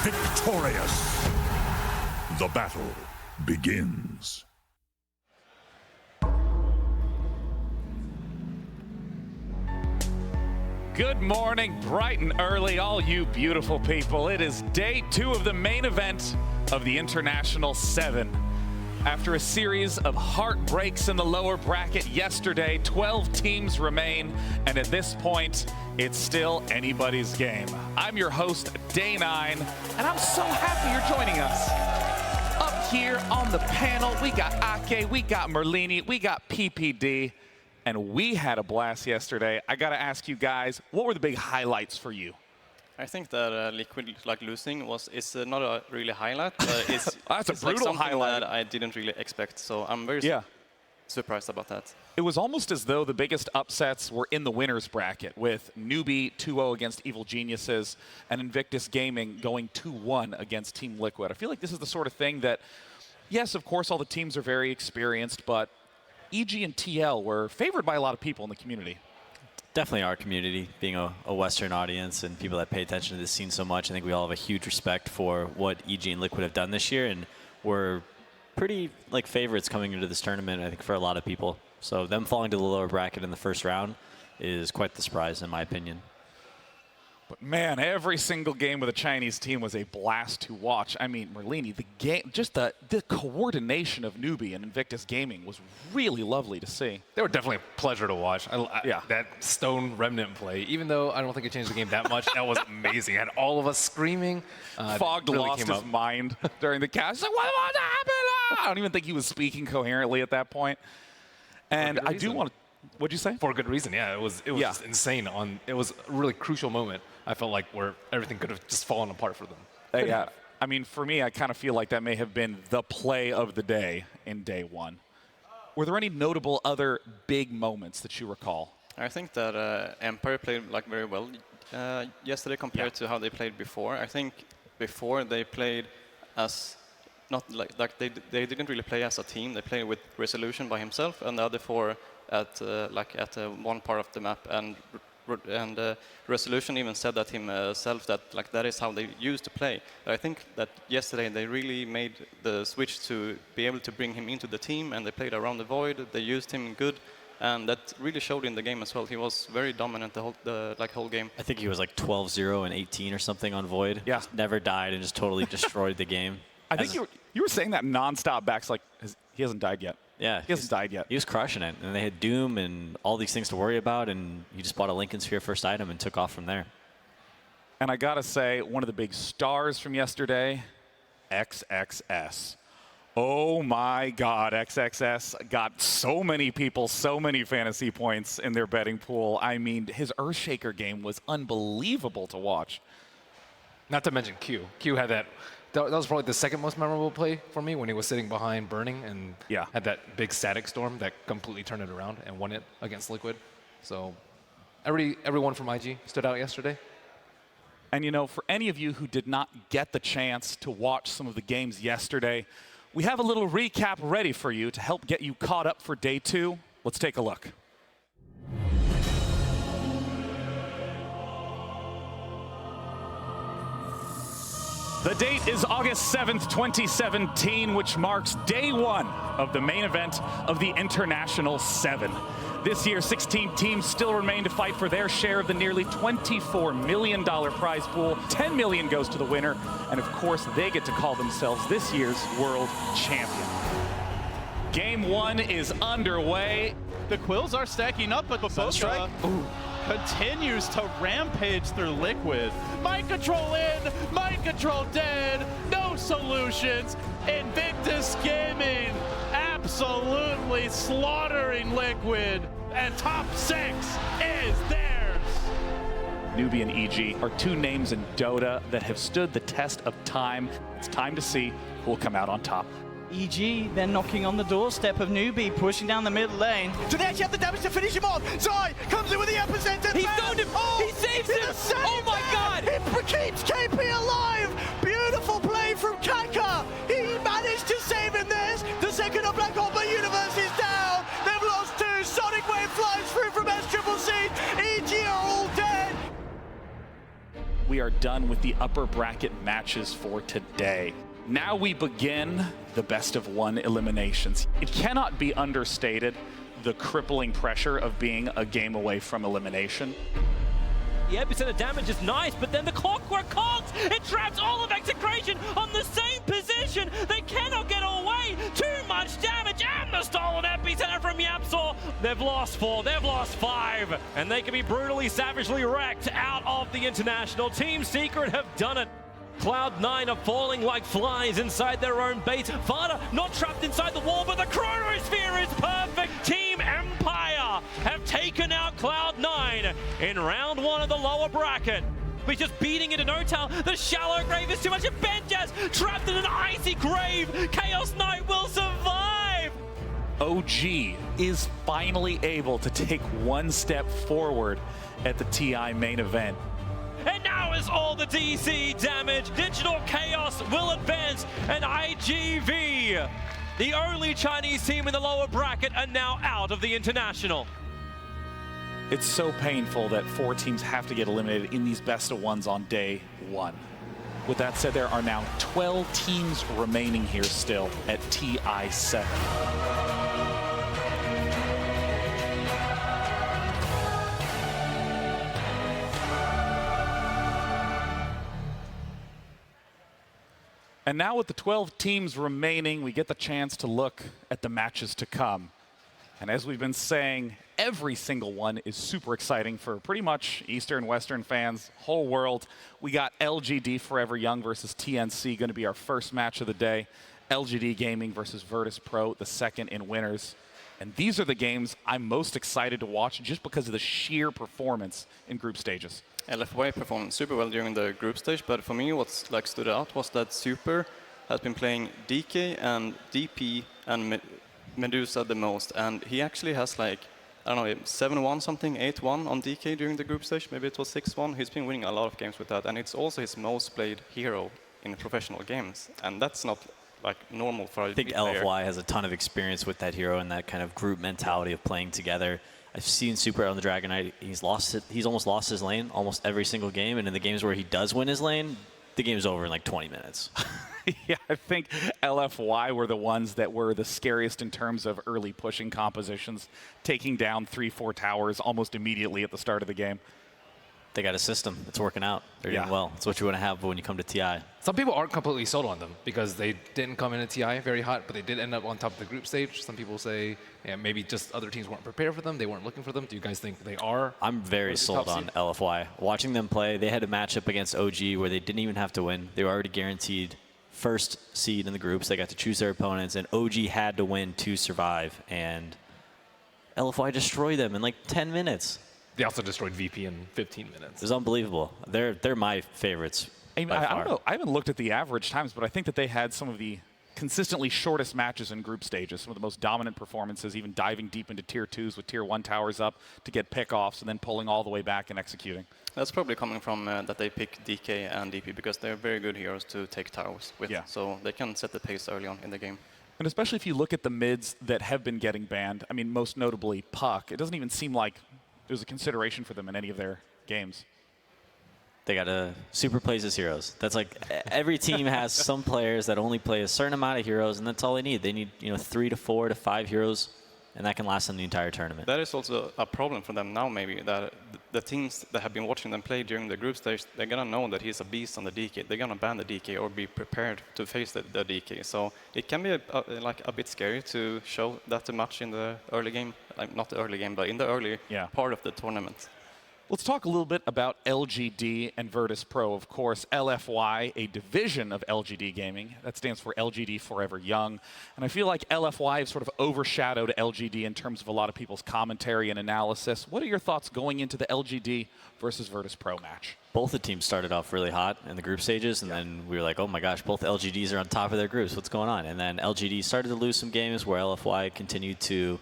victorious. The battle begins. Good morning, bright and early, all you beautiful people. It is day 2 of the main event of the International 7. After a series of heartbreaks in the lower bracket yesterday, 12 teams remain, and at this point, it's still anybody's game. I'm your host, Day 9, and I'm so happy you're joining us. Up here on the panel, we got Ake, we got Merlini, we got PPD, and we had a blast yesterday. I gotta ask you guys, what were the big highlights for you? I think that Liquid losing is not a really highlight. It's That's a brutal highlight that I didn't really expect. So I'm very surprised about that. It was almost as though the biggest upsets were in the winners bracket, with Newbee 2-0 against Evil Geniuses and Invictus Gaming going 2-1 against Team Liquid. I feel like this is the sort of thing that, yes, of course, all the teams are very experienced, but EG and TL were favored by a lot of people in the community. Definitely our community, being a Western audience and people that pay attention to this scene so much. I think we all have a huge respect for what EG and Liquid have done this year, and we're pretty favorites coming into this tournament, I think, for a lot of people. So them falling to the lower bracket in the first round is quite the surprise, in my opinion. But man, every single game with a Chinese team was a blast to watch. I mean, Merlini, the game, just the coordination of Newbee and Invictus Gaming was really lovely to see. They were definitely a pleasure to watch. Yeah, that Stone Remnant play, even though I don't think it changed the game that much, that was amazing. It had all of us screaming. Fogged really lost his mind during the cast. He's like, what happened? I don't even think he was speaking coherently at that point. And I do want to. What'd you say? For a good reason, yeah. It was just insane. It was a really crucial moment. I felt like where everything could have just fallen apart for them. Yeah. I mean, for me, I kind of feel like that may have been the play of the day in day 1. Were there any notable other big moments that you recall? I think that Empire played very well yesterday compared to how they played before. I think before they played as not they didn't really play as a team. They played with Resolution by himself and the other 4 at one part of the map, and Resolution even said that himself that that is how they used to play. I think that yesterday they really made the switch to be able to bring him into the team, and they played around the void. They used him good, and that really showed in the game as well. He was very dominant the whole game. I think he was 12-0 and 18 or something on void. Yeah, never died and just totally destroyed the game. I think you were saying that nonstop backs he hasn't died yet. Yeah, he hasn't died yet. He was crushing it, and they had Doom and all these things to worry about, and he just bought a Lincoln Sphere first item and took off from there. And I gotta say, one of the big stars from yesterday, XXS. Oh my God, XXS got so many people, so many fantasy points in their betting pool. I mean, his Earthshaker game was unbelievable to watch. Not to mention Q. Q had that. That was probably the second most memorable play for me, when he was sitting behind Burning and had that big static storm that completely turned it around and won it against Liquid. So everyone from IG stood out yesterday. And you know, for any of you who did not get the chance to watch some of the games yesterday, we have a little recap ready for you to help get you caught up for day 2. Let's take a look. The date is August 7th, 2017, which marks day 1 of the main event of the International 7. This year, 16 teams still remain to fight for their share of the nearly $24 million prize pool. $10 million goes to the winner, and of course, they get to call themselves this year's world champion. Game 1 is underway. The Quills are stacking up, but Bobosa continues to rampage through Liquid. Mind control in, mind control dead, no solutions. Invictus Gaming absolutely slaughtering Liquid, and top 6 is theirs. Newbee and EG are 2 names in Dota that have stood the test of time. It's time to see who will come out on top. EG, they're knocking on the doorstep of Newbee, pushing down the mid lane. Do they actually have the damage to finish him off? Zai comes in with the epicenter. He found him! Oh, he saves him! Oh my God! It keeps KP alive! Beautiful play from Kaka! He managed to save him this! The second of Black Hopper Universe is down! They've lost 2! Sonic Wave flies through from SCCC! EG are all dead! we are done with the upper bracket matches for today. Now we begin the best of one eliminations. It cannot be understated the crippling pressure of being a game away from elimination. The epicenter damage is nice, but then the clockwork cogs, it traps all of Execration on the same position. They cannot get away. Too much damage and the stolen epicenter from Yapzor. They've lost 4, they've lost 5, and they can be brutally, savagely wrecked out of the International. Team Secret have done it. Cloud9 are falling like flies inside their own base. Vada not trapped inside the wall, but the chronosphere is perfect. Team Empire have taken out Cloud9 in round 1 of the lower bracket. He's just beating it in Otal. The shallow grave is too much. Benjaz trapped in an icy grave. Chaos Knight will survive. OG is finally able to take one step forward at the TI main event. And now is all the DC damage. Digital Chaos will advance, and IGV, the only Chinese team in the lower bracket, are now out of the International. It's so painful that 4 teams have to get eliminated in these best of ones on day 1. With that said, there are now 12 teams remaining here still at TI 7. And now with the 12 teams remaining, we get the chance to look at the matches to come. And as we've been saying, every single one is super exciting for pretty much Eastern, Western fans, whole world. We got LGD.Forever Young versus TNC going to be our first match of the day. LGD Gaming versus Virtus.Pro, the second in winners. And these are the games I'm most excited to watch just because of the sheer performance in group stages. LFY performed super well during the group stage, but for me what's stood out was that Super has been playing DK and DP and Medusa the most, and he actually has like, I don't know, 7-1 something, 8-1 on DK during the group stage, maybe it was 6-1. He's been winning a lot of games with that, and it's also his most played hero in professional games, and that's not like normal for a I think LFY has a ton of experience with that hero and that kind of group mentality of playing together. I've seen Super on the Dragon Knight. He's almost lost his lane almost every single game, and in the games where he does win his lane, the game's over in like 20 minutes. Yeah, I think LFY were the ones that were the scariest in terms of early pushing compositions, taking down 3-4 towers almost immediately at the start of the game. They got a system. It's working out. They're doing well. It's what you want to have when you come to TI. Some people aren't completely sold on them because they didn't come into TI very hot, but they did end up on top of the group stage. Some people say, yeah, maybe just other teams weren't prepared for them. They weren't looking for them. Do you guys think they are? I'm very sold on LFY. Watching them play, they had a matchup against OG where they didn't even have to win. They were already guaranteed first seed in the groups. They got to choose their opponents, and OG had to win to survive. And LFY destroyed them in like 10 minutes. They also destroyed VP in 15 minutes. It was unbelievable. They're my favorites. I don't know. I haven't looked at the average times, but I think that they had some of the consistently shortest matches in group stages, some of the most dominant performances, even diving deep into tier 2s with tier 1 towers up to get pickoffs and then pulling all the way back and executing. That's probably coming from that they pick DK and DP because they're very good heroes to take towers with, so they can set the pace early on in the game. And especially if you look at the mids that have been getting banned, I mean, most notably Puck, it doesn't even seem like there's a consideration for them in any of their games. They got to super plays as heroes. That's like every team has some players that only play a certain amount of heroes, and that's all they need. They need 3 to 4 to 5 heroes, and that can last them the entire tournament. That is also a problem for them now, maybe, that the teams that have been watching them play during the group stage, they're going to know that he's a beast on the DK. They're going to ban the DK or be prepared to face the DK. So it can be a bit scary to show that too much in the early game. Not the early game, but in the early part of the tournament. Let's talk a little bit about LGD and Virtus.Pro. Of course, LFY, a division of LGD Gaming. That stands for LGD.Forever Young. And I feel like LFY has sort of overshadowed LGD in terms of a lot of people's commentary and analysis. What are your thoughts going into the LGD versus Virtus.Pro match? Both the teams started off really hot in the group stages, and then we were like, oh my gosh, both LGDs are on top of their groups. What's going on? And then LGD started to lose some games where LFY continued to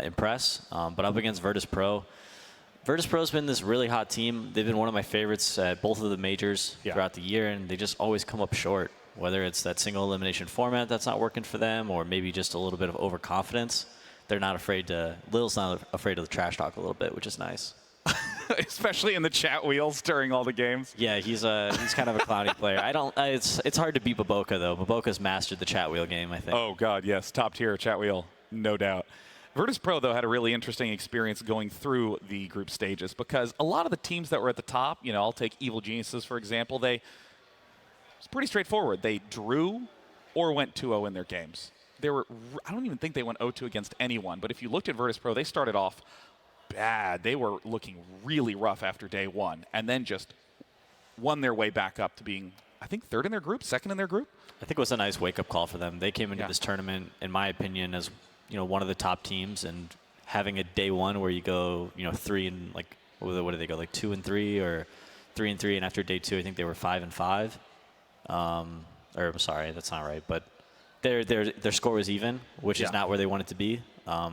impress. But up against Virtus.Pro, Virtus.Pro's been this really hot team. They've been one of my favorites at both of the majors throughout the year, and they just always come up short, whether it's that single elimination format that's not working for them or maybe just a little bit of overconfidence. They're not afraid to, Lil's not afraid of the trash talk a little bit, which is nice. especially in the chat wheels during all the games. Yeah, he's kind of a clowny player. It's hard to beat Baboka though. Baboka's mastered the chat wheel game, I think. Oh God, yes, top tier chat wheel, no doubt. Virtus.Pro though had a really interesting experience going through the group stages because a lot of the teams that were at the top, you know, I'll take Evil Geniuses for example. It's pretty straightforward. They drew or went 2-0 in their games. I don't even think they went 0-2 against anyone. But if you looked at Virtus.Pro, they started off bad. They were looking really rough after day one, and then just won their way back up to being, I think, third in their group, second in their group. I think it was a nice wake-up call for them. They came into this tournament, in my opinion, as one of the top teams, and having a day one where you go 3 and like what did they go, like 2 and 3 or 3 and 3, and after day 2 I think they were 5 and 5. Or I'm sorry, that's not right, but their score was even, which is not where they want it to be. I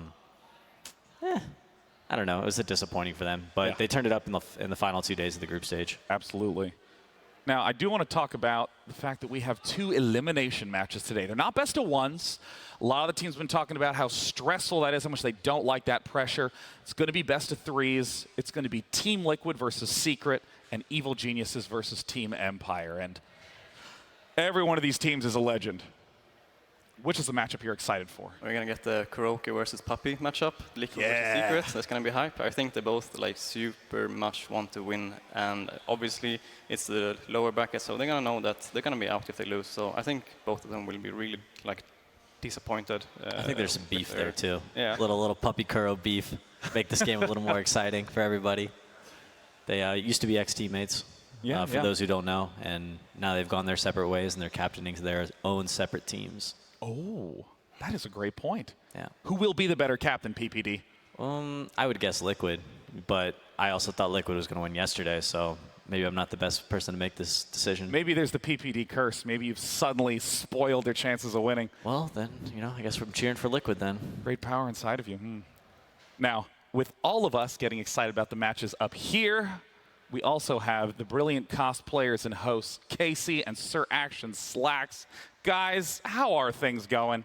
don't know. It was disappointing for them, but they turned it up in the final 2 days of the group stage. Absolutely. Now, I do want to talk about the fact that we have 2 elimination matches today. They're not best of ones. A lot of the teams have been talking about how stressful that is, how much they don't like that pressure. It's going to be best of 3s. It's going to be Team Liquid versus Secret and Evil Geniuses versus Team Empire. And every one of these teams is a legend. Which is the matchup you're excited for? We're going to get the Kuroki versus Puppy matchup, Liquid versus Secret. That's going to be hype. I think they both super much want to win, and obviously it's the lower bracket, so they're going to know that they're going to be out if they lose. So I think both of them will be really disappointed. I think there's some beef there too. Yeah. Little Puppy Kuro beef. Make this game a little more exciting for everybody. They used to be ex-teammates. For those who don't know, and now they've gone their separate ways and they're captaining their own separate teams. Oh, that is a great point. Yeah. Who will be the better captain, PPD? I would guess Liquid, but I also thought Liquid was going to win yesterday, so maybe I'm not the best person to make this decision. Maybe there's the PPD curse. Maybe you've suddenly spoiled their chances of winning. Well, then, I guess we're cheering for Liquid then. Great power inside of you. Now, with all of us getting excited about the matches up here, we also have the brilliant cosplayers and hosts, Casey and Sir Action Slacks. Guys, how are things going?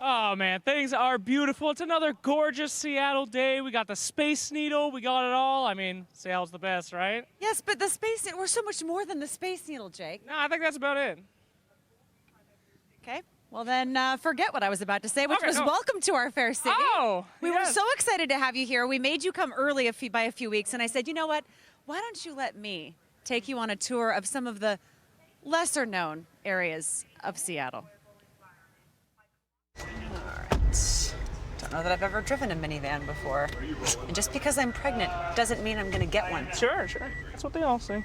Oh, man, things are beautiful. It's another gorgeous Seattle day. We got the Space Needle. We got it all. I mean, Seattle's the best, right? Yes, but the Space Needle, we're so much more than the Space Needle, Jake. No, I think that's about it. Okay. Well, then forget what I was about to say, which was welcome to our fair city. Oh, we were so excited to have you here. We made you come early by a few weeks, and I said, you know what? Why don't you let me take you on a tour of some of the lesser-known areas of Seattle? All right. Don't know that I've ever driven a minivan before. And just because I'm pregnant doesn't mean I'm going to get one. Sure. That's what they all say.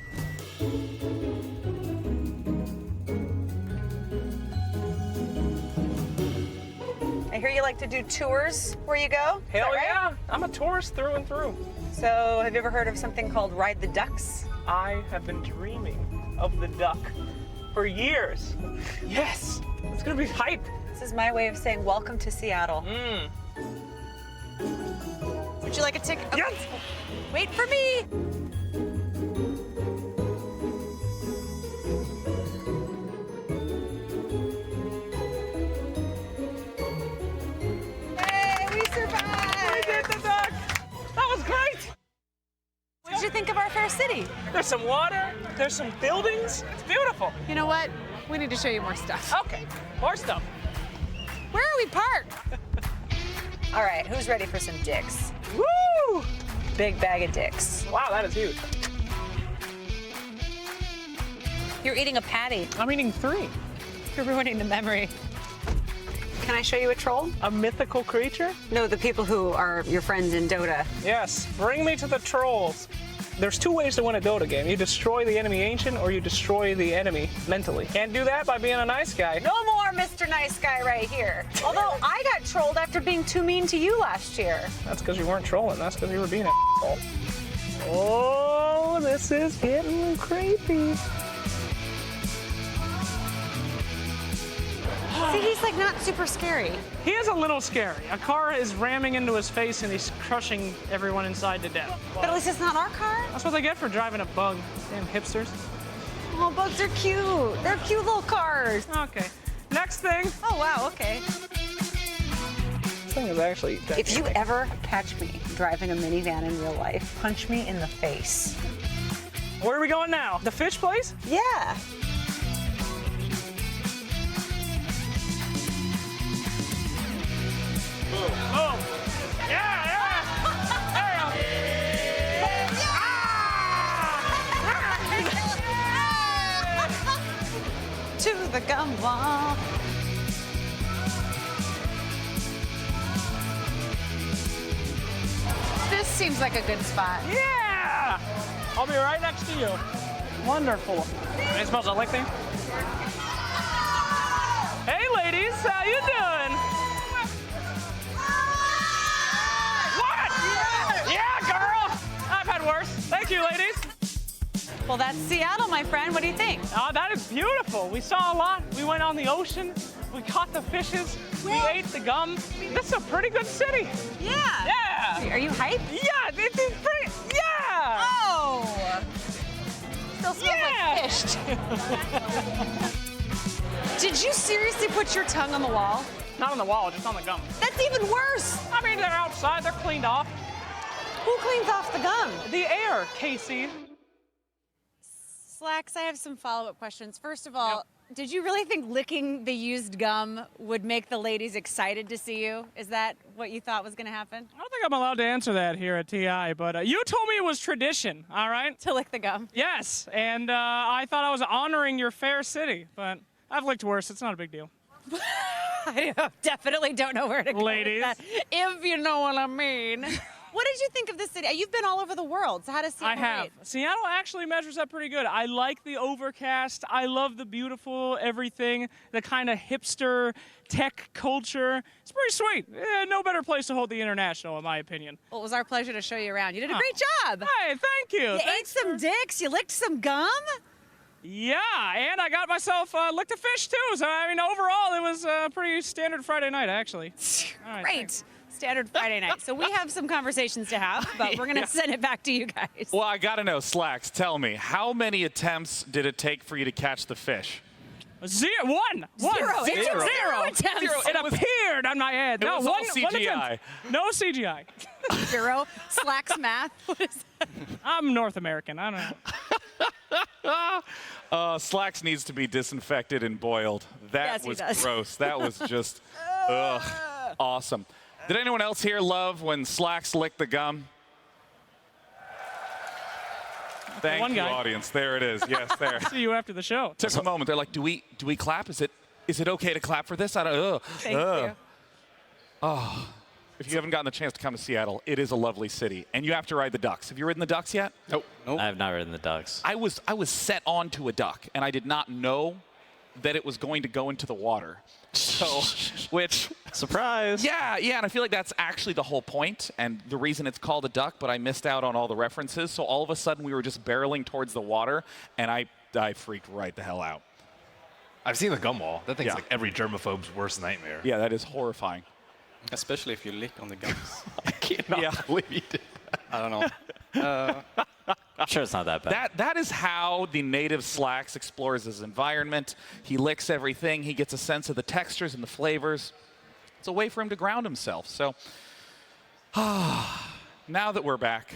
I hear you like to do tours where you go. Hell yeah. I'm a tourist through and through. So have you ever heard of something called Ride the Ducks? I have been dreaming of the duck for years. Yes, it's gonna be hype. This is my way of saying welcome to Seattle. Would you like a ticket? Okay. Yes. Wait for me. Hey, we survived. We did the duck. That was great. What did you think of our fair city? There's some water, there's some buildings. It's beautiful. You know what? We need to show you more stuff. Okay, more stuff. Where are we parked? All right, who's ready for some dicks? Woo! Big bag of dicks. Wow, that is huge. You're eating a patty. I'm eating 3. You're ruining the memory. Can I show you a troll? A mythical creature? No, the people who are your friends in Dota. Yes, bring me to the trolls. There's 2 ways to win a Dota game. You destroy the enemy ancient or you destroy the enemy mentally. Can't do that by being a nice guy. No more Mr. Nice Guy right here. Although I got trolled after being too mean to you last year. That's because you weren't trolling. That's because you were being an asshole. Oh, this is getting creepy. See, he's like not super scary. He is a little scary. A car is ramming into his face and he's crushing everyone inside to death. But at least it's not our car. That's what they get for driving a bug. Damn hipsters. Oh, bugs are cute. They're cute little cars. Okay. Next thing. Oh, wow, okay. thing is actually... If you ever catch me driving a minivan in real life, punch me in the face. Where are we going now? The fish place? Yeah. Boom. Yeah, yeah. To the gum wall. This seems like a good spot. Yeah! I'll be right next to you. Wonderful. Any smells I like there? Hey, ladies, how you doing? What? Yeah, girl. I've had worse. Thank you, ladies. Well, that's Seattle, my friend. What do you think? Oh, that is beautiful. We saw a lot. We went on the ocean. We caught the fishes. We ate the gum. This is a pretty good city. Yeah. Yeah. Are you hyped? Yeah, it's pretty. Yeah. Oh. Still smells like fish, too. Did you seriously put your tongue on the wall? Not on the wall, just on the gum. That's even worse. I mean, they're outside. They're cleaned off. Who cleans off the gum? The air, Casey. Slacks, I have some follow-up questions. First of all, did you really think licking the used gum would make the ladies excited to see you? Is that what you thought was going to happen? I don't think I'm allowed to answer that here at TI, but you told me it was tradition, all right? To lick the gum? Yes, and I thought I was honoring your fair city, but I've licked worse. It's not a big deal. I definitely don't know where to go Ladies. with that, if you know what I mean. What did you think of this city? You've been all over the world, so how does Seattle I have. rate? Seattle actually measures up pretty good. I like the overcast. I love the beautiful everything, the kind of hipster tech culture. It's pretty sweet. No better place to hold the International, in my opinion. Well, it was our pleasure to show you around. You did a great job. Hey, thank you. You ate some dicks. You licked some gum. Yeah, and I got myself licked a fish, too. So, I mean, overall, it was a pretty standard Friday night, actually. All right, Great. thanks. Standard Friday night. So we have some conversations to have, but we're going to send it back to you guys. Well, I got to know, Slacks, tell me, how many attempts did it take for you to catch the fish? One. Zero. Zero attempts. It appeared on my head. It No, was all one CGI. attempt. No CGI. Zero. Slacks math. What is that? I'm North American. I don't know. Slacks needs to be disinfected and boiled. That Yes, he was does. gross. That was just awesome. Did anyone else here love when Slacks licked the gum? Thank one you, guy. audience. There it is. Yes, there. See you after the show. Took a moment. They're like, do we clap? Is it okay to clap for this? I don't. Thank you. Oh, if you haven't gotten the chance to come to Seattle, it is a lovely city, and you have to ride the ducks. Have you ridden the ducks yet? Nope. I have not ridden the ducks. I was set onto a duck, and I did not know that it was going to go into the water. So, which surprise. Yeah, and I feel like that's actually the whole point and the reason it's called a duck, but I missed out on all the references. So all of a sudden we were just barreling towards the water, and I freaked right the hell out. I've seen the gum wall. That thing's like every germaphobe's worst nightmare. Yeah, that is horrifying. Especially if you lick on the gums. I cannot believe you did that. I don't know. I'm sure it's not that bad. That is how the native Slacks explores his environment. He licks everything. He gets a sense of the textures and the flavors. It's a way for him to ground himself. So now that we're back,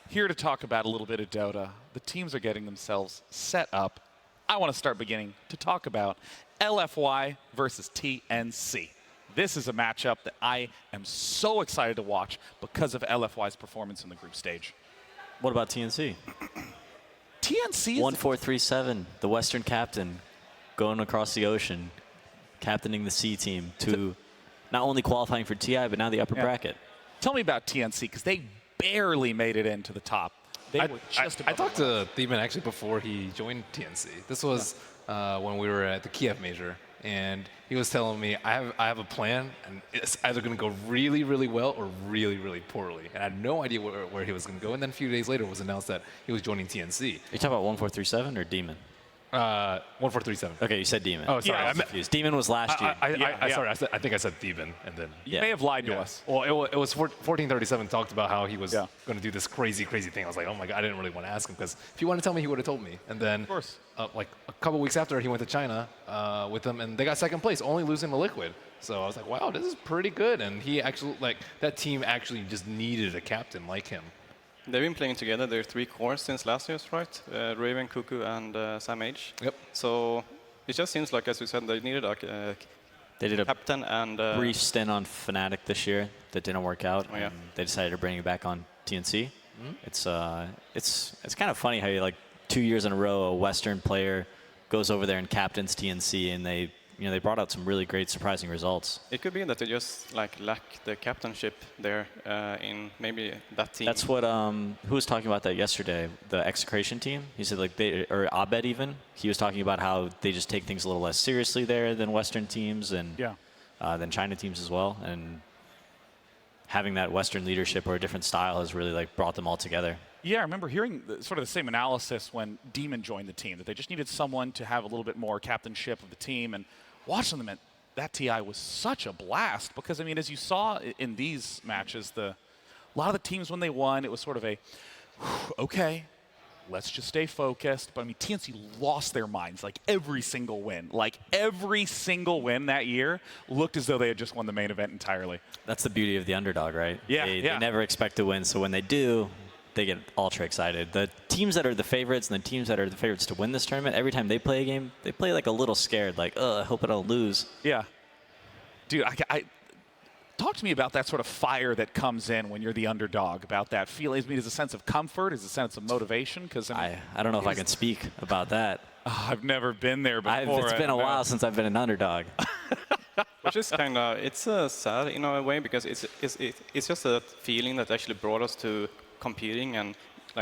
here to talk about a little bit of Dota, the teams are getting themselves set up. I want to start beginning to talk about LFY versus TNC. This is a matchup that I am so excited to watch because of LFY's performance in the group stage. What about TNC? TNC is 1437, the Western captain, going across the ocean, captaining the C team to not only qualifying for TI, but now the upper bracket. Tell me about TNC, because they barely made it into the top. They were just I talked to Thiemann actually before he joined TNC. This was when we were at the Kiev major. And he was telling me, I have a plan, and it's either going to go really, really well or really, really poorly. And I had no idea where he was going to go. And then a few days later, it was announced that he was joining TNC. You talking about 1437 or Demon? 1437. Okay, you said Demon. Oh, sorry. I was confused. Demon was last year. Sorry, I think I said Demon, and then. You may have lied to us. Well, it was 1437 talked about how he was going to do this crazy thing. I was like, oh my god, I didn't really want to ask him because if he wanted to tell me, he would have told me. And then, of course, like a couple weeks after, he went to China with them, and they got second place, only losing to Liquid. So I was like, wow, this is pretty good. And he actually, like, that team actually just needed a captain like him. They've been playing together. They're 3 cores since last year, right? Raven, Cuckoo, and Sam H. Yep. So it just seems like, as you said, they needed a they did a captain and brief stint on Fnatic this year that didn't work out. Oh, yeah. And they decided to bring it back on TNC. It's kind of funny how you, like, 2 years in a row a Western player goes over there and captains TNC, and they brought out some really great, surprising results. It could be that they just lack the captainship there in maybe that team. That's what who was talking about that yesterday? The Execration team. He said or Abed even. He was talking about how they just take things a little less seriously there than Western teams and than China teams as well. And having that Western leadership or a different style has really brought them all together. Yeah, I remember hearing sort of the same analysis when Demon joined the team, that they just needed someone to have a little bit more captainship of the team. And watching them at that TI was such a blast because, I mean, as you saw in these matches, a lot of the teams when they won, it was sort of a, okay, let's just stay focused. But I mean, TNC lost their minds every single win. Every single win that year looked as though they had just won the main event entirely. That's the beauty of the underdog, right? Yeah, They never expect to win, so when they do, they get ultra excited. The teams that are the favorites and the teams that are the favorites to win this tournament, every time they play a game, they play a little scared, I hope I don't lose. Yeah. Dude, I talk to me about that sort of fire that comes in when you're the underdog, about that feeling. I mean, is it a sense of comfort? Is it a sense of motivation? Because I don't know if I can speak about that. I've never been there before. It's been a while since I've been an underdog. Which is kind of, it's sad in a way because it's just a feeling that actually brought us to competing and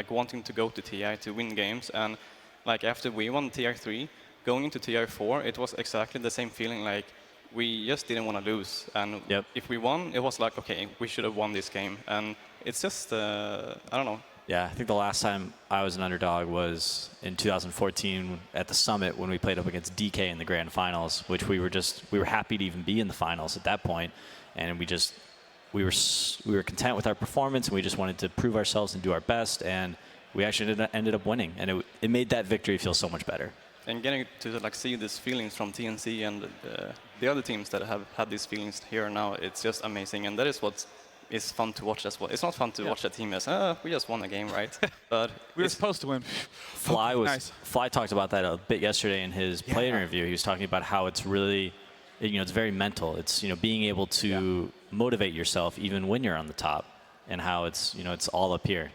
wanting to go to TI to win games. And after we won TI 3, going into TI 4, it was exactly the same feeling. We just didn't want to lose. And if we won, it was okay, we should have won this game. And it's just, I don't know. Yeah, I think the last time I was an underdog was in 2014 at the Summit when we played up against DK in the grand finals, which we were happy to even be in the finals at that point. And we were content with our performance, and we just wanted to prove ourselves and do our best, and we actually ended up winning, and it made that victory feel so much better. And getting to see these feelings from TNC and the other teams that have had these feelings here now, it's just amazing, and that is what is fun to watch as well. It's not fun to watch a team as, we just won a game, right? But we were supposed to win. Fly talked about that a bit yesterday in his play interview. He was talking about how it's really, it's very mental. It's, being able to motivate yourself even when you're on the top, and how it's, it's all up here.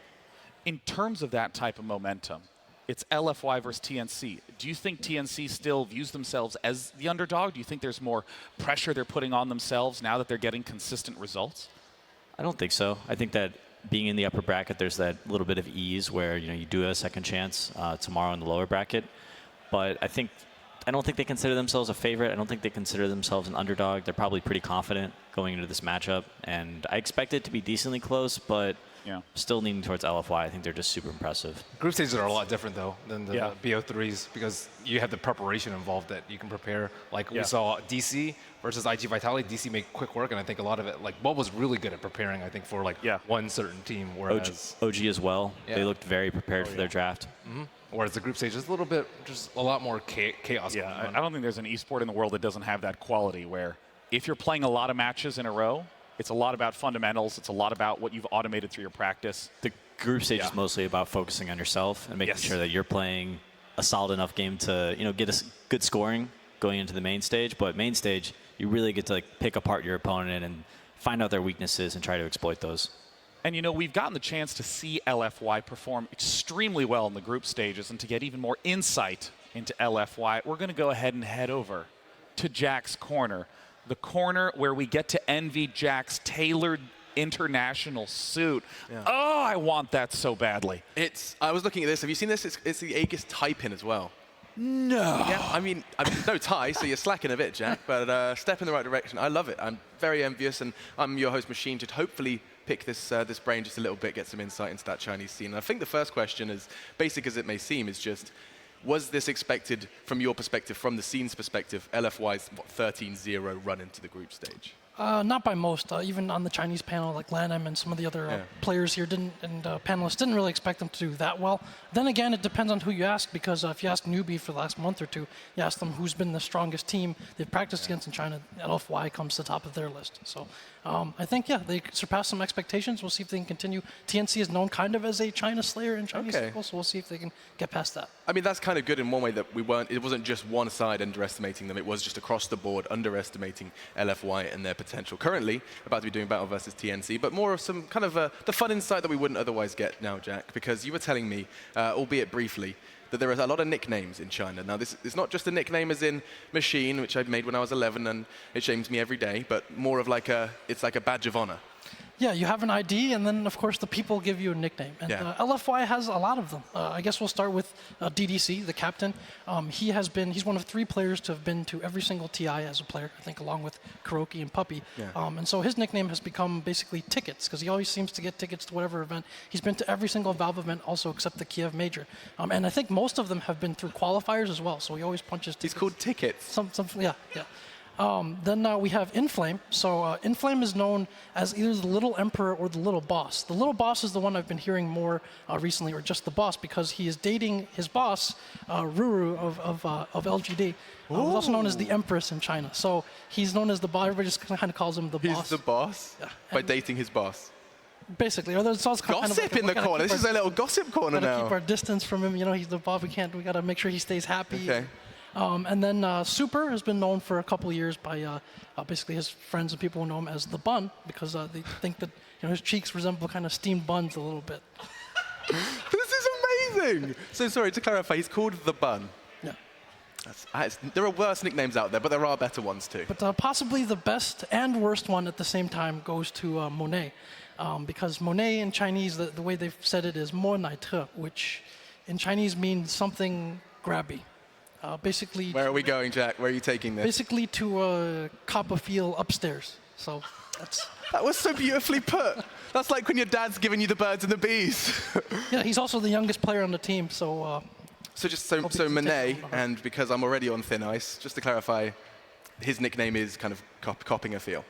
In terms of that type of momentum, it's LFY versus TNC. Do you think TNC still views themselves as the underdog? Do you think there's more pressure they're putting on themselves now that they're getting consistent results? I don't think so. I think that being in the upper bracket, there's that little bit of ease where, you do have a second chance tomorrow in the lower bracket. But I don't think they consider themselves a favorite. I don't think they consider themselves an underdog. They're probably pretty confident going into this matchup. And I expect it to be decently close, but still leaning towards LFY. I think they're just super impressive. Group stages are a lot different, though, than the BO3s because you have the preparation involved that you can prepare. We saw DC versus IG Vitality. DC made quick work, and I think a lot of it, Bob was really good at preparing, I think, for one certain team. Whereas OG as well. They looked very prepared for their draft. Mm-hmm. Whereas the group stage is a little bit, just a lot more chaos going on. I don't think there's an esport in the world that doesn't have that quality where if you're playing a lot of matches in a row, it's a lot about fundamentals. It's a lot about what you've automated through your practice. The group stage is mostly about focusing on yourself and making sure that you're playing a solid enough game to, get a good scoring going into the main stage. But main stage, you really get to pick apart your opponent and find out their weaknesses and try to exploit those. And, we've gotten the chance to see LFY perform extremely well in the group stages, and to get even more insight into LFY, we're going to go ahead and head over to Jack's corner, the corner where we get to envy Jack's tailored international suit. Oh, I want that so badly. I was looking at this. Have you seen this? It's the Aegis tie-pin as well. No. Yeah, I mean, no tie, so you're slacking a bit, Jack, but step in the right direction. I love it. I'm very envious, and I'm your host, Machine, to hopefully pick this brain just a little bit, get some insight into that Chinese scene. And I think the first question, as basic as it may seem, is just, Was this expected from your perspective, from the scene's perspective, LFY's 13-0 run into the group stage? Not by most. Even on the Chinese panel, like Lanham and some of the other players here panelists didn't really expect them to do that well. Then again, it depends on who you ask, because if you ask Newbee for the last month or two, you ask them who's been the strongest team they've practiced against in China, LFY comes to the top of their list. So I think, they surpassed some expectations. We'll see if they can continue. TNC is known kind of as a China slayer in Chinese circles, so we'll see if they can get past that. I mean, that's kind of good in one way that it wasn't just one side underestimating them, it was just across the board underestimating LFY and their potential. Currently, about to be doing battle versus TNC, but more of some kind of the fun insight that we wouldn't otherwise get now, Jack, because you were telling me, albeit briefly, that there are a lot of nicknames in China. Now, this is not just a nickname as in Machine, which I made when I was 11, and it shames me every day, but more of it's like a badge of honor. Yeah, you have an ID, and then, of course, the people give you a nickname. And LFY has a lot of them. I guess we'll start with DDC, the captain. He's one of 3 players to have been to every single TI as a player, I think, along with Kuroki and Puppy. Yeah. And so his nickname has become basically tickets, because he always seems to get tickets to whatever event. He's been to every single Valve event, also except the Kiev Major. And I think most of them have been through qualifiers as well, so he always punches tickets. He's called Tickets. Yeah. Then we have Inflame. So Inflame is known as either the Little Emperor or the Little Boss. The Little Boss is the one I've been hearing more recently, or just the boss, because he is dating his boss, Ruru of LGD, who's also known as the Empress in China. So he's known as the boss. Everybody just kind of calls him the boss. He's the boss? Yeah. By dating his boss? Basically. Or there's also kind gossip of like, in the corner. This is a little gossip corner now. Keep our distance from him. He's the boss. We got to make sure he stays happy. Okay. And then Super has been known for a couple of years by basically his friends and people who know him as the Bun, because they think that his cheeks resemble kind of steamed buns a little bit. This is amazing! So sorry, to clarify, he's called the Bun. Yeah. There are worse nicknames out there, but there are better ones too. But possibly the best and worst one at the same time goes to Monet. Because Monet in Chinese, the way they've said it is mo nai te, which in Chinese means something grabby. Basically. Where are we going, Jack? Where are you taking this? Basically to cop a feel upstairs. So that's. That was so beautifully put. That's like when your dad's giving you the birds and the bees. Yeah, he's also the youngest player on the team, so. So Monet, and because I'm already on thin ice, just to clarify, his nickname is kind of copping a feel.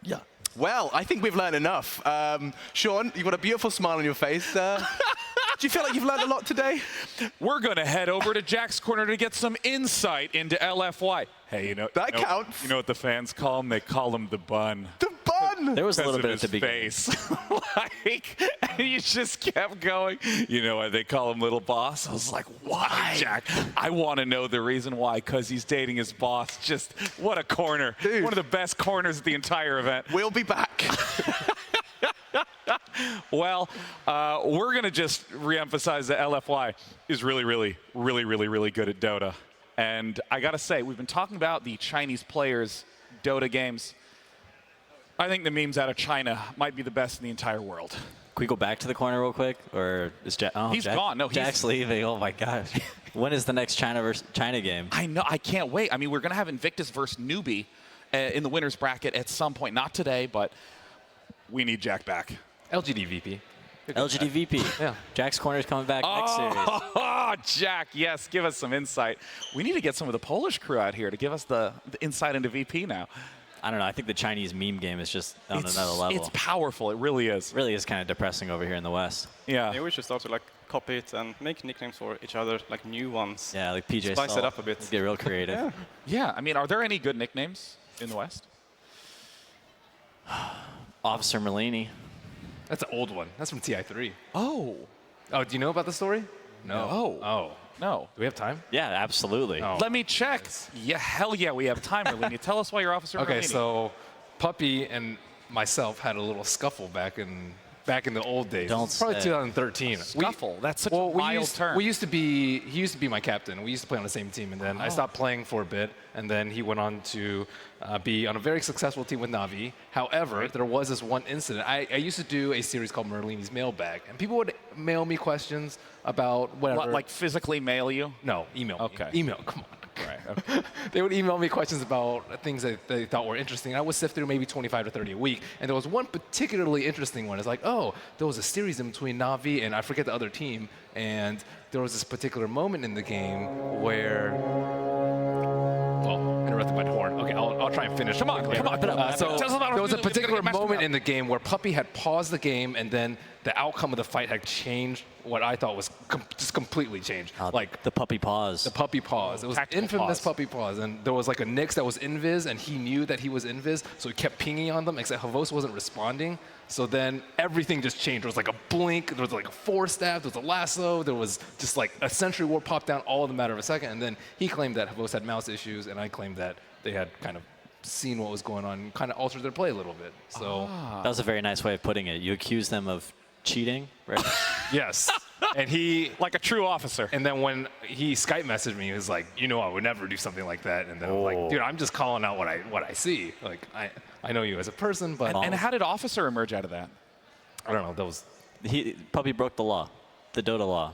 Yeah. Well, I think we've learned enough. Sean, you've got a beautiful smile on your face. Do you feel like you've learned a lot today? We're going to head over to Jack's Corner to get some insight into LFY. Hey, that counts. You know what the fans call him? They call him the Bun. The Bun! There was a little bit at the beginning. And he just kept going. You know why they call him Little Boss? I was like, why, Jack? I want to know the reason why, because he's dating his boss. Just what a corner. Dude. One of the best corners of the entire event. We'll be back. Well, we're going to just reemphasize that LFY is really good at Dota. And I got to say, we've been talking about the Chinese players' Dota games. I think the memes out of China might be the best in the entire world. Can we go back to the corner real quick? Or is Jack? Oh, he's gone. No, Jack's leaving. Oh, my gosh. When is the next China versus China game? I know. I can't wait. I mean, we're going to have Invictus versus Newbee in the winner's bracket at some point. Not today, but we need Jack back. LGD VP. LGD VP. Yeah. Jack's Corner is coming back next series. Oh, Jack, yes, give us some insight. We need to get some of the Polish crew out here to give us the insight into VP now. I don't know. I think the Chinese meme game is just on another level. It's powerful. It really is. It really is kind of depressing over here in the West. Yeah. Maybe we should start to copy it and make nicknames for each other, like new ones. Yeah, like PJ Spice Salt. it up a bit. Get real creative. Yeah. I mean, are there any good nicknames in the West? Officer Merlini. That's an old one. That's from TI3. Oh. Oh, do you know about the story? No. Oh. No. Do we have time? Yeah, absolutely. Oh. Let me check. Yeah, hell yeah, we have time, Merlini. Tell us why you're Officer Merlini. Okay, so Puppy and myself had a little scuffle back in the old days. Probably 2013. Scuffle. That's such a mild term. He used to be my captain. We used to play on the same team, and then I stopped playing for a bit, and then he went on to be on a very successful team with Navi. However, there was this one incident. I used to do a series called Merlini's Mailbag, and people would mail me questions about whatever. What, like physically mail you? No, email. Okay. Email. Come on. Right. They would email me questions about things that they thought were interesting. I would sift through maybe 25 to 30 a week. And there was one particularly interesting one. It's like, oh, there was a series in between Navi and I forget the other team. And there was this particular moment in the game where, well, interrupted by the horn. Okay, I'll try and finish. Come on. So there was a particular moment in the game where Puppy had paused the game, and then the outcome of the fight had changed. What I thought was just completely changed. Like the Puppy pause. The Puppy pause. It was infamous Puppy pause, and there was like a Nyx that was invis, and he knew that he was invis, so he kept pinging on them. Except Havos wasn't responding. So then everything just changed. There was like a blink, there was like a 4-stab, there was a lasso, there was just like a Sentry Ward popped down all in a matter of a second, and then he claimed that Havos had mouse issues, and I claimed that they had kind of seen what was going on and kind of altered their play a little bit. So that was a very nice way of putting it. You accused them of cheating, right? Yes. And he, like a true officer. And then when he Skype messaged me, he was like, you know, I would never do something like that. And then I'm like, dude, I'm just calling out what I see. Like, I know you as a person, but. And how did Officer emerge out of that? I don't know. That was. Puppy broke the law, the Dota law.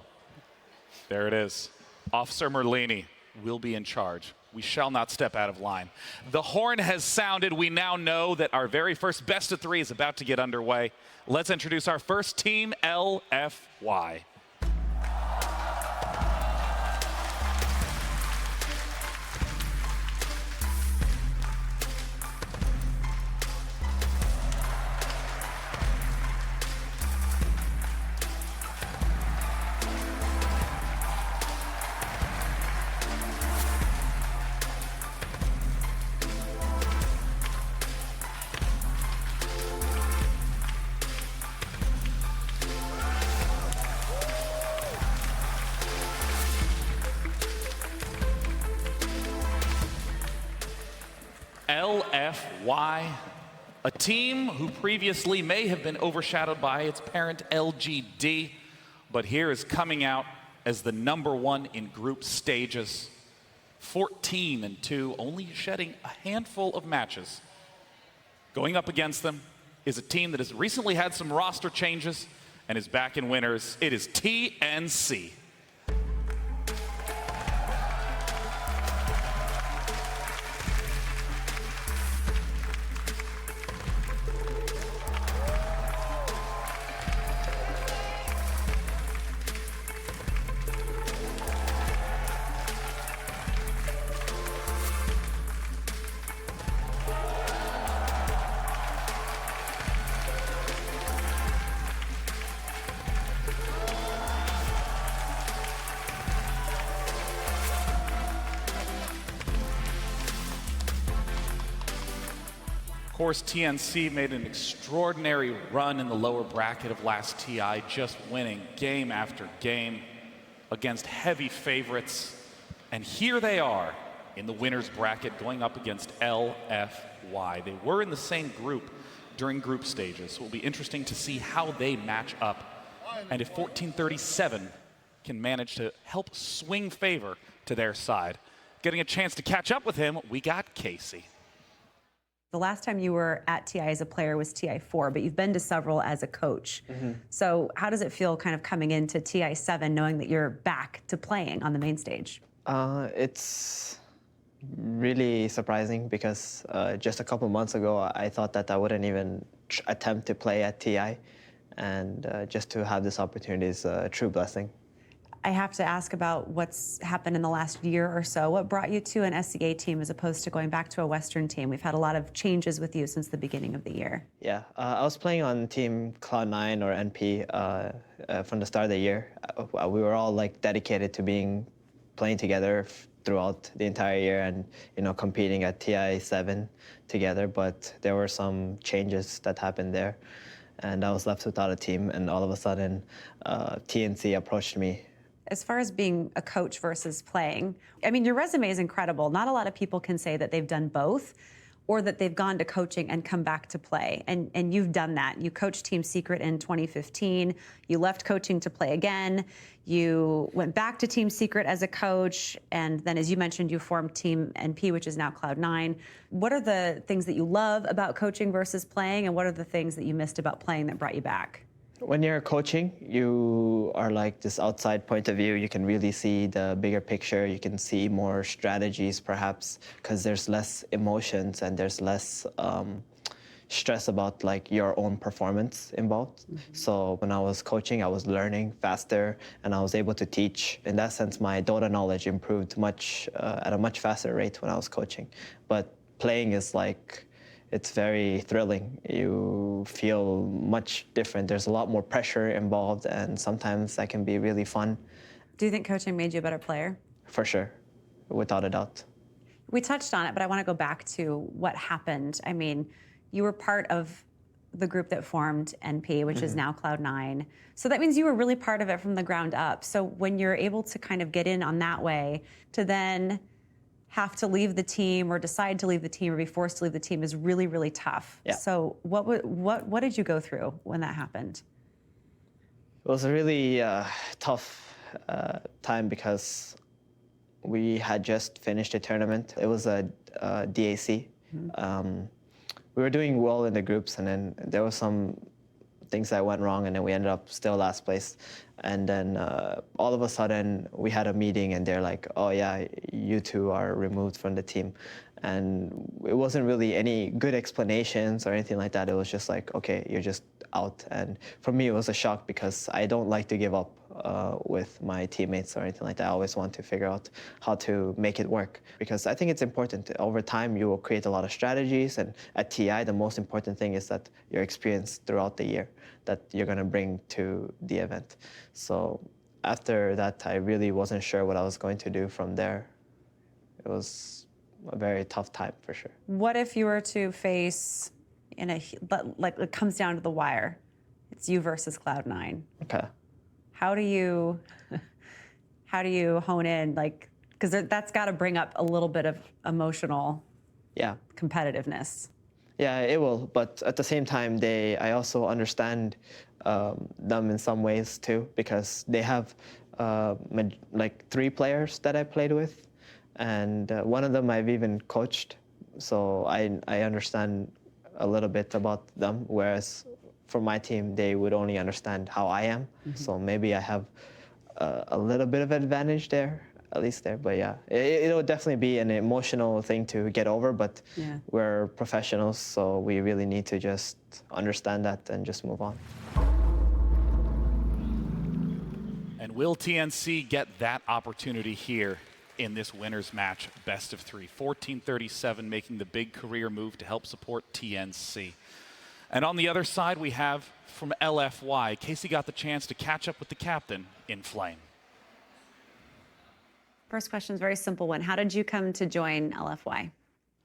There it is. Officer Merlini will be in charge. We shall not step out of line. The horn has sounded. We now know that our very first best of 3 is about to get underway. Let's introduce our first team, LFY. LFY, a team who previously may have been overshadowed by its parent LGD, but here is coming out as the #1 in group stages. 14-2, only shedding a handful of matches. Going up against them is a team that has recently had some roster changes and is back in winners. It is TNC. Of course, TNC made an extraordinary run in the lower bracket of last TI, just winning game after game against heavy favorites. And here they are in the winner's bracket going up against LFY. They were in the same group during group stages, so it will be interesting to see how they match up. And if 1437 can manage to help swing favor to their side. Getting a chance to catch up with him, we got Casey. The last time you were at TI as a player was TI4, but you've been to several as a coach. So how does it feel kind of coming into TI7 knowing that you're back to playing on the main stage? It's really surprising because just a couple months ago, I thought that I wouldn't even attempt to play at TI. And just to have this opportunity is a true blessing. I have to ask about what's happened in the last year or so. What brought you to an SCA team as opposed to going back to a Western team? We've had a lot of changes with you since the beginning of the year. Yeah, I was playing on team Cloud9 or NP from the start of the year. We were all like dedicated to playing together throughout the entire year and competing at TI7 together. But there were some changes that happened there, and I was left without a team. And all of a sudden, TNC approached me. As far as being a coach versus playing, I mean, your resume is incredible. Not a lot of people can say that they've done both or that they've gone to coaching and come back to play. And you've done that. You coached Team Secret in 2015. You left coaching to play again. You went back to Team Secret as a coach. And then, as you mentioned, you formed Team NP, which is now Cloud9. What are the things that you love about coaching versus playing? And what are the things that you missed about playing that brought you back? When you're coaching, you are like this outside point of view. You can really see the bigger picture. You can see more strategies, perhaps, because there's less emotions and there's less stress about like your own performance involved. So when I was coaching, I was learning faster and I was able to teach. In that sense, my Dota knowledge improved at a much faster rate when I was coaching. But playing is like, it's very thrilling. You feel much different. There's a lot more pressure involved, and sometimes that can be really fun. Do you think coaching made you a better player? For sure, without a doubt. We touched on it, but I want to go back to what happened. I mean, you were part of the group that formed NP, which is now Cloud9. So that means you were really part of it from the ground up. So when you're able to kind of get in on that way, to then have to leave the team or decide to leave the team or be forced to leave the team is really, really tough. Yeah. So what did you go through when that happened? It was a really tough time because we had just finished a tournament. It was a DAC. We were doing well in the groups, and then there were some things that went wrong, and then we ended up still last place. And then all of a sudden, we had a meeting, and they're like, oh yeah, you two are removed from the team. And it wasn't really any good explanations or anything like that. It was just like, okay, you're just out. And for me, it was a shock because I don't like to give up with my teammates or anything like that. I always want to figure out how to make it work, because I think it's important. Over time, you will create a lot of strategies. And at TI, the most important thing is that your experience throughout the year that you're going to bring to the event. So after that, I really wasn't sure what I was going to do from there. It was a very tough time for sure. What if you were to face like it comes down to the wire? It's you versus Cloud9. Okay. How do you hone in, like, because that's got to bring up a little bit of emotional competitiveness. Yeah, it will. But at the same time, I also understand them in some ways too, because they have like 3 players that I played with, and one of them I've even coached. So I understand a little bit about them, whereas for my team, they would only understand how I am. So maybe I have a little bit of advantage there, at least there. But yeah, it'll definitely be an emotional thing to get over, but we're professionals, so we really need to just understand that and just move on. And will TNC get that opportunity here in this winner's match, best of 3? 1437 making the big career move to help support TNC. And on the other side, we have from LFY, Casey got the chance to catch up with the captain in Flame. First question is a very simple one. How did you come to join LFY?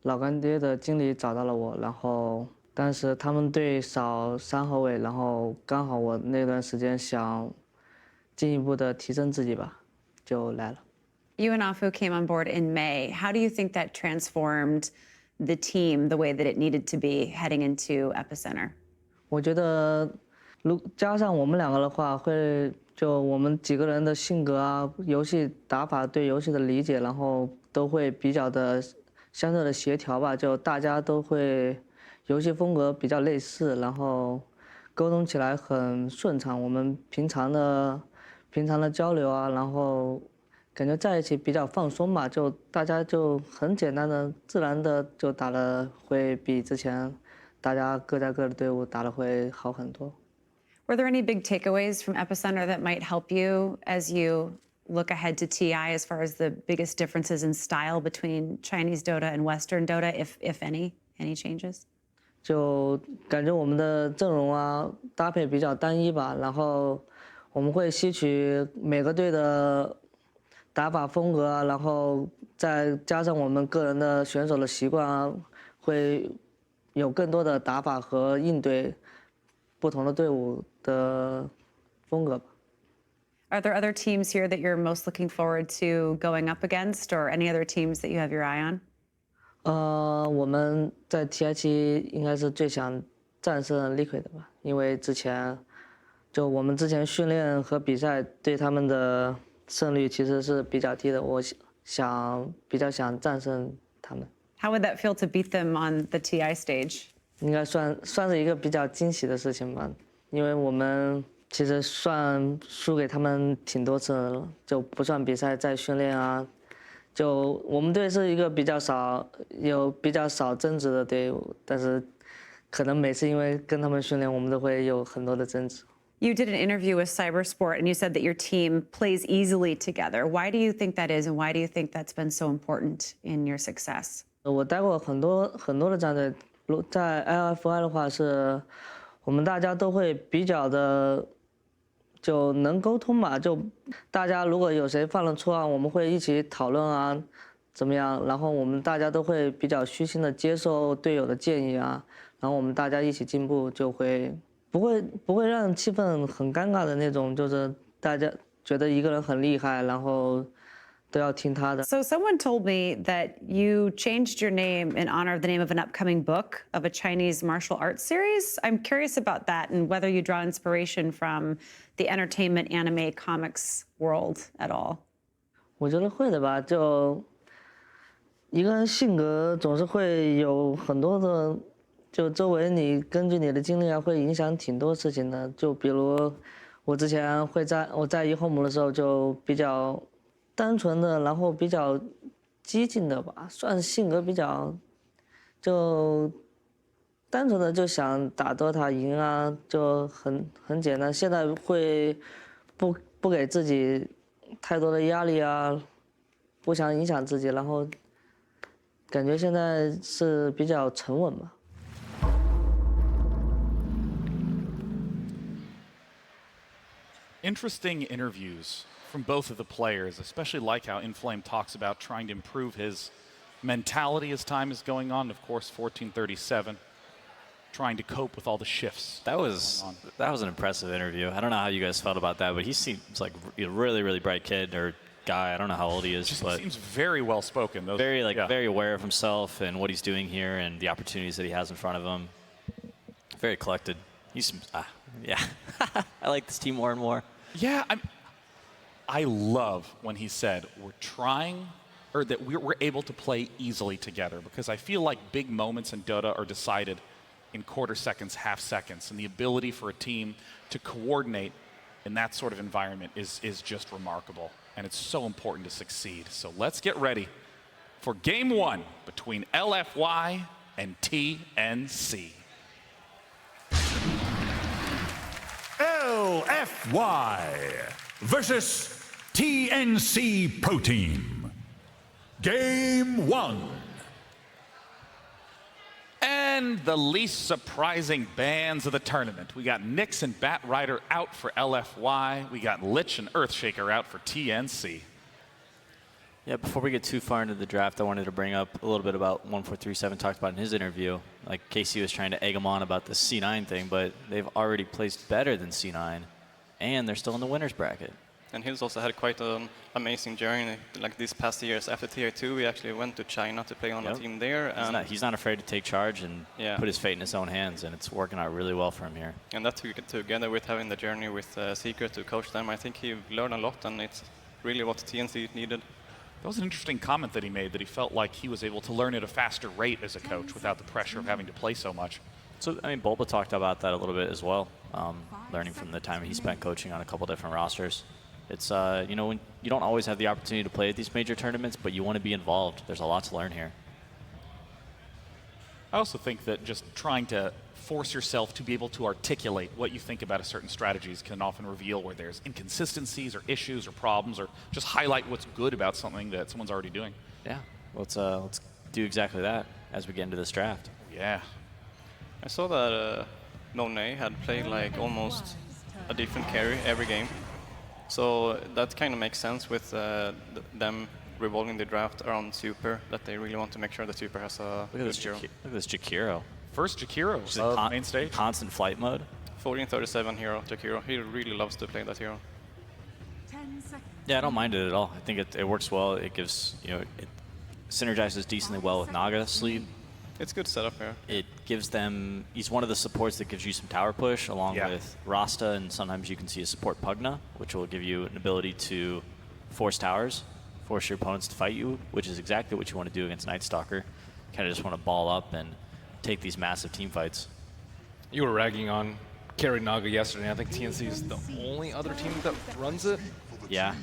老干爹的经理找到了我，然后当时他们队少3后卫，然后刚好我那段时间想进一步的提升自己吧，就来了。You and Afu came on board in May. How do you think that transformed the team the way that it needed to be heading into Epicenter? 我觉得，加上我们2个的话，就我们几个人的性格啊、游戏打法、对游戏的理解，然后都会比较的相对的协调吧。就大家都会游戏风格比较类似，然后沟通起来很顺畅。我们平常的交流啊，然后感觉在一起比较放松吧，就大家就很简单的、自然的就打得会比之前大家各在各的队伍打得会好很多。Were there any big takeaways from Epicenter that might help you as you look ahead to TI as far as the biggest differences in style between Chinese Dota and Western Dota, if any changes? 就感觉我们的阵容啊搭配比较单一吧，然后我们会吸取每个队的打法风格啊，然后再加上我们个人的选手的习惯啊，会有更多的打法和应对不同的队伍的风格吧。Are there other teams here that you're most looking forward to going up against, or any other teams that you have your eye on? 我们在 TI7应该是最想战胜 Liquid 的吧，因为我们之前训练和比赛对他们的胜率其实是比较低的，我比较想战胜他们。How would that feel to beat them on the TI stage? 应该算是一个比较惊喜的事情吧。因为我们其实算输给他们挺多次了，就不算比赛在训练啊。就我们队是一个比较少争执的队伍，但是可能每次因为跟他们训练，我们都会有很多的争执。You did an interview with Cybersport and you said that your team plays easily together. Why do you think that is, and why do you think that's been so important in your success? 我待过很多的战队，在 LFY 的话是，我们大家都会比较的就能沟通吧，就大家如果有谁犯了错啊，我们会一起讨论啊，怎么样？然后我们大家都会比较虚心的接受队友的建议啊，然后我们大家一起进步，就会不会让气氛很尴尬的那种，就是大家觉得一个人很厉害，然后都要听他的。So someone told me that you changed your name in honor of the name of an upcoming book of a Chinese martial arts series. I'm curious about that and whether you draw inspiration from the entertainment, anime, comics world at all. 我觉得会的吧，就一个人性格总是会有很多的，就周围你根据你的经历啊，会影响挺多事情的。就比如我之前我在1Home的时候就比较单纯的，然后比较激进的吧，算性格比较就单纯的就想打 Dota 赢啊，就很简单。现在会不给自己太多的压力啊，不想影响自己，然后感觉现在是比较沉稳吧。Interesting interviews from both of the players, especially like how Inflame talks about trying to improve his mentality as time is going on. Of course, 1437, trying to cope with all the shifts. That was an impressive interview. I don't know how you guys felt about that, but he seems like a really, really bright kid or guy. I don't know how old he is, but he seems very well spoken. Very aware of himself and what he's doing here and the opportunities that he has in front of him. Very collected. He's yeah. I like this team more and more. Yeah, I love when he said we're trying, or that we're able to play easily together, because I feel like big moments in Dota are decided in quarter seconds, half seconds, and the ability for a team to coordinate in that sort of environment is just remarkable, and it's so important to succeed. So let's get ready for game one between LFY and TNC. LFY versus TNC Pro Team. Game one. And the least surprising bans of the tournament. We got Nyx and Batrider out for LFY. We got Lich and Earthshaker out for TNC. Yeah, before we get too far into the draft, I wanted to bring up a little bit about 1437 talked about in his interview. Like KC was trying to egg him on about the C9 thing, but they've already placed better than C9, and they're still in the winner's bracket. And he's also had quite an amazing journey. Like these past years, after Tier 2, we actually went to China to play on a team there. And he's not afraid to take charge and put his fate in his own hands, and it's working out really well for him here. And that together with having the journey with Secret to coach them, I think he learned a lot, and it's really what TNC needed. That was an interesting comment that he made, that he felt like he was able to learn at a faster rate as a coach without the pressure of having to play so much. So, I mean, Bulba talked about that a little bit as well, learning from the time he spent coaching on a couple different rosters. It's, you know, when you don't always have the opportunity to play at these major tournaments, but you want to be involved. There's a lot to learn here. I also think that just trying to force yourself to be able to articulate what you think about a certain strategies can often reveal where there's inconsistencies or issues or problems, or just highlight what's good about something that someone's already doing. Yeah, let's do exactly that as we get into this draft. Yeah. I saw that Monet had played like almost a different carry every game. So that kind of makes sense with them revolving the draft around Super, that they really want to make sure that Super has a good hero. Look at this Jakiro. First Jakiro of main stage. Constant flight mode. 1437 hero, Jakiro. He really loves to play that hero. 10 seconds. Yeah, I don't mind it at all. I think it works well. It gives, you know, it synergizes decently well with Naga sleep. It's good setup here. It gives them, he's one of the supports that gives you some tower push along with Rasta, and sometimes you can see a support Pugna, which will give you an ability to force towers, force your opponents to fight you, which is exactly what you want to do against Night Stalker. Kind of just want to ball up and take these massive team fights. You were ragging on carried Naga yesterday. I think TNC is the only other team that runs it. Yeah.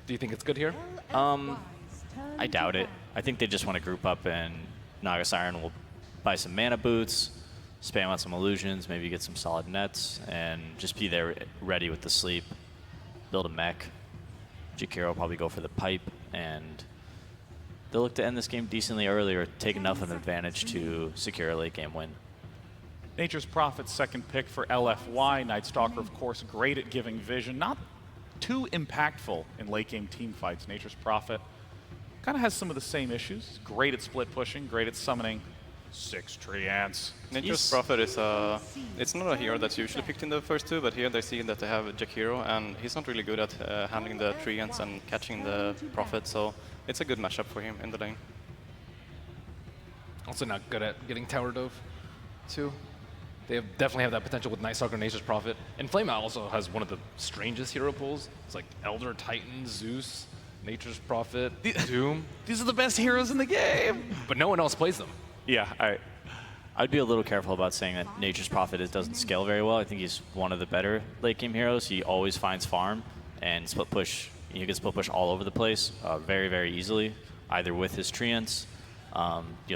Do you think it's good here? I doubt it. I think they just want to group up, and Naga Siren will buy some mana boots, spam out some illusions, maybe get some solid nets, and just be there ready with the sleep. Build a mech. Jakiro will probably go for the pipe, and they'll look to end this game decently early or take enough of an advantage to secure a late game win. Nature's Prophet's second pick for LFY. Night Stalker, of course, great at giving vision. Not too impactful in late game team fights. Nature's Prophet kind of has some of the same issues. Great at split pushing, great at summoning 6 Treants. Nature's Prophet is it's not a hero that's usually picked in the first two, but here they see that they have Jakiro, and he's not really good at handling the Treants and catching the Prophet, so it's a good matchup for him in the lane. Also not good at getting tower dove, too. They definitely have that potential with Night Stalker, Nature's Prophet. And Flameout also has one of the strangest hero pools. It's like Elder Titan, Zeus, Nature's Prophet, Doom. These are the best heroes in the game! But no one else plays them. Yeah, I'd be a little careful about saying that Nature's Prophet doesn't scale very well. I think he's one of the better late game heroes. He always finds farm and split push. You can split push all over the place very, very easily, either with his Treants,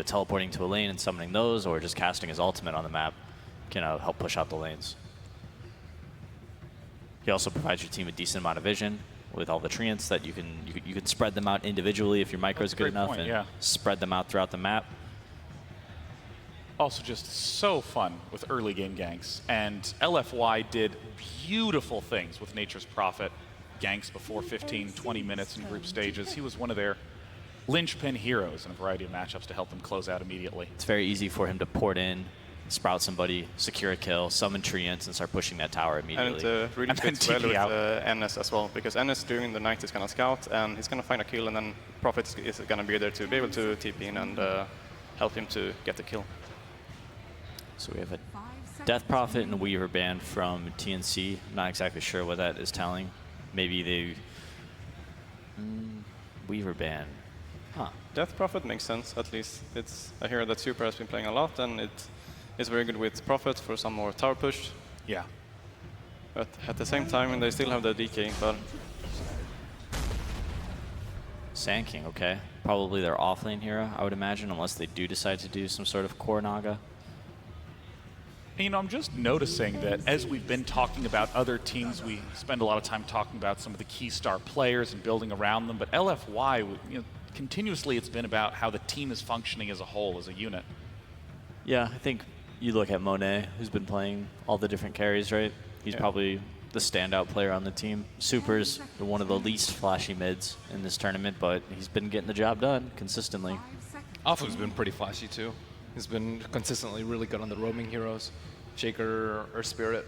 teleporting to a lane and summoning those, or just casting his ultimate on the map can help push out the lanes. He also provides your team a decent amount of vision with all the Treants that you can spread them out individually if your micro is good enough, and spread them out throughout the map. Also just so fun with early game ganks. And LFY did beautiful things with Nature's Prophet ganks before 15, 20 minutes in group stages. He was one of their linchpin heroes in a variety of matchups to help them close out immediately. It's very easy for him to port in, sprout somebody, secure a kill, summon Treants, and start pushing that tower immediately. And it really fits well with NS as well, because NS during the night is going to scout, and he's going to find a kill, and then Prophet is going to be there to be able to TP in and help him to get the kill. So we have a Death Prophet and a Weaver ban from TNC. I'm not exactly sure what that is telling. Maybe they... Weaver ban. Huh. Death Prophet makes sense, at least. It's a hero that Super has been playing a lot, and it is very good with Prophet for some more tower push. Yeah. But at the same time, they still have the DK, but... Sand King, okay. Probably their offlane hero, I would imagine, unless they do decide to do some sort of core Naga. You know, I'm just noticing that as we've been talking about other teams, we spend a lot of time talking about some of the key star players and building around them. But LFY, continuously it's been about how the team is functioning as a whole, as a unit. Yeah, I think you look at Monet, who's been playing all the different carries, right? He's probably the standout player on the team. Super's one of the least flashy mids in this tournament, but he's been getting the job done consistently. Afu's been pretty flashy, too. He's been consistently really good on the roaming heroes, Shaker or Spirit.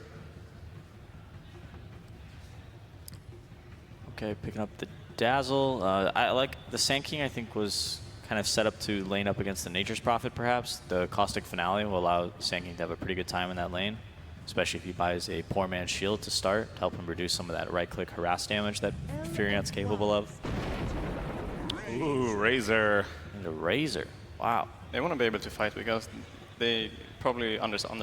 Okay, picking up the Dazzle. I like the Sand King, I think, was kind of set up to lane up against the Nature's Prophet, perhaps. The Caustic Finale will allow Sand King to have a pretty good time in that lane, especially if he buys a Poor Man's Shield to start, to help him reduce some of that right-click harass damage that Furiant's capable of. Ooh, Razor. And a Razor. Wow. They want to be able to fight because they probably understand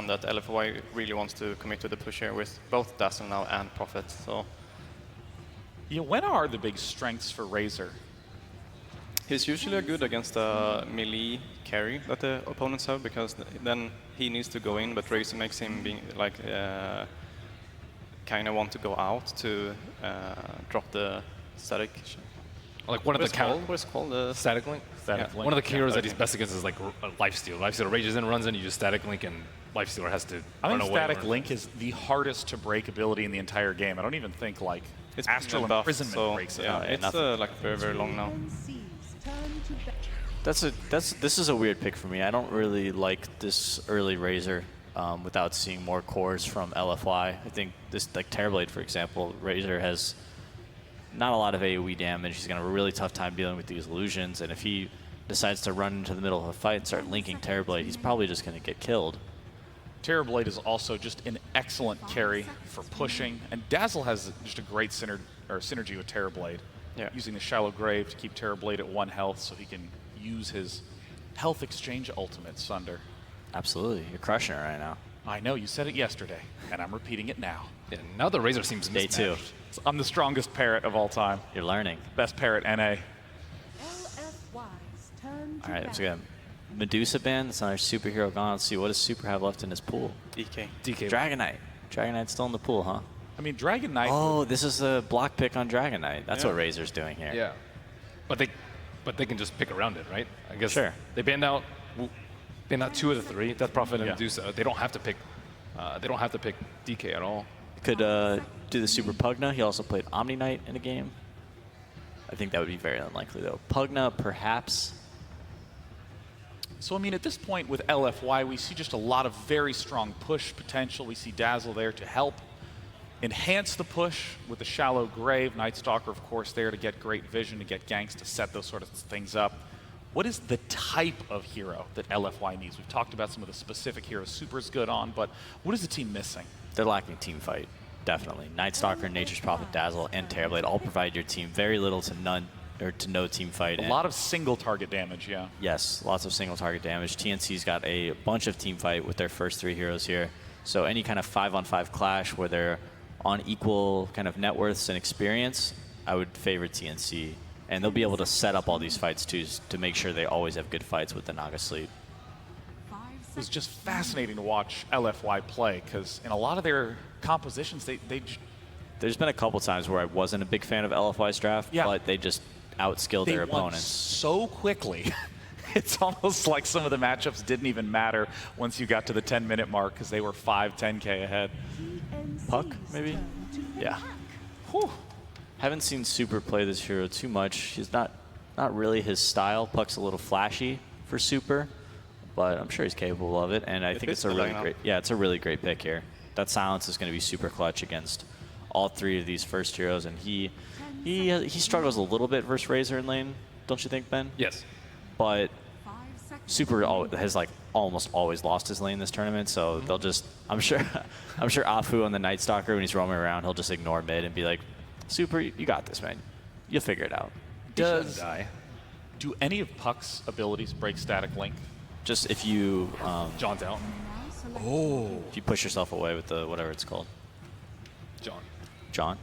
that LFY really wants to commit to the push here with both Dazzle now and Prophet. So, yeah, when are the big strengths for Razor? He's usually good against a melee carry that the opponents have, because then he needs to go in, but Razor makes him being like kind of want to go out to drop the static. Like one of the what's called static link. Static link. One of the key heroes that he's best against is like Lifesteal. Lifesteal rages in, runs in, you just static link, and Lifestealer has to run away. I think static link is the hardest to break ability in the entire game. I don't even think like it's Astral Imprisonment breaks it. Yeah, it's like very, very long now. This is a weird pick for me. I don't really like this early Razor without seeing more cores from LFY. I think this, like Terrorblade, for example, Razor has not a lot of AoE damage. He's going to have a really tough time dealing with these illusions, and if he decides to run into the middle of a fight and start linking Terrorblade, he's probably just going to get killed. Terrorblade is also just an excellent carry for pushing, and Dazzle has just a great synergy with Terrorblade. Yeah. Using the Shallow Grave to keep Terrorblade at 1 health so he can use his health exchange ultimate, Sunder. Absolutely. You're crushing it right now. I know, you said it yesterday, and I'm repeating it now. Yeah, now the Razor seems Day mismatched. 2. I'm the strongest parrot of all time. You're learning. Best parrot, NA. All right, let's go. Medusa ban, that's another superhero gone. Let's see, what does Super have left in his pool? DK. Dragon Knight. Dragon Knight's still in the pool, huh? I mean, Dragon Knight. Oh, this is a block pick on Dragon Knight. That's Yeah. what Razor's doing here. Yeah, but they can just pick around it, right? I guess. Sure. They banned out 2 of the 3. Death Prophet and Medusa. They don't have to pick. They don't have to pick DK at all. Could do the Super Pugna. He also played Omni Knight in a game. I think that would be very unlikely, though. Pugna, perhaps. So, I mean, at this point with LFY, we see just a lot of very strong push potential. We see Dazzle there to help enhance the push with the Shallow Grave. Night Stalker, of course, there to get great vision, to get ganks, to set those sort of things up. What is the type of hero that LFY needs? We've talked about some of the specific heroes Super's good on, but what is the team missing? They're lacking team fight, definitely. Night Stalker, Nature's Prophet, Dazzle, and Terrorblade all provide your team very little to none or to no team fight. A lot of single target damage, yeah. Yes, lots of single target damage. TNC's got a bunch of team fight with their first 3 heroes here. So any kind of 5-on-5 clash where they're on equal kind of net worths and experience, I would favor TNC. And they'll be able to set up all these fights too to make sure they always have good fights with the Naga Sleep. It was just fascinating to watch LFY play because in a lot of their compositions, There's been a couple times where I wasn't a big fan of LFY's draft, but they just outskilled their opponents so quickly. It's almost like some of the matchups didn't even matter once you got to the 10-minute mark because they were 5-10K ahead. Puck, maybe? Yeah. Whew. Haven't seen Super play this hero too much. He's not really his style. Puck's a little flashy for Super, but I'm sure he's capable of it. And I think it's a really great pick here. That silence is going to be super clutch against all 3 of these first heroes, and he struggles a little bit versus Razor in lane, don't you think, Ben? Yes. But Super has like almost always lost his lane this tournament, so they'll just I'm sure Afu on the Night Stalker when he's roaming around, he'll just ignore mid and be like, Super, you got this, man. You'll figure it out. Do any of Puck's abilities break static link? Just if you John's out. If you push yourself away with the whatever it's called. John?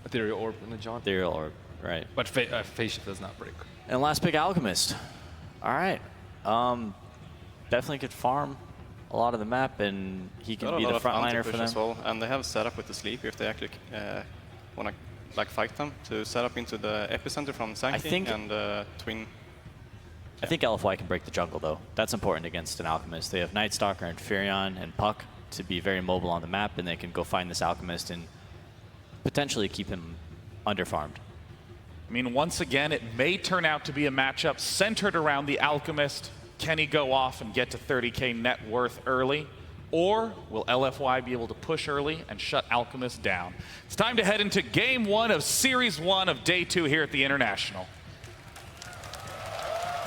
Ethereal Orb in the John. Ethereal Orb, right. But Phase Shift does not break. And last pick, Alchemist. All right. Definitely could farm a lot of the map, and he can be the frontliner for them. As well. And they have set up with the sleep if they actually want to like fight them to set up into the epicenter from Sancti and Twin. I think LFY can break the jungle, though. That's important against an Alchemist. They have Night Stalker and Furion and Puck to be very mobile on the map, and they can go find this Alchemist and potentially keep him underfarmed. I mean, once again, it may turn out to be a matchup centered around the Alchemist. Can he go off and get to 30K net worth early? Or will LFY be able to push early and shut Alchemist down? It's time to head into Game 1 of Series 1 of Day 2 here at the International.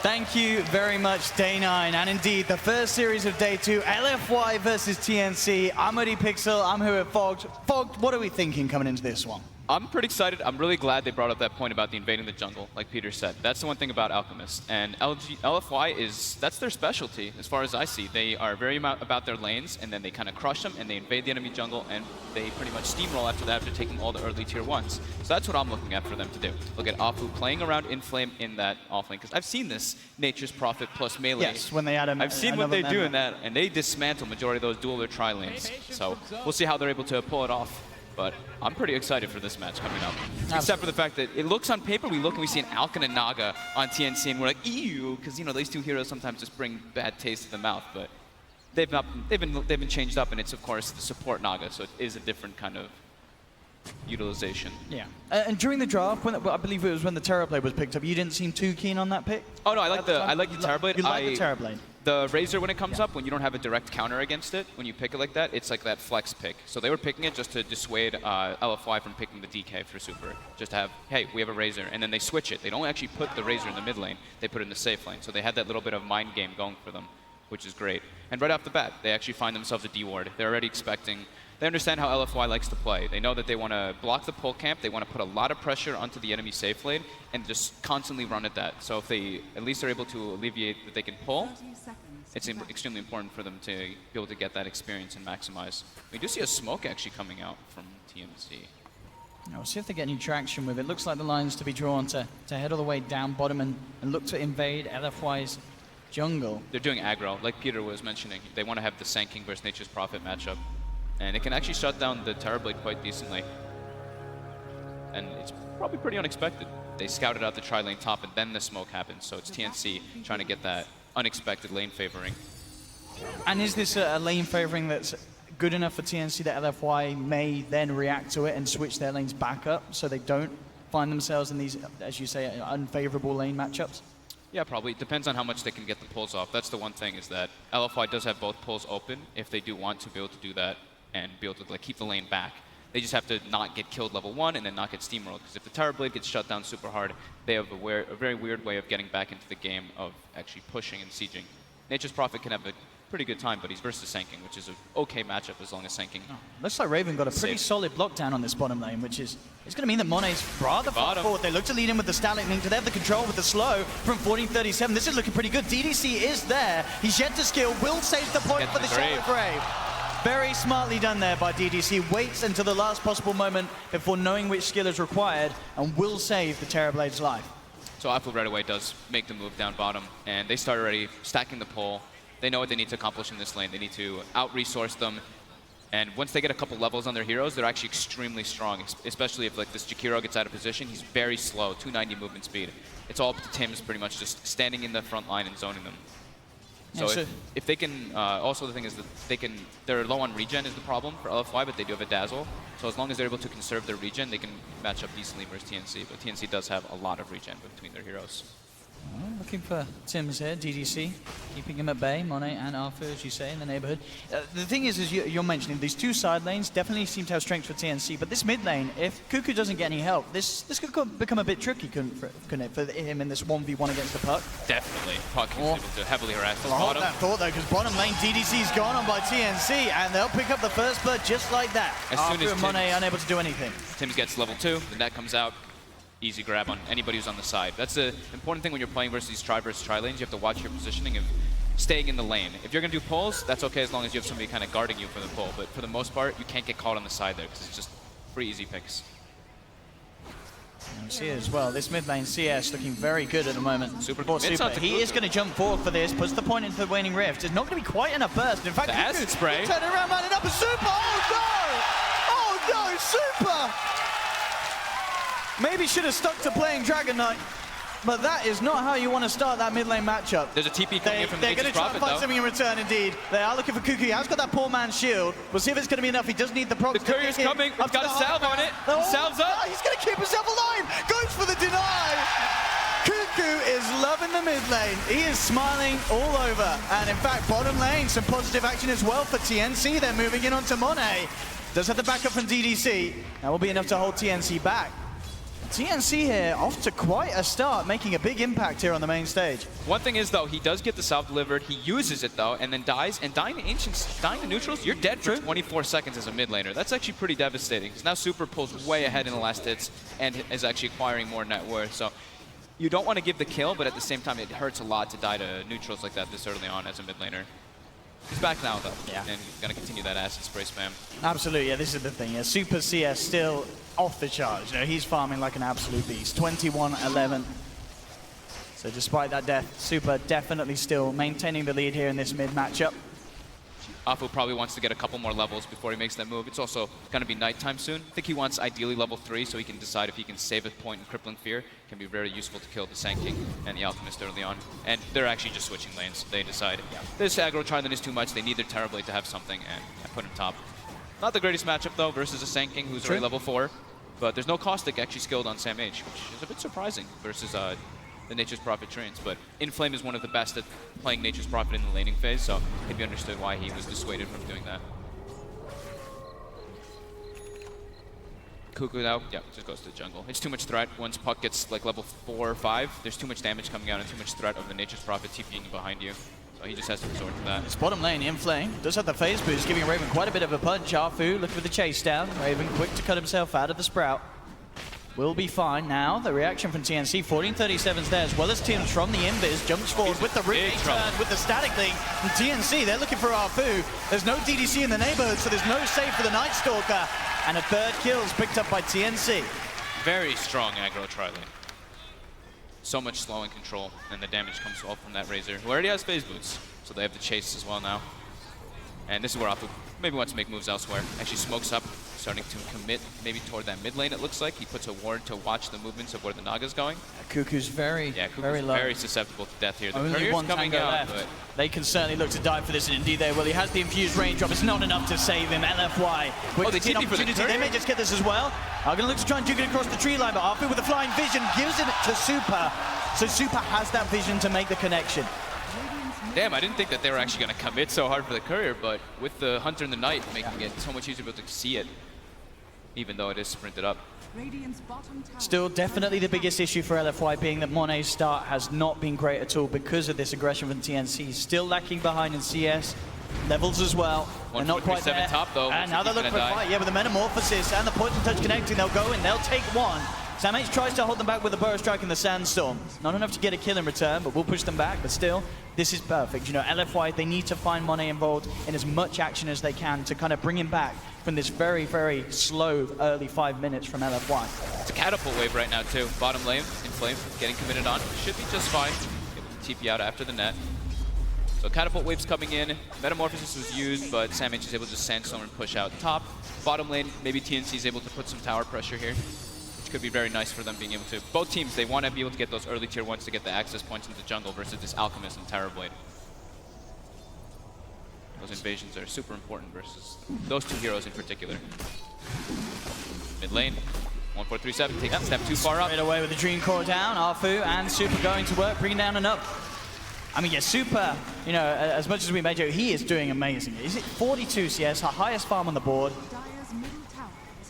Thank you very much, Day 9. And indeed, the first series of Day 2, LFY versus TNC. I'm Eddie Pixel, I'm here with Fogged. Fogged, what are we thinking coming into this one? I'm pretty excited. I'm really glad they brought up that point about the invading the jungle, like Peter said. That's the one thing about Alchemist. And LFY that's their specialty, as far as I see. They are very about their lanes, and then they kind of crush them, and they invade the enemy jungle, and they pretty much steamroll after that after taking all the early tier 1s. So that's what I'm looking at for them to do. Look at Afu playing around Inflame in that offlane, because I've seen this Nature's Prophet plus melee. Yes, when they add I've seen what they do in that, and they dismantle majority of those dual or tri lanes. So we'll see how they're able to pull it off. But I'm pretty excited for this match coming up. Except for the fact that it looks on paper, we look and we see an Alkin and Naga on TNC, and we're like, ew, because these 2 heroes sometimes just bring bad taste to the mouth. But they've been changed up, and it's of course the support Naga, so it is a different kind of utilization. Yeah. And during the draft, I believe it was when the Terrorblade was picked up, you didn't seem too keen on that pick? Oh no, I like the Terrorblade. You like the Terrorblade? The Razor, when it comes up, when you don't have a direct counter against it, when you pick it like that, it's like that flex pick. So they were picking it just to dissuade LFY from picking the DK for Super. Just to have, hey, we have a Razor, and then they switch it. They don't actually put the Razor in the mid lane, they put it in the safe lane. So they had that little bit of mind game going for them, which is great. And right off the bat, they actually find themselves a D-ward. They're already expecting, they understand how LFY likes to play. They know that they want to block the pull camp, they want to put a lot of pressure onto the enemy safe lane, and just constantly run at that. So if they at least are able to alleviate that they can pull, it's extremely important for them to be able to get that experience and maximize. We do see a smoke actually coming out from TNC. Now we'll see if they get any traction with it. Looks like the line's to be drawn to head all the way down bottom and look to invade LFY's jungle. They're doing aggro, like Peter was mentioning. They want to have the Sanking versus Nature's Prophet matchup. And it can actually shut down the Terrorblade quite decently. And it's probably pretty unexpected. They scouted out the tri-lane top and then the smoke happened. So it's TNC trying to get that unexpected lane favoring. And is this a lane favoring that's good enough for TNC that LFY may then react to it and switch their lanes back up so they don't find themselves in these, as you say, unfavorable lane matchups? Yeah, probably. It depends on how much they can get the pulls off. That's the one thing, is that LFY does have both pulls open if they do want to be able to do that and be able to like keep the lane back. They just have to not get killed level 1 and then not get steamrolled, because if the Terrorblade gets shut down super hard, they have a very weird way of getting back into the game of actually pushing and sieging. Nature's Prophet can have a pretty good time, but he's versus Sanking, which is an okay matchup as long as Sanking. Looks like Raven got a pretty solid block down on this bottom lane, which is it's going to mean that Monet's rather far forward. They look to lead in with the Static Link. Do they have the control with the slow from 1437? This is looking pretty good. DDC is there. He's yet to skill. Will save the point for the Shadow Grave. Very smartly done there by DDC. Waits until the last possible moment before knowing which skill is required and will save the Terrorblade's life. So Apple right away does make the move down bottom, and they start already stacking the pole. They know what they need to accomplish in this lane. They need to out-resource them. And once they get a couple levels on their heroes, they're actually extremely strong, especially if like this Jakiro gets out of position. He's very slow, 290 movement speed. It's all up to Tim's pretty much just standing in the front line and zoning them. So, if they can, also the thing is that they're low on regen is the problem for LFY, but they do have a Dazzle. So as long as they're able to conserve their regen, they can match up decently versus TNC. But TNC does have a lot of regen between their heroes. Looking for Tim's here, DDC, keeping him at bay, Monet and Arthur, as you say, in the neighborhood. The thing is you're mentioning, these two side lanes definitely seem to have strengths for TNC, but this mid lane, if Cuckoo doesn't get any help, this could become a bit tricky, couldn't it, for him in this 1v1 against the Puck? Definitely. Puck is able to heavily harass his bottom. That thought, though, because bottom lane, DDC's gone on by TNC, and they'll pick up the first blood just like that. As soon as Monet unable to do anything. Tim's gets level 2, the net comes out. Easy grab on anybody who's on the side. That's the important thing when you're playing versus these tri versus tri lanes. You have to watch your positioning of staying in the lane. If you're going to do pulls, that's okay as long as you have somebody kind of guarding you for the pull. But for the most part, you can't get caught on the side there because it's just pretty easy picks. You see it as well. This mid lane CS looking very good at the moment. Super. He is going to jump forward for this. Puts the point into the Waning Rift. It's not going to be quite enough burst. In fact, the acid spray. Turn around, man, it up a super. Oh no! Oh no! Super. Maybe should have stuck to playing Dragon Knight, but that is not how you want to start that mid lane matchup. There's a TP coming in from the They're going to try to find something in return, indeed. They are looking for Cuckoo. He has got that poor man's shield. We'll see if it's going to be enough. He does need the proc. The courier's coming. He's got a salve on it. Salve's up. He's going to keep himself alive. Goes for the deny. Cuckoo is loving the mid lane. He is smiling all over. And in fact, bottom lane, some positive action as well for TNC. They're moving in onto Monet. Does have the backup from DDC. That will be enough to hold TNC back. TNC here off to quite a start, making a big impact here on the main stage. One thing is, though, he does get the salve delivered. He uses it, though, and then dies. And dying to Ancients, dying to neutrals, you're dead for 24 seconds as a mid laner. That's actually pretty devastating, because now Super pulls way ahead in the last hits and is actually acquiring more net worth. So you don't want to give the kill, but at the same time, it hurts a lot to die to neutrals like that this early on as a mid laner. He's back now, though, and going to continue that acid spray spam. Absolutely, yeah, this is the thing. Yeah, Super CS still off the charts. You know, he's farming like an absolute beast. 21-11. So despite that death, Super definitely still maintaining the lead here in this mid matchup. Afu probably wants to get a couple more levels before he makes that move. It's also going to be nighttime soon. I think he wants ideally level 3 so he can decide if he can save a point in Crippling Fear. It can be very useful to kill the Sand King and the Alchemist early on. And they're actually just switching lanes. They decide, this aggro tri-lane is too much. They need their Terrorblade to have something, and put him top. Not the greatest matchup, though, versus a Sand King who's already level 4. But there's no Caustic actually skilled on Sam H, which is a bit surprising versus the Nature's Prophet trains. But Inflame is one of the best at playing Nature's Prophet in the laning phase, so it can be understood why he was dissuaded from doing that. Cuckoo now, just goes to the jungle. It's too much threat. Once Puck gets like level 4 or 5, there's too much damage coming out and too much threat of the Nature's Prophet TPing behind you. So he just has to resort to that. It's bottom lane, Inflame does have the phase boost, giving Raven quite a bit of a punch. Arfu looking for the chase down. Raven quick to cut himself out of the Sprout. will be fine now. The reaction from TNC, 1437's there, as well as Tim's from the Invis, jumps forward with the ring turn, with the static link. And TNC, they're looking for Arfu. There's no DDC in the neighborhood, so there's no save for the Night Stalker. And a third kill is picked up by TNC. Very strong aggro tri-lane. So much slow and control, and the damage comes all from that Razor, who already has phase boots, so they have the chase as well now. And this is where Arfu maybe wants to make moves elsewhere. Actually smokes up, starting to commit maybe toward that mid lane, it looks like. He puts a ward to watch the movements of where the Naga's going. Cuckoo's very low. Very susceptible to death here. The Only Courier's one coming tango out, left. but They can certainly look to die for this, and indeed they will. He has the infused raindrop. It's not enough to save him. LFY. Oh, they TP for the They may just get this as well. Are going to look to try and juke it across the tree line, but Arfu with the flying vision gives it to Super. So Super has that vision to make the connection. damn, I didn't think that they were actually going to commit so hard for the Courier, but with the Hunter in the Night making it so much easier to be able to see it, even though it is sprinted up. Still, definitely the biggest issue for LFY being that Monet's start has not been great at all because of this aggression from TNC. Still lacking behind in CS. Levels as well. They're not quite there. Top, though. And now they're looking for a fight. Yeah, with the Metamorphosis and the Poison Touch connecting, they'll go in, they'll take one. SamH tries to hold them back with a Burrow Strike in the Sandstorm. Not enough to get a kill in return, but we'll push them back. But still, this is perfect. You know, LFY, they need to find Monet involved in as much action as they can to kind of bring him back from this very, very slow early 5 minutes from LFY. It's a catapult wave right now, too. Bottom lane, Inflame, getting committed on. Should be just fine. Able to TP out after the net. So catapult waves coming in. Metamorphosis was used, but SamH is able to Sandstorm and push out top. Bottom lane, maybe TNC is able to put some tower pressure here, which could be very nice for them being able to. Both teams, they want to be able to get those early tier 1s to get the access points into jungle versus this Alchemist and Terrorblade. Those invasions are super important versus those two heroes in particular. Mid lane, 1437 takes a step too far up. Straight away with the Dream Core down, Arfu and Super going to work, bringing down enough. I mean, yeah, Super, you know, as much as we made Joe, he is doing amazing. Is it 42 CS, our highest farm on the board?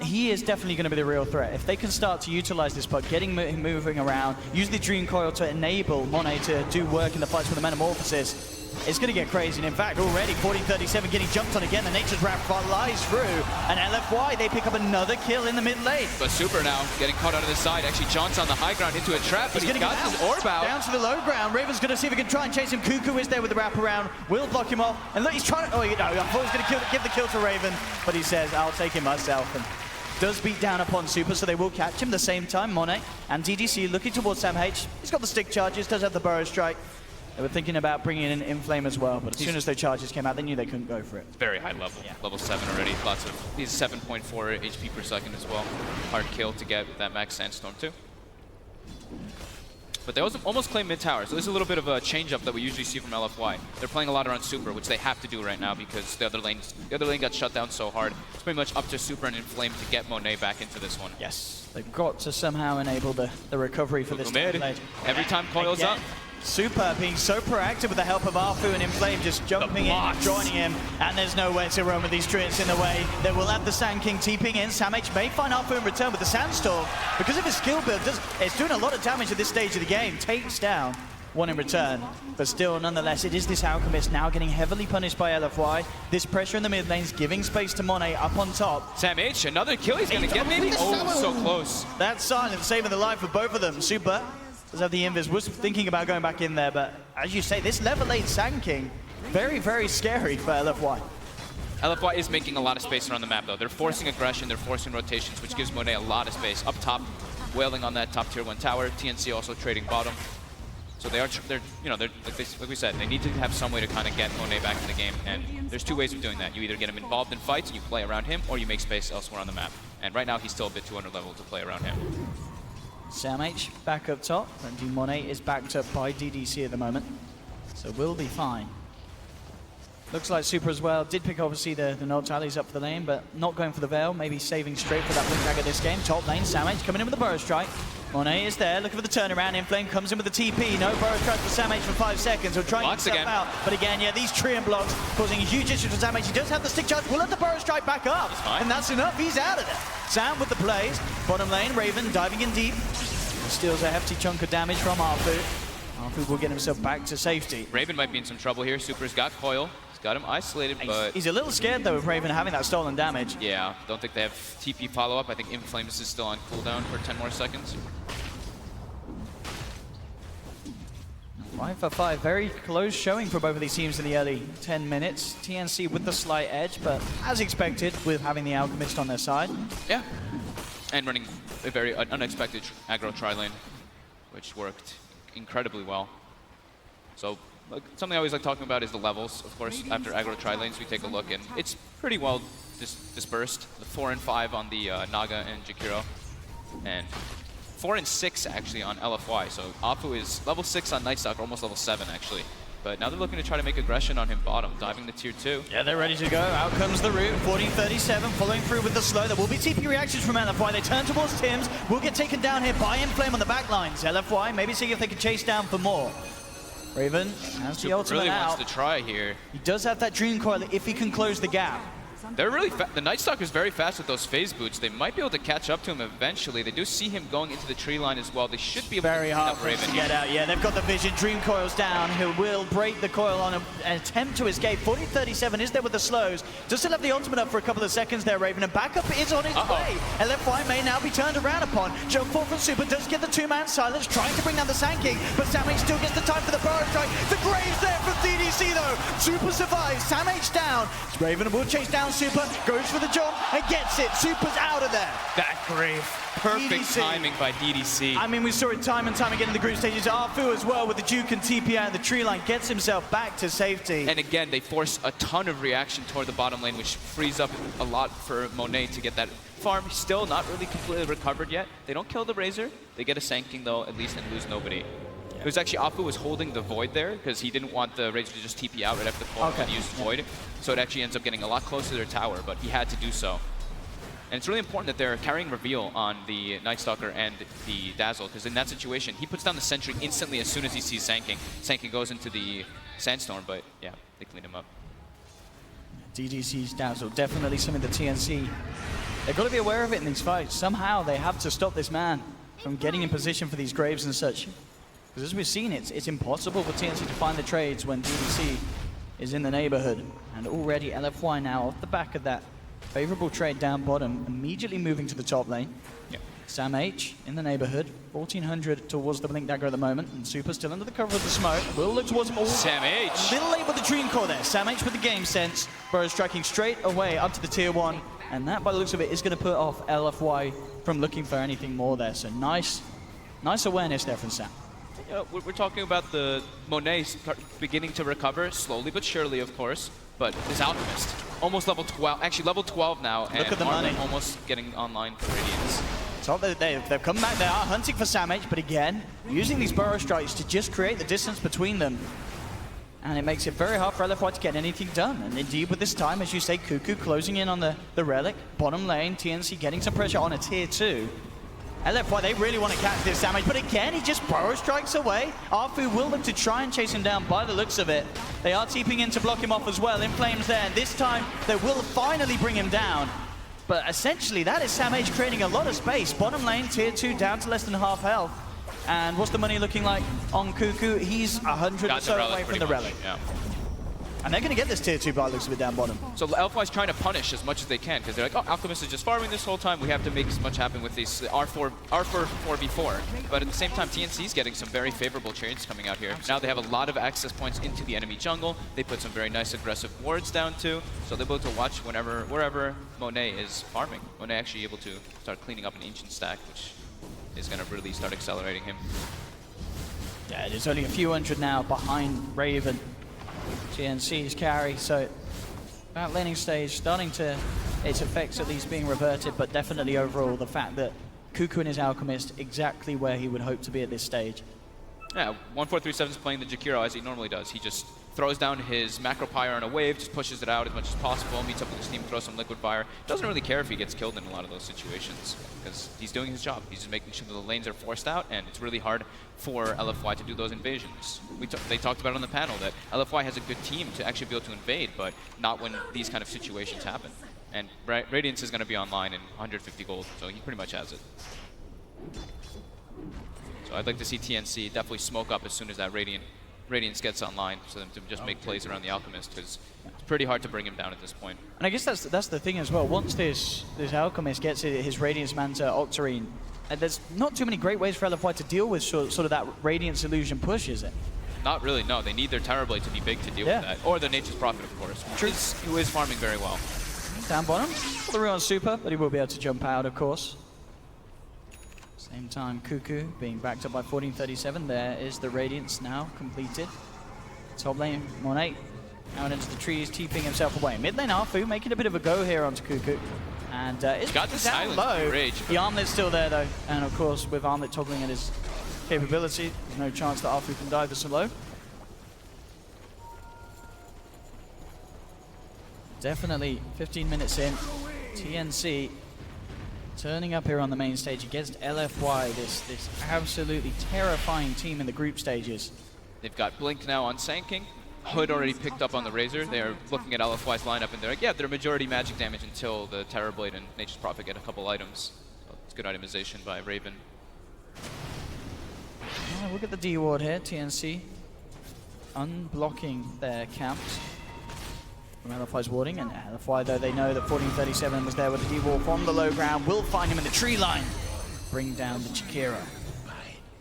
He is definitely going to be the real threat. If they can start to utilize this puck, getting him moving around, use the Dream Coil to enable Monet to do work in the fights with the Metamorphosis, it's going to get crazy. And in fact, already 1437 getting jumped on again. The Nature's Wrath flies through. And LFY, they pick up another kill in the mid lane. But Super now getting caught out of the side. Actually, John's on the high ground into a trap, but he's got his orb out. Down to the low ground. Raven's going to see if he can try and chase him. Cuckoo is there with the wraparound. Will block him off. And look, he's trying to... Oh, you know, I thought he was going to give the kill to Raven. But he says, I'll take him myself. And does beat down upon Super, so they will catch him. At the same time, Monet and DDC looking towards SamH. He's got the stick charges, does have the Burrow Strike. They were thinking about bringing in Inflame as well, but as soon as those charges came out, they knew they couldn't go for it. Very high level, level 7 already. Lots of, he's 7.4 HP per second as well. Hard kill to get with that max Sandstorm too. But they also almost claim mid tower, so this is a little bit of a change up that we usually see from LFY. They're playing a lot around Super, which they have to do right now because the other lane got shut down so hard. It's pretty much up to Super and Inflame to get Monet back into this one. Yes, they've got to somehow enable the recovery for this lane. Every time coils up. Super being so proactive with the help of Arfu and Inflame, just jumping in, joining him, and there's nowhere to run with these Treants in the way. They will have the Sand King TPing in. SamH may find Arfu in return with the Sandstorm. Because of his skill build, it's doing a lot of damage at this stage of the game. Takes down one in return, but still, nonetheless, it is this Alchemist now getting heavily punished by LFY. This pressure in the mid lane's giving space to Monet up on top. SamH, another kill he's going to get maybe? Oh, so close. That's silent, saving the life of both of them. Super does have the Invis, was thinking about going back in there, but as you say, this level 8 Sand King, very, very scary for LFY. LFY is making a lot of space around the map, though. They're forcing aggression, they're forcing rotations, which gives Monet a lot of space. Up top, wailing on that top tier 1 tower. TNC also trading bottom. So they're like we said, they need to have some way to kind of get Monet back in the game, and there's two ways of doing that. You either get him involved in fights and you play around him, or you make space elsewhere on the map. And right now, he's still a bit too under level to play around him. SamH back up top, and Monet is backed up by DDC at the moment, so we'll be fine. Looks like Super as well did pick obviously the null tallies up for the lane, but not going for the Veil, maybe saving straight for that blink dagger this game. Top lane, SamH coming in with the Burrow Strike. Monet is there, looking for the turnaround. Inflame comes in with the TP. No Burrow Strike for SamH for 5 seconds. He'll try and get himself out. But again, yeah, these Treant blocks causing a huge issue for SamH. He does have the stick charge. We'll let the Burrow Strike back up. And that's enough. He's out of there. Sam with the plays. Bottom lane, Raven diving in deep. Steals a hefty chunk of damage from Arfu. Arfu will get himself back to safety. Raven might be in some trouble here. Super's got Coil. got him isolated, but... He's a little scared, though, of Raven having that stolen damage. Yeah, don't think they have TP follow-up. I think Inflames is still on cooldown for 10 more seconds. 5 for 5, very close showing for both of these teams in the early 10 minutes. TNC with the slight edge, but as expected, with having the Alchemist on their side. Yeah, and running a very unexpected aggro tri-lane, which worked incredibly well. So something I always like talking about is the levels. Of course, after aggro tri-lanes, we take a look, and it's pretty well dispersed. The 4 and 5 on the Naga and Jakiro, and 4 and 6 actually on LFY. So Afu is level 6 on Nightstalker, almost level 7 actually. But now they're looking to try to make aggression on him bottom, diving to tier 2. Yeah, they're ready to go. Out comes the root. 1437 following through with the slow. There will be TP reactions from LFY. They turn towards Tims. Will get taken down here by Inflame on the back lines. LFY maybe see if they can chase down for more. Raven has the ultimate really out. wants to try here. He does have that Dream Coil if he can close the gap. They're really the Nightstalker's very fast with those phase boots. They might be able to catch up to him eventually. They do see him going into the tree line as well. They should be able very to hard for Raven him to get out. Yeah, they've got the vision. Dream Coil's down. He will break the coil on an attempt to escape. 1437 is there with the slows. Does still have the ultimate up for a couple of seconds there, Raven. And backup is on its way. LFY may now be turned around upon. Jump forward from Super does get the two-man silence, trying to bring down the Sand King, but Samh still gets the time for the Burrow Strike. The Graves there from DDC though. Super survives. Samh down. Raven will chase down Super. Goes for the jump and gets it. Super's out of there. That Grave. Perfect DDC. timing by DDC. I mean, we saw it time and time again in the group stages. Afu as well with the Duke and TP out of the tree line gets himself back to safety. And again, they force a ton of reaction toward the bottom lane, which frees up a lot for Monet to get that farm. Still not really completely recovered yet. They don't kill the Razor. They get a Sand King though, at least, and lose nobody. It was actually Afu was holding the Void there because he didn't want the Razor to just TP out right after the call and use Void. So it actually ends up getting a lot closer to their tower, but he had to do so. And it's really important that they're carrying Reveal on the Nightstalker and the Dazzle, because in that situation, he puts down the Sentry instantly as soon as he sees Sand King. Sand King goes into the Sandstorm, but yeah, they clean him up. DDC's Dazzle, definitely something the TNC, they've got to be aware of it in these fights. Somehow they have to stop this man from getting in position for these Graves and such. Because as we've seen, it's impossible for TNC to find the trades when DDC is in the neighborhood. And already LFY now off the back of that favorable trade down bottom, immediately moving to the top lane. Yep. Samh in the neighborhood, 1400 towards the Blink Dagger at the moment, and Super still under the cover of the smoke. Will look towards him. Samh! Little late with the Dream Core there. Samh with the game sense. Burrow striking straight away up to the tier 1, and that, by the looks of it, is going to put off LFY from looking for anything more there. So nice awareness there from Sam. We're talking about the Monet beginning to recover, slowly but surely, of course. But this Alchemist, almost level 12, actually level 12 now, and look at the money. Almost getting online for Radiance. So they've come back, they are hunting for Samh, but again, using these Burrow Strikes to just create the distance between them. And it makes it very hard for LFY to get anything done. And indeed, with this time, as you say, Cuckoo closing in on the Relic, bottom lane, TNC getting some pressure on a tier 2. LFY, they really want to catch this Samh, but again, he just Burrow Strikes away. Afu will look to try and chase him down by the looks of it. They are TPing in to block him off as well. Inflames there, and this time they will finally bring him down. But essentially, that is Samh creating a lot of space. Bottom lane, tier 2, down to less than half health. And what's the money looking like on Cuckoo? He's 100 or so away from the Relic. Yeah. And they're going to get this tier 2 by the looks of it down bottom. So LFY's trying to punish as much as they can, because they're like, oh, Alchemist is just farming this whole time. We have to make as much happen with these R4 4v4. But at the same time, TNC's getting some very favorable trades coming out here. Now they have a lot of access points into the enemy jungle. They put some very nice aggressive wards down too. So they're able to watch wherever Monet is farming. Monet actually able to start cleaning up an ancient stack, which is going to really start accelerating him. Yeah, there's only a few hundred now behind Raven. TNC's carry, so that laning stage starting to, its effects at least being reverted, but definitely overall the fact that Cuckoo and his Alchemist exactly where he would hope to be at this stage. Yeah, 1437's playing the Jakiro as he normally does. He just throws down his Macro Pyre on a wave, just pushes it out as much as possible, meets up with his team, throws some Liquid Fire. Doesn't really care if he gets killed in a lot of those situations, because he's doing his job. He's just making sure that the lanes are forced out, and it's really hard for LFY to do those invasions. They talked about it on the panel that LFY has a good team to actually be able to invade, but not when these kind of situations happen. And Radiance is going to be online in 150 gold, so he pretty much has it. So I'd like to see TNC definitely smoke up as soon as that Radiant Radiance gets online, so them to just make plays around the Alchemist, because it's pretty hard to bring him down at this point. And I guess that's the thing as well. Once this Alchemist gets his Radiance Manta Octarine, there's not too many great ways for LFY to deal with sort of that Radiance Illusion push, is it? Not really, no. They need their Terrorblade to be big to deal with that. Or the Nature's Prophet, of course, who is farming very well. Down bottom, the Ruin Super, but he will be able to jump out, of course. Same time, Cuckoo being backed up by 1437. There is the Radiance now completed. Top lane, Monet out into the trees, TPing himself away. Mid lane, Arfu making a bit of a go here onto Cuckoo. And it's got the down silence low. rage. The Armlet's still there though. And of course, with Armlet toggling at his capability, there's no chance that Arfu can dive this low. Definitely 15 minutes in. TNC turning up here on the main stage against LFY, this absolutely terrifying team in the group stages. They've got Blink now on Sand King. Hood already picked up on the Razor. They're looking at LFY's lineup and they're like, yeah, they're majority magic damage until the Terrorblade and Nature's Prophet get a couple items. So it's good itemization by Raven. Oh, look at the D ward here, TNC unblocking their camps from LFY's warding, and LFY, though they know that 1437 was there with the D ward from the low ground, will find him in the tree line, bring down the Chikira.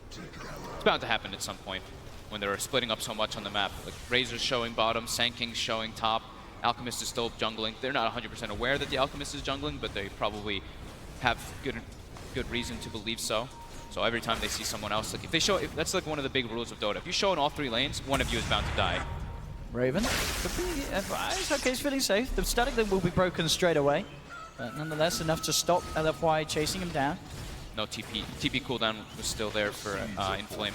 It's bound to happen at some point when they're splitting up so much on the map. Like Razor's showing bottom, Sand King's showing top, Alchemist is still jungling. They're not 100% aware that the Alchemist is jungling, but they probably have good reason to believe so. So every time they see someone else, like if they show, that's like one of the big rules of Dota. If you show in all three lanes, one of you is bound to die. Raven could be advised. Okay, he's feeling safe. The static link will be broken straight away, but nonetheless enough to stop LFY chasing him down. No TP. TP cooldown was still there for Inflame.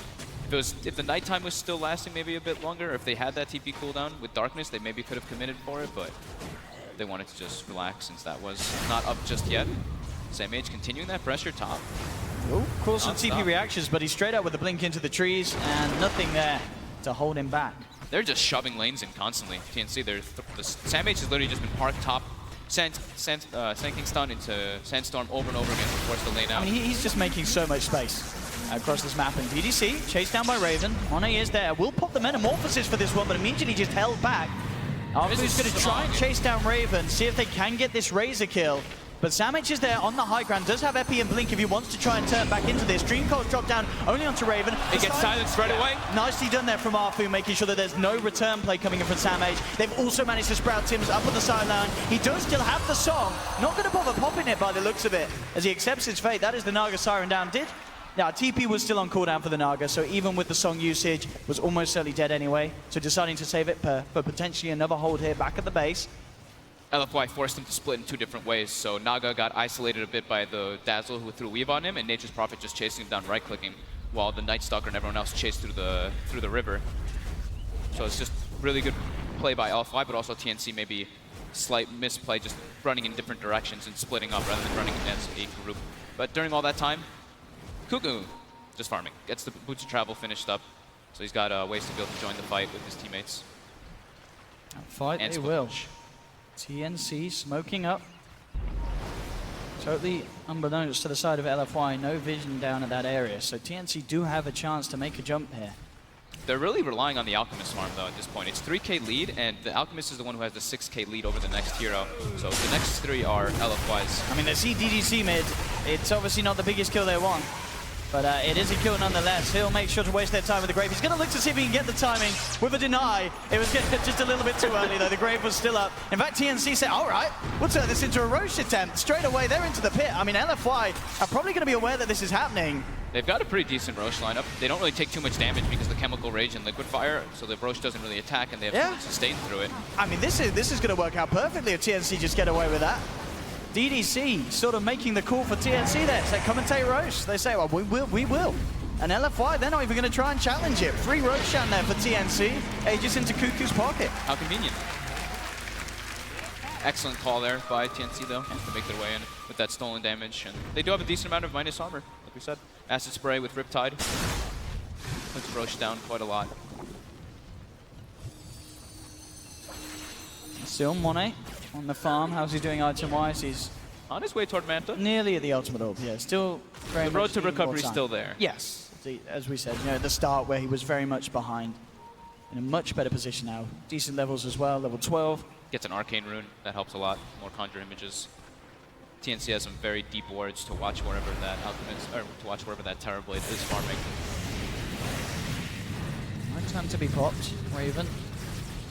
If the nighttime was still lasting maybe a bit longer, if they had that TP cooldown with Darkness, they maybe could have committed for it, but they wanted to just relax since that was not up just yet. Samage continuing that pressure top. Oh, of course, some TP reactions, but he's straight up with a blink into the trees and nothing there to hold him back. They're just shoving lanes in constantly. TNC, the Samage has literally just been parked top, Sand King stun into Sandstorm over and over again to force the lane out. I mean, he's just making so much space across this map. And DDC, chased down by Raven. Monet is there. Will pop the Metamorphosis for this one, but immediately just held back. Arfu's going to try and chase down Raven, see if they can get this Razor kill. But Samage is there on the high ground, does have Epi and Blink if he wants to try and turn back into this. Dream Cold drop down only onto Raven. He gets silenced right away. Nicely done there from Arfu, making sure that there's no return play coming in from Samage. They've also managed to sprout Tim's up on the sideline. He does still have the song. Not going to bother popping it by the looks of it, as he accepts his fate. That is the Naga Siren down. Now, TP was still on cooldown for the Naga, so even with the song usage, was almost certainly dead anyway. So deciding to save it for potentially another hold here back at the base. LFY forced him to split in two different ways, so Naga got isolated a bit by the Dazzle who threw Weave on him, and Nature's Prophet just chasing him down, right-clicking, while the Night Stalker and everyone else chased through the river. So it's just really good play by LFY, but also TNC maybe slight misplay, just running in different directions and splitting up rather than running as a group. But during all that time, Cuckoo just farming, gets the Boots of Travel finished up, so he's got ways to be able to join the fight with his teammates. Fight they will. TNC smoking up. Totally unbeknownst to the side of LFY, no vision down at that area, so TNC do have a chance to make a jump here. They're really relying on the Alchemist farm though at this point. It's 3k lead, and the Alchemist is the one who has the 6k lead over the next hero. So the next three are LFY's. I mean, they see DDC mid. It's obviously not the biggest kill they want, but it is a kill nonetheless. He'll make sure to waste their time with the Grave. He's going to look to see if he can get the timing with a deny. It was just a little bit too early though. The Grave was still up. In fact, TNC said, all right, we'll turn this into a Roche attempt. Straight away, they're into the pit. I mean, LFY are probably going to be aware that this is happening. They've got a pretty decent Roche lineup. They don't really take too much damage because of the Chemical Rage and Liquid Fire, so the Roche doesn't really attack and they have to sustain through it. I mean, this is going to work out perfectly if TNC just get away with that. DDC sort of making the call for TNC there. Say, come and take Roche. They say, well, we will. And LFY, they're not even going to try and challenge it. Free Roche down there for TNC. Aegis into Cuckoo's pocket. How convenient. Excellent call there by TNC, though, to make their way in with that stolen damage. And they do have a decent amount of minus armor, like we said. Acid Spray with Riptide. Puts Roche down quite a lot. Still Monet on the farm. How's he doing item-wise? He's on his way toward Manta. Nearly at the ultimate orb, yeah. Still very much the road to recovery is still there. Yes, as we said, you know, at the start where he was very much behind. in a much better position now. Decent levels as well, level 12. Gets an arcane rune, that helps a lot. More conjure images. TNC has some very deep wards to watch wherever that alchemist, or to watch wherever that Terror Blade is farming. Right time to be popped, Raven.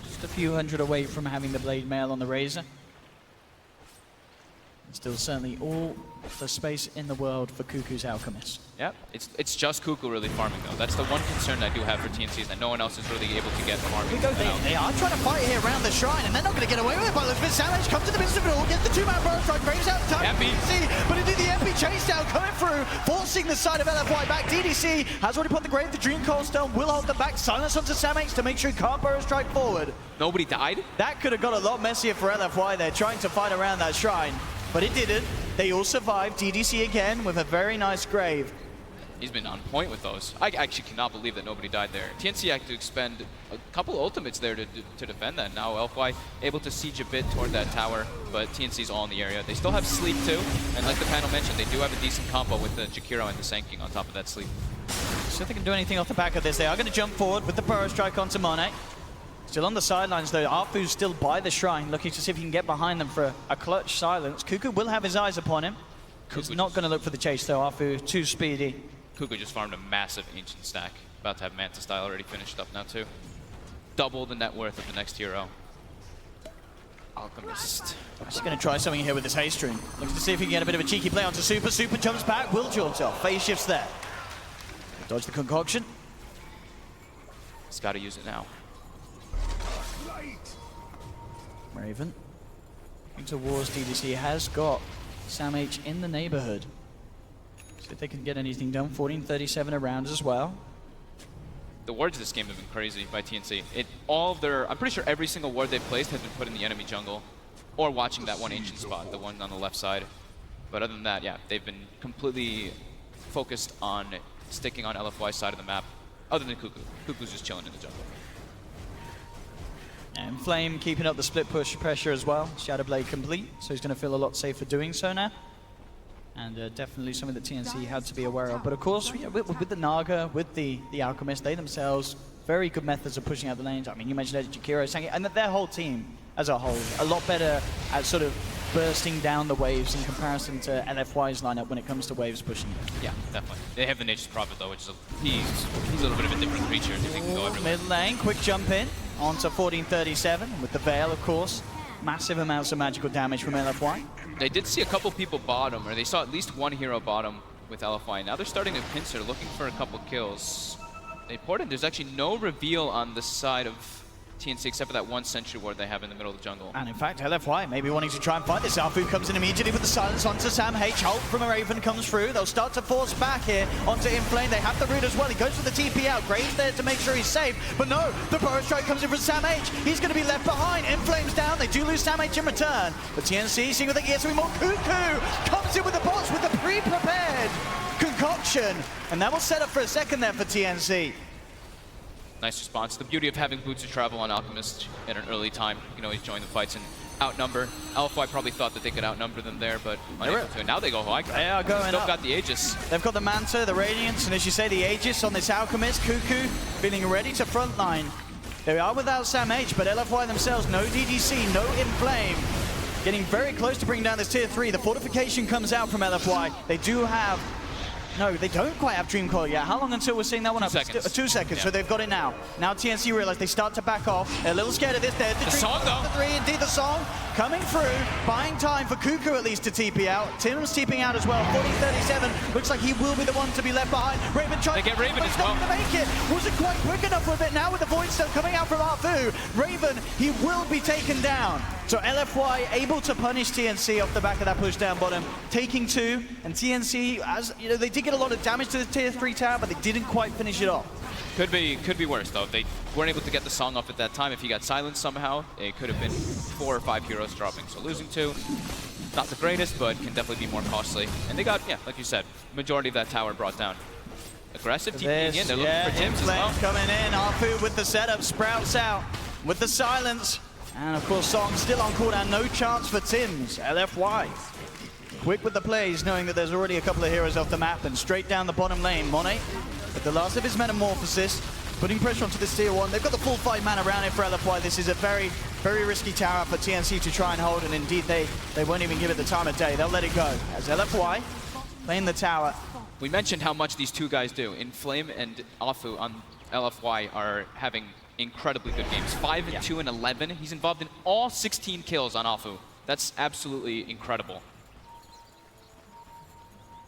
Just a few hundred away from having the blade mail on the Razor. Still certainly all the space in the world for Cuckoo's Alchemist. Yeah, it's just Cuckoo really farming though. That's the one concern I do have for TNC is that no one else is really able to get farming. Here we go, they are trying to fight here around the shrine, and they're not going to get away with it by looks of it. Savage comes to the midst of it all, gets the 2-man burst strike, graves out the time. DDC, but indeed the MP chase down coming through, forcing the side of LFY back. DDC has already put the grave, the Dream Cold Stone will hold them back. Silence onto Samex to make sure he can't burst strike forward. Nobody died? That could have got a lot messier for LFY there, trying to fight around that shrine. But it didn't. They all survived. DDC again with a very nice grave. He's been on point with those. I actually cannot believe that nobody died there. TNC had to expend a couple ultimates there to defend that. Now LFY able to siege a bit toward that tower, but TNC's all in the area. They still have sleep too, and like the panel mentioned, they do have a decent combo with the Jakiro and the Sanking on top of that sleep. So if they can do anything off the back of this, they are going to jump forward with the Burrow Strike onto Monet. Still on the sidelines though, Arfu's still by the shrine, looking to see if he can get behind them for a clutch silence. Cuckoo will have his eyes upon him. He's not going to look for the chase though, Arfu too speedy. Cuckoo just farmed a massive ancient stack. About to have Manta Style already finished up now too. Double the net worth of the next hero. Alchemist. He's going to try something here with this haste rune. Looks to see if he can get a bit of a cheeky play onto Super. Super jumps back, will jaunt off. Phase shifts there. Dodge the concoction. He's got to use it now. Raven. Into Wars, DDC has got Sam H in the neighborhood. See if they can get anything done. 14:37 around as well. The wards this game have been crazy by TNC. I'm pretty sure every single ward they've placed has been put in the enemy jungle. Or watching that one ancient spot, the one on the left side. But other than that, yeah, they've been completely focused on sticking on LFY's side of the map. Other than Cuckoo. Cuckoo's just chilling in the jungle. And Flame keeping up the split push pressure as well. Shadow Blade complete, so he's going to feel a lot safer doing so now. And definitely something that TNC had to be aware of. But of course, yeah, with the Naga, with the Alchemist, they themselves, very good methods of pushing out the lanes. I mean, you mentioned Jakiro, Sangi, and their whole team as a whole, a lot better at sort of bursting down the waves in comparison to LFY's lineup when it comes to waves pushing. Yeah, definitely. They have the Nature's Prophet though, which is he's a little bit of a different creature. He can go everywhere. Mid lane, quick jump in onto 14:37 with the Veil, of course. Massive amounts of magical damage from LFY. They did see a couple people bottom, or they saw at least one hero bottom with LFY. Now they're starting to pincer, looking for a couple kills. They ported. There's actually no reveal on the side of TNC except for that one sentry ward they have in the middle of the jungle. And in fact, LFY maybe wanting to try and fight this. Alfu comes in immediately with the silence onto Sam H. Holt from a Raven comes through. They'll start to force back here onto Inflame. They have the root as well. He goes for the TP out. Graves there to make sure he's safe. But no, the Burrow Strike comes in from Sam H. He's going to be left behind. Inflame's down. They do lose Sam H in return. But TNC seeing what they get. So more Cuckoo comes in with the bots with the pre-prepared concoction. And that will set up for a second there for TNC. Nice response. The beauty of having Boots of Travel on Alchemist at an early time. You can always join the fights and outnumber. LFY probably thought that they could outnumber them there, but unable to. Now they go high ground. They are going Still up. got the Aegis. They've got the Manta, the Radiance, and as you say, the Aegis on this Alchemist. Cuckoo feeling ready to frontline. They are without Sam H, but LFY themselves, no DDC, no Inflame. Getting very close to bringing down this tier 3. The fortification comes out from LFY. They do have... No, they don't quite have Dream Coil yet. How long until we're seeing that one up? 2 seconds. 2 seconds, Yeah. so they've got it now. Now TNC realize they start to back off. They're a little scared of this. They're The song, though. The 3, indeed the song. Coming through, buying time for Cuckoo at least to TP out. Tim's TPing out as well. 14:37. Looks like he will be the one to be left behind. Raven trying They get Raven but as he's not well. going to make it. Wasn't quite quick enough for a bit. Now with the Void Stone coming out from Arfu. Raven, he will be taken down. So LFY able to punish TNC off the back of that push down bottom, taking 2, and TNC, as you know, they did get a lot of damage to the tier 3 tower, but they didn't quite finish it off. Could be worse though. If they weren't able to get the song off at that time, if he got silenced somehow, it could have been 4 or 5 heroes dropping. So losing 2, not the greatest, but can definitely be more costly. And they got, yeah, like you said, majority of that tower brought down. Aggressive TPing in, they're looking for Tims as well. Coming in, Arfu with the setup, Sprouts out with the silence. And of course, Song still on cooldown, no chance for Tims. LFY. Quick with the plays, knowing that there's already a couple of heroes off the map, and straight down the bottom lane. Monet, with the last of his Metamorphosis, putting pressure onto this tier 1. They've got the full 5 man around it for LFY. This is a very, very risky tower for TNC to try and hold, and indeed they won't even give it the time of day. They'll let it go as LFY playing the tower. We mentioned how much these two guys do. Inflame and Afu on LFY are having incredibly good games. 5 and 2 and 11. He's involved in all 16 kills on Afu. That's absolutely incredible.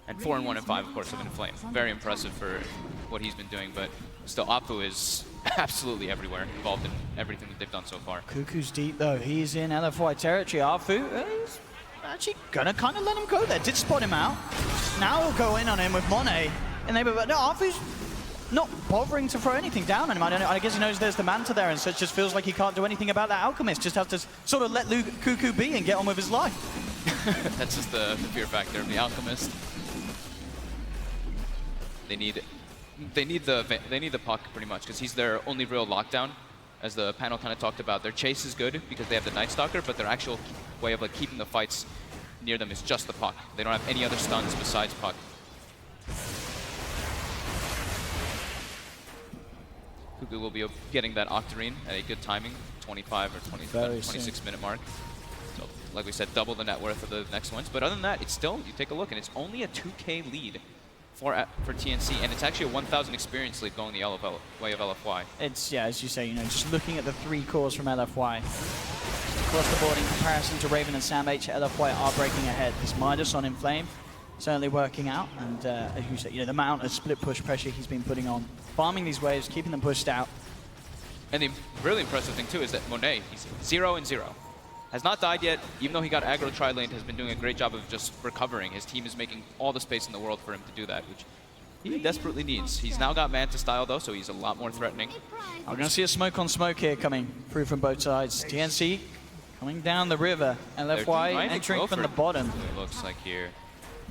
And 4 and 1 and 5, of course, of Inflame. Very impressive for what he's been doing, but still, Afu is absolutely everywhere, involved in everything that they've done so far. Cuckoo's deep, though. He's in LFY territory. Afu is actually gonna kind of let him go there. Did spot him out. Now he'll go in on him with Monet. And no, Afu's not bothering to throw anything down on him. I guess he knows there's the Manta there, and so it just feels like he can't do anything about that Alchemist. Just have to sort of let Cuckoo be and get on with his life. That's just the fear factor of the Alchemist. They need the puck pretty much, because he's their only real lockdown. As the panel kind of talked about, their chase is good because they have the Night Stalker, but their actual way of like keeping the fights near them is just the puck. They don't have any other stuns besides puck. Cuckoo will be getting that Octarine at a good timing, 25 or 26 minute mark. So, like we said, double the net worth of the next ones. But other than that, it's still, you take a look, and it's only a 2K lead for TNC, and it's actually a 1,000 experience lead going the way of LFY. It's, yeah, as you say, you know, just looking at the 3 cores from LFY. Across the board in comparison to Raven and SamH, LFY are breaking ahead. This Midas on Inflame certainly working out, and as you said, you know, the amount of split push pressure he's been putting on, farming these waves, keeping them pushed out. And the really impressive thing too is that Monet, he's 0 and 0. Has not died yet, even though he got aggro tri-laned, has been doing a great job of just recovering. His team is making all the space in the world for him to do that, which he desperately needs. He's now got Manta style though, so he's a lot more threatening. I'm going to see a smoke on smoke here coming through from both sides. TNC coming down the river, LFY entering from the bottom. It looks like here.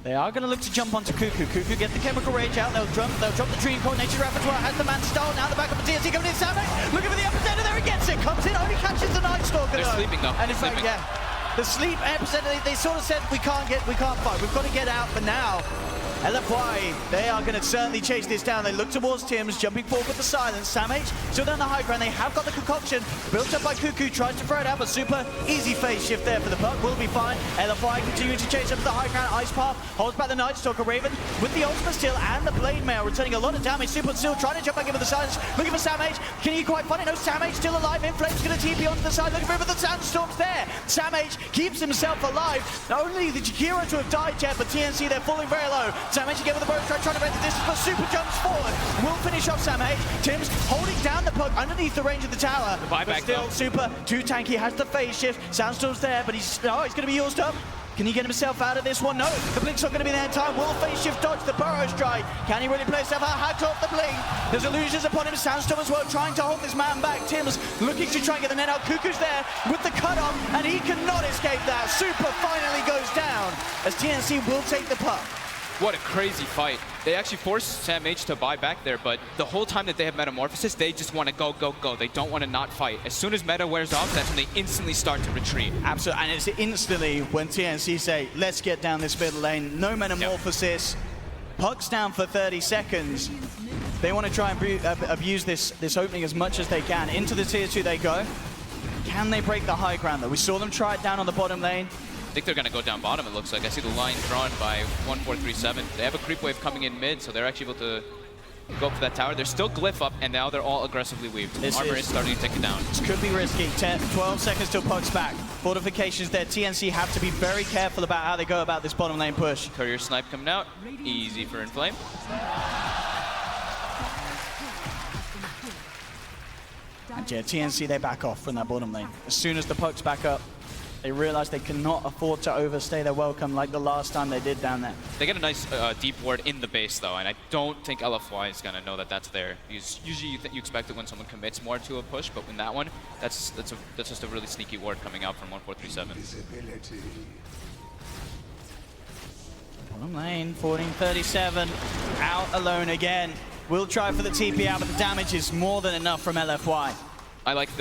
They are going to look to jump onto Cuckoo. Cuckoo get the Chemical Rage out. They'll drop the Dream Core. Nature Repertoire has the man style. Now the back up of TNC coming in. SamH looking for the epicenter. There he gets it. Comes in, only catches the Night Stalker. They're sleeping though. And in fact, yeah, the sleep epicenter. They sort of said we can't fight. We've got to get out. But now, LFY, they are going to certainly chase this down. They look towards Tim's, jumping forward with the silence. SamH still down the high ground. They have got the concoction built up by Cuckoo. Tries to throw it out, but super easy phase shift there for the puck. Will be fine. LFY continuing to chase up the high ground. Ice Path holds back the Night Stalker. Raven with the ultimate still and the Blade Mail, returning a lot of damage. Super still trying to jump back in with the silence. Looking for SamH. Can he quite find it? No, SamH still alive. Inflame's going to TP onto the side. Looking for him, but the Sandstorm's there. SamH keeps himself alive. Not only the Jakiro to have died yet, but TNC, they're falling very low. SamH again with the bow strike, trying to break the distance, but Super jumps forward. Will finish off SamH. Tim's holding down the puck underneath the range of the tower. The buyback still though. Super too tanky, has the phase shift. Sandstorm's there, but he's going to be used up. Can he get himself out of this one? No, the Blink's not going to be there in time. Will phase shift dodge the Burrow Strike? Can he really play himself out? Hacked off the Blink. There's illusions upon him. Sandstorm as well, trying to hold this man back. Tim's looking to try and get the net out. Cuckoo's there with the cutoff, and he cannot escape that. Super finally goes down as TNC will take the puck. What a crazy fight. They actually forced SamH to buy back there, but the whole time that they have Metamorphosis, they just want to go, go, go. They don't want to not fight. As soon as meta wears off, that's when they instantly start to retreat. Absolutely, and it's instantly when TNC say, let's get down this middle lane. No Metamorphosis. Puck's down for 30 seconds. They want to try and abuse this opening as much as they can. Into the tier 2 they go. Can they break the high ground though? We saw them try it down on the bottom lane. I think they're going to go down bottom, it looks like. I see the line drawn by 1437. They have a creep wave coming in mid, so they're actually able to go up to that tower. They're still glyph up, and now they're all aggressively weaved. Armor is starting to take it down. This could be risky. 12 seconds till puck's back. Fortifications there. TNC have to be very careful about how they go about this bottom lane push. Courier snipe coming out. Easy for Inflame. And yeah, TNC, they back off from that bottom lane. As soon as the puck's back up, they realize they cannot afford to overstay their welcome like the last time they did down there. They get a nice deep ward in the base though, and I don't think LFY is going to know that that's there. Usually you expect it when someone commits more to a push, but in that one, that's just a really sneaky ward coming out from 1437. Bottom lane, 1437, out alone again. Will try for the TP out, but the damage is more than enough from LFY. I like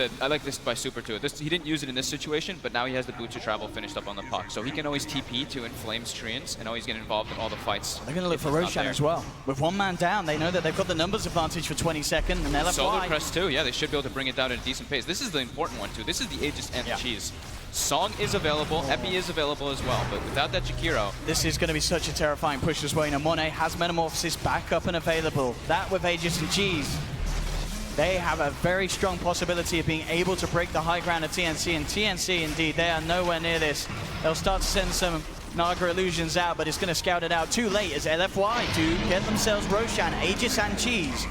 this by Super too. He didn't use it in this situation, but now he has the boot to travel finished up on the puck. So he can always TP to inflame Streams and always get involved in all the fights. They're going to look for Roshan as well. With one man down, they know that they've got the numbers advantage for 22nd, and LFY. Solar Crest too, yeah, they should be able to bring it down at a decent pace. This is the important one too. This is the Aegis and the Cheese. Song is available, Epi is available as well, but without that Jakiro... This is going to be such a terrifying push as well. You know, Monet has Metamorphosis back up and available. That with Aegis and Cheese. They have a very strong possibility of being able to break the high ground of TNC, and TNC, indeed, they are nowhere near this. They'll start to send some Naga illusions out, but it's going to scout it out too late as LFY do get themselves Roshan, Aegis, and Cheese.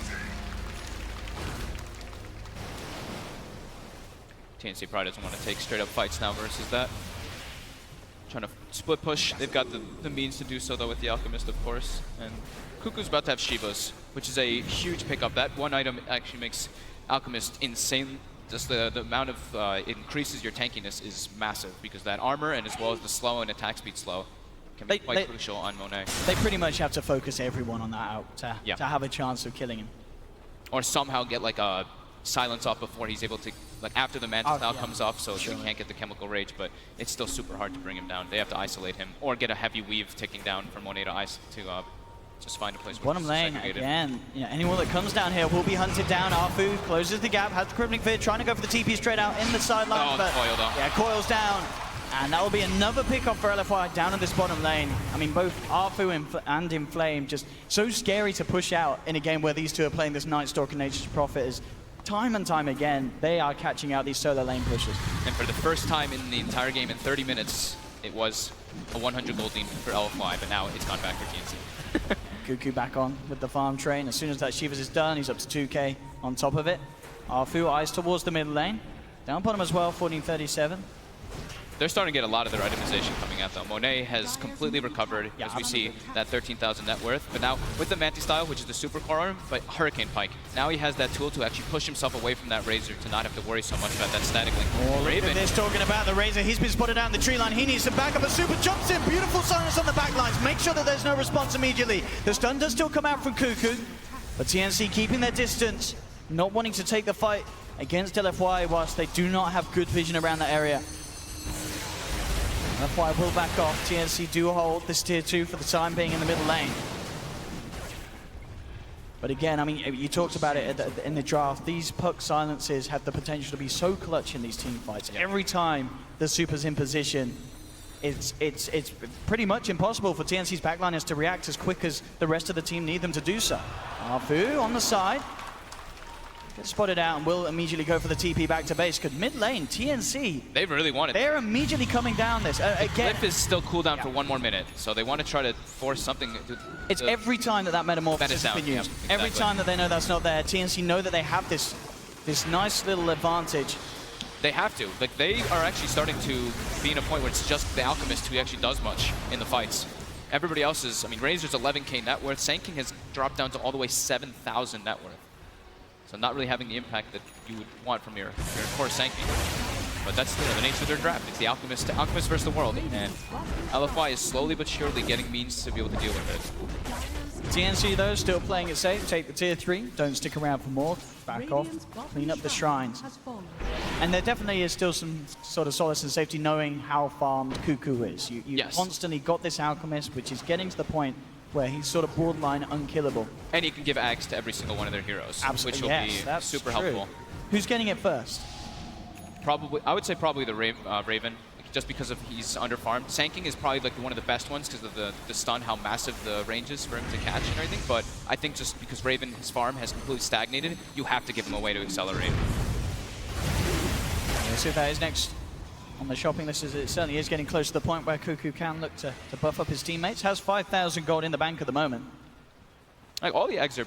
TNC probably doesn't want to take straight up fights now versus that. Trying to split push. They've got the means to do so, though, with the Alchemist, of course. And Cuckoo's about to have Shivas, which is a huge pickup. That one item actually makes Alchemist insane. Just the amount of it increases your tankiness is massive, because that armor and as well as the slow and attack speed slow can be quite crucial on Monet. They pretty much have to focus everyone on that out to have a chance of killing him. Or somehow get like a silence off before he's able to, like after the Mantis style comes off, so he can't get the Chemical Rage, but it's still super hard to bring him down. They have to isolate him, or get a heavy weave ticking down from Monet to just find a place where Bottom lane, again, you know, anyone that comes down here will be hunted down. Arfu closes the gap, has the Crippling Fear, trying to go for the TP straight out in the sideline, but coils down. And that will be another pickup for LFY down in this bottom lane. I mean, both Arfu and Inflame just so scary to push out in a game where these two are playing this Night Stalker Nature's Prophet. Is time and time again, they are catching out these solo lane pushes. And for the first time in the entire game in 30 minutes, it was a 100 gold lead for LFY, but now it's gone back for TNC. Cuckoo back on with the farm train. As soon as that Shivas is done, he's up to 2k on top of it. Arfu eyes towards the mid lane. Down bottom as well, 1437. They're starting to get a lot of their itemization coming out, though. Monet has completely recovered, as we see, that 13,000 net worth. But now, with the Mantis style, which is the super core arm, but Hurricane Pike, now he has that tool to actually push himself away from that Razor to not have to worry so much about that static link. Raven. Look at this, talking about the Razor. He's been spotted out in the tree line. He needs some backup. A super jumps in. Beautiful silence on the back lines. Make sure that there's no response immediately. The stun does still come out from Cuckoo, but TNC keeping their distance, not wanting to take the fight against LFY whilst they do not have good vision around that area. LFY will back off. TNC do hold this tier 2 for the time being in the middle lane. But again, I mean, you talked about it in the draft. These puck silences have the potential to be so clutch in these team fights. Every time the super's in position, it's pretty much impossible for TNC's backliners to react as quick as the rest of the team need them to do so. Arfu on the side. Gets spotted out and will immediately go for the TP back to base, because mid lane, TNC... They really want it. They're immediately coming down this. The cliff is still cooldown for 1 more minute, so they want to try to force something. It's every time that Metamorphosis has been used. Exactly. Every time that they know that's not there, TNC know that they have this nice little advantage. They have to. Like, they are actually starting to be in a point where it's just the Alchemist who actually does much in the fights. Everybody else is... I mean, Razor's 11k net worth. Sand has dropped down to all the way 7,000 net worth. So not really having the impact that you would want from your core Sand King. But that's the nature of their draft. It's the Alchemist versus the world. And LFY is slowly but surely getting means to be able to deal with it. TNC, though, still playing it safe. Take the tier 3. Don't stick around for more. Back off. Clean up the shrines. And there definitely is still some sort of solace and safety knowing how farmed Cuckoo is. You constantly got this Alchemist, which is getting to the point where he's sort of borderline unkillable. And you can give Ags to every single one of their heroes, absolutely, which will be super helpful. Who's getting it first? Probably, I would say probably the Raven, just because of he's underfarmed. Sand King is probably like one of the best ones because of the stun, how massive the range is for him to catch and everything. But I think just because Raven, his farm has completely stagnated, you have to give him a way to accelerate. Let's see if that is next on the shopping list. It certainly is getting close to the point where Cuckoo can look to buff up his teammates. Has 5,000 gold in the bank at the moment. Like all the eggs are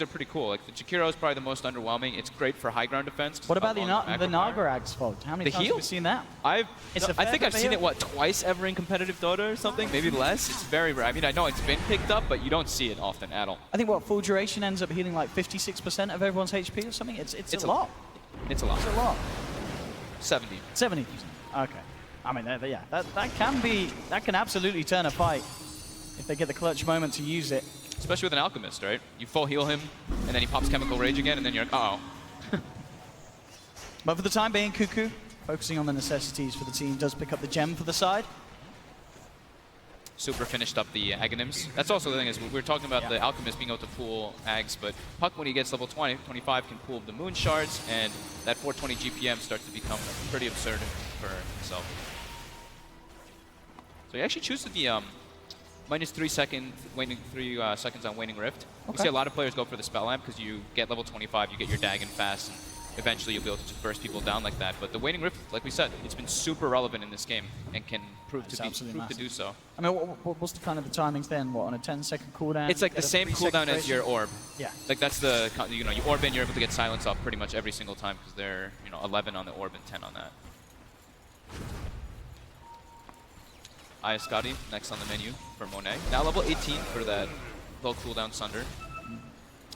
pretty cool. Like the Jakiro is probably the most underwhelming. It's great for high ground defense. What about the Naga Ag's fault? How many times have we seen that? I think I've seen it twice ever in competitive Dota or something, maybe less. It's very rare. I mean, I know it's been picked up, but you don't see it often at all. I think full duration ends up healing like 56% of everyone's HP or something. It's a lot. It's a lot. It's a lot. 70. 70%. Okay. I mean, yeah, that can absolutely turn a fight if they get the clutch moment to use it. Especially with an Alchemist, right? You full heal him, and then he pops Chemical Rage again, and then you're like, uh-oh. But for the time being, Cuckoo, focusing on the necessities for the team, does pick up the gem for the side. Super finished up the Aghanims. That's also the thing is we were talking about the Alchemist being able to pull Ags, but Puck when he gets level 20, 25 can pull the Moon Shards, and that 420 GPM starts to become pretty absurd for himself. So he actually chooses the minus 3 seconds on Waning Rift. Okay. You see a lot of players go for the Spell Amp because you get level 25, you get your Dagon fast, and eventually you'll be able to just burst people down like that. But the Waning Rift, like we said, it's been super relevant in this game and can prove to do so. I mean, what's the kind of the timings then? What, on a 10-second cooldown? It's like the same cooldown as your orb. Yeah. Like that's the, you know, you orb in, you're able to get silence off pretty much every single time because they're, 11 on the orb and 10 on that. Ayascati next on the menu for Monet. Now level 18 for that low cooldown Sunder.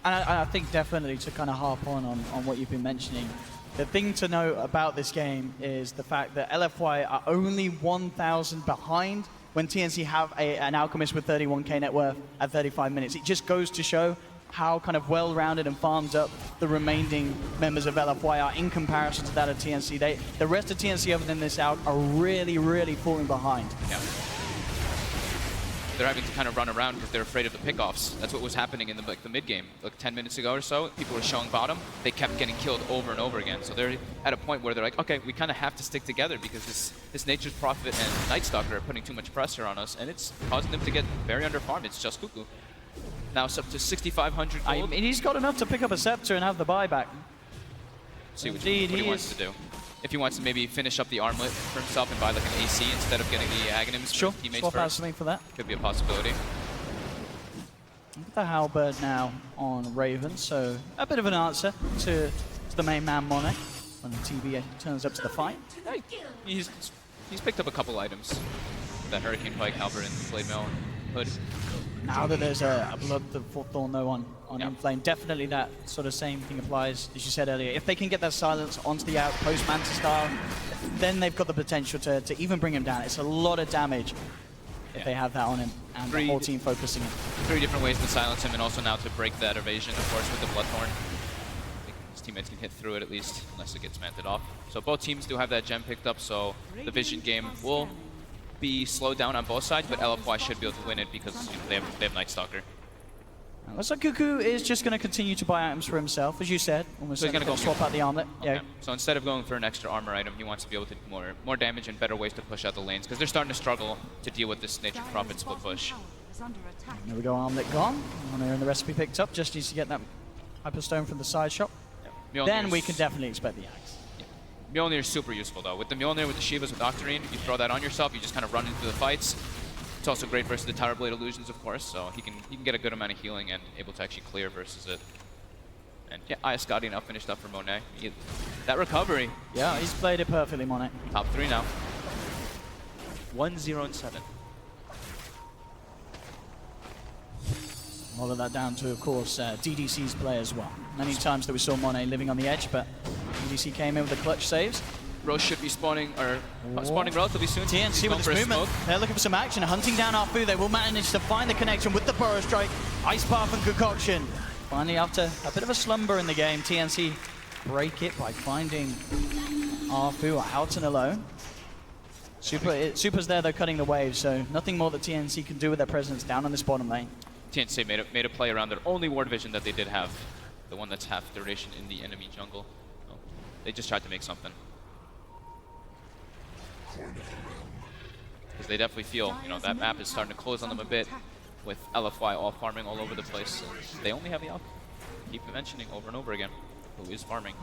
And I think definitely to kind of harp on what you've been mentioning, the thing to know about this game is the fact that LFY are only 1,000 behind when TNC have an Alchemist with 31k net worth at 35 minutes. It just goes to show how kind of well-rounded and farmed up the remaining members of LFY are in comparison to that of TNC. The rest of TNC other than this out are really, really falling behind. Yeah. They're having to kind of run around because they're afraid of the pickoffs. That's what was happening in the mid game. Like 10 minutes ago or so, people were showing bottom. They kept getting killed over and over again. So they're at a point where they're like, okay, we kind of have to stick together because this Nature's Prophet and Nightstalker are putting too much pressure on us, and it's causing them to get very underfarmed. It's just Cuckoo. Now it's up to 6,500 gold. I mean, he's got enough to pick up a Scepter and have the buyback. See what he wants to do. If he wants to maybe finish up the armlet for himself and buy like an AC instead of getting the Aghanims Sure, for teammates swap out first. something for that. Could be a possibility. Look at the Halberd now on Raven, so a bit of an answer to the main man Monet when the TV turns up to the fight. He's picked up a couple items. That Hurricane Pike, Halberd, and Blade Mail Hood. Now that there's a Blood Thorn though on Inflame, definitely that sort of same thing applies, as you said earlier. If they can get that silence onto the outpost Manta style, then they've got the potential to even bring him down. It's a lot of damage if they have that on him, and the whole team focusing it. 3 different ways to silence him, and also now to break that evasion, of course, with the Bloodthorn. I think his teammates can hit through it at least, unless it gets manted off. So both teams do have that gem picked up, so the Vision game will be slowed down on both sides, but LFY should be able to win it because they have Nightstalker. Looks like Cuckoo is just going to continue to buy items for himself, as you said. So he's going to go swap out the armlet. Okay. Yeah. So instead of going for an extra armor item, he wants to be able to do more damage and better ways to push out the lanes, because they're starting to struggle to deal with this Nature's Prophet split push. There we go, armlet gone. Honor in the recipe picked up. Just needs to get that Hyperstone from the side shop. Mjolnir's, then we can definitely expect the axe. Mjolnir is super useful though. With the Mjolnir, with the Shivas, with Octarine, you throw that on yourself, you just kind of run into the fights. It's also great versus the Tower Blade Illusions, of course, so he can get a good amount of healing and able to actually clear versus it. And yeah, Ayascati now finished up for Monet. That recovery. Yeah, he's played it perfectly, Monet. Top 3 now. 1-0-7. All of that down to, of course, DDC's play as well. Many times that we saw Monet living on the edge, but DDC came in with the clutch saves. Roche should be spawning relatively soon. TNC with this movement. They're looking for some action, hunting down Arfu. They will manage to find the connection with the Burrow Strike. Ice Path and Concoction. Finally, after a bit of a slumber in the game, TNC break it by finding Arfu out and alone. Super's there, though, cutting the wave, so nothing more that TNC can do with their presence down on this bottom lane. TNC made a play around their only ward vision that they did have, the one that's half duration in the enemy jungle. So they just tried to make something. Because they definitely feel, that map is starting to close on them a bit with LFY all farming all over the place. They only have the Alchemy. Keep mentioning over and over again who is farming.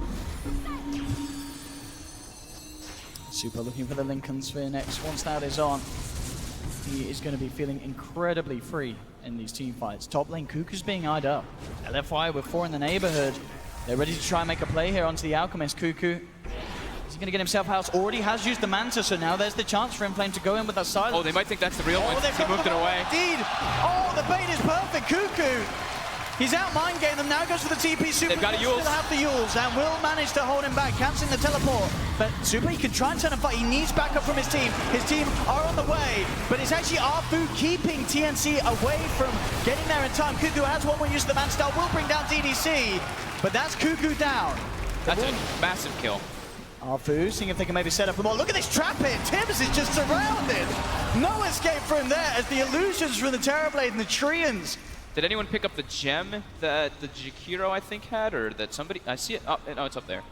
Super looking for the Lincoln Sphere next. Once that is on, he is going to be feeling incredibly free in these team fights. Top lane, Cuckoo's being eyed up. LFY with 4 in the neighborhood. They're ready to try and make a play here onto the Alchemist. Cuckoo, is he going to get himself house? Already has used the Manta, so now there's the chance for Inflame to go in with that silence. Oh, they might think that's the real one. He moved it away. Indeed. Oh, the bait is perfect. Cuckoo, he's out mind game them now, goes for the TP. Super They've got a Yules. Still have the Yules and will manage to hold him back, cancelling the teleport. But Super, he can try and turn a fight. He needs backup from his team. His team are on the way, but it's actually Arfu keeping TNC away from getting there in time. Cuckoo has one more use of the Man Star, will bring down DDC, but that's Cuckoo down. That's a massive kill. Arfu seeing if they can maybe set up a ball. Look at this trap here. Tibbs is just surrounded. No escape from there as the illusions from the Terrorblade and the Treants. Did anyone pick up the gem that the Jakiro, I think, had? Or that somebody... I see it. Oh, no, it's up there.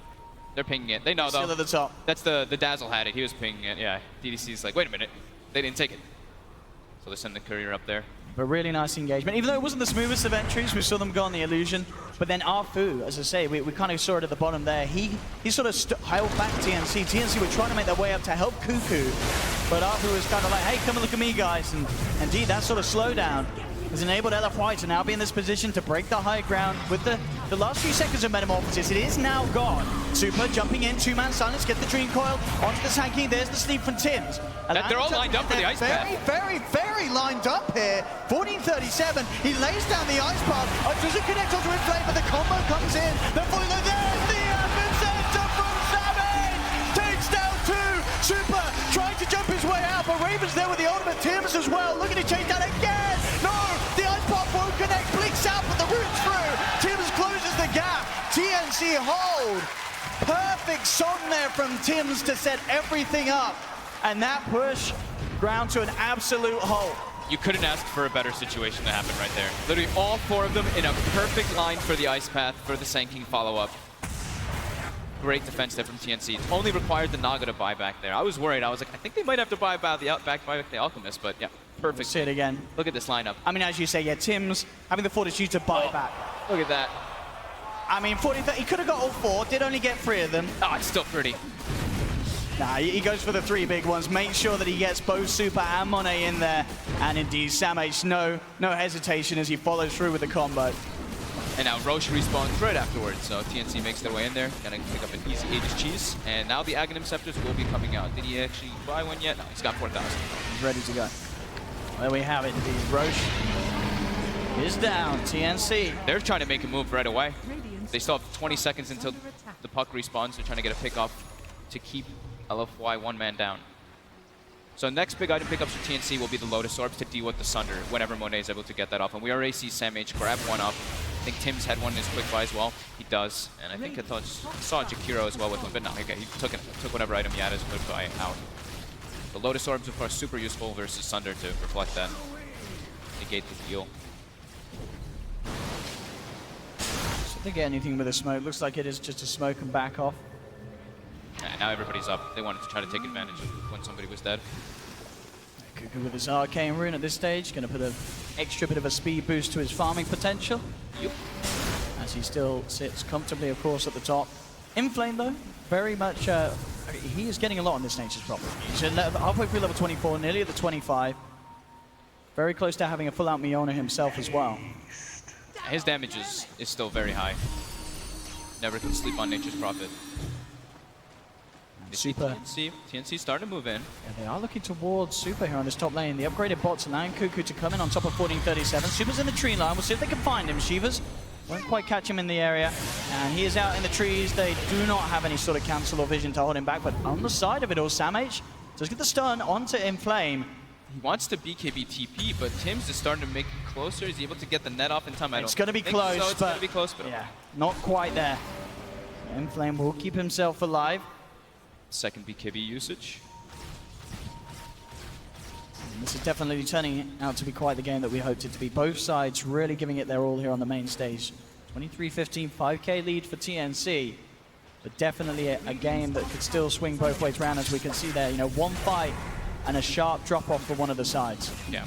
They're pinging it. They know, though. Still at the top. That's the Dazzle had it. He was pinging it. Yeah. DDC's like, wait a minute. They didn't take it. So they send the courier up there. But really nice engagement. Even though it wasn't the smoothest of entries, we saw them go on the illusion. But then Arfu, as I say, we kind of saw it at the bottom there. He sort of held back TNC. TNC were trying to make their way up to help Cuckoo. But Arfu was kind of like, hey, come and look at me, guys. And indeed, that sort of slowdown has enabled LFY to now be in this position to break the high ground with the last few seconds of Metamorphosis. It is now gone. Super jumping in, two-man silence, get the Dream Coil onto the Sankey. There's the sleep from Tims. They're all lined up for the ice path. Very lined up here. 1437, he lays down the ice path. Does it connect onto Inflame, but the combo comes in. They're falling there. There's the epicenter from Savage. Takes down two. Super trying to jump his way out, but Raven's there with the ultimate. Tims as well. Looking to chase down again. No, the ice path won't connect. Blinks out, but the root's through. Tims closes the gap. TNC hold. Perfect song there from Tims to set everything up. And that push ground to an absolute halt. You couldn't ask for a better situation to happen right there. Literally all four of them in a perfect line for the ice path, for the Sanking follow-up. Great defense there from TNC. It only required the Naga to buy back there. I was worried. I was like, I think they might have to buy back the Alchemist, but yeah, perfect. We'll see it again. Look at this lineup. I mean, as you say, yeah, Tims having the fortitude to buy back. Look at that. I mean, 40, he could have got all four, did only get 3 of them. Oh, it's still pretty. Nah, he goes for the 3 big ones. Make sure that he gets both Super and Monet in there. And indeed, Samh, no hesitation as he follows through with the combo. And now Roche respawns right afterwards, so TNC makes their way in there. Gonna pick up an easy Aegis cheese. And now the Aghanim Scepters will be coming out. Did he actually buy one yet? No, he's got 4,000. He's ready to go. There we have it, indeed. Roche is down. TNC. They're trying to make a move right away. They still have 20 seconds until the puck respawns. They're trying to get a pick off to keep LFY 1-man down. So next big item pickups for TNC will be the Lotus Orbs to deal with the Sunder whenever Monet is able to get that off. And we already see SamH grab one up. I think Tim's had one in his quick buy as well. He does. And I think I saw Jakiro as well with one, but no, okay, he took whatever item he had as quick buy out. The Lotus Orbs, of course, super useful versus Sunder to reflect that. Negate the deal. So they get anything with a smoke. Looks like it is just a smoke and back off. Yeah, now everybody's up. They wanted to try to take advantage of when somebody was dead. Cuckoo with his Arcane Rune at this stage, going to put an extra bit of a speed boost to his farming potential. Yep. As he still sits comfortably, of course, at the top. Inflame, though, very much, he is getting a lot on this Nature's Prophet. He's halfway through level 24, nearly at the 25. Very close to having a full-out Miona himself as well. His damage is still very high. Never can sleep on Nature's Prophet. Super. TNC starting to move in. Yeah, they are looking towards Super here on this top lane. The upgraded bots allowing Cuckoo to come in on top of 1437. Super's in the tree line. We'll see if they can find him. Shivas won't quite catch him in the area. And he is out in the trees. They do not have any sort of cancel or vision to hold him back. But on the side of it all, SamH does get the stun onto Inflame. He wants to BKB TP, but Tim's is starting to make it closer. Is he able to get the net off in time? It's going to be close. So. It's going to be close, but yeah, not quite there. Inflame will keep himself alive. Second BKB usage. And this is definitely turning out to be quite the game that we hoped it to be. Both sides really giving it their all here on the main stage. 23-15, 5k lead for TNC. But definitely a game that could still swing both ways around, as we can see there. You know, one fight and a sharp drop off for one of the sides. Yeah.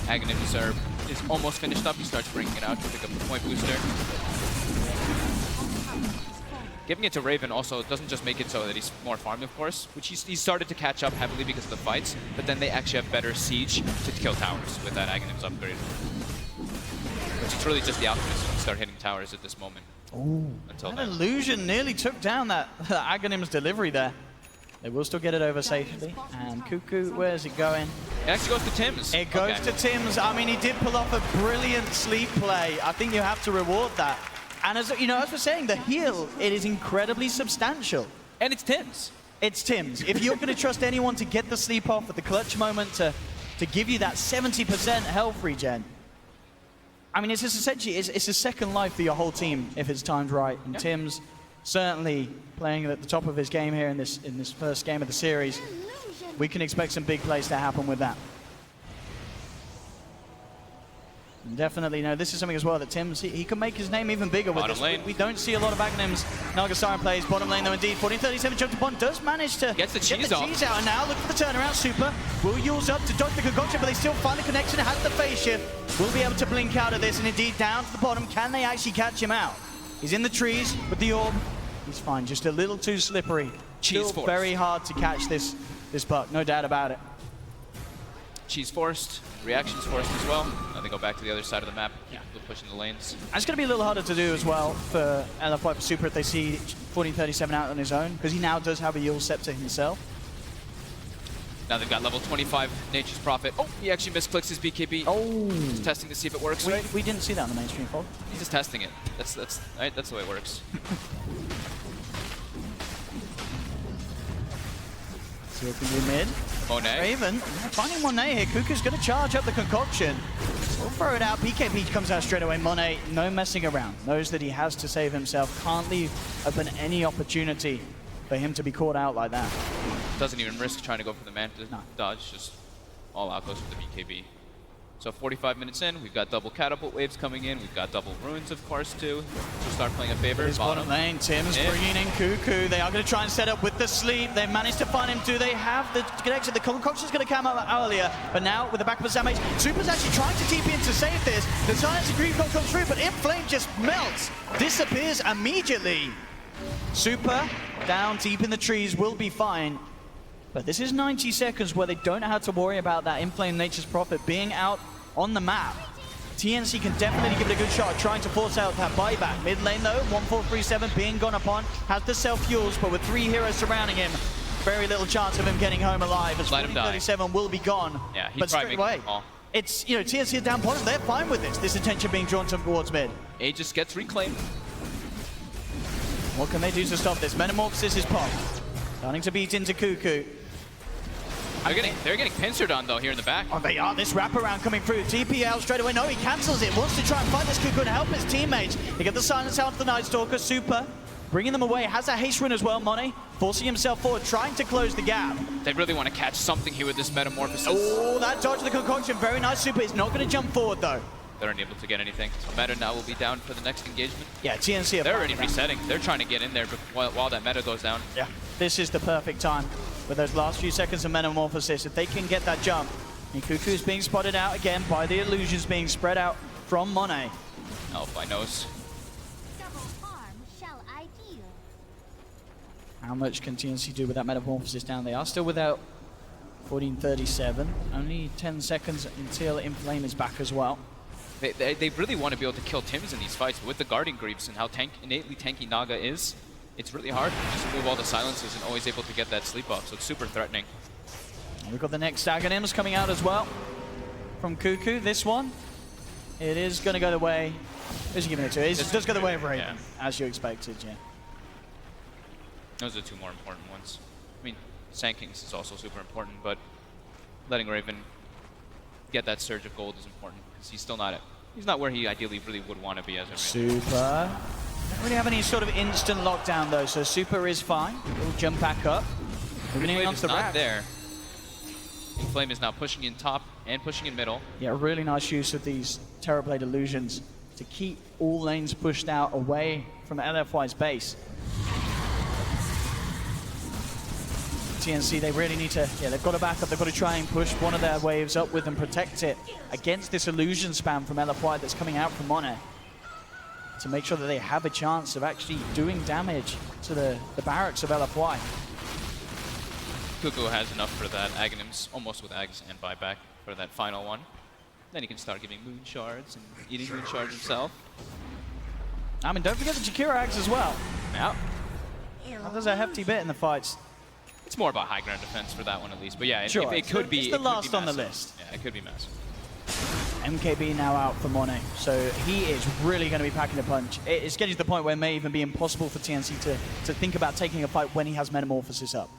Aghanim Reserve is almost finished up. He starts bringing it out to pick up the point booster. Giving it to Raven also doesn't just make it so that he's more farmed, of course, which he's started to catch up heavily because of the fights, but then they actually have better siege to kill towers with that Aghanim's upgrade. Which is really just the Alchemist who can start hitting towers at this moment. Ooh, until that illusion nearly took down that Aghanim's delivery there. They will still get it over safely. And Cuckoo, where's it going? It actually goes to Tims. It goes to Tims. I mean, he did pull off a brilliant sleep play. I think you have to reward that. And as you know, as we're saying, the heal, it is incredibly substantial. And it's Tims. It's Tims. If you're going to trust anyone to get the sleep off at the clutch moment to give you that 70% health regen, I mean, it's just essentially, it's a second life for your whole team if it's timed right. And Tims certainly playing at the top of his game here in this first game of the series. We can expect some big plays to happen with that. And definitely, this is something as well that Tim's, he can make his name even bigger with this. Lane. We don't see a lot of Aghanims. Nagasaran plays bottom lane though indeed. 1437 jumped upon, does manage to Gets the cheese out. And now look for the turnaround. Super will use up to dodge the concoction, but they still find the connection, has the phase shift. Will be able to blink out of this, and indeed down to the bottom. Can they actually catch him out? He's in the trees with the orb. He's fine, just a little too slippery. Cheese Still force. very hard to catch this buck, no doubt about it. Cheese forced, reactions forced as well. Now they go back to the other side of the map, pushing the lanes. And it's going to be a little harder to do as well for LFY for Super if they see 1437 out on his own, because he now does have a Yule Scepter himself. Now they've got level 25 Nature's Prophet. Oh, he actually misclicks his BKB. Oh. Just testing to see if it works, right? We didn't see that on the mainstream fault. He's just testing it. That's right, that's the way it works. See what can do mid. Monet. Raven, finding Monet here. Cuckoo's going to charge up the concoction. We'll throw it out. BKB comes out straight away. Monet, no messing around. Knows that he has to save himself. Can't leave open any opportunity for him to be caught out like that. Doesn't even risk trying to go for the Manta dodge. Just all out goes for the BKB. So 45 minutes in, we've got double catapult waves coming in. We've got double ruins, of course, too. So start playing a favor. His bottom lane, Tim's bringing in Cuckoo. They are going to try and set up with the sleep. They've managed to find him. Do they have the connection? The concoction's going to come out earlier, but now with the back of the damage, Super's actually trying to TP in to save this. The silence agreed comes through, but Inflame just melts, disappears immediately. Super down deep in the trees, will be fine. But this is 90 seconds where they don't have to worry about that Inflame Nature's Prophet being out on the map. TNC can definitely give it a good shot, trying to force out that buyback. Mid lane though, 1437 being gone upon, has the self-fuels, but with 3 heroes surrounding him, very little chance of him getting home alive, as 1437 will be gone. Yeah, he's but probably straight away, making a call. it's, TNC down bottom, they're fine with this attention being drawn towards mid. Aegis gets reclaimed. What can they do to stop this? Metamorphosis is popped. Starting to beat into Cuckoo. They're getting pincered on, though, here in the back. Oh, they are. This wraparound coming through. TPL straight away. No, he cancels it. Wants to try and fight this Cuckoo and help his teammates. They get the silence out to the Night Stalker. Super bringing them away. Has a haste run as well, Monet. Forcing himself forward, trying to close the gap. They really want to catch something here with this metamorphosis. Oh, that dodge of the concoction. Very nice. Super is not going to jump forward, though. They're unable to get anything. So meta now will be down for the next engagement. Yeah, TNC. They're already resetting. They're trying to get in there while that meta goes down. Yeah, this is the perfect time with those last few seconds of Metamorphosis. If they can get that jump, and Cuckoo's being spotted out again by the illusions being spread out from Monet. LFY knows. How much can TNC do with that Metamorphosis down? They are still without 1437. Only 10 seconds until Inflame is back as well. They really want to be able to kill Tims in these fights, but with the Guardian Greaves and how innately tanky Naga is, it's really hard to just move all the silences and always able to get that sleep off, so it's super threatening. And we've got the next Aghanims coming out as well from Cuckoo. This one, it is going to go the way. Who's he giving it to? It does go the way of Raven, as you expected, yeah. Those are the 2 more important ones. I mean, Sand-Kings is also super important, but letting Raven get that surge of gold is important because he's still not he's not where he ideally really would want to be as a Raven. Super. Don't really have any sort of instant lockdown though, so Super is fine. He'll jump back up. Inflame is not there. Inflame is now pushing in top and pushing in middle. Yeah, really nice use of these Terrorblade illusions to keep all lanes pushed out away from LFY's base. TNC, they really need to, they've got to back up, they've got to try and push one of their waves up with and protect it against this illusion spam from LFY that's coming out from Monet to make sure that they have a chance of actually doing damage to the barracks of LFY. Cuckoo has enough for that. Aghanims almost with Ags and buyback for that final one. Then he can start giving moon shards and eating moon shards himself. I mean, don't forget the Jakira Ags as well. Yeah. That does a hefty bit in the fights. It's more about high ground defense for that one at least. But yeah, sure, it could be. It's the last on the list. Yeah, it could be massive. MKB now out for Monet, so he is really going to be packing a punch. It's getting to the point where it may even be impossible for TNC to think about taking a fight when he has Metamorphosis up.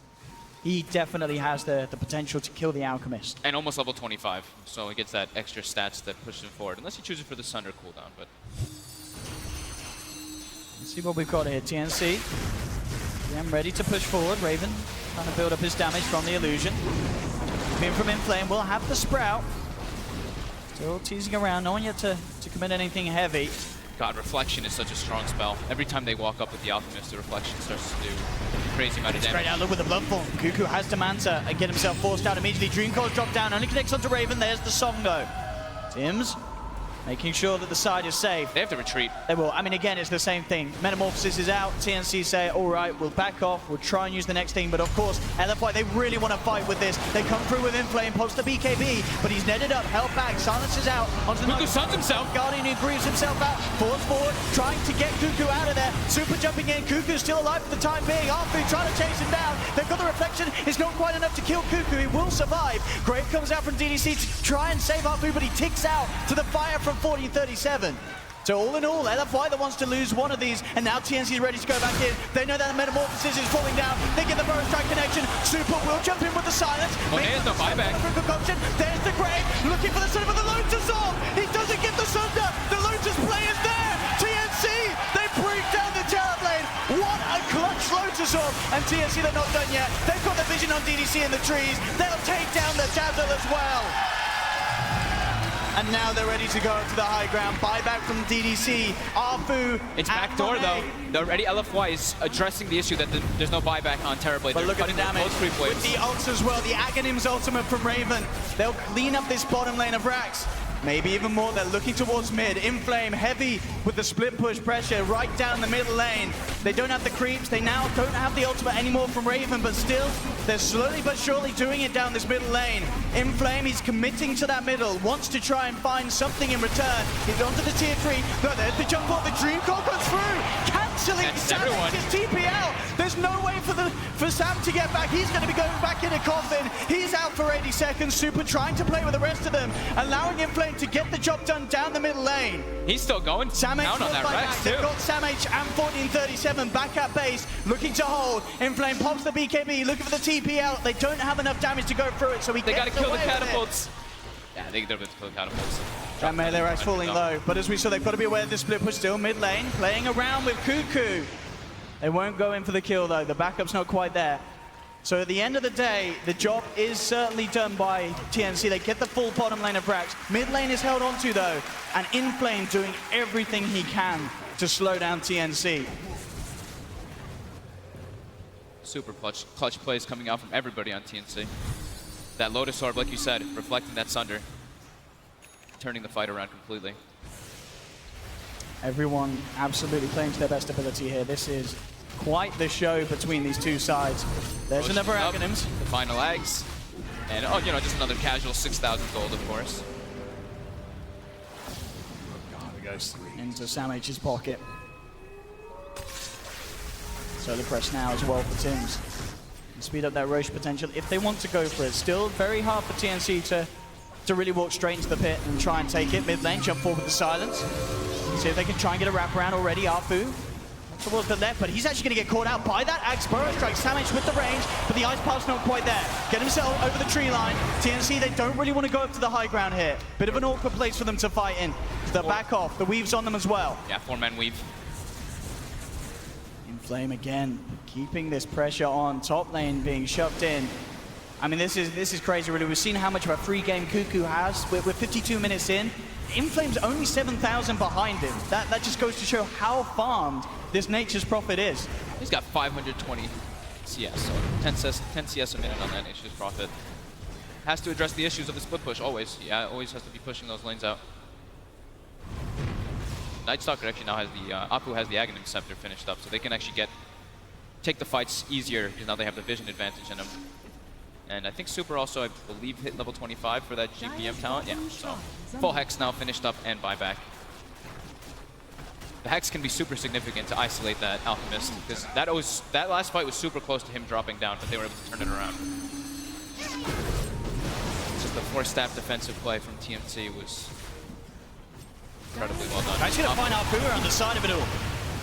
He definitely has the potential to kill the Alchemist. And almost level 25, so he gets that extra stats that push him forward, unless he chooses for the Sunder cooldown. But See what we've got here. TNC. Again, ready to push forward. Raven trying to build up his damage from the illusion. Being from Inflame will have the Sprout. Still teasing around. No one yet to commit anything heavy. God, Reflection is such a strong spell. Every time they walk up with the Alchemist, the Reflection starts to do a crazy amount of damage. Straight out, look with the blood form. Cuckoo has to Manta and get himself forced out immediately. Dreamcore's dropped down, only connects onto Raven. There's the song though. Tims making sure that the side is safe. They have to retreat. They will. I mean, again, it's the same thing. Metamorphosis is out. TNC say, all right, we'll back off. We'll try and use the next thing. But of course, LFY, they really want to fight with this. They come through with Inflame, post the BKB, but he's netted up, held back, silences out. Onto the Cuckoo suns himself. Guardian who grieves himself out. Force forward, trying to get Cuckoo out of there. Super jumping in. Cuckoo's still alive for the time being. Arfu trying to chase him down. They've got the Reflection. It's not quite enough to kill Cuckoo. He will survive. Grave comes out from DDC to try and save Arfu, but he ticks out to the fire from 40-37. So all in all, LFY that wants to lose one of these, and now TNC is ready to go back in. They know that the Metamorphosis is falling down. They get the Burrow Strike connection. Super will jump in with the silence. There's the buyback. There's the Grave, looking for the Sunder, but the Lotus off. He doesn't get the Sunder. The Lotus play is there. TNC, they break down the Terrorblade. What a clutch Lotus off. And TNC, they're not done yet. They've got the vision on DDC in the trees. They'll take down the Dazzle as well. And now they're ready to go to the high ground. Buyback from DDC. Arfu. It's backdoor though. Already LFY is addressing the issue that there's no buyback on Terrorblade. But look at the damage with the ults as well. The Aghanim's ultimate from Raven. They'll clean up this bottom lane of Rax. Maybe even more. They're looking towards mid. Inflame heavy with the split push pressure right down the middle lane. They don't have the creeps. They now don't have the ultimate anymore from Raven, but still, they're slowly but surely doing it down this middle lane. Inflame, he's committing to that middle, wants to try and find something in return. He's onto the tier 3. No, there's the jump off. The Dreamcore goes through, cancelling Sam's TPL. There's no way for Sam to get back. He's going to be going back in a coffin. He's out for 80 seconds. Super trying to play with the rest of them, allowing Inflame to get the job done down the middle lane. He's still going down on that Rex too. They've got Samh and 1437 back at base, looking to hold. Inflame pops the BKB, looking for the TPL. They don't have enough damage to go through it, so they got to kill the catapults. Yeah, they got to kill the catapults. And melee Rex falling low, but as we saw, they've got to be aware of the split push still mid lane, playing around with Cuckoo. They won't go in for the kill though. The backup's not quite there. So at the end of the day, the job is certainly done by TNC. They get the full bottom lane of Rax. Mid lane is held onto though, and Inflame doing everything he can to slow down TNC. Super clutch plays coming out from everybody on TNC. That Lotus Orb, like you said, reflecting that Sunder, turning the fight around completely. Everyone absolutely playing to their best ability here. This is quite the show between these two sides. There's another Aghanims. The final Ags. And, oh, you know, just another casual 6,000 gold, of course. God, the guy's into Samh's pocket. So the press now as well for Tims. And speed up that Roche potential if they want to go for it. Still very hard for TNC to really walk straight into the pit and try and take it. Mid lane, jump forward with the silence. See if they can try and get a wraparound already. Arfu towards the left, but he's actually going to get caught out by that Axe. Burrow Strike, Samh with the range, but the Ice Path's not quite there. Get himself over the tree line. TNC, they don't really want to go up to the high ground here. Bit of an awkward place for them to fight in. The back off, the weave's on them as well. Yeah, 4-man weave. Inflame again, keeping this pressure on top lane, being shoved in. I mean, this is crazy, really. We've seen how much of a free game Cuckoo has. We're 52 minutes in. Inflame's only 7,000 behind him. That just goes to show how farmed this Nature's Prophet is. He's got 520 CS, so 10 CS a minute on that Nature's Prophet. Has to address the issues of the split push, always. Yeah, always has to be pushing those lanes out. Nightstalker actually now has the, Apu has the Aghanim Scepter finished up, so they can actually take the fights easier, because now they have the vision advantage in them. And I think Super also, I believe, hit level 25 for that GPM talent. Yeah, so full Hex now finished up and buyback. The Hex can be super significant to isolate that Alchemist, because that last fight was super close to him dropping down, but they were able to turn it around. Just the 4-staff defensive play from TNC was incredibly well done. Actually gonna find Arfu on the side of it all.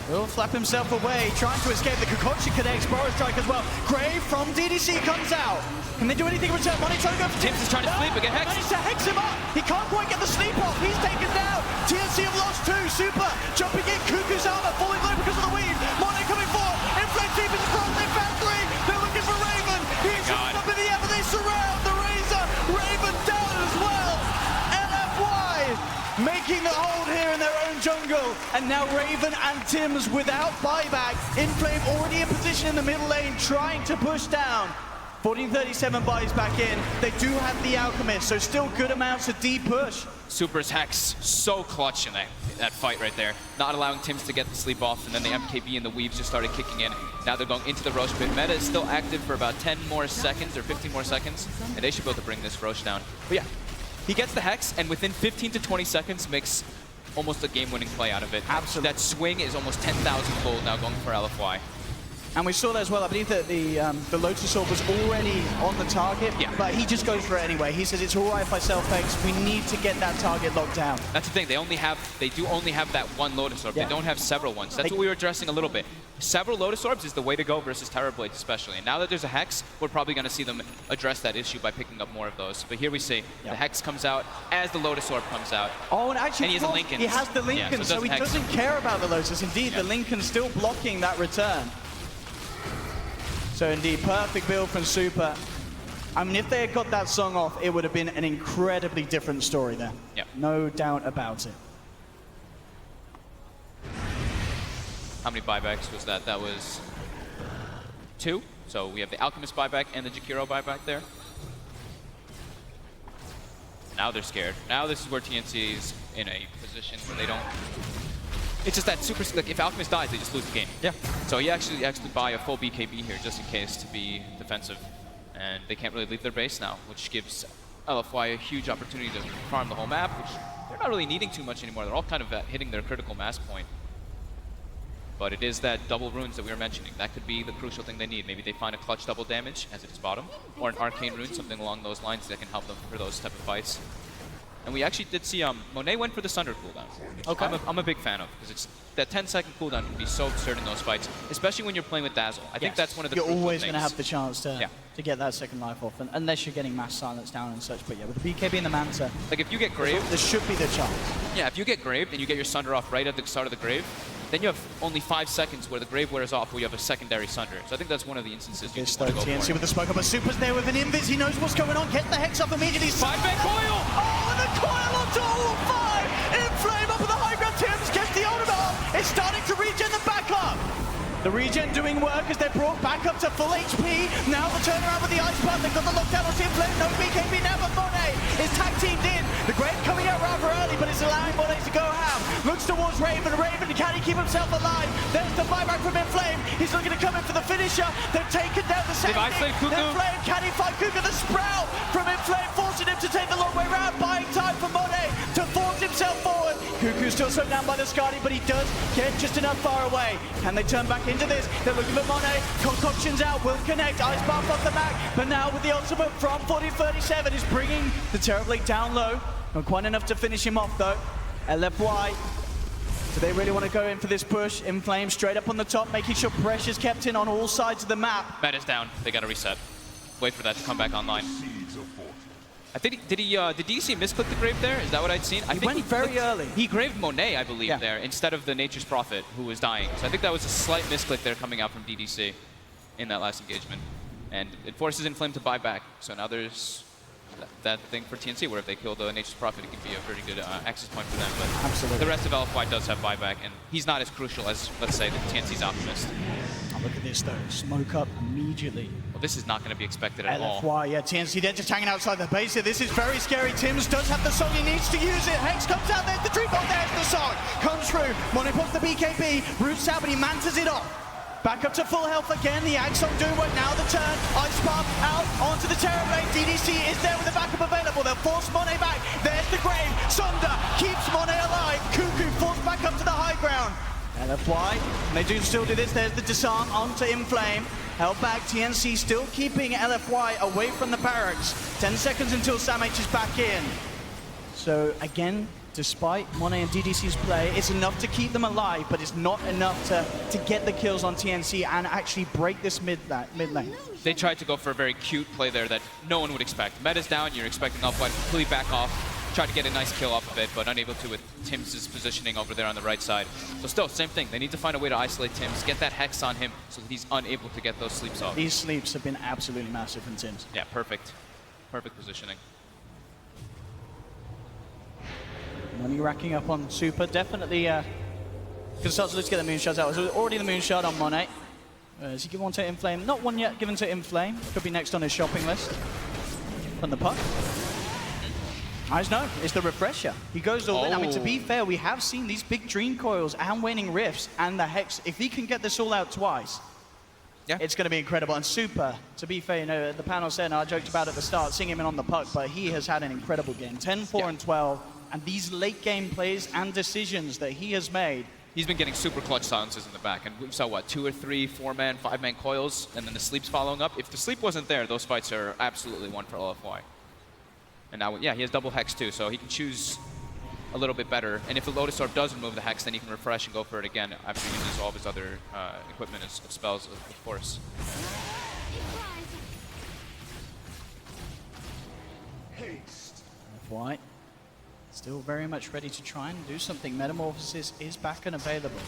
Will flap himself away, trying to escape. The Concoction connects, Burrow Strike as well. Grave from DDC comes out. Can they do anything in return? Money trying to go for Tims is trying to sleep, but get hexed. Managed to hex him up. He can't quite get the sleep off. He's taken down. TNC have lost 2. Super jumping in. Cuckoo's armor falling low because of the weave. jungle, and now Raven and Tims without buyback. Inflame already in position in the middle lane, trying to push down. 1437 buys back in. They do have the Alchemist, so still good amounts of deep push. Super's Hex, so clutch in that fight right there. Not allowing Tims to get the sleep off, and then the MKB and the Weaves just started kicking in. Now they're going into the Roche pit. Meta is still active for about 10 more seconds, or 15 more seconds, and they should be able to bring this Roche down. But yeah, he gets the Hex, and within 15 to 20 seconds makes almost a game-winning play out of it. Absolutely. That swing is almost 10,000 gold now going for LFY. And we saw that as well. I believe that the Lotus Orb was already on the target, but he just goes for it anyway. He says it's all right if I self-X. We need to get that target locked down. That's the thing. They do only have that one Lotus Orb. They don't have several ones. That's what we were addressing a little bit. Several Lotus Orbs is the way to go versus Terror Blades especially. And now that there's a Hex, we're probably going to see them address that issue by picking up more of those. But here we see the Hex comes out as the Lotus Orb comes out. Oh, and actually, he has a Lincoln. He has the Lincoln, so he doesn't care about the Lotus. Indeed, the Lincoln still blocking that return. So indeed, perfect build from Super. I mean, if they had got that song off, it would have been an incredibly different story there. Yep. No doubt about it. How many buybacks was that? That was 2. So we have the Alchemist buyback and the Jakiro buyback there. Now they're scared. Now this is where TNC is in a position where they don't... It's just that super, like if Alchemist dies, they just lose the game. Yeah. So you actually buy a full BKB here just in case to be defensive. And they can't really leave their base now, which gives LFY a huge opportunity to farm the whole map, which they're not really needing too much anymore. They're all kind of hitting their critical mass point. But it is that double runes that we were mentioning. That could be the crucial thing they need. Maybe they find a clutch double damage as it's bottom, or an arcane rune, something along those lines that can help them for those type of fights. And we actually did see Monet went for the Sunder cooldown. Okay. I'm a big fan of, because it's that 10-second cooldown can be so absurd in those fights, especially when you're playing with Dazzle. I think that's one of the You're always going to have the chance to get that second life off, unless you're getting mass silence down and such. But yeah, with the BKB and the Manta, like if you get graved, there should be the chance. Yeah, if you get graved and you get your Sunder off right at the start of the grave, then you have only 5 seconds where the grave wears off, where you have a secondary Sunder. So I think that's one of the instances you just want to go TNC for. with the smoke up, but Super's there with an invis. He knows what's going on. Get the Hex up immediately. 5-man coil! Oh, and the coil onto all 5! Inflame up at the high ground. Tims gets the ultimate off. It's starting to regen the backup. The regen doing work as they're brought back up to full HP. Now the turnaround with the Ice Path. They've got the lockdown on Inflame. No BKB now, but Monet is tag teamed in. The Grave coming out rather early, but it's allowing Monet to go ham. Looks towards Raven. Raven, can he keep himself alive? There's the buyback from Inflame. He's looking to come in for the finisher. They've taken down the second. Inflame, can he fight Kuka? The sprout from Inflame, forcing him to take the long way round. Buying time for Monet to force himself forward. Cuckoo's still slowed down by the Skadi, but he does get just enough far away. Can they turn back into this? They're looking for Monet. Concoction's out, will connect. Ice Bath off the back, but now with the ultimate from 1437 is bringing the Terror Blade down low. Not quite enough to finish him off though. LFY. So they really want to go in for this push. Inflame straight up on the top, making sure pressure's kept in on all sides of the map. Meta's down. They got to reset. Wait for that to come back online. I think did DC misclick the grave there? Is that what I'd seen? I think went very early. He graved Monet, I believe, there instead of the Nature's Prophet who was dying. So I think that was a slight misclick there coming out from DDC in that last engagement, and it forces Inflame to buy back. So now there's that thing for TNC where if they kill the Nature's Prophet, it can be a pretty good access point for them. But absolutely, the rest of LFY does have buyback, and he's not as crucial as, let's say, the TNC's Alchemist. Oh, look at this though, smoke up immediately. Well, this is not going to be expected at all. LFY, yeah, TNC, they're just hanging outside the base here. This is very scary. Tims does have the song, he needs to use it. Hex comes out, there's the Dream Ball, there's the song. Comes through, Monet pops the BKB, roots out, but he mantas it off. Back up to full health again, the Axon doing work now, the turn, Ice Path out onto the Terror Blade. DDC is there with the backup available, they'll force Monet back. There's the grave, Sunder keeps Monet alive. Cuckoo forced back up to the high ground. LFY, they do still do this, there's the disarm onto Inflame. Held back, TNC still keeping LFY away from the barracks. 10 seconds until Sam H is back in. So again, despite Monet and DDC's play, it's enough to keep them alive, but it's not enough to get the kills on TNC and actually break this mid lane. They tried to go for a very cute play there that no one would expect. Meta's down, you're expecting LFY to completely back off. Tried to get a nice kill off of it, but unable to with Tims' positioning over there on the right side. So still, same thing. They need to find a way to isolate Tims, get that Hex on him so that he's unable to get those sleeps off. These sleeps have been absolutely massive from Tims. Yeah, perfect. Perfect positioning. Money racking up on Super. Definitely can start to look to get the moonshots out. There's already the moonshot on Monet. Does he give one to Inflame? Not one yet given to Inflame. Could be next on his shopping list. From the puck. Eyes no, it's the refresher. He goes all in. I mean, to be fair, we have seen these big Dream Coils and Waning Rifts and the Hex. If he can get this all out twice, it's going to be incredible. And Super, to be fair, you know, the panel said, and I joked about at the start, seeing him in on the puck, but he has had an incredible game. 10, 4, and 12. And these late game plays and decisions that he has made. He's been getting super clutch silences in the back, and we saw, what, 2 or 3 4-man, 5-man coils, and then the sleep's following up. If the sleep wasn't there, those fights are absolutely one for LFY. And now, yeah, he has double Hex too, so he can choose a little bit better. And if the Lotus Orb does remove the Hex, then he can refresh and go for it again after he uses all of his other equipment and spells, of course. LFY still very much ready to try and do something. Metamorphosis is back and available.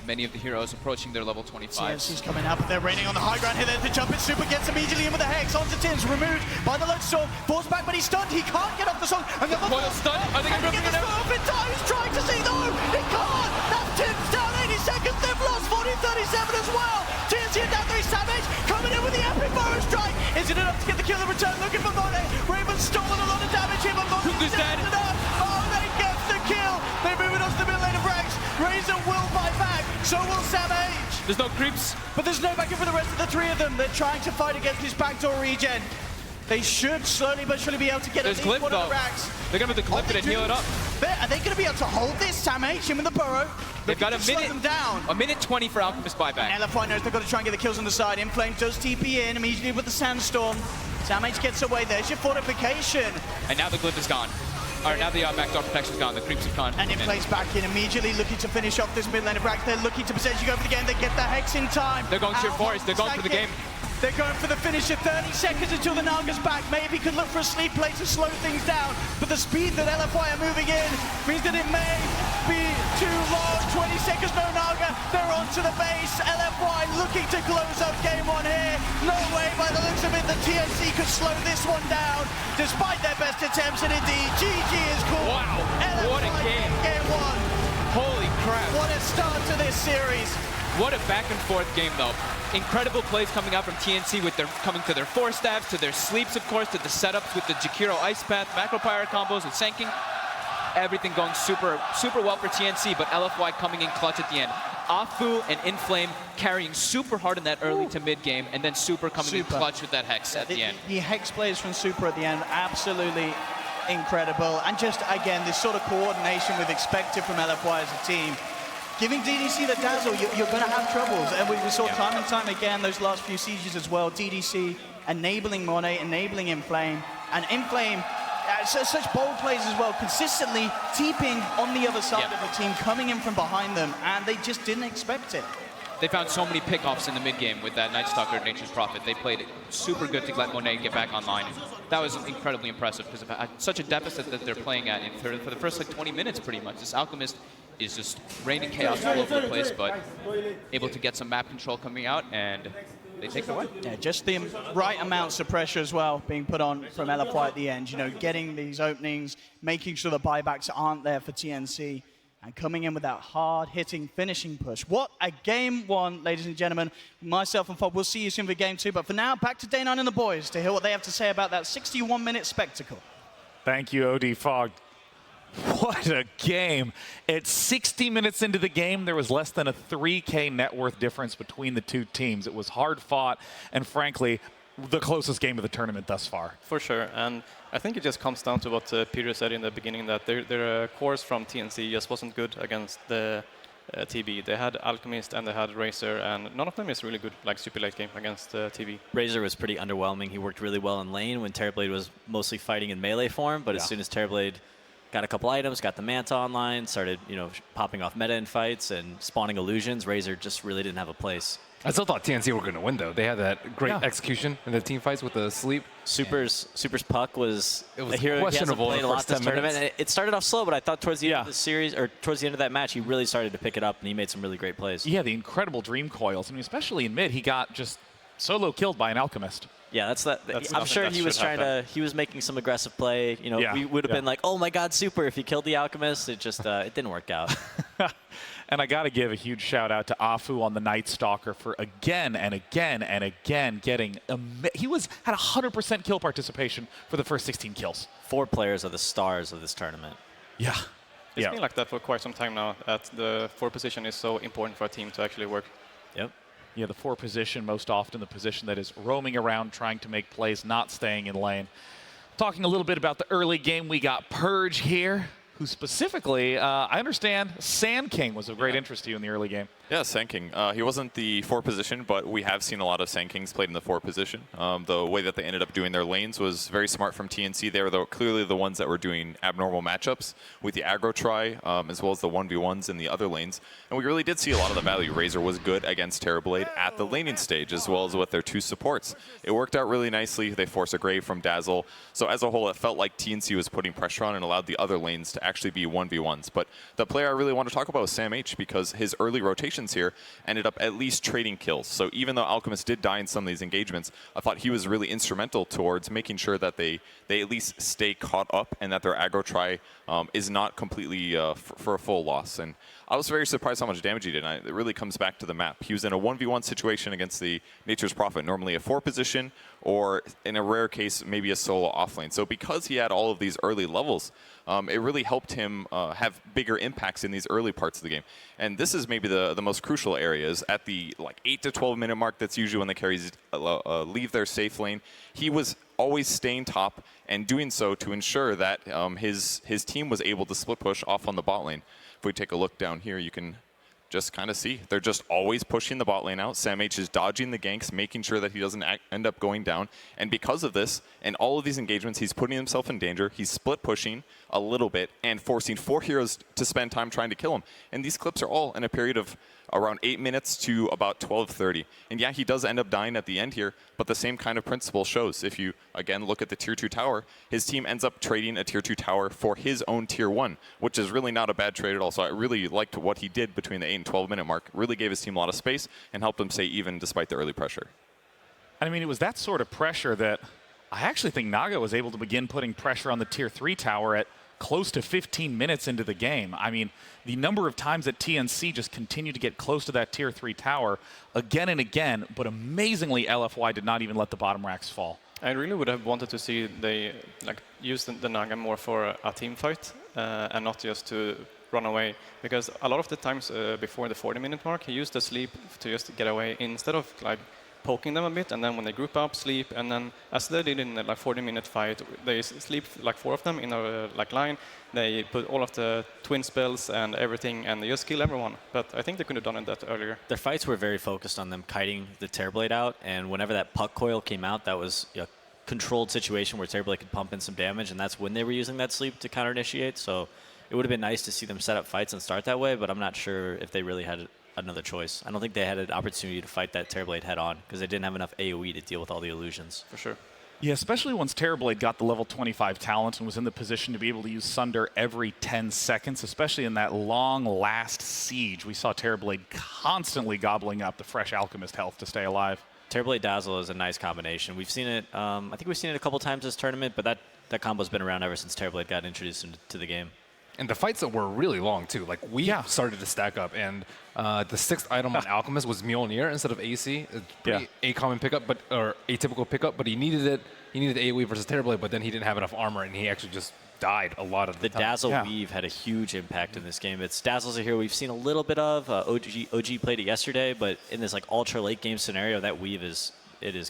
Many of the heroes approaching their level 25. TNC's coming up, they're raining on the high ground here. The jump in Super gets immediately in with the Hex onto Tim's, removed by the Lotus Storm. Falls back, but he's stunned. He can't get off the song. And the coil stunned. I think I'm ripping it out. Off in time. He's trying to see though. He can't. That's Tim's down 80 seconds. They've lost 40-37 as well. TNC are down 3. Savage coming in with the epic Burrow Strike. Is it enough to get the kill in return? Looking for Monet. Raven's stolen a lot of damage here, but Monet's dead. Oh, they get the kill. They're moving on to the mid lane of Rex. Razor will buy back. So will Savage. There's no creeps. But there's no backing for the rest of the 3 of them. They're trying to fight against this backdoor regen. They should slowly but surely be able to get at least one of the racks. They're going to clip it and heal it up. Are they going to be able to hold this? Savage, him in the burrow. They've got a minute 20 for Alchemist buyback. LFY knows they've got to try and get the kills on the side. Inflame does TP in immediately with the Sandstorm. Savage gets away. There's your fortification. And now the glyph is gone. Or now the backdoor protection's gone, the creeps have gone. And it plays back in immediately, looking to finish off this mid lane of Rack. They're looking to potentially go for the game. They get the Hex in time. They're going to your forest, they're going for the game. They're going for the finisher. 30 seconds until the Naga's back. Maybe could look for a sleep play to slow things down. But the speed that LFY are moving in means that it may be too long. 20 seconds, no Naga. They're onto the base. LFY looking to close up game 1 here. No way, by the looks of it, the TNC could slow this one down, despite their best attempts. And indeed, GG is cool. Wow, LFY what a game. Game 1. Holy crap. What a start to this series. What a back and forth game, though. Incredible plays coming out from TNC with their coming to their 4 stabs, to their sleeps, of course, to the setups with the Jakiro Ice Path, Macro Pyre combos with Senking. Everything going super well for TNC, but LFY coming in clutch at the end. Afu and Inflame carrying super hard in that early to mid game, and then Super coming in clutch with that Hex at the end. The Hex plays from Super at the end, absolutely incredible. And just, again, this sort of coordination we've expected from LFY as a team. Giving DDC the dazzle, you're going to have troubles. And we saw time and time again those last few sieges as well. DDC enabling Monet, enabling Inflame. And Inflame, such bold plays as well, consistently TPing on the other side of the team, coming in from behind them, and they just didn't expect it. They found so many pickoffs in the mid game with that Night Stalker, Nature's Prophet. They played it super good to let Monet get back online. That was incredibly impressive because of such a deficit that they're playing at for the first like 20 minutes pretty much. This Alchemist is just raining chaos all over the place, but able to get some map control coming out, and they take it away. Yeah, just the right amounts of pressure as well being put on from LFY at the end. You know, getting these openings, making sure the buybacks aren't there for TNC, and coming in with that hard-hitting finishing push. What a game 1, ladies and gentlemen. Myself and Fob, we'll see you soon for game 2. But for now, back to Day 9 and the boys to hear what they have to say about that 61-minute spectacle. Thank you, OD Fog. What a game. At 60 minutes into the game, there was less than a 3K net worth difference between the two teams. It was hard fought, and frankly, the closest game of the tournament thus far. For sure, and I think it just comes down to what Peter said in the beginning, that their cores from TNC just wasn't good against the TB. They had Alchemist and they had Razor, and none of them is really good, like super late game against TB. Razor was pretty underwhelming. He worked really well in lane when Terrorblade was mostly fighting in melee form, but as soon as Terrorblade got a couple items, got the Manta online, started, you know, popping off meta in fights and spawning illusions, Razor just really didn't have a place. I still thought TNC were going to win, though. They had that great execution in the team fights with the sleep. Super's puck was a hero questionable he hasn't played a lot this tournament. minutes. It started off slow, but I thought towards the end of the series, or towards the end of that match, he really started to pick it up, and he made some really great plays. Yeah, the incredible Dream Coils. I mean, especially in mid, he got just solo killed by an Alchemist. Yeah, I'm sure he was he was making some aggressive play. You know, we would have been like, oh my God, super if he killed the Alchemist. It just, it didn't work out. And I got to give a huge shout out to Afu on the Night Stalker for again and again and again getting, he had 100% kill participation for the first 16 kills. 4 players are the stars of this tournament. Yeah. It's been like that for quite some time now, that the 4 position is so important for a team to actually work. Yep. Yeah, the 4 position, most often the position that is roaming around, trying to make plays, not staying in lane. Talking a little bit about the early game, we got Purge here, who specifically, I understand, Sand King was of great interest to you in the early game. Yeah, Sand King. He wasn't the 4 position, but we have seen a lot of Sand Kings played in the 4 position. The way that they ended up doing their lanes was very smart from TNC. They were clearly the ones that were doing abnormal matchups with the aggro try, as well as the 1v1s in the other lanes. And we really did see a lot of the value. Razor was good against Terrorblade at the laning stage, as well as with their 2 supports. It worked out really nicely. They forced a Grave from Dazzle. So as a whole, it felt like TNC was putting pressure on and allowed the other lanes to actually be 1v1s. But the player I really want to talk about was Sam H, because his early rotations here ended up at least trading kills. So even though Alchemist did die in some of these engagements, I thought he was really instrumental towards making sure that they at least stay caught up and that their aggro try is not completely for a full loss. And I was very surprised how much damage he did. And it really comes back to the map. He was in a 1v1 situation against the Nature's Prophet, normally a 4 position, or in a rare case, maybe a solo offlane. So because he had all of these early levels, it really helped him have bigger impacts in these early parts of the game. And this is maybe the most crucial areas at the 8 to 12 minute mark. That's usually when the carries leave their safe lane. He was always staying top and doing so to ensure that his team was able to split push off on the bot lane. If we take a look down here, you can just kind of see. They're just always pushing the bot lane out. Sam H is dodging the ganks, making sure that he doesn't end up going down. And because of this, and all of these engagements, he's putting himself in danger. He's split pushing a little bit and forcing 4 heroes to spend time trying to kill him. And these clips are all in a period of around 8 minutes to about 12:30. And yeah, he does end up dying at the end here, but the same kind of principle shows. If you, again, look at the Tier 2 tower, his team ends up trading a Tier 2 tower for his own Tier 1, which is really not a bad trade at all. So I really liked what he did between the 8 and 12 minute mark. Really gave his team a lot of space and helped them stay even despite the early pressure. I mean, it was that sort of pressure that I actually think Naga was able to begin putting pressure on the Tier 3 tower at close to 15 minutes into the game. I mean, the number of times that TNC just continued to get close to that Tier 3 tower again and again, but amazingly LFY did not even let the bottom racks fall. I really would have wanted to see they use the Naga more for a team fight and not just to run away, because a lot of the times before the 40-minute mark, he used the sleep to just get away instead of poking them a bit, and then when they group up, sleep, and then as they did in the 40-minute fight, they sleep 4 of them in a line. They put all of the twin spells and everything, and they just kill everyone. But I think they could have done that earlier. Their fights were very focused on them kiting the Terrorblade out, and whenever that puck coil came out, that was a controlled situation where Terrorblade could pump in some damage, and that's when they were using that sleep to counter-initiate. So it would have been nice to see them set up fights and start that way, but I'm not sure if they really had another choice. I don't think they had an opportunity to fight that Terrorblade head-on because they didn't have enough AoE to deal with all the illusions. For sure. Yeah, especially once Terrorblade got the level 25 talent and was in the position to be able to use Sunder every 10 seconds, especially in that long last siege. We saw Terrorblade constantly gobbling up the fresh Alchemist health to stay alive. Terrorblade Dazzle is a nice combination. We've seen it, I think we've seen it a couple times this tournament, but that combo's been around ever since Terrorblade got introduced into the game. And the fights that were really long, too. We started to stack up, and the 6th item on Alchemist was Mjolnir instead of AC. Pretty a common pickup, or atypical pickup, but he needed it. He needed AoE versus Terrorblade, but then he didn't have enough armor, and he actually just died a lot of the time. The Dazzle Weave had a huge impact in this game. Dazzle's a hero we've seen a little bit of. OG played it yesterday, but in this ultra late game scenario, that Weave is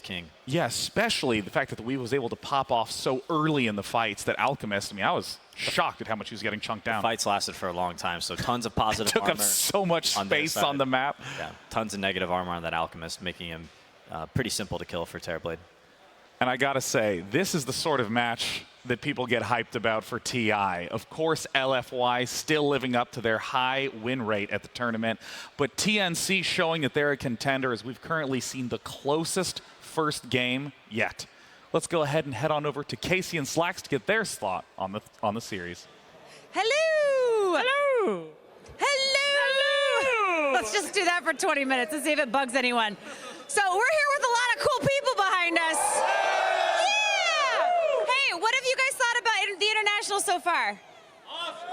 king. Yeah, especially the fact that the Weave was able to pop off so early in the fights that Alchemist, I mean, I was shocked at how much he was getting chunked down. The fights lasted for a long time, so tons of positive took armor. Took up so much space on the map. Yeah, tons of negative armor on that Alchemist, making him pretty simple to kill for Terrorblade. And I gotta say, this is the sort of match that people get hyped about for TI. Of course, LFY still living up to their high win rate at the tournament, but TNC showing that they're a contender as we've currently seen the closest first game yet. Let's go ahead and head on over to Casey and Slacks to get their slot on the series. Hello! Hello! Hello! Let's just do that for 20 minutes and see if it bugs anyone. So we're here with a lot got cool people behind us. Yeah! Hey, what have you guys thought about the International so far? Awesome!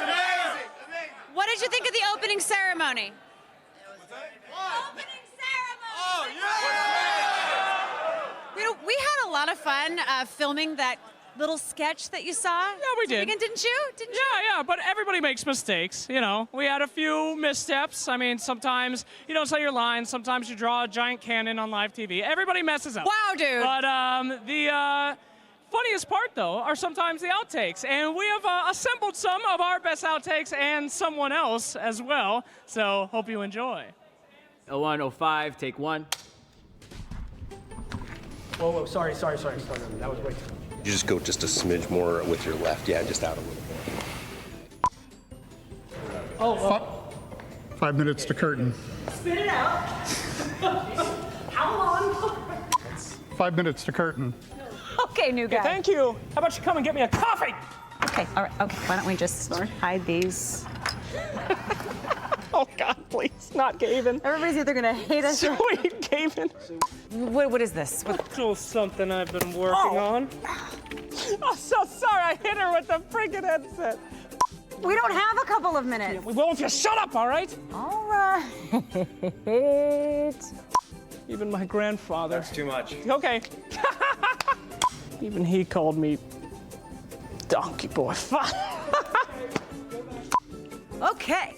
Amazing! What did you think of the opening ceremony? Oh, yeah! You know, we had a lot of fun filming that little sketch that you saw. Yeah, we did. Didn't you? Yeah, but everybody makes mistakes, you know. We had a few missteps. I mean, sometimes you don't say your lines, sometimes you draw a giant cannon on live TV. Everybody messes up. Wow, dude. But the funniest part, though, are sometimes the outtakes. And we have assembled some of our best outtakes and someone else as well. So hope you enjoy. 01, 05, take 1. Whoa, sorry. That was way too much. You just go just a smidge more with your left. Yeah, just out a little more. 5 minutes to curtain. Spit it out. How long? 5 minutes to curtain. Okay, new guy. Thank you. How about you come and get me a coffee? Okay, all right, okay. Why don't we just hide these? Oh, God, please, not Gavin. Everybody's either gonna hate us or... Sweet Gavin. What is this? It's all something I've been working on. I'm so sorry, I hit her with the freaking headset. We don't have a couple of minutes. We will if you shut up, all right? All right. Even my grandfather. That's too much. Okay. Even he called me donkey boy. Okay.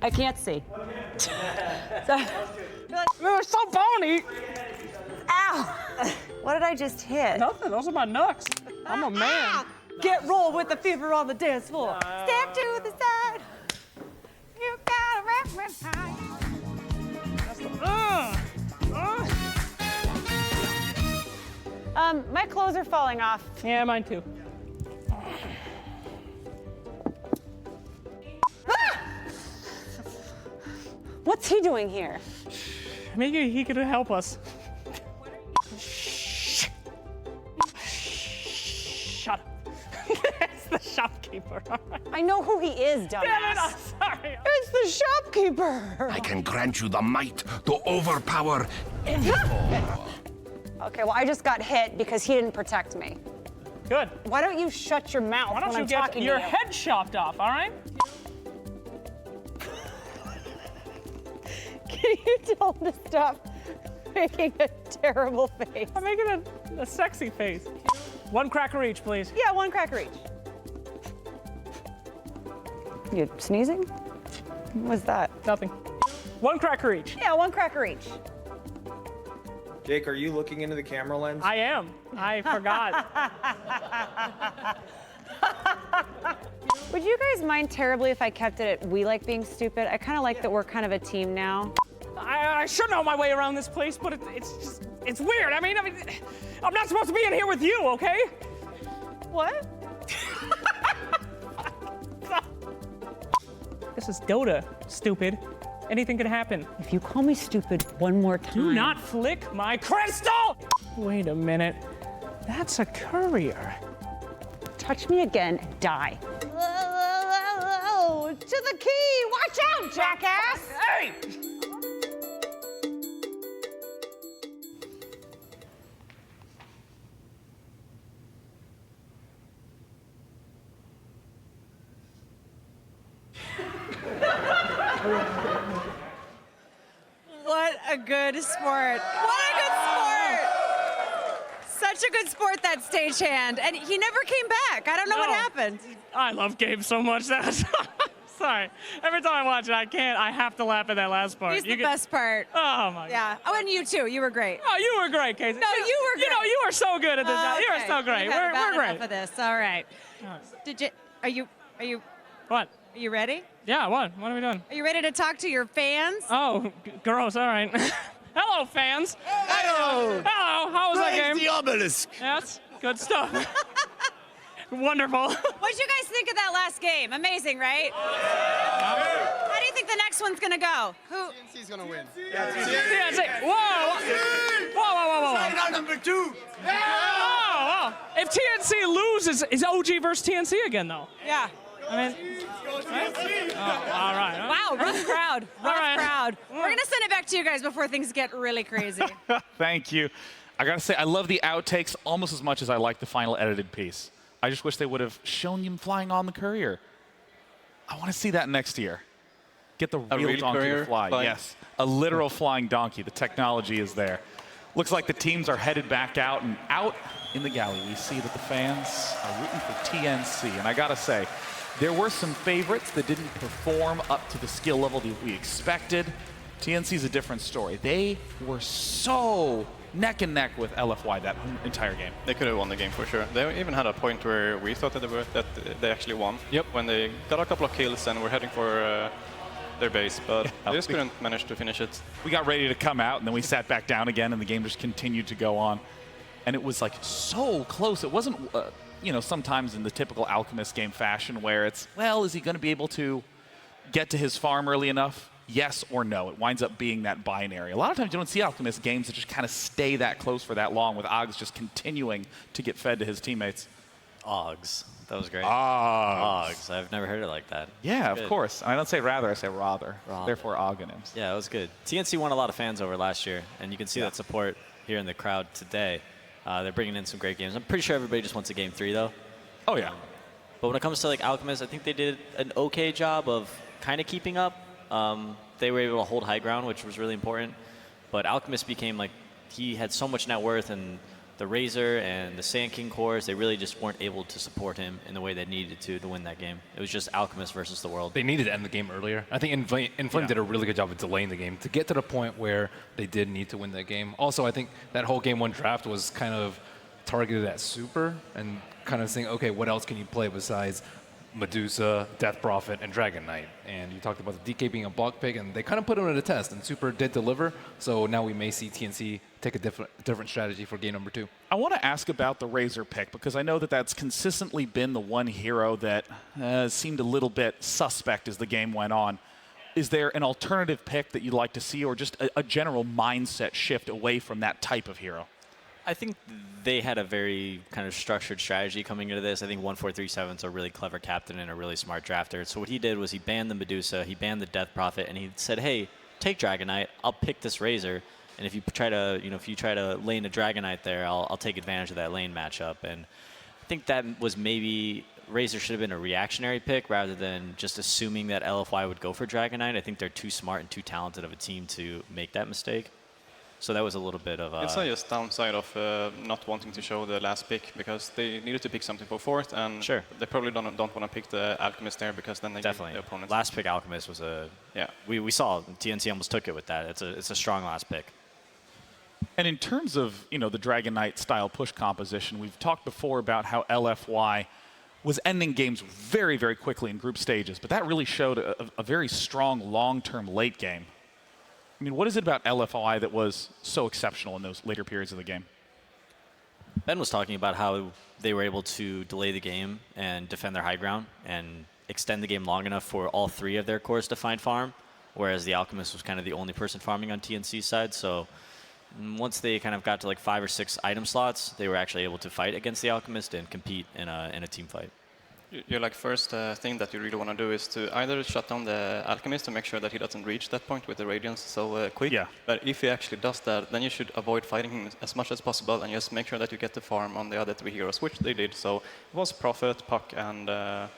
I can't see. They're so bony. Ow! What did I just hit? Nothing, those are my nuts. I'm a man. Get rolled with the fever on the dance floor. Step to the side. You gotta wrap my my clothes are falling off. Yeah, mine too. What's he doing here? Maybe he could help us. Shut up. It's the shopkeeper. I know who he is, dumbass. Damn it, I'm sorry. It's the shopkeeper. I can grant you the might to overpower any foe. Okay, well, I just got hit because he didn't protect me. Good. Why don't you shut your mouth Why don't when you I'm get talking your to you? head chopped off, all right? Can you tell him to stop making a terrible face? I'm making a sexy face. One cracker each, please. Yeah, one cracker each. You sneezing? What was that? Nothing. One cracker each. Yeah, one cracker each. Jake, are you looking into the camera lens? I am. I forgot. Would you guys mind terribly if I kept it at we like being stupid? I kind of like that we're kind of a team now. I should know my way around this place, but it's weird. I mean, I'm not supposed to be in here with you, okay? What? This is Dota, stupid. Anything could happen. If you call me stupid one more time. Do not flick my crystal! Wait a minute. That's a courier. Touch me again and die. To the key! Watch out, jackass! Hey! What a good sport. What a good sport. Such a good sport, that stagehand. And he never came back. I don't know what happened. I love Gabe so much. Sorry. Every time I watch it, I have to laugh at that last part. He's the best part. Oh, my God. Yeah. Oh, and you too. You were great. Oh, you were great, Casey. No, you were great. You know, you were so good at this. You were so great. We've had about We're great. enough of this. All right. Are you What? Are you ready? Yeah, what? What are we doing? Are you ready to talk to your fans? Oh, gross. All right. Hello, fans. Hello. Hello. How was that game? the obelisk. Yes. Good stuff. Wonderful. What did you guys think of that last game? Amazing, right? How do you think the next one's gonna go? Who? TNC's gonna win. TNC. Whoa. Whoa. Sign out number 2. Oh. If TNC loses, is OG versus TNC again, though? Yeah. I mean, all right. Wow, rough crowd. Rough right. crowd. We're going to send it back to you guys before things get really crazy. Thank you. I gotta say, I love the outtakes almost as much as I like the final edited piece. I just wish they would have shown him flying on the courier. I want to see that next year. Get the real donkey to fly. Yes, a literal flying donkey. The technology is there. Looks like the teams are headed back out, and out in the galley we see that the fans are rooting for TNC. And I gotta say, there were some favorites that didn't perform up to the skill level that we expected. TNC's a different story. They were so neck and neck with LFY that entire game. They could have won the game for sure. They even had a point where we thought that they actually won. Yep. When they got a couple of kills and were heading for their base, but they just couldn't manage to finish it. We got ready to come out, and then we sat back down again, and the game just continued to go on. And it was like so close. It wasn't, you know, sometimes in the typical Alchemist game fashion where it's, well, is he going to be able to get to his farm early enough? Yes or no. It winds up being that binary. A lot of times you don't see Alchemist games that just kind of stay that close for that long, with Oggs just continuing to get fed to his teammates. Oggs. That was great. Oggs. I've never heard it like that. Yeah, of course. I don't say rather, I say rather. Therefore, Oggonims. Yeah, it was good. TNC won a lot of fans over last year, and you can see that support here in the crowd today. They're bringing in some great games. I'm pretty sure everybody just wants a game 3, though. Oh, yeah. But when it comes to like Alchemist, I think they did an okay job of kind of keeping up. They were able to hold high ground, which was really important. But Alchemist became like, he had so much net worth, and the Razor and the Sand King cores, they really just weren't able to support him in the way they needed to win that game. It was just Alchemist versus the world. They needed to end the game earlier. I think Inflame did a really good job of delaying the game to get to the point where they did need to win that game. Also, I think that whole game 1 draft was kind of targeted at Super and kind of saying, okay, what else can you play besides Medusa, Death Prophet, and Dragon Knight? And you talked about the DK being a block pick, and they kind of put him to the test, and Super did deliver. So now we may see TNC take a different strategy for game number 2. I want to ask about the Razor pick, because I know that that's consistently been the one hero that seemed a little bit suspect as the game went on. Is there an alternative pick that you'd like to see, or just a general mindset shift away from that type of hero? I think they had a very kind of structured strategy coming into this. I think 1437's a really clever captain and a really smart drafter. So what he did was he banned the Medusa, he banned the Death Prophet, and he said, hey, take Dragon Knight, I'll pick this Razor, and if you try to lane a Dragon Knight there, I'll take advantage of that lane matchup. And I think that was maybe Razor should have been a reactionary pick rather than just assuming that LFY would go for Dragon Knight. I think they're too smart and too talented of a team to make that mistake. So that was a little bit of a... It's just downside of not wanting to show the last pick, because they needed to pick something for 4th, and they probably don't want to pick the Alchemist there, because then they give the opponent... Last pick Alchemist was a... Yeah. We saw TNC almost took it with that. It's a strong last pick. And in terms of, you know, the Dragon Knight style push composition, we've talked before about how LFY was ending games very, very quickly in group stages, but that really showed a very strong long-term late game. I mean, what is it about LFY that was so exceptional in those later periods of the game? Ben was talking about how they were able to delay the game and defend their high ground and extend the game long enough for all 3 of their cores to find farm, whereas the Alchemist was kind of the only person farming on TNC's side. So once they kind of got to like 5 or 6 item slots, they were actually able to fight against the Alchemist and compete in a team fight. Your first thing that you really want to do is to either shut down the Alchemist to make sure that he doesn't reach that point with the Radiance so quick. Yeah. But if he actually does that, then you should avoid fighting him as much as possible and just make sure that you get the farm on the other 3 heroes, which they did. So it was Prophet, Puck, and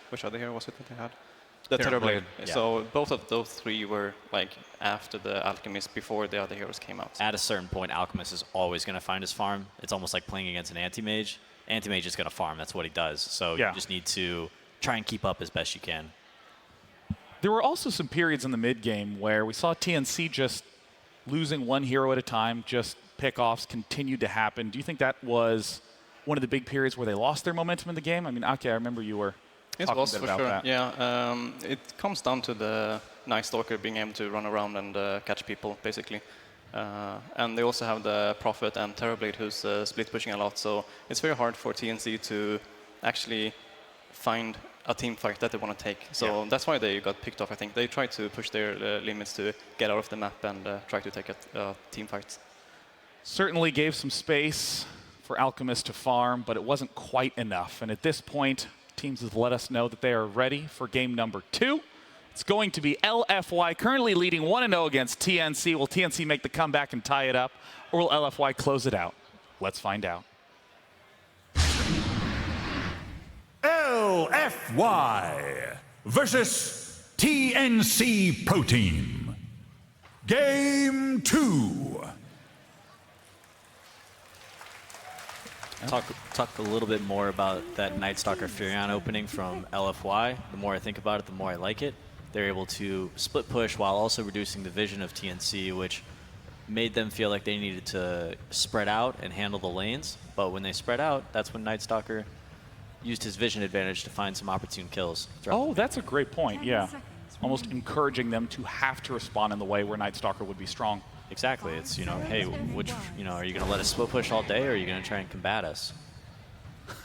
which other hero was it that they had? The Terrorblade. Yeah. So both of those 3 were like after the Alchemist, before the other heroes came out. At a certain point, Alchemist is always going to find his farm. It's almost like playing against an anti-mage. Anti-mage is going to farm. That's what he does. So you just need to try and keep up as best you can. There were also some periods in the mid-game where we saw TNC just losing 1 hero at a time, just pick-offs continued to happen. Do you think that was one of the big periods where they lost their momentum in the game? I mean, Aki, I remember you were talking a bit about that. Yeah, it comes down to the Night Stalker being able to run around and catch people, basically. And they also have the Prophet and Terrorblade who's split pushing a lot, so it's very hard for TNC to actually find a team fight that they want to take. So that's why they got picked off, I think. They tried to push their limits to get out of the map and try to take a team fight. Certainly gave some space for Alchemist to farm, but it wasn't quite enough. And at this point, Teams has let us know that they are ready for game number 2. It's going to be LFY currently leading 1-0 against TNC. Will TNC make the comeback and tie it up, or will LFY close it out? Let's find out. LFY versus TNC Pro Team. Game 2. Talk a little bit more about that Night Stalker Furion opening from LFY. The more I think about it, the more I like it. They're able to split push while also reducing the vision of TNC, which made them feel like they needed to spread out and handle the lanes. But when they spread out, that's when Night Stalker used his vision advantage to find some opportune kills. Oh, that's a great point, yeah. Almost encouraging them to have to respond in the way where Night Stalker would be strong. Exactly. It's, you know, hey, which, you know, are you going to let us split push all day, or are you going to try and combat us?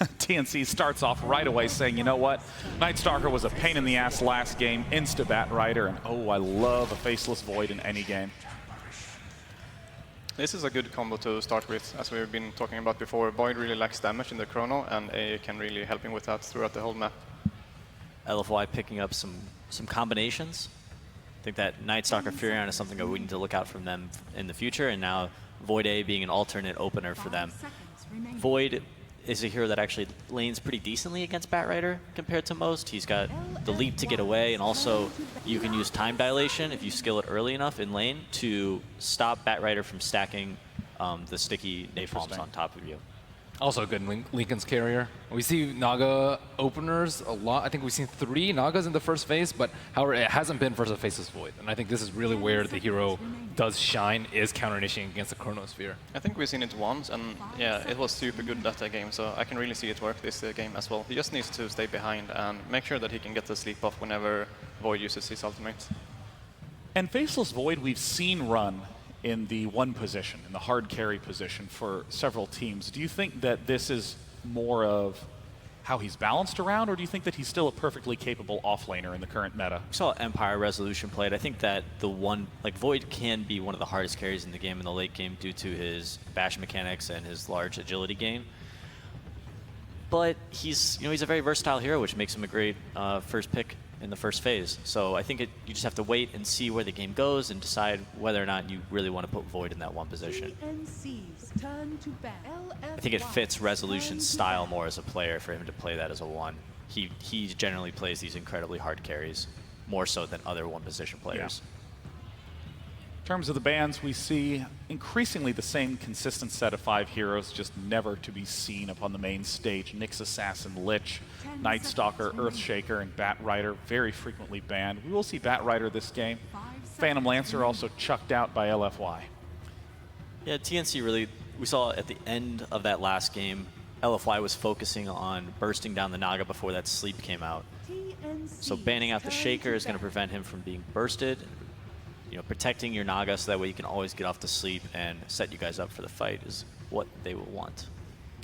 TNC starts off right away saying, you know what, Night Stalker was a pain in the ass last game, insta-Bat Rider, and oh, I love a Faceless Void in any game. This is a good combo to start with, as we've been talking about before. Void really lacks damage in the chrono, and A can really help him with that throughout the whole map. LFY picking up some combinations. I think that Night Stalker Furion is something that we need to look out from them in the future, and now Void A being an alternate opener for them. Void is a hero that actually lanes pretty decently against Bat Rider compared to most. He's got the leap to get away, and also you can use time dilation if you skill it early enough in lane to stop Bat Rider from stacking the sticky napalms on top of you. Also a good Lincoln's carrier. We see Naga openers a lot. I think we've seen 3 Nagas in the first phase, but however, it hasn't been versus Faceless Void. And I think this is really where the hero does shine, is counter-initiating against the Chronosphere. I think we've seen it once, and yeah, it was super good that game, so I can really see it work this game as well. He just needs to stay behind and make sure that he can get the sleep off whenever Void uses his ultimate. And Faceless Void we've seen run in the 1 position, in the hard carry position for several teams. Do you think that this is more of how he's balanced around, or do you think that he's still a perfectly capable offlaner in the current meta? We saw Empire Resolution played. I think that Void can be one of the hardest carries in the game in the late game due to his bash mechanics and his large agility gain. But he's a very versatile hero, which makes him a great first pick in the first phase. So I think you just have to wait and see where the game goes and decide whether or not you really want to put Void in that 1 position. I think it fits Resolution's style more as a player for him to play that as a 1. He generally plays these incredibly hard carries, more so than other 1 position players. Yeah. In terms of the bans, we see increasingly the same consistent set of 5 heroes, just never to be seen upon the main stage. Nyx Assassin, Lich, Night Stalker, Earthshaker, and Bat Rider very frequently banned. We will see Bat Rider this game. Phantom Lancer also chucked out by LFY. Yeah, TNC really, we saw at the end of that last game, LFY was focusing on bursting down the Naga before that sleep came out. So banning out the Shaker is going to prevent him from being bursted. You know, protecting your Naga so that way you can always get off to sleep and set you guys up for the fight is what they will want.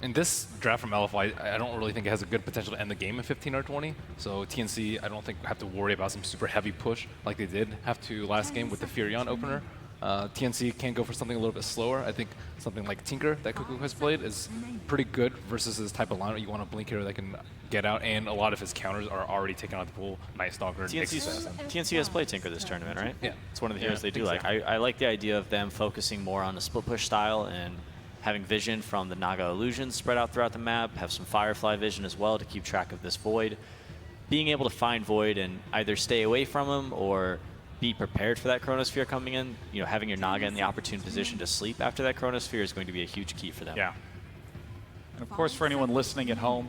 In this draft from LFY, I don't really think it has a good potential to end the game in 15 or 20. So TNC, I don't think have to worry about some super heavy push like they did have to last game with the Furion opener. TNC can go for something a little bit slower. I think something like Tinker that Cuckoo has played is pretty good versus this type of lineup. You want a Blink hero that can get out, and a lot of his counters are already taken out the pool. Night Stalker, TNC has played Tinker this tournament, right? Yeah. It's one of the heroes they do like. I like the idea of them focusing more on the split push style and having vision from the Naga illusions spread out throughout the map, have some Firefly vision as well to keep track of this Void. Being able to find Void and either stay away from him or be prepared for that Chronosphere coming in, you know, having your Naga in the opportune position to sleep after that Chronosphere is going to be a huge key for them. Yeah. And of course, for anyone listening at home,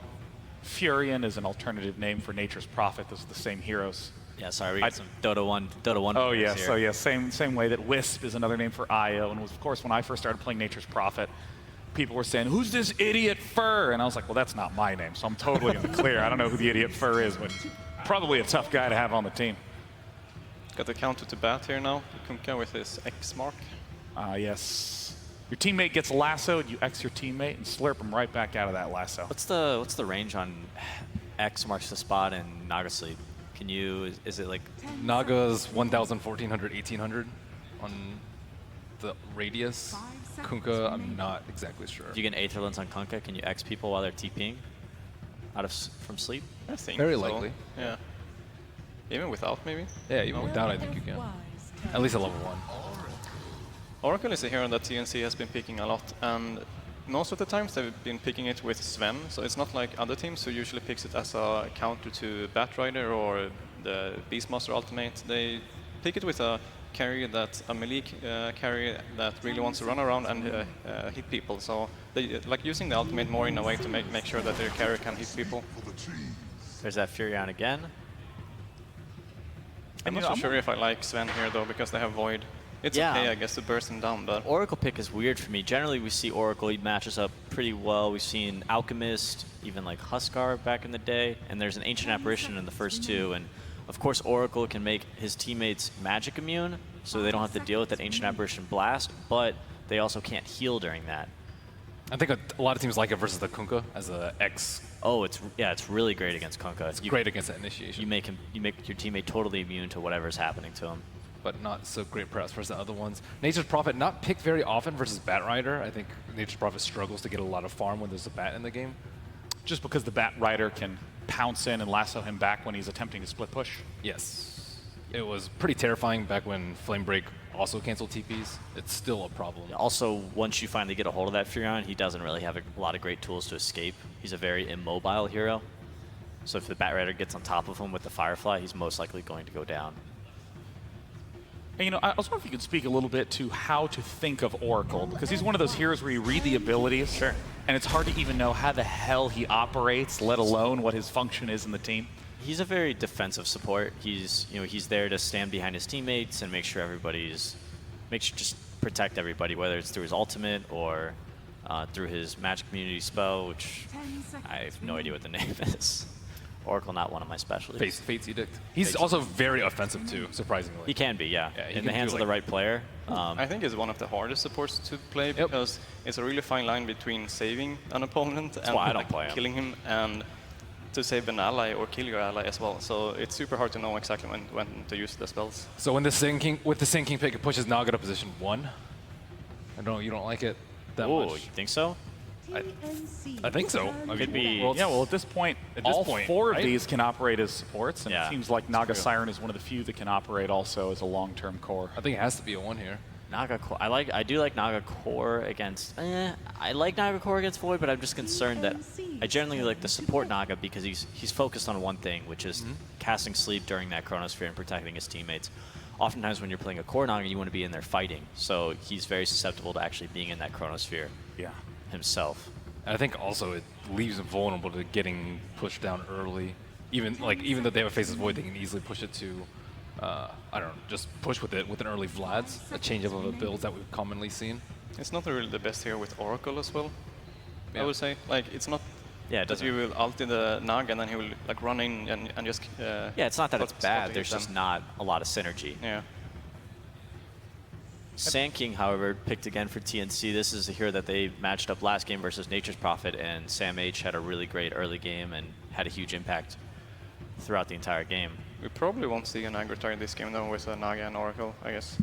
Furion is an alternative name for Nature's Prophet. Those are the same heroes. Yeah, sorry, we got some Dota 1. Oh yeah, here. so yeah, same way that Wisp is another name for Io. And of course, when I first started playing Nature's Prophet, people were saying, "Who's this idiot Fur?" And I was like, "Well, that's not my name, so I'm totally in the clear. I don't know who the idiot Fur is, but probably a tough guy to have on the team." Got the counter to Bat here now. Kunkka with his X mark. Yes. Your teammate gets lassoed, you X your teammate and slurp him right back out of that lasso. What's the range on X marks the spot and Naga sleep? Can you, is it like? Naga's 1,000, 1,400, 1,800 on the radius. Kunkka, I'm not exactly sure. If you get Aetherlands on Kunkka, can you X people while they're TPing? from sleep? I think Very so. likely. Yeah. Even without, maybe? Yeah, even without, I think you can. At least a level 1. Oracle is a hero that TNC has been picking a lot, and most of the times they've been picking it with Sven, so it's not like other teams who usually picks it as a counter to Batrider or the Beastmaster ultimate. They pick it with a carry that a melee carry that really wants to run around and hit people. So they like using the ultimate more in a way to make sure that their carry can hit people. There's that Furion again. I'm not so sure if I like Sven here though, because they have Void. It's okay, I guess, to burst him down, but... Oracle pick is weird for me. Generally, we see Oracle, he matches up pretty well. We've seen Alchemist, even like Huskar back in the day, and there's an Ancient Apparition in the first 2, and of course Oracle can make his teammates magic immune, so they don't have to deal with that Ancient Apparition blast, but they also can't heal during that. I think a lot of teams like it versus the Kunkka as a X. Oh, it's really great against Kunkka. It's great against that initiation. You make your teammate totally immune to whatever's happening to him. But not so great perhaps versus the other ones. Nature's Prophet not picked very often versus Batrider. I think Nature's Prophet struggles to get a lot of farm when there's a Bat in the game. Just because the Batrider can pounce in and lasso him back when he's attempting to split push? Yes. It was pretty terrifying back when Flame Break also canceled TPs. It's still a problem. Also, once you finally get a hold of that Furion, he doesn't really have a lot of great tools to escape. He's a very immobile hero. So if the Batrider gets on top of him with the Firefly, he's most likely going to go down. And, you know, I was wondering if you could speak a little bit to how to think of Oracle, because he's one of those heroes where you read the abilities, and it's hard to even know how the hell he operates, let alone what his function is in the team. He's a very defensive support. He's there to stand behind his teammates and make sure just protect everybody, whether it's through his ultimate or through his magic community spell, which I have no idea what the name is. Oracle, not one of my specialties. Fate's Edict. He's also very offensive too, surprisingly. He can be, yeah. In the hands of the right player. I think it's one of the hardest supports to play because it's a really fine line between saving an opponent and killing him, and to save an ally or kill your ally as well. So it's super hard to know exactly when to use the spells. So when the Sand King pick, it pushes Naga to position 1. I don't. You don't like it that much? You think so? I think so. Could be. Well, at this point, all 4 of these can operate as supports, and it seems like Naga Siren is one of the few that can operate also as a long-term core. I think it has to be a 1 here. Naga Core. I do like Naga Core against. I like Naga Core against Void, but I'm just concerned that I generally like the support Naga because he's focused on one thing, which is casting sleep during that Chronosphere and protecting his teammates. Oftentimes, when you're playing a core Naga, you want to be in there fighting, so he's very susceptible to actually being in that Chronosphere. Himself. And I think also it leaves him vulnerable to getting pushed down early. Even though they have a Faceless Void, they can easily push it to, I don't know, just push with it with an early Vlad's, a change up of the builds that we've commonly seen. It's not really the best here with Oracle as well, I would say. Like, it's not that you will ult in the Naga and then he will like run in and just... yeah, it's not that it's bad, there's just not a lot of synergy. Yeah. Sand King, however, picked again for TNC. This is a hero that they matched up last game versus Nature's Prophet, and Sam H had a really great early game and had a huge impact throughout the entire game. We probably won't see an aggro try this game though with Naga and Oracle, I guess.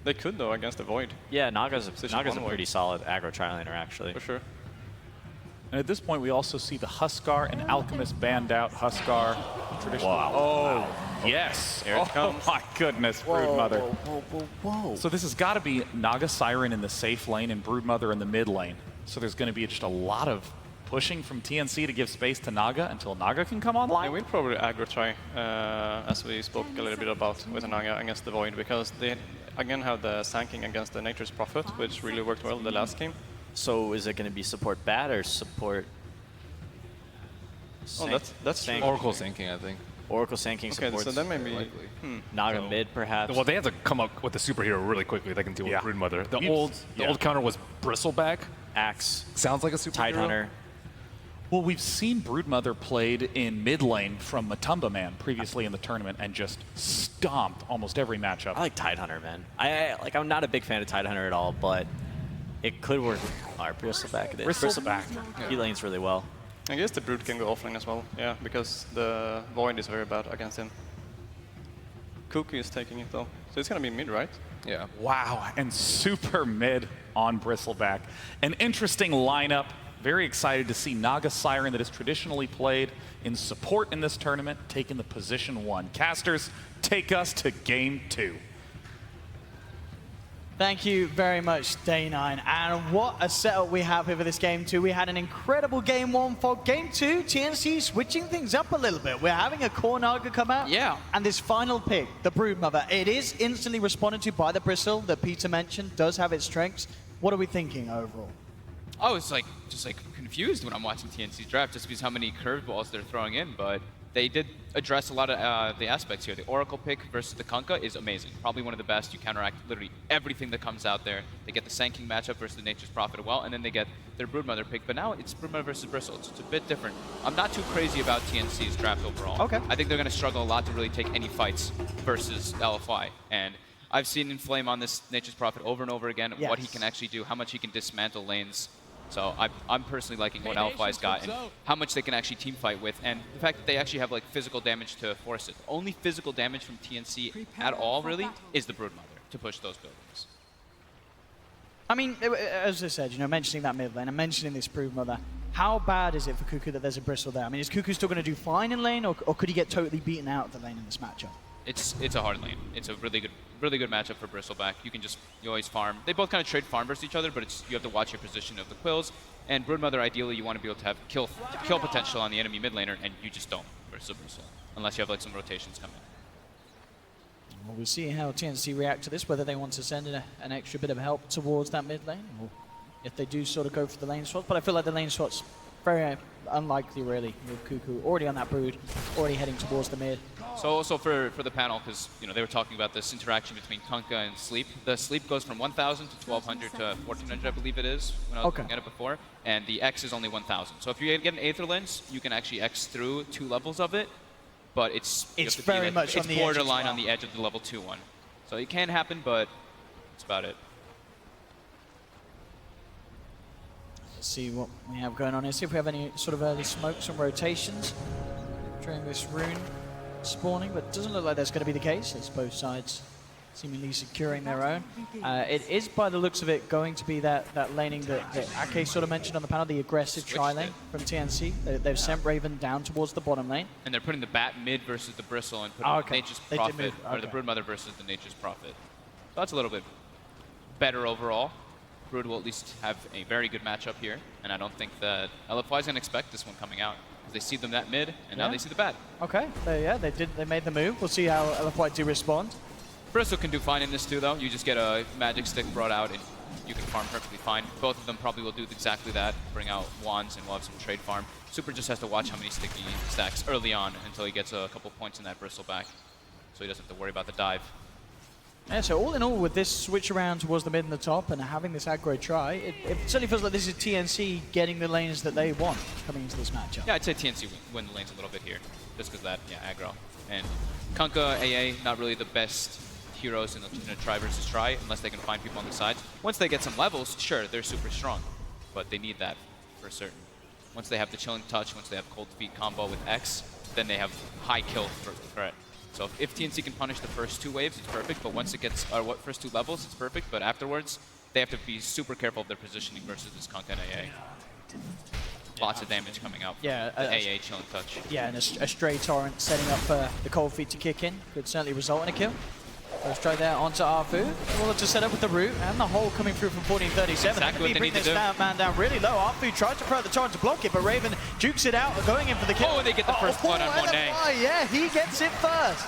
They could though against the Void. Yeah, Naga's a pretty solid aggro tri-laner actually. For sure. And at this point, we also see the Huskar and Alchemist banned out. Huskar, traditional. Wow. Oh, yes. Here it comes. Oh my goodness, Broodmother. Whoa. So this has got to be Naga Siren in the safe lane and Broodmother in the mid lane. So there's going to be just a lot of pushing from TNC to give space to Naga until Naga can come online. Yeah, we'll probably aggro try, as we spoke a little bit about with Naga against the Void, because they again have the Sand King against the Nature's Prophet, which really worked well the last game. So is it going to be support Bat or support? That's Oracle Sand King, I think. Oracle Sand King supports. So then maybe Naga mid perhaps. Well, they have to come up with a superhero really quickly. They can deal with Broodmother. The old counter was Bristleback. Axe. Sounds like a superhero. Tidehunter. Well, we've seen Broodmother played in mid lane from Matumba Man previously in the tournament and just stomped almost every matchup. I like Tidehunter, man. I'm not a big fan of Tidehunter at all, but it could work with our Bristleback. Bristleback. He lanes really well. I guess the Brood can go offlane as well, yeah, because the Void is very bad against him. Cookie is taking it though, so it's gonna be mid, right? Yeah. Wow, and super mid on Bristleback. An interesting lineup very excited to see Naga Siren that is traditionally played in support in this tournament taking the position 1. Casters, take us to game 2. Thank you very much, Day9. And what a setup we have here for this game 2. We had an incredible game 1 for game 2. TNC switching things up a little bit. We're having a core Naga come out. Yeah. And this final pick, the Broodmother, it is instantly responded to by the Bristle that Peter mentioned, does have its strengths. What are we thinking overall? I was just confused when I'm watching TNC's draft just because how many curveballs they're throwing in, but they did address a lot of the aspects here. The Oracle pick versus the Kunkka is amazing. Probably one of the best. You counteract literally everything that comes out there. They get the Sanking matchup versus the Nature's Prophet as well, and then they get their Broodmother pick. But now it's Broodmother versus Bristle. It's a bit different. I'm not too crazy about TNC's draft overall. Okay. I think they're going to struggle a lot to really take any fights versus LFY. And I've seen Inflame on this Nature's Prophet over and over again, what he can actually do, how much he can dismantle lanes. So I'm personally liking what LFY's got and how much they can actually team fight with, and the fact that they actually have like physical damage to force it. The only physical damage from TNC at all really is the Broodmother to push those buildings. I mean, as I said, you know, mentioning that mid lane and mentioning this Broodmother, how bad is it for Cuckoo that there's a Bristle there? I mean, is Cuckoo still going to do fine in lane, or could he get totally beaten out of the lane in this matchup? It's a hard lane. It's a really good matchup for Bristleback. You always farm. They both kind of trade farm versus each other, but you have to watch your position of the quills. And Broodmother, ideally, you want to be able to have kill potential on the enemy mid laner, and you just don't versus Bristle, unless you have like some rotations coming. Well, we'll see how TNC react to this, whether they want to send in an extra bit of help towards that mid lane, or if they do sort of go for the lane swaps. But I feel like the lane swaps very unlikely, really, with Cuckoo already on that Brood, already heading towards the mid. So also for the panel, because they were talking about this interaction between Kunkka and Sleep. The Sleep goes from 1,000 to 1,200 to 1,400, I believe it is, when I was looking at it before. And the X is only 1,000. So if you get an Aether Lens, you can actually X through 2 levels of it. But it's very much on the edge. It's borderline on the edge of the level 2 one. So it can happen, but that's about it. Let's see what we have going on here. See if we have any sort of early smokes and rotations during this rune spawning, but it doesn't look like that's going to be the case. It's both sides seemingly securing their own. It is, by the looks of it, going to be that laning that Ake sort of mentioned on the panel, the aggressive tri-lane from TNC. They've sent Raven down towards the bottom lane. And they're putting the Bat mid versus the Bristle and putting Nature's Prophet, or the Broodmother versus the Nature's Prophet. So that's a little bit better overall. Brood will at least have a very good matchup here, and I don't think that LFY is going to expect this one coming out. They see them that mid, and now they see the Bat. Okay, they made the move. We'll see how LFY do respond. Bristle can do fine in this too, though. You just get a magic stick brought out, and you can farm perfectly fine. Both of them probably will do exactly that, bring out wands, and we'll have some trade farm. Super just has to watch how many sticky stacks early on until he gets a couple points in that Bristle back, so he doesn't have to worry about the dive. Yeah, so all in all, with this switch around towards the mid and the top and having this aggro try, it certainly feels like this is TNC getting the lanes that they want coming into this matchup. Yeah, I'd say TNC win the lanes a little bit here, just because that, aggro. And Kunkka, AA, not really the best heroes in a try versus try, unless they can find people on the sides. Once they get some levels, sure, they're super strong, but they need that for certain. Once they have the Chilling Touch, once they have Cold Feet combo with X, then they have high kill threat. So if TNC can punish the first 2 waves, it's perfect, but once it gets, first 2 levels, it's perfect, but afterwards, they have to be super careful of their positioning versus this Kunkka and AA. Lots of damage coming out from the AA Chilling Touch. Yeah, and a stray Torrent setting up for the Cold Feet to kick in could certainly result in a kill. First try there onto Arfu. Well, to set up with the root and the hole coming through from 1437. Exactly what they bring need this to do. Man down really low. Arfu tried to throw the Torrent to block it, but Raven jukes it out, going in for the kill. Oh, and they get the first blood on Monet. Yeah, he gets it first.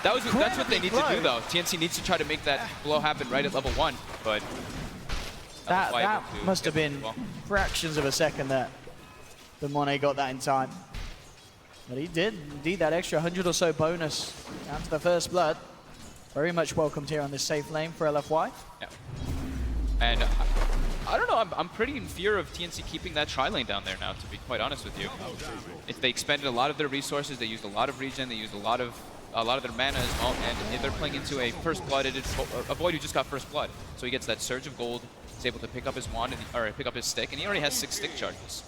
That's what they need to do, though. TNC needs to try to make that blow happen right at level 1, but that must have been fractions of a second that the Monet got that in time. But he did indeed that extra 100 or so bonus down to the first blood. Very much welcomed here on this safe lane for LFY. Yeah. And I don't know, I'm pretty in fear of TNC keeping that tri-lane down there now, to be quite honest with you. If they expended a lot of their resources, they used a lot of regen, they used a lot of their mana as well, and they're playing into a first blooded, a Void who just got first blood. So he gets that surge of gold, he's able to pick up his wand, or pick up his stick, and he already has 6 stick charges.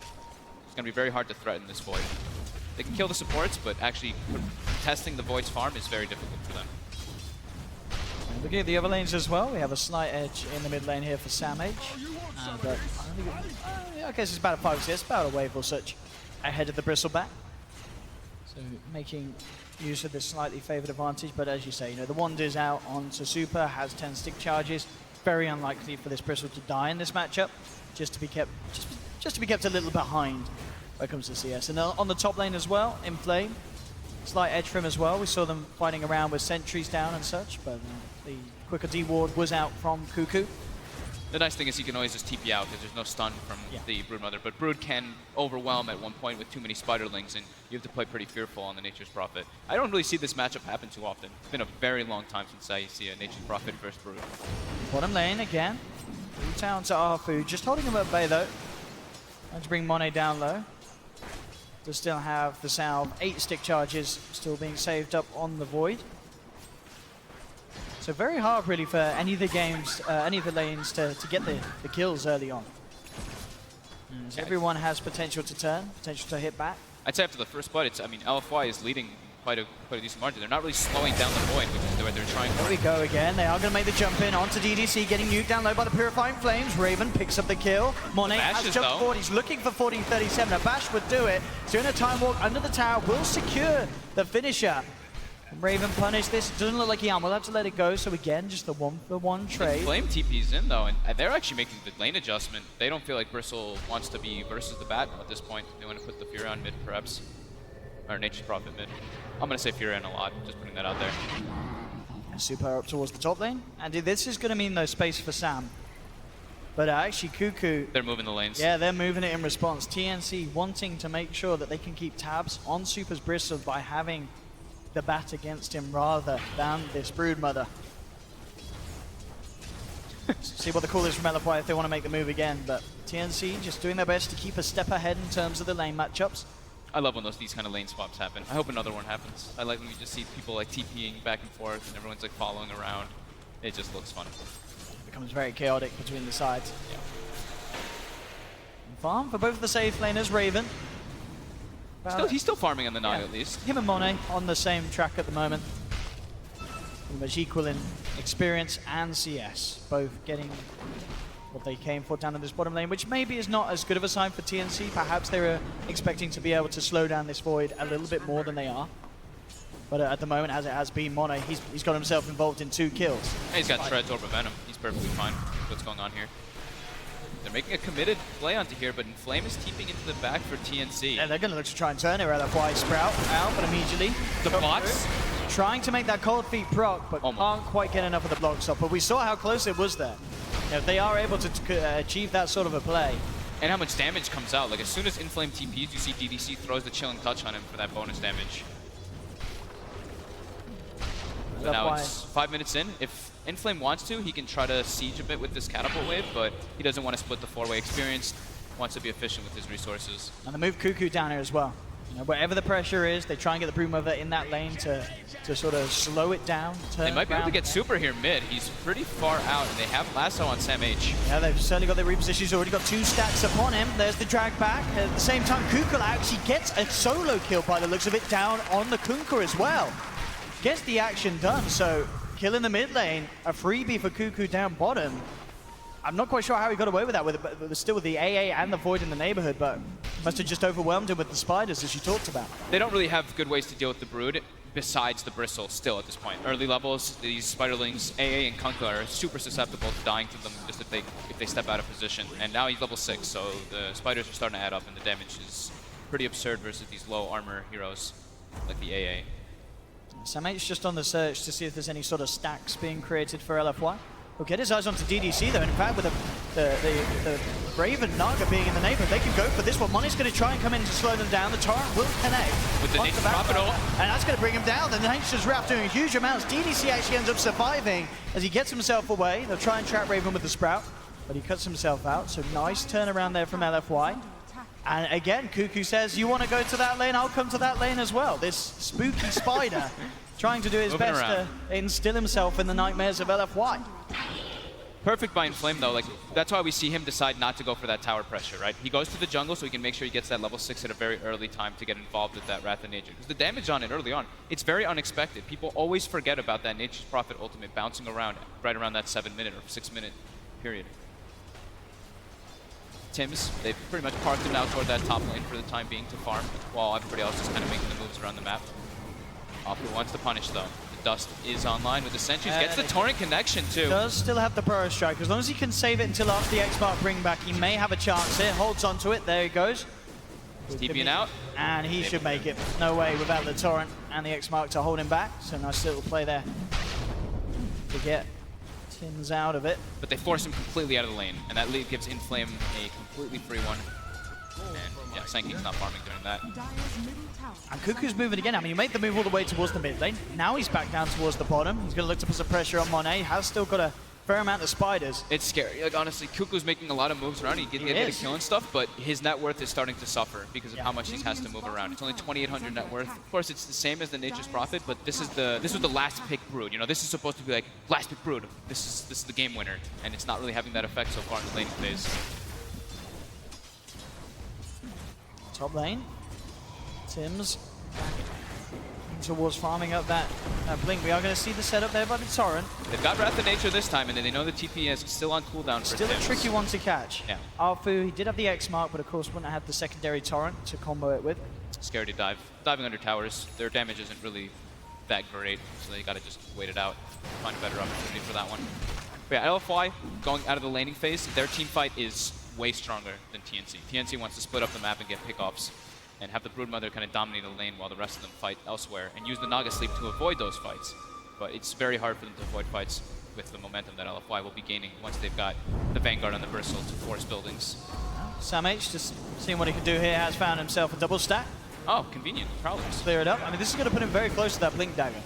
It's going to be very hard to threaten this Void. They can kill the supports, but actually testing the Void's farm is very difficult for them. Looking at the other lanes as well, we have a slight edge in the mid lane here for Samh. But I guess it's about a 5-6, about a wave or such ahead of the Bristleback. So making use of this slightly favored advantage, but as you say, the wand is out onto Super, has 10 stick charges. Very unlikely for this Bristle to die in this matchup, just to be kept a little behind when it comes to CS. And on the top lane as well, in Flame, slight edge for him as well. We saw them fighting around with sentries down and such, but the quicker D ward was out from Cuckoo. The nice thing is you can always just TP out because there's no stun from the Broodmother, but Brood can overwhelm at one point with too many Spiderlings, and you have to play pretty fearful on the Nature's Prophet. I don't really see this matchup happen too often. It's been a very long time since I see a Nature's Prophet versus Brood. Bottom lane again. Blue Town to Arfu, just holding him at bay though. Trying to bring Monet down low. Does still have the salve, 8 stick charges still being saved up on the Void. So very hard really for any of the games, any of the lanes to get the kills early on. Everyone has potential to turn, potential to hit back. I'd say after the first fight, LFY is leading quite a decent margin. They're not really slowing down the Void, which is what they're trying for. There we go again. They are going to make the jump in onto DDC, getting nuked down low by the Purifying Flames. Raven picks up the kill. Monet has jumped forward. He's looking for 1437. A Bash would do it. Doing a time walk under the tower will secure the finisher. Raven punished this. Doesn't look like he will have to let it go. So again, just the 1-for-1 trade. Flame TP's in though, and they're actually making the lane adjustment. They don't feel like Bristle wants to be versus the bat at this point. They want to put the Fury on mid, perhaps, or Nature's Prophet mid. I'm gonna say Fury a lot. Just putting that out there. Super up towards the top lane, and this is gonna mean no space for Sam. But actually, Cuckoo. They're moving the lanes. Yeah, they're moving it in response. TNC wanting to make sure that they can keep tabs on Super's Bristle by having the bat against him rather than this Broodmother. See what the call is from LFY if they want to make the move again, but TNC just doing their best to keep a step ahead in terms of the lane matchups. I love when these kind of lane swaps happen. I hope another one happens. I like when we just see people like TPing back and forth and everyone's like following around. It just looks fun. It becomes very chaotic between the sides. Yeah. Farm for both of the safe laners, Raven. He's still farming on the Nile at least. Him and Monet on the same track at the moment. Pretty much equal in experience and CS. Both getting what they came for down in this bottom lane, which maybe is not as good of a sign for TNC. Perhaps they were expecting to be able to slow down this Void a little bit more than they are. But at the moment, as it has been, Monet, he's got himself involved in 2 kills. And he's got Treads Orb of Venom. He's perfectly fine with what's going on here. They're making a committed play onto here, but Inflame is keeping into the back for TNC. Yeah, they're going to look to try and turn it. LFY Sprout out, but immediately the box trying to make that cold feet proc, but can't quite get enough of the block stop. But we saw how close it was there. If they are able to achieve that sort of a play. And how much damage comes out. Like as soon as Inflame TPs, you see DDC throws the Chilling Touch on him for that bonus damage. But now it's 5 minutes in. If Inflame wants to, he can try to siege a bit with this Catapult Wave, but he doesn't want to split the 4-way experience. Wants to be efficient with his resources. And they move Cuckoo down here as well. Wherever the pressure is, they try and get the Broodmother in that lane to sort of slow it down. They might be able to get Super here mid. He's pretty far out, and they have Lasso on Samh. Yeah, they've certainly got their reposition. He's already got 2 stacks upon him. There's the drag back. At the same time, Cuckoo actually gets a solo kill by the looks of it down on the Kunkka as well. Gets the action done, so kill in the mid lane, a freebie for Cuckoo down bottom. I'm not quite sure how he got away with that, but still with the AA and the Void in the neighborhood, but must have just overwhelmed him with the spiders, as you talked about. They don't really have good ways to deal with the Brood besides the Bristle still at this point. Early levels, these Spiderlings, AA and Kunkka, are super susceptible to dying to them just if they step out of position. And now he's level 6, so the spiders are starting to add up, and the damage is pretty absurd versus these low armor heroes like the AA. Samh's just on the search to see if there's any sort of stacks being created for LFY. He'll get his eyes onto DDC though. In fact, with the Raven Naga being in the neighborhood, they can go for this one. Money's going to try and come in to slow them down. The Torrent will connect. With the Nature's Prophet ult. And that's going to bring him down. The Nature's Wrath doing huge amounts. DDC actually ends up surviving as he gets himself away. They'll try and trap Raven with the Sprout, but he cuts himself out. So nice turnaround there from LFY. And again, Cuckoo says, you want to go to that lane, I'll come to that lane as well. This spooky spider trying to do his best to instill himself in the nightmares of LFY. Perfect by Inflame, though. Like, that's why we see him decide not to go for that tower pressure, right? He goes to the jungle so he can make sure he gets that level 6 at a very early time to get involved with that Wrath of Nature. Because the damage on it early on, it's very unexpected. People always forget about that Nature's Prophet ultimate bouncing around right around that 7-minute or 6-minute period. Tims, they've pretty much parked him out toward that top lane for the time being to farm, while everybody else is kind of making the moves around the map. Apu wants to punish, though. Dust is online with the sentries. Gets the Torrent connection, too. Does still have the Burrow Strike. As long as he can save it until after the X-Mark bring back, he may have a chance here. Holds onto it. There he goes. He's TPing out. And he should make it. No way without the Torrent and the X-Mark to hold him back. So nice little play there to get Tims out of it. But they force him completely out of the lane. And that lead gives Inflame a completely free one. And yeah, Sankey's not farming during that. And Cuckoo's moving again. I mean, he made the move all the way towards the mid lane. Now he's back down towards the bottom. He's going to look to put some pressure on Monet. Has still got a fair amount of spiders. It's scary. Like, honestly, Cuckoo's making a lot of moves around. He can get a kill and stuff, but his net worth is starting to suffer because of how much he has to move around. It's only 2,800 net worth. Of course, it's the same as the Nature's Prophet, but this was the last pick Brood. You know, this is supposed to be like last pick Brood. This is the game winner, and it's not really having that effect so far in the laning phase. Top lane. Tims towards farming up that blink. We are going to see the setup there by the Torrent. They've got Wrath of Nature this time, and they know the TP is still on cooldown for Still Tims. a tricky one to catch. Yeah. Arfu, he did have the X-Mark, but of course wouldn't have the secondary Torrent to combo it with. Scared to dive. Diving under towers, their damage isn't really that great, so they got to just wait it out, find a better opportunity for that one. But yeah, LFY going out of the laning phase, their team fight is way stronger than TNC. TNC wants to split up the map and get pickoffs and have the Broodmother kind of dominate the lane while the rest of them fight elsewhere and use the Naga Sleep to avoid those fights. But it's very hard for them to avoid fights with the momentum that LFY will be gaining once they've got the Vanguard on the Bristle to force buildings. Sam H just seeing what he can do here, has found himself a double stack. Oh, convenient. Prowlers. Clear it up. I mean, this is going to put him very close to that Blink Dagger.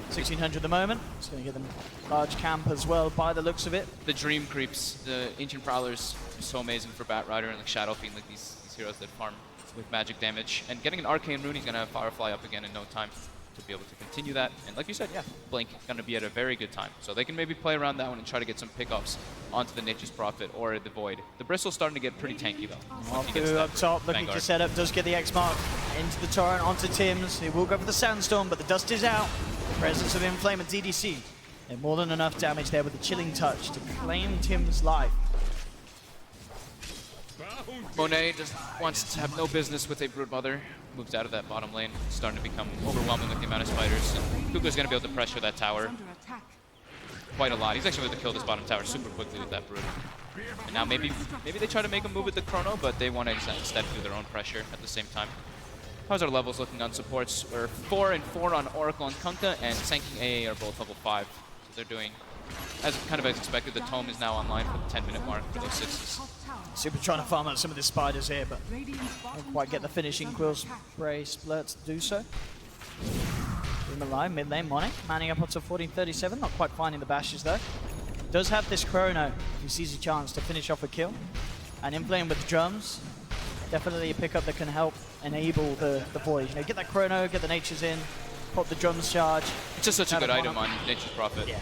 1,600 at the moment. It's going to get them large camp as well by the looks of it. The Dream Creeps, the Ancient Prowlers, are so amazing for Batrider and like Shadow Fiend, like these heroes that farm with magic damage. And getting an Arcane Rune, he's going to have Firefly up again in no time to be able to continue that. And like you said, yeah, Blink going to be at a very good time. So they can maybe play around that one and try to get some pickoffs onto the Nature's Prophet or the Void. The Bristle's starting to get pretty tanky though. Arfu up top, looking to set up, does get the X-Mark into the Torrent, onto Tims. He will go for the Sandstorm, but the dust is out. Presence of Inflame and DDC. And more than enough damage there with the Chilling Touch to claim Tim's life. Monet just wants to have no business with a Broodmother. Moves out of that bottom lane. Starting to become overwhelming with the amount of spiders. And Kuko's going to be able to pressure that tower quite a lot. He's actually able to kill this bottom tower super quickly with that Brood. And now maybe they try to make a move with the Chrono, but they want to instead do their own pressure at the same time. How's our levels looking on supports? We're 4 and 4 on Oracle and Kunkka, and Sanking AA are both level 5. So they're doing, as expected, the Tome is now online for the 10-minute mark for those 6s. Super trying to farm out some of the spiders here, but don't quite get the finishing Quill Spray Splurt to do so. Him alive, mid lane, Monet, manning up onto 1437, not quite finding the bashes though. Does have this Chrono, he sees a chance to finish off a kill. And Inflame with the drums, definitely a pickup that can help enable the Void. You know, get that Chrono, get the Natures in, pop the drums charge. It's just such a good item on Nature's Prophet. Yeah.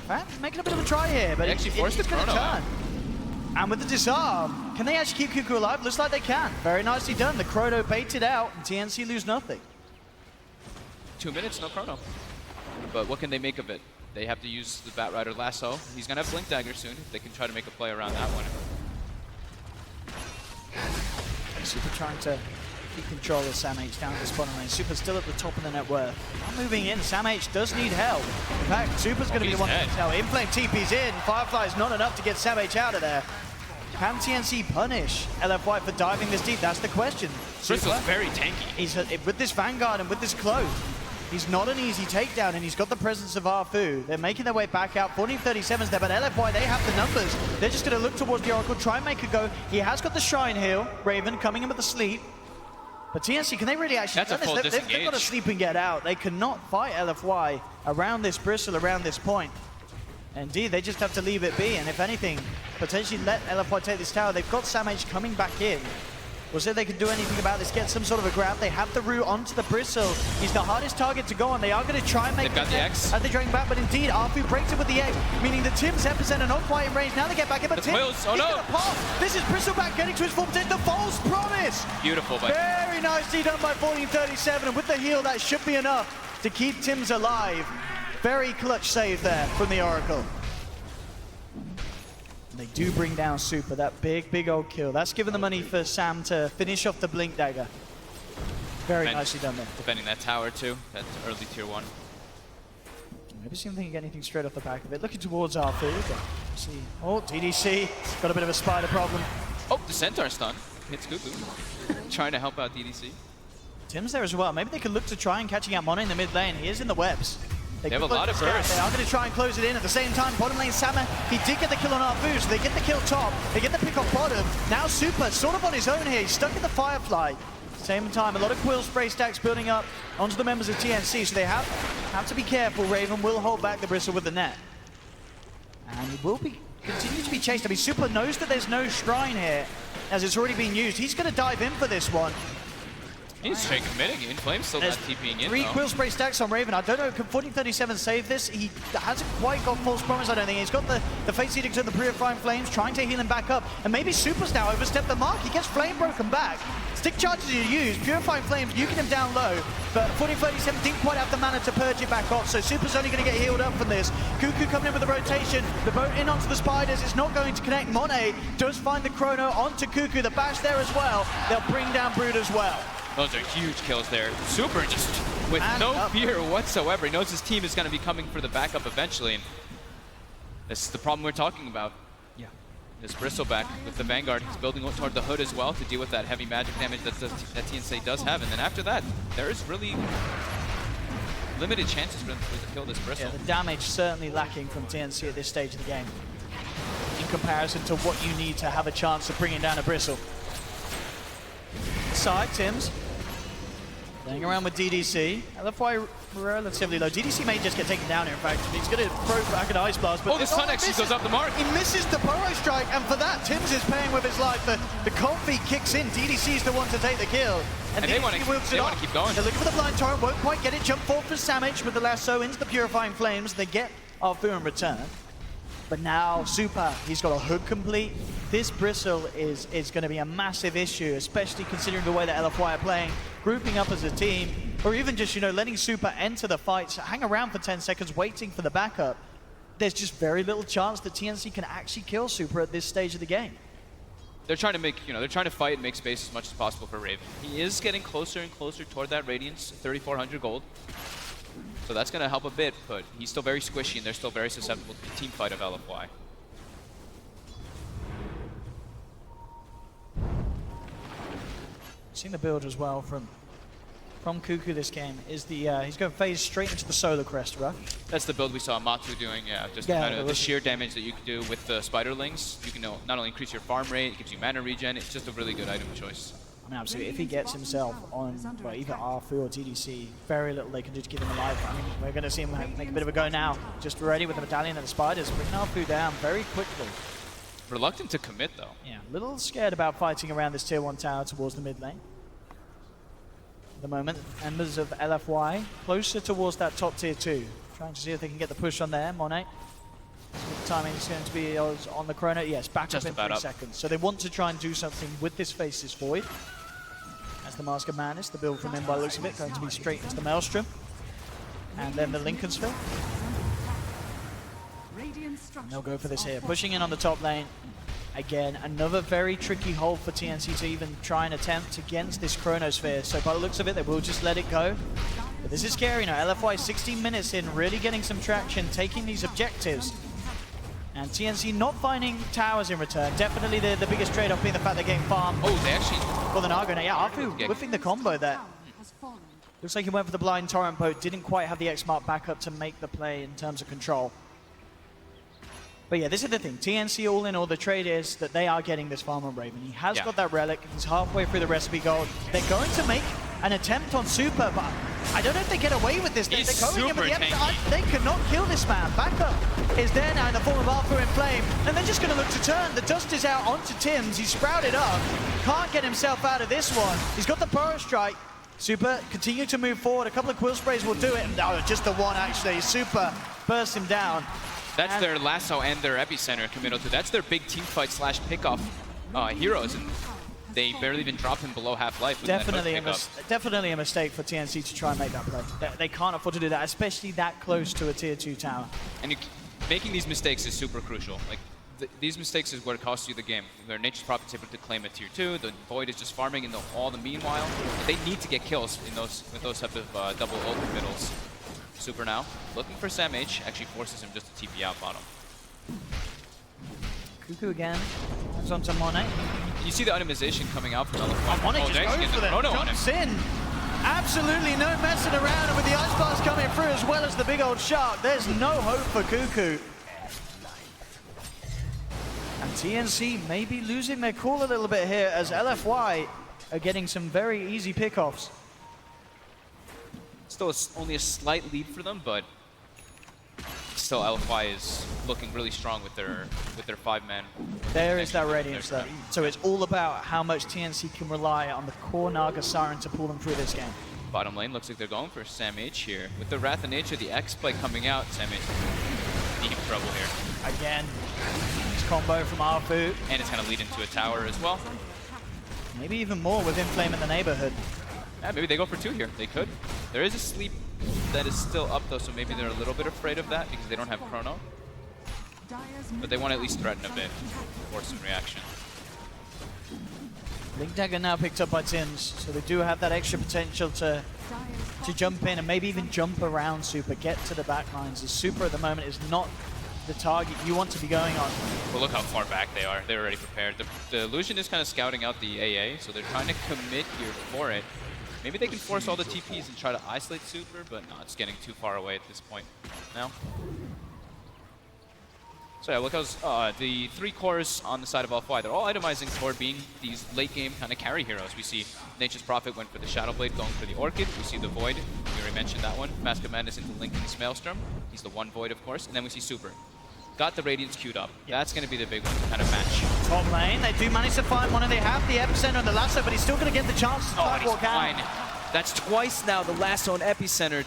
Right, making a bit of a try here, but they actually forced the Chrono out. And with the disarm, can they actually keep Cuckoo alive? Looks like they can. Very nicely done. The Chrono baited out, and TNC lose nothing. 2 minutes, no Chrono. But what can they make of it? They have to use the Batrider Lasso. He's going to have Blink Dagger soon. They can try to make a play around that one. Super trying to keep control of Sam H down at this bottom lane. Super still at the top of the net worth. Not moving in. Sam H does need help. In fact, Super's going to be the one to tell. Inflame TP's in. Firefly is not enough to get Sam H out of there. Can TNC punish LFY for diving this deep? That's the question. Bristle's very tanky. He's with this Vanguard and with this Cloak. He's not an easy takedown, and he's got the presence of Arfu. They're making their way back out. 1437's there, but LFY, they have the numbers. They're just going to look towards the Oracle, try and make a go. He has got the Shrine Heal. Raven coming in with the sleep. But TNC, can they really actually do this? They've got to sleep and get out. They cannot fight LFY around this Bristle, around this point. Indeed, they just have to leave it be, and if anything, potentially let LFY take this tower. They've got Sam H coming back in. We'll see if they can do anything about this, get some sort of a grab. They have the route onto the Bristle. He's the hardest target to go on. They are going to try and make They've got the X. as they drain back, but indeed, Arfu breaks it with the X, meaning the Tim's Epicenter are not quite in range. Now they get back in, but Tim, he's going to pop. This is Bristleback getting to his full potential. The false promise. Beautiful, but very nicely done by 1437, and with the heal, that should be enough to keep Tim's alive. Very clutch save there from the Oracle. And they do bring down Super, that big old kill. That's given the money for Sam to finish off the Blink Dagger. Very nicely done there. Defending that tower too, that early tier 1. Maybe see if they can get anything straight off the back of it. Looking towards our food. See. Oh, DDC got a bit of a spider problem. Oh, the Centaur stun hits Cuckoo. Trying to help out DDC. Tim's there as well. Maybe they could look to try and catching out Mono in the mid lane. He is in the webs. They have a lot of burst. They are going to try and close it in. At the same time, bottom lane Sama, he did get the kill on Arfu, so they get the kill top. They get the pick off bottom. Now Super sort of on his own here. He's stuck in the Firefly. Same time, a lot of Quill spray stacks building up onto the members of TNC, so they have to be careful. Raven will hold back the Bristle with the net. And he will continue to be chased. I mean, Super knows that there's no shrine here, as it's already been used. He's going to dive in for this one. He's straight committing. In Flame's still not TPing in. 3 Quill Spray stacks on Raven. I don't know, can 1437 save this? He hasn't quite got False Promise, I don't think. He's got the Face Edict and the Purifying Flames, trying to heal him back up. And maybe Super's now overstepped the mark. He gets Flame broken back. Stick charges are used. Purifying Flames, nuking him down low. But 1437 didn't quite have the mana to purge it back off. So Super's only going to get healed up from this. Cuckoo coming in with the rotation. The boat in onto the Spiders. It's not going to connect. Monet does find the Chrono onto Cuckoo. The bash there as well. They'll bring down Brood as well. Those are huge kills there. Super just with no fear whatsoever. He knows his team is going to be coming for the backup eventually. And this is the problem we're talking about. Yeah. This Bristleback with the Vanguard. He's building toward the hood as well to deal with that heavy magic damage that TNC does have. And then after that, there is really limited chances for him to kill this Bristle. Yeah, the damage certainly lacking from TNC at this stage of the game in comparison to what you need to have a chance of bringing down a Bristle. Side, Tim's playing around with DDC. LFY relatively low. DDC may just get taken down here, in fact. He's going to throw back an Ice Blast. But the Sun actually goes up the mark. He misses the Burrow Strike, and for that, Tim's is paying with his life. The cold feet kicks in. DDC's the one to take the kill. And they want to keep going. They're looking for the Blind Torrent, won't quite get it. Jump forward for Samich with the lasso into the Purifying Flames. They get Arfu in return. But now, Super, he's got a hook complete. This Bristle is going to be a massive issue, especially considering the way that LFY are playing, grouping up as a team, or even just, letting Super enter the fights, hang around for 10 seconds, waiting for the backup. There's just very little chance that TNC can actually kill Super at this stage of the game. They're trying to make, they're trying to fight and make space as much as possible for Raven. He is getting closer and closer toward that Radiance, 3,400 gold. So that's going to help a bit, but he's still very squishy and they're still very susceptible to the team fight of LFY. Seeing the build as well from Cuckoo this game is the he's going to phase straight into the Solar Crest, right? That's the build we saw Matu doing, just the sheer damage that you can do with the Spiderlings. You can not only increase your farm rate, it gives you mana regen, it's just a really good item choice. I mean, absolutely. If he gets himself on either Arfu or TDC, very little they can do to keep him alive. I mean, we're going to see him make a bit of a go now. Just ready with the Medallion and the Spiders, bringing Arfu down very quickly. Reluctant to commit, though. Yeah, a little scared about fighting around this tier 1 tower towards the mid lane. At the moment, members of LFY closer towards that top tier 2. Trying to see if they can get the push on there. Monet. The timing is going to be on the Chrono. Yes, back just up in 3 seconds. So they want to try and do something with this Faceless Void. As the Mask of Madness, the build from him by the looks of it, going to be straight into the Maelstrom. And then the Lincoln Sphere. And they'll go for this here. Pushing in on the top lane. Again, another very tricky hold for TNC to even try and attempt against this Chronosphere. So by the looks of it, they will just let it go. But this is scary now. LFY 16 minutes in, really getting some traction, taking these objectives. And TNC not finding towers in return. Definitely the biggest trade-off being the fact they're getting farmed. Oh, they actually... For the Nago now. Yeah, Arfu whipping the combo there. Looks like he went for the Blind Torrent boat. Didn't quite have the X-Mark backup to make the play in terms of control. But yeah, this is the thing. TNC all in all, the trade is that they are getting this farm on Raven. He has got that relic. He's halfway through the recipe gold. They're going to make an attempt on Super, but I don't know if they get away with this. He's They're going in with the super Epicenter. They cannot kill this man. Backup is there now in the form of Arthur in Flame. And they're just going to look to turn. The dust is out onto Tim's. He's sprouted up. Can't get himself out of this one. He's got the Power Strike. Super continue to move forward. A couple of Quill Sprays will do it. No, just the one actually. Super bursts him down. That's their lasso and their epicenter committal to. That's their big team fight / pickoff heroes, and they barely even drop him below half-life. Definitely a mistake for TNC to try and make that play. They can't afford to do that, especially that close to a tier 2 tower. And making these mistakes is super crucial. Like these mistakes is what costs you the game. Where Nature's Prophet is able to claim a tier 2, the Void is just farming in all the meanwhile. They need to get kills in with those type of double ult middles. Super now looking for Sam H, actually forces him just to TP out bottom. Cuckoo again. Comes on to Monet. You see the itemization coming out from LFY. Monet just goes for them. Jumps in. Absolutely no messing around, and with the Ice Blast coming through as well as the big old shark, there's no hope for Cuckoo. And TNC may be losing their cool a little bit here as LFY are getting some very easy pickoffs. Still only a slight lead for them, but still LFY is looking really strong with their 5-man. There is that radiance though. So it's all about how much TNC can rely on the core Naga Siren to pull them through this game. Bottom lane looks like they're going for Sam H here. With the Wrath of Nature, the X-Play coming out, Sam H is in deep trouble here. Again, this combo from Arfu. And it's going to lead into a tower as well. Maybe even more with Inflame in the neighborhood. Yeah, maybe they go for 2 here. They could. There is a sleep that is still up though, so maybe they're a little bit afraid of that because they don't have Chrono. But they want to at least threaten a bit, force some reaction. Link Dagger now picked up by Tims, so they do have that extra potential to jump in and maybe even jump around Super, get to the back lines. As Super at the moment is not the target you want to be going on. Well, look how far back they are. They're already prepared. The Illusion is kind of scouting out the AA, so they're trying to commit here for it. Maybe they can force all the TPs and try to isolate Super, but no, it's getting too far away at this point now. So yeah, look how the 3 cores on the side of LFY, they're all itemizing toward being these late game kind of carry heroes. We see Nature's Prophet went for the Shadow Blade, going for the Orchid. We see the Void, we already mentioned that one. Mask of Madness into Linken's Maelstrom. He's the one Void, of course. And then we see Super. Got the Radiance queued up. Yep. That's going to be the big one to kind of match. Top lane, they do manage to find one, and they have the Epicenter on the lasso, but he's still going to get the chance to walk out. That's twice now, the lasso on Epicenter.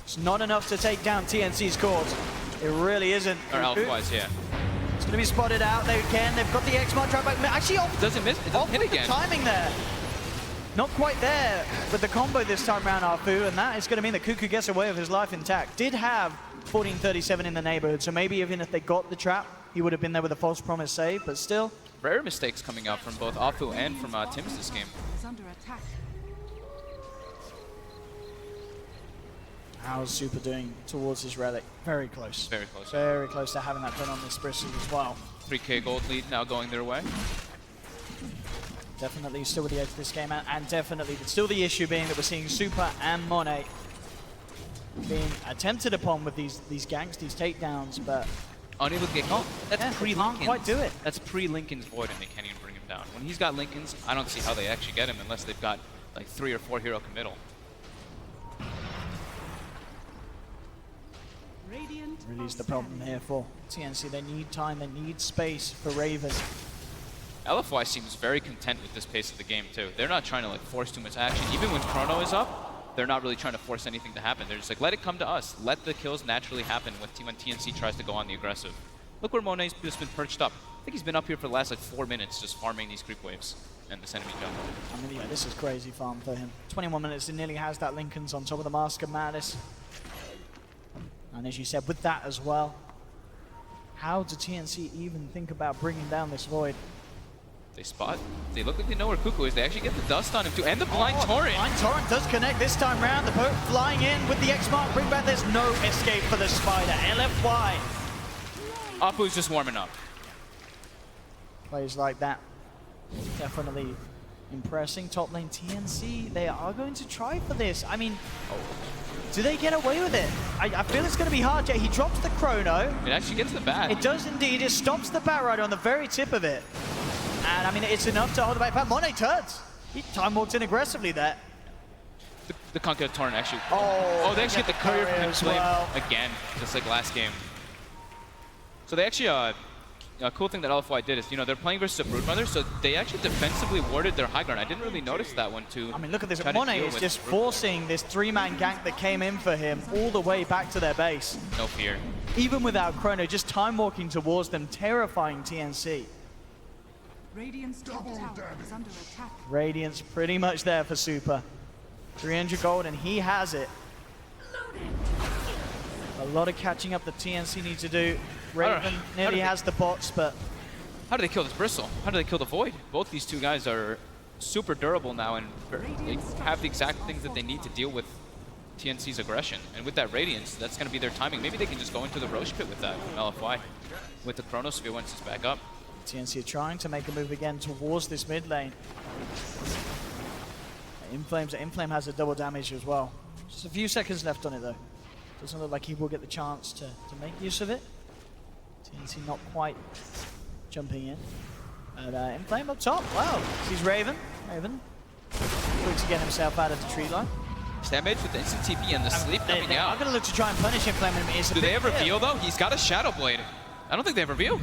It's not enough to take down TNC's cores. It really isn't. Or Alpha-wise, yeah. It's going to be spotted out there again. They've got the X-Mark drop back. Actually, off, doesn't miss. It doesn't hit again. The timing there. Not quite there with the combo this time around, Arfu, and that is going to mean that Cuckoo gets away with his life intact. Did have 1437 in the neighborhood, so maybe even if they got the trap, he would have been there with a false promise save, but still. Rare mistakes coming out from both Afu and from Tims this game. How's Super doing towards his relic? Very close. Very close. Very close to having that done on this Bristol as well. 3K gold lead now going their way. Definitely still with the edge of this game, and definitely still the issue being that we're seeing Super and Monet being attempted upon with these ganks, these takedowns, but unable to get caught. That's pre-Lincoln's. Can't quite do it. That's pre-Lincoln's Void, and they can't even bring him down. When he's got Lincoln's, I don't see how they actually get him unless they've got like 3 or 4 hero committal. Really is the problem here for TNC. They need time, they need space for Ravers. LFY seems very content with this pace of the game too. They're not trying to like force too much action. Even when Chrono is up, they're not really trying to force anything to happen. They're just like, let it come to us. Let the kills naturally happen when TNC tries to go on the aggressive. Look where Monet's just been perched up. I think he's been up here for the last like 4 minutes just farming these creep waves and this enemy jungle. I mean, yeah, this is crazy farm for him. 21 minutes, he nearly has that Lincoln's on top of the Mask of Madness. And as you said, with that as well, how do TNC even think about bringing down this Void? They spot. They look like they know where Cuckoo is. They actually get the dust on him too. And the Blind Torrent. Blind Torrent does connect this time round. The boat flying in with the X-Mark bring back. There's no escape for the Spider. LFY. Apu's just warming up. Plays like that. Definitely impressing. Top lane TNC. They are going to try for this. I mean, do they get away with it? I feel it's going to be hard. He drops the Chrono. It actually gets the bat. It does indeed. It stops the bat right on the very tip of it. And I mean, it's enough to hold it back. But Monet turns. He time walked in aggressively there. The Conquer Torrent actually. Oh, they actually get the courier from Inflame again, just like last game. So they actually, a cool thing that LFY did is, you know, they're playing versus a Broodmother, so they actually defensively warded their high ground. I didn't really notice that one too. I mean, look at this. Monet is just forcing this 3-man gank that came in for him all the way back to their base. No fear. Even without Chrono, just time walking towards them, terrifying TNC. Radiant's top tower is under attack. Radiant's pretty much there for Super. 300 gold and he has it. A lot of catching up that TNC need to do. Raven nearly has the bots, but... How do they kill this Bristle? How do they kill the Void? Both these two guys are super durable now and they have the exact things that they need to deal with TNC's aggression. And with that Radiance, that's going to be their timing. Maybe they can just go into the Roche Pit with that LFY. With the Chronosphere once it's back up. TNC are trying to make a move again towards this mid lane. Inflame has a double damage as well. Just a few seconds left on it though. Doesn't look like he will get the chance to make use of it. TNC not quite jumping in. And Inflame up top, wow. Sees Raven. Raven looks to get himself out of the tree line. Stamage with the instant TP and the sleep coming out. I'm going to look to try and punish Inflame. Do they ever reveal though? He's got a Shadow Blade. I don't think they ever reveal.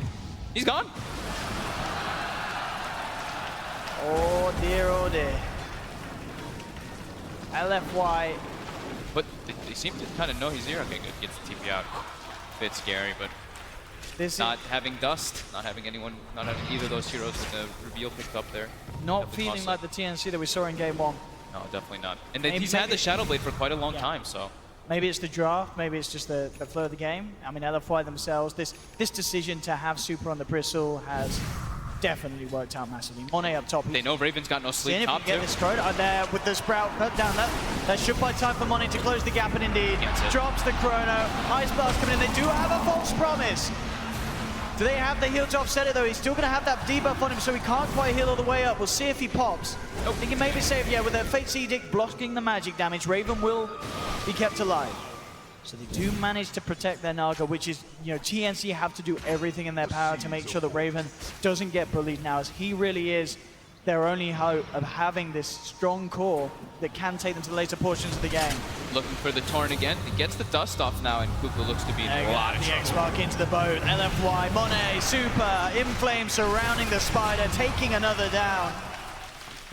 He's gone. Oh dear, oh dear. LFY. But they seem to kind of know he's here. Okay, good. Gets the TP out. Bit scary, but this not having Dust, not having anyone, not having either of those heroes with the reveal picked up there. Not feeling like the TNC that we saw in game 1. No, definitely not. And he's had the Shadow Blade for quite a long time, so. Maybe it's the draft, maybe it's just the flow of the game. I mean, LFY themselves, this decision to have Super on the Bristle has definitely worked out massively. Monet up top. They know Raven's got no sleep top too. This there with the Sprout cut down. That should buy time for Monet to close the gap, and indeed drops the Chrono. Ice Blast coming in. They do have a false promise. Do they have the heal to offset it though? He's still going to have that debuff on him, so he can't quite heal all the way up. We'll see if he pops. Oh, he can maybe save, yeah, with that Fate's Edict blocking the magic damage. Raven will be kept alive. So they do manage to protect their Naga, which is, you know, TNC have to do everything in their power to make sure that Raven doesn't get bullied now, as he really is their only hope of having this strong core that can take them to the later portions of the game. Looking for the Torrent again. He gets the dust off now, and Kuka looks to be in a lot of trouble. The X-Mark into the boat. LFY, Monet, Super, Inflame surrounding the Spider, taking another down.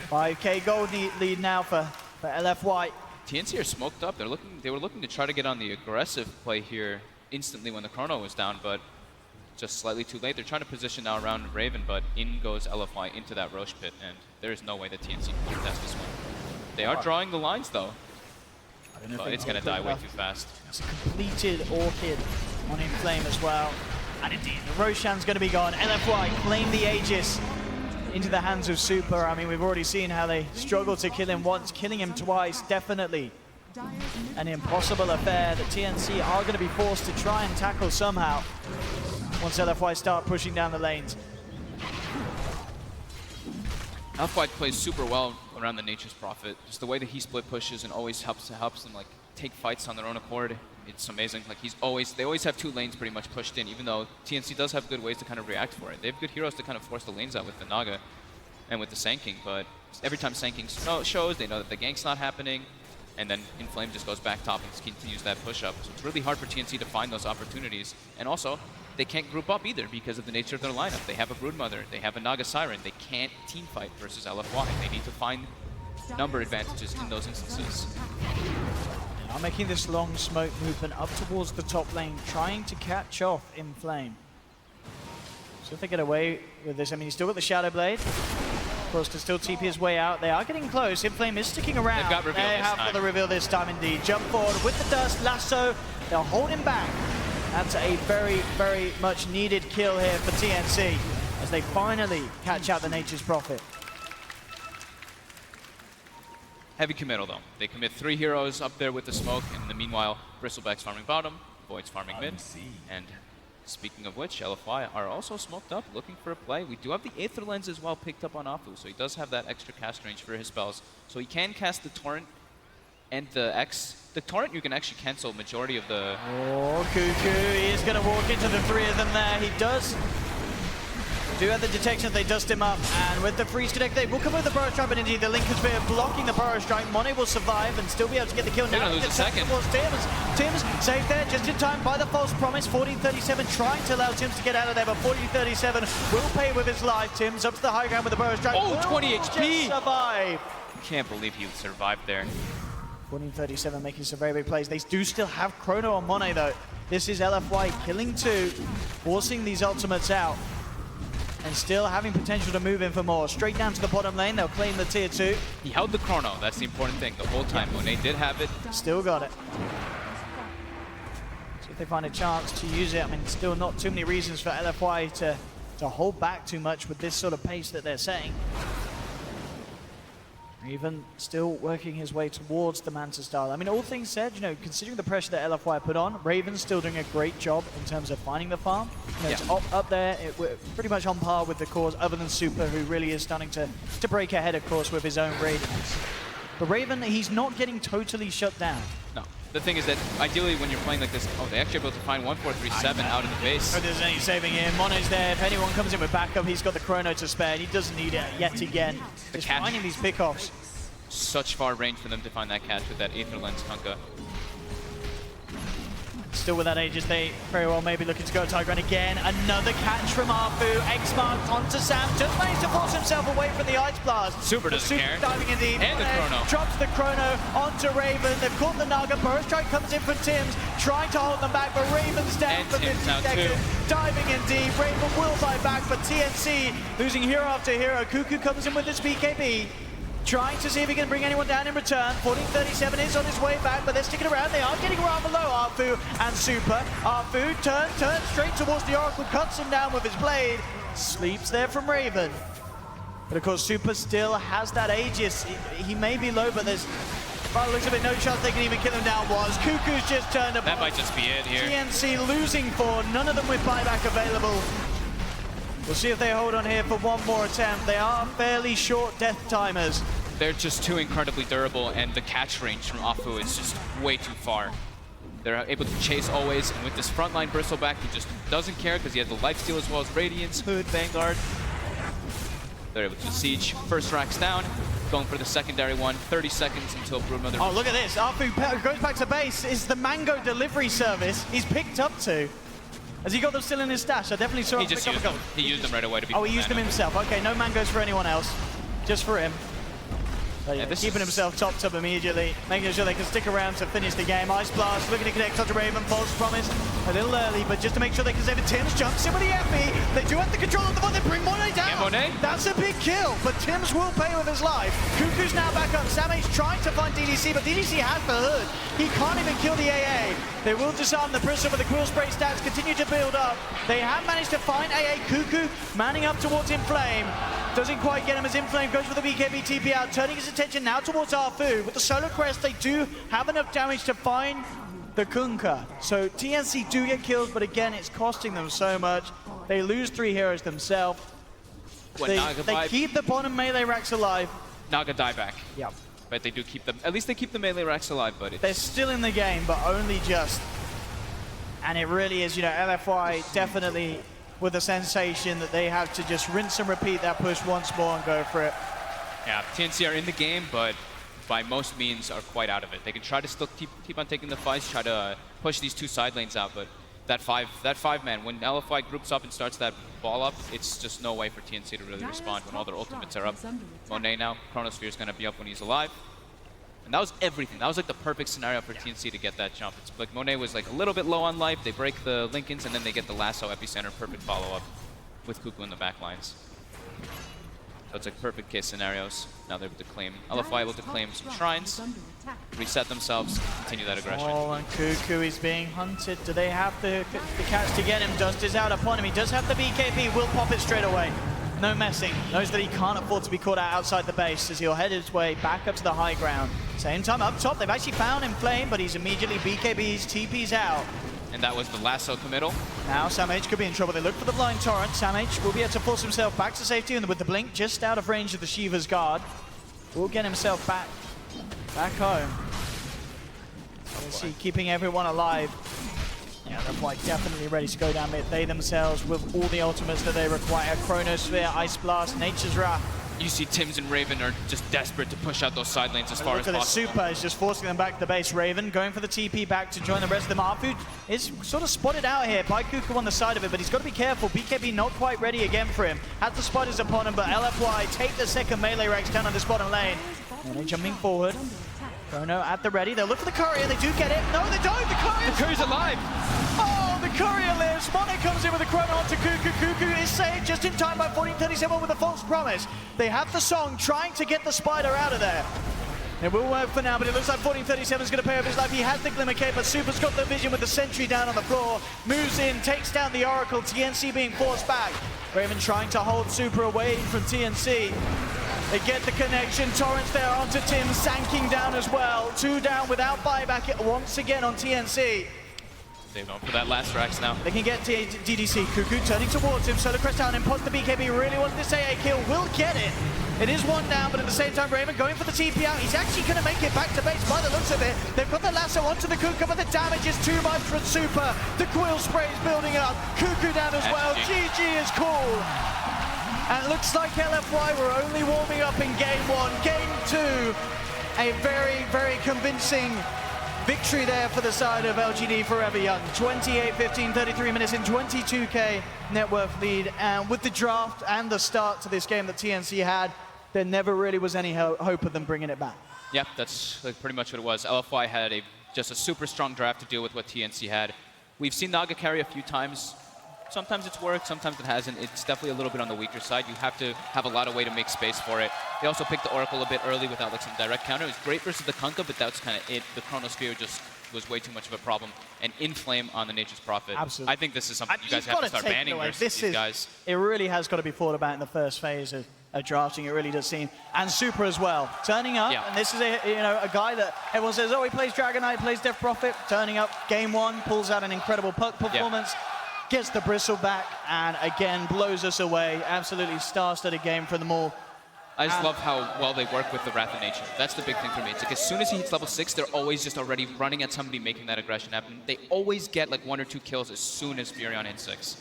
5k gold lead now for LFY. TNC are smoked up. They were looking to try to get on the aggressive play here instantly when the Chrono was down, but just slightly too late. They're trying to position now around Raven, but in goes LFY into that Roche Pit, and there is no way that TNC can contest this one. They are drawing the lines though, but it's going to die way too fast. It's a completed Orchid on Inflame as well. And indeed, the Roshan's going to be gone. LFY claim the Aegis into the hands of Super. I mean, we've already seen how they struggled to kill him once. Killing him twice, definitely an impossible affair that TNC are going to be forced to try and tackle somehow once LFY start pushing down the lanes. LFY plays super well around the Nature's Prophet. Just the way that he split pushes and always helps them like take fights on their own accord. It's amazing. Like they always have two lanes pretty much pushed in, even though TNC does have good ways to kind of react for it. They have good heroes to kind of force the lanes out with the Naga and with the Sanking, but every time Sanking shows, they know that the gank's not happening, and then Inflame just goes back top and continues that push up. So it's really hard for TNC to find those opportunities. And also, they can't group up either because of the nature of their lineup. They have a Broodmother, they have a Naga Siren. They can't team fight versus LFY. They need to find number advantages in those instances. Now making this long smoke movement up towards the top lane, trying to catch off Inflame. So if they get away with this, I mean, he's still got the Shadow Blade. Of course, to still TP his way out. They are getting close. Inflame is sticking around. They've got reveal they have got the reveal this time indeed. Jump forward with the dust, lasso. They'll hold him back. That's a very, very much needed kill here for TNC as they finally catch out the Nature's Prophet. Heavy committal though. They commit 3 heroes up there with the smoke, and in the meanwhile, Bristleback's farming bottom, Void's farming mid. And speaking of which, LFY are also smoked up, looking for a play. We do have the Aether Lens as well picked up on Afu, so he does have that extra cast range for his spells. So he can cast the Torrent and the X. The Torrent, you can actually cancel majority of the... Oh, Cuckoo, he is going to walk into the 3 of them there. He does do have the detection, they dust him up, and with the freeze connect, they will come with the Burrow Strike, but indeed the Link has been blocking the Burrow Strike. Monet will survive and still be able to get the kill. They're gonna lose a second. Tim's saved there just in time by the false promise. 1437 trying to allow Tim's to get out of there, but 1437 will pay with his life. Tim's up to the high ground with the Burrow Strike. Oh, 20 HP! Survive. Can't believe he survived there. 1437 making some very big plays. They do still have Chrono on Monet though. This is LFY killing 2, forcing these ultimates out, and still having potential to move in for more. Straight down to the bottom lane, they'll claim the tier 2. He held the Chrono, that's the important thing, the whole time. Monet did have it. Still got it. See if they find a chance to use it. I mean, still not too many reasons for LFY to hold back too much with this sort of pace that they're setting. Raven still working his way towards the Manta style. I mean, all things said, you know, considering the pressure that LFY put on, Raven's still doing a great job in terms of finding the farm. You know, it's up there, we're pretty much on par with the cause, other than Super, who really is starting to break ahead, of course, with his own radiance. But Raven, he's not getting totally shut down. No. The thing is that ideally when you're playing like this, oh, they actually able to find 1437 out of the base. Oh, there's any saving him. Monet's there. If anyone comes in with backup, he's got the Chrono to spare, and he doesn't need it yet again. Just finding these pickoffs. Such far range for them to find that catch with that Aether Lens Kunkka. Still with that Aegis, they very well may be looking to go Tiger Run again. Another catch from Arfu. X-Mark onto Sam. Just managed to force himself away from the Ice Blast. Super doesn't care. Diving in deep. And the Chrono. Drops the Chrono onto Raven. They've caught the Naga. Burrow Strike comes in for Tim's. Trying to hold them back, but Raven's down for 50 seconds. Diving in deep. Raven will buy back, but TNC losing hero after hero. Cuckoo comes in with his BKB. Trying to see if he can bring anyone down in return. 1437 is on his way back, but they're sticking around. They are getting around below Arfu and Super. Arfu turns straight towards the Oracle, cuts him down with his blade. Sleeps there from Raven. But of course, Super still has that Aegis. He may be low, but there's, by the looks of it, no chance they can even kill him down. Cuckoo's just turned up. That might just be it here. TNC losing 4, none of them with buyback available. We'll see if they hold on here for one more attempt. They are fairly short death timers. They're just too incredibly durable, and the catch range from Afu is just way too far. They're able to chase always, and with this frontline bristleback, he just doesn't care because he has the lifesteal as well as Radiance, Hood, Vanguard. They're able to siege first racks down, going for the secondary one. 30 seconds until Bruno. Oh, look at this. Arfu goes back to base. Is the Mango delivery service he's picked up to. Has he got them still in his stash? I definitely saw him pick up a couple. He used them right away to be. Oh, he used them himself. Okay, no mangoes for anyone else. Just for him. So yeah, keeping himself topped up immediately, making sure they can stick around to finish the game. Ice Blast looking to connect onto Raven. False promise a little early, but just to make sure they can save it. Tim's jumps in with the FB. They do have the control of the ball. They bring Monet down. Monet. That's a big kill, but Tim's will pay with his life. Cuckoo's now back up. Samage trying to find DDC, but DDC has the hood. He can't even kill the AA. They will disarm the Prism, but the Quill Spray stats continue to build up. They have managed to find AA. Cuckoo manning up towards Inflame. Doesn't quite get him as Inflame goes for the BKB TP out, turning his attention now towards Arfu. With the Solar Crest, they do have enough damage to find the Kunkka. So TNC do get kills, but again, it's costing them so much. They lose 3 heroes themselves. They keep the bottom melee racks alive. Naga dieback. Yep. But they do keep them, at least they keep the melee racks alive, but they're still in the game, but only just. And it really is, you know, LFY definitely with the sensation that they have to just rinse and repeat that push once more and go for it. Yeah, TNC are in the game, but by most means are quite out of it. They can try to still keep on taking the fights, try to push these 2 side lanes out, but that five man, when LFY groups up and starts that ball up, it's just no way for TNC to really respond when all their ultimates are up. Monet now, Chronosphere is going to be up when he's alive. And that was everything. That was like the perfect scenario for TNC to get that jump. It's like Monet was like a little bit low on life, they break the Lincolns, and then they get the lasso epicenter, perfect follow-up with Cuckoo in the back lines. So it's like perfect case scenarios. Now they're able to claim, LFY able to claim some shrines, reset themselves, continue that aggression. Oh, and Cuckoo is being hunted. Do they have the catch to get him? Dust is out upon him. He does have the BKB, will pop it straight away. No messing. Knows that he can't afford to be caught out outside the base as he'll head his way back up to the high ground. Same time up top, they've actually found Inflame, but he's immediately BKBs, TP's out. And that was the lasso committal. Now Samage could be in trouble. They look for the blind torrent. Samage will be able to force himself back to safety, and with the blink just out of range of the Shiva's guard, will get himself back home. Let's see, keeping everyone alive. Yeah, LFY definitely ready to go down mid. They themselves, with all the ultimates that they require, Chronosphere, Ice Blast, Nature's Wrath. You see Tims and Raven are just desperate to push out those side lanes as far as Look at the possible. Super is just forcing them back to the base. Raven going for the TP back to join the rest of them. Arfu is sort of spotted out here by Kuku on the side of it, but he's got to be careful. BKB not quite ready again for him. Had the spiders upon him, but LFY take the second melee ranks down on this bottom lane. And they're jumping forward. Chrono at the ready. They'll look for the courier. They do get it. No, they don't. The courier's alive. Oh, the courier lives. Mono comes in with a chrono onto Kuku. Kuku is saved just in time by 1437 with a false promise. They have the song trying to get the spider out of there. It will work for now, but it looks like 1437 is going to pay off his life. He has the Glimmer Cape, but Super's got the vision with the sentry down on the floor. Moves in, takes down the Oracle. TNC being forced back. Raven trying to hold Super away from TNC. They get the connection. Torrents there onto Tim, sanking down as well. 2 down without buyback once again on TNC. They've gone for that last Rax now. They can get DDC. Kuku turning towards him. Solar Crest down. Imposter BKB really wants this AA kill. Will get it. It is 1 down, but at the same time, Raven going for the TP out. He's actually going to make it back to base by the looks of it. They've got the lasso onto the Kuku, but the damage is too much for Super. The Quill spray is building up. Kuku down as well. GG is cool. And it looks like LFY were only warming up in game 1. Game 2, a very, very convincing victory there for the side of LGD.Forever Young. 28-15, 33 minutes in, 22k net worth lead. And with the draft and the start to this game that TNC had, there never really was any hope of them bringing it back. Yeah, that's pretty much what it was. LFY had just a super strong draft to deal with what TNC had. We've seen Naga carry a few times. Sometimes it's worked, sometimes it hasn't. It's definitely a little bit on the weaker side. You have to have a lot of way to make space for it. They also picked the Oracle a bit early without like some direct counter. It was great versus the Kunkka, but that's kind of it. The Chronosphere just was way too much of a problem. And Inflame on the Nature's Prophet. Absolutely. I think this is something you guys have to start banning versus these guys. It really has got to be thought about in the first phase of drafting. It really does seem. And Super as well. Turning up, and this is a guy that everyone says, oh, he plays Dragon Knight, plays Death Prophet. Turning up, game 1, pulls out an incredible puck performance. Gets the bristle back, and again, blows us away. Absolutely star-studded game for them all. I just love how well they work with the Wrath of Nature. That's the big thing for me. It's like as soon as he hits level 6, they're always just already running at somebody, making that aggression happen. They always get like 1 or 2 kills as soon as Furion hits 6.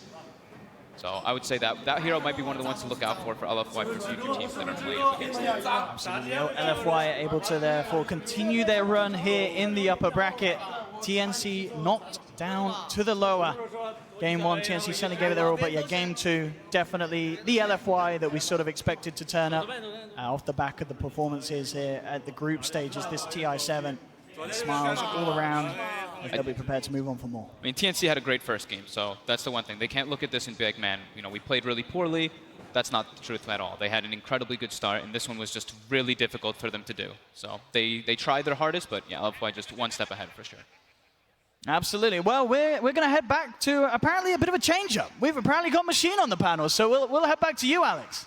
So I would say that hero might be one of the ones to look out for LFY for future teams that are playing against them. Absolutely. LFY are able to therefore continue their run here in the upper bracket. TNC knocked down to the lower. Game 1, TNC certainly gave it their all, but yeah, game 2, definitely the LFY that we sort of expected to turn up off the back of the performances here at the group stages. This TI7 smiles all around. They'll be prepared to move on for more. I mean, TNC had a great first game, so that's the one thing. They can't look at this and be like, man, we played really poorly. That's not the truth at all. They had an incredibly good start, and this one was just really difficult for them to do. So they tried their hardest, but yeah, LFY just 1 step ahead for sure. Absolutely. Well, we're going to head back to apparently a bit of a change-up. We've apparently got Machine on the panel, so we'll head back to you, Alex.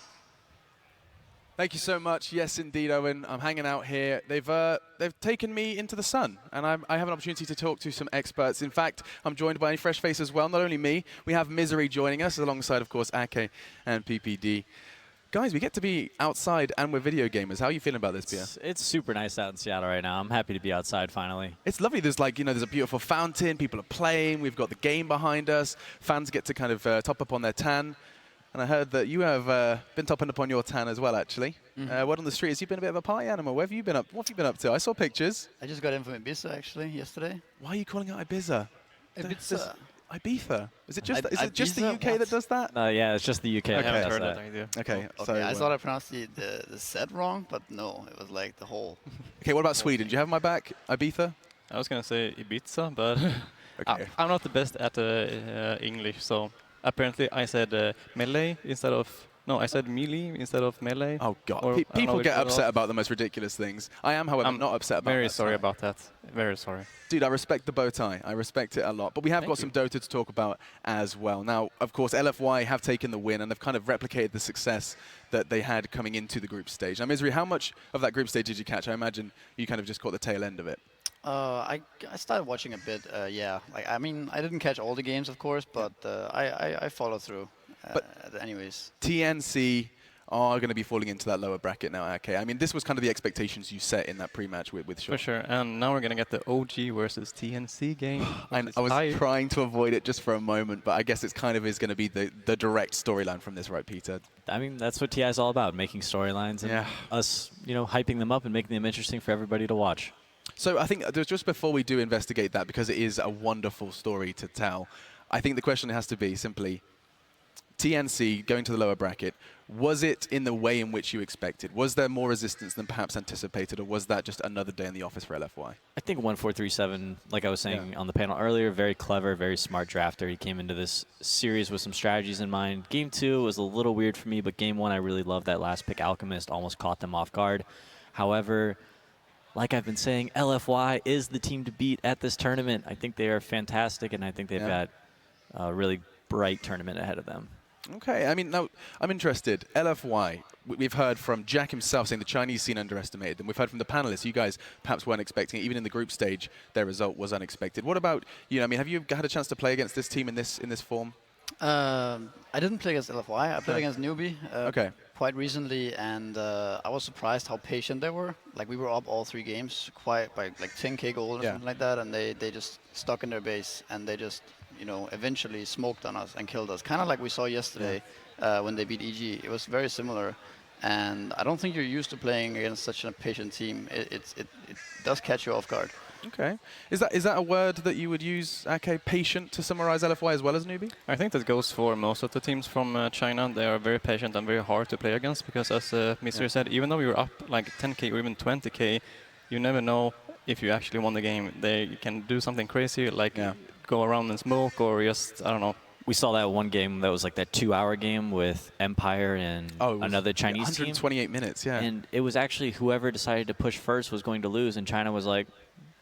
Thank you so much. Yes, indeed, Owen. I'm hanging out here. They've taken me into the sun, and I have an opportunity to talk to some experts. In fact, I'm joined by a fresh face as well. Not only me, we have Misery joining us, alongside, of course, Ake and PPD. Guys, we get to be outside and we're video gamers. How are you feeling about this, Pierre? It's super nice out in Seattle right now. I'm happy to be outside finally. It's lovely. There's there's a beautiful fountain. People are playing. We've got the game behind us. Fans get to kind of top up on their tan. And I heard that you have been topping up on your tan as well, actually. Word on the street is you've been a bit of a party animal. Where have you been up? What have you been up to? I saw pictures. I just got in from Ibiza, actually, yesterday. Why are you calling it Ibiza? Ibiza. Ibiza. Is it just the UK that does that? Yeah, it's just the UK. Okay. I haven't heard that. Okay. So I thought I pronounced the Z wrong, but no, it was like the whole. Okay, what about Sweden? Do you have my back? Ibiza? I was gonna say Ibiza, but okay. I'm not the best at English, so apparently I said melee instead of. No, I said melee instead of melee. Oh, God. People get upset about the most ridiculous things. I am, however, not upset about that. Very sorry about that. Very sorry. Dude, I respect the bow tie. I respect it a lot. But we have got some Dota to talk about as well. Now, of course, LFY have taken the win, and they've kind of replicated the success that they had coming into the group stage. Now, Misery, how much of that group stage did you catch? I imagine you kind of just caught the tail end of it. I started watching a bit, yeah. I mean, I didn't catch all the games, of course, but I followed through. But anyways, TNC are going to be falling into that lower bracket now, okay? I mean, this was kind of the expectations you set in that pre-match with Shaw. For sure, and now we're going to get the OG versus TNC game. I was trying to avoid it just for a moment, but I guess it's kind of is going to be the direct storyline from this, right, Peter? I mean, that's what TI is all about, making storylines and us, hyping them up and making them interesting for everybody to watch. So I think just before we do investigate that, because it is a wonderful story to tell, I think the question has to be simply, TNC going to the lower bracket, was it in the way in which you expected? Was there more resistance than perhaps anticipated, or was that just another day in the office for LFY? I think 1437, like I was saying on the panel earlier, very clever, very smart drafter. He came into this series with some strategies in mind. Game 2 was a little weird for me, but Game 1 I really loved that last pick. Alchemist almost caught them off guard. However, like I've been saying, LFY is the team to beat at this tournament. I think they are fantastic, and I think they've got a really bright tournament ahead of them. Okay, I mean, now, I'm interested. LFY, we've heard from Jack himself saying the Chinese scene underestimated them. We've heard from the panelists, you guys perhaps weren't expecting it. Even in the group stage, their result was unexpected. What about you? I mean, have you had a chance to play against this team in this form? I didn't play against LFY. I played against Newbee quite recently, and I was surprised how patient they were. Like, we were up all 3 games quite by like 10k gold or something like that, and they just stuck in their base, and they just eventually smoked on us and killed us. Kind of like we saw yesterday when they beat EG. It was very similar, and I don't think you're used to playing against such a patient team. It does catch you off guard. Okay. Is that a word that you would use, Ake, patient, to summarize LFY as well as Newbee? I think that goes for most of the teams from China. They are very patient and very hard to play against because, as Mystery said, even though you're up like 10k or even 20k, you never know if you actually won the game. They can do something crazy, like go around and smoke, or just, I don't know. We saw that one game that was like that 2-hour game with Empire and another Chinese 128 team. minutes, yeah. And it was actually whoever decided to push first was going to lose, and China was like,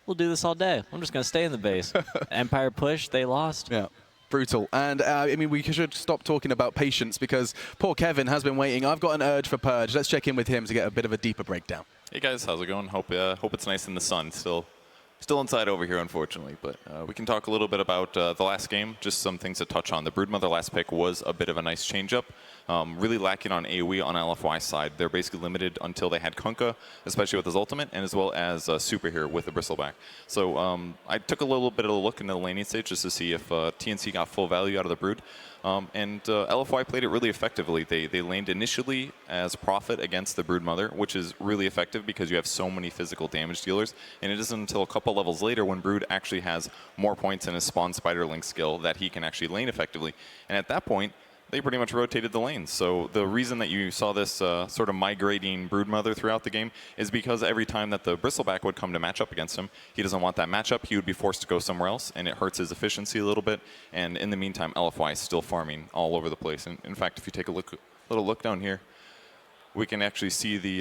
we'll do this all day. I'm just going to stay in the base. Empire pushed, they lost. Yeah. Brutal. And I mean, we should stop talking about patience because poor Kevin has been waiting. I've got an urge for Purge. Let's check in with him to get a bit of a deeper breakdown. Hey guys, how's it going? Hope it's nice in the sun. Still inside over here, unfortunately, but we can talk a little bit about the last game, just some things to touch on. The Broodmother last pick was a bit of a nice change-up, really lacking on AoE on LFY side. They're basically limited until they had Kunkka, especially with his ultimate, and as well as Superhero with the Bristleback. So I took a little bit of a look into the laning stage just to see if TNC got full value out of the Brood. And LFY played it really effectively. They laned initially as Prophet against the Broodmother, which is really effective because you have so many physical damage dealers. And it isn't until a couple levels later when Brood actually has more points in his Spawn Spiderling skill that he can actually lane effectively. And at that point, they pretty much rotated the lanes. So the reason that you saw this sort of migrating Broodmother throughout the game is because every time that the Bristleback would come to match up against him, he doesn't want that matchup. He would be forced to go somewhere else, and it hurts his efficiency a little bit. And in the meantime, LFY is still farming all over the place. And in fact, if you take a little look down here, we can actually see the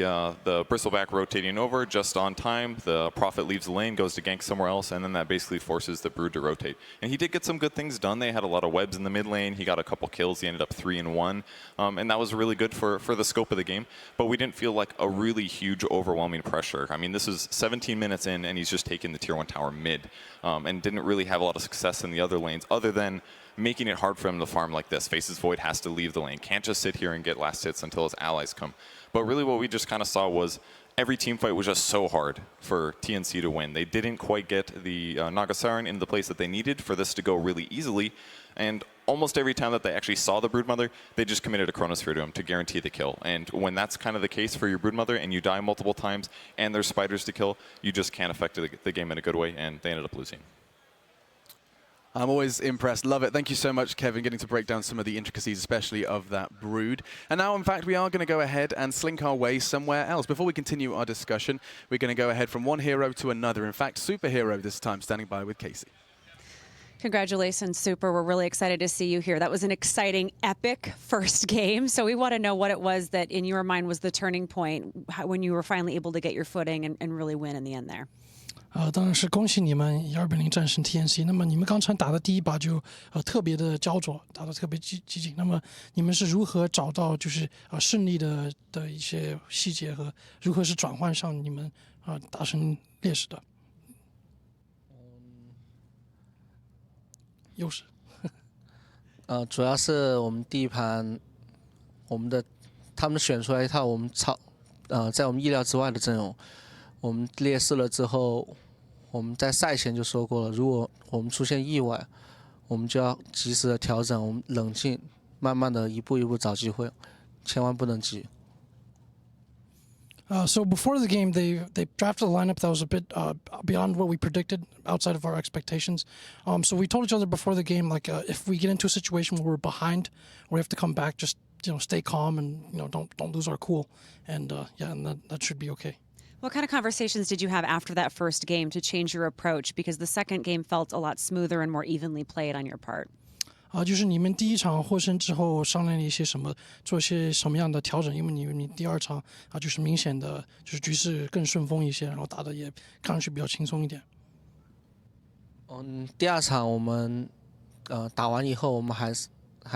Bristleback rotating over just on time. The Prophet leaves the lane, goes to gank somewhere else, and then that basically forces the Brood to rotate. And he did get some good things done. They had a lot of webs in the mid lane. He got a couple kills. He ended up 3-1. And that was really good for the scope of the game. But we didn't feel like a really huge, overwhelming pressure. I mean, this is 17 minutes in, and he's just taking the Tier 1 tower mid. And didn't really have a lot of success in the other lanes, other than making it hard for him to farm like this. Faces Void has to leave the lane. Can't just sit here and get last hits until his allies come. But really what we just kind of saw was every team fight was just so hard for TNC to win. They didn't quite get the Nagasaran in the place that they needed for this to go really easily. And almost every time that they actually saw the Broodmother, they just committed a Chronosphere to him to guarantee the kill. And when that's kind of the case for your Broodmother and you die multiple times and there's spiders to kill, you just can't affect the game in a good way, and they ended up losing. I'm always impressed. Love it. Thank you so much, Kevin, getting to break down some of the intricacies, especially of that Brood. And now, in fact, we are going to go ahead and slink our way somewhere else. Before we continue our discussion, we're going to go ahead from one hero to another. In fact, Superhero this time, standing by with Casey. Congratulations, Super. We're really excited to see you here. That was an exciting, epic first game. So we want to know what it was that, in your mind, was the turning point when you were finally able to get your footing and really win in the end there. 当然是恭喜你们1200战胜 TNC。那么你们刚才打的第一把就特别的焦灼，打得特别激进。那么你们是如何找到就是胜利的一些细节和如何是转换上你们达成劣势的？优势。主要是我们第一盘我们的他们选出来一套我们在我们意料之外的阵容，我们列示了之后，我们在赛前就说过了，如果我们出现意外，我们就要及时的调整，我们冷静，慢慢的一步一步找机会，千万不能急。So before the game, they drafted a lineup that was a bit beyond what we predicted, outside of our expectations. So we told each other before the game, like if we get into a situation where we're behind, we have to come back, just stay calm and don't lose our cool, and that should be okay. What kind of conversations did you have after that first game to change your approach? Because the second game felt a lot smoother and more evenly played on your part. 就是你们第一场获胜之后商量了一些什么，做一些什么样的调整？因为你第二场就是明显的就是局势更顺风一些，然后打的也看上去比较轻松一点。第二场我们打完以后，我们还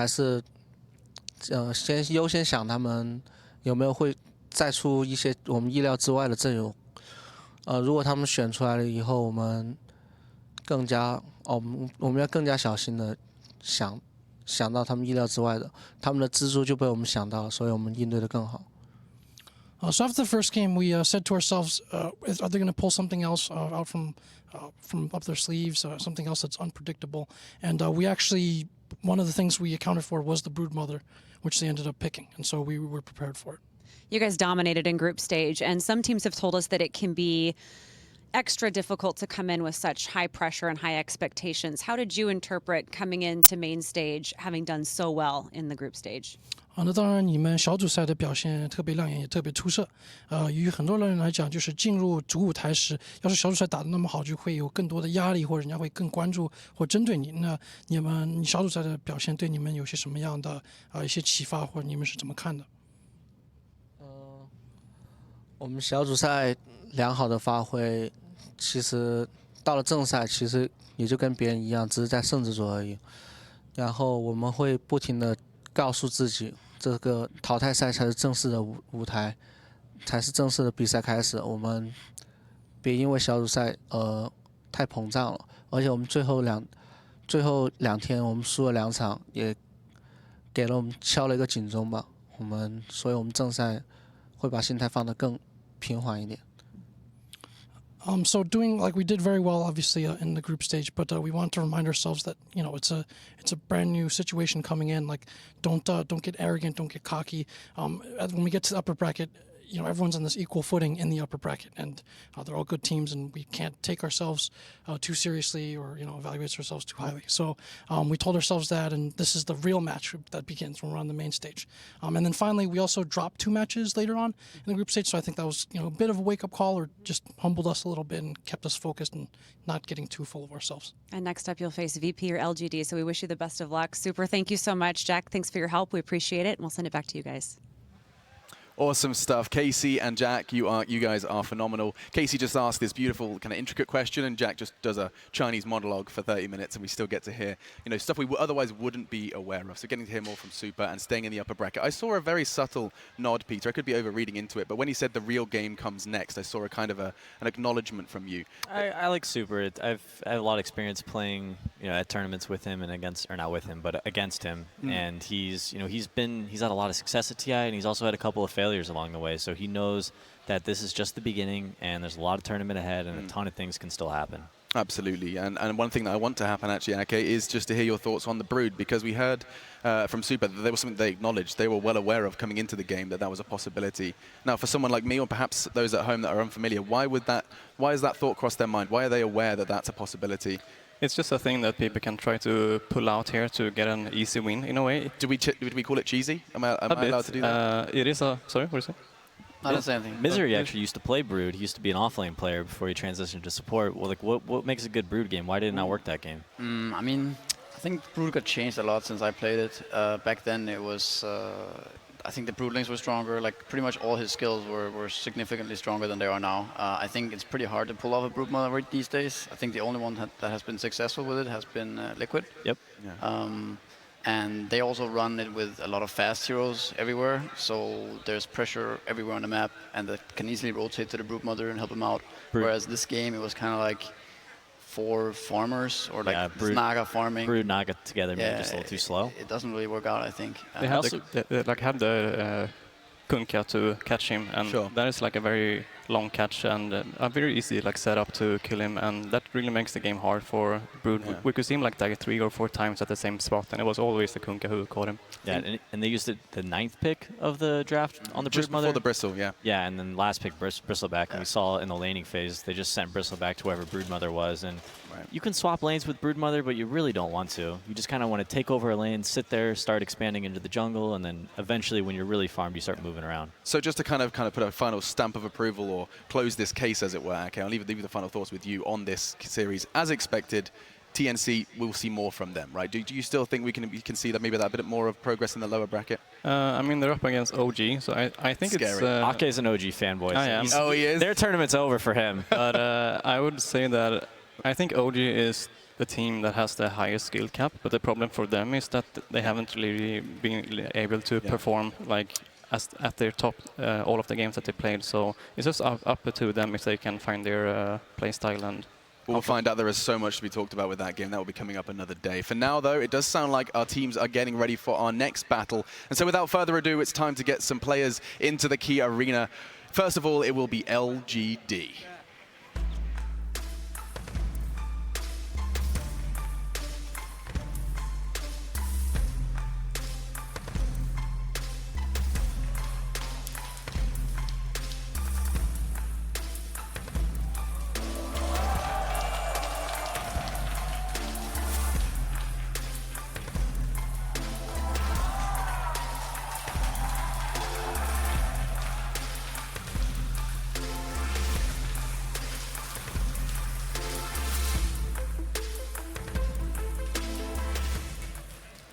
是先优先想他们有没有会再出一些我们意料之外的阵容。如果他们选出来了以后，我们要更加小心的想到他们意料之外的，他们的蜘蛛就被我们想到，所以我们应对的更好。So after the first game, we said to ourselves, are they going to pull something else out from up their sleeves, something else that's unpredictable? And we actually, one of the things we accounted for was the Broodmother, which they ended up picking, and so we were prepared for it. You guys dominated in group stage, and some teams have told us that it can be extra difficult to come in with such high pressure and high expectations. How did you interpret coming into main stage, having done so well in the group stage? 那当然，你们小组赛的表现特别亮眼，也特别出色。于很多人来讲，就是进入主舞台时，要是小组赛打得那么好，就会有更多的压力，或者人家会更关注或针对你。那你小组赛的表现对你们有些什么样的一些启发，或者你们是怎么看的？我们小组赛良好的发挥，其实到了正赛，其实也就跟别人一样，只是在胜之组而已。然后我们会不停的告诉自己，这个淘汰赛才是正式的舞台，才是正式的比赛开始。我们别因为小组赛太膨胀了，而且我们最后两天我们输了2场，也给了我们敲了一个警钟吧。所以我们正赛会把心态放得更平缓一点。So doing like we did very well, obviously in the group stage, but we want to remind ourselves that it's a brand new situation coming in. Like don't get arrogant, don't get cocky. When we get to the upper bracket, everyone's on this equal footing in the upper bracket, and they're all good teams, and we can't take ourselves too seriously or evaluate ourselves too highly. So we told ourselves that, and this is the real match that begins when we're on the main stage. And then finally, we also dropped 2 matches later on in the group stage, so I think that was a bit of a wake-up call, or just humbled us a little bit and kept us focused and not getting too full of ourselves. And next up, you'll face VP or LGD, so we wish you the best of luck. Super, thank you so much. Jack, thanks for your help. We appreciate it, and we'll send it back to you guys. Awesome stuff. Casey and Jack, you guys are phenomenal. Casey just asked this beautiful kind of intricate question, and Jack just does a Chinese monologue for 30 minutes, and we still get to hear stuff we otherwise wouldn't be aware of. So getting to hear more from Super and staying in the upper bracket. I saw a very subtle nod, Peter. I could be over-reading into it, but when he said the real game comes next, I saw a kind of an acknowledgement from you. I like Super. I've had a lot of experience playing at tournaments with him and against him, and he's had a lot of success at TI, and he's also had a couple of failures along the way, so he knows that this is just the beginning and there's a lot of tournament ahead and a ton of things can still happen. Absolutely, and one thing that I want to happen actually, Ake, is just to hear your thoughts on the Brood, because we heard from Super that there was something they acknowledged, they were well aware of coming into the game, that was a possibility. Now for someone like me, or perhaps those at home that are unfamiliar, why has that thought crossed their mind? Why are they aware that that's a possibility? It's just a thing that people can try to pull out here to get an easy win, in a way. Do we call it cheesy? Am I allowed to do that? It is a... Sorry, what is it? I don't say anything. Misery actually used to play Brood. He used to be an offlane player before he transitioned to support. Well, what makes a good Brood game? Why did it not work that game? I mean, I think Brood got changed a lot since I played it. Back then it was... I think the Broodlings were stronger. Like pretty much all his skills were significantly stronger than they are now. I think it's pretty hard to pull off a Broodmother these days. I think the only one that has been successful with it has been Liquid. Yep. Yeah. And they also run it with a lot of fast heroes everywhere, so there's pressure everywhere on the map, and that can easily rotate to the Broodmother and help them out. Whereas this game, it was kind of like 4 farmers, or like Naga farming. Brood Naga together, maybe just a little too slow. It doesn't really work out, I think. They had Kunkka to catch him, and that is like a very long catch and a very easy like setup to kill him, and that really makes the game hard for Brood. We could see him like tag 3 or 4 times at the same spot, and it was always the Kunkka who caught him. Yeah, and they used the 9th pick of the draft on the just Brood Mother. Before the Bristle, yeah. Yeah, and then last pick Bristleback, and we saw in the laning phase they just sent Bristleback to wherever Brood Mother was, and you can swap lanes with Brood Mother, but you really don't want to. You just kind of want to take over a lane, sit there, start expanding into the jungle, and then eventually, when you're really farmed, you start moving around. So just to kind of put a final stamp of approval or close this case, as it were, okay, I'll leave the final thoughts with you on this series. As expected, TNC, we'll see more from them, right? Do you still think we can see that maybe that bit more of progress in the lower bracket? I mean, they're up against OG, so I think Scary. it's... Ake is an OG fanboy. I am. Oh, he is? Their tournament's over for him. But I would say that I think OG is the team that has the highest skill cap, but the problem for them is that they haven't really been able to perform like at their top all of the games that they played. So it's just up to them if they can find their play style. And we'll find out. There is so much to be talked about with that game. That will be coming up another day. For now, though, it does sound like our teams are getting ready for our next battle. And so without further ado, it's time to get some players into the KeyArena. First of all, it will be LGD.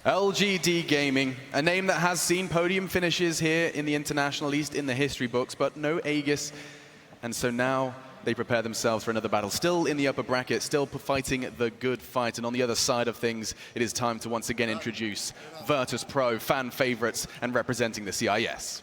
LGD Gaming, a name that has seen podium finishes here in the International East in the history books, but no Aegis. And so now they prepare themselves for another battle. Still in the upper bracket, still fighting the good fight. And on the other side of things, it is time to once again introduce Virtus.Pro, fan favorites, and representing the CIS.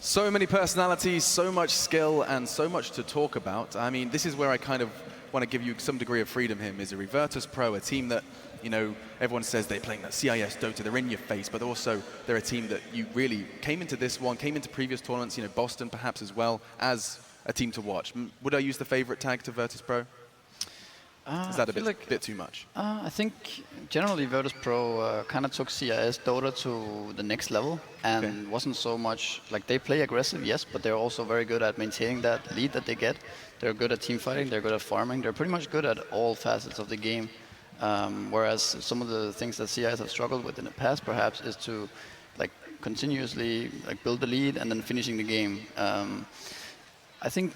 So many personalities, so much skill, and so much to talk about. I mean, this is where I kind of want to give you some degree of freedom here, Misery. Virtus.Pro, a team that, you know, everyone says they're playing that CIS Dota, they're in your face, but also they're a team that you really came into this one, came into previous tournaments, you know, Boston perhaps as well, as a team to watch. Would I use the favorite tag to Virtus.Pro? Is that a bit too much? I think generally Virtus.Pro kind of took CIS Dota to the next level and wasn't so much, like they play aggressive, yes, but they're also very good at maintaining that lead that they get. They're good at team fighting, they're good at farming, they're pretty much good at all facets of the game. Whereas some of the things that CIS have struggled with in the past perhaps is to like continuously like build the lead and then finishing the game. I think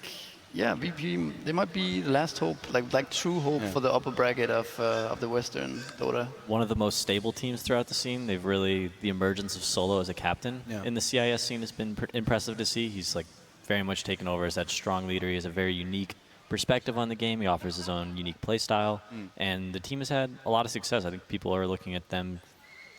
yeah, VP, they might be the last hope, like true hope for the upper bracket of the Western Dota. One of the most stable teams throughout the scene. They've really, the emergence of Solo as a captain in the CIS scene has been impressive to see. He's like very much taken over as that strong leader. He has a very unique perspective on the game. He offers his own unique play style, and the team has had a lot of success. I think people are looking at them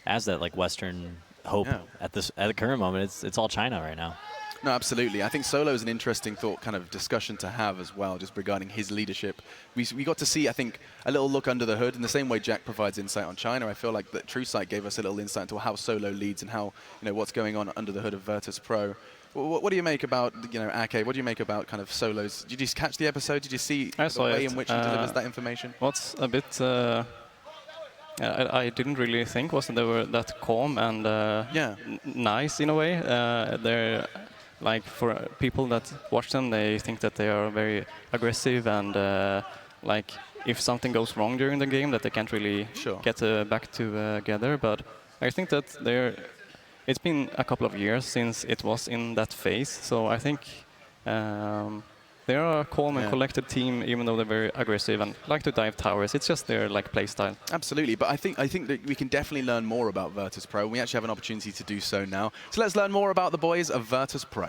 as that like Western hope at the current moment. It's all China right now. No, absolutely. I think Solo is an interesting kind of discussion to have as well, just regarding his leadership. We got to see, I think, a little look under the hood. In the same way Jack provides insight on China, I feel like that TrueSight gave us a little insight into how Solo leads and how, you know, what's going on under the hood of Virtus.Pro. What do you make about, you know, Ake? What do you make about kind of Solo's? Did you catch the episode? Did you see the way in which he delivers that information? What's a bit... I didn't really think was that they were that calm and nice in a way. They're... Like, for people that watch them, they think that they are very aggressive and, like, if something goes wrong during the game, that they can't really get back together. But I think that it's been a couple of years since it was in that phase. So I think They're a calm and collected team, even though they're very aggressive and like to dive towers. It's just their like play style. Absolutely, but I think that we can definitely learn more about Virtus.Pro. We actually have an opportunity to do so now. So let's learn more about the boys of Virtus.Pro.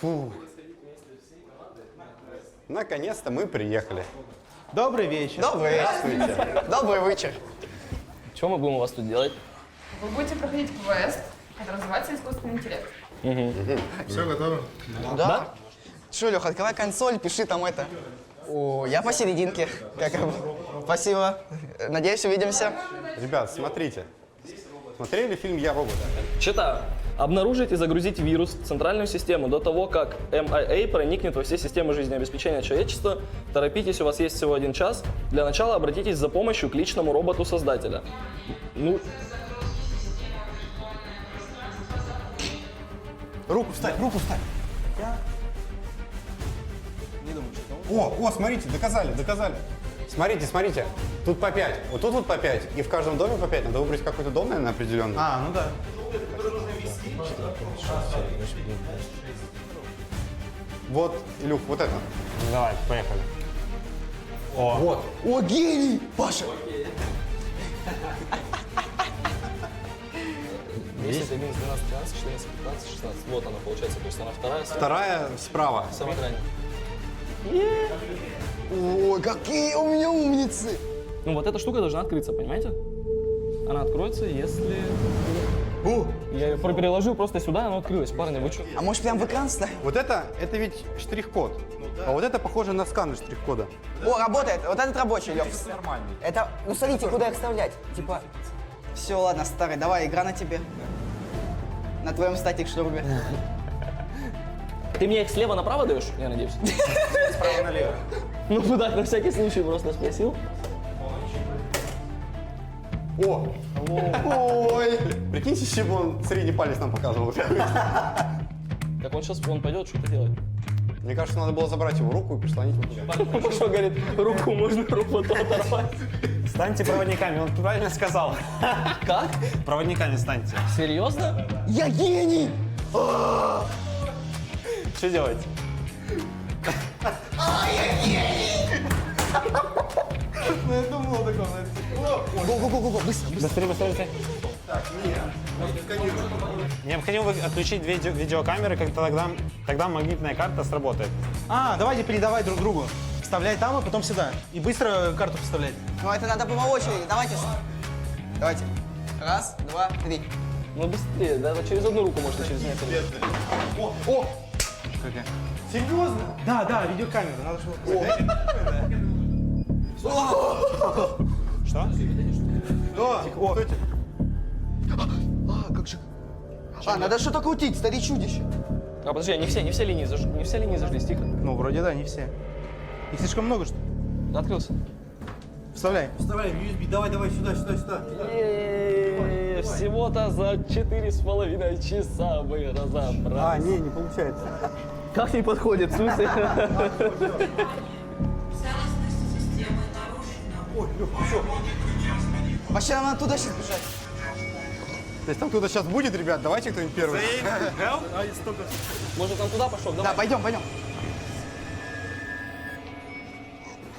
Фу. Наконец-то мы приехали. Добрый вечер. Добрый вечер. Добрый вечер. Что мы будем у вас тут делать? Вы будете проходить квест, это называется искусственный интеллект. Все готово? Да. Что, Леха, открывай консоль, пиши там это. О, я посерединке. Спасибо. Надеюсь, увидимся. Ребят, смотрите. Смотрели фильм «Я робот»? Читаю. Обнаружить и загрузить вирус в центральную систему до того, как MIA проникнет во все системы жизнеобеспечения человечества. Торопитесь, у вас есть всего 1 час. Для начала обратитесь за помощью к личному роботу создателя. Ну... Руку вставь, руку вставь. Я не думаю, что... О, смотрите, доказали. Смотрите, смотрите. Тут по 5. Вот тут вот по 5. И в каждом доме по 5. Надо выбрать какой-то дом, наверное, определенный. А, ну да. Вот, Илюх, вот это. Давай, поехали. О. Вот. О, гений! Паша! 10, 11, 12, 13, 14, 15, 16. Вот она получается, то есть она вторая. Вторая справа. Самая крайняя. Ой, какие у меня умницы! Ну вот эта штука должна открыться, понимаете? Она откроется, если... Я ее переложил просто сюда, она открылась. Парни, вы что? А может прям в экран ставить? Вот это ведь штрих-код. А вот это похоже на сканер штрих-кода. О, работает. Вот этот рабочий, Лёв. Нормально. Это, ну смотрите, куда их вставлять. Типа, все, ладно, старый, давай, игра на тебе. На твоем статик-шнурбе. Ты мне их слева направо даешь, я надеюсь? Справа налево. Ну так, на всякий случай просто спросил. О! Ой! Прикиньте, если бы он средний палец нам показывал. Так он сейчас пойдет что-то делать. Мне кажется, надо было забрать его руку и прислонить его туда. Пошел, говорит, руку можно роботу оторвать. Станьте проводниками, он правильно сказал. Как? Проводниками станьте. Серьезно? Я гений! Что делать? Я гений! Ну я думал о таком. Го-го-го-го, быстро. Быстрее. Так, необходимо отключить две видеокамеры, тогда магнитная карта сработает. А, давайте передавай друг другу. Вставляй там, а потом сюда. И быстро карту вставлять. Ну это надо по очереди, давайте. Давайте. 1, 2, 3. Ну быстрее, да, через одну руку можно, через некоторые. О! Серьезно? Да, видеокамера, надо Что? Стойте. Как же? Надо что-то крутить, старый чудище. А подожди, не все линии зажглись, тихо. Ну, вроде да, не все. Их слишком много, что ли? Открылся. Вставляй. Вставляй, USB, давай, сюда. Всего-то за 4,5 часа мы разобрались. Не получается. Как не подходит, в смысле? Ой, Лёха, что? Вообще нам оттуда сейчас бежать. То есть там кто-то сейчас будет, ребят? Давайте кто-нибудь первый. Может, он туда пошел? Да, пойдем.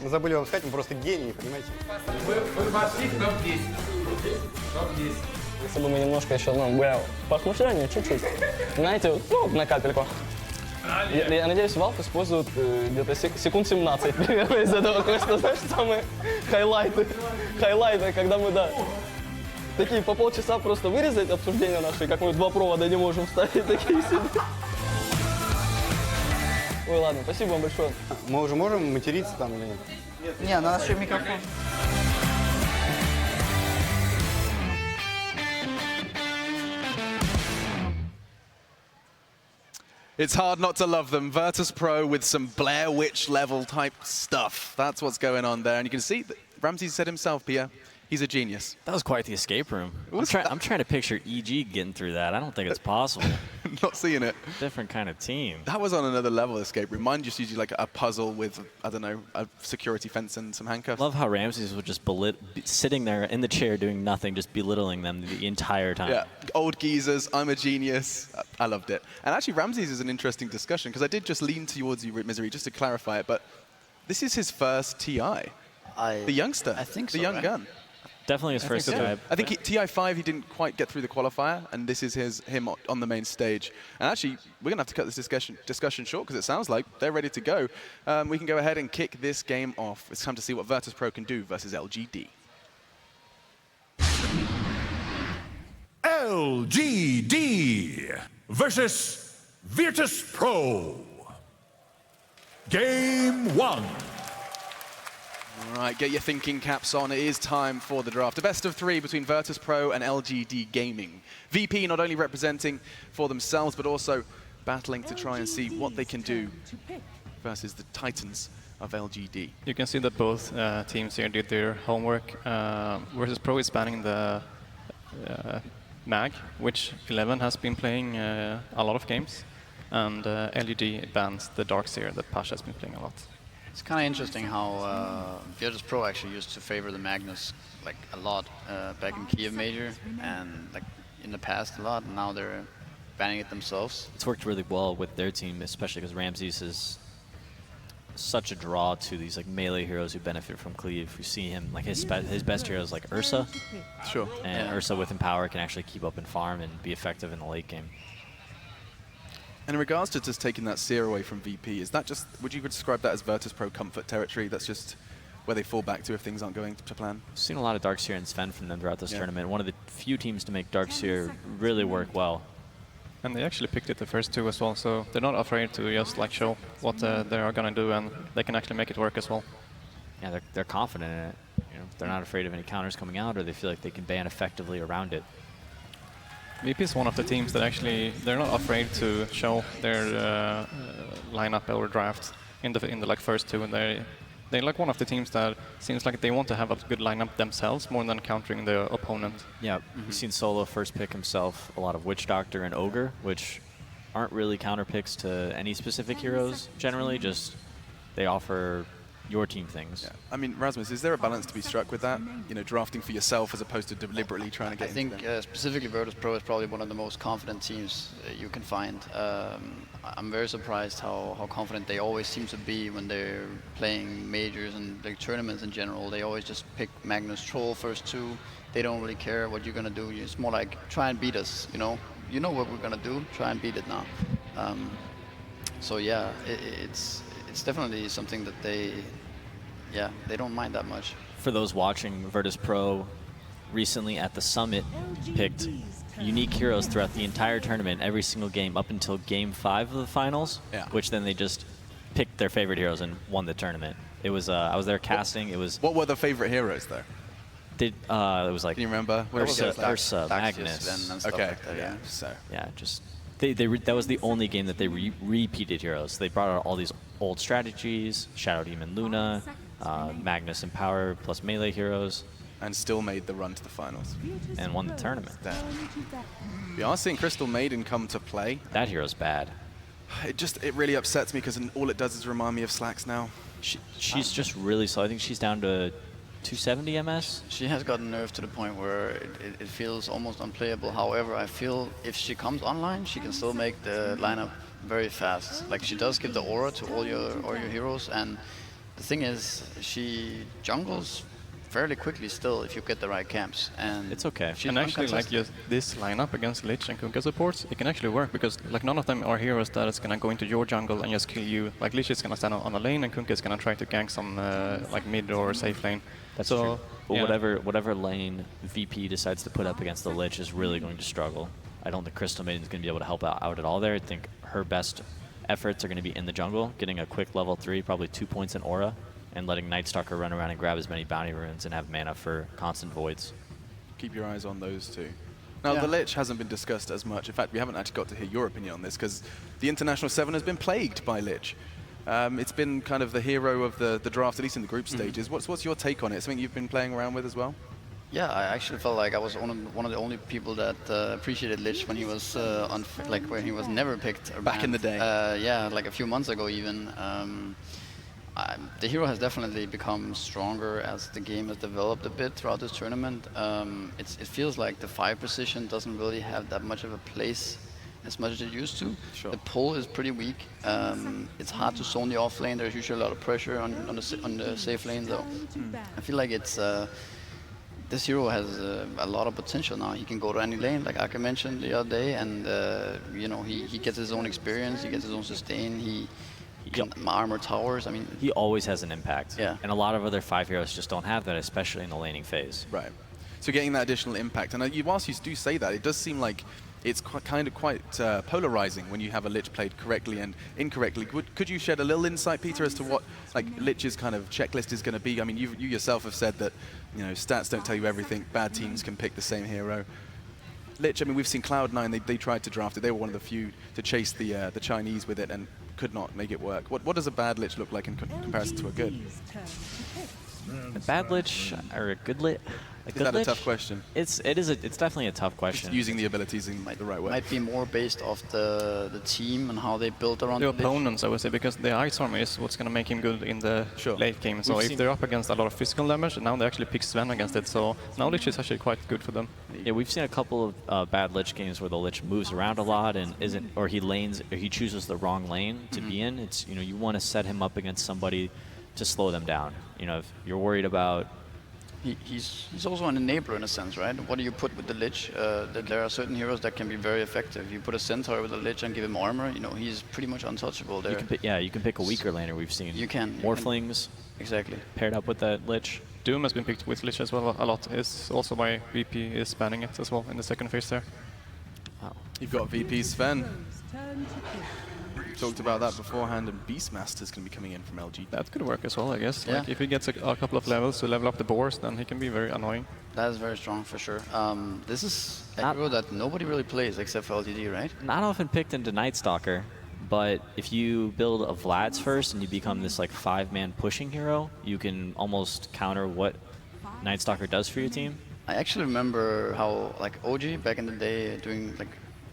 Мы забыли вам сказать, мы просто гении, понимаете? Вы вошли в топ-10. Топ-10. Если бы мы немножко еще, пошмушали чуть-чуть. Знаете, на капельку. Я надеюсь, Valve использует где-то секунд 17 примерно из этого квеста. Знаешь, самые хайлайты, когда мы, такие по полчаса просто вырезать обсуждения наши, как мы 2 провода не можем вставить, такие себе. Ой, ладно, спасибо вам большое. Мы уже можем материться там или нет? Не, надо еще микрофон. It's hard not to love them. Virtus.Pro with some Blair Witch level type stuff. That's what's going on there. And you can see that Ramsey said himself, Pierre, he's a genius. That was quite the escape room. I'm trying to picture EG getting through that. I don't think it's possible. Not seeing it. Different kind of team. That was on another level, escape room. Mine just usually like a puzzle with, I don't know, a security fence and some handcuffs. Love how Ramses would just sitting there in the chair doing nothing, just belittling them the entire time. Yeah, old geezers, I'm a genius. I loved it. And actually, Ramses is an interesting discussion, because I did just lean towards you, Misery, just to clarify it, but this is his first TI. The youngster. I think so, the young gun. Definitely his first TI. I think TI5, he didn't quite get through the qualifier, and this is him on the main stage. And actually, we're going to have to cut this discussion short, because it sounds like they're ready to go. We can go ahead and kick this game off. It's time to see what Virtus.Pro can do versus LGD. LGD versus Virtus.Pro. Game 1. All right, get your thinking caps on. It is time for the draft. A best of 3 between Virtus.Pro and LGD Gaming. VP not only representing for themselves, but also battling to try and see what they can do versus the titans of LGD. You can see that both teams here did their homework. Virtus.Pro is banning the mag, which 11 has been playing a lot of games. And LGD bans the Darkseer that Pasha has been playing a lot. It's kind of interesting how Virtus.Pro actually used to favor the Magnus like a lot back in Kiev Major and like in the past a lot, and now they're banning it themselves. It's worked really well with their team, especially because Ramses is such a draw to these like melee heroes who benefit from cleave. We see him like his best heroes like Ursa. Sure. And Ursa with Empower can actually keep up and farm and be effective in the late game. And in regards to just taking that Seer away from VP, is that just, would you describe that as Virtus.Pro comfort territory? That's just where they fall back to if things aren't going to plan? I've seen a lot of Darkseer and Sven from them throughout this tournament. One of the few teams to make Darkseer really work well. And they actually picked it the first 2 as well, so they're not afraid to just like show what they are going to do, and they can actually make it work as well. Yeah, they're confident in it. You know, they're not afraid of any counters coming out, or they feel like they can ban effectively around it. VP is one of the teams that actually, they're not afraid to show their lineup or draft in the like first 2, and they're like one of the teams that seems like they want to have a good lineup themselves more than countering the opponent. Yeah, we've seen Solo first pick himself a lot of Witch Doctor and Ogre, which aren't really counter picks to any specific heroes generally, just they offer your team things. Yeah. I mean, Rasmus, is there a balance to be struck with that? You know, drafting for yourself as opposed to deliberately trying to get I think specifically Virtus.Pro is probably one of the most confident teams you can find. I'm very surprised how confident they always seem to be when they're playing majors and like tournaments in general. They always just pick Magnus Troll first 2. They don't really care what you're going to do. It's more like, try and beat us, you know? You know what we're going to do, try and beat it now. So yeah, it's definitely something that they don't mind that much. For those watching, Virtus.Pro recently at the Summit picked unique heroes throughout the entire tournament, every single game up until Game 5 of the finals, which then they just picked their favorite heroes and won the tournament. It was I was there casting. It was. What were the favorite heroes though? It was like. Can you remember? Ursa, Magnus. And stuff like that, yeah, just. That was the only game that they repeated heroes. They brought out all these old strategies, Shadow Demon Luna, Magnus and Power plus melee heroes. And still made the run to the finals. And won the tournament. We are seeing Crystal Maiden come to play. That hero's bad. It really upsets me because all it does is remind me of Slacks now. She's just really slow. I think she's down to 270 MS. She has gotten nerfed to the point where it feels almost unplayable. However, I feel if she comes online, she can still make the lineup very fast. Like, she does give the aura to all your heroes, and the thing is, she jungles fairly quickly still if you get the right camps, and it's okay. And actually, like this lineup against Lich and Kunkka supports, it can actually work because like none of them are heroes that is gonna go into your jungle and just kill you. Like Lich is gonna stand on a lane, and Kunkka is gonna try to gank some like mid or safe lane. That's true. But whatever lane VP decides to put up against the Lich is really going to struggle. I don't think Crystal Maiden is going to be able to help out at all there. I think her best efforts are going to be in the jungle, getting a quick level 3, probably 2 points in aura, and letting Nightstalker run around and grab as many bounty runes and have mana for constant voids. Keep your eyes on those two. Now, the Lich hasn't been discussed as much. In fact, we haven't actually got to hear your opinion on this because the International 7 has been plagued by Lich. It's been kind of the hero of the draft, at least in the group stages. What's your take on it? Something you've been playing around with as well? Yeah, I actually felt like I was one of the only people that appreciated Lich when he was when he was never picked. Back in the day. Yeah, like a few months ago even. The hero has definitely become stronger as the game has developed a bit throughout this tournament. It feels like the 5 position doesn't really have that much of a place as much as it used to. Sure. The pull is pretty weak. It's hard to zone the off lane. There's usually a lot of pressure on the safe lane though. I feel like it's this hero has a lot of potential now. He can go to any lane, like Aka mentioned the other day, and you know, he gets his own experience, he gets his own sustain, he can armor towers. I mean, he always has an impact. Yeah. And a lot of other 5 heroes just don't have that, especially in the laning phase. Right. So getting that additional impact, and whilst you do say that, it does seem like it's quite polarizing when you have a Lich played correctly and incorrectly. Could you shed a little insight, Peter, as to what like Lich's kind of checklist is going to be? I mean, you yourself have said that, you know, stats don't tell you everything. Bad teams can pick the same hero. Lich, I mean, we've seen Cloud9, they tried to draft it. They were one of the few to chase the Chinese with it and could not make it work. What does a bad Lich look like in comparison to a good? A bad Lich or a good Lich? Is that a tough question? It's definitely a tough question. Just using the abilities in the right way. Might be more based off the team and how they built around the opponents, I would say, because the ice armor is what's going to make him good in the late game. So if they're up against a lot of physical damage, now they actually pick Sven against it. So now Lich is actually quite good for them. Yeah, we've seen a couple of bad Lich games where the Lich moves around a lot and he chooses the wrong lane to be in. It's, you know, you want to set him up against somebody to slow them down. You know, if you're worried about. He's also an enabler in a sense, right? What do you put with the Lich? There are certain heroes that can be very effective. You put a Centaur with a Lich and give him armor, you know, he's pretty much untouchable there. You can pick a weaker laner. We've seen Morphlings exactly paired up with that Lich. Doom has been picked with Lich as well a lot. Is also why VP is banning it as well in the second phase there. Wow. You've got VP Sven. Talked about that beforehand, and Beastmaster's going to be coming in from LG. That could work as well, I guess. Yeah. Like if he gets a couple of levels to level up the boars, then he can be very annoying. That is very strong for sure. This is a hero that nobody really plays except for LGD, right? Not often picked into Night Stalker, but if you build a Vlad's first and you become this like 5-man pushing hero, you can almost counter what Night Stalker does for your team. I actually remember how like OG back in the day doing like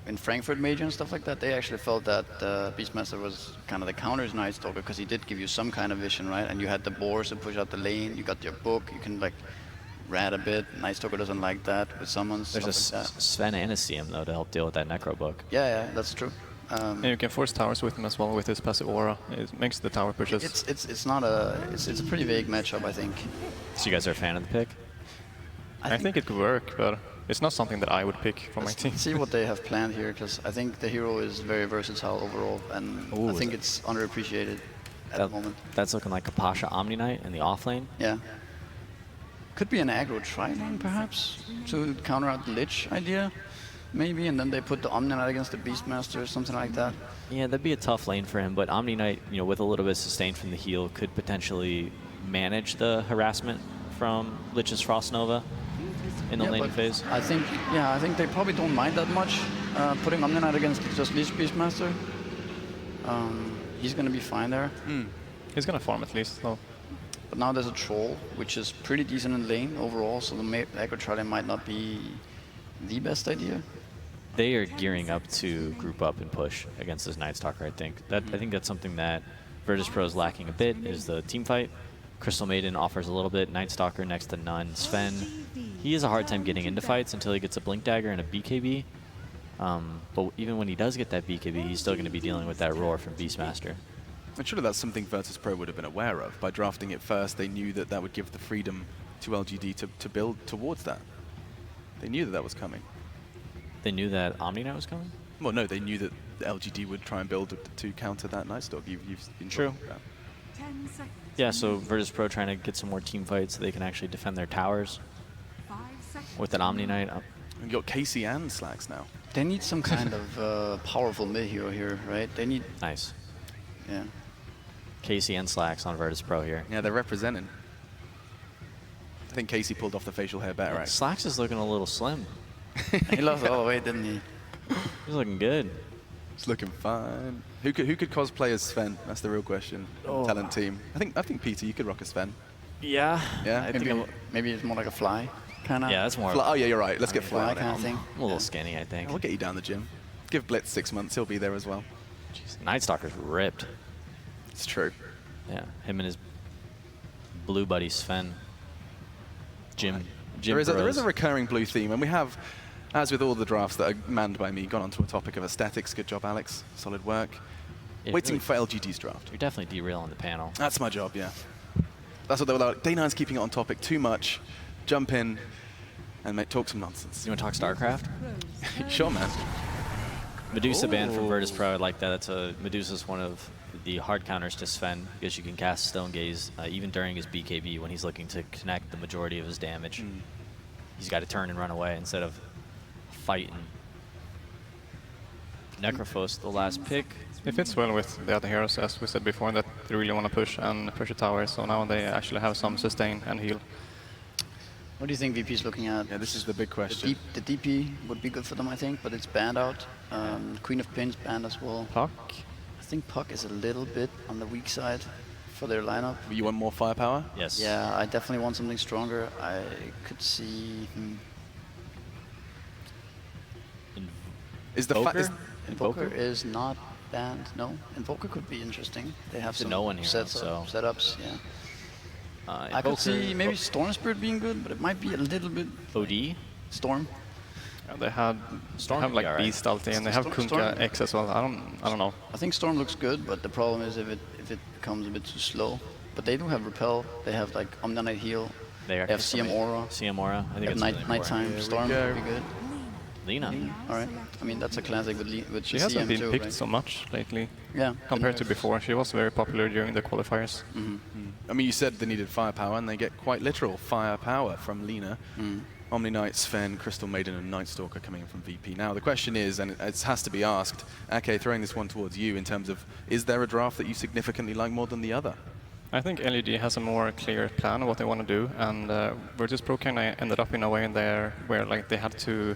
in Frankfurt Major and stuff like that, they actually felt that Beastmaster was kind of the counter's Night Stalker because he did give you some kind of vision, right? And you had the boars to push out the lane, you got your book, you can like rat a bit. Night Stalker doesn't like that with summons. There's a Sven and a CM though to help deal with that Necro book. Yeah, that's true. And you can force towers with him as well with his passive aura. It makes the tower pushes. It's a pretty vague matchup, I think. So you guys are a fan of the pick? I think it could work, but it's not something that I would pick for my team. Let's see what they have planned here, because I think the hero is very versatile overall, and I think it's underappreciated at the moment. That's looking like a Pasha Omni Knight in the off lane. Yeah. Could be an aggro tri-lane, perhaps, to counter out the Lich idea, maybe, and then they put the Omni Knight against the Beastmaster or something like that. Yeah, that'd be a tough lane for him, but Omni Knight, you know, with a little bit of sustain from the heal, could potentially manage the harassment from Lich's Frost Nova in the laning phase. I think they probably don't mind that much putting Omni Knight against just Lich Beastmaster. He's gonna be fine there. He's gonna farm at least, though. But now there's a Troll, which is pretty decent in lane overall, so the aggro tri-lane might not be the best idea. They are gearing up to group up and push against this Night Stalker, I think. I think that's something that Virtus.Pro is lacking a bit, is the team fight. Crystal Maiden offers a little bit, Night Stalker next to none. Sven, he has a hard time getting into fights until he gets a Blink Dagger and a BKB. But even when he does get that BKB, he's still going to be dealing with that roar from Beastmaster. And surely that's something Virtus.Pro would have been aware of. By drafting it first, they knew that that would give the freedom to LGD to build towards that. They knew that that was coming. They knew that Omni Knight was coming? Well, no, they knew that the LGD would try and build to counter that Night Stalker. You've been true. That. 10 seconds. Yeah, so Virtus.Pro trying to get some more team fights so they can actually defend their towers 5 seconds. Mm. with an Omni Knight. And you got Casey and Slacks now. They need some kind of powerful mid hero here, right? They need. Nice. Yeah. Casey and Slacks on Virtus.Pro here. Yeah, they're representing. I think Casey pulled off the facial hair better, right? Slacks is looking a little slim. He lost all the weight, didn't he? He's looking good. He's looking fine. Who could cosplay as Sven? That's the real question. Oh. Talent team. I think Peter, you could rock a Sven. Yeah. Yeah. Maybe it's more like a fly. kind of. Yeah, that's more. Oh yeah, you're right. Let's get Fly kind of thing. A little skinny, I think. We'll get you down the gym. Give Blitz 6 months. He'll be there as well. Jeez, Night Stalker's ripped. It's true. Yeah, him and his blue buddy Sven. Jim. There is a recurring blue theme, and we have, as with all the drafts that are manned by me, gone on to a topic of aesthetics. Good job, Alex. Solid work. Yeah, Waiting really, for LGD's draft. You're definitely derailing the panel. That's my job, yeah. That's what they were like. Day9's keeping it on topic too much. Jump in and talk some nonsense. You want to talk StarCraft? Sure, man. Medusa banned from Virtus.Pro. I like that. Medusa's one of the hard counters to Sven because you can cast Stone Gaze even during his BKB when he's looking to connect the majority of his damage. He's got to turn and run away instead of fighting. Necrophos, the last pick. It fits well with the other heroes, as we said before, that they really want to push and push the tower, so now they actually have some sustain and heal. What do you think VP is looking at? Yeah, this is the big question. The DP would be good for them, I think, but it's banned out. Queen of Pins banned as well. Puck? I think Puck is a little bit on the weak side for their lineup. You want more firepower? Yes. Yeah, I definitely want something stronger. I could see... Is the Invoker is not banned. No, Invoker could be interesting. They have some setups. Yeah. I could see maybe Storm Spirit being good, but it might be a little bit. OD? Storm. Yeah, they have like Beast ulti and they have Kunkka X as well. I don't know. I think Storm looks good, but the problem is if it becomes a bit too slow. But they do have Repel. They have like Omni-Night Heal. They have CM Aura. CM Aura. I think it's nighttime Storm would be good. Lina. All right. I mean, that's a classic with she hasn't been picked so much lately. Yeah. Compared to before. She was very popular during the qualifiers. I mean, you said they needed firepower, and they get quite literal firepower from Lina. Omni-Knight, Sven, Crystal Maiden, and Night Stalker coming in from VP. Now, the question is, and it has to be asked, Ake, throwing this one towards you in terms of, is there a draft that you significantly like more than the other? I think LGD has a more clear plan of what they want to do, and Virtus.Pro kind of ended up in a way in there where like they had to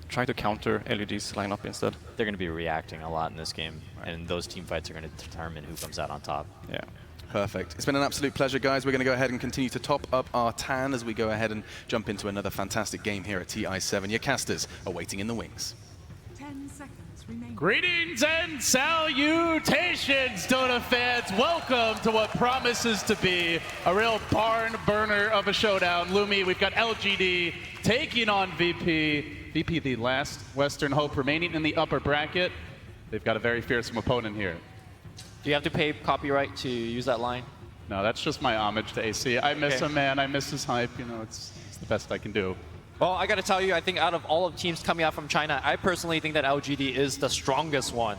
try to counter LGD's lineup instead. They're going to be reacting a lot in this game, and those team fights are going to determine who comes out on top. Yeah. Perfect. It's been an absolute pleasure, guys. We're going to go ahead and continue to top up our tan as we go ahead and jump into another fantastic game here at TI7. Your casters are waiting in the wings. 10 seconds remaining. Greetings and salutations, Dota fans. Welcome to what promises to be a real barn burner of a showdown. Lumi, we've got LGD taking on VP. VP, the last Western hope remaining in the upper bracket. They've got a very fearsome opponent here. Do you have to pay copyright to use that line? No, that's just my homage to AC. I miss him, man. I miss his hype. You know, it's the best I can do. Well, I got to tell you, I think out of all of teams coming out from China, I personally think that LGD is the strongest one.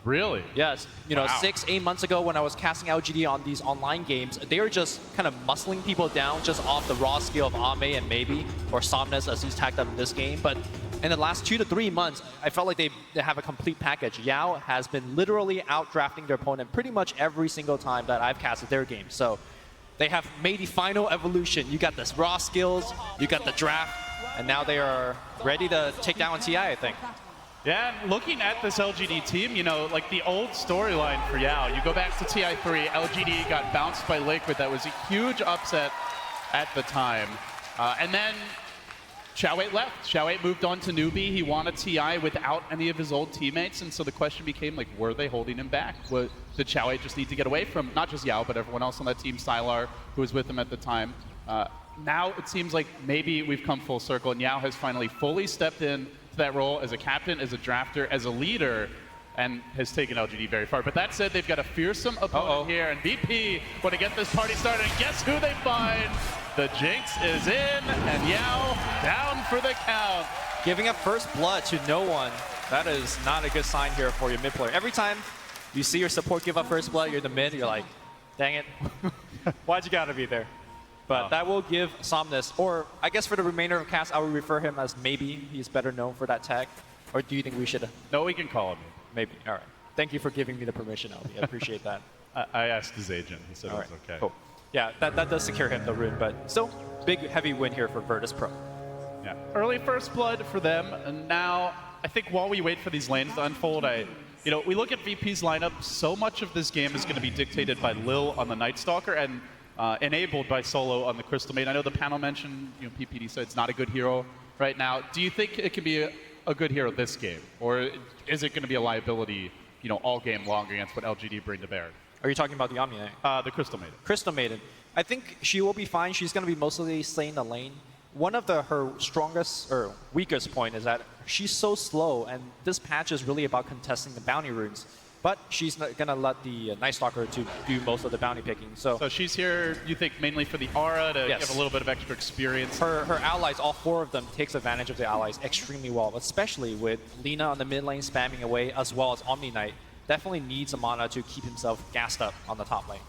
Really? Yes. You know, 6-8 months ago when I was casting LGD on these online games, they were just kind of muscling people down just off the raw skill of Ame and maybe, or Somnus as he's tagged up in this game. But in the last 2 to 3 months, I felt like they have a complete package. Yao has been literally outdrafting their opponent pretty much every single time that I've casted their game. So they have made the final evolution. You got this raw skills, you got the draft, and now they are ready to take down TI, I think. Yeah, and looking at this LGD team, you know, like the old storyline for Yao, you go back to TI3, LGD got bounced by Liquid. That was a huge upset at the time. And then Xiao8 left. Xiao8 moved on to Newbee. He won a TI without any of his old teammates, and so the question became, like, were they holding him back? Did Xiao8 just need to get away from not just Yao, but everyone else on that team, Sylar, who was with him at the time? Now it seems like maybe we've come full circle, and Yao has finally fully stepped in to that role as a captain, as a drafter, as a leader, and has taken LGD very far. But that said, they've got a fearsome opponent here, and VP want to get this party started, and guess who they find? The Jinx is in, and Yao down for the count. Giving up first blood to no one. That is not a good sign here for your mid player. Every time you see your support give up first blood, you're the mid, you're like, dang it. Why'd you gotta be there? But that will give Somnus, or I guess for the remainder of cast, I would refer him as maybe. He's better known for that tag. Or do you think we should? No, we can call him. Maybe. All right. Thank you for giving me the permission, Albie. I appreciate that. I asked his agent. He said it was okay. Cool. Yeah, that does secure him the rune, but still, big, heavy win here for Virtus.Pro. Yeah, early first blood for them, and now I think while we wait for these lanes to unfold, you know, we look at VP's lineup, so much of this game is going to be dictated by Lil on the Night Stalker, and enabled by Solo on the Crystal Maiden. I know the panel mentioned, PPD said it's not a good hero right now. Do you think it can be a good hero this game? Or is it going to be a liability, all game long against what LGD bring to bear? Are you talking about the Omni Knight? The Crystal Maiden. Crystal Maiden. I think she will be fine. She's going to be mostly staying in the lane. One of her strongest or weakest point is that she's so slow, and this patch is really about contesting the bounty runes. But she's going to let the Night Stalker to do most of the bounty picking. So she's here, you think, mainly for the aura to give a little bit of extra experience? Her allies, all 4 of them, takes advantage of the allies extremely well, especially with Lina on the mid lane spamming away, as well as Omni Knight. Definitely needs a mana to keep himself gassed up on the top lane.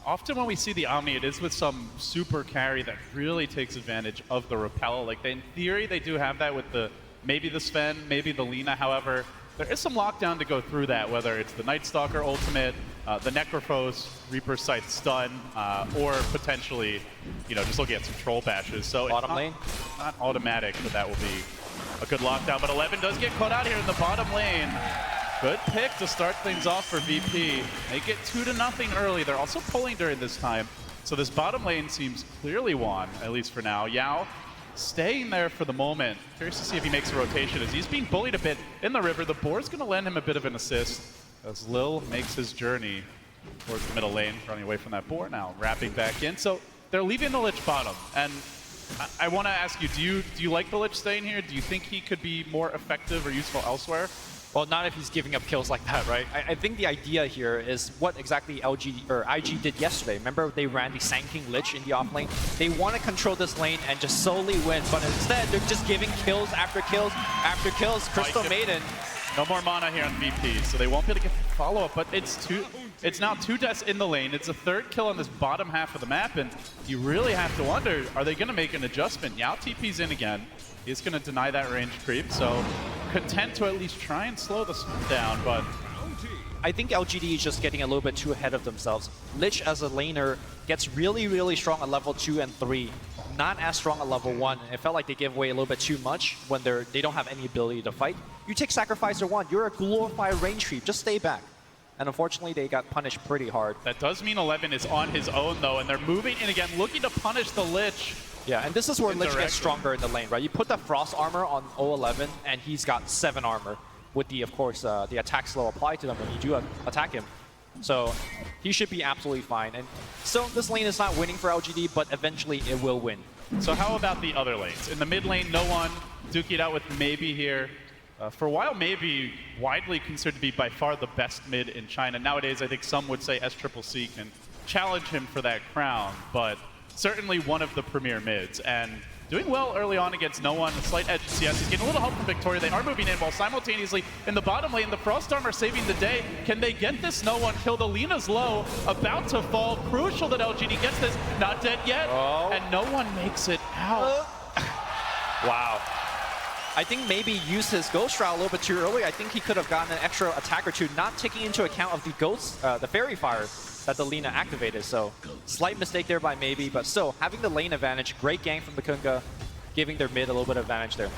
Often when we see the Omni, it is with some super carry that really takes advantage of the repel. Like, in theory, they do have that with maybe the Sven, maybe the Lina. However, there is some lockdown to go through that, whether it's the Night Stalker ultimate, the Necrophos, Reaper Sight stun, or potentially, just looking at some troll bashes. So bottom lane? Not automatic that will be a good lockdown, but 11 does get caught out here in the bottom lane. Good pick to start things off for VP. They get 2-0 early. They're also pulling during this time. So this bottom lane seems clearly won, at least for now. Yao staying there for the moment. Curious to see if he makes a rotation as he's being bullied a bit in the river. The board's going to lend him a bit of an assist as Lil makes his journey towards the middle lane, running away from that board now, wrapping back in. So they're leaving the Lich bottom. And I want to ask you, do you like the Lich staying here? Do you think he could be more effective or useful elsewhere? Well, not if he's giving up kills like that, right? I think the idea here is what exactly LGD or IG did yesterday. Remember, they ran the Sand King Lich in the off lane. They want to control this lane and just solely win, but instead they're just giving kills after kills after kills. Crystal Maiden. No more mana here on VP, so they won't be able to get the follow-up, but it's now 2 deaths in the lane. It's a 3rd kill on this bottom half of the map, and you really have to wonder, are they going to make an adjustment? Yao TP's in again. He's going to deny that range creep, so content to at least try and slow this down, but I think LGD is just getting a little bit too ahead of themselves. Lich as a laner gets really, really strong at level 2 and 3. Not as strong at level 1. It felt like they gave away a little bit too much when they don't have any ability to fight. You take Sacrificer 1, you're a glorified range creep, just stay back. And unfortunately, they got punished pretty hard. That does mean 11 is on his own, though, and they're moving in again, looking to punish the Lich. Yeah, and this is where Lich gets stronger in the lane, right? You put the Frost armor on 011, and he's got 7 armor with the, of course, the attack slow applied to them when you do attack him. So he should be absolutely fine. And so this lane is not winning for LGD, but eventually it will win. So how about the other lanes? In the mid lane, no one. Duke it out with Maybe here. For a while, Maybe widely considered to be by far the best mid in China. Nowadays, I think some would say SCCC can challenge him for that crown, but certainly one of the premier mids, and doing well early on against no one. A slight edge to CS. He's getting a little help from Victoria. They are moving in while simultaneously in the bottom lane, the Frost Armor saving the day. Can they get this no one kill? The Lina's low, about to fall. Crucial that LGD gets this. Not dead yet, and no one makes it out. Wow. I think maybe used his Ghost Route a little bit too early. I think he could have gotten an extra attack or two, not taking into account of the Ghost, the Fairy Fire that the Lina activated. So slight mistake there by Maybe, but still having the lane advantage. Great gang from the Kunga, giving their mid a little bit of advantage there.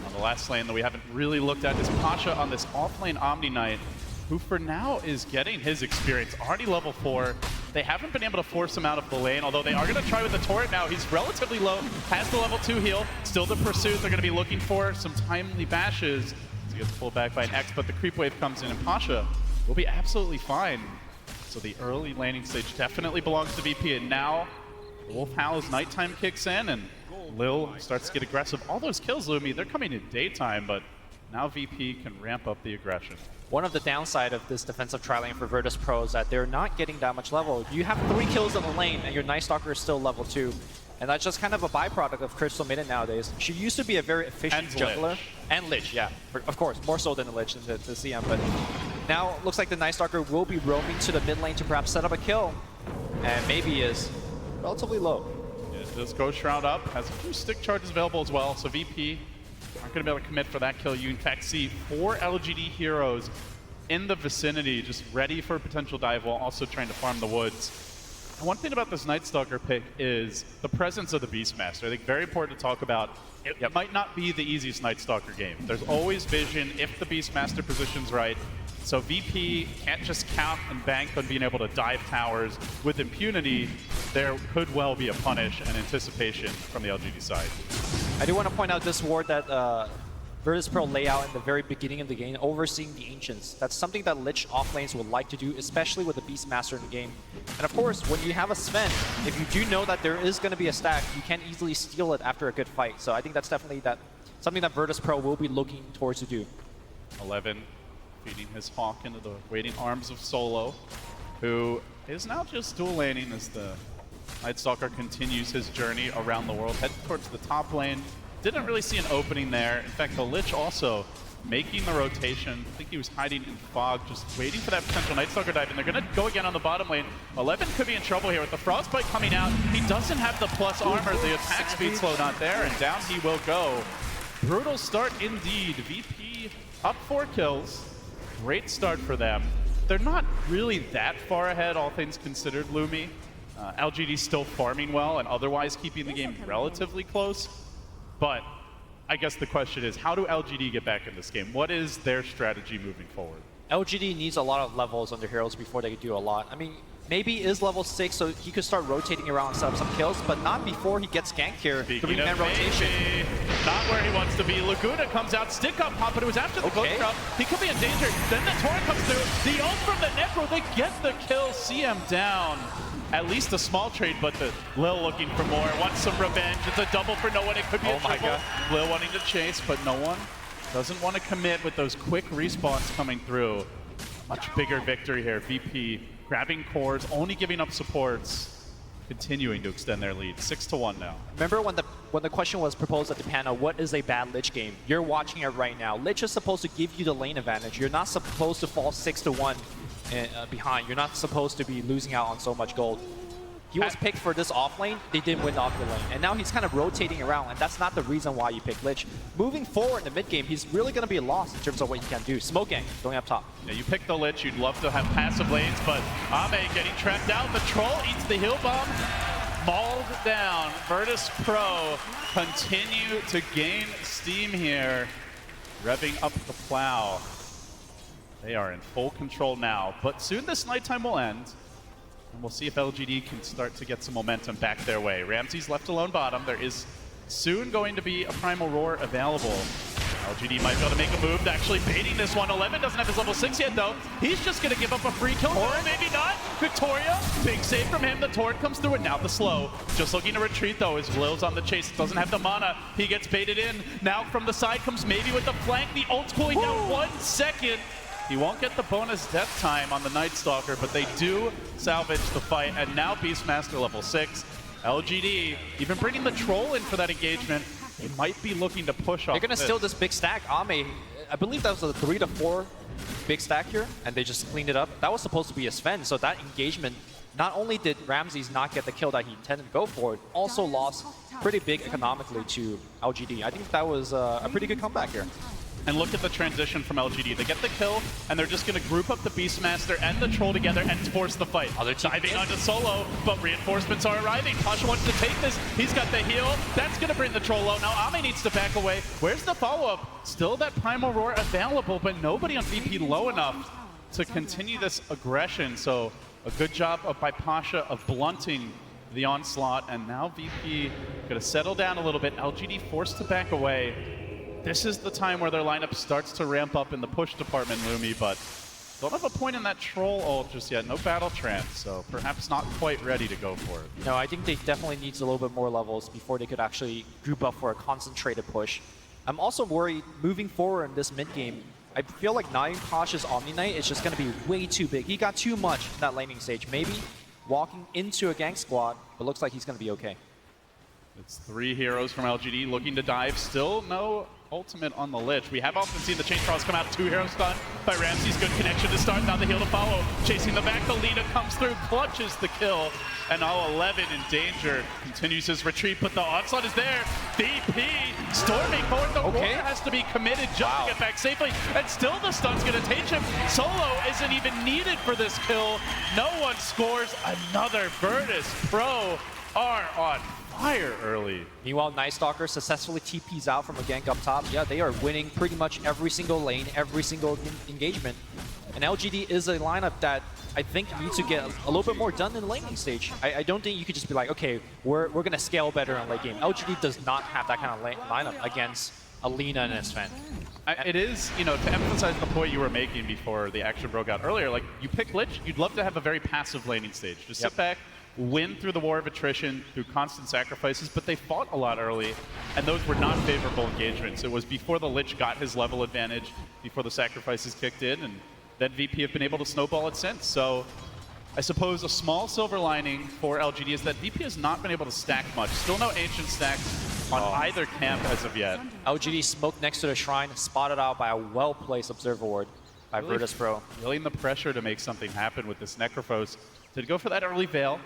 On the last lane that we haven't really looked at is Pasha on this off-lane Omni Knight, who for now is getting his experience. Already level 4. They haven't been able to force him out of the lane, although they are going to try with the turret now. He's relatively low, has the level 2 heal. Still the pursuit. They're going to be looking for some timely bashes. He gets pulled back by an X, but the creep wave comes in, and Pasha will be absolutely fine. So the early laning stage definitely belongs to VP, and now Wolf Howl's nighttime kicks in, and Lil starts to get aggressive. All those kills, Lumi, they're coming in daytime, but now VP can ramp up the aggression. One of the downside of this defensive tri-lane for Virtus.Pro is that they're not getting that much level. You have 3 kills in the lane, and your Night Stalker is still level 2. And that's just kind of a byproduct of Crystal Maiden nowadays. She used to be a very efficient jungler. Lich. And Lich, yeah. Of course, more so than the Lich in the CM. But now it looks like the Night Stalker will be roaming to the mid lane to perhaps set up a kill. And maybe is relatively low. Yeah, does Ghost Shroud up. Has a few stick charges available as well. So VP aren't going to be able to commit for that kill. You in fact see 4 LGD heroes in the vicinity, just ready for a potential dive while also trying to farm the woods. And one thing about this Night Stalker pick is the presence of the Beastmaster. I think very important to talk about. It might not be the easiest Night Stalker game. There's always vision if the Beastmaster position's right. So VP can't just count and bank on being able to dive towers with impunity. There could well be a punish and anticipation from the LGD side. I do want to point out this ward that Virtus.Pro lay out in the very beginning of the game, overseeing the Ancients. That's something that Lich offlanes would like to do, especially with the Beastmaster in the game. And of course, when you have a Sven, if you do know that there is going to be a stack, you can easily steal it after a good fight. So I think that's definitely something that Virtus.Pro will be looking towards to do. 11 feeding his Hawk into the waiting arms of Solo, who is now just dual laning as the Night Stalker continues his journey around the world, heading towards the top lane. Didn't really see an opening there. In fact, the Lich also making the rotation. I think he was hiding in fog, just waiting for that potential Night Stalker dive, and they're going to go again on the bottom lane. 11 could be in trouble here with the Frostbite coming out. He doesn't have the plus armor, the attack speed slow not there, and down he will go. Brutal start indeed. VP up 4 kills. Great start for them. They're not really that far ahead, all things considered, Lumi. LGD still farming well and otherwise keeping the game relatively close. But I guess the question is, how do LGD get back in this game? What is their strategy moving forward? LGD needs a lot of levels on their heroes before they can do a lot. I mean, maybe is level 6, so he could start rotating around and set up some kills, but not before he gets ganked here. Three-man rotation. Not where he wants to be. Laguna comes out, stick up pop, but it was after the close drop. He could be in danger. Then the Torrent comes through. The ult from the Necro, they get the kill. CM down. At least a small trade, but the Lil looking for more. Wants some revenge. It's a double for no one. It could be a triple. Lil wanting to chase, but no one. Doesn't want to commit with those quick respawns coming through. Much bigger victory here. VP grabbing cores, only giving up supports, continuing to extend their lead. 6-1 now. Remember when the question was proposed at the panel, what is a bad Lich game? You're watching it right now. Lich is supposed to give you the lane advantage. You're not supposed to fall 6-1 behind. You're not supposed to be losing out on so much gold. He was picked for this off lane, they didn't win off the lane. And now he's kind of rotating around, and that's not the reason why you pick Lich. Moving forward in the mid game, he's really going to be lost in terms of what he can do. Smoke gang going up top. Yeah, you pick the Lich, you'd love to have passive lanes, but Ame getting trapped down. The Troll eats the heal bomb, mauled down. Virtus.Pro continue to gain steam here, revving up the plow. They are in full control now, but soon this nighttime will end. And we'll see if LGD can start to get some momentum back their way. Ramsey's left alone bottom. There is soon going to be a Primal Roar available. LGD might be able to make a move to actually baiting this one. 11 doesn't have his level 6 yet, though. He's just going to give up a free kill. Or maybe not. Victoria, big save from him. The Torrent comes through, and now the slow. Just looking to retreat, though, as Lil's on the chase. Doesn't have the mana. He gets baited in. Now from the side comes maybe with the flank. The ult's cooling down 1 second. He won't get the bonus death time on the Night Stalker, but they do salvage the fight. And now Beastmaster level 6. LGD even bringing the Troll in for that engagement. They might be looking to push off. They're going to steal this big stack. Ame, I believe that was a 3 to 4 big stack here, and they just cleaned it up. That was supposed to be a Sven, so that engagement, not only did Ramses not get the kill that he intended to go for, it also lost pretty big economically to LGD. I think that was a pretty good comeback here. And look at the transition from LGD. They get the kill, and they're just going to group up the Beastmaster and the Troll together and force the fight. They're diving onto Solo, but reinforcements are arriving. Pasha wants to take this. He's got the heal. That's going to bring the Troll low. Now Ame needs to back away. Where's the follow-up? Still that Primal Roar available, but nobody on VP low enough to continue this aggression. So a good job by Pasha of blunting the onslaught, and now VP going to settle down a little bit. LGD forced to back away. This is the time where their lineup starts to ramp up in the push department, Lumi, but don't have a point in that Troll ult just yet. No battle trance, so perhaps not quite ready to go for it. No, I think they definitely need a little bit more levels before they could actually group up for a concentrated push. I'm also worried moving forward in this mid game. I feel like Navi Pasha's Omni Knight is just going to be way too big. He got too much in that laning stage. Maybe walking into a gank squad, but looks like he's going to be okay. It's 3 heroes from LGD looking to dive. Still no ultimate on the Lich. We have often seen the Chain Trials come out. 2 heroes stunned by Ramsey's. Good connection to start. Now the heal to follow. Chasing the back. The Lina comes through. Clutches the kill. And all 11 in danger. Continues his retreat, but the onslaught is there. VP storming forward. The Roar has to be committed just to get back safely. And still the stun's going to take him. Solo isn't even needed for this kill. No one scores. Another Virtus.Pro are on fire early. Meanwhile, Night Stalker successfully TPs out from a gank up top. Yeah, they are winning pretty much every single lane, every single engagement. And LGD is a lineup that I think needs to get a little bit more done in the laning stage. I don't think you could just be like, okay, we're going to scale better in late game. LGD does not have that kind of lineup against Alina and Sven. It is, you know, to emphasize the point you were making before the action broke out earlier, like, you pick Lich, you'd love to have a very passive laning stage. Just sit back, win through the war of attrition, through constant sacrifices, but they fought a lot early, and those were not favorable engagements. It was before the Lich got his level advantage, before the sacrifices kicked in, and then VP have been able to snowball it since. So I suppose a small silver lining for LGD is that VP has not been able to stack much. Still no ancient stacks on either camp as of yet. LGD smoked next to the shrine, spotted out by a well-placed observer ward by Virtus.Pro. Feeling the pressure to make something happen with this Necrophos. Did go for that early Veil.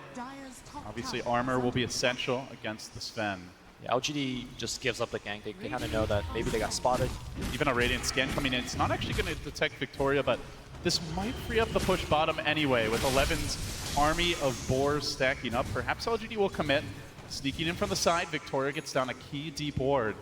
Obviously armor will be essential against the Sven. Yeah, LGD just gives up the gank. They kind of know that maybe they got spotted. Even a Radiant scan coming in. It's not actually going to detect Victoria, but this might free up the push bottom anyway. With 11's army of boars stacking up, perhaps LGD will commit. Sneaking in from the side, Victoria gets down a key deep ward.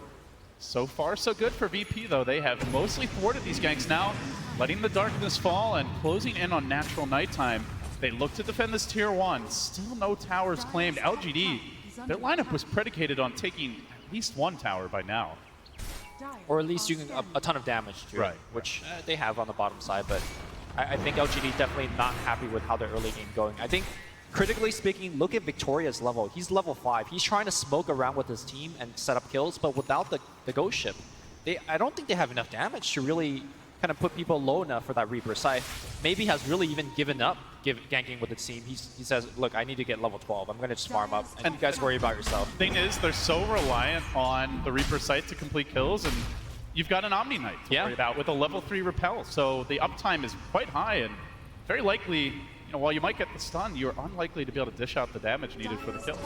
So far, so good for VP, though. They have mostly thwarted these ganks now, letting the darkness fall and closing in on natural nighttime. They look to defend this tier 1. Still no towers claimed. LGD, their lineup was predicated on taking at least one tower by now. Or at least doing a ton of damage to it, which they have on the bottom side. But I think LGD definitely not happy with how their early game going. I think, critically speaking, look at Victoria's level. He's level 5. He's trying to smoke around with his team and set up kills, but without the Ghost Ship, I don't think they have enough damage to really kind of put people low enough for that Reaper. Scythe maybe has really even given up ganking with the team. He says, look, I need to get level 12. I'm going to just farm up, and you guys worry about yourself. Thing is, they're so reliant on the Reaper Scythe to complete kills, and you've got an Omni Knight to worry about with a level 3 repel. So the uptime is quite high, and very likely, you know, while you might get the stun, you're unlikely to be able to dish out the damage needed for the kill.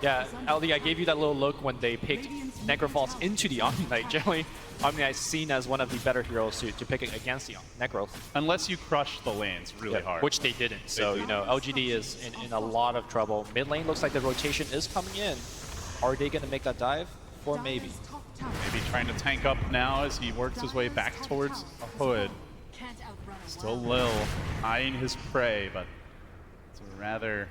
Yeah, LD, I gave you that little look when they picked Necrophos into the Omni Knight. Generally, Omni Knight's seen as one of the better heroes to pick it against the Necros. Unless you crush the lanes really hard. Which they didn't. So, you know, LGD is in a lot of trouble. Mid lane looks like the rotation is coming in. Are they going to make that dive? Or maybe? Maybe trying to tank up now as he works his way back towards a hood. Still Lil eyeing his prey, but it's a rather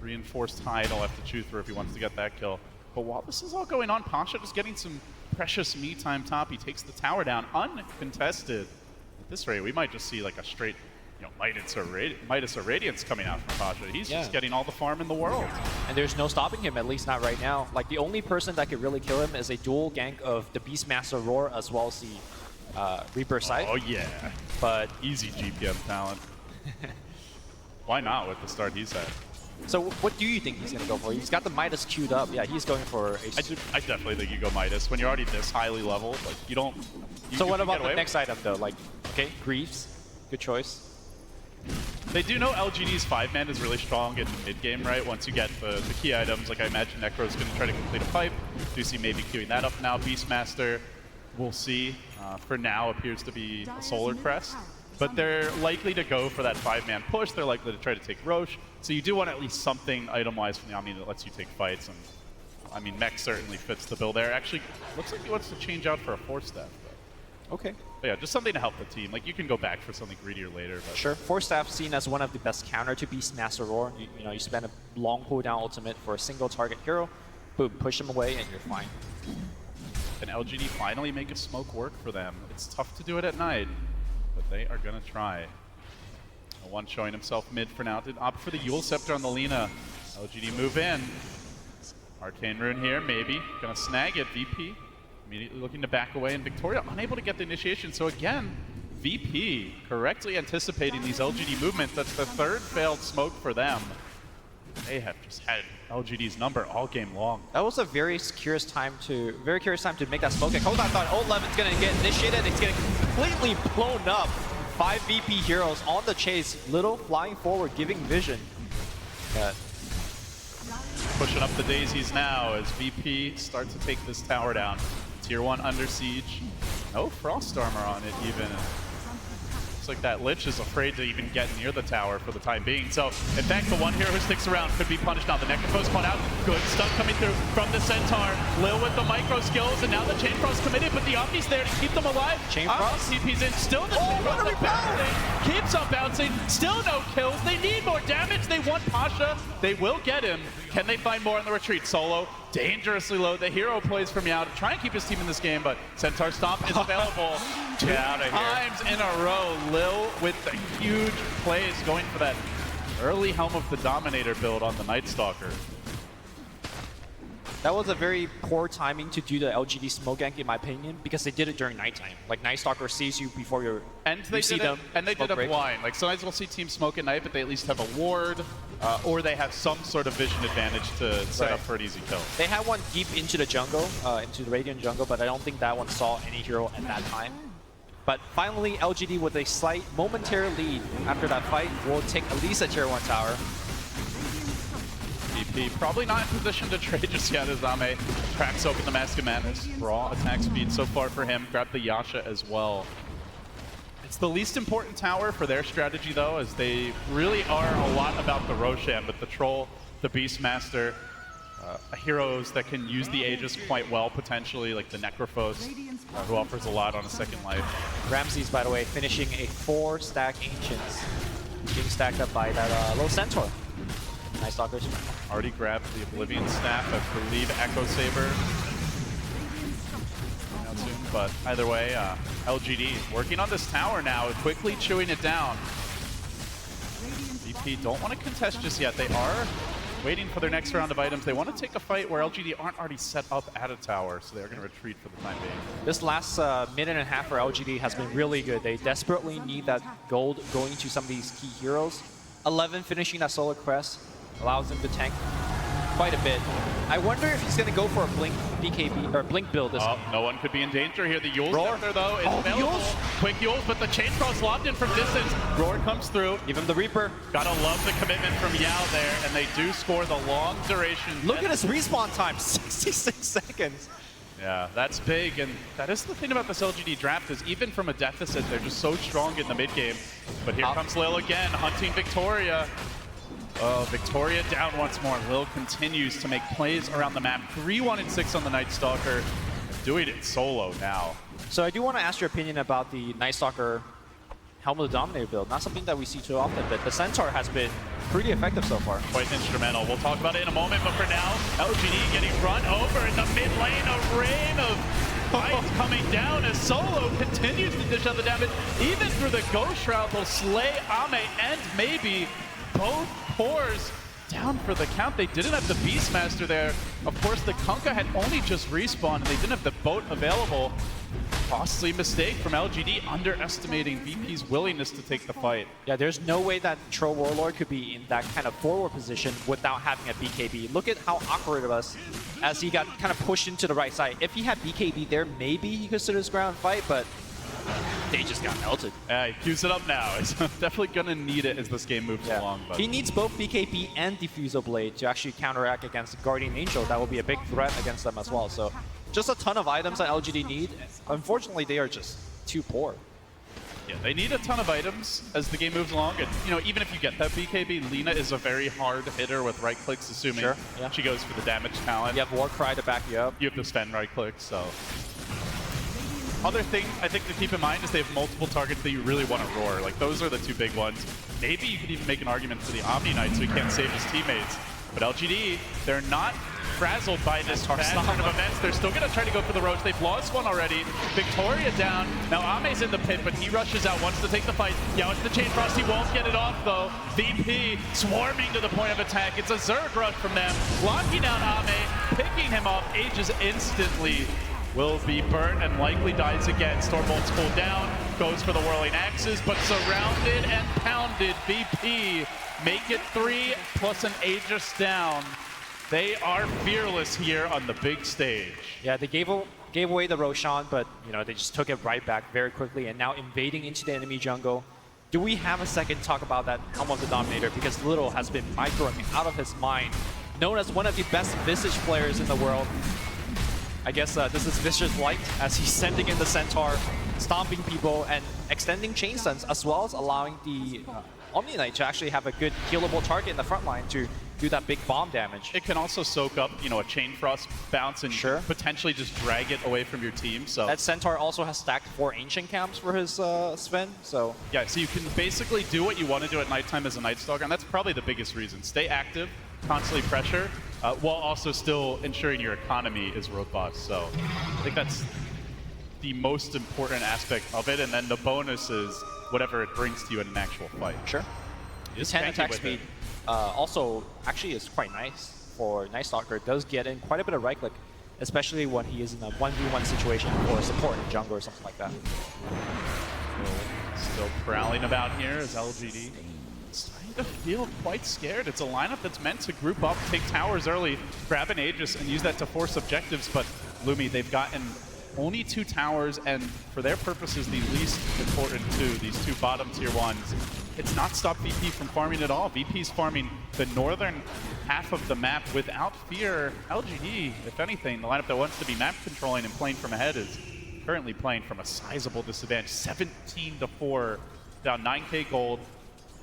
reinforced hide he'll have to chew through if he wants to get that kill. But while this is all going on, Pasha just getting some precious me time top. He takes the tower down uncontested. At this rate, we might just see like a straight, you know, Midas or Radiance coming out from Pasha. He's just getting all the farm in the world. And there's no stopping him, at least not right now. Like, the only person that could really kill him is a dual gank of the Beastmaster Roar as well as the Reaper Scythe. Oh yeah. But easy GPM talent. Why not with the start he's had? So what do you think he's going to go for? He's got the Midas queued up. Yeah, he's going for a... I definitely think you go Midas. When you're already this highly leveled, like, you don't... So what about the next item, though? Like, okay, Greaves. Good choice. They do know LGD's 5-man is really strong in mid-game, right? Once you get the key items, like I imagine Necro's going to try to complete a pipe. Do see maybe queuing that up now. Beastmaster, we'll see. For now, appears to be a Solar Crest. But they're likely to go for that 5-man push. They're likely to try to take Roche. So you do want at least something item-wise from the Omni that lets you take fights. And I mean, Mech certainly fits the bill there. Actually, looks like he wants to change out for a 4-staff. Okay. But yeah, just something to help the team. Like, you can go back for something greedier later. But sure. 4-staff seen as one of the best counter to Beastmaster Roar. You know, you spend a long cooldown ultimate for a single target hero. Boom, push him away, and you're fine. And LGD finally make a smoke work for them. It's tough to do it at night, but they are going to try. One showing himself mid for now. Did opt for the Yule Scepter on the Lina. LGD move in. Arcane Rune here, maybe. Gonna snag it, VP. Immediately looking to back away, and Victoria unable to get the initiation. So again, VP correctly anticipating these LGD movements. That's the third failed smoke for them. They have just had LGD's number all game long. That was a very curious time to make that smoke. Hold on, I thought 11's gonna get initiated. It's getting completely blown up. 5 VP heroes on the chase. Little flying forward, giving vision. Pushing up the daisies now as VP starts to take this tower down. Tier 1 under siege. No frost armor on it even. looks like that Lich is afraid to even get near the tower for the time being. So, in fact, the one hero who sticks around could be punished now. The Necropho's caught out. Good stuff coming through from the Centaur. Lil with the micro skills, and now the Chain Frost committed, but the Omni's there to keep them alive. Chain Frost? TP's in. Still the Chain Frost bouncing. Keeps on bouncing. Still no kills. They need more damage. They want Pasha. They will get him. Can they find more on the retreat? Solo, dangerously low. The hero plays from Yao to try and keep his team in this game, but Centaur Stomp is available. Get out of here. Times in a row. Lil with the huge plays going for that early Helm of the Dominator build on the Night Stalker. That was a very poor timing to do the LGD smoke gank, in my opinion, because they did it during nighttime. Like, Night Stalker sees you before you see them. And they did it blind. Like, sometimes we'll see teams smoke at night, but they at least have a ward, or they have some sort of vision advantage to set up for an easy kill. They had one deep into the jungle, into the Radiant jungle, but I don't think that one saw any hero at that time. But finally, LGD with a slight momentary lead after that fight will take at least a tier 1 tower. VP probably not in position to trade just yet as Ame cracks open the Mask of Madness. Raw attack speed so far for him. Grab the Yasha as well. It's the least important tower for their strategy though, as they really are a lot about the Roshan, but the Troll, the Beastmaster, heroes that can use the Aegis quite well potentially, like the Necrophos, who offers a lot on a second life. Ramses, by the way, finishing a 4-stack Ancients, being stacked up by that little Centaur. Nice Stalkers. Already grabbed the Oblivion Staff, I believe Echo Saber. But either way, LGD working on this tower now, quickly chewing it down. VP don't want to contest just yet. They are waiting for their next round of items. They want to take a fight where LGD aren't already set up at a tower, so they're going to retreat for the time being. This last minute and a half for LGD has been really good. They desperately need that gold going to some of these key heroes. 11 finishing that Solar Crest allows them to tank quite a bit. I wonder if he's going to go for a Blink BKB or Blink build this game. No one could be in danger here. The Eul's there though is available. Quick Eul's, but the Chain Frost locked in from distance. Roar comes through. Even the Reaper. Gotta love the commitment from Yao there, and they do score the long duration. Look at his respawn time, 66 seconds. Yeah, that's big, and that is the thing about this LGD draft is even from a deficit, they're just so strong in the mid game. But here comes Lil again, hunting Victoria. Oh, Victoria down once more. Lil continues to make plays around the map. 3-1-6 on the Night Stalker. Doing it solo now. So I do want to ask your opinion about the Night Stalker Helm of the Dominator build. Not something that we see too often, but the Centaur has been pretty effective so far. Quite instrumental. We'll talk about it in a moment, but for now, LGD getting run over in the mid lane. A rain of fights coming down as Solo continues to dish out the damage. Even through the Ghost Shroud, they'll slay Ame and maybe both cores down for the count. They didn't have the Beastmaster there. Of course, the Kunkka had only just respawned, and they didn't have the boat available. Costly mistake from LGD, underestimating VP's willingness to take the fight. Yeah, there's no way that Troll Warlord could be in that kind of forward position without having a BKB. Look at how awkward it was as he got kind of pushed into the right side. If he had BKB there, maybe he could sit his ground and fight, but they just got melted. Yeah, he queues it up now. He's definitely going to need it as this game moves along. But he needs both BKB and Diffusal Blade to actually counteract against Guardian Angel. That will be a big threat against them as well. So just a ton of items that LGD need. Unfortunately, they are just too poor. Yeah, they need a ton of items as the game moves along. And, you know, even if you get that BKB, Lina is a very hard hitter with right clicks, assuming she goes for the damage talent. You have Warcry to back you up. You have the Sven right click, so. Other thing I think to keep in mind is they have multiple targets that you really want to roar. Like, those are the two big ones. Maybe you could even make an argument for the Omni Knight so he can't save his teammates. But LGD, they're not frazzled by this bad turn of events. They're still going to try to go for the Roach. They've lost one already. Victoria down. Now Ame's in the pit, but he rushes out, wants to take the fight. Yeah, it's the Chain Frost. He won't get it off, though. VP swarming to the point of attack. It's a Zerg rush from them. Locking down Ame, picking him off. Aegis instantly will be burnt and likely dies again. Stormbolt's pulled down, goes for the Whirling Axes, but surrounded and pounded. VP make it 3 plus an Aegis down. They are fearless here on the big stage. Yeah, they gave away the Roshan, but you know they just took it right back very quickly, and now invading into the enemy jungle. Do we have a second to talk about that Helm of the Dominator? Because Little has been microing out of his mind. Known as one of the best Visage players in the world. I guess this is Visage light as he's sending in the Centaur. stomping people and extending chain stuns, as well as allowing the Omni Knight to actually have a good healable target in the front line to do that big bomb damage. It can also soak up, a Chain Frost bounce and potentially just drag it away from your team. So that Centaur also has stacked 4 Ancient Camps for his Sven, so... Yeah, so you can basically do what you want to do at nighttime as a Night Stalker, and that's probably the biggest reason. Stay active, constantly pressure, while also still ensuring your economy is robust. So I think that's the most important aspect of it, and then the bonus is whatever it brings to you in an actual fight. Sure. Just 10 attack speed also actually is quite nice for Night Stalker. It does get in quite a bit of right click, especially when he is in a 1v1 situation for support in jungle or something like that. Still prowling about here as LGD starting to feel quite scared. It's a lineup that's meant to group up, take towers early, grab an Aegis, and use that to force objectives, but Lumi, they've gotten only 2 towers, and for their purposes, the least important 2, these 2 bottom tier ones. It's not stopped VP from farming at all. VP's farming the northern half of the map without fear. LGD, if anything, the lineup that wants to be map controlling and playing from ahead is currently playing from a sizable disadvantage. 17-4, down 9k gold.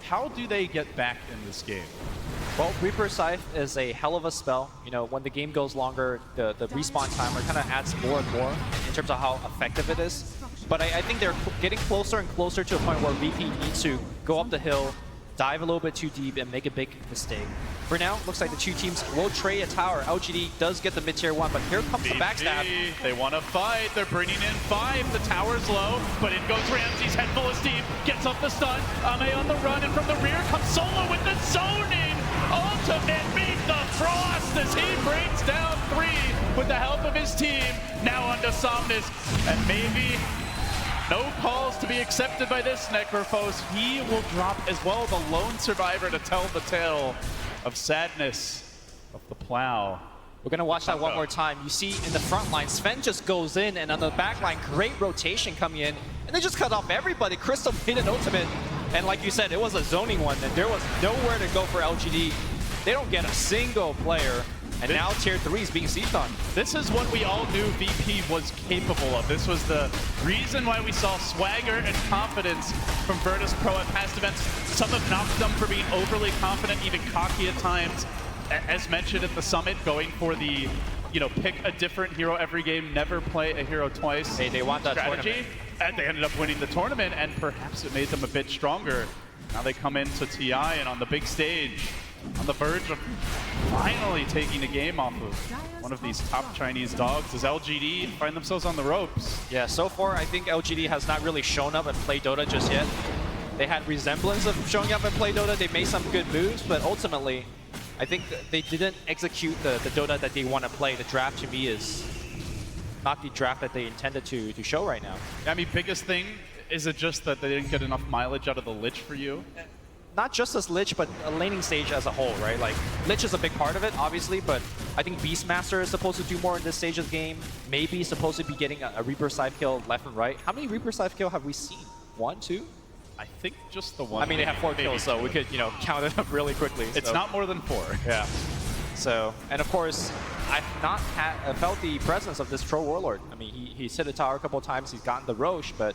How do they get back in this game? Well, Reaper Scythe is a hell of a spell. When the game goes longer, the respawn timer kind of adds more and more in terms of how effective it is. But I think they're getting closer and closer to a point where VP needs to go up the hill, dive a little bit too deep, and make a big mistake. For now, looks like the 2 teams will trade a tower. LGD does get the mid-tier 1, but here comes the backstab. They want to fight. They're bringing in 5. The tower's low, but in goes Ramsey's head full of steam. Gets up the stun. Ame on the run, and from the rear comes Solo with the zoning. Ultimate Meet the Frost as he brings down 3 with the help of his team. Now onto Somnus, and maybe no calls to be accepted by this Necrophos. He will drop as well, the lone survivor to tell the tale of sadness of the plow. We're going to watch that one more time. You see in the front line, Sven just goes in, and on the back line, great rotation coming in, and they just cut off everybody. Crystal made an ultimate, and like you said, it was a zoning one, and there was nowhere to go for LGD. They don't get a single player. And now tier 3 is being sieged on. This is what we all knew VP was capable of. This was the reason why we saw swagger and confidence from Virtus.Pro at past events. Some have knocked them for being overly confident, even cocky at times. As mentioned at the summit, going for the, pick a different hero every game, never play a hero twice. Hey, they want that strategy. And they ended up winning the tournament, and perhaps it made them a bit stronger. Now they come into TI and on the big stage, on the verge of finally taking a game off of one of these top Chinese dogs as LGD find themselves on the ropes. Yeah, so far I think LGD has not really shown up and played Dota just yet. They had resemblance of showing up and play Dota. They made some good moves, but ultimately I think they didn't execute the Dota that they want to play. The draft to me is not the draft that they intended to show right now. I mean, biggest thing, is it just that they didn't get enough mileage out of the Lich for you? Not just as Lich, but a laning stage as a whole, right? Like, Lich is a big part of it, obviously, but I think Beastmaster is supposed to do more in this stage of the game. Maybe supposed to be getting a Reaper Scythe kill left and right. How many Reaper Scythe kill have we seen? 1, 2? I think just the one. I mean, they have 4 kills, so we could, count it up really quickly. It's not more than 4. Yeah. So, and of course, I've not felt the presence of this Troll Warlord. I mean, he's hit a tower a couple of times, he's gotten the Roche, but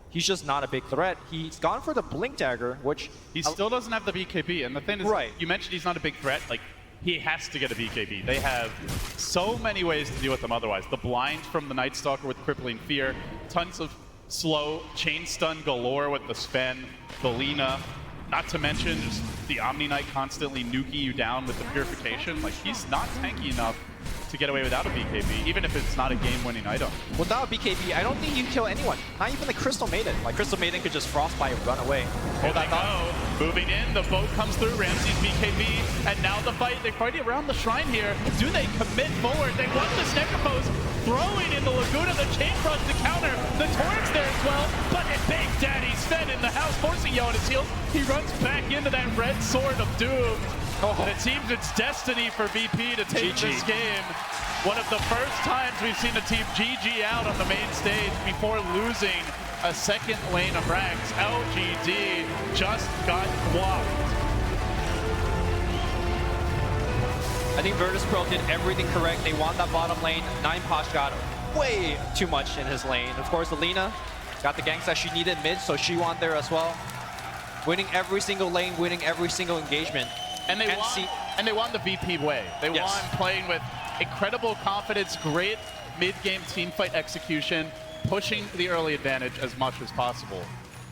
he's just not a big threat. He's gone for the Blink Dagger, which... He still doesn't have the BKB, and the thing is, you mentioned he's not a big threat, like, he has to get a BKB. They have so many ways to deal with them otherwise. The blind from the Night Stalker with Crippling Fear, tons of slow chain stun galore with the Sven, the Lina, not to mention just the Omni Knight constantly nuking you down with the Purification. Like, he's not tanky enough to get away without a BKB, even if it's not a game-winning item. Without a BKB, I don't think you can kill anyone. Not even the Crystal Maiden. Like, Crystal Maiden could just Frostbite and run away. Here they go. Moving in, the boat comes through, Ramsey's BKB, and now the fight. They're fighting around the shrine here. Do they commit forward? They want this Necrophos throwing in the Laguna, the Chain Frost to counter. The Torrent's there as well, but Big Daddy Sven in the house, forcing Yo on his heels. He runs back into that red sword of doom. And it seems it's destiny for VP to take this game. One of the first times we've seen a team GG out on the main stage before losing a second lane of ranks. LGD just got guapped. I think Virtus.Pro did everything correct. They won that bottom lane. 9 Posh got way too much in his lane. Of course, the Lina Got the ganks that she needed mid, so she won there as well. Winning every single lane, winning every single engagement. And they won the VP way. They won playing with incredible confidence, great mid-game teamfight execution, pushing the early advantage as much as possible.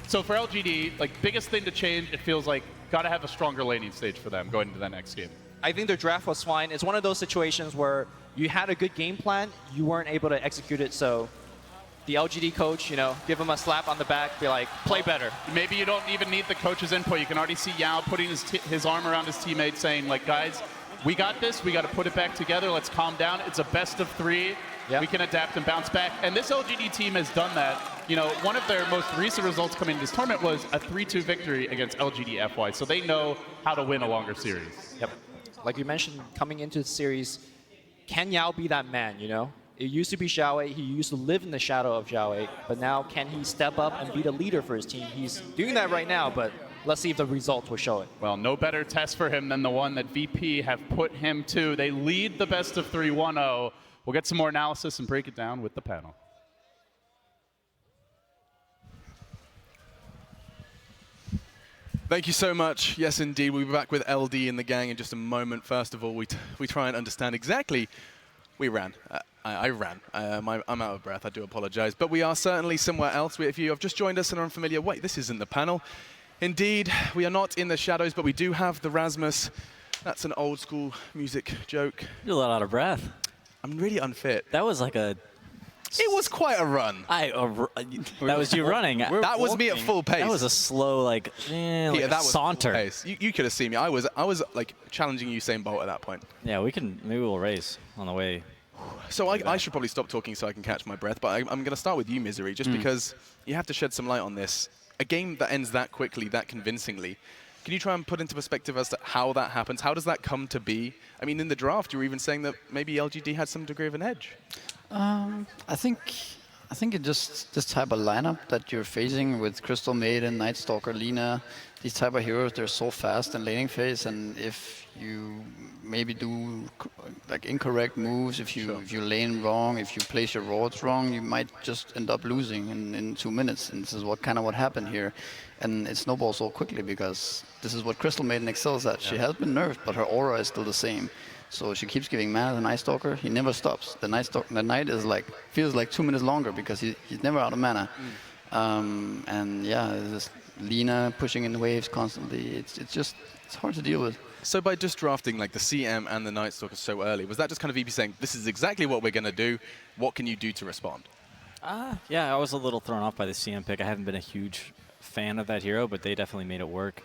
So for LGD, like biggest thing to change, it feels like gotta have a stronger laning stage for them going into that next game. I think their draft was fine. It's one of those situations where you had a good game plan, you weren't able to execute it, so the LGD coach, you know, give him a slap on the back, be like, play better. Maybe you don't even need the coach's input. You can already see Yao putting his arm around his teammates saying, like, guys, we got this. We got to put it back together. Let's calm down. It's a best of 3. Yep. We can adapt and bounce back. And this LGD team has done that. You know, one of their most recent results coming into this tournament was a 3-2 victory against LGD.FY. So they know how to win a longer series. Yep. Like you mentioned, coming into the series, can Yao be that man, you know? It used to be Xiao Wei. He used to live in the shadow of Xiao Wei. But now, can he step up and be the leader for his team? He's doing that right now, but let's see if the results will show it. Well, no better test for him than the one that VP have put him to. They lead the best of 3 1-0. We'll get some more analysis and break it down with the panel. Thank you so much. Yes, indeed. We'll be back with LD and the gang in just a moment. First of all, we try and understand exactly. We ran. I ran. I'm out of breath. I do apologize. But we are certainly somewhere else. If you have just joined us and are unfamiliar, wait, this isn't the panel. Indeed, we are not in the shadows, but we do have the Rasmus. That's an old school music joke. You're a lot out of breath. I'm really unfit. That was like a... It was quite a run. That was you running. That was me at full pace. That was a slow, like, yeah, that was saunter. Full pace. You could have seen me. I was like challenging Usain Bolt at that point. Yeah, maybe we'll race on the way. So I should probably stop talking so I can catch my breath, but I'm going to start with you, Misery, just because you have to shed some light on this. A game that ends that quickly, that convincingly. Can you try and put into perspective as to how that happens? How does that come to be? I mean, in the draft, you were even saying that maybe LGD had some degree of an edge. I think it just this type of lineup that you're facing with Crystal Maiden, Night Stalker, Lina, these type of heroes, they're so fast in laning phase, and if you maybe do like incorrect moves, if you lane wrong, if you place your wards wrong, you might just end up losing in 2 minutes. And this is what happened here. And it snowballs so quickly because this is what Crystal Maiden excels at. She has been nerfed, but her aura is still the same. So she keeps giving mana to the Night Stalker. He never stops. The Night is like feels like 2 minutes longer because he's never out of mana. And yeah, this Lina pushing in the waves constantly. It's hard to deal with. So by just drafting like the CM and the Night Stalker so early, was that just kind of VP saying, this is exactly what we're going to do? What can you do to respond? Yeah, I was a little thrown off by the CM pick. I haven't been a huge fan of that hero, but they definitely made it work.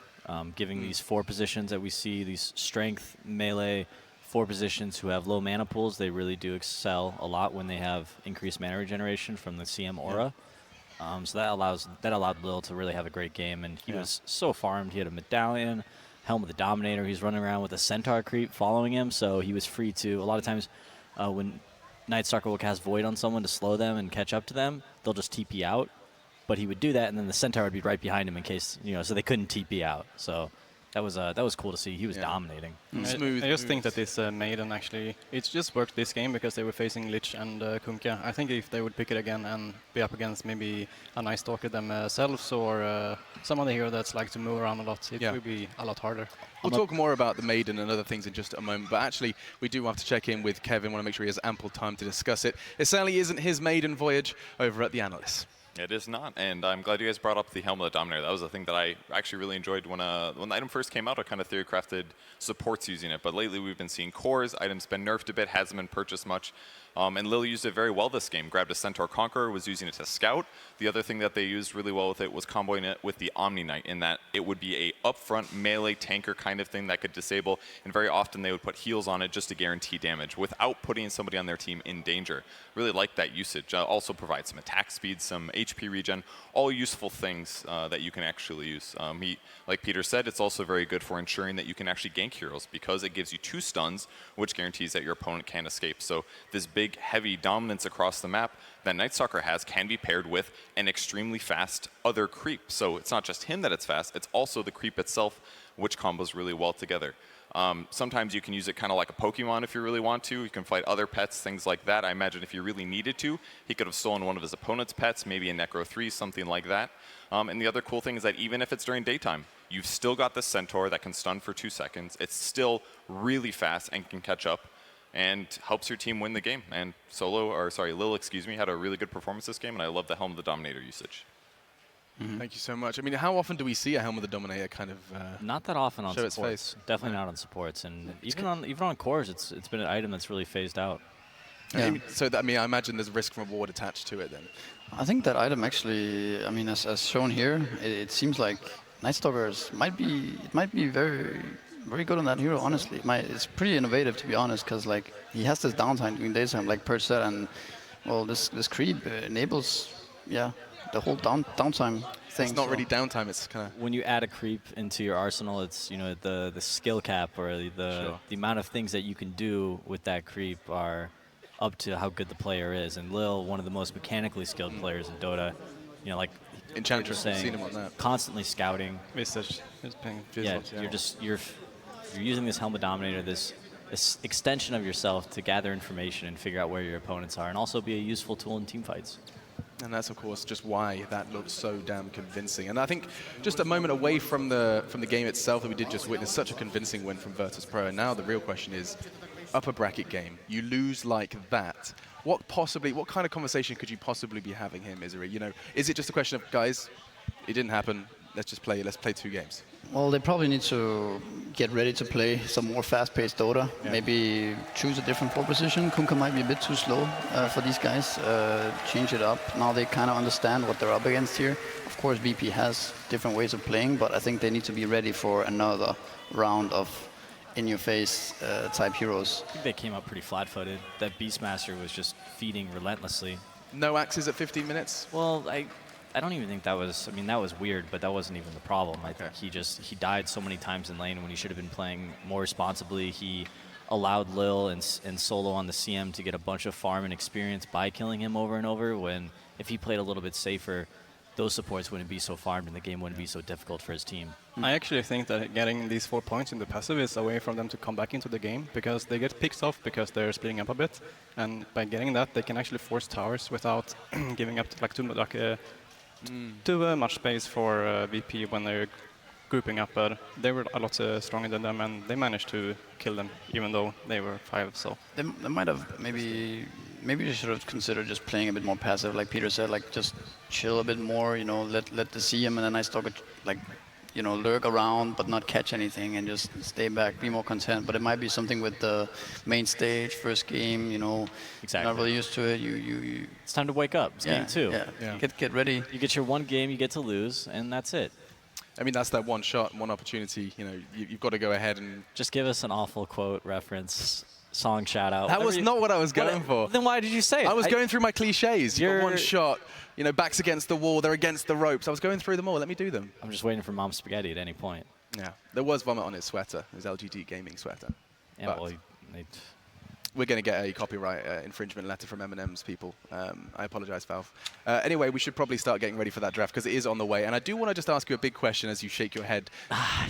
Giving these 4 positions that we see, these strength, melee, 4 positions who have low mana pools, they really do excel a lot when they have increased mana regeneration from the CM aura. So that allowed Lil to really have a great game, and he was so farmed. He had a medallion, Helm of the Dominator. He's running around with a Centaur creep following him, so he was free to. A lot of times when Night Stalker will cast Void on someone to slow them and catch up to them, they'll just TP out. But he would do that, and then the Centaur would be right behind him in case, so they couldn't TP out. So that was cool to see. He was dominating. I just think that this Maiden actually, it's just worked this game because they were facing Lich and Kunkka. I think if they would pick it again and be up against maybe a Night Stalker themselves or some other hero that's like to move around a lot, it would be a lot harder. We'll talk more about the Maiden and other things in just a moment, but actually we do have to check in with Kevin. Want to make sure he has ample time to discuss it. It certainly isn't his maiden voyage over at the Analysts. It is not, and I'm glad you guys brought up the Helm of the Dominator. That was a thing that I actually really enjoyed when the item first came out. I kind of theory-crafted supports using it, but lately we've been seeing cores. Items been nerfed a bit, hasn't been purchased much. And Lil used it very well this game. Grabbed a Centaur Conqueror, was using it to scout. The other thing that they used really well with it was comboing it with the Omni Knight, in that it would be a upfront melee tanker kind of thing that could disable, and very often they would put heals on it just to guarantee damage without putting somebody on their team in danger. Really like that usage. Also provides some attack speed, some HP regen, all useful things that you can actually use. Like Peter said, it's also very good for ensuring that you can actually gank heroes because it gives you 2 stuns, which guarantees that your opponent can't escape. So this big, heavy dominance across the map that Night Stalker has can be paired with an extremely fast other creep. So it's not just him that it's fast, it's also the creep itself, which combos really well together. Sometimes you can use it kind of like a Pokemon if you really want to. You can fight other pets, things like that. I imagine if you really needed to, he could have stolen one of his opponent's pets, maybe a Necro 3, something like that. And the other cool thing is that even if it's during daytime, you've still got the Centaur that can stun for 2 seconds. It's still really fast and can catch up and helps your team win the game. And Lil, excuse me, had a really good performance this game, and I love the Helm of the Dominator usage. Thank you so much. I mean, how often do we see a Helm of the Dominator kind of not that often on show supports. its face? Definitely not on supports, and even on cores, it's been an item that's really phased out. Yeah. So I mean, I imagine there's risk reward attached to it then. I think that item actually, I mean, as shown here, it seems like Night Stalkers might be very good on that hero. Honestly, it's pretty innovative, to be honest, because like he has this downtime during daytime, like Perch said, and well, this creep enables the whole downtime thing. It's not really downtime. It's kind of when you add a creep into your arsenal, it's the skill cap or the amount of things that you can do with that creep are up to how good the player is. And Lil, one of the most mechanically skilled players in Dota, like Enchantress, saying, seen him on that. Constantly scouting. Visage is playing visuals, you're using this Helm of Dominator, this extension of yourself to gather information and figure out where your opponents are, and also be a useful tool in team fights. And that's, of course, just why that looks so damn convincing. And I think just a moment away from the game itself that we did just witness such a convincing win from Virtus.Pro. And now the real question is, upper bracket game, you lose like that. What kind of conversation could you possibly be having here, Misery? Is it just a question of, guys, it didn't happen, let's play 2 games? Well, they probably need to get ready to play some more fast-paced Dota. Yeah. Maybe choose a different floor position. Kunkka might be a bit too slow for these guys. Change it up. Now they kind of understand what they're up against here. Of course, VP has different ways of playing, but I think they need to be ready for another round of in-your-face type heroes. I think they came up pretty flat-footed. That Beastmaster was just feeding relentlessly. No axes at 15 minutes? Well, I don't even think that was, that was weird, but that wasn't even the problem. I think he died so many times in lane when he should have been playing more responsibly. He allowed Lil and Solo on the CM to get a bunch of farm and experience by killing him over and over, when if he played a little bit safer, those supports wouldn't be so farmed and the game wouldn't be so difficult for his team. I actually think that getting these 4 points in the passive is a way for them to come back into the game, because they get picked off because they're splitting up a bit, and by getting that, they can actually force towers without giving up too much space for VP when they're grouping up, but they were a lot stronger than them, and they managed to kill them, even though they were 5. So they might have maybe they should have considered just playing a bit more passive, like Peter said, like just chill a bit more, let the CM and the Night Stalker lurk around but not catch anything and just stay back, be more content. But it might be something with the main stage, first game, exactly. Not really used to it. You it's time to wake up. It's game 2. Yeah. Get ready. You get your one game you get to lose, and that's it. I mean, that's that one shot, one opportunity. You've got to go ahead and just give us an awful quote, reference, song shout out. That was not what I was going for. Then why did you say it? I was going through my cliches. You got one shot, backs against the wall, they're against the ropes. I was going through them all. Let me do them. I'm just waiting for Mom's Spaghetti at any point. Yeah, there was vomit on his sweater, his LGD Gaming sweater. Yeah, but well, we're going to get a copyright infringement letter from M&M's people. I apologize, Valve. Anyway, we should probably start getting ready for that draft, because it is on the way. And I do want to just ask you a big question as you shake your head.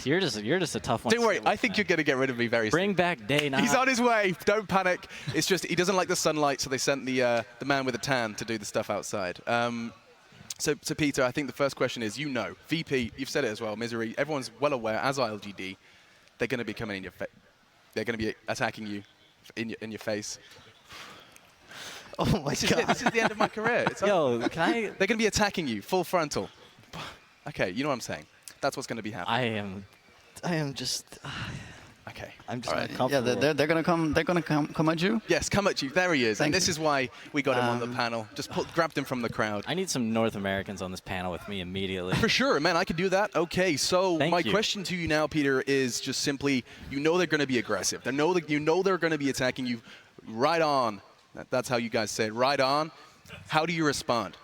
You're just a tough one. Don't worry, I think you're going to get rid of me very soon. Bring back Day 9. He's on his way. Don't panic. It's just he doesn't like the sunlight, so they sent the man with a tan to do the stuff outside. So Peter, I think the first question is, VP, you've said it as well, Misery, everyone's well aware, as LGD, they're going to be coming in your face. They're going to be attacking you in your face. Oh my God! This is the end of my career. Yo, can I? They're going to be attacking you full frontal. Okay, you know what I'm saying. That's what's going to be happening. I am just. Okay. I'm just not comfortable. Yeah, they're gonna come. They're gonna come at you. Yes, come at you. There he is. Thank and this you. is why we got him on the panel. Just grabbed him from the crowd. I need some North Americans on this panel with me immediately. For sure, man. I can do that. Okay, so Thank my you. question to you now, Peter, is just simply: they're going to be aggressive. They're going to be attacking you. Right on. That's how you guys say it. Right on. How do you respond?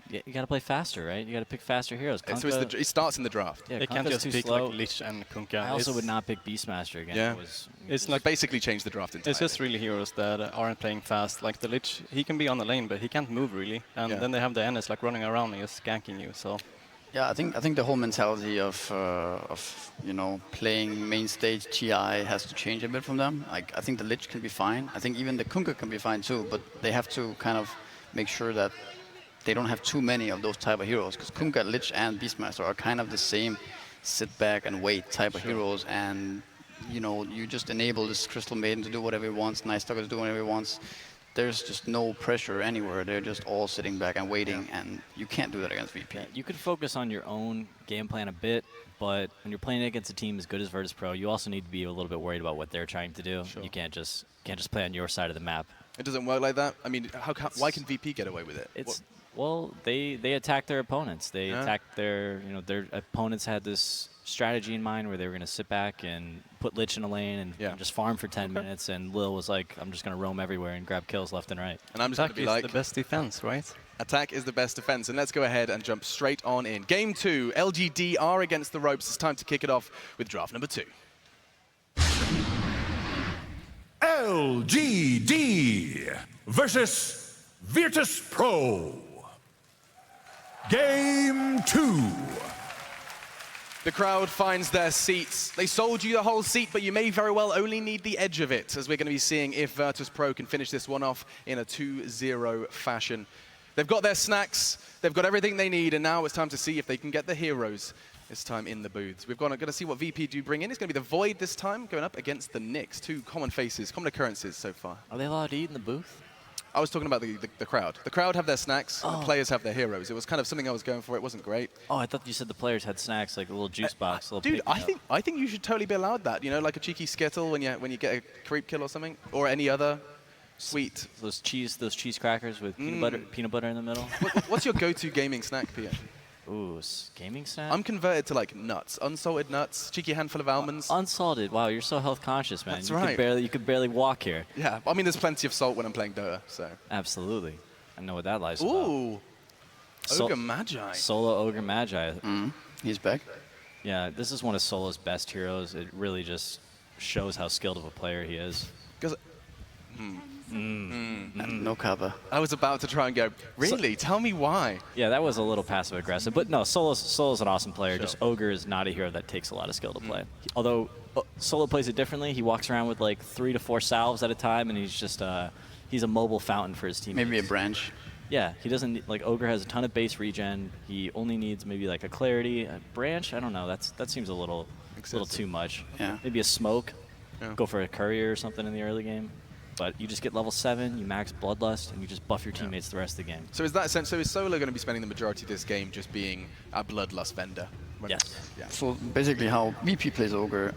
You got to play faster, right? You got to pick faster heroes. So it starts in the draft. Yeah, they can't just pick like Lich and Kunkka. I also would not pick Beastmaster again. Yeah. It's like basically changed the draft entirely. It's just really heroes that aren't playing fast. Like the Lich, he can be on the lane, but he can't move really. And then they have the NS like running around and just ganking you. So Yeah, I think the whole mentality of you know, playing main stage TI has to change a bit from them. Like, I think the Lich can be fine. I think even the Kunkka can be fine too, but they have to kind of make sure that they don't have too many of those type of heroes, because Kunkka, Lich, and Beastmaster are kind of the same sit back and wait type of heroes, and you know, you just enable this Crystal Maiden to do whatever he wants, Night Stalker to do whatever he wants. There's just no pressure anywhere. They're just all sitting back and waiting, and you can't do that against VP. Yeah, you could focus on your own game plan a bit, but when you're playing against a team as good as Virtus.Pro, you also need to be a little bit worried about what they're trying to do. You can't just play on your side of the map. It doesn't work like that. I mean, why can VP get away with it? Well, they attack their opponents. They attacked their opponents had this strategy in mind where they were going to sit back and put Lich in a lane and just farm for 10 minutes, and Lil was like, I'm just going to roam everywhere and grab kills left and right. And I'm just going to be like, the best defense, right? Attack is the best defense, and let's go ahead and jump straight on in. Game 2, LGD are against the ropes. It's time to kick it off with draft number 2. LGD versus Virtus.Pro. Game 2. The crowd finds their seats. They sold you the whole seat, but you may very well only need the edge of it, as we're going to be seeing if Virtus.Pro can finish this one off in a 2-0 fashion. They've got their snacks, they've got everything they need, and now it's time to see if they can get the heroes this time in the booths. We're going to see what VP do bring in. It's going to be the Void this time, going up against the Nyx. Two common faces, common occurrences so far. Are they allowed to eat in the booth? I was talking about the crowd. The crowd have their snacks, and the players have their heroes. It was kind of something I was going for. It wasn't great. Oh, I thought you said the players had snacks, like a little juice box. Dude, I think you should totally be allowed that. You know, like a cheeky Skittle when you get a creep kill or something, or any other sweet. Those cheese crackers with peanut butter in the middle. What's your go-to gaming snack, Pia? Ooh, gaming snack? I'm converted to like nuts, unsalted nuts, cheeky handful of almonds. Unsalted. Wow, you're so health conscious, man. That's right. You could barely walk here. Yeah, I mean, there's plenty of salt when I'm playing Dota, so. Absolutely. I know what that lies about. Ooh. Ogre Magi. Solo Ogre Magi. He's back. Yeah, this is one of Solo's best heroes. It really just shows how skilled of a player he is. No cover. I was about to try and go, really? Tell me why. Yeah, that was a little passive aggressive. But no, Solo's an awesome player. Just Ogre is not a hero that takes a lot of skill to play. Although Solo plays it differently. He walks around with like 3 to 4 salves at a time, and he's just he's a mobile fountain for his teammates. Maybe a branch. Yeah, he doesn't need, like Ogre has a ton of base regen. He only needs maybe like a clarity, a branch. I don't know. That seems a little too much. Yeah. Maybe a smoke. Yeah. Go for a courier or something in the early game. But you just get level 7, you max Bloodlust, and you just buff your teammates the rest of the game. So is Solo going to be spending the majority of this game just being a Bloodlust vendor? Yes. Yeah. So basically how VP plays Ogre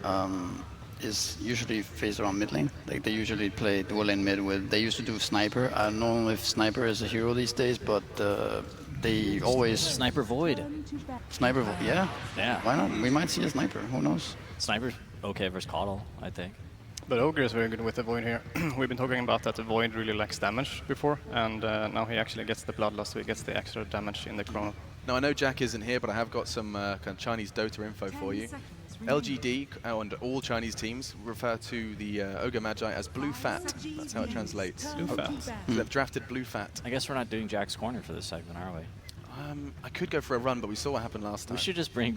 is usually phased around mid lane. Like they usually play dual lane mid with, they used to do Sniper. I don't know if Sniper is a hero these days, but they always... Sniper Void. Sniper Void, yeah. Yeah. Why not? We might see a Sniper, who knows? Sniper's okay versus Coddle, I think. But Ogre is very good with the Void here. We've been talking about that the Void really lacks damage before, and now he actually gets the Bloodlust, so he gets the extra damage in the Chrono. Now, I know Jack isn't here, but I have got some kind of Chinese Dota info for you. LGD and all Chinese teams refer to the Ogre Magi as Blue Fat. That's how it translates. Blue Fat. So they've drafted Blue Fat. I guess we're not doing Jack's Corner for this segment, are we? I could go for a run, but we saw what happened last time. We should just bring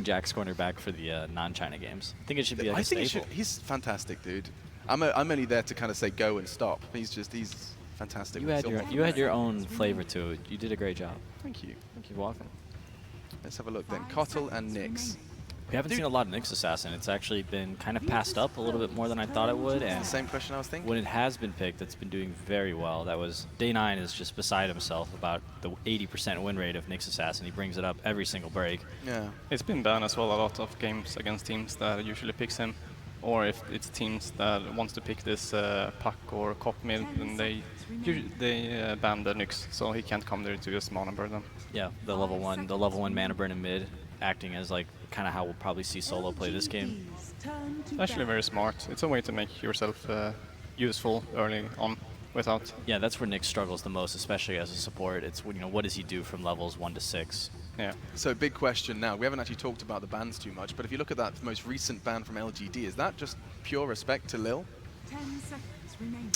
Jack's Corner back for the non-China games. I think it should be like a staple. He's fantastic, dude. I'm only there to kind of say go and stop. He's fantastic. You had your own flavor to it. You did a great job. Thank you. Thank you. Welcome. Let's have a look then. Kotl and Nyx. We haven't seen a lot of Nyx Assassin. It's actually been kind of passed up a little bit more than I thought it would. And the same question I was thinking. When it has been picked, it's been doing very well. That was Day9 is just beside himself about the 80% win rate of Nyx Assassin. He brings it up every single break. Yeah, it's been banned as well a lot of games against teams that usually picks him, or if it's teams that wants to pick this Puck or Cop mid, then they ban the Nyx, so he can't come there to just mana burn them. Yeah, the level 1 mana burn in mid, acting as like kind of how we'll probably see Solo play this game. It's actually very smart. It's a way to make yourself useful early on without. Yeah, that's where Nyx struggles the most, especially as a support. It's what does he do from levels 1 to 6? Yeah. So big question now. We haven't actually talked about the bans too much, but if you look at that most recent ban from LGD, is that just pure respect to Lil? 10 seconds remaining.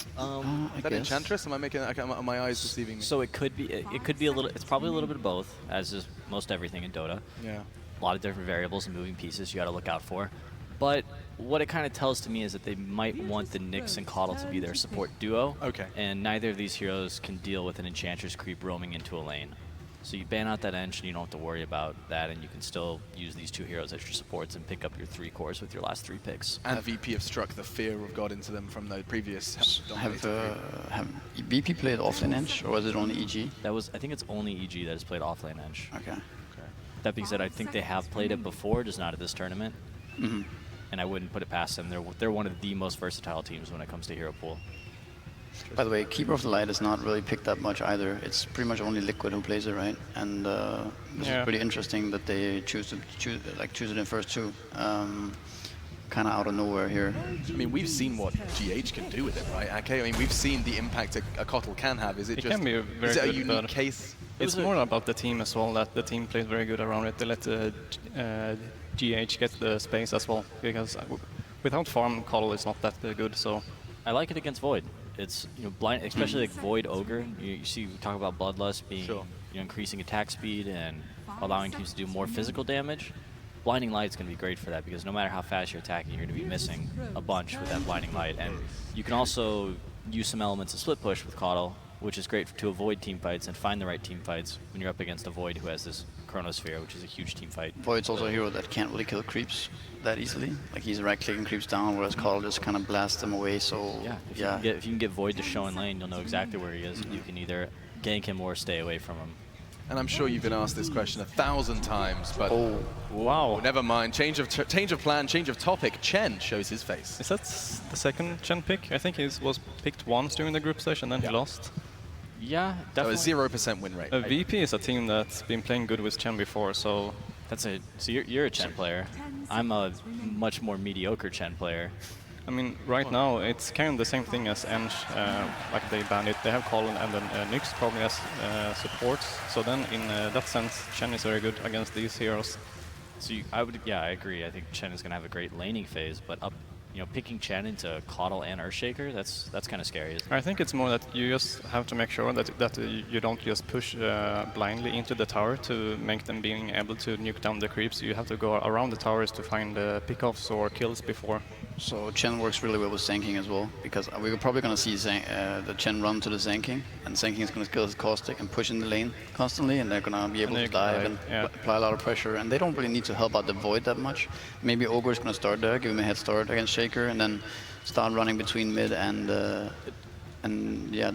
Is that Enchantress? Am I making? Are my eyes deceiving me? So it could be. It could be a little. It's probably a little bit of both, as is most everything in Dota. Yeah. A lot of different variables and moving pieces you got to look out for. But what it kind of tells to me is that they might want the Nyx and Caudle to be their support duo. Okay. And neither of these heroes can deal with an Enchantress creep roaming into a lane. So you ban out that Ench and you don't have to worry about that, and you can still use these two heroes as your supports and pick up your 3 cores with your last 3 picks. And VP have struck the fear of God into them from the previous. Have VP played offlane Ench, or was it only EG? That was, I think it's only EG that has played offlane Ench. Okay. That being said, I think they have played it before, just not at this tournament. Mm-hmm. And I wouldn't put it past them. They're one of the most versatile teams when it comes to hero pool. By the way, Keeper of the Light is not really picked up much either. It's pretty much only Liquid who plays it, right? And this is pretty interesting that they choose it in first two. Kind of out of nowhere here. I mean, we've seen what GH can do with it, right? Okay, I mean, we've seen the impact a Caudle can have. Is it just can be a very is it a good, unique case? It's more about the team as well, that the team played very good around it. They let GH get the space as well, because without farm, Caudle is not that good. So I like it against Void. It's blind, especially like Void Ogre. You see, we talk about Bloodlust being increasing attack speed and allowing teams to do more physical damage. Blinding Light is going to be great for that, because no matter how fast you're attacking, you're going to be missing a bunch with that Blinding Light. And you can also use some elements of split push with Caudle, which is great to avoid team fights and find the right team fights when you're up against a Void who has this Chronosphere, which is a huge team fight. Void's also a hero that can't really kill creeps that easily. Like, he's right-clicking creeps down, whereas Caudle just kind of blasts them away. So if you can get Void to show in lane, you'll know exactly where he is. You can either gank him or stay away from him. And I'm sure you've been asked this question 1,000 times, but wow, never mind. Change of plan, change of topic. Chen shows his face. Is that the second Chen pick? I think he was picked once during the group stage and then he lost. Yeah, definitely. So a 0% win rate. VP is a team that's been playing good with Chen before, so so you're a Chen player. I'm a much more mediocre Chen player. I mean, right now it's kind of the same thing as Ench, like they banned it. They have Colin and then Nyx probably as supports. So then, in that sense, Chen is very good against these heroes. So I agree. I think Chen is going to have a great laning phase, but picking Chen into Caudle and Earthshaker, that's kind of scary, isn't it? I think it's more that you just have to make sure that you don't just push blindly into the tower to make them being able to nuke down the creeps. You have to go around the towers to find pickoffs or kills before. So Chen works really well with Zanking as well, because we're probably going to see the Chen run to the Zanking, and Zanking is going to kill his Caustic and push in the lane constantly, and they're going to be able to dive and apply a lot of pressure, and they don't really need to help out the Void that much. Maybe Ogre is going to start there, give him a head start against Shaker, and then start running between mid and the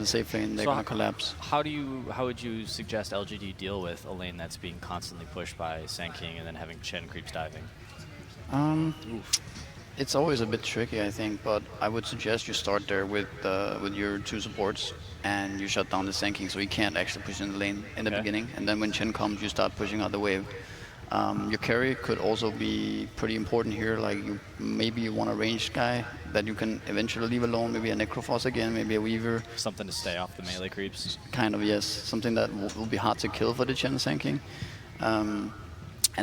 safe lane. They're going to collapse. How would you suggest LGD deal with a lane that's being constantly pushed by Zanking and then having Chen creeps diving? It's always a bit tricky, I think, but I would suggest you start there with your 2 supports, and you shut down the Zanking so he can't actually push in the lane in the beginning, and then when Chen comes, you start pushing out the wave. Your carry could also be pretty important here, like maybe you want a ranged guy that you can eventually leave alone, maybe a Necrophos again, maybe a Weaver. Something to stay off the melee creeps. Kind of, yes. Something that will be hard to kill for the Chen Zanking. And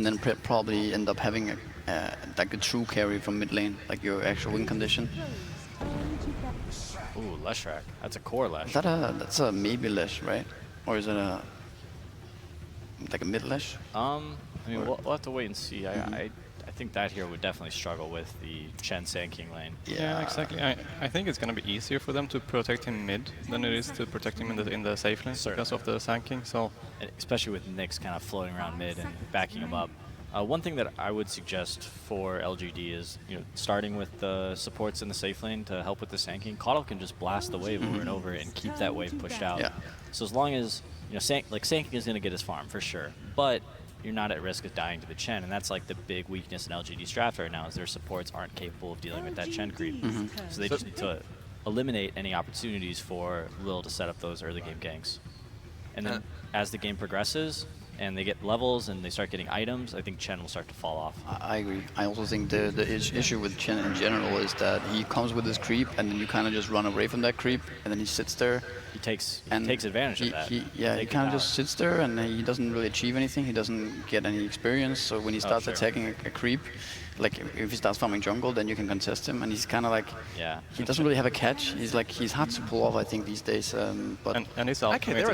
then probably end up having like a true carry from mid lane, like your actual win condition. Ooh, Leshrac. That's a core Lesh. That's a maybe Lesh, right? Or is it like a mid Lesh? I mean, we'll have to wait and see. I think that hero would definitely struggle with the Chen Zanking lane. Yeah, exactly. I think it's going to be easier for them to protect him mid than it is to protect him in the safe lane because of the Zanking. So, especially with Nyx kind of floating around mid and backing him up. One thing that I would suggest for LGD is, starting with the supports in the safe lane to help with the Zanking. Caudle can just blast the wave over and over and keep that wave pushed out. Yeah. So as long as Zanking is going to get his farm for sure, but you're not at risk of dying to the Chen, and that's like the big weakness in LGD's draft right now is their supports aren't capable of dealing with that Chen creep. So they just need to eliminate any opportunities for Lil to set up those early game ganks. And then as the game progresses and they get levels and they start getting items, I think Chen will start to fall off. I agree. I also think the issue with Chen in general is that he comes with his creep and then you kind of just run away from that creep and then he sits there. He takes advantage of that. He kind of just sits there and he doesn't really achieve anything. He doesn't get any experience. So when he starts attacking a creep, like if he starts farming jungle, then you can contest him, and he's kind of like, he doesn't really have a catch. He's hard to pull off, I think, these days. But and his okay, they're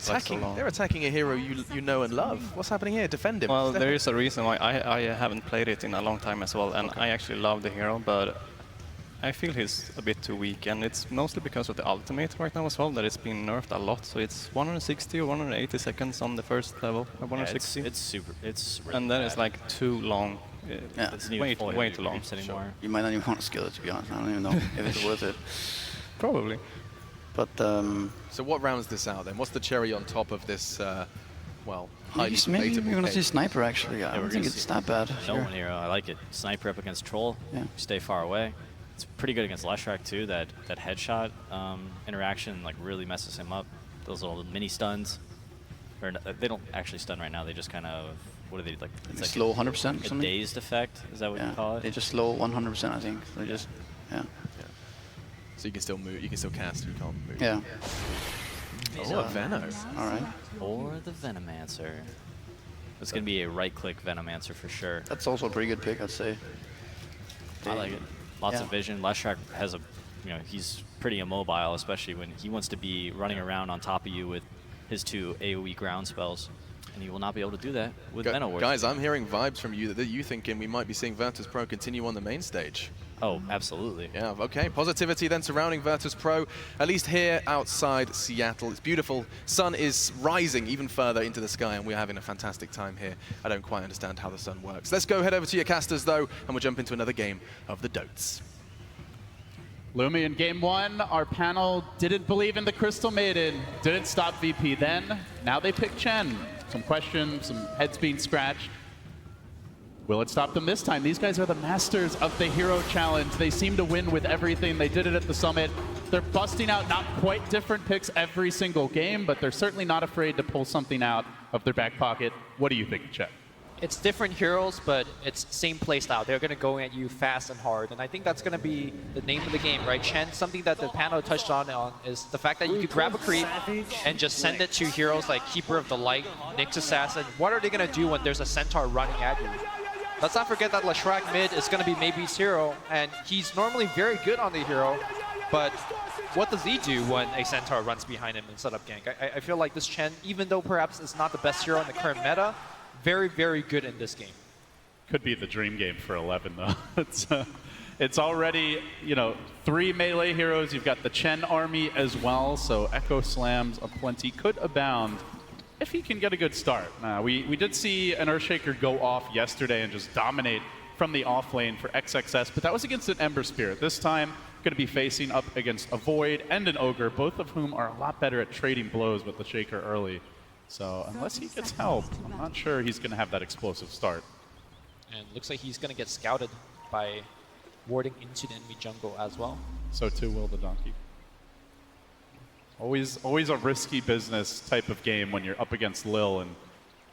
attacking a hero you know and love. What's happening here? Defend him. Well, there is a reason why I haven't played it in a long time as well, and I actually love the hero, but I feel he's a bit too weak, and it's mostly because of the ultimate right now as well, that it's been nerfed a lot. So it's 160 or 180 seconds on the first level, or 160. It's really and then bad. it's like too long. It's way too long. Anymore. You might not even want to skill it, to be honest. I don't even know if it's worth it. Probably. But so what rounds this out then? What's the cherry on top of this? Well, maybe we're gonna see sniper actually. I don't think it's that bad. No one hero. I like it. Sniper up against troll. Stay far away. It's pretty good against Leshrac too. That headshot interaction like really messes him up. Those little mini stuns. Or they don't actually stun right now. They just kind of, what are they like? It's like slow 100% or something. A dazed effect. Is that what you call it? They just slow 100%. I think they just So you can still move. You can still cast. You can't move. Yeah. Oh, a Venom. All right. Or the Venomancer. It's gonna be a right-click Venomancer for sure. That's also a pretty good pick, I'd say. I like it. Lots of vision. Leshrac has a, he's pretty immobile, especially when he wants to be running around on top of you with his 2 AoE ground spells, and he will not be able to do that with Venom. Guys, I'm hearing vibes from you that you thinking we might be seeing Virtus.Pro continue on the main stage. Oh, absolutely. Yeah, okay. Positivity then surrounding Virtus.Pro, at least here outside Seattle. It's beautiful. Sun is rising even further into the sky, and we're having a fantastic time here. I don't quite understand how the sun works. Let's go head over to your casters, though, and we'll jump into another game of the Dotes. Lumi in game 1, our panel didn't believe in the Crystal Maiden, didn't stop VP then. Now they pick Chen. Some questions, some heads being scratched. Will it stop them this time? These guys are the masters of the hero challenge. They seem to win with everything. They did it at the summit. They're busting out not quite different picks every single game, but they're certainly not afraid to pull something out of their back pocket. What do you think, Chet? It's different heroes, but it's same playstyle. They're going to go at you fast and hard, and I think that's going to be the name of the game, right? Chen, something that the panel touched on is the fact that you could grab a creep and just send it to heroes like Keeper of the Light, Nyx Assassin. What are they going to do when there's a Centaur running at you? Let's not forget that Leshrac mid is going to be Maybe's hero, and he's normally very good on the hero, but what does he do when a Centaur runs behind him and set up gank? I feel like this Chen, even though perhaps is not the best hero in the current meta, very, very good in this game. Could be the dream game for 11, though. It's already, 3 melee heroes. You've got the Chen army as well, so Echo Slams aplenty could abound if he can get a good start. We did see an Earthshaker go off yesterday and just dominate from the off lane for XXS, but that was against an Ember Spirit. This time, going to be facing up against a Void and an Ogre, both of whom are a lot better at trading blows with the Shaker early. So unless he gets help, I'm not sure he's going to have that explosive start. And looks like he's going to get scouted by warding into the enemy jungle as well. So too will the Donkey. Always a risky business type of game when you're up against Lil and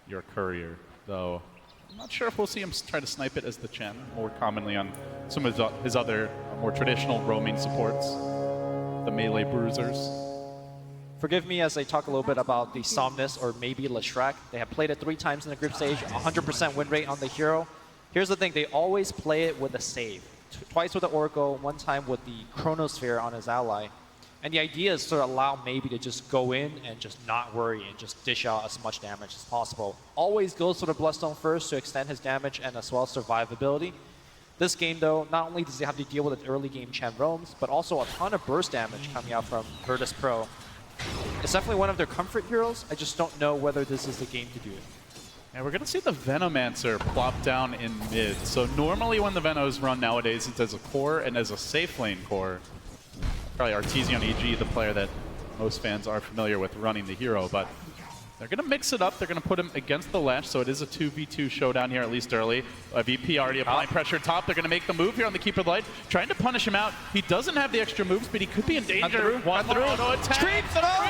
your Courier, though I'm not sure if we'll see him try to snipe it as the Chen, more commonly on some of his other more traditional roaming supports, the melee bruisers. Forgive me as I talk a little bit about the Somnus or maybe Leshrac. They have played it 3 times in the group stage, 100% win rate on the hero. Here's the thing, they always play it with a save. Twice with the Oracle, 1 time with the Chronosphere on his ally. And the idea is to allow Maybe to just go in and just not worry and just dish out as much damage as possible. Always goes for the Bloodstone first to extend his damage and as well as survivability. This game though, not only does he have to deal with the early game Chen roams, but also a ton of burst damage coming out from Virtus.Pro. It's definitely one of their comfort heroes. I just don't know whether this is the game to do it. Yeah, we're going to see the Venomancer plop down in mid. So normally when the Venos run nowadays, it's as a core and as a safe lane core. Probably Artesian EG, the player that most fans are familiar with running the hero, but they're going to mix it up. They're going to put him against the Lash, so it is a 2v2 showdown here, at least early. VP already applying pressure top. They're going to make the move here on the Keeper of the Light, trying to punish him out. He doesn't have the extra moves, but he could be in danger. One more auto attack. Creeps it up!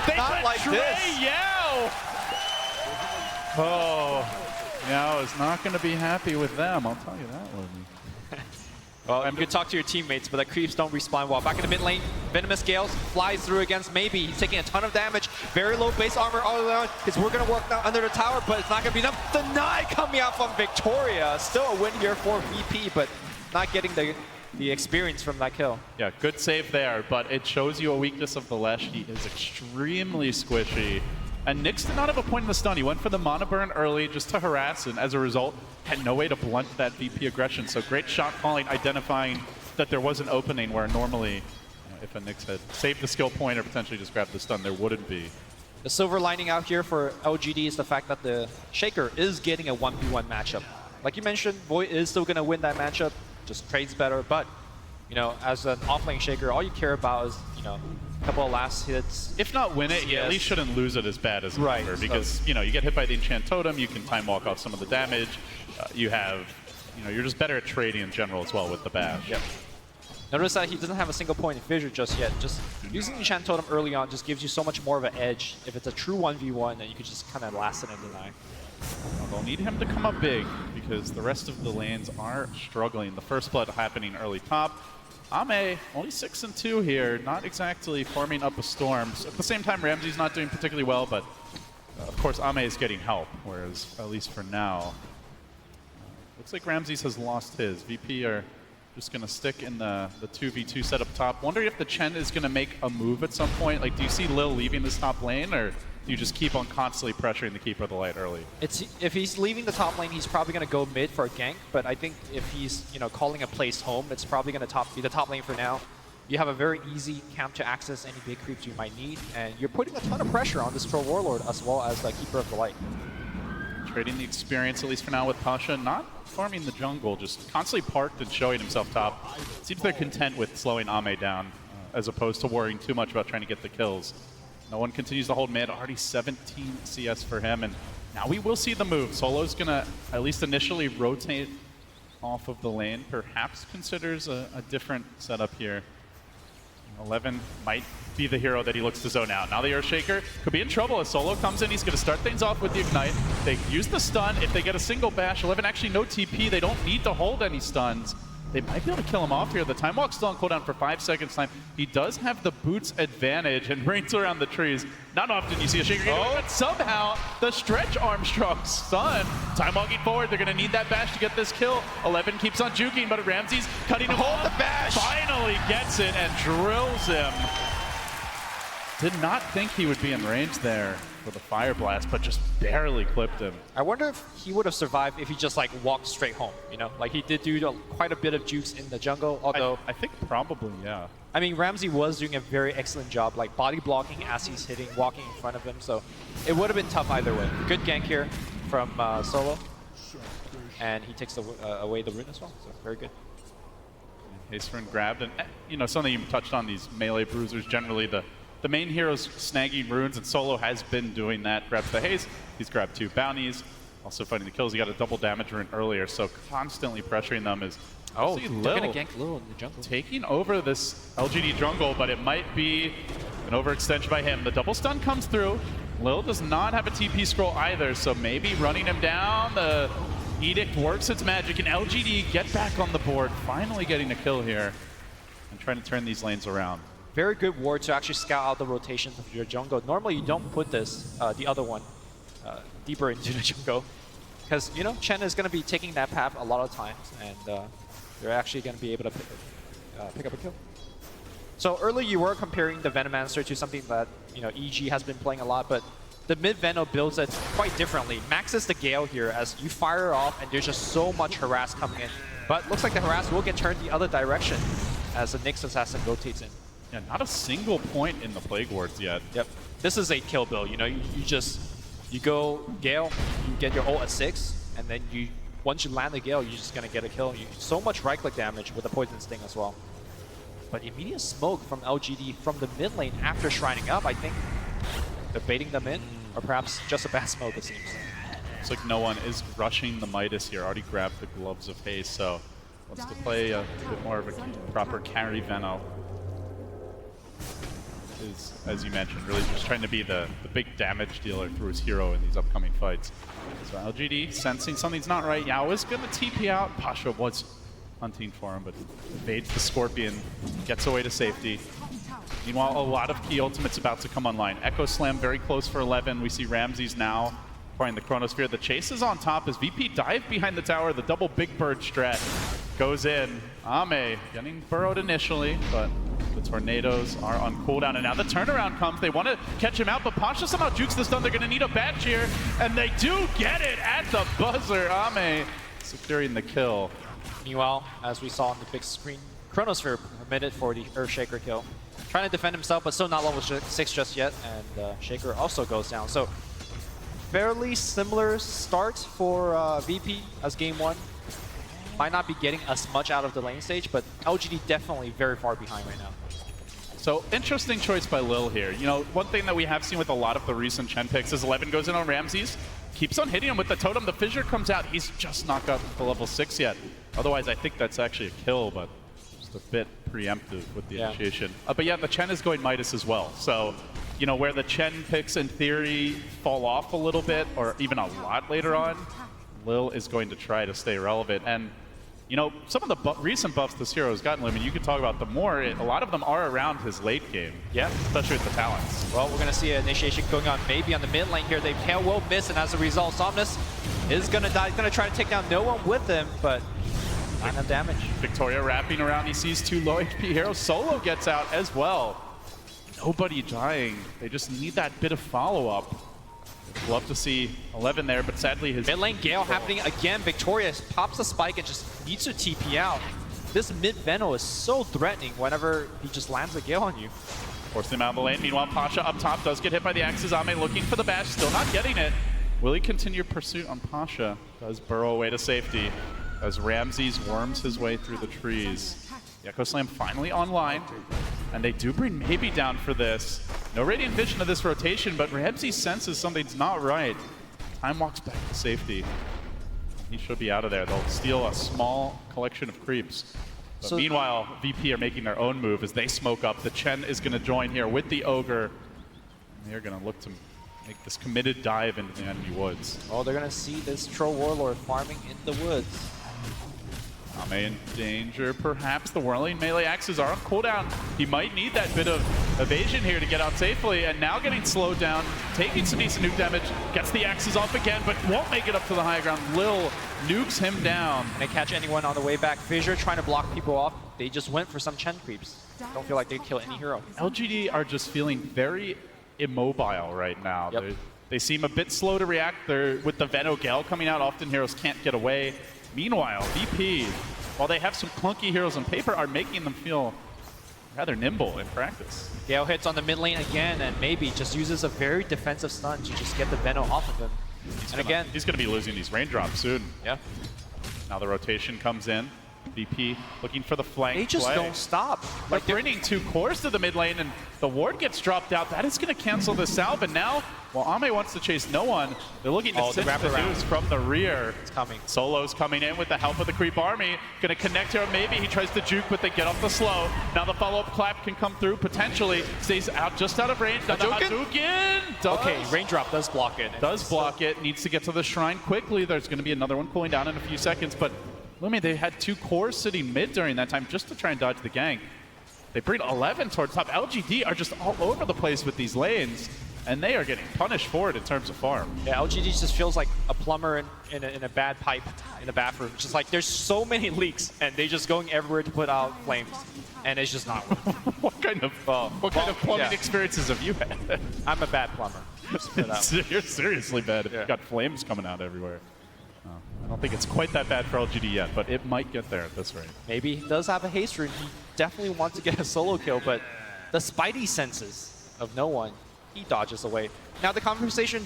They Not like this. Yao! Oh, Yao is not going to be happy with them, I'll tell you that one. Well, you could talk to your teammates, but the creeps don't respawn well. Back in the mid lane, Venomous Gales flies through against Maybe. He's taking a ton of damage. Very low base armor all around. We're going to work now under the tower, but it's not going to be enough. Deny coming out from Victoria. Still a win here for VP, but not getting the experience from that kill. Yeah, good save there, but it shows you a weakness of the Lesh. He is extremely squishy. And Nyx did not have a point in the stun. He went for the mana burn early just to harass, and as a result, had no way to blunt that VP aggression. So great shot calling, identifying that there was an opening where normally, if a Nyx had saved the skill point or potentially just grabbed the stun, there wouldn't be. The silver lining out here for LGD is the fact that the Shaker is getting a 1v1 matchup. Like you mentioned, Void is still going to win that matchup, just trades better, but you know, as an offlane Shaker, all you care about is, you know, a couple of last hits. If not win it, you at least shouldn't lose it as bad as ever, because you know, you get hit by the enchant totem, you can time walk off some of the damage. You have, you know, you're just better at trading in general as well with the bash. Yep. Notice that he doesn't have a single point in fissure just yet. Just using enchant totem early on just gives you so much more of an edge. If it's a true 1v1, then you could just kind of last it and deny. Well, they'll need him to come up big because the rest of the lanes are struggling. The first blood happening early top. Ame, only 6-2 here, not exactly farming up a storm. So at the same time, Ramsey's not doing particularly well, but of course Ame is getting help, whereas at least for now, looks like Ramses has lost his. VP are just going to stick in the 2v2 set up top. Wondering if the Chen is going to make a move at some point. Like, do you see Lil leaving this top lane, or do you just keep on constantly pressuring the Keeper of the Light early? If he's leaving the top lane, he's probably going to go mid for a gank, but I think if he's, you know, calling a place home, it's probably going to be the top lane for now. You have a very easy camp to access any big creeps you might need, and you're putting a ton of pressure on this Pro Warlord as well as the Keeper of the Light. Trading the experience, at least for now, with Pasha. Not farming the jungle, just constantly parked and showing himself top. Seems they're content with slowing Ame down, as opposed to worrying too much about trying to get the kills. No one continues to hold mid, already 17 CS for him, and now we will see the move. Solo's gonna, at least initially, rotate off of the lane. Perhaps considers a different setup here. 11 might be the hero that he looks to zone out. Now the Earthshaker could be in trouble as Solo comes in. He's going to start things off with the Ignite. They use the stun. If they get a single bash, 11 actually no TP. They don't need to hold any stuns. They might be able to kill him off here. The Time Walk's still on cooldown for 5 seconds time. He does have the boots advantage and rings around the trees. Not often you see a Shaker get it, but somehow the Stretch Armstrong stun. Time walking forward, they're gonna need that bash to get this kill. 11 keeps on juking, but Ramsey's cutting him off. The bash! Finally gets it and drills him. Did not think he would be in range there for the Fire Blast, but just barely clipped him. I wonder if he would have survived if he just like walked straight home, you know? Like he did do quite a bit of jukes in the jungle, although... I think probably, yeah. I mean, Ramsey was doing a very excellent job, like body blocking as he's hitting, walking in front of him, so it would have been tough either way. Good gank here from Solo, and he takes away the rune as well, so very good. Haste rune grabbed, and you know, something you touched on, these melee bruisers, generally the main hero's snagging runes, and Solo has been doing that. Grabs the haste, he's grabbed 2 bounties, also fighting the kills. He got a double damage rune earlier, so constantly pressuring them is... Oh, they're going to gank Lil in the jungle. Taking over this LGD jungle, but it might be an overextension by him. The double stun comes through. Lil does not have a TP scroll either, so maybe running him down. The Edict works its magic, and LGD get back on the board, finally getting a kill here and trying to turn these lanes around. Very good ward to actually scout out the rotations of your jungle. Normally you don't put this, the other one, deeper into the jungle. Because, you know, Chen is going to be taking that path a lot of times, and they're actually going to be able to pick up a kill. So earlier you were comparing the Venomancer to something that, you know, EG has been playing a lot, but the mid-Veno builds it quite differently. Maxes the Gale here as you fire off, and there's just so much harass coming in. But looks like the harass will get turned the other direction as the Nyx Assassin rotates in. Yeah, not a single point in the Plague Wards yet. Yep. This is a kill build, you know, you go Gale, you get your ult at 6, and then once you land the Gale, you're just gonna get a kill. So much right-click damage with the Poison Sting as well. But immediate smoke from LGD from the mid lane after shrining up, I think they're baiting them in, or perhaps just a bad smoke, it seems. Looks like no one is rushing the Midas here. Already grabbed the Gloves of Haste, so wants to play a bit more of a proper carry Veno. Is, as you mentioned, really just trying to be the big damage dealer through his hero in these upcoming fights. So LGD sensing something's not right. Yao is going to TP out. Pasha was hunting for him, but evades the Scorpion, gets away to safety. Meanwhile, a lot of key ultimates about to come online. Echo Slam very close for 11. We see Ramses now acquiring the Chronosphere. The chase is on top as VP dive behind the tower. The double Big Bird strat goes in. Ame getting burrowed initially, but the tornadoes are on cooldown, and now the turnaround comes. They want to catch him out, but Pasha somehow jukes the stun. They're going to need a batch here, and they do get it at the buzzer. Ame securing the kill. Meanwhile, as we saw on the big screen, Chronosphere permitted for the Earthshaker kill. Trying to defend himself, but still not level 6 just yet, and Shaker also goes down. So fairly similar start for VP as game 1. Might not be getting as much out of the lane stage, but LGD definitely very far behind right now. So interesting choice by Lil here. You know, one thing that we have seen with a lot of the recent Chen picks is 11 goes in on Ramses, keeps on hitting him with the totem. The fissure comes out. He's just not got to level 6 yet. Otherwise, I think that's actually a kill, but just a bit preemptive with the initiation. But yeah, the Chen is going Midas as well. So, you know, where the Chen picks in theory fall off a little bit, or even a lot later on, Lil is going to try to stay relevant. And you know, some of the recent buffs this hero has gotten, Lim, you can talk about them more. A lot of them are around his late game. Yeah. Especially with the talents. Well, we're going to see an initiation going on maybe on the mid lane here. They will miss, and as a result, Somnus is going to die. He's going to try to take down no one with him, but not enough damage. Victoria wrapping around. He sees 2 low HP heroes. Solo gets out as well. Nobody dying. They just need that bit of follow-up. Love to see 11 there, but sadly his... Mid lane Gale happening again. Victoria pops a spike and just needs to TP out. This mid Veno is so threatening whenever he just lands a Gale on you. Forcing him out of the lane. Meanwhile, Pasha up top does get hit by the axes. Ame looking for the bash, still not getting it. Will he continue pursuit on Pasha? Does burrow away to safety as Ramses worms his way through the trees. The Echo Slam finally online, and they do bring Maybe down for this. No Radiant Vision of this rotation, but Ramses senses something's not right. Time walks back to safety. He should be out of there. They'll steal a small collection of creeps. But so meanwhile, VP are making their own move as they smoke up. The Chen is going to join here with the Ogre. And they're going to look to make this committed dive into the enemy woods. Oh, they're going to see this Troll Warlord farming in the woods. Ame in danger, perhaps. The whirling melee axes are on cooldown. He might need that bit of evasion here to get out safely, and now getting slowed down, taking some decent nuke damage, gets the axes off again, but won't make it up to the high ground. Lil nukes him down. They catch anyone on the way back. Fissure trying to block people off. They just went for some Chen creeps. Don't feel like they kill any hero. LGD are just feeling very immobile right now. They seem a bit slow to react. They're, with the Veno Gale coming out, often heroes can't get away. Meanwhile, VP, while they have some clunky heroes on paper, are making them feel rather nimble in practice. Gale hits on the mid lane again, and maybe just uses a very defensive stun to just get the Veno off of him. He's going to be losing these raindrops soon. Yeah. Now the rotation comes in. VP looking for the flank. They just don't stop. They're bringing 2 cores to the mid lane, and the ward gets dropped out. That is going to cancel the salve, and now, while Ame wants to chase no one, they're looking to cinch the news from the rear. It's coming. Solo's coming in with the help of the creep army. Going to connect here, maybe he tries to juke, but they get off the slow. Now the follow-up clap can come through, potentially. Stays out, just out of range. Now the Hadouken does. Okay, raindrop does block it. Does block it, needs to get to the shrine quickly. There's going to be another one cooling down in a few seconds, but Lumi, they had 2 cores sitting mid during that time just to try and dodge the gank. They bring 11 towards top. LGD are just all over the place with these lanes, and they are getting punished for it in terms of farm. Yeah, LGD just feels like a plumber in a bad pipe in the bathroom. Just like there's so many leaks, and they're just going everywhere to put out flames, and it's just not working. What kind of plumbing experiences have you had? I'm a bad plumber. You're seriously bad if you've got flames coming out everywhere. I don't think it's quite that bad for LGD yet, but it might get there at this rate. Maybe he does have a haste rune. He definitely wants to get a solo kill, but the spidey senses of no one, he dodges away. Now the conversation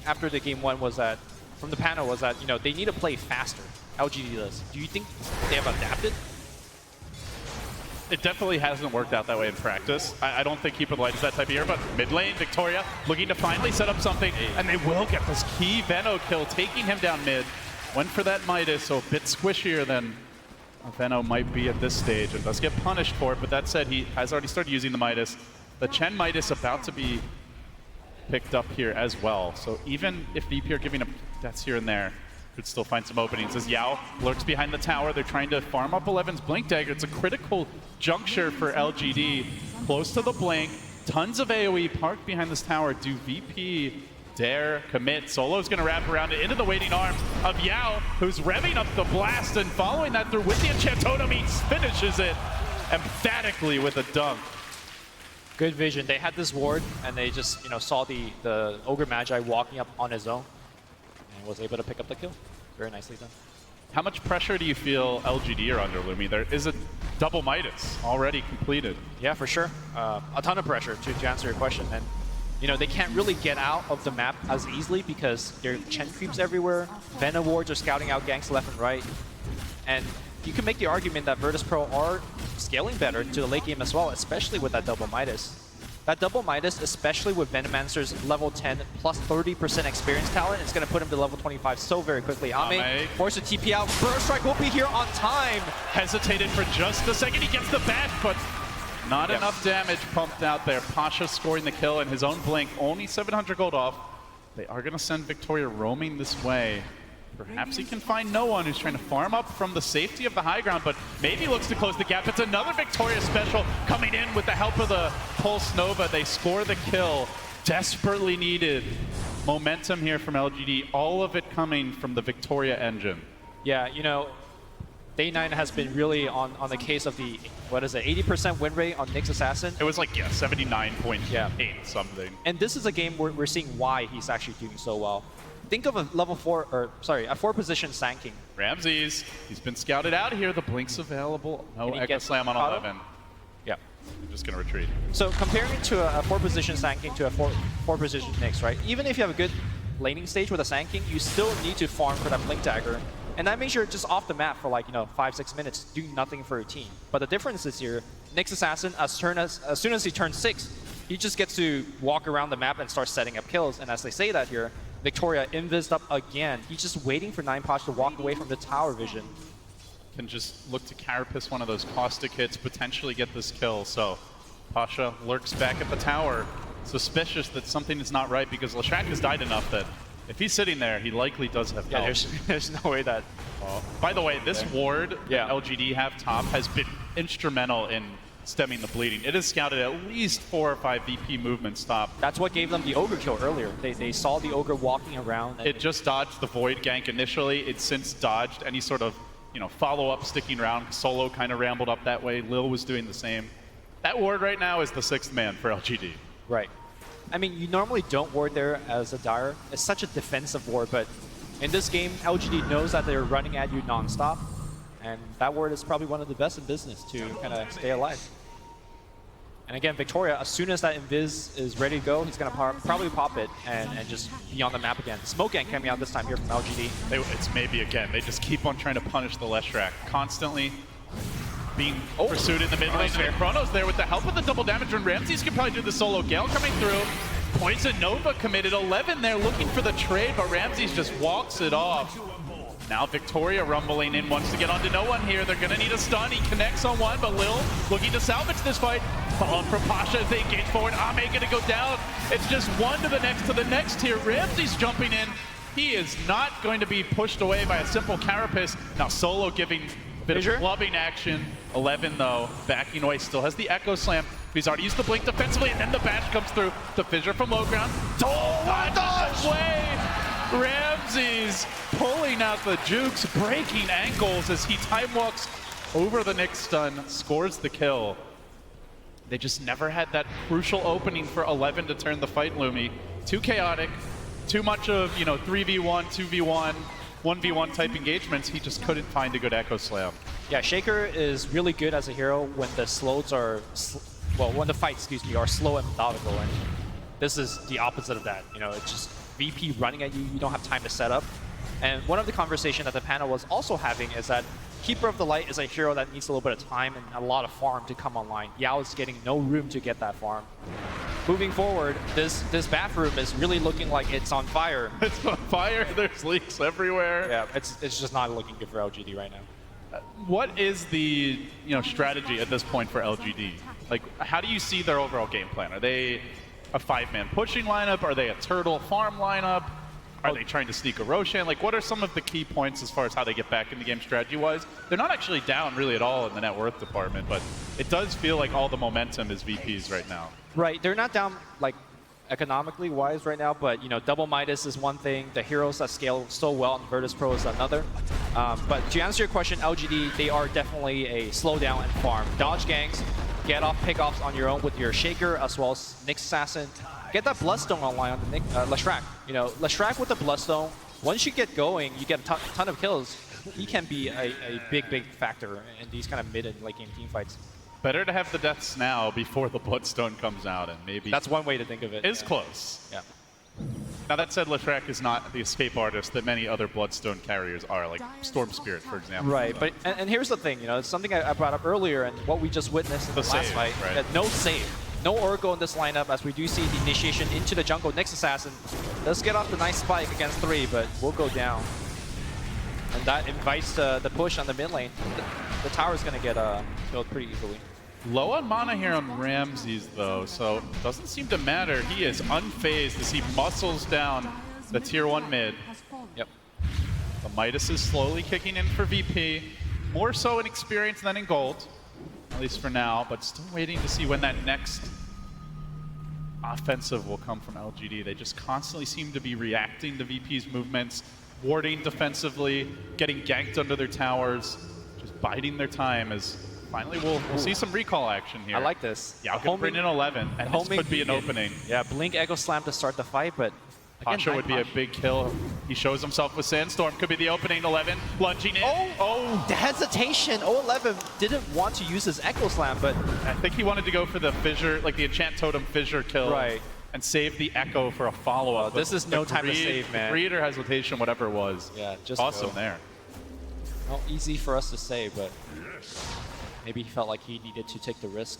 after the game 1 was that, from the panel was that, you know, they need to play faster. LGD does. Do you think they have adapted? It definitely hasn't worked out that way in practice. I don't think Keep It Light is that type of hero, but mid lane, Victoria looking to finally set up something, and they will get this key Veno kill, taking him down mid. Went for that Midas, so a bit squishier than Veno might be at this stage, and does get punished for it, but that said, he has already started using the Midas. The Chen Midas about to be picked up here as well, so even if VP are giving up deaths here and there, Could still find some openings as Yao lurks behind the tower. They're trying to farm up 11's Blink Dagger. It's a critical juncture for LGD. Close to the Blink. Tons of AoE parked behind this tower. Do VP dare commit? Solo's going to wrap around it into the waiting arms of Yao, who's revving up the blast and following that through with the Enchant Totem. He finishes it emphatically with a dunk. Good vision. They had this ward, and they just saw the Ogre Magi walking up on his own, and was able to pick up the kill. Very nicely done. How much pressure do you feel LGD are under, Lumi? There is a double Midas already completed. Yeah, for sure. A ton of pressure to answer your question. And they can't really get out of the map as easily because there are Chen creeps everywhere. Venom wards are scouting out ganks left and right. And you can make the argument that Virtus.Pro are scaling better to the late game as well, especially with that double Midas. That double Midas, especially with Venomancer's level 10 plus 30% experience talent, is going to put him to level 25 so very quickly. Ame forced to TP out. Burst Strike will be here on time. Hesitated for just a second. He gets the back, but not enough damage pumped out there. Pasha scoring the kill and his own Blink. Only 700 gold off. They are going to send Victoria roaming this way. Perhaps he can find no one who's trying to farm up from the safety of the high ground, but maybe looks to close the gap. It's another Victoria special coming in with the help of the Pulse Nova. They score the kill. Desperately needed momentum here from LGD. All of it coming from the Victoria engine. Yeah, Day9 has been really on the case of the, 80% win rate on Nyx Assassin? It was like, 79.8 something. And this is a game where we're seeing why he's actually doing so well. Think of a level 4, a 4 position Sanking. Ramses, he's been scouted out here. The Blink's available. No Echo Slam on 11. Yeah. I'm just going to retreat. So comparing it to a 4 position Sanking to a 4 position Nyx, right? Even if you have a good laning stage with a Sanking, you still need to farm for that Blink Dagger. And that makes you just off the map for 5-6 minutes, doing nothing for your team. But the difference is here, Nyx Assassin, as soon as he turns 6, he just gets to walk around the map and start setting up kills. And as they say that here, Victoria invised up again. He's just waiting for 9posh to walk away from the tower vision. Can just look to carapace one of those caustic hits, potentially get this kill. So Pasha lurks back at the tower, suspicious that something is not right because Leshrac has died enough that if he's sitting there, he likely does have help. Yeah, there's no way that... By the way, this ward that LGD have top has been instrumental in stemming the bleeding. It has scouted at least 4 or 5 VP movement stop. That's what gave them the Ogre kill earlier. They saw the Ogre walking around. It just dodged the Void gank initially. It's since dodged any sort of follow-up sticking around. Solo kind of rambled up that way. Lil was doing the same. That ward right now is the 6th man for LGD. Right. I mean, you normally don't ward there as a Dire. It's such a defensive ward, but in this game, LGD knows that they're running at you non-stop, and that ward is probably one of the best in business to kind of stay alive. And again, Victoria, as soon as that Invis is ready to go, he's going to probably pop it and just be on the map again. Smoke Gang coming out this time here from LGD. It's maybe again. They just keep on trying to punish the Leshrac. Constantly being pursued in the mid lane. Chrono's there with the help of the double damage, and Ramses can probably do the solo Gale coming through. Poison Nova committed 11 there looking for the trade, but Ramses just walks it off. Now Victoria rumbling in, wants to get onto no one here. They're going to need a stun. He connects on one, but Lil looking to salvage this fight. Followed from Pasha as they engage forward. Ame going to go down. It's just one to the next here. Ramses jumping in. He is not going to be pushed away by a simple carapace. Now Solo giving a bit of clubbing action. 11 though, backing away, still has the Echo Slam. He's already used the Blink defensively, and then the bash comes through. The Fissure from low ground. Dodges away. Ramses pulling out the jukes, breaking ankles as he time walks over the Nyx stun, scores the kill. They just never had that crucial opening for 11 to turn the fight, Lumi. Too chaotic, too much of 3v1, 2v1, 1v1 type engagements. He just couldn't find a good Echo Slam. Yeah, Shaker is really good as a hero when the slows are, when the fights, are slow and methodical. And this is the opposite of that. It's just VP running at you. You don't have time to set up. And one of the conversations that the panel was also having is that Keeper of the Light is a hero that needs a little bit of time and a lot of farm to come online. Yao is getting no room to get that farm. Moving forward, this bathroom is really looking like it's on fire. It's on fire. There's leaks everywhere. Yeah, it's just not looking good for LGD right now. What is the strategy at this point for LGD? Like, how do you see their overall game plan? Are they a 5-man pushing lineup? Are they a turtle farm lineup? Are they trying to sneak a Roshan? Like, what are some of the key points as far as how they get back in the game strategy-wise? They're not actually down really at all in the net worth department, but it does feel like all the momentum is VP's right now. Right, they're not down like economically wise right now, but you know, double Midas is one thing. The heroes that scale so well in Virtus.Pro is another. But to answer your question, LGD, they are definitely a slowdown and farm. Dodge ganks, get off pickoffs on your own with your Shaker as well as Nyx Assassin. Get that Bloodstone online on the Leshrac. You know, Leshrac with the Bloodstone, once you get going, you get a ton of kills. He can be a big factor in these kind of mid and late game team fights. Better to have the deaths now before the Bloodstone comes out, and maybe that's one way to think of it. Is close. Yeah. Now that said, Leshrac is not the escape artist that many other Bloodstone carriers are, like Storm Spirit, for example. Right, but and here's the thing, you know, it's something I brought up earlier, and what we just witnessed in the last fight, right. that no save. No Oracle in this lineup, as we do see the initiation into the jungle. Nyx Assassin does get off the nice spike against 3, but will go down. And that invites the push on the mid lane. The tower is going to get killed pretty easily. Low on mana here on Ramses, though, so it doesn't seem to matter. He is unfazed as he muscles down the tier 1 mid. Yep. The Midas is slowly kicking in for VP. More so in experience than in gold. At least for now, but still waiting to see when that next offensive will come from LGD. They just constantly seem to be reacting to VP's movements, warding defensively, getting ganked under their towers, just biding their time as finally we'll see some recall action here. I like this. Yeah, I'll bring in 11, and this could be an opening. Yeah, Blink Echo Slam to start the fight, but Pasha would be a big kill. He shows himself with Sandstorm. Could be the opening. 11 lunging in. Oh, the hesitation. 11 didn't want to use his Echo Slam, but I think he wanted to go for the fissure, like the enchant totem fissure kill. Right. And save the Echo for a follow-up. This is no time to save, man. Greed or hesitation, whatever it was. Yeah, just awesome go. there. Not easy for us to say, but maybe he felt like he needed to take the risk.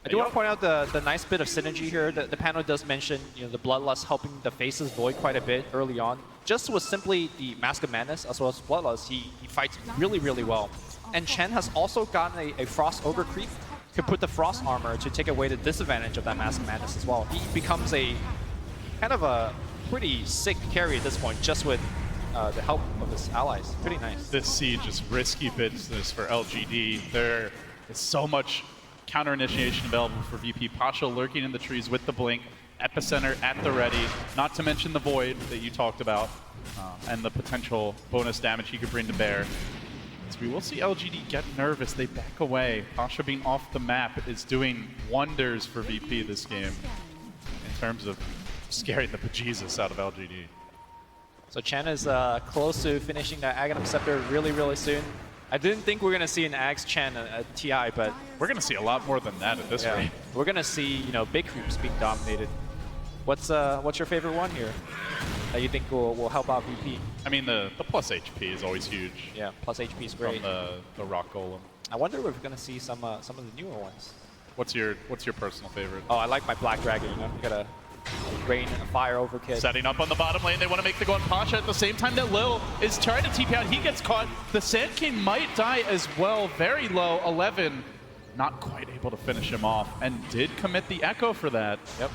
I do want to point out the nice bit of synergy here. The panel does mention, you know, the Bloodlust helping the faces Void quite a bit early on. Just with simply the Mask of Madness as well as Bloodlust, he fights really well. And Chen has also gotten a Frost Ogre creep. Could put the Frost armor to take away the disadvantage of that Mask of Madness as well. He becomes a kind of a pretty sick carry at this point, just with the help of his allies. Pretty nice. This siege is risky business for LGD. There is so much counter initiation available for VP. Pasha lurking in the trees with the blink, Epicenter at the ready, not to mention the Void that you talked about, and the potential bonus damage he could bring to bear. So we will see LGD get nervous, they back away. Pasha being off the map is doing wonders for VP this game in terms of scaring the bejesus out of LGD. So Chen is close to finishing that Aghanim Scepter really soon. I didn't think we were going to see an Axe Chen at TI, but we're going to see a lot more than that at this rate. We're going to see, you know, big creeps being dominated. What's your favorite one here that you think will help out VP? I mean, the plus HP is always huge. Yeah, plus HP is great. From the Rock Golem. I wonder if we're going to see some of the newer ones. What's your personal favorite? Oh, I like my Black Dragon. You know, you got a rain and fire over kid. Setting up on the bottom lane, they want to make the go on Pasha at the same time that Lil is trying to TP out. He gets caught. The Sand King might die as well. Very low, 11. Not quite able to finish him off, and did commit the Echo for that. Yep.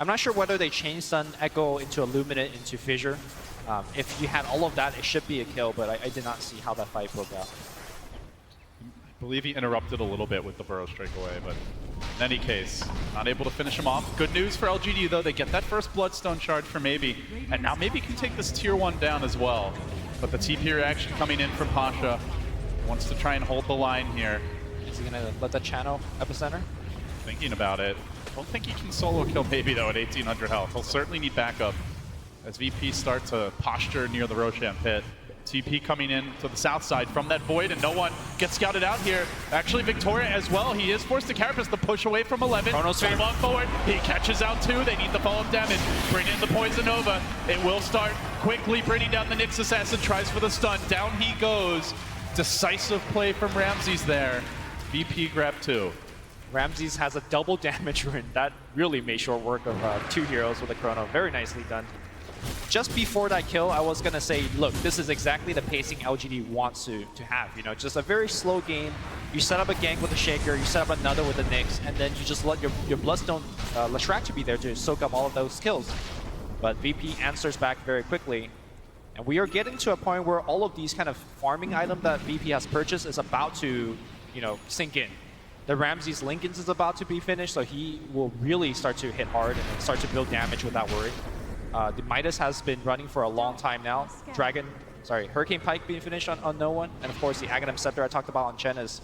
I'm not sure whether they changed Sun Echo into Illuminate into Fissure. If you had all of that, it should be a kill, but I did not see how that fight broke out. I believe he interrupted a little bit with the Burrow Strike away, but in any case, not able to finish him off. Good news for LGD, though. They get that first Bloodstone charge for Maybe, and now Maybe can take this tier 1 down as well. But the TP reaction coming in from Pasha. Wants to try and hold the line here. Is he going to let that channel Epicenter? Thinking about it. Don't think he can solo kill Maybe, though, at 1800 health. He'll certainly need backup as VP start to posture near the Roshan pit. TP coming in to the south side from that Void, and no one gets scouted out here. Actually, Victoria as well. He is forced to Carapace to push away from 11. Chronosphere on forward. He catches out 2. They need the follow-up damage. Bring in the Poison Nova. It will start quickly bringing down the Nyx Assassin. Tries for the stun. Down he goes. Decisive play from Ramses there. VP grab 2. Ramses has a double damage rune. That really made short work of 2 heroes with a Chrono. Very nicely done. Just before that kill, I was going to say, look, this is exactly the pacing LGD wants to have. You know, just a very slow game. You set up a gank with a Shaker, you set up another with a Nyx, and then you just let your Bloodstone Leshrac to be there to soak up all of those kills. But VP answers back very quickly. And we are getting to a point where all of these kind of farming items that VP has purchased is about to, sink in. The Ramses Lincolns is about to be finished, so he will really start to hit hard and start to build damage without worry. The Midas has been running for a long time now. Hurricane Pike being finished on no one. And of course the Aghanim Scepter I talked about on Chen is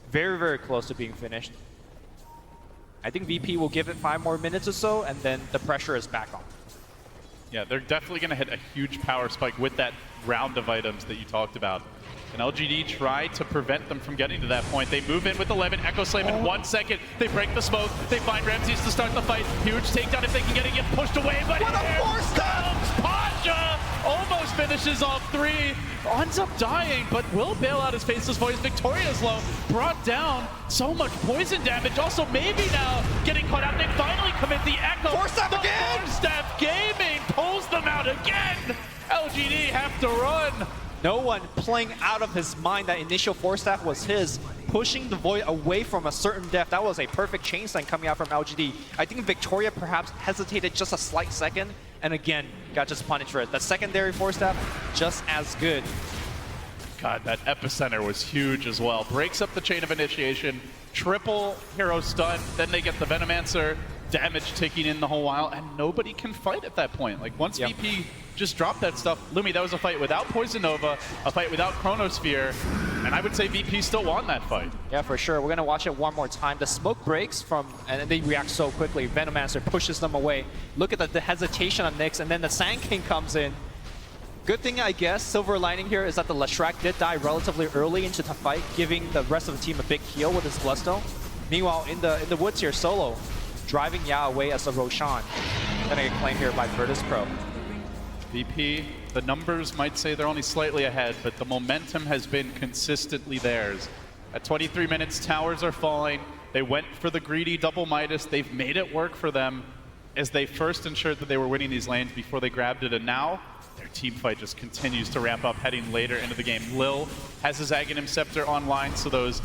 very, very close to being finished. I think VP will give it 5 more minutes or so, and then the pressure is back on. Yeah, they're definitely going to hit a huge power spike with that round of items that you talked about. And LGD tried to prevent them from getting to that point. They move in with 11, Echo Slam in 1 second. They break the smoke. They find Ramses to start the fight. Huge takedown if they can get it, get pushed away. But what a force comes Pasha! Almost finishes off 3. Ends up dying, but will bail out his Faceless Voice. Victoria's low. Brought down. So much poison damage. Also, maybe now getting caught out. They finally commit the Echo. Force Staff again! Force Staff Gaming pulls them out again. LGD have to run. No one playing out of his mind that initial Force Staff was his, pushing the Void away from a certain depth. That was a perfect chain stun coming out from LGD. I think Victoria perhaps hesitated just a slight second, and again, got just punished for it. The secondary Force Staff, just as good. God, that Epicenter was huge as well. Breaks up the chain of initiation, triple hero stun, then they get the Venomancer, damage ticking in the whole while, and nobody can fight at that point. Like, once VP just dropped that stuff, Lumi, that was a fight without Poison Nova, a fight without Chronosphere, and I would say VP still won that fight. Yeah, for sure. We're going to watch it one more time. The smoke breaks and they react so quickly. Venomancer pushes them away. Look at the hesitation on Nyx, and then the Sand King comes in. Good thing, I guess, silver lining here is that the Leshrac did die relatively early into the fight, giving the rest of the team a big heal with his Bloodstone. Meanwhile, in the woods here, Solo driving Ya away as a Roshan. Gonna get claimed here by Virtus.Pro. VP, the numbers might say they're only slightly ahead, but the momentum has been consistently theirs. At 23 minutes, towers are falling. They went for the greedy double Midas. They've made it work for them as they first ensured that they were winning these lanes before they grabbed it, and now their team fight just continues to ramp up heading later into the game. Lil has his Aghanim Scepter online, so those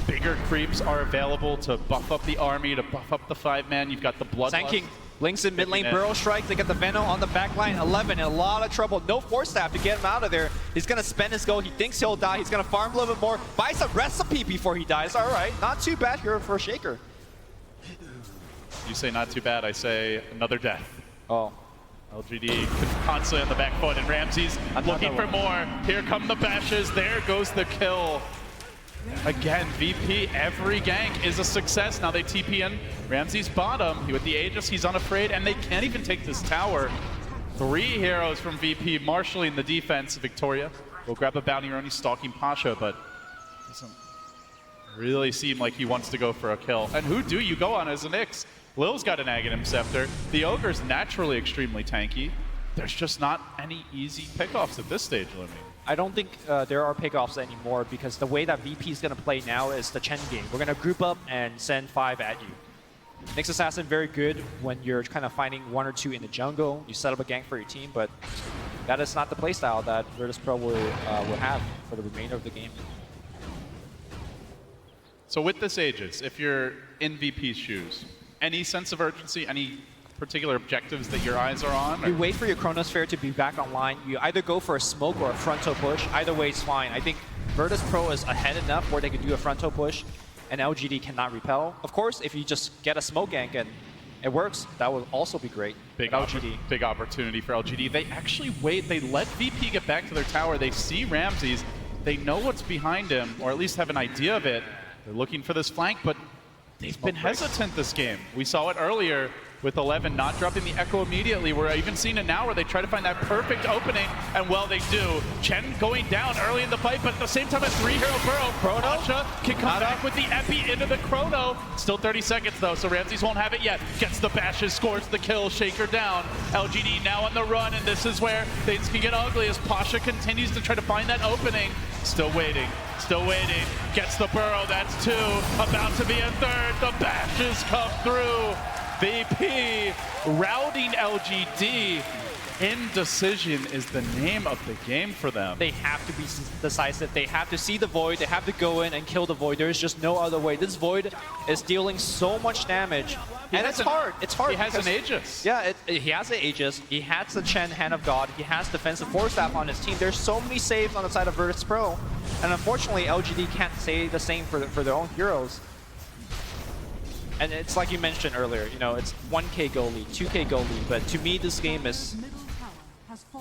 bigger creeps are available to buff up the army, to buff up the 5-man. You've got the Bloodlust. Sand King links in mid lane, Burrow Strike. They get the Venom on the back line. 11 in a lot of trouble. No Force Staff to get him out of there. He's going to spend his go. He thinks he'll die. He's going to farm a little bit more. Buys a recipe before he dies. All right, not too bad here for Shaker. You say not too bad. I say another death. Oh. LGD constantly on the back foot, and Ramses looking for more. Here come the bashes. There goes the kill. Again, VP, every gank is a success. Now they TP in Ramses bottom. With the Aegis, he's unafraid, and they can't even take this tower. 3 heroes from VP marshalling the defense. Victoria will grab a bounty run. He's stalking Pasha, but doesn't really seem like he wants to go for a kill. And who do you go on as an Nyx? Lil's got an Aghanim Scepter. The Ogre's naturally extremely tanky. There's just not any easy pickoffs at this stage, Lumi. I don't think there are pickoffs anymore because the way that VP is going to play now is the Chen game. We're going to group up and send 5 at you. Nyx Assassin, very good when you're kind of finding 1 or 2 in the jungle. You set up a gank for your team, but that is not the playstyle that Virtus.Pro will have for the remainder of the game. So with this Aegis, if you're in VP's shoes, any sense of urgency, any particular objectives that your eyes are on? You wait for your Chronosphere to be back online. You either go for a smoke or a frontal push. Either way is fine. I think Virtus.Pro is ahead enough where they can do a frontal push and LGD cannot repel. Of course, if you just get a smoke gank and it works, that would also be great. Big opportunity for LGD. They actually wait. They let VP get back to their tower. They see Ramses. They know what's behind him, or at least have an idea of it. They're looking for this flank, but they've been hesitant this game. We saw it earlier with 11 not dropping the Echo immediately. We're even seeing it now where they try to find that perfect opening, and well, they do. Chen going down early in the fight, but at the same time, a 3-hero burrow. Pasha can come back with the Epi into the Chrono. Still 30 seconds though, so Ramses won't have it yet. Gets the bashes, scores the kill, Shaker down. LGD now on the run, and this is where things can get ugly as Pasha continues to try to find that opening. Still waiting, gets the burrow, that's 2, about to be a 3rd, the bashes come through. VP routing LGD. indecision is the name of the game for them. They have to be decisive. They have to see the Void. They have to go in and kill the Void. There's just no other way. This Void is dealing so much damage. And it's hard. It's hard. He has an Aegis. Yeah, he has an Aegis. He has the Chen Hand of God. He has defensive Force Staff on his team. There's so many saves on the side of Virtus.Pro. And unfortunately, LGD can't say the same for their own heroes. And it's like you mentioned earlier, you know, it's 1K goal lead, 2K goal lead, but to me this game is,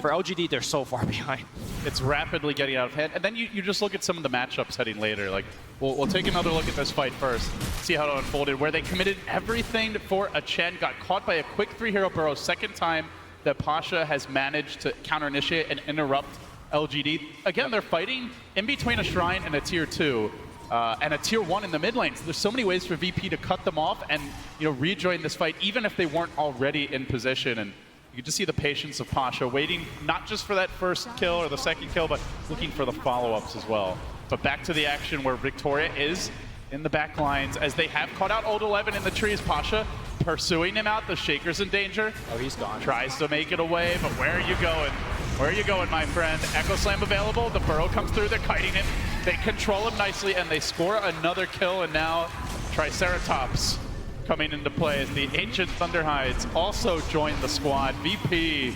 for LGD, they're so far behind. It's rapidly getting out of hand. And then you just look at some of the matchups heading later. Like, we'll take another look at this fight first, see how it unfolded, where they committed everything for a Chen, got caught by a quick 3-hero burrow, second time that Pasha has managed to counter-initiate and interrupt LGD. Again, they're fighting in between a Shrine and a Tier 2. And a Tier 1 in the mid lanes. There's so many ways for VP to cut them off and, you know, rejoin this fight, even if they weren't already in position. And you can just see the patience of Pasha, waiting not just for that first kill or the second kill, but looking for the follow-ups as well. But back to the action where Victoria is in the back lines, as they have caught out Old 11 in the trees. Pasha pursuing him out. The Shaker's in danger. Oh, he's gone. Tries to make it away, but where are you going? Where are you going, my friend? Echo Slam available. The burrow comes through. They're kiting him. They control him nicely, and they score another kill. And now Triceratops coming into play as the Ancient Thunderhides also join the squad. VP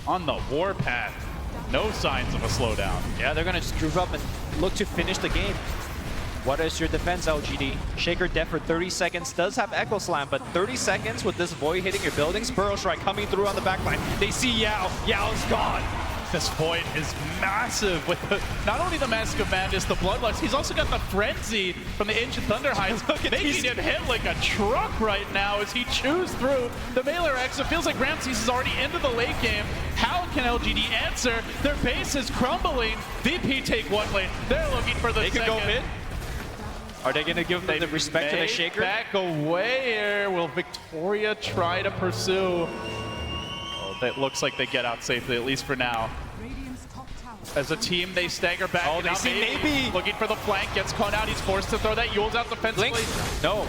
on the warpath. No signs of a slowdown. Yeah, they're going to just group up and look to finish the game. What is your defense, LGD? Shaker dead for 30 seconds, does have Echo Slam, but 30 seconds with this Void hitting your buildings, Burrow Strike coming through on the backline. They see Yao, Yao's gone. This Void is massive with not only the Mask of Madness, the Bloodlust, he's also got the Frenzy from the Ancient Thunderhides, making him hit like a truck right now as he chews through the Mailer X. It feels like Ramses is already into the late game. How can LGD answer? Their base is crumbling. VP take one lane. They're looking for the second. They could go mid. Are they going to give them the respect to the Shaker? Back away here. Will Victoria try to pursue? Oh, that looks like they get out safely, at least for now. As a team, they stagger back. Oh, they see Newbee. Looking for the flank, gets caught out. He's forced to throw that Yule's out defensively. Blink. No.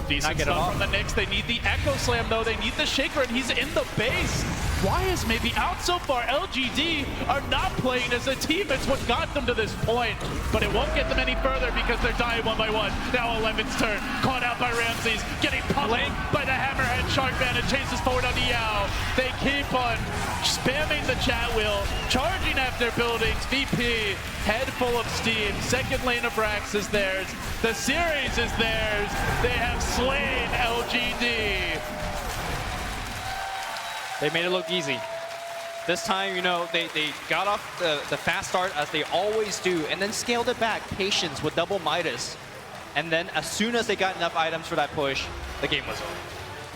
Decent stuff from the Knicks. They need the Echo Slam, though. They need the Shaker, and he's in the base. Why is maybe out so far? LGD are not playing as a team. It's what got them to this point. But it won't get them any further because they're dying one by one. Now 11's turn. Caught out by Ramses. Getting pummeled by the Hammerhead Shark Man and chases forward on the Yao. They keep on spamming the chat wheel, charging after buildings. VP, head full of steam. Second lane of Rax is theirs. The series is theirs. They have slain LGD. They made it look easy. This time, you know, they got off the fast start as they always do, and then scaled it back. Patience with double Midas. And then as soon as they got enough items for that push, the game was over.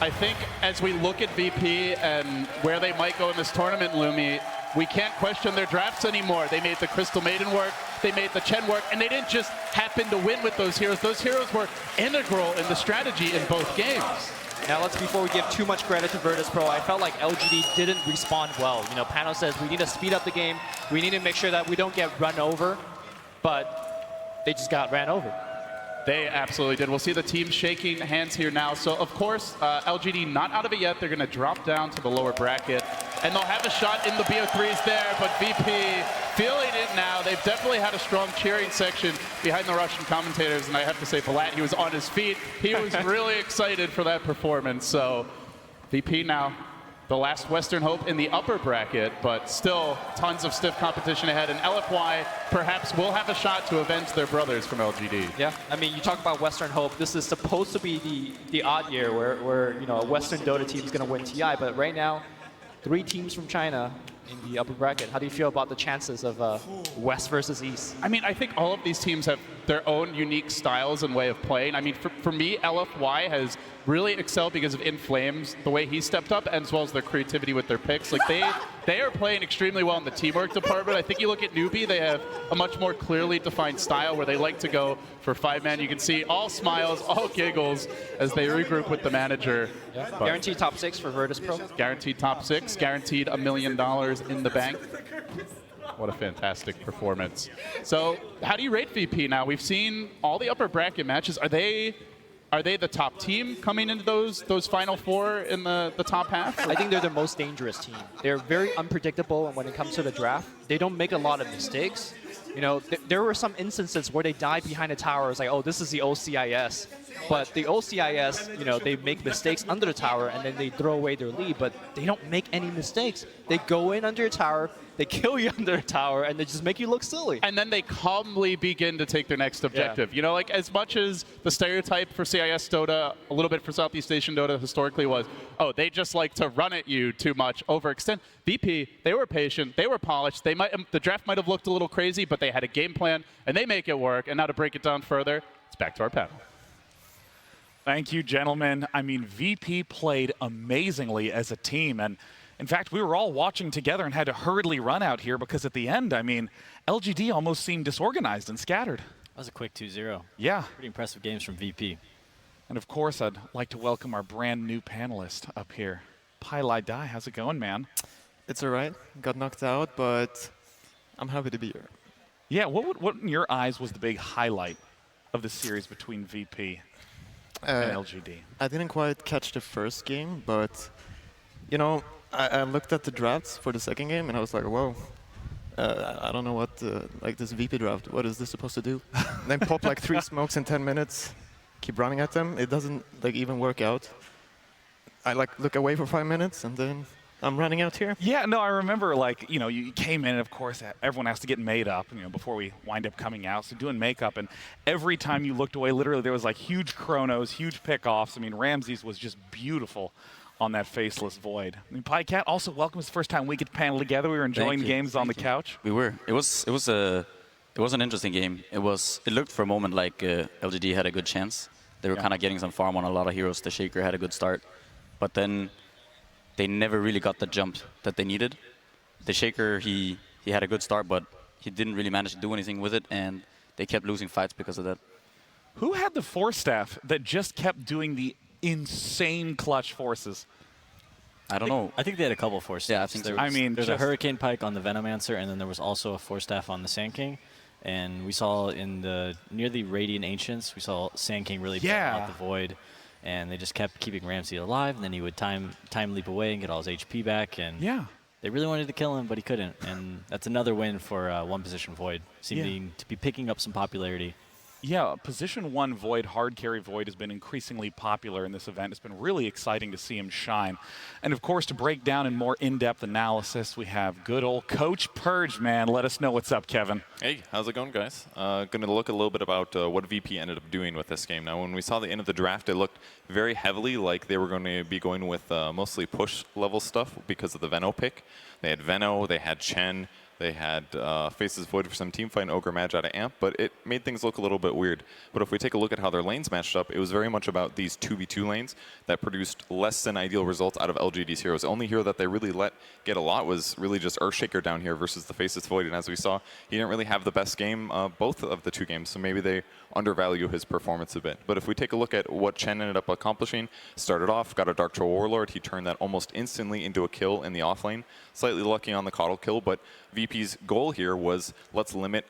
I think as we look at VP and where they might go in this tournament, Lumi, we can't question their drafts anymore. They made the Crystal Maiden work, they made the Chen work, and they didn't just happen to win with those heroes. Those heroes were integral in the strategy in both games. Now before we give too much credit to Virtus.Pro, I felt like LGD didn't respond well. You know, Pano says we need to speed up the game, we need to make sure that we don't get run over, but they just got ran over. They absolutely did. We'll see the team shaking hands here now. So, of course, LGD not out of it yet. They're going to drop down to the lower bracket. And they'll have a shot in the BO3s there, but VP feeling it now. They've definitely had a strong cheering section behind the Russian commentators. And I have to say, Palat, he was on his feet. He was really excited for that performance. So, VP now, the last Western hope in the upper bracket, but still tons of stiff competition ahead. And LFY perhaps will have a shot to avenge their brothers from LGD. Yeah, I mean, you talk about Western hope. This is supposed to be the odd year where you know, a Western Dota team is going to win TI, but right now, 3 teams from China in the upper bracket. How do you feel about the chances of West versus East? I mean, I think all of these teams have their own unique styles and way of playing. I mean, for me, LFY has really excelled because of InFlames, the way he stepped up, as well as their creativity with their picks. Like they are playing extremely well in the teamwork department. I think you look at Newbee, they have a much more clearly defined style where they like to go for 5-man. You can see all smiles, all giggles as they regroup with the manager. Yeah. Guaranteed top 6 for Virtus.Pro. Guaranteed top 6, guaranteed $1 million in the bank. What a fantastic performance. So how do you rate VP now? We've seen all the upper bracket matches. Are they are they the top team coming into those final four in the top half? I think they're the most dangerous team. They're very unpredictable, and when it comes to the draft, they don't make a lot of mistakes. You know, there were some instances where they died behind a tower. It's like, oh, this is the OCIS. But the OCIS, you know, they make mistakes under the tower, and then they throw away their lead, but they don't make any mistakes. They go in under a tower, they kill you under a tower, and they just make you look silly. And then they calmly begin to take their next objective. Yeah. You know, like as much as the stereotype for CIS Dota, a little bit for Southeast Asian Dota historically was, oh, they just like to run at you too much, overextend. VP, they were patient, they were polished. The draft might have looked a little crazy, but they had a game plan, and they make it work. And now to break it down further, it's back to our panel. Thank you, gentlemen. I mean, VP played amazingly as a team, and in fact, we were all watching together and had to hurriedly run out here because at the end, I mean, LGD almost seemed disorganized and scattered. That was a quick 2-0. Yeah. Pretty impressive games from VP. And of course, I'd like to welcome our brand new panelist up here. Pai Lai Dai, how's it going, man? It's all right. Got knocked out, but I'm happy to be here. Yeah, what in your eyes was the big highlight of the series between VP and LGD? I didn't quite catch the first game, but, you know, I looked at the drafts for the second game, and I was like, whoa, I don't know what, like this VP draft, what is this supposed to do? Then pop like 3 smokes in 10 minutes, keep running at them. It doesn't like even work out. I like look away for 5 minutes, and then I'm running out here. Yeah, no, I remember, like, you know, you came in, and of course, everyone has to get made up, you know, before we wind up coming out. So doing makeup, and every time you looked away, literally, there was like huge chronos, huge pickoffs. I mean, Ramses was just beautiful on that faceless void. I mean, PieCat, also welcome. It's the first time we get to panel together. We were enjoying games on the couch. We were. It was an interesting game. It looked for a moment like LGD had a good chance. They were kind of getting some farm on a lot of heroes. The Shaker had a good start, but then they never really got the jump that they needed. The Shaker, he had a good start, but he didn't really manage to do anything with it, and they kept losing fights because of that. Who had the Force Staff that just kept doing the insane clutch forces? I don't know. I think they had a couple of Force Staffs. Yeah, I think so. There's a Hurricane Pike on the Venomancer, and then there was also a Force Staff on the Sand King. And we saw near the Radiant Ancients, we saw Sand King really put out the Void. And they just kept keeping Ramsey alive, and then he would time leap away and get all his HP back. And they really wanted to kill him, but he couldn't. And that's another win for one position Void, seeming to be picking up some popularity. Yeah, position 1 Void, hard carry Void, has been increasingly popular in this event. It's been really exciting to see him shine. And of course, to break down in more in-depth analysis, we have good old Coach Purge, man. Let us know what's up, Kevin. Hey, how's it going, guys? Going to look a little bit about what VP ended up doing with this game. Now, when we saw the end of the draft, it looked very heavily like they were going to be going with mostly push level stuff because of the Veno pick. They had Veno, they had Chen, they had Faces Void for some teamfight and Ogre Magi to amp, but it made things look a little bit weird. But if we take a look at how their lanes matched up, it was very much about these 2v2 lanes that produced less than ideal results out of LGD's heroes. The only hero that they really let get a lot was really just Earthshaker down here versus the Faces Void, and as we saw, he didn't really have the best game both of the 2 games, so maybe they undervalue his performance a bit. But if we take a look at what Chen ended up accomplishing, started off, got a Dark Troll Warlord, he turned that almost instantly into a kill in the offlane. Slightly lucky on the Coddle kill, but VP's goal here was let's limit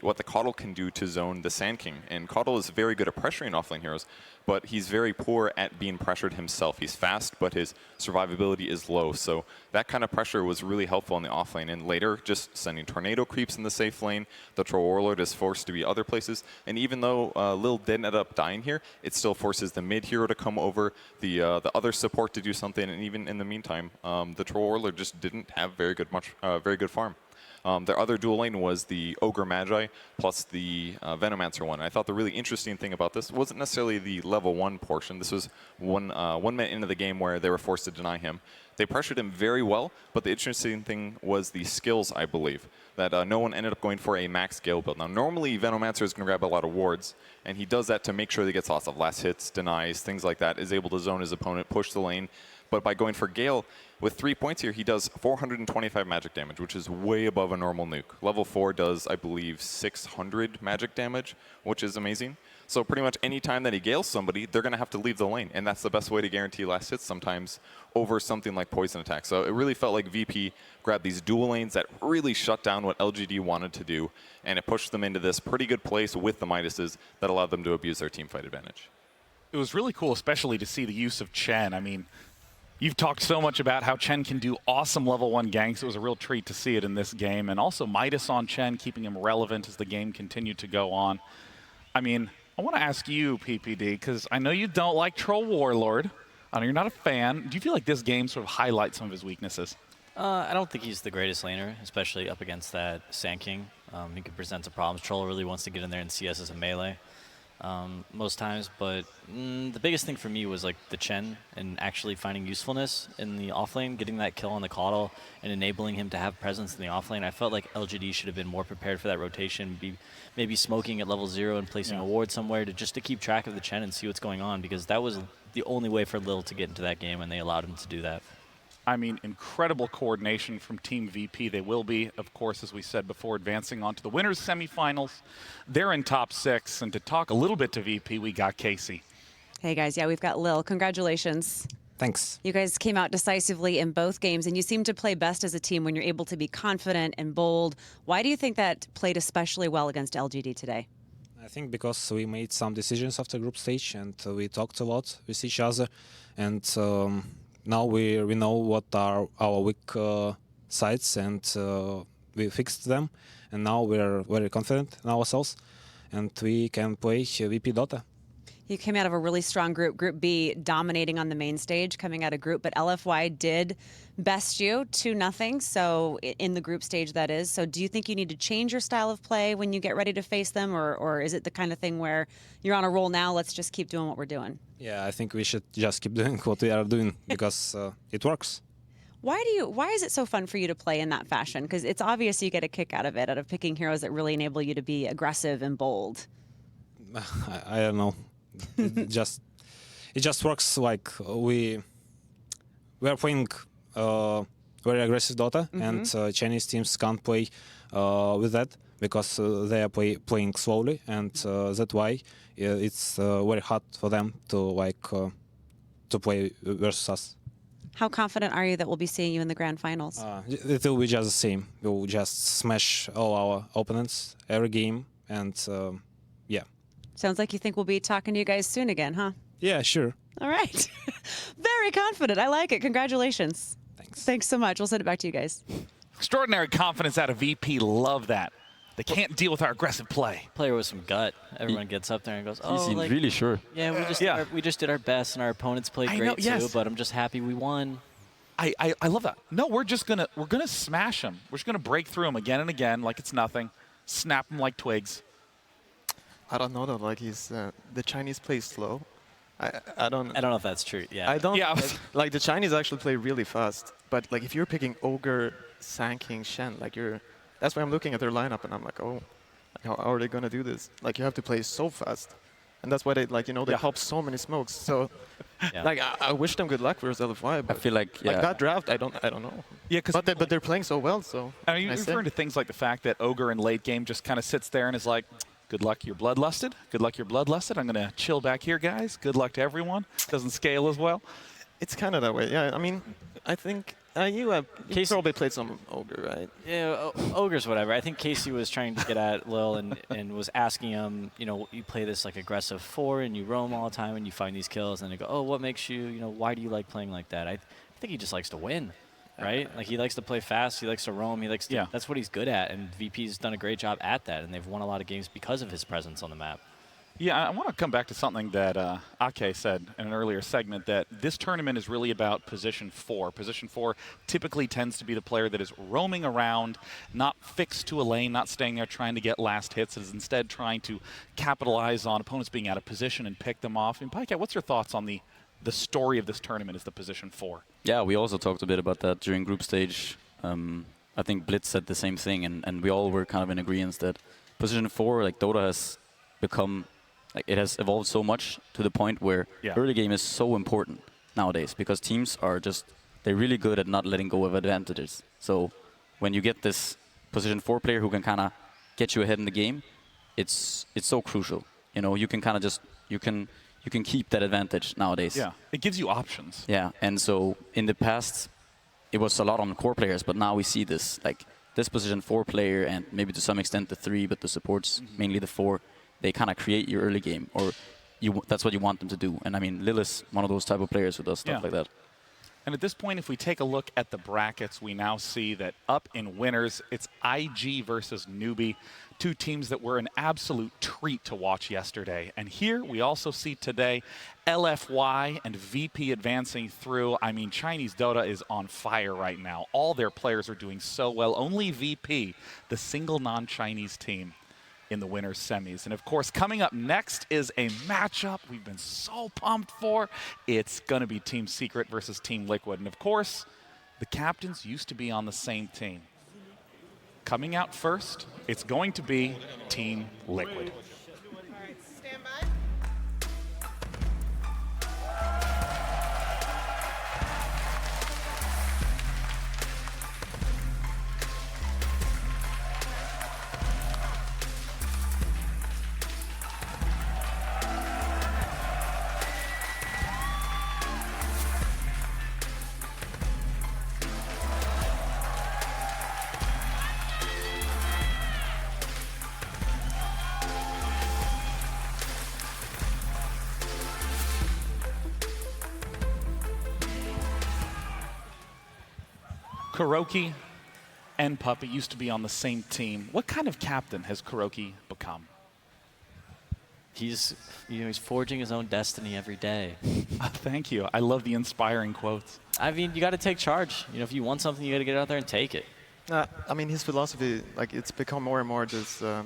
what the Coddle can do to zone the Sand King. And Coddle is very good at pressuring offlane heroes, but he's very poor at being pressured himself. He's fast, but his survivability is low. So that kind of pressure was really helpful in the offlane. And later, just sending tornado creeps in the safe lane, the Troll Warlord is forced to be other places. And even though Lil did end up dying here, it still forces the mid hero to come over, the other support to do something. And even in the meantime, the Troll Warlord just didn't have very good farm. Their other dual lane was the Ogre Magi plus the Venomancer one. I thought the really interesting thing about this wasn't necessarily the level 1 portion. This was 1 minute into the game where they were forced to deny him. They pressured him very well, but the interesting thing was the skills, I believe, that no one ended up going for a max Gale build. Now, normally Venomancer is going to grab a lot of wards, and he does that to make sure that he gets lots of last hits, denies, things like that, is able to zone his opponent, push the lane. But by going for Gale, with 3 points here, he does 425 magic damage, which is way above a normal nuke. Level 4 does, I believe, 600 magic damage, which is amazing. So pretty much any time that he Gales somebody, they're going to have to leave the lane, and that's the best way to guarantee last hits sometimes over something like poison attack. So it really felt like VP grabbed these dual lanes that really shut down what LGD wanted to do, and it pushed them into this pretty good place with the Midases that allowed them to abuse their teamfight advantage. it was really cool, especially to see the use of Chen. I mean, you've talked so much about how Chen can do awesome level 1 ganks. It was a real treat to see it in this game. And also Midas on Chen, keeping him relevant as the game continued to go on. I mean, I want to ask you, PPD, because I know you don't like Troll Warlord. I know you're not a fan. Do you feel like this game sort of highlights some of his weaknesses? I don't think he's the greatest laner, especially up against that Sand King. He could present some problems. Troll really wants to get in there and CS as a melee most times, but the biggest thing for me was like the Chen and actually finding usefulness in the offlane, getting that kill on the Caudle and enabling him to have presence in the offlane. I felt like LGD should have been more prepared for that rotation, maybe smoking at level 0 and placing a ward somewhere just to keep track of the Chen and see what's going on, because that was the only way for Lil to get into that game, and they allowed him to do that. I mean, incredible coordination from Team VP. They will be, of course, as we said before, advancing on to the winners' semifinals. They're in top 6. And to talk a little bit to VP, we got Casey. Hey, guys. Yeah, we've got Lil. Congratulations. Thanks. You guys came out decisively in both games, and you seem to play best as a team when you're able to be confident and bold. Why do you think that played especially well against LGD today? I think because we made some decisions after group stage, and we talked a lot with each other. And now we know what are our weak sides, and we fixed them. And now we're very confident in ourselves, and we can play VP Dota. You came out of a really strong group, Group B, dominating on the main stage, coming out of group, but LFY did best you 2-0, so in the group stage that is. So do you think you need to change your style of play when you get ready to face them, or is it the kind of thing where you're on a roll now, let's just keep doing what we're doing? Yeah, I think we should just keep doing what we are doing because it works. Why is it so fun for you to play in that fashion? Because it's obvious you get a kick out of it, out of picking heroes that really enable you to be aggressive and bold. I don't know. it just works. Like we are playing very aggressive Dota, and Chinese teams can't play with that because they are playing slowly, and that's why it's very hard for them to play versus us. How confident are you that we'll be seeing you in the grand finals? It will be just the same. We'll just smash all our opponents every game, and yeah. Sounds like you think we'll be talking to you guys soon again, huh? Yeah, sure. All right. Very confident. I like it. Congratulations. Thanks. Thanks so much. We'll send it back to you guys. Extraordinary confidence out of VP. Love that. They can't deal with our aggressive play. Player with some gut. Everyone gets up there and goes, "Oh, he seemed really sure." Yeah, we just did our best, and our opponents played great too. But I'm just happy we won. I love that. No, we're gonna smash them. We're just gonna break through them again and again like it's nothing. Snap them like twigs. I don't know though. Like the Chinese play slow. I don't know if that's true. Yeah. I don't. Yeah. Like the Chinese actually play really fast. But like if you're picking Ogre, Sand King, Shen, like that's why I'm looking at their lineup and I'm like, oh, how are they gonna do this? Like you have to play so fast, and that's why they they hop so many smokes. So like I wish them good luck versus LFY. But I feel like that draft, I don't know. Yeah, but they're playing so well. So are you referring to things like the fact that Ogre in late game just kind of sits there and is like, good luck, you're bloodlusted. Good luck, you're bloodlusted. I'm going to chill back here, guys. Good luck to everyone. Doesn't scale as well. It's kind of that way. Yeah, I mean, I think you probably played some Ogre, right? Yeah, Ogre's whatever. I think Casey was trying to get at Lil and was asking him, you play this like aggressive 4 and you roam all the time and you find these kills, and they go, oh, what makes you, why do you like playing like that? I think he just likes to win. Right? Like he likes to play fast, he likes to roam, he likes to, that's what he's good at, and VP's done a great job at that, and they've won a lot of games because of his presence on the map. Yeah, I want to come back to something that Ake said in an earlier segment, that this tournament is really about position 4. Position 4 typically tends to be the player that is roaming around, not fixed to a lane, not staying there trying to get last hits, is instead trying to capitalize on opponents being out of position and pick them off. And Pike, what's your thoughts on the story of this tournament is the position 4? Yeah, we also talked a bit about that during group stage. I think Blitz said the same thing, and we all were kind of in agreement that position 4, like Dota has become, like it has evolved so much to the point where early game is so important nowadays, because teams are they're really good at not letting go of advantages. So when you get this position 4 player who can kind of get you ahead in the game, it's so crucial. You can kind of you can keep that advantage nowadays. Yeah, it gives you options. Yeah, and so in the past, it was a lot on core players, but now we see this, like this position 4 player, and maybe to some extent the 3, but the supports, mainly the 4, they kind of create your early game, or that's what you want them to do. And I mean, Lil is one of those type of players who does stuff like that. And at this point, if we take a look at the brackets, we now see that up in winners, it's IG versus Newbee, two teams that were an absolute treat to watch yesterday. And here we also see today LFY and VP advancing through. I mean, Chinese Dota is on fire right now. All their players are doing so well. Only VP, the single non-Chinese team, in the winners semis. And of course, coming up next is a matchup we've been so pumped for. It's going to be Team Secret versus Team Liquid. And of course, the captains used to be on the same team. Coming out first, it's going to be Team Liquid. KuroKy and Puppey used to be on the same team. What kind of captain has KuroKy become? He's forging his own destiny every day. Thank you. I love the inspiring quotes. I mean, you got to take charge. If you want something, you got to get out there and take it. I mean, his philosophy, like, it's become more and more this, I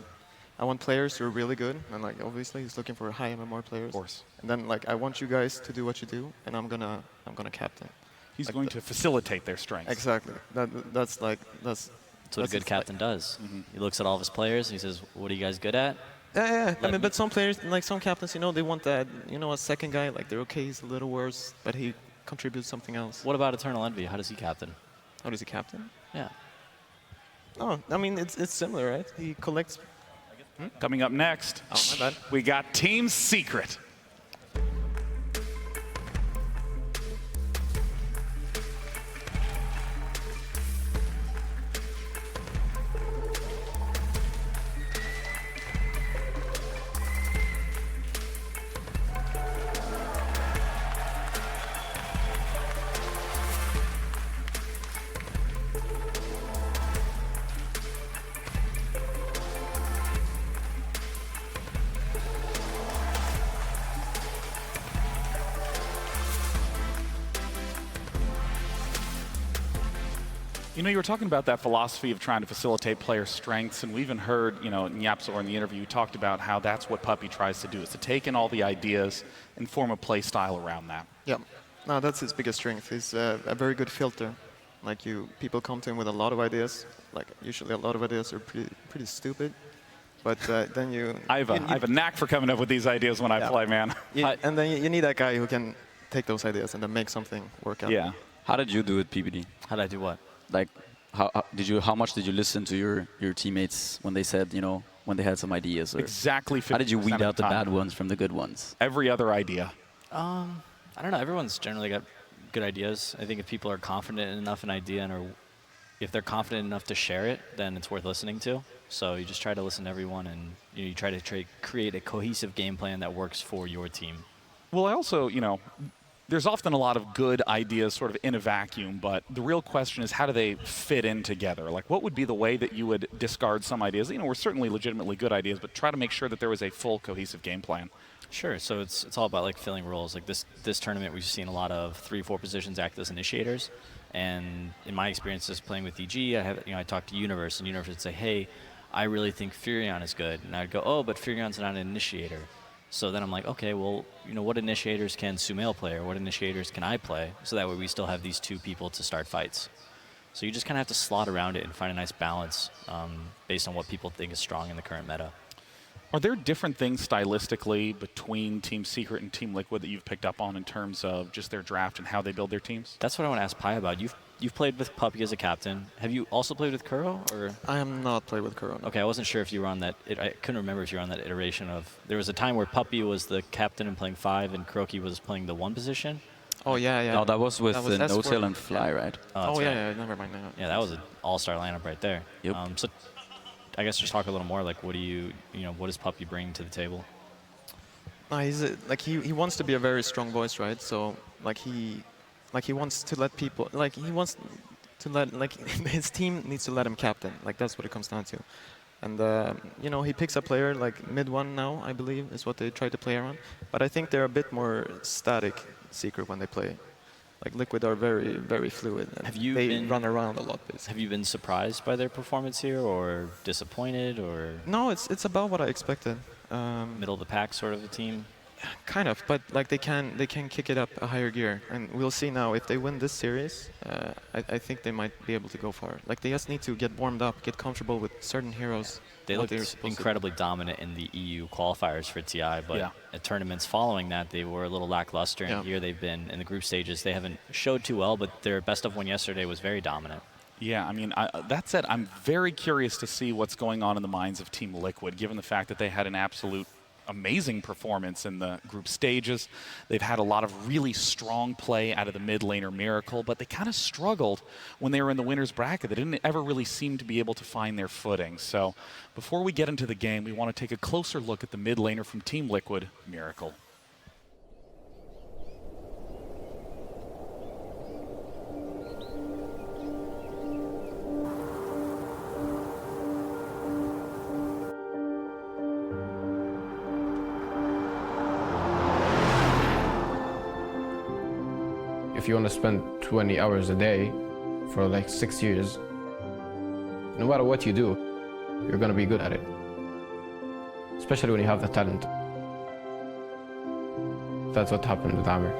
want players who are really good, and like, obviously he's looking for high MMR players. Of course. And then, like, I want you guys to do what you do, and I'm gonna captain. He's going to facilitate their strengths. Exactly. That's what a good captain does. He looks at all of his players and he says, "What are you guys good at?" Yeah. I mean, but some players, like some captains, they want that, a second guy. Like they're okay, he's a little worse, but he contributes something else. What about Eternal Envy? How does he captain? How does he captain? Yeah. Oh, I mean, it's similar, right? He collects. Coming up next, my bad. We got Team Secret. You were talking about that philosophy of trying to facilitate player strengths, and we even heard, Nyapsor in the interview talked about how that's what Puppey tries to do, is to take in all the ideas and form a play style around that. Yeah, no, that's his biggest strength. He's a very good filter. Like people come to him with a lot of ideas. Like usually a lot of ideas are pretty stupid, but then you. I have a knack for coming up with these ideas when I play, man. And then you need that guy who can take those ideas and then make something work out. Yeah. How did you do it, PPD? How did I do what? Like, how much did you listen to your teammates when they said, when they had some ideas? Or exactly. How did you weed out the bad ones from the good ones? Every other idea. I don't know. Everyone's generally got good ideas. I think if people are confident enough in an idea, or if they're confident enough to share it, then it's worth listening to. So you just try to listen to everyone, and you try to create a cohesive game plan that works for your team. Well, I also, there's often a lot of good ideas sort of in a vacuum, but the real question is how do they fit in together? Like, what would be the way that you would discard some ideas? We're certainly legitimately good ideas, but try to make sure that there was a full cohesive game plan. Sure. So it's all about like filling roles. Like this tournament, we've seen a lot of 3-4 positions act as initiators. And in my experiences playing with EG, I talked to Universe, and Universe would say, "Hey, I really think Furion is good," and I'd go, "Oh, but Furion's not an initiator." So then I'm like, okay, well, what initiators can Sumail play, or what initiators can I play? So that way we still have these two people to start fights. So you just kind of have to slot around it and find a nice balance based on what people think is strong in the current meta. Are there different things stylistically between Team Secret and Team Liquid that you've picked up on in terms of just their draft and how they build their teams? That's what I want to ask Pi about. You've played with Puppey as a captain. Have you also played with Kuro? Or? I have not played with Kuro. Okay, I wasn't sure if you were on that. I couldn't remember if you were on that iteration of. There was a time where Puppey was the captain and playing 5, and KuroKy was playing the 1 position. Oh yeah. No, that was with No-Tail and Fly, right? Oh yeah, never mind now. Yeah, that was an all-star lineup right there. Yep. So I guess just talk a little more. Like, what does Puppey bring to the table? He's like he wants to be a very strong voice, right? So like he wants to let people he wants to let his team needs to let him captain. Like that's what it comes down to. And you know, he picks a player like mid one now, I believe, is what they try to play around. But I think they're a bit more static Secret when they play. Like Liquid are very, very fluid. And they run around a lot, basically. Have you been surprised by their performance here, or disappointed, or? No, it's about what I expected. Middle of the pack sort of a team. Kind of, but like they can kick it up a higher gear, and we'll see now if they win this series. I think they might be able to go far. Like they just need to get warmed up, get comfortable with certain heroes. They looked incredibly dominant in the EU qualifiers for TI, but at tournaments following that, they were a little lackluster. And here they've been in the group stages. They haven't showed too well, but their best of one yesterday was very dominant. Yeah, I mean, that said, I'm very curious to see what's going on in the minds of Team Liquid, given the fact that they had an absolute amazing performance in the group stages. They've had a lot of really strong play out of the mid laner Miracle, but they kind of struggled when they were in the winner's bracket. They didn't ever really seem to be able to find their footing. So before we get into the game, we want to take a closer look at the mid laner from Team Liquid, Miracle. If you want to spend 20 hours a day for like 6 years, no matter what you do, you're going to be good at it. Especially when you have the talent. That's what happened with Amir.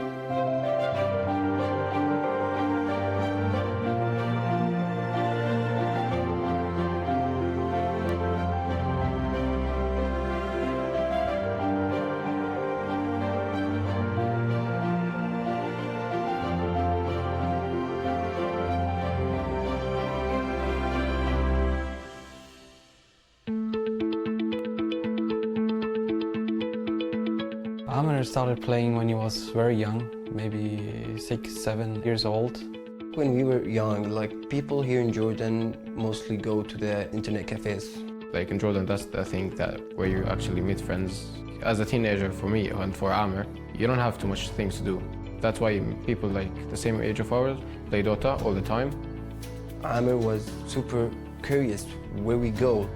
Amir started playing when he was very young, maybe 6, 7 years old. When we were young, like people here in Jordan mostly go to the internet cafes. Like in Jordan, that's the thing where you actually meet friends. As a teenager, for me and for Amir, you don't have too much things to do. That's why people like the same age of ours play Dota all the time. Amir was super curious where we go.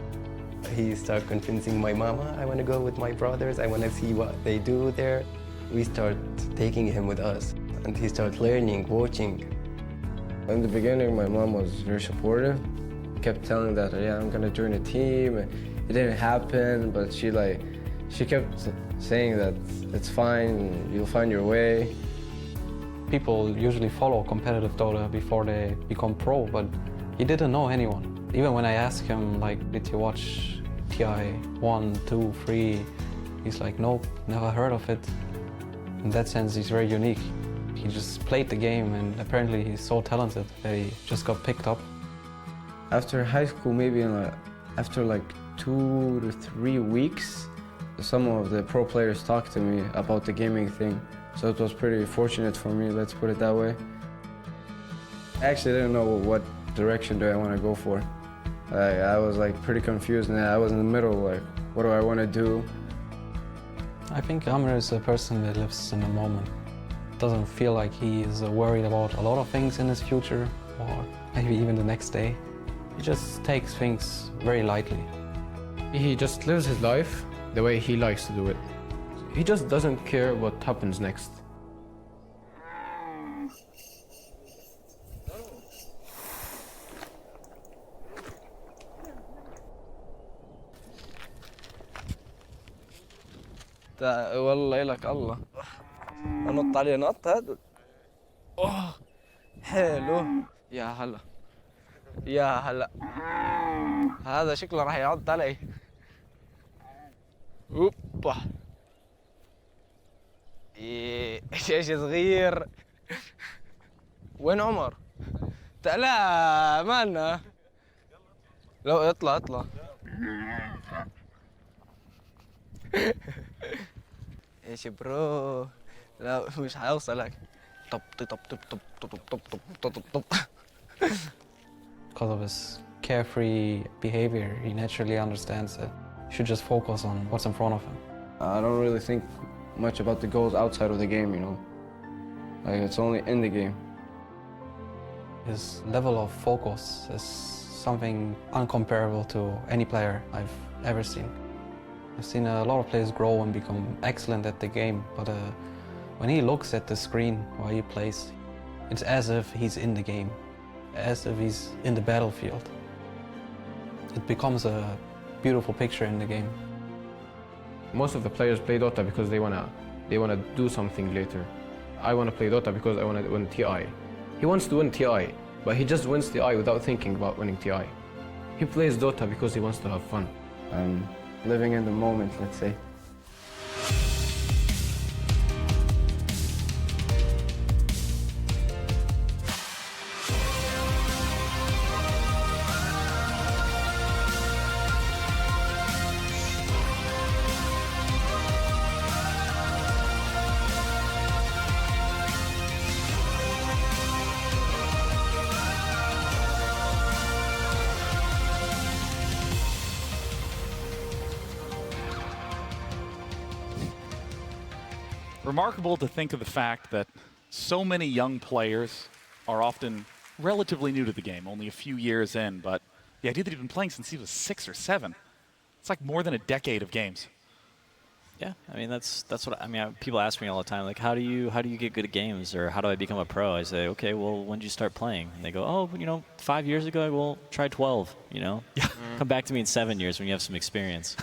He started convincing my mama, I want to go with my brothers, I want to see what they do there. We start taking him with us, and he started learning, watching. In the beginning, my mom was very supportive. Kept telling that, yeah, I'm gonna join a team. It didn't happen, but she kept saying that it's fine, you'll find your way. People usually follow competitive Dota before they become pro, but he didn't know anyone. Even when I asked him, like, did you watch TI 1, 2, 3? He's like, nope, never heard of it. In that sense, he's very unique. He just played the game, and apparently he's so talented that he just got picked up. After high school, maybe after like 2 to 3 weeks, some of the pro players talked to me about the gaming thing. So it was pretty fortunate for me, let's put it that way. I actually didn't know what direction do I want to go for. I was like pretty confused, and I was in the middle, like, what do I want to do? I think Amir is a person that lives in the moment. Doesn't feel like he is worried about a lot of things in his future, or maybe even the next day. He just takes things very lightly. He just lives his life the way he likes to do it. He just doesn't care what happens next. والله لك الله انط عليه نط هذا اوه حلو يا هلا يا هلا هذا شكله راح يعض علي اوبا ايش صغير وين عمر لا مالنا لو اطلع ايش برو لا مش هيوصلك طب طب طب طب طب طب طب طب طب. Because of his carefree behavior, he naturally understands that he should just focus on what's in front of him. I don't really think much about the goals outside of the game, you know. Like, it's only in the game. His level of focus is something uncomparable to any player I've ever seen. I've seen a lot of players grow and become excellent at the game, but when he looks at the screen while he plays, it's as if he's in the game, as if he's in the battlefield. It becomes a beautiful picture in the game. Most of the players play Dota because they wanna do something later. I wanna play Dota because I wanna win TI. He wants to win TI, but he just wins TI without thinking about winning TI. He plays Dota because he wants to have fun. Living in the moment, let's say. Remarkable to think of the fact that so many young players are often relatively new to the game, only a few years in, but the idea that he's been playing since he was 6 or 7, it's like more than a decade of games. Yeah, I mean that's what I mean. People ask me all the time, like, how do you get good at games, or how do I become a pro? I say, okay, well, when did you start playing? And they go, oh, 5 years ago. Well, try 12. Come back to me in 7 years when you have some experience.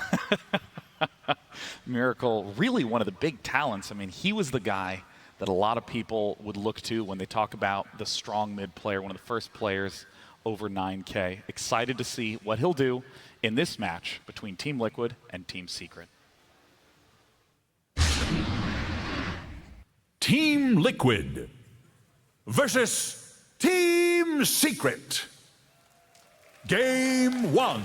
Miracle, really one of the big talents. I mean, he was the guy that a lot of people would look to when they talk about the strong mid player, one of the first players over 9K. Excited to see what he'll do in this match between Team Liquid and Team Secret. Team Liquid versus Team Secret. Game 1.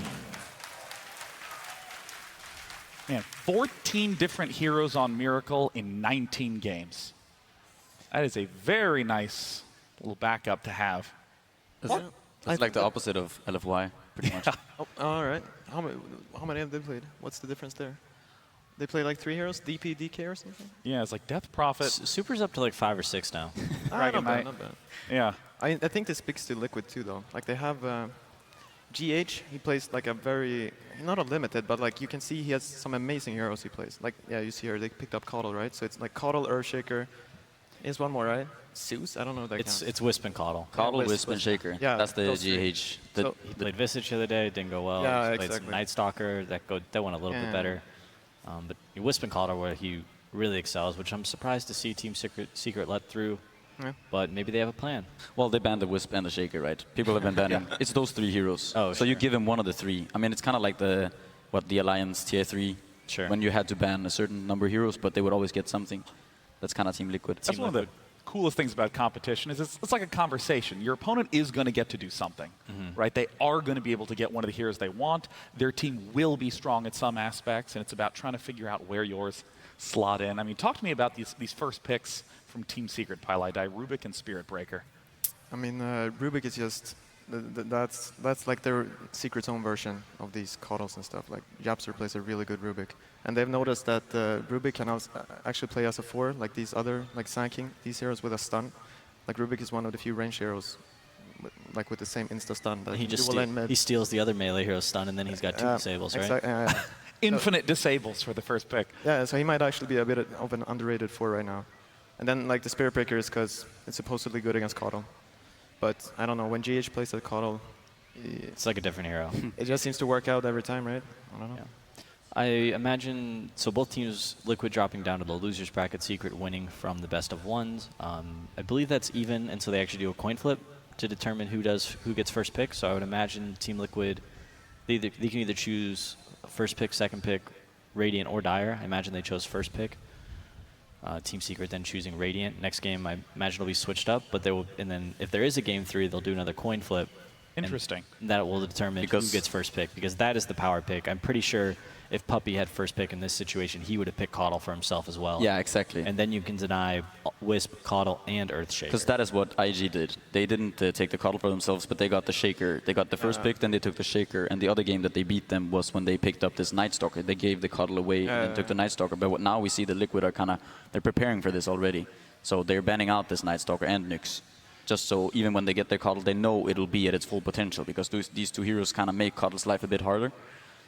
Man, 14 different heroes on Miracle in 19 games. That is a very nice little backup to have. That's like the opposite of LFY, pretty much. Oh, all right. How many have they played? What's the difference there? They play like 3 heroes, DP, DK or something? Yeah, it's like Death Prophet. Super's up to like 5 or 6 now. Not bad, not bad. Yeah. I think this speaks to Liquid too, though. Like they have GH, he plays like a very, not unlimited, but like you can see he has some amazing heroes he plays. Like, yeah, you see here, they picked up Caudle, right? So it's like Caudle, Earthshaker. There's one more, right? Zeus? I don't know if that counts. It's Wisp and Caudle. Caudle, Wisp, and Shaker. Yeah, that's the GH. So he played Visage the other day, it didn't go well. Yeah, he played some Night Stalker, that went a little bit better. But Wisp and Caudle where he really excels, which I'm surprised to see Team Secret let through. Yeah. But maybe they have a plan. Well, they banned the Wisp and the Shaker, right? People have been banning. It's those 3 heroes. Oh, so you give him one of the 3. I mean, it's kind of like the Alliance tier 3. Sure. When you had to ban a certain number of heroes, but they would always get something. That's kind of Team Liquid. That's one of the coolest things about competition is it's like a conversation. Your opponent is going to get to do something, right? They are going to be able to get one of the heroes they want. Their team will be strong at some aspects, and it's about trying to figure out where yours slot in. I mean, talk to me about these first picks from Team Secret, Pylai, Rubik and Spirit Breaker. I mean, Rubik is just, that's like their Secret's own version of these Caudles and stuff. Like, Japster plays a really good Rubik. And they've noticed that Rubik can actually play as a 4, like these other, like Sanking, these heroes with a stun. Like, Rubik is one of the few range heroes, like with the same insta-stun. That he steals the other melee hero's stun, and then he's got 2 disables, right? Infinite disables for the first pick. Yeah, so he might actually be a bit of an underrated 4 right now. And then, like, the Spirit Breaker is because it's supposedly good against Caudle. But I don't know, when GH plays at Caudle, it's like a different hero. It just seems to work out every time, right? I don't know. Yeah. I imagine, so both teams, Liquid dropping down to the losers bracket, Secret winning from the best of 1s. I believe that's even, and so they actually do a coin flip to determine who gets first pick. So I would imagine Team Liquid, they can either choose first pick, second pick, Radiant, or Dire. I imagine they chose first pick. Team Secret then choosing Radiant. Next game, I imagine it'll be switched up, but and then if there is a game 3, they'll do another coin flip. Interesting. And that will determine who gets first pick, because that is the power pick. I'm pretty sure if Puppy had first pick in this situation, he would have picked Caudle for himself as well. Yeah, exactly. And then you can deny Wisp, Caudle, and Earthshaker. Because that is what IG did. They didn't take the Caudle for themselves, but they got the Shaker. They got the first pick, then they took the Shaker. And the other game that they beat them was when they picked up this Night Stalker. They gave the Caudle away and took the Night Stalker. But now we see the Liquid are kind of, they're preparing for this already. So they're banning out this Night Stalker and Nyx. Just so even when they get their Caudle, they know it'll be at its full potential. Because these two heroes kind of make Caudle's life a bit harder.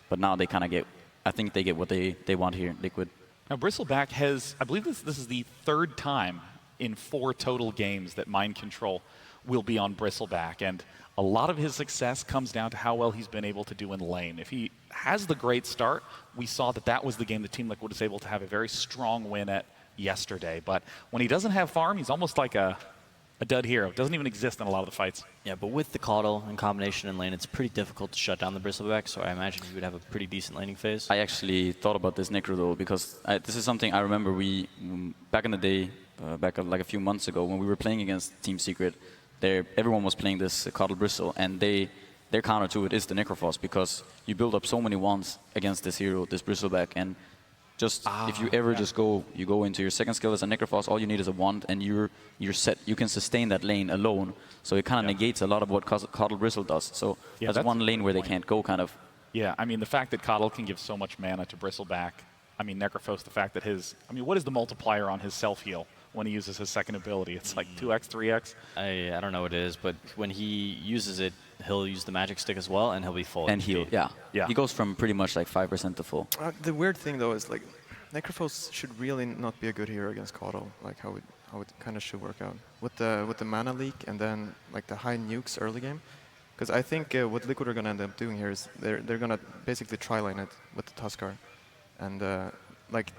But now they kind of get, I think they get what they want here, Liquid. Now Bristleback has, I believe this is the third time in 4 total games that Mind Control will be on Bristleback. And a lot of his success comes down to how well he's been able to do in lane. If he has the great start, we saw that was the game that Team Liquid was able to have a very strong win at yesterday. But when he doesn't have farm, he's almost like a dud hero. Doesn't even exist in a lot of the fights. Yeah, but with the Caudle in combination in lane, it's pretty difficult to shut down the Bristleback, so I imagine he would have a pretty decent laning phase. I actually thought about this Necro though, because this is something I remember back in the day, back like a few months ago, when we were playing against Team Secret, everyone was playing this Caudle Bristle, and their counter to it is the Necrophos, because you build up so many wands against this hero, this Bristleback, and just if you ever just go into your second skill as a Necrophos, all you need is a wand, and you're set. You can sustain that lane alone, so it kind of negates a lot of what Caudle Bristle does. So that's one lane where they can't go, kind of. Yeah, I mean, the fact that Caudle can give so much mana to Bristleback, I mean, Necrophos, the fact that what is the multiplier on his self-heal when he uses his second ability? It's like 2x, 3x? I don't know what it is, but when he uses it, he'll use the magic stick as well, and he'll be full. And heal, yeah. He goes from pretty much like 5% to full. The weird thing though is like, Necrophos should really not be a good hero against Caudle, like how it kind of should work out. With the mana leak and then like the high nukes early game. Because I think what Liquid are going to end up doing here is they're going to basically tri-lane it with the Tuskar. And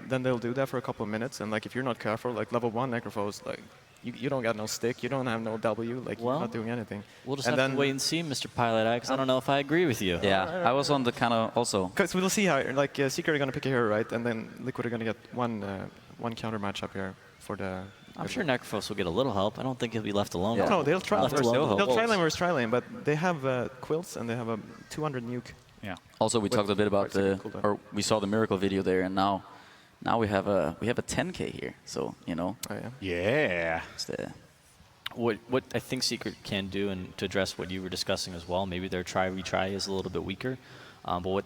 then they'll do that for a couple of minutes, and like if you're not careful, like level 1 Necrophos, like you don't got no stick, you don't have no W, like you're not doing anything. We'll just have to wait and see, Mr. Pilot, because I don't know if I agree with you. Yeah, I was on the kind of also. Because we'll see how, like Secret are going to pick a hero, right? And then Liquid are going to get one counter matchup here for the... I'm sure Necrophos will get a little help. I don't think he'll be left alone. No, they'll try. They'll try lane versus tri-lane, but they have quilts and they have a 200 nuke. Yeah. Also, we talked a bit about we saw the Miracle video there, and now we have a 10K here. So Oh, yeah. What I think Secret can do, and to address what you were discussing as well, maybe their try-retry is a little bit weaker, but what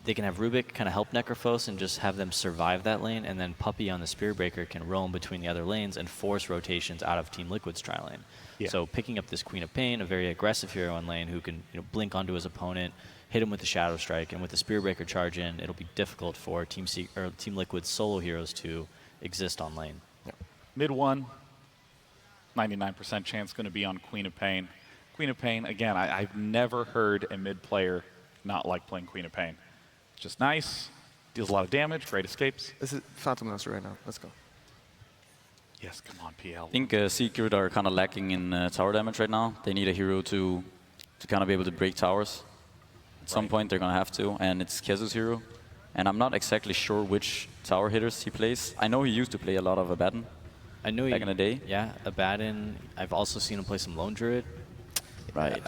they can have Rubik kind of help Necrophos and just have them survive that lane, and then Puppy on the Spirit Breaker can roam between the other lanes and force rotations out of Team Liquid's tri-lane. Yeah. So picking up this Queen of Pain, a very aggressive hero in lane who can blink onto his opponent, hit him with the Shadow Strike, and with the Spirit Breaker charge in, it'll be difficult for Team Liquid's solo heroes to exist on lane. Yeah. Mid 1, 99% chance going to be on Queen of Pain. Queen of Pain, again, I've never heard a mid player not like playing Queen of Pain. It's just nice, deals a lot of damage, great escapes. This is Phantom Lancer right now. Let's go. Yes, come on, PL. I think Secret are kind of lacking in tower damage right now. They need a hero to kind of be able to break towers. At some point, they're going to have to, and it's Kezu's hero. And I'm not exactly sure which tower hitters he plays. I know he used to play a lot of Abaddon. I know back in the day. Yeah, Abaddon. I've also seen him play some Lone Druid. Right.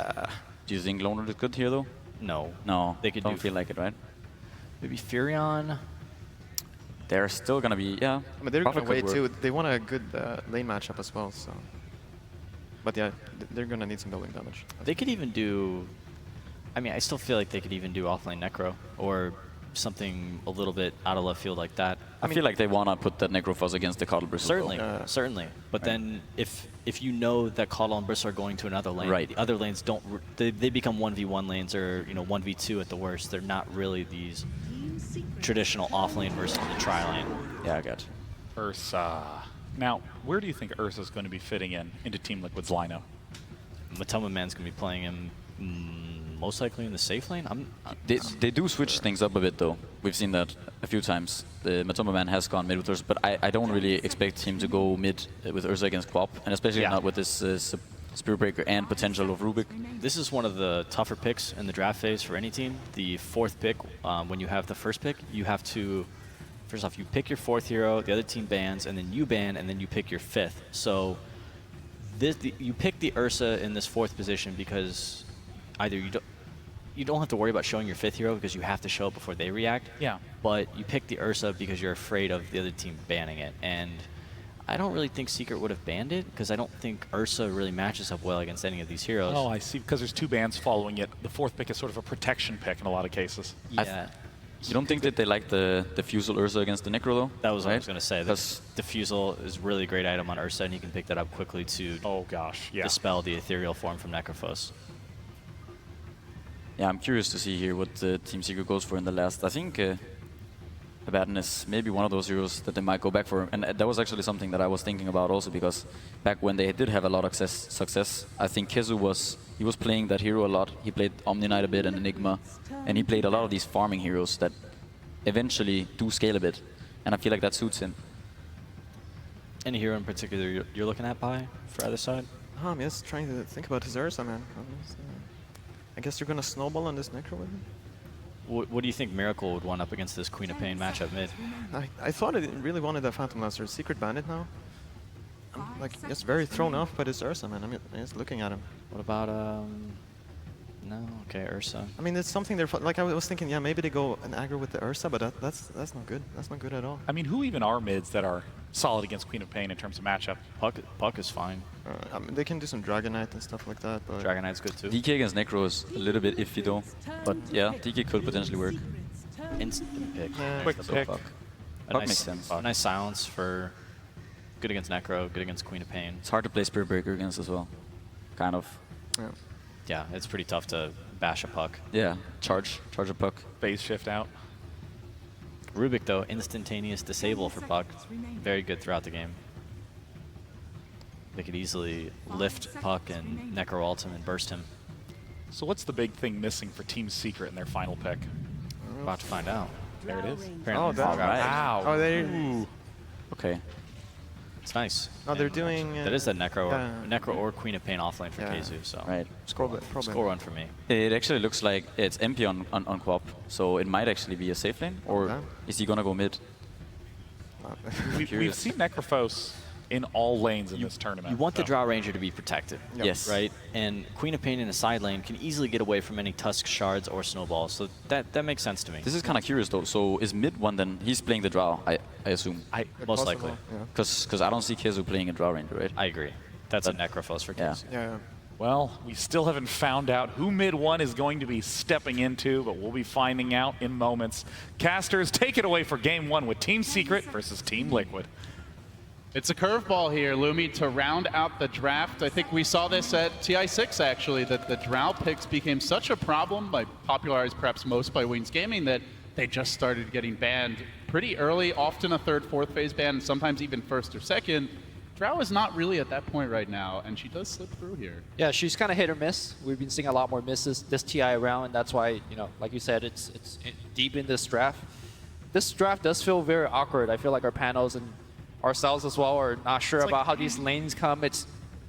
Do you think Lone Druid is good here, though? No. No, they could don't feel like it, right? Maybe Furion. They're still going to be, yeah. I mean, they're going to wait too. They want a good lane matchup as well, so. But yeah, they're going to need some building damage. They could even do, I mean, I still feel like they could even do offlane Necro or something a little bit out of left field like that. I feel like they want to put that Necrophos against the Caudle Bristle. Certainly, certainly. But then if you know that Caudle and Bristle are going to another lane, the other lanes don't, they become 1v1 lanes or 1v2 at the worst. They're not really these traditional offlane versus the tri-lane. Yeah, I got you. Ursa. Now, where do you think Ursa's going to be fitting into Team Liquid's lineup? Matoma Man's going to be playing him most likely in the safe lane. They do switch things up a bit, though. We've seen that a few times. The Matoma Man has gone mid with Ursa, but I don't really expect him to go mid with Ursa against Quap, and especially not with this Spirit Breaker and potential of Rubik. This is one of the tougher picks in the draft phase for any team. The fourth pick, when you have the first pick, you have to, first off, you pick your fourth hero, the other team bans, and then you ban, and then you pick your fifth. So you pick the Ursa in this fourth position because either you don't have to worry about showing your 5th hero because you have to show it before they react. Yeah. But you pick the Ursa because you're afraid of the other team banning it. And I don't really think Secret would have banned it because I don't think Ursa really matches up well against any of these heroes. Oh, I see. Because there's 2 bans following it. The 4th pick is sort of a protection pick in a lot of cases. Yeah. You don't think that they like the Diffusal Ursa against the Necro, though? That was what I right? was going to say. The Diffusal is a really great item on Ursa, and you can pick that up quickly to dispel the ethereal form from Necrophos. Yeah, I'm curious to see here what Team Secret goes for in the last. I think Abaddon is maybe one of those heroes that they might go back for. And that was actually something that I was thinking about also, because back when they did have a lot of success, I think Kezu was playing that hero a lot. He played Omni Knight a bit and Enigma, and he played a lot of these farming heroes that eventually do scale a bit. And I feel like that suits him. Any hero in particular you're looking at, Pi, for either side? I'm just trying to think about his Ursa, man. I guess you're going to snowball on this Necro with him? What do you think Miracle would want up against this Queen of Pain matchup mid? I thought it really wanted that Phantom Blaster. Secret Bandit now. I'm like just very thrown off by this Ursa, man. I'm just looking at him. What about no, okay, Ursa. I mean, it's something they're like. I was thinking, yeah, maybe they go an aggro with the Ursa, but that's not good. That's not good at all. I mean, who even are mids that are solid against Queen of Pain in terms of matchup? Puck is fine. I mean, they can do some Dragon Knight and stuff like that. But Dragon Knight's good too. DK against Necro is a little bit iffy though, but yeah, DK could potentially work. Instant pick. Quick pick. Puck Nice, makes sense. Nice silence for good against Necro, good against Queen of Pain. It's hard to play Spirit Breaker against as well, kind of. Yeah, it's pretty tough to bash a Puck. Yeah, charge a Puck. Phase shift out. Rubik though, instantaneous disable for Puck. Very good throughout the game. They could easily lift Puck and Necro ult him and burst him. So what's the big thing missing for Team Secret in their final pick? About to find out. There it is. Apparently Wow. Oh, they. Okay. It's nice. Oh, they're doing. That is a Necro or Queen of Pain offlane for KZU. So right. Score one for me. It actually looks like it's MP on Quap, so it might actually be a safe lane, or is he gonna go mid? We've seen Necrophos in all lanes in this tournament. You want the Drow Ranger to be protected. Yes. Right? And Queen of Pain in a side lane can easily get away from any Tusk shards or snowballs, so that makes sense to me. This is kind of curious though. So is mid one then? He's playing the Drow, I assume. Most likely. Because I don't see Kezu playing a Drow Ranger, right? I agree. That's a Necrophos for Kezu. Yeah. Well, we still haven't found out who mid one is going to be stepping into, but we'll be finding out in moments. Casters, take it away for game one with Team Secret versus Team Liquid. It's a curveball here, Lumi, to round out the draft. I think we saw this at TI6, actually, that the Drow picks became such a problem, popularized perhaps most by Wings Gaming, that they just started getting banned pretty early, often a third, fourth phase ban, and sometimes even first or second. Drow is not really at that point right now, and she does slip through here. Yeah, she's kind of hit or miss. We've been seeing a lot more misses this TI round, and that's why, like you said, it's deep in this draft. This draft does feel very awkward. I feel like our panels and ourselves as well are not sure about how these lanes come.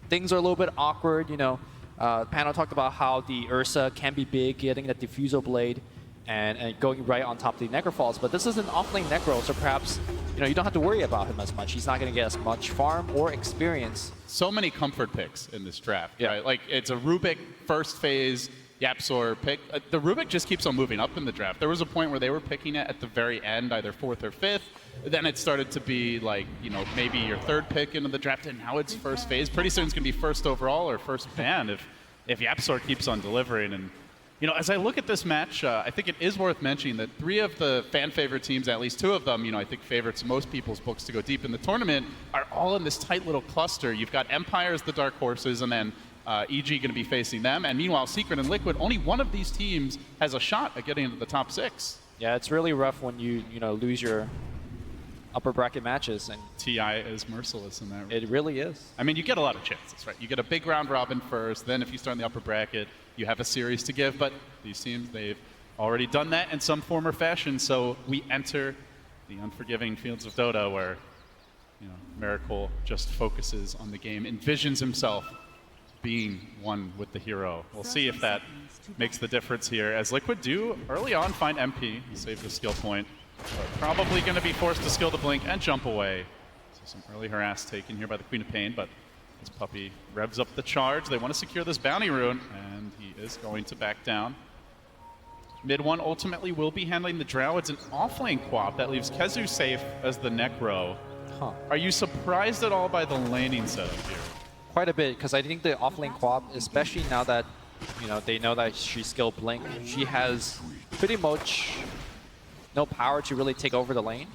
Things are a little bit awkward, Panel talked about how the Ursa can be big, getting the Diffusal Blade and going right on top of the Necrofalls, but this is an off-lane Necro, so perhaps you don't have to worry about him as much. He's not going to get as much farm or experience. So many comfort picks in this draft, right? Like, it's a Rubik first phase Yapsor pick. The Rubik just keeps on moving up in the draft. There was a point where they were picking it at the very end, either fourth or fifth. Then it started to be like, maybe your third pick into the draft, and now it's first phase. Pretty soon it's going to be first overall or first ban if Yapsor keeps on delivering. And as I look at this match, I think it is worth mentioning that 3 of the fan favorite teams, at least 2 of them, I think favorites in most people's books to go deep in the tournament, are all in this tight little cluster. You've got Empire as the dark horses, and then EG going to be facing them. And meanwhile, Secret and Liquid, only one of these teams has a shot at getting into the top 6. Yeah, it's really rough when you lose your upper bracket matches, and TI is merciless in that. It really is. I mean, you get a lot of chances, right? You get a big round robin first, then if you start in the upper bracket, you have a series to give, but these teams, they've already done that in some form or fashion, so we enter the unforgiving fields of Dota where, Miracle just focuses on the game, envisions himself being one with the hero. We'll see if that makes the difference here, as Liquid do early on find MP, save the skill point. But probably going to be forced to skill the blink and jump away. So some early harass taken here by the Queen of Pain, but as Puppey revs up the charge, they want to secure this bounty rune, and he is going to back down. Mid one ultimately will be handling the Drow. It's an offlane quap that leaves Kezu safe as the Necro. Huh. Are you surprised at all by the laning setup here? Quite a bit, because I think the offlane quap, especially now that they know that she's skill Blink, she has pretty much no power to really take over the lane.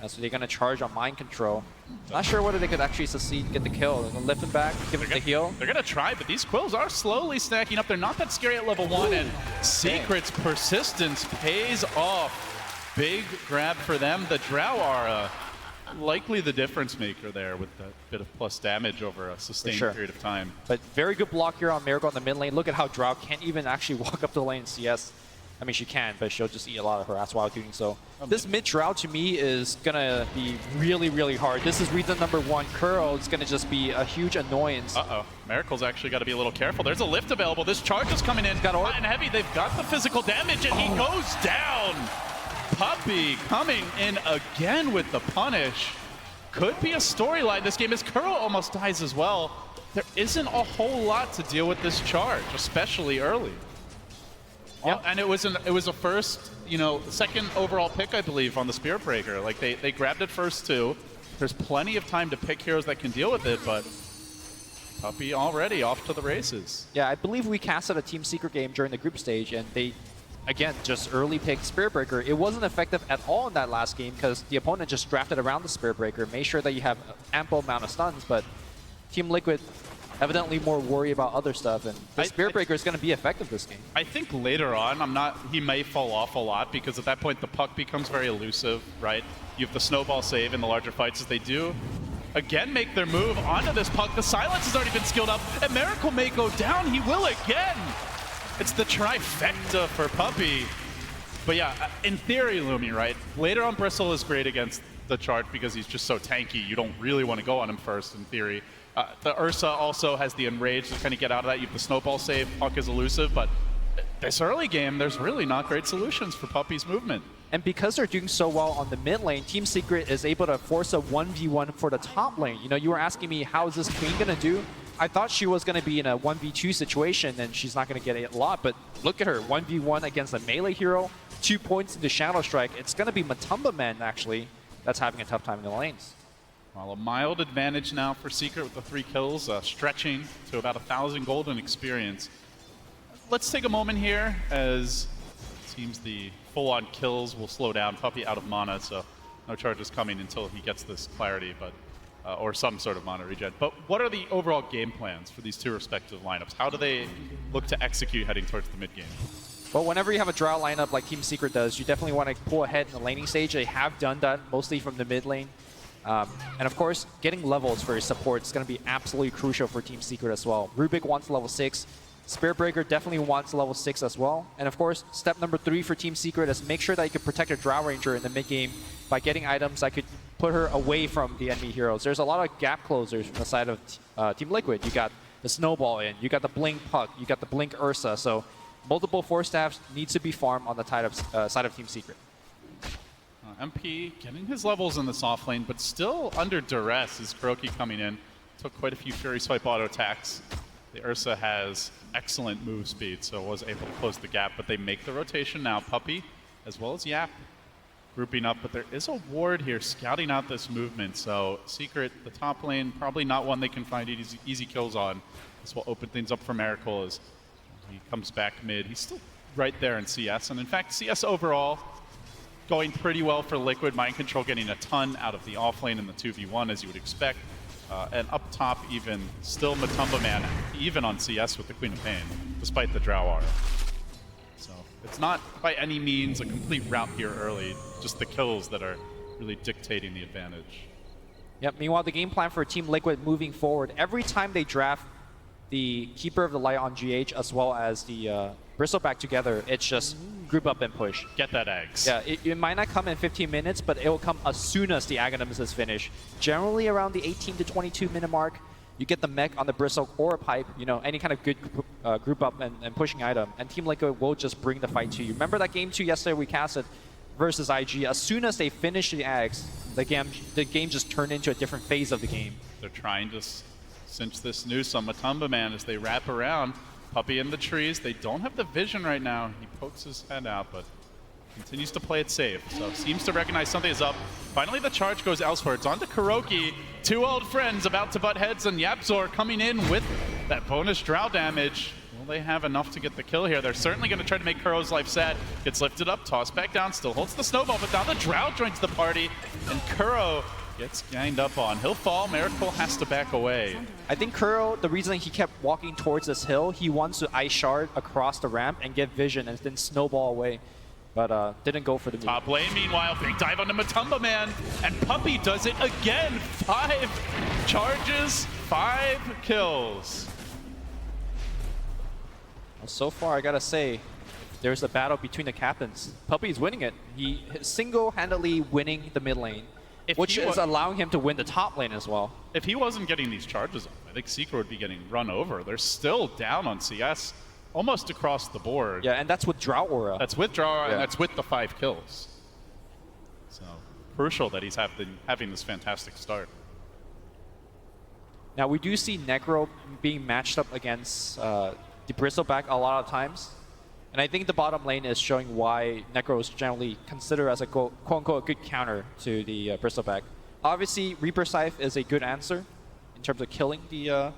So they're going to charge on mind control. Not sure whether they could actually succeed and get the kill. They're going to lift him back, give him the heal. They're going to try, but these quills are slowly stacking up. They're not that scary at level 1, and Secret's persistence pays off. Big grab for them. The Drow are likely the difference maker there with that bit of plus damage over a sustained period of time. But very good block here on Miracle in the mid lane. Look at how Drow can't even actually walk up the lane in CS. I mean, she can, but she'll just eat a lot of her ass while doing so. This mid Drow, to me, is going to be really, really hard. This is reason number 1. Kuro is going to just be a huge annoyance. Uh-oh. Miracle's actually got to be a little careful. There's a lift available. This charge is coming in. Hot and heavy. They've got the physical damage, and he goes down. Puppey coming in again with the punish. Could be a storyline this game, as Kuro almost dies as well. There isn't a whole lot to deal with this charge, especially early. Yep. And it was a first, second overall pick, I believe, on the Spirit Breaker. Like they grabbed it first too. There's plenty of time to pick heroes that can deal with it, but Puppey already off to the races. Yeah, I believe we casted a Team Secret game during the group stage, and they, again, just early picked Spirit Breaker. It wasn't effective at all in that last game because the opponent just drafted around the Spirit Breaker, made sure that you have ample amount of stuns, but Team Liquid evidently more worry about other stuff, and the Spirit Breaker is going to be effective this game. I think later on, he may fall off a lot because at that point the puck becomes very elusive, right? You have the snowball save in the larger fights as they do. Again, make their move onto this puck. The silence has already been skilled up, and Miracle may go down. He will again. It's the trifecta for Puppey. But yeah, in theory, Lumi, right? Later on, Bristle is great against the charge because he's just so tanky. You don't really want to go on him first, in theory. The Ursa also has the Enrage to kind of get out of that. You have the Snowball save, puck is elusive, but this early game, there's really not great solutions for Puppey's movement. And because they're doing so well on the mid lane, Team Secret is able to force a 1v1 for the top lane. You were asking me, how is this Queen going to do? I thought she was going to be in a 1v2 situation, and she's not going to get a lot, but look at her, 1v1 against a melee hero, 2 points into Shadow Strike. It's going to be Matumba Man, actually, that's having a tough time in the lanes. Well, a mild advantage now for Secret with the 3 kills, stretching to about 1,000 gold in experience. Let's take a moment here, as it seems the full-on kills will slow down. Puppey out of mana, so no charges coming until he gets this clarity, but or some sort of mana regen. But what are the overall game plans for these 2 respective lineups? How do they look to execute heading towards the mid game? Well, whenever you have a Drow lineup like Team Secret does, you definitely want to pull ahead in the laning stage. They have done that mostly from the mid lane. And of course, getting levels for your support is going to be absolutely crucial for Team Secret as well. Rubik wants level 6. Spirit Breaker definitely wants level 6 as well. And of course, step number 3 for Team Secret is make sure that you can protect your Drow Ranger in the mid game by getting items that could put her away from the enemy heroes. There's a lot of gap closers from the side of Team Liquid. You got the Snowball in, you got the Blink Puck, you got the Blink Ursa. So multiple Force Staffs needs to be farmed on the side of Team Secret. MP getting his levels in the soft lane, but still under duress as Kuroki coming in. Took quite a few Fury Swipe auto attacks. The Ursa has excellent move speed, so was able to close the gap, but they make the rotation now. Puppey, as well as Yap, grouping up, but there is a ward here scouting out this movement, so Secret, the top lane, probably not one they can find easy kills on. This will open things up for Miracle as he comes back mid. He's still right there in CS, and in fact, CS overall, going pretty well for Liquid. Mind Control getting a ton out of the offlane in the 2v1, as you would expect. And up top, even still Matumba Man, even on CS with the Queen of Pain, despite the Drow aura. So it's not by any means a complete rout here early, just the kills that are really dictating the advantage. Yep, meanwhile, the game plan for Team Liquid moving forward, every time they draft the Keeper of the Light on GH as well as the Bristleback together, it's just group up and push. Get that Ags. Yeah, it might not come in 15 minutes, but it will come as soon as the Aghanims is finished. Generally around the 18 to 22 minute mark, you get the mech on the Bristle or a pipe, any kind of good group up and pushing item, and Team Liquid will just bring the fight to you. Remember that game 2 yesterday we casted versus IG? As soon as they finish the Ags, the game just turned into a different phase of the game. They're trying to cinch this noose on Matumba Man as they wrap around. Puppy in the trees. They don't have the vision right now. He pokes his head out, but continues to play it safe. So seems to recognize something is up. Finally, the charge goes elsewhere. It's on to Kuroki. Two old friends about to butt heads, and YapzOr coming in with that bonus drow damage. Will they have enough to get the kill here? They're certainly going to try to make Kuro's life sad. Gets lifted up, tossed back down, still holds the snowball, but now the drow joins the party, and Kuro gets ganged up on. He'll fall. Miracle has to back away. I think Kuro, the reason he kept walking towards this hill, he wants to ice shard across the ramp and get vision and then snowball away. But didn't go for the top lane. Meanwhile, big dive onto Matumba Man, and Puppy does it again. 5 charges, 5 kills. Well, so far, I gotta say, there's a battle between the captains. Puppy's winning it. He single-handedly winning the mid lane, which is allowing him to win the top lane as well. If he wasn't getting these charges off, I think Secret would be getting run over. They're still down on CS. Almost across the board. Yeah, and that's with Drow Aura. That's with Drow Aura, and that's with the 5 kills. So crucial that he's having this fantastic start. Now we do see Necro being matched up against the Bristleback a lot of times. And I think the bottom lane is showing why Necro is generally considered as a quote-unquote good counter to the Bristleback. Obviously, Reaper Scythe is a good answer in terms of killing the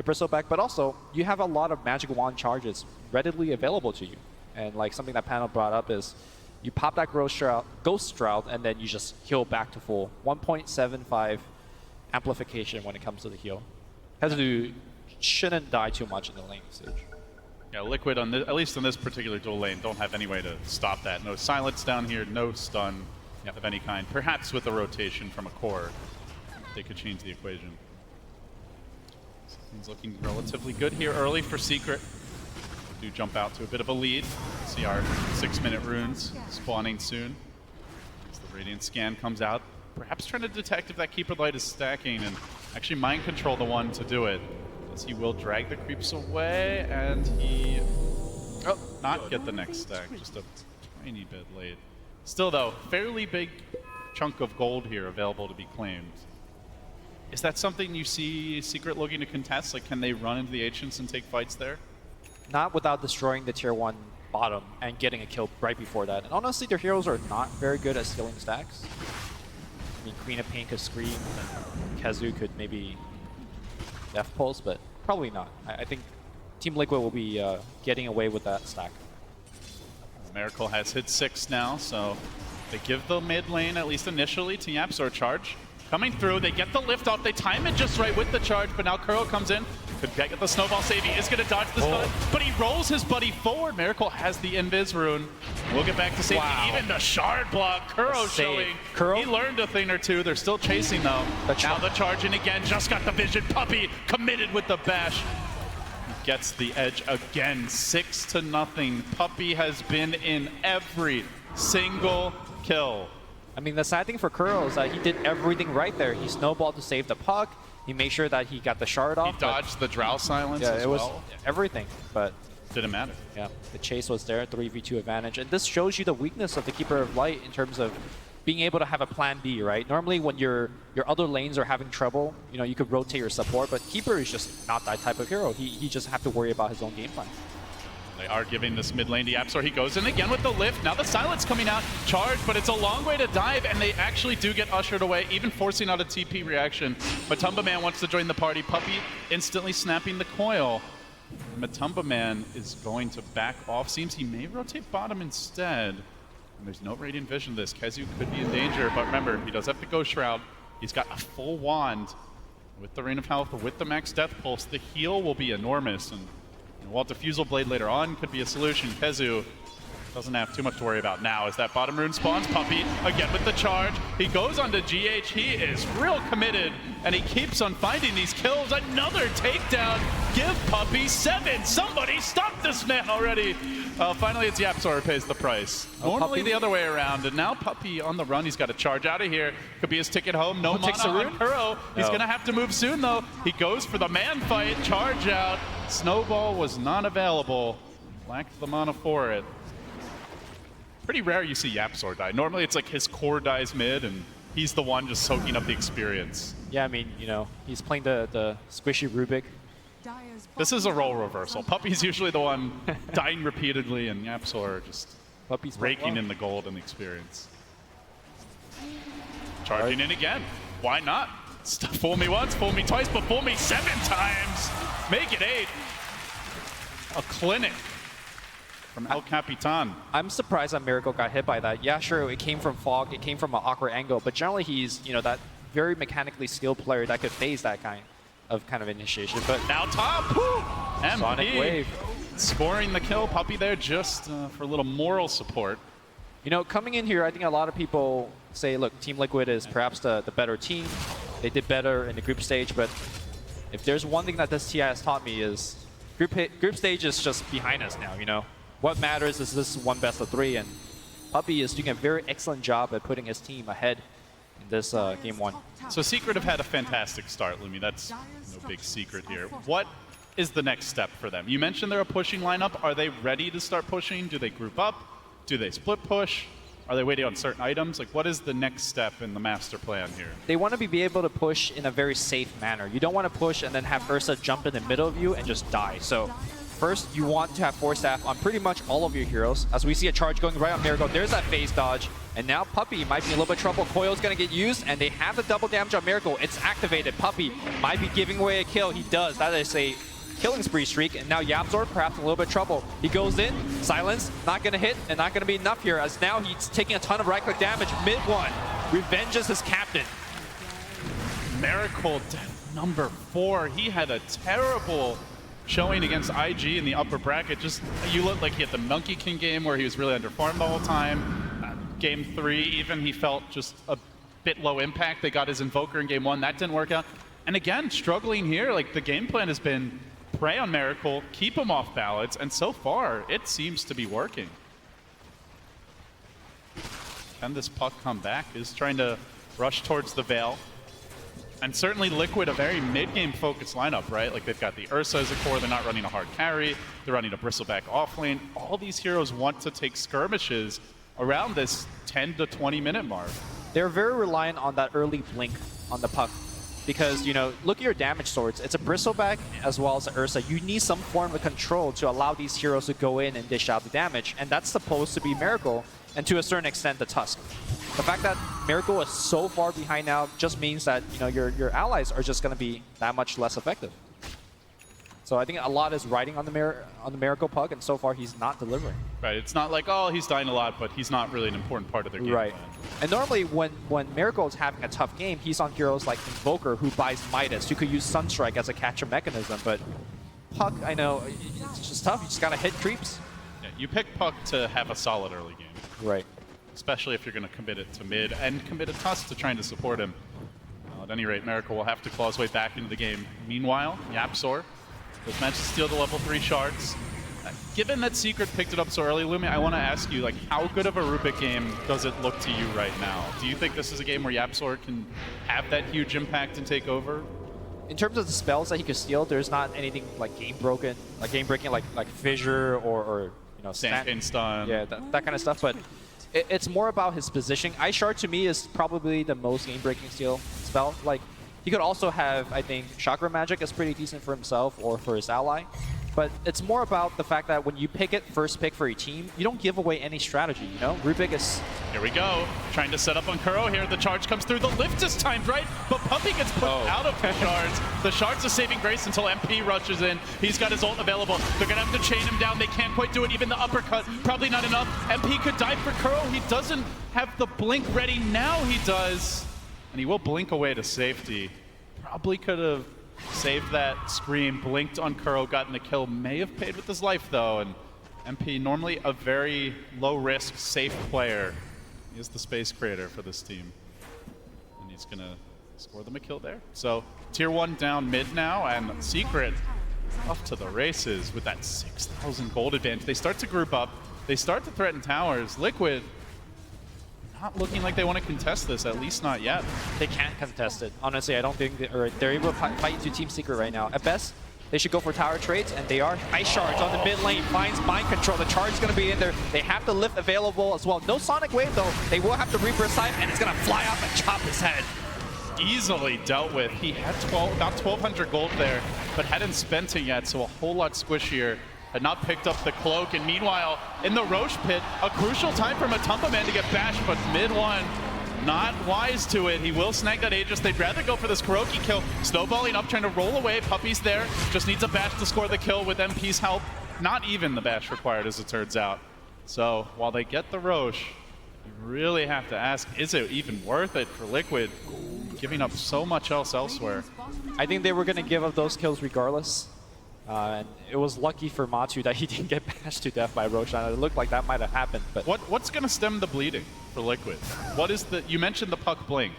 Bristleback, but also you have a lot of magic wand charges readily available to you. And like something that panel brought up is you pop that Ghost Shroud and then you just heal back to full. 1.75 amplification when it comes to the heal. KheZu shouldn't die too much in the lane stage. Yeah, Liquid, on at least in this particular dual lane, don't have any way to stop that. No silence down here, no stun of any kind. Perhaps with a rotation from a core, they could change the equation. He's looking relatively good here early for Secret. Do jump out to a bit of a lead. See our 6-minute runes spawning soon. As the Radiant scan comes out, perhaps trying to detect if that Keeper Light is stacking and actually mind control the one to do it. As he will drag the creeps away, and he not get the next stack, just a tiny bit late. Still though, fairly big chunk of gold here available to be claimed. Is that something you see Secret looking to contest? Like, can they run into the Ancients and take fights there? Not without destroying the tier 1 bottom and getting a kill right before that. And honestly, their heroes are not very good at stealing stacks. I mean, Queen of Pain could scream, and KheZu could maybe Death Pulse, but probably not. I think Team Liquid will be getting away with that stack. Miracle has hit 6 now, so they give the mid lane, at least initially, to YapzOr charge. Coming through, they get the lift off, they time it just right with the charge, but now Kuro comes in, could get the snowball save, he is going to dodge the stun, but he rolls his buddy forward. Miracle has the Invis rune. We'll get back to safety. Wow. Even the shard block, Kuro showing. He learned a thing or two, they're still chasing though. Now the charge in again, just got the vision. Puppy committed with the bash. He gets the edge again, 6-0. Puppy has been in every single kill. I mean, the sad thing for Kuro is that he did everything right there. He snowballed to save the puck. He made sure that he got the shard off. He dodged the Drow silence as well. Yeah, it was everything, but didn't matter. Yeah, the chase was there, 3v2 advantage. And this shows you the weakness of the Keeper of Light in terms of being able to have a plan B, right? Normally when your other lanes are having trouble, you know, you could rotate your support, but Keeper is just not that type of hero. He just have to worry about his own game plan. They are giving this mid lane to YapzOr. He goes in again with the lift. Now the silence coming out. Charge, but it's a long way to dive, and they actually do get ushered away, even forcing out a TP reaction. Matumba Man wants to join the party. Puppy instantly snapping the coil. Matumba Man is going to back off. Seems he may rotate bottom instead. And there's no Radiant Vision this. KheZu could be in danger, but remember, he does have the Ghost Shroud. He's got a full wand. With the Rain of Health, with the max Death Pulse, the heal will be enormous. And while Diffusal Blade later on could be a solution, KheZu doesn't have too much to worry about now as that bottom rune spawns. Puppy again with the charge. He goes onto GH. He is real committed, and he keeps on finding these kills. Another takedown. Give Puppy 7. Somebody stop this man already. Finally, it's YapzOr who pays the price. Normally the other way around, and now Puppy on the run. He's got to charge out of here. Could be his ticket home. No mana on Kuro. He's going to have to move soon, though. He goes for the man fight. Charge out. Snowball was not available. Lacked the mana for it. Pretty rare you see YapzOr die. Normally it's like his core dies mid, and he's the one just soaking up the experience. Yeah, I mean, you know, he's playing the squishy Rubik. This is a role reversal. Puppy's usually the one dying repeatedly, and YapzOr just raking in the gold and the experience. Charging in again. Why not? Fool me once, fool me twice, but fool me 7 times. Make it 8. A clinic from El Capitan. I'm surprised that Miracle got hit by that. Yeah, sure, it came from fog, it came from an awkward angle, but generally he's, you know, that very mechanically skilled player that could phase that kind of initiation. But now top, Sonic Wave. Scoring the kill. Puppy there just for a little moral support. You know, coming in here, I think a lot of people say, look, Team Liquid is perhaps the better team. They did better in the group stage, but if there's one thing that this TI has taught me is group stage is just behind us now, you know. What matters is this one best of 3, and Puppy is doing a very excellent job at putting his team ahead in this game 1. So Secret have had a fantastic start, Lumi. That's no big secret here. What is the next step for them? You mentioned they're a pushing lineup. Are they ready to start pushing? Do they group up? Do they split push? Are they waiting on certain items? Like, what is the next step in the master plan here? They want to be able to push in a very safe manner. You don't want to push and then have Ursa jump in the middle of you and just die. So first, you want to have Force Staff on pretty much all of your heroes. As we see a charge going right on Miracle, there's that phase dodge. And now Puppy might be in a little bit of trouble. Coil's going to get used, and they have the double damage on Miracle. It's activated. Puppy might be giving away a kill. He does. That is a killing spree streak, and now YapzOr perhaps in a little bit of trouble. He goes in, silence, not going to hit, and not going to be enough here, as now he's taking a ton of right-click damage. Mid 1, revenges his captain. Miracle number 4. He had a terrible showing against IG in the upper bracket. Just, you look like he had the Monkey King game where he was really underfarmed the whole time. Game 3, even, he felt just a bit low impact. They got his Invoker in game 1. That didn't work out. And again, struggling here. Like, the game plan has been prey on Miracle, keep him off balance, and so far, it seems to be working. Can this puck come back? Is trying to rush towards the Veil. And certainly Liquid, a very mid-game focused lineup, right? Like, they've got the Ursa as a core, they're not running a hard carry, they're running a Bristleback offlane. All these heroes want to take skirmishes around this 10 to 20 minute mark. They're very reliant on that early blink on the puck. Because, you know, look at your damage swords. It's a Bristleback as well as an Ursa. You need some form of control to allow these heroes to go in and dish out the damage. And that's supposed to be Miracle, and to a certain extent, the Tusk. The fact that Miracle is so far behind now just means that, you know, your allies are just going to be that much less effective. So I think a lot is riding on the Miracle puck, and so far he's not delivering. Right, it's not like, oh, he's dying a lot, but he's not really an important part of their game right. plan. And normally when Miracle is having a tough game, he's on heroes like Invoker, who buys Midas, who could use Sunstrike as a catcher mechanism. But Puck, I know, it's just tough. You just got to hit creeps. Yeah, you pick Puck to have a solid early game. Right. Especially if you're going to commit it to mid and commit a Tusk to trying to support him. At any rate, Miracle will have to claw his way back into the game. Meanwhile, YapzOr has managed to steal the level 3 shards. Given that Secret picked it up so early, Lumi, I want to ask you, like, how good of a Rubik game does it look to you right now? Do you think this is a game where YapzOr can have that huge impact and take over? In terms of the spells that he could steal, there's not anything like game breaking, like Fissure or you know, Sand Stun. Yeah, that kind of stuff. But it's more about his positioning. Ice Shard to me is probably the most game breaking steal spell. Like, he could also have, I think, Chakra Magic is pretty decent for himself or for his ally. But it's more about the fact that when you pick it first pick for your team, you don't give away any strategy, you know? Rubik is... Here we go. Trying to set up on Kuro here. The charge comes through. The lift is timed right, but Puppy gets put out of the shards. The shards are saving grace until MP rushes in. He's got his ult available. They're going to have to chain him down. They can't quite do it. Even the uppercut, probably not enough. MP could die for Kuro. He doesn't have the blink ready. Now he does. And he will blink away to safety. Probably could have saved that scream, blinked on Kuro, gotten the kill. May have paid with his life, though. And MP, normally a very low-risk, safe player. He is the space creator for this team. And he's going to score them a kill there. So, tier 1 down mid now, and Secret off to the races with that 6,000 gold advantage. They start to group up. They start to threaten towers. Liquid not looking like they want to contest this, at least not yet. They can't contest it. Honestly, I don't think they're able to fight to Team Secret right now. At best, they should go for tower trades, and they are. Ice Shards on the mid lane, finds mind control. The charge is going to be in there. They have the lift available as well. No Sonic Wave, though. They will have to Reaper Sight, and it's going to fly off and chop his head. Easily dealt with. He had about 1,200 gold there. but hadn't spent it yet, so a whole lot squishier. Had not picked up the cloak, and meanwhile, in the Roche pit, a crucial time for Matumba Man to get bashed, but mid one, not wise to it. He will snag that Aegis. They'd rather go for this Kuroki kill. Snowballing up, trying to roll away. Puppey's there. Just needs a bash to score the kill with MP's help. Not even the bash required, as it turns out. So while they get the Roche, you really have to ask, is it even worth it for Liquid, giving up so much else elsewhere? I think they were going to give up those kills regardless. And it was lucky for Matu that he didn't get bashed to death by Roshan. It looked like that might have happened. But what's going to stem the bleeding for Liquid? What is the? You mentioned the puck blink.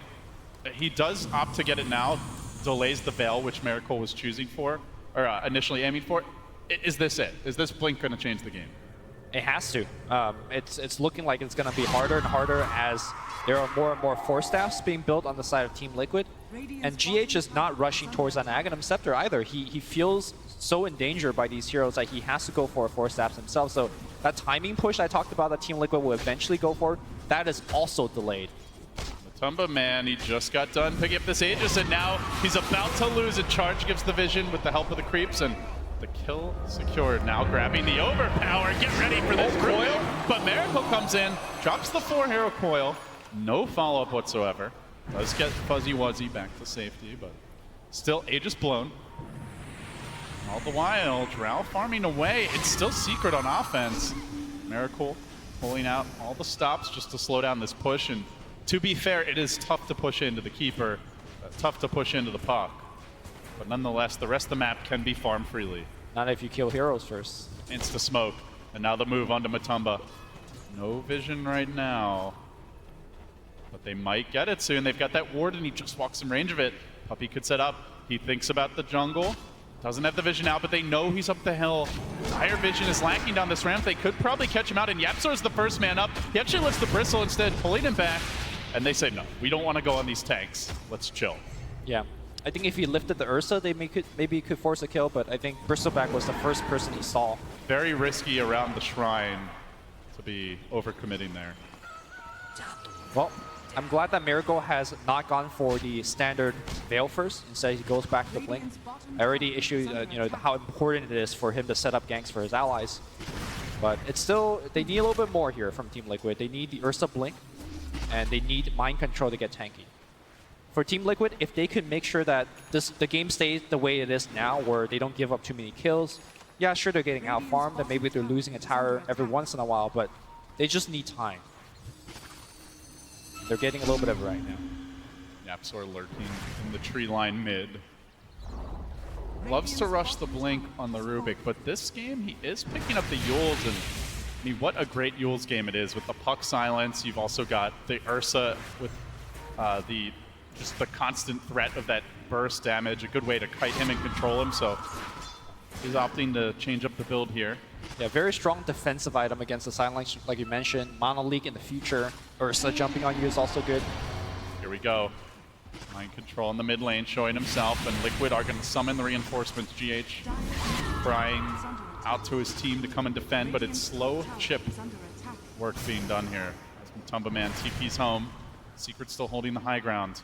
He does opt to get it now, delays the Veil, which Miracle was choosing for, or initially aiming for. Is this it? Is this blink going to change the game? it has to. It's looking like it's going to be harder and harder as there are more and more Force Staffs being built on the side of Team Liquid. And GH is not rushing towards an Aghanim Scepter either. He feels so in danger by these heroes that he has to go for a Force Staff himself. So that timing push I talked about that Team Liquid will eventually go for, that is also delayed. Matumba Man, he just got done picking up this Aegis, and now he's about to lose it. Charge gives the vision with the help of the creeps, and the kill secured. Now grabbing the overpower. Get ready for this coil. But Miracle comes in, drops the 4-hero coil. No follow-up whatsoever. Does get Fuzzy Wuzzy back to safety, but still Aegis blown. All the while, Drow farming away. It's still Secret on offense. Miracle pulling out all the stops just to slow down this push. And to be fair, it is tough to push into the Keeper, tough to push into the Puck. But nonetheless, the rest of the map can be farmed freely. Not if you kill heroes first. Insta smoke. And now the move onto Matumba. No vision right now. But they might get it soon. They've got that ward and he just walks in range of it. Puppey could set up. He thinks about the jungle. Doesn't have the vision out, but they know he's up the hill. Dire vision is lacking down this ramp. They could probably catch him out, and Yapzor's the first man up. He actually lifts the Bristle instead, pulling him back. And they say, no, we don't want to go on these tanks. Let's chill. Yeah. I think if he lifted the Ursa, they maybe could force a kill, but I think Bristleback was the first person he saw. Very risky around the shrine to be overcommitting there. Well, I'm glad that Miracle has not gone for the standard Veil first. Instead, he goes back to Blink. I already issued, how important it is for him to set up ganks for his allies. But it's still, they need a little bit more here from Team Liquid. They need the Ursa Blink, and they need Mind Control to get tanky. For Team Liquid, if they could make sure that the game stays the way it is now, where they don't give up too many kills, yeah, sure, they're getting out-farmed, and maybe they're losing a tower every once in a while, but they just need time. They're getting a little bit of it right now. Yapzor lurking in the tree line mid. Loves to rush the Blink on the Rubik, but this game he is picking up the Yules, and I mean, what a great Yules game it is with the Puck silence. You've also got the Ursa with just the constant threat of that burst damage. A good way to kite him and control him, so he's opting to change up the build here. Yeah, very strong defensive item against the silence, like you mentioned. Mono Leak in the future. Ursa jumping on you is also good. Here we go. Mind Control in the mid lane showing himself, and Liquid are going to summon the reinforcements. GH crying out to his team to come and defend, but it's slow chip work being done here. As Matumba Man TP's home. Secret still holding the high ground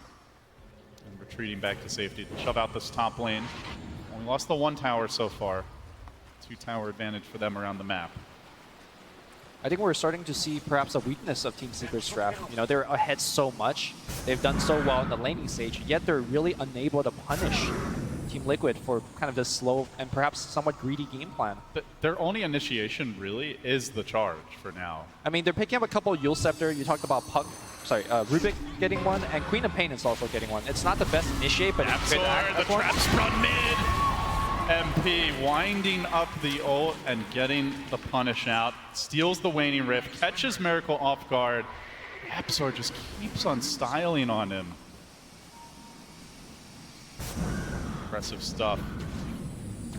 and retreating back to safety to shove out this top lane. Only lost the 1 tower so far. 2-tower advantage for them around the map. I think we're starting to see perhaps a weakness of Team Secret's draft. You know, they're ahead so much. They've done so well in the laning stage, yet they're really unable to punish Team Liquid for kind of this slow and perhaps somewhat greedy game plan. Their only initiation really is the charge for now. I mean, they're picking up a couple Yule Scepter. You talked about Rubik getting one, and Queen of Pain is also getting one. It's not the best initiate, but it's good. The traps run mid. MP winding up the ult and getting the punish out. Steals the Waning Rift, catches Miracle off guard. Yapzor just keeps on styling on him. Impressive stuff.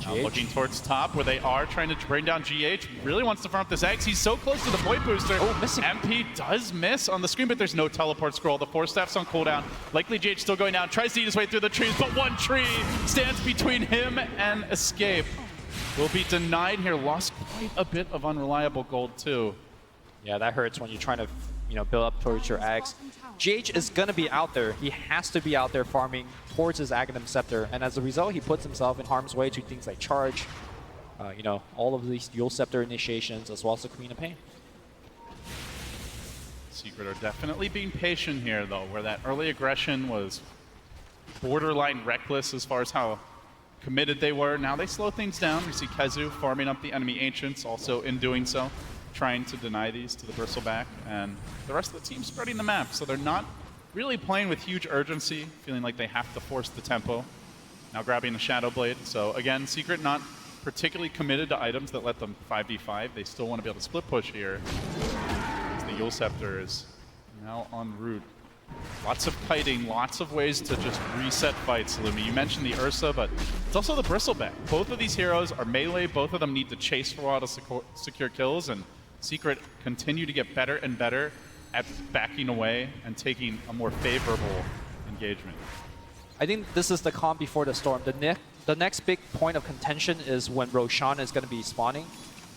Now looking towards top where they are trying to bring down GH. Really wants to farm up this Axe. He's so close to the point booster. Oh, missing. MP does miss on the screen, but there's no teleport scroll. The Force Staff's on cooldown. Likely GH still going down. Tries to eat his way through the trees, but one tree stands between him and escape. Will be denied here. Lost quite a bit of unreliable gold too. Yeah, that hurts when you're trying to build up towards your Ags. GH is going to be out there. He has to be out there farming towards his Aghanim Scepter. And as a result, he puts himself in harm's way to things like Charge, you know, all of these Dual Scepter initiations, as well as the Queen of Pain. Secret are definitely being patient here, though, where that early aggression was borderline reckless as far as how committed they were. Now they slow things down. We see KheZu farming up the enemy Ancients, also in doing so, trying to deny these to the Bristleback, and the rest of the team spreading the map. So they're not really playing with huge urgency, feeling like they have to force the tempo. Now grabbing the Shadow Blade. So again, Secret not particularly committed to items that let them 5v5. They still want to be able to split push here. As the Yule Scepter is now en route. Lots of kiting, lots of ways to just reset fights, Lumi. You mentioned the Ursa, but it's also the Bristleback. Both of these heroes are melee. Both of them need to chase for a while to secure kills, and Secret continue to get better and better at backing away and taking a more favorable engagement. I think this is the calm before the storm. The next big point of contention is when Roshan is going to be spawning.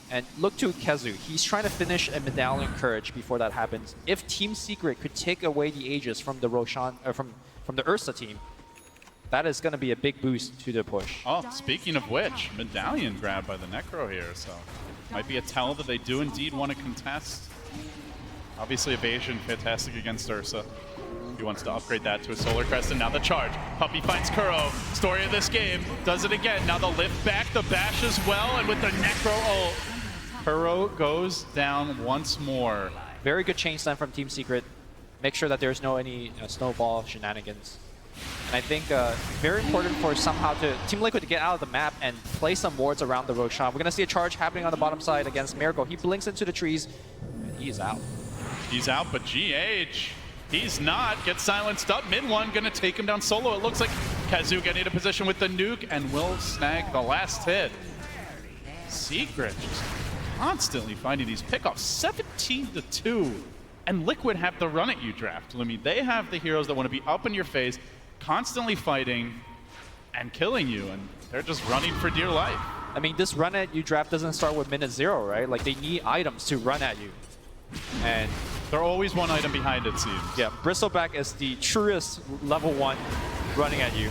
And look to KheZu. He's trying to finish a Medallion Courage before that happens. If Team Secret could take away the Aegis from the Roshan, from the Ursa team, that is going to be a big boost to the push. Oh, speaking of which, Medallion grabbed by the Necro here, so might be a tell that they do indeed want to contest. Obviously, evasion, fantastic against Ursa. He wants to upgrade that to a Solar Crest, and now the charge. Puppey finds Kuro. Story of this game, does it again. Now the lift back, the bash as well, and with the Necro ult, Kuro goes down once more. Very good chain stun from Team Secret. Make sure that there's no any snowball shenanigans. And I think very important for somehow Team Liquid to get out of the map and play some wards around the Roshan. We're going to see a charge happening on the bottom side against Marigold. He blinks into the trees, and he's out. He's out, but GH, he's not. Gets silenced up. Mid one gonna take him down solo. It looks like KheZu getting into position with the nuke and will snag the last hit. Secret just constantly finding these pickoffs. 17-2. And Liquid have the run at you draft. I mean, they have the heroes that want to be up in your face, constantly fighting and killing you, and they're just running for dear life. I mean, this run at you draft doesn't start with minute 0, right? Like, they need items to run at you. And they're always one item behind, it seems. Yeah, Bristleback is the truest level 1 running at you.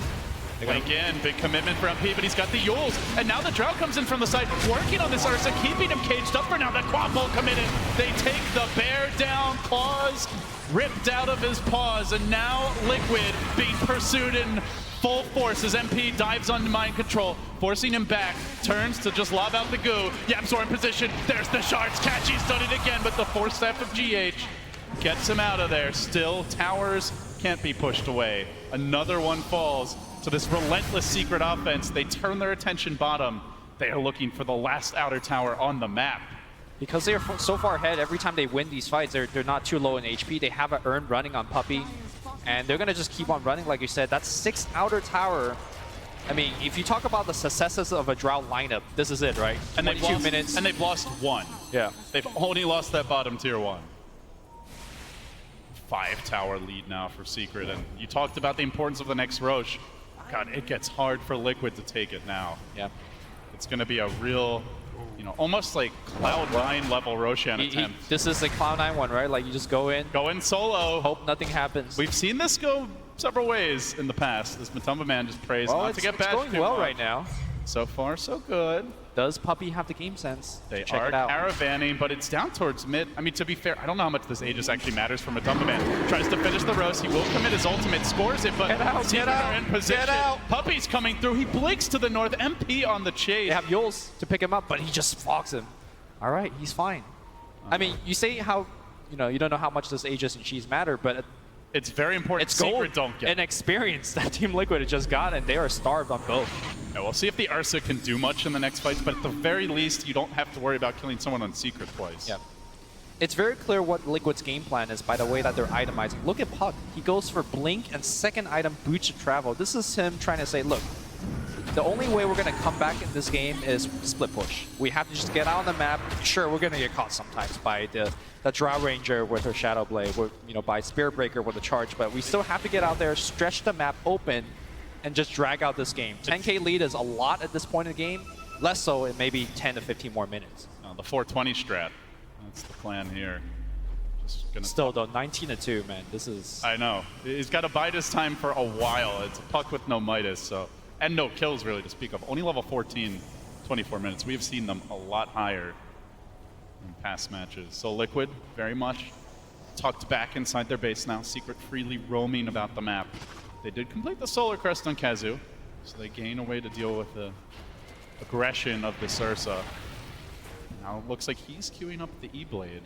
Link in, big commitment for MP, but he's got the Yules. And now the Drought comes in from the side, working on this Ursa, keeping him caged up for now. The quad bolt committed. They take the bear down, claws ripped out of his paws, and now Liquid being pursued in full force as MP dives on mind control, forcing him back, turns to just lob out the goo. Yapzor in position, there's the shards, Catchy's done it again, but the force staff of GH gets him out of there. Still, towers can't be pushed away. Another one falls to this relentless Secret offense. They turn their attention bottom. They are looking for the last outer tower on the map. Because they're so far ahead, every time they win these fights, they're not too low in HP. They have an earn running on Puppey, and they're going to just keep on running, like you said. That's 6 outer tower. I mean, if you talk about the successes of a Drought lineup, this is it, right? And 22 minutes. And they've lost 1. Yeah. They've only lost that bottom tier 1. 5 tower lead now for Secret, and you talked about the importance of the next Roche. God, it gets hard for Liquid to take it now. Yeah. It's going to be a real, you know, almost like Cloud9 level Roshan attempt. This is the Cloud9 one, right? Like, you just go in. Go in solo. Hope nothing happens. We've seen this go several ways in the past. This Matumba man just prays not to get bashed. It's going well right now. So far, so good. Does Puppey have the game sense? They Check are it out. caravanning, but it's down towards mid. I mean, to be fair, I don't know how much this Aegis actually matters for Matumba man. Tries to finish the roast. He will commit his ultimate, scores it, but Secret are in position. Puppey's coming through. He blinks to the north. MP on the chase. They have Yules to pick him up, but he just fogs him. All right, he's fine. I mean, you say how, you know, you don't know how much this Aegis and cheese matter, but it's very important. It's Secret gold don't get and experience that Team Liquid has just got, and they are starved on both. Yeah, we'll see if the Ursa can do much in the next fights, but at the very least, you don't have to worry about killing someone on Secret twice. Yeah. It's very clear what Liquid's game plan is by the way that they're itemizing. Look at Puck. He goes for Blink and second item, Boots to Travel. This is him trying to say, look, the only way we're going to come back in this game is split push. We have to just get out on the map. Sure, we're going to get caught sometimes by the Drow Ranger with her Shadow Blade, or, you know, by Spirit Breaker with a charge, but we still have to get out there, stretch the map open, and just drag out this game. 10k lead is a lot at this point in the game, less so in maybe 10 to 15 more minutes. The 420 strat, that's the plan here. Still though, 19-2, man. This is. I know. He's got to bide his time for a while. It's a puck with no Midas, so and no kills really to speak of. Only level 14, 24 minutes. We've seen them a lot higher in past matches. So Liquid, very much tucked back inside their base now. Secret freely roaming about the map. They did complete the Solar Crest on Kazu, so they gain a way to deal with the aggression of this Ursa. Now it looks like he's queuing up the E-Blade.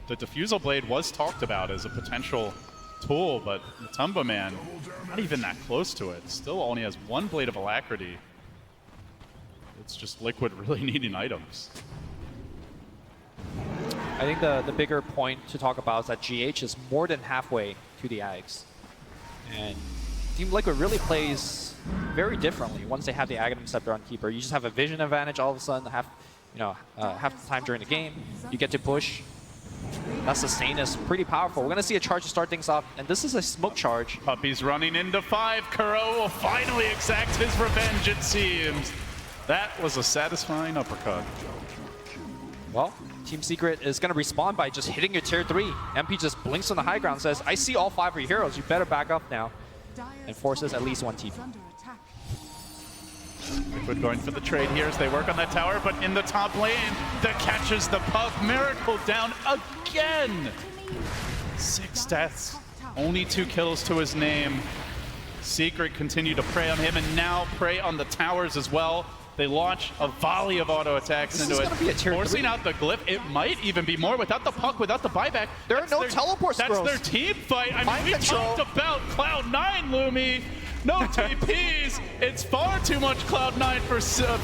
The Diffusal Blade was talked about as a potential tool, but Matumba, man, not even that close to it. Still only has one Blade of Alacrity. It's just Liquid really needing items. I think the bigger point to talk about is that GH is more than halfway to the Ags. And Team Liquid really plays very differently once they have the Aghanim Scepter on Keeper. You just have a vision advantage all of a sudden, half the time during the game. You get to push. That sustain is pretty powerful. We're going to see a charge to start things off, and this is a smoke charge. Puppy's running into 5. Kuro will finally exact his revenge, it seems. That was a satisfying uppercut. Well, Team Secret is going to respond by just hitting your tier 3. MP just blinks on the high ground and says, I see all 5 of your heroes. You better back up now. And forces at least one TP. Liquid going for the trade here as they work on that tower, but in the top lane, that catches the puck. Miracle down again. 6 deaths, only 2 kills to his name. Secret continue to prey on him and now prey on the towers as well. They launch a volley of auto attacks into it, forcing out the glyph. It might even be more without the puck, without the buyback. There are no teleports. That's their team fight. I mean, we talked about Cloud9, Lumi. No TPs. It's far too much Cloud9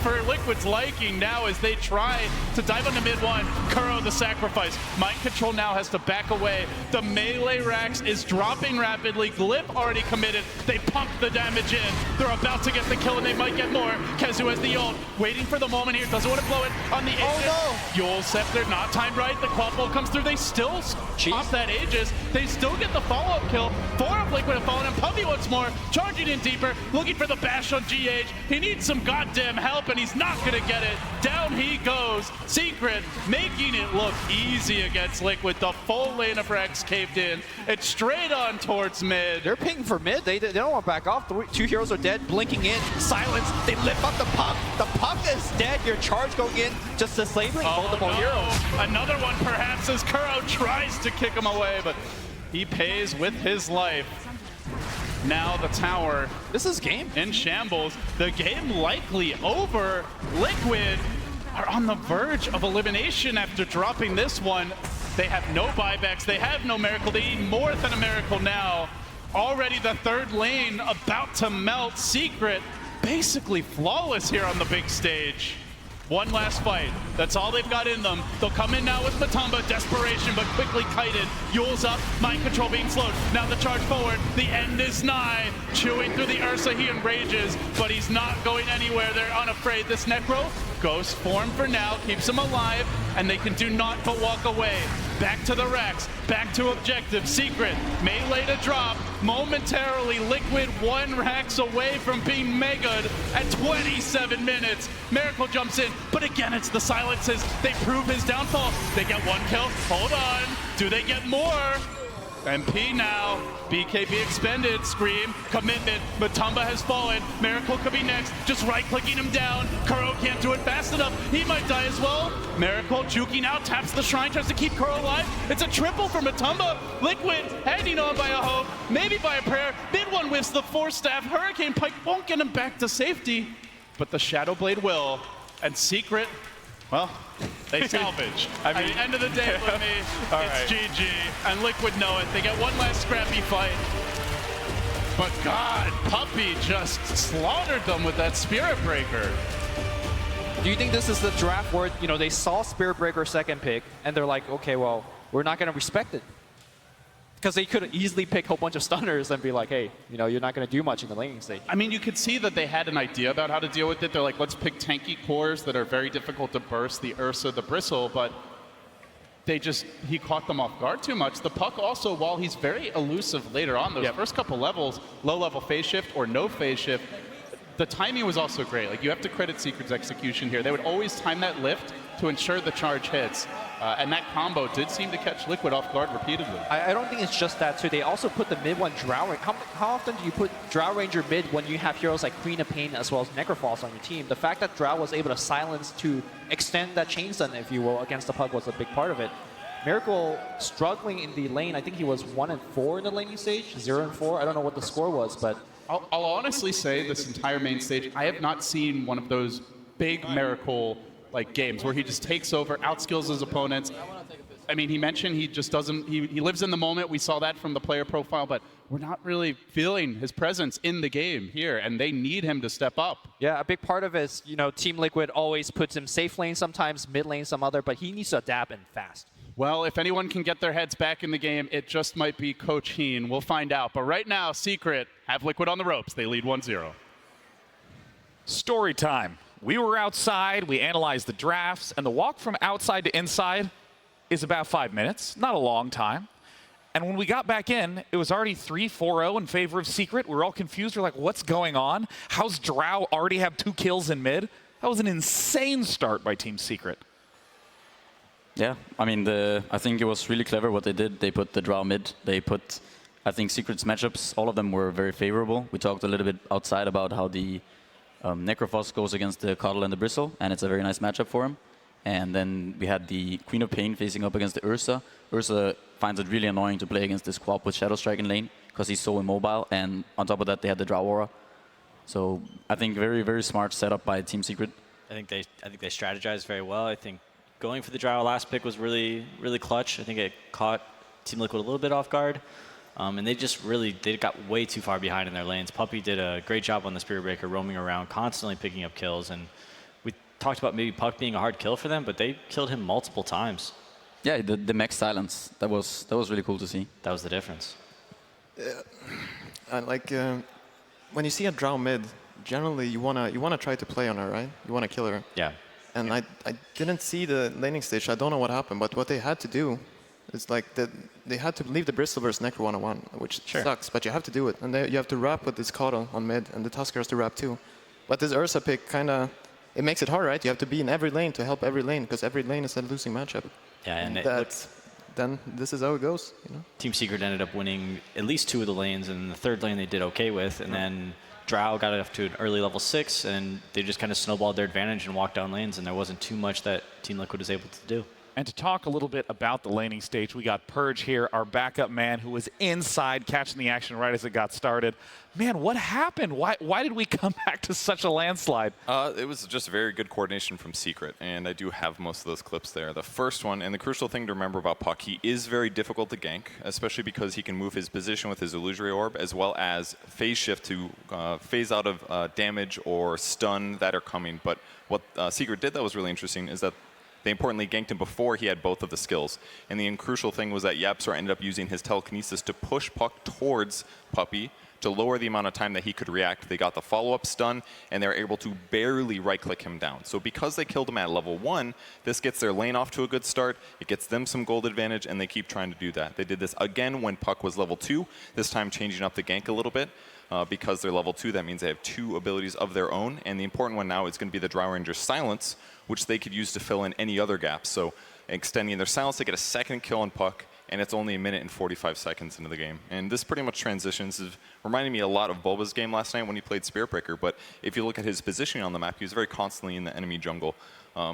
for Liquid's liking now as they try to dive on the mid one. Kuro the sacrifice. Mind Control now has to back away. The melee Rax is dropping rapidly. Glyph already committed. They pump the damage in. They're about to get the kill and they might get more. Kezu has the ult. Waiting for the moment here. Doesn't want to blow it on the Aegis. Oh no! Yule Scepter not timed right. The quad bolt comes through. They still pop that Aegis. They still get the follow-up kill. 4 of Liquid have fallen and Puppy once more. Charging in deeper, looking for the bash on GH. He needs some goddamn help, and he's not gonna get it. Down he goes. Secret making it look easy against Liquid. The full lane of Rex caved in. It's straight on towards mid. They're picking for mid. They don't want to back off. 2 heroes are dead, blinking in. Silence. They lift up the puck. The puck is dead. Your charge going in, just disabling multiple heroes. Another one perhaps as Kuro tries to kick him away, but he pays with his life. Now the tower. This is game. In shambles. The game likely over. Liquid are on the verge of elimination after dropping this one. They have no buybacks. They have no miracle. They need more than a miracle now. Already the 3rd lane about to melt. Secret basically flawless here on the big stage. One last fight. That's all they've got in them. They'll come in now with Matumba. Desperation, but quickly kited. Yule's up. Mind Control being slowed. Now the charge forward. The end is nigh. Chewing through the Ursa, he enrages, but he's not going anywhere. They're unafraid. This Necro, ghost form for now, keeps him alive, and they can do naught but walk away. Back to the Rex. Back to objective. Secret. Melee to drop. Momentarily, Liquid 1 Rex away from being mega'd at 27 minutes. Miracle jumps in, but again, it's the silences. They prove his downfall. They get 1 kill. Hold on. Do they get more? MP now. BKB expended. Scream. Commitment. Matumba has fallen. Miracle could be next. Just right-clicking him down. Kuro can't do it fast enough. He might die as well. Miracle juking out. Taps the shrine. Tries to keep Kuro alive. It's a triple for Matumba. Liquid hanging on by a hope. Maybe by a prayer. Mid one whiffs the 4-staff. Hurricane Pike won't get him back to safety. But the Shadow Blade will. And Secret, well, they salvage. I mean, at the end of the day, for me, it's GG. And Liquid know it. They get one last scrappy fight. But God, Puppy just slaughtered them with that Spirit Breaker. Do you think this is the draft where, they saw Spirit Breaker 2nd pick, and they're like, okay, well, we're not going to respect it? Because they could easily pick a whole bunch of stunners and be like, hey, you're not going to do much in the laning stage. I mean, you could see that they had an idea about how to deal with it. They're like, let's pick tanky cores that are very difficult to burst, the Ursa, the Bristle, but he caught them off guard too much. The puck also, while he's very elusive later on, those first couple levels, low-level phase shift or no phase shift, the timing was also great. Like, you have to credit Secret's execution here. They would always time that lift to ensure the charge hits. And that combo did seem to catch Liquid off guard repeatedly. I don't think it's just that too. They also put the mid one Drow. How often do you put Drow Ranger mid when you have heroes like Queen of Pain as well as Necrophos on your team? The fact that Drow was able to silence to extend that chain stun, if you will, against the Pug was a big part of it. Miracle struggling in the lane. I think he was 1-4 in the laning stage, 0-4. I don't know what the score was, but I'll honestly say this entire main stage, I have not seen one of those big Miracle like games where he just takes over, outskills his opponents. I mean, he mentioned he just doesn't, he lives in the moment. We saw that from the player profile, but we're not really feeling his presence in the game here, and they need him to step up. Yeah, a big part of it is, you know, Team Liquid always puts him safe lane sometimes, mid lane some other, but he needs to adapt and fast. Well, if anyone can get their heads back in the game, it just might be Coach Heen. We'll find out. But right now, Secret have Liquid on the ropes. They lead 1-0. Story time. We were outside, we analyzed the drafts, and the walk from outside to inside is about 5 minutes, not a long time. And when we got back in, it was already 3-4-0 in favor of Secret. We were all confused. We're like, what's going on? How's Drow already have 2 kills in mid? That was an insane start by Team Secret. Yeah, I mean, I think it was really clever what they did. They put the Drow mid. They put, I think, Secret's matchups, all of them were very favorable. We talked a little bit outside about how the Necrophos goes against the Cuddle and the Bristle, and it's a very nice matchup for him. And then we had the Queen of Pain facing up against the Ursa. Ursa finds it really annoying to play against this Quap with Shadow Strike in lane because he's so immobile, and on top of that, they had the Drow Aura. So I think very, very smart setup by Team Secret. I think they strategized very well. I think going for the Drow last pick was really, really clutch. I think it caught Team Liquid a little bit off guard. And they just really, they got way too far behind in their lanes. Puppey did a great job on the Spirit Breaker, roaming around, constantly picking up kills. And we talked about maybe Puck being a hard kill for them, but they killed him multiple times. Yeah, the max silence, that was really cool to see. That was the difference. When you see a Drow mid, generally you wanna try to play on her, right? You wanna kill her. Yeah. And I didn't see the laning stage. I don't know what happened, but what they had to do is like they had to leave the Bristle versus Necro 1-on-1, which sucks, but you have to do it. And you have to wrap with this Coddle on mid, and the Tusker has to wrap too. But this Ursa pick it makes it hard, right? You have to be in every lane to help every lane, because every lane is a losing matchup. Yeah, and then this is how it goes. You know? Team Secret ended up winning at least 2 of the lanes, and the 3rd lane they did okay with, and then Drow got it up to an early level 6, and they just kind of snowballed their advantage and walked down lanes, and there wasn't too much that Team Liquid was able to do. And to talk a little bit about the laning stage, we got Purge here, our backup man who was inside catching the action right as it got started. Man, what happened? Why did we come back to such a landslide? It was just very good coordination from Secret, and I do have most of those clips there. The first one, and the crucial thing to remember about Puck, he is very difficult to gank, especially because he can move his position with his Illusory Orb, as well as phase shift to phase out of damage or stun that are coming. But what Secret did that was really interesting is that they importantly ganked him before he had both of the skills. And the crucial thing was that YapzOr ended up using his telekinesis to push Puck towards Puppey to lower the amount of time that he could react. They got the follow-up stun, and they were able to barely right-click him down. So because they killed him at level 1, this gets their lane off to a good start, it gets them some gold advantage, and they keep trying to do that. They did this again when Puck was level 2, this time changing up the gank a little bit. Because they're level 2, that means they have 2 abilities of their own, and the important one now is going to be the Drow Ranger Silence, which they could use to fill in any other gaps. So extending their Silence, they get a 2nd kill on Puck, and it's only 1 minute and 45 seconds into the game. And this pretty much transitions, reminding me a lot of Bulba's game last night when he played Spirit Breaker, but if you look at his positioning on the map, he was very constantly in the enemy jungle.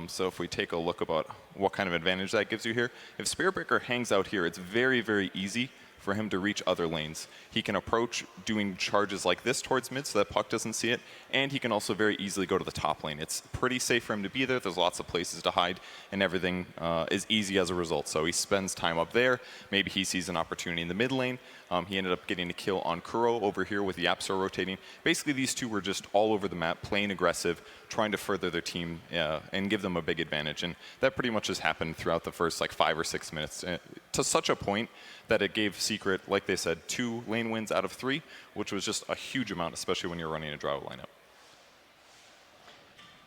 So if we take a look about what kind of advantage that gives you here, if Spirit Breaker hangs out here, it's very, very easy for him to reach other lanes. He can approach doing charges like this towards mid so that Puck doesn't see it, and he can also very easily go to the top lane. It's pretty safe for him to be there. There's lots of places to hide, and everything is easy as a result. So he spends time up there. Maybe he sees an opportunity in the mid lane. He ended up getting a kill on Kuro over here with YapzOr rotating. Basically, these two were just all over the map, playing aggressive, trying to further their team and give them a big advantage. And that pretty much has happened throughout the first 5 or 6 minutes to such a point that it gave Secret, like they said, 2 lane wins out of 3, which was just a huge amount, especially when you're running a Drow lineup.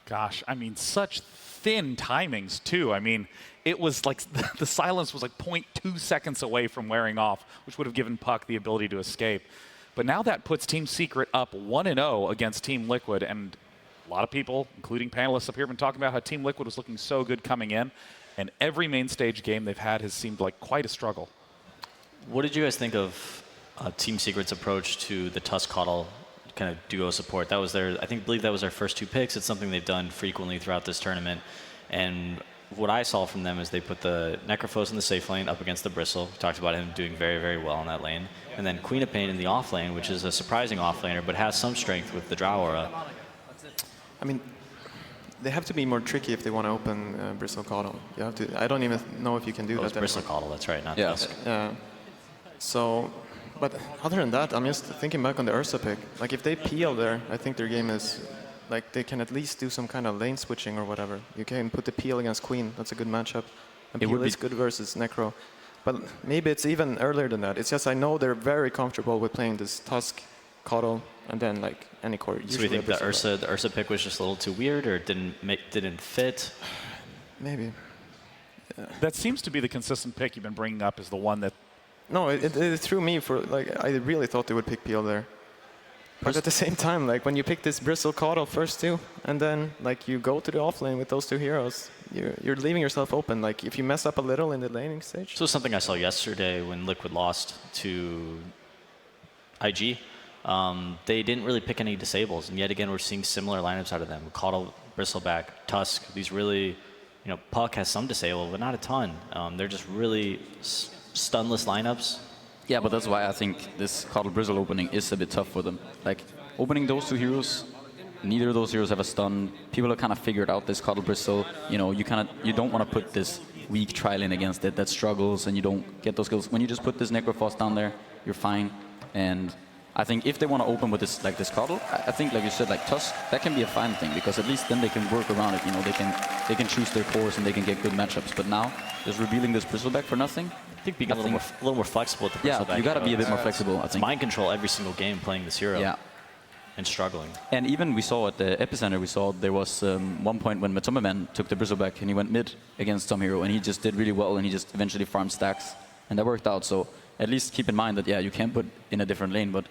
Gosh, I mean, such thin timings, too. I mean, it was like the silence was like 0.2 seconds away from wearing off, which would have given Puck the ability to escape. But now that puts Team Secret up 1-0 against Team Liquid, and a lot of people, including panelists up here, have been talking about how Team Liquid was looking so good coming in. and every main stage game they've had has seemed like quite a struggle. What did you guys think of Team Secret's approach to the Tusk Coddle kind of duo support? That was their, believe that was their first 2 picks. It's something they've done frequently throughout this tournament. And what I saw from them is they put the Necrophos in the safe lane up against the Bristle. We talked about him doing very, very well in that lane. And then Queen of Pain in the off lane, which is a surprising off laner, but has some strength with the Drow Aura. I mean, they have to be more tricky if they want to open Bristle Coddle. You have to. I don't even know if you can do that. It's Bristle Coddle, that's right, not Tusk. Yeah. So, but other than that, I'm just thinking back on the Ursa pick. Like, if they peel there, I think their game is, like, they can at least do some kind of lane switching or whatever. You can put the peel against Queen. That's a good matchup. And peel is good versus Necro. But maybe it's even earlier than that. It's just I know they're very comfortable with playing this Tusk, Coddle, and then like any core. So you think the Ursa pick was just a little too weird, or didn't fit? Maybe. Yeah. That seems to be the consistent pick you've been bringing up as the one that. No, it threw me for like I really thought they would pick peel there. But at the same time, like when you pick this Bristle Coddle first too, and then like you go to the offlane with those 2 heroes, you're leaving yourself open. Like if you mess up a little in the laning stage. So something I saw yesterday when Liquid lost to IG, they didn't really pick any disables, and yet again we're seeing similar lineups out of them. Coddle, Bristleback, Tusk. These really, Puck has some disable, but not a ton. They're just really stunless lineups. Yeah, but that's why I think this Coddle Bristle opening is a bit tough for them. Like, opening those 2 heroes, neither of those heroes have a stun. People have kind of figured out this Coddle Bristle. You don't want to put this weak tri-lane against it that struggles and you don't get those kills. When you just put this Necrophos down there, you're fine. And I think if they want to open with this Coddle, I think, like you said, like Tusk, that can be a fine thing because at least then they can work around it. They can choose their cores and they can get good matchups. But now, just revealing this Bristleback for nothing. I think being a little more flexible with the Bristleback. Yeah, you got to be a bit more flexible, I think. Mind control every single game playing this hero. Yeah. And struggling. And even we saw at the Epicenter, there was one point when Matumbaman took the Bristleback and he went mid against some hero and he just did really well and he just eventually farmed stacks. And that worked out. So at least keep in mind that, yeah, you can put in a different lane, but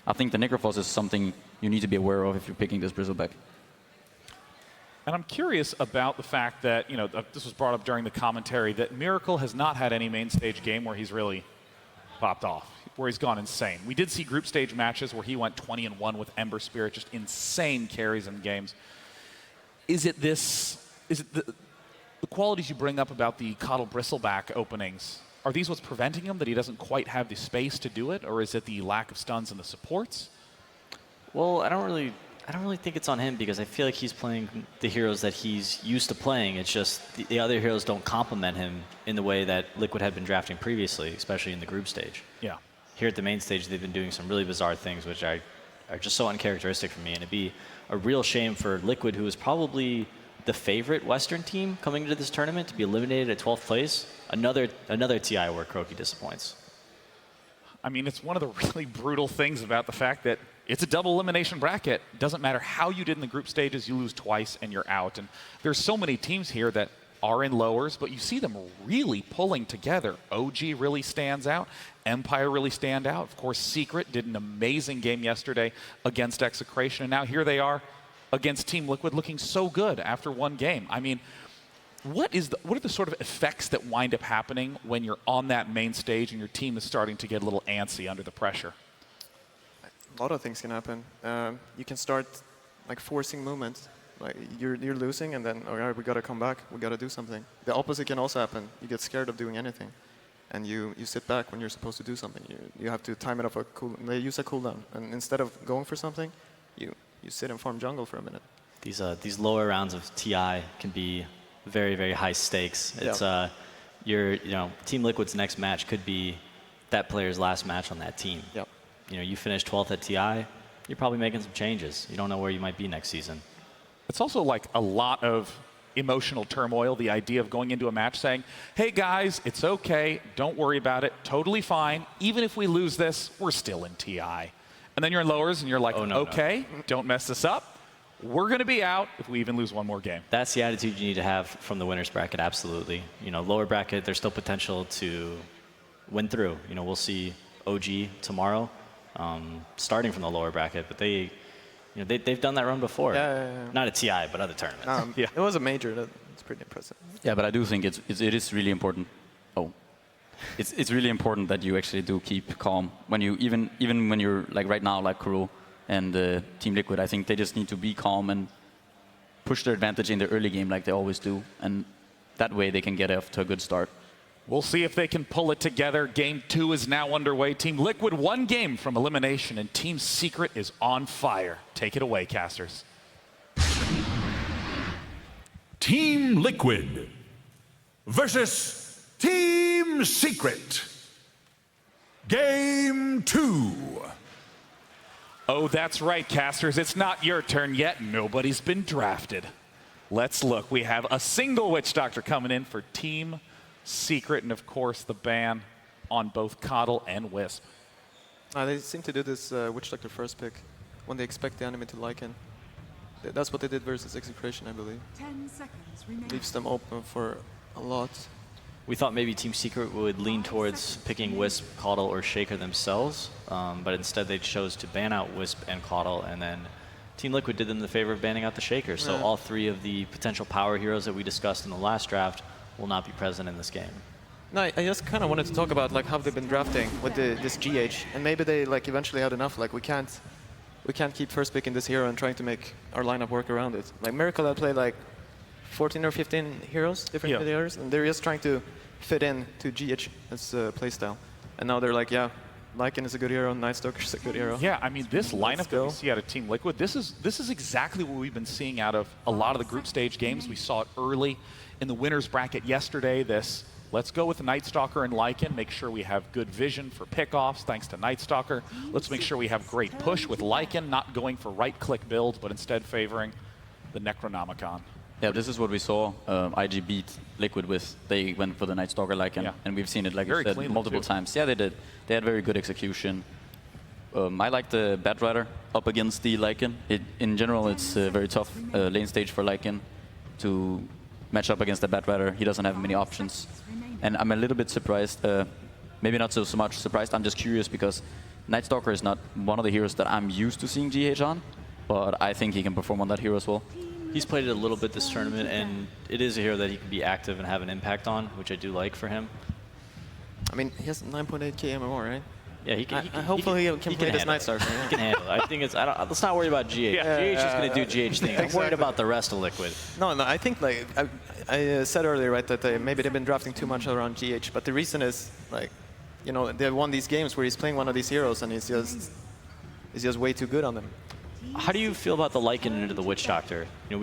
I think the Necrophos is something you need to be aware of if you're picking this Bristleback. And I'm curious about the fact that, this was brought up during the commentary, that Miracle has not had any main stage game where he's really popped off, where he's gone insane. We did see group stage matches where he went 20-1 with Ember Spirit, just insane carries in games. Is it the qualities you bring up about the Coddle Bristleback openings? Are these what's preventing him, that he doesn't quite have the space to do it, or is it the lack of stuns and the supports? Well, I don't really think it's on him because I feel like he's playing the heroes that he's used to playing. It's just the other heroes don't complement him in the way that Liquid had been drafting previously, especially in the group stage. Yeah. Here at the main stage, they've been doing some really bizarre things, which are just so uncharacteristic for me. And it'd be a real shame for Liquid, who is probably the favorite Western team coming into this tournament, to be eliminated at 12th place. Another TI where Croaky disappoints. I mean, it's one of the really brutal things about the fact that it's a double elimination bracket. It doesn't matter how you did in the group stages, you lose twice and you're out. And there's so many teams here that are in lowers, but you see them really pulling together. OG really stands out. Empire really stand out. Of course, Secret did an amazing game yesterday against Execration, and now here they are against Team Liquid looking so good after one game. I mean, what are the sort of effects that wind up happening when you're on that main stage and your team is starting to get a little antsy under the pressure? A lot of things can happen. You can start like forcing movements. Like you're losing, and then all right, we got to come back. We got to do something. The opposite can also happen. You get scared of doing anything, and you sit back when you're supposed to do something. You have to time it off they use a cooldown, and instead of going for something, you sit and farm jungle for a minute. These lower rounds of TI can be very, very high stakes. It's Team Liquid's next match could be that player's last match on that team. Yep. You finish 12th at TI, you're probably making some changes. You don't know where you might be next season. It's also like a lot of emotional turmoil, the idea of going into a match saying, hey guys, it's okay, don't worry about it, totally fine. Even if we lose this, we're still in TI. And then you're in lowers and you're like, okay, don't mess this up. We're going to be out if we even lose one more game. That's the attitude you need to have from the winner's bracket, absolutely. Lower bracket, there's still potential to win through. We'll see OG tomorrow, starting from the lower bracket, but they've done that run before. Yeah. Not at TI, but other tournaments. It was a major. That's pretty impressive. Yeah, but I do think it is really important. Oh, it's really important that you actually do keep calm when you even when you're like right now, like Kuro and Team Liquid. I think they just need to be calm and push their advantage in the early game like they always do, and that way they can get off to a good start. We'll see if they can pull it together. Game 2 is now underway. Team Liquid 1 game from elimination, and Team Secret is on fire. Take it away, casters. Team Liquid versus Team Secret. Game 2. Oh, that's right, casters. It's not your turn yet. Nobody's been drafted. Let's look. We have a single Witch Doctor coming in for Team Secret, and of course the ban on both Coddle and Wisp. They seem to do this Witch Doctor first pick when they expect the enemy to Lycan. That's what they did versus Execration, I believe. 10 seconds remaining. Leaves them open for a lot. We thought maybe Team Secret would lean towards picking Wisp, Coddle, or Shaker themselves, but instead they chose to ban out Wisp and Coddle, and then Team Liquid did them the favor of banning out the Shaker. So all 3 of the potential power heroes that we discussed in the last draft will not be present in this game. No, I just kind of wanted to talk about like how they've been drafting with this GH, and maybe they like eventually had enough. Like we can't keep first picking this hero and trying to make our lineup work around it. Like Miracle had played like 14 or 15 heroes, different players, and they're just trying to fit in to GH as a playstyle. And now they're like, yeah, Lycan is a good hero, Night Stalker's a good hero. Yeah, I mean, this lineup that we see out of Team Liquid, this is exactly what we've been seeing out of a lot of the group stage games. We saw it early in the winners bracket yesterday. Let's go with Night Stalker and Lycan, make sure we have good vision for pickoffs thanks to Night Stalker. Let's make sure we have great push with Lycan, not going for right-click builds, but instead favoring the Necronomicon. Yeah, this is what we saw IG beat Liquid with. They went for the Night Stalker Lycan, and we've seen it, like you said, multiple times. Yeah, they did. They had very good execution. I like the Batrider up against the Lycan. In general, it's a very tough lane stage for Lycan to match up against the Batrider. He doesn't have many options. And I'm a little bit surprised, maybe not so much surprised, I'm just curious because Night Stalker is not one of the heroes that I'm used to seeing GH on, but I think he can perform on that hero as well. He's played it a little bit this tournament, and it is a hero that he can be active and have an impact on, which I do like for him. I mean, he has 9.8k MMR, right? Yeah, he can. Hopefully he can play this Night Stalker. He can handle it. I think it's. Let's not worry about GH. GH is going to do GH things. I'm worried about the rest of Liquid. No, I think like I said earlier, right, that maybe they've been drafting too much around GH. But the reason is like, you know, they won these games where he's playing one of these heroes and he's just way too good on them. How do you feel about the Lycan into the Witch Doctor? You know,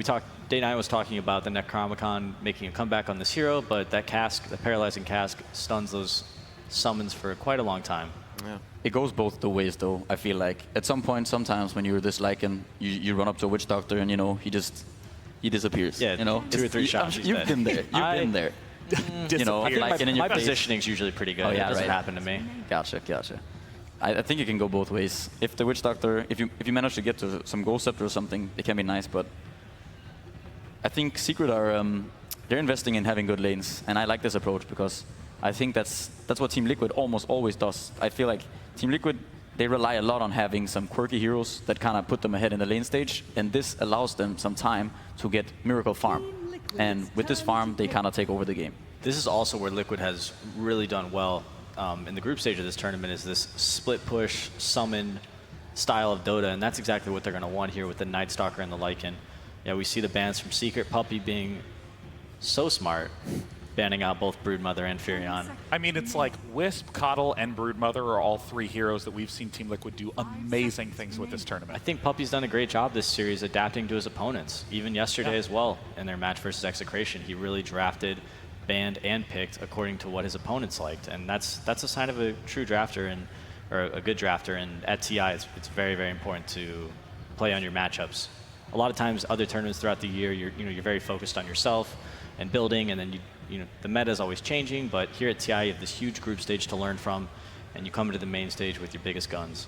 Day9 was talking about the Necronomicon making a comeback on this hero, but that cask, the paralyzing cask, stuns those summons for quite a long time. Yeah. It goes both the ways, though, I feel like. At some point, sometimes when you're this Lycan, you run up to a Witch Doctor and, you know, he disappears. Yeah, you know, 2 or 3 shots. You've been there. You've been there. You know, Lycan in your face. My positioning's usually pretty good. Oh, yeah, it doesn't right. happen to me. Gotcha. I think it can go both ways. If the Witch Doctor, if you manage to get to some Ghost Scepter or something, it can be nice, but I think Secret are, they're investing in having good lanes, and I like this approach because I think that's what Team Liquid almost always does. I feel like Team Liquid, they rely a lot on having some quirky heroes that kind of put them ahead in the lane stage, and this allows them some time to get Miracle farm. And with this farm, they kind of take over the game. This is also where Liquid has really done well in the group stage of this tournament, is this split push, summon style of Dota, and that's exactly what they're going to want here with the Night Stalker and the Lycan. Yeah, we see the bans from Secret, Puppey being so smart, banning out both Broodmother and Furion. I mean, it's like Wisp, Coddle, and Broodmother are all 3 heroes that we've seen Team Liquid do amazing things with this tournament. I think Puppey's done a great job this series adapting to his opponents, even yesterday as well in their match versus Execration. He really drafted, banned, and picked according to what his opponents liked, and that's a sign of a true drafter or a good drafter. And at TI, it's very, very important to play on your matchups. A lot of times, other tournaments throughout the year, you're very focused on yourself and building, and then the meta is always changing. But here at TI, you have this huge group stage to learn from, and you come into the main stage with your biggest guns.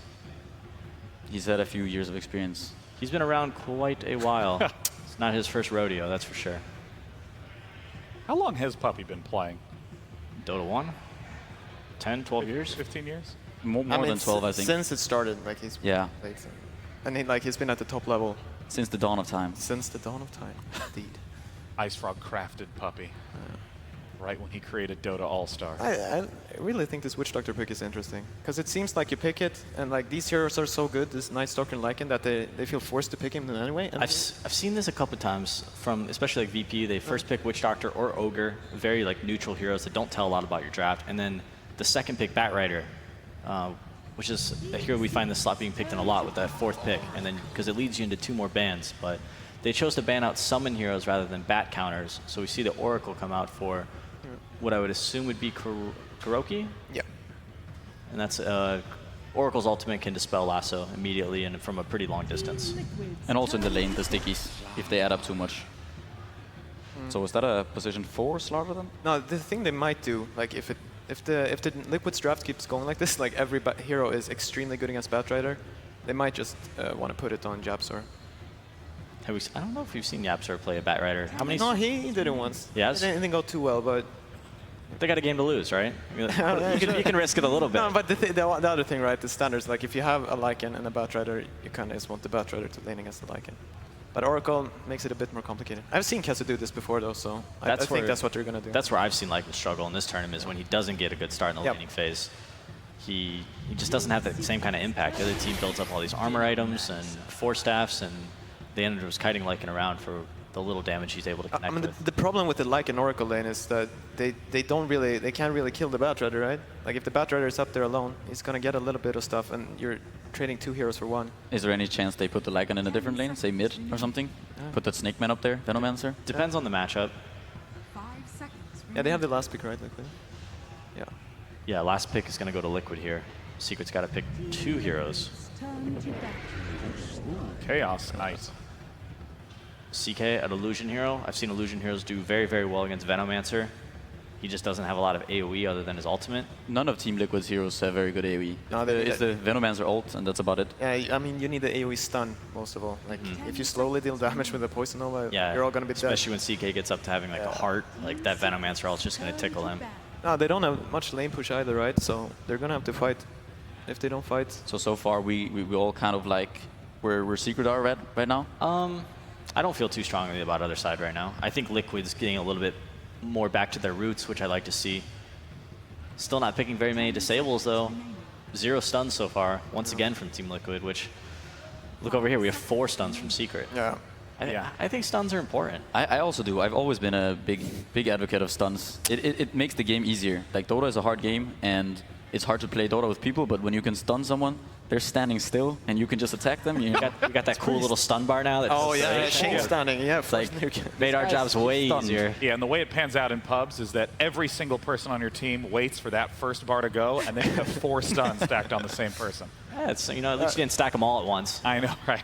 He's had a few years of experience. He's been around quite a while. It's not his first rodeo, that's for sure. How long has Puppey been playing? Dota 1? 10, 12 years? 15 years? More than 12, I think. Since it started, like he's played, and he's been at the top level since the dawn of time. Since the dawn of time, indeed. Ice Frog crafted puppy. Right when he created Dota All-Star. I really think this Witch Doctor pick is interesting. Because it seems like you pick it, and like these heroes are so good, this Night Stalker and Lycan, that they feel forced to pick him anyway. And I've seen this a couple times from, especially like VP, they first pick Witch Doctor or Ogre, very like neutral heroes that don't tell a lot about your draft. And then the second pick, Bat Rider, which is a hero we find the slot being picked in a lot with that fourth pick. And then, because it leads you into 2 more bans. But they chose to ban out summon heroes rather than bat counters. So we see the Oracle come out for what I would assume would be Kuroki? Yeah. And that's Oracle's ultimate can dispel Lasso immediately and from a pretty long distance. And also in the lane, the stickies, if they add up too much. So is that a position 4 slaughter then? No, the thing they might do, like if the Liquid's draft keeps going like this, like every hero is extremely good against Batrider, they might just want to put it on Japsor. I don't know if we've seen Yapsor play a Batrider. How many? No, he did it once. Yes? It didn't go too well, but... They got a game to lose, right? You can risk it a little bit. No, but the other thing, right, the standards, like if you have a Lycan and a Batrider, you kind of just want the Batrider to lane against the Lycan. But Oracle makes it a bit more complicated. I've seen Kesu do this before, though, so I think that's what they're going to do. That's where I've seen Lycan struggle in this tournament, is when he doesn't get a good start in the laning phase. He just doesn't have the same kind of impact. The other team builds up all these armor items and 4 staffs, and they ended up just kiting Lycan around for the little damage he's able to connect with. The problem with the Lycan Oracle lane is that they can't really kill the Batrider, right? Like if the Batrider is up there alone, he's gonna get a little bit of stuff, and you're trading 2 heroes for 1. Is there any chance they put the Lycan in a different lane, say mid or something? Put that Snake Man up there, Venomancer? Depends on the matchup. 5 seconds. Yeah, they have the last pick, right? Liquid? Yeah. Yeah, last pick is gonna go to Liquid here. Secret's got to pick 2 heroes. Chaos Knight. CK at Illusion Hero. I've seen Illusion Heroes do very, very well against Venomancer. He just doesn't have a lot of AoE other than his ultimate. None of Team Liquid's heroes have very good AoE. No, it's the Venomancer ult, and that's about it. Yeah, I mean, you need the AoE stun, most of all. Like, if you slowly deal damage with the Poison Nova, you're all going to be dead. Especially when CK gets up to having like a heart, like that Venomancer ult's just going to tickle him. No, they don't have much lane push either, right? So they're going to have to fight. If they don't fight... So far, we all kind of like, we're Secret are right now? I don't feel too strongly about other side right now. I think Liquid's getting a little bit more back to their roots, which I like to see. Still not picking very many disables, though. 0 stuns so far, once again from Team Liquid, which... Look over here, we have 4 stuns from Secret. Yeah. I think stuns are important. I also do. I've always been a big advocate of stuns. It makes the game easier. Like, Dota is a hard game, and it's hard to play Dota with people, but when you can stun someone, they're standing still, and you can just attack them. You got that cool little stun bar now. Chain stunning, yeah. It's like, made our jobs way easier. Yeah, and the way it pans out in pubs is that every single person on your team waits for that first bar to go, and then you have 4 stuns stacked on the same person. Yeah, it's, at least you didn't stack them all at once. I know, right?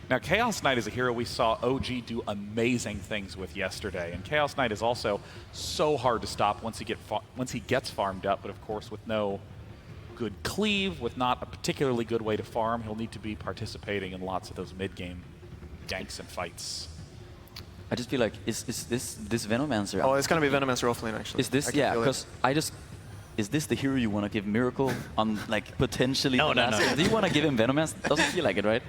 Now, Chaos Knight is a hero we saw OG do amazing things with yesterday, and Chaos Knight is also so hard to stop once he gets farmed up, but of course with no good cleave, with not a particularly good way to farm, he'll need to be participating in lots of those mid-game ganks and fights. I just feel like, is this Venomancer? Oh, it's going to be Venomancer offlane, actually. Is this, yeah, because is this the hero you want to give Miracle on, like, potentially? No. Do you want to give him Venomancer? Doesn't feel like it, right?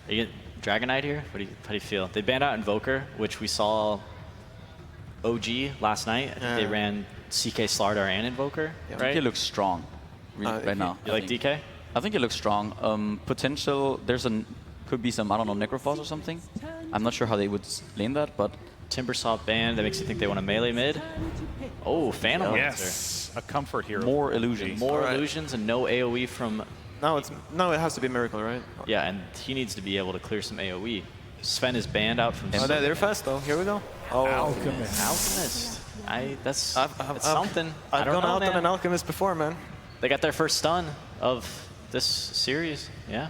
You get Dragon Knight here? How do you feel? They banned out Invoker, which we saw OG last night. I think they ran CK Slardar and Invoker, right? I think he looks strong right now. You like DK? I think he looks strong. Potential, could be some, I don't know, Necrophos or something. I'm not sure how they would lane that, but... Timbersaw banned, that makes you think they want to melee mid. Oh, Phantom Yes, a comfort hero. More illusions. More illusions and no AoE from... Now it has to be Miracle, right? Yeah, and he needs to be able to clear some AoE. Sven is banned out from... they're fast, though. Here we go. Oh, Alchemist. Alchemist. That's something. I've gone out on an Alchemist before, man. They got their first stun of this series, yeah.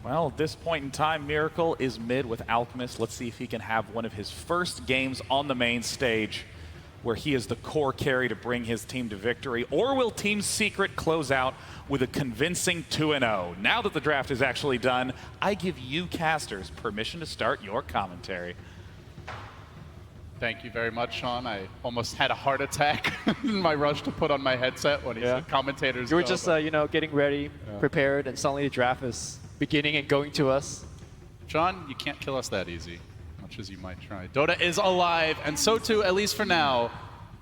Well, at this point in time, Miracle is mid with Alchemist. Let's see if he can have one of his first games on the main stage where he is the core carry to bring his team to victory, or will Team Secret close out with a convincing 2-0? Now that the draft is actually done, I give you casters permission to start your commentary. Thank you very much, Sean. I almost had a heart attack in my rush to put on my headset when he said commentators. You were just, getting ready, prepared, and suddenly the draft is beginning and going to us. John, you can't kill us that easy. much as you might try. Dota is alive, and so too, at least for now,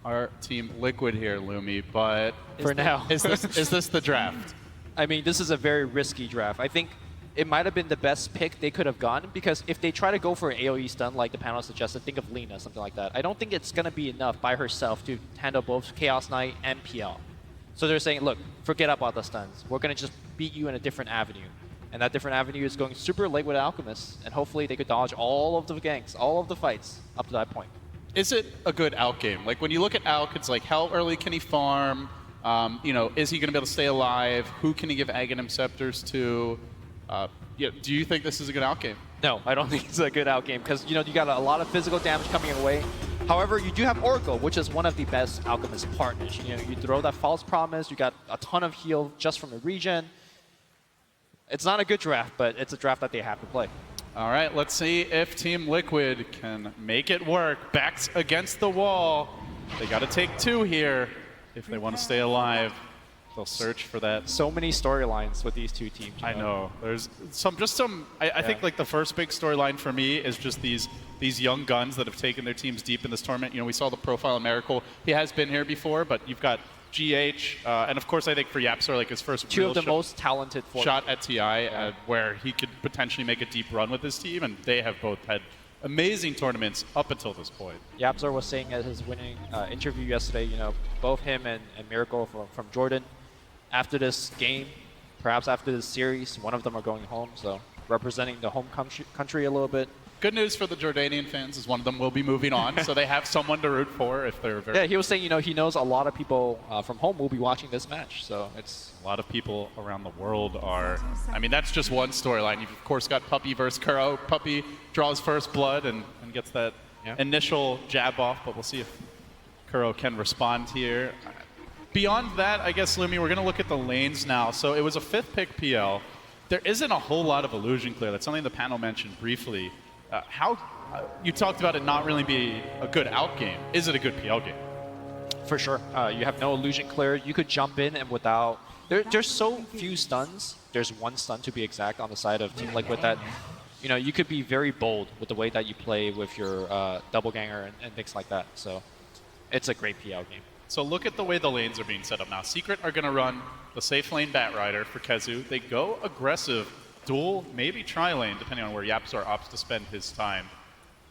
our team Liquid here, Lumi. But For now. is this the draft? I mean, this is a very risky draft. I think it might have been the best pick they could have gone, because if they try to go for an AoE stun like the panel suggested, think of Lina, something like that. I don't think it's going to be enough by herself to handle both Chaos Knight and PL. So they're saying, look, forget about the stuns. We're going to just beat you in a different avenue. And that different avenue is going super late with Alchemist, and hopefully they could dodge all of the ganks, all of the fights up to that point. Is it a good out game? Like when you look at Alk, it's like how early can he farm? You know, is he going to be able to stay alive? Who can he give Aghanim Scepters to? Yeah, do you think this is a good out game? No, I don't think it's a good out game, because you got a lot of physical damage coming your way. However, you do have Oracle, which is one of the best Alchemist partners. You throw that False Promise, you got a ton of heal just from the regen. It's not a good draft, but it's a draft that they have to play. All right, let's see if Team Liquid can make it work. Backs against the wall. They got to take 2 here if they want to stay alive. They'll search for that. So many storylines with these two teams. I know. There's some. I think like the first big storyline for me is just these young guns that have taken their teams deep in this tournament. You know, we saw the profile of Miracle. He has been here before, but you've got GH, and of course I think for YapzOr, like his first two of the most talented shot at TI, where he could potentially make a deep run with his team, and they have both had amazing tournaments up until this point. YapzOr was saying at his winning interview yesterday, both him and Miracle from Jordan, after this game, perhaps after this series, one of them are going home, so representing the home country a little bit. Good news for the Jordanian fans is one of them will be moving on, so they have someone to root for if they're very... Yeah, he was saying, he knows a lot of people from home will be watching this match, so it's... A lot of people around the world are... I mean, that's just one storyline. You've, of course, got Puppey versus Kuro. Puppey draws first blood and gets that initial jab off, but we'll see if Kuro can respond here. Beyond that, I guess, Lumi, we're going to look at the lanes now. So it was a 5th pick PL. There isn't a whole lot of illusion clear. That's something the panel mentioned briefly. You talked about it not really being a good out game. Is it a good PL game? For sure. You have no illusion clear. You could jump in and without... There's so few stuns. There's 1 stun to be exact on the side of Team Liquid that, you could be very bold with the way that you play with your double ganger and things like that. So it's a great PL game. So look at the way the lanes are being set up now. Secret are going to run the safe lane Batrider for KheZu. They go aggressive, dual, maybe tri-lane, depending on where YapzOr opts to spend his time.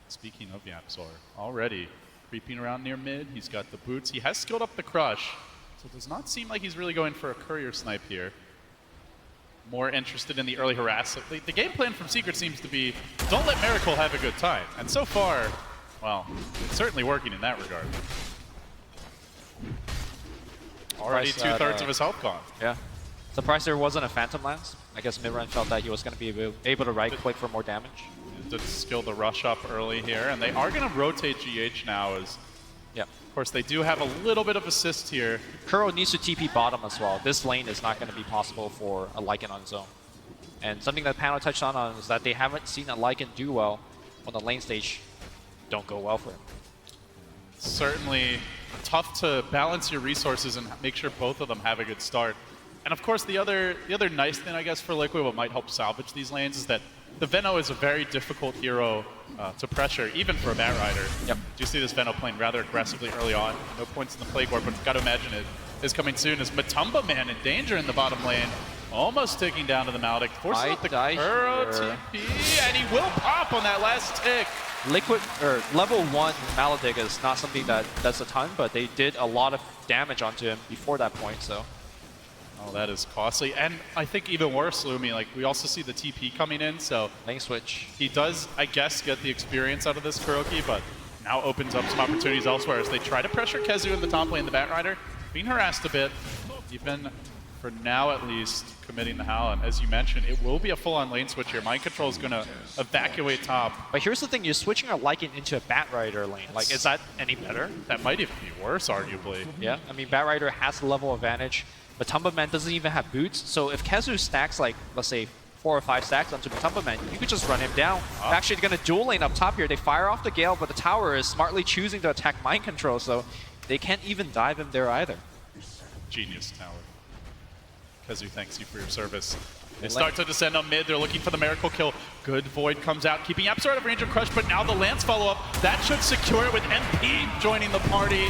Speaking of YapzOr, already creeping around near mid. He's got the boots. He has skilled up the crush, so it does not seem like he's really going for a courier snipe here. More interested in the early harass. The game plan from Secret seems to be, don't let Miracle have a good time. And so far, well, it's certainly working in that regard. Already 2/3 of his health gone. Yeah. Surprised there wasn't a Phantom Lance. I guess Midrun felt that he was going to be able to right-click for more damage. Did skill the rush up early here, and they are going to rotate GH now as... Yeah. Of course, they do have a little bit of assist here. Kuro needs to TP bottom as well. This lane is not going to be possible for a Lycan on his own. And something that the panel touched on is that they haven't seen a Lycan do well on the lane stage. Don't go well for him. Certainly tough to balance your resources and make sure both of them have a good start. And of course, the other nice thing, I guess, for Liquid, what might help salvage these lanes is that the Veno is a very difficult hero to pressure, even for a Batrider. Yep. Do you see this Veno playing rather aggressively early on? No points in the Plague Ward, but got to imagine it is coming soon. As Matumba Man in danger in the bottom lane, almost ticking down to the Maldic. Forces out the Kuro TP, and he will pop on that last tick. Liquid, or level 1 Maledict is not something that does a ton, but they did a lot of damage onto him before that point, so. Oh, that is costly. And I think even worse, Lumi, like we also see the TP coming in, so. Lane switch. He does, I guess, get the experience out of this Kuroki, but now opens up some opportunities elsewhere as they try to pressure KheZu in the top lane, the Batrider. Being harassed a bit, even for now at least, committing the Howl. And as you mentioned, it will be a full-on lane switch here. Mind Control is going to evacuate top. But here's the thing, you're switching a Lycan into a Batrider lane. Like, is that any better? That might even be worse, arguably. Yeah, I mean, Batrider has the level advantage. Matumba Man doesn't even have boots, so if KheZu stacks, like, let's say, 4 or 5 stacks onto Matumba Man, you could just run him down. They're actually going to dual lane up top here. They fire off the Gale, but the tower is smartly choosing to attack Mind Control, so they can't even dive him there either. Genius tower. KheZu, thanks you for your service. They start to descend on mid. They're looking for the miracle kill. Good Void comes out, keeping YapzOr out of range of Crush, but now the Lance follow-up. That should secure it with MP joining the party.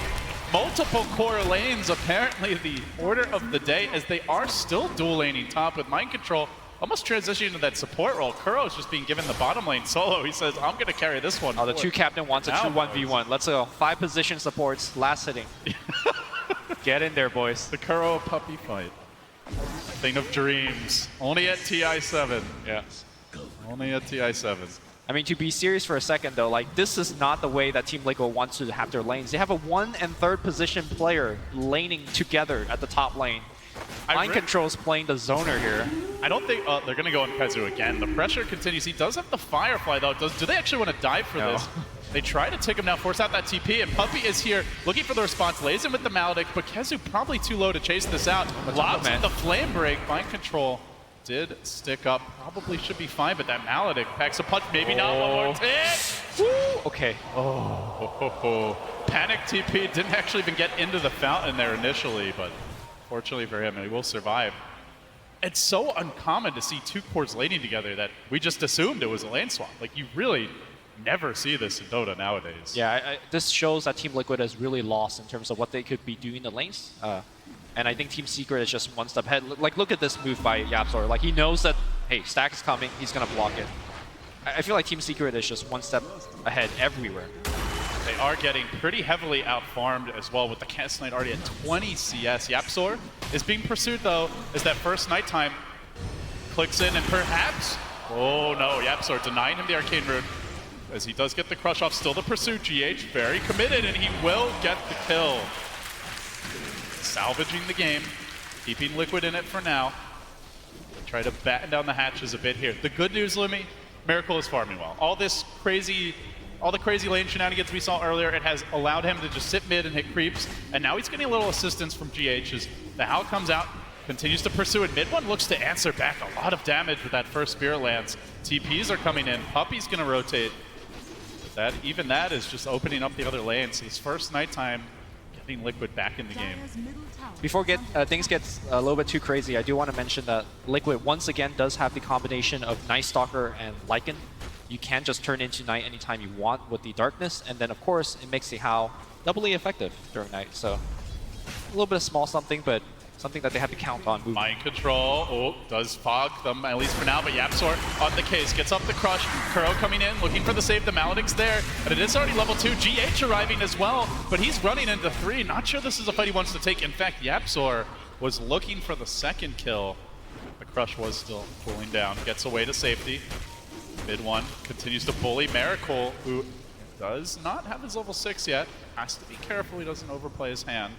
Multiple core lanes, apparently the order of the day, as they are still dual laning top with Mind Control. Almost transitioning into that support role. Kuro's just being given the bottom lane solo. He says, I'm going to carry this one. Oh, the 2 captain wants a true 1v1. Let's go. 5 position supports, last hitting. Get in there, boys. The Kuro puppy fight. Thing of dreams. Only at TI7. Yes. Only at TI7. I mean, to be serious for a second, though, like, this is not the way that Team Liquid wants to have their lanes. They have a 1 and 3rd position player laning together at the top lane. Mind Control's playing the zoner here. I don't think they're going to go on KheZu again. The pressure continues. He does have the Firefly, though. Do they actually want to dive for this? They try to take him now, force out that TP, and Puppey is here looking for the response. Lays him with the Maledict, but KheZu probably too low to chase this out. Lobs the Flame Break. Mind Control did stick up. Probably should be fine, but that Maledict packs a punch. Maybe not. One more hit. Woo. Okay. Panic TP didn't actually even get into the fountain there initially, but fortunately for him, he will survive. It's so uncommon to see 2 cores laning together that we just assumed it was a lane swap. Like, you really never see this in Dota nowadays. Yeah, this shows that Team Liquid is really lost in terms of what they could be doing in the lanes. And I think Team Secret is just one step ahead. Like, look at this move by YapzOr. Like, he knows that, hey, stack is coming, he's going to block it. I feel like Team Secret is just one step ahead everywhere. They are getting pretty heavily out-farmed as well, with the Cast Knight already at 20 CS. YapzOr is being pursued, though, as that first nighttime clicks in, and perhaps... Oh, no, YapzOr denying him the Arcane Rune, as he does get the crush off. Still the pursuit. GH very committed, and he will get the kill. Salvaging the game, keeping Liquid in it for now. Try to batten down the hatches a bit here. The good news, Lumi, Miracle is farming well. All the crazy lane shenanigans we saw earlier, it has allowed him to just sit mid and hit creeps, and now he's getting a little assistance from GH as the Howl comes out, continues to pursue it. Mid one looks to answer back a lot of damage with that first Spirit Lance. TPs are coming in. Puppey's going to rotate. Even that is just opening up the other lanes. His first nighttime, getting Liquid back in the game. Before things get a little bit too crazy, I do want to mention that Liquid once again does have the combination of Night Stalker and Lycan. You can just turn into Night anytime you want with the Darkness, and then of course it makes the Howl doubly effective during Night. So a little bit of small something, but something that they have to count on. Mind Control, does fog them, at least for now, but YapzOr on the case, gets up the crush. Kuro coming in, looking for the save. The Maledict's there, but it is already level 2. GH arriving as well, but he's running into 3. Not sure this is a fight he wants to take. In fact, YapzOr was looking for the second kill. The crush was still cooling down, gets away to safety. Mid one continues to bully Miracle, who does not have his level 6 yet. Has to be careful he doesn't overplay his hand.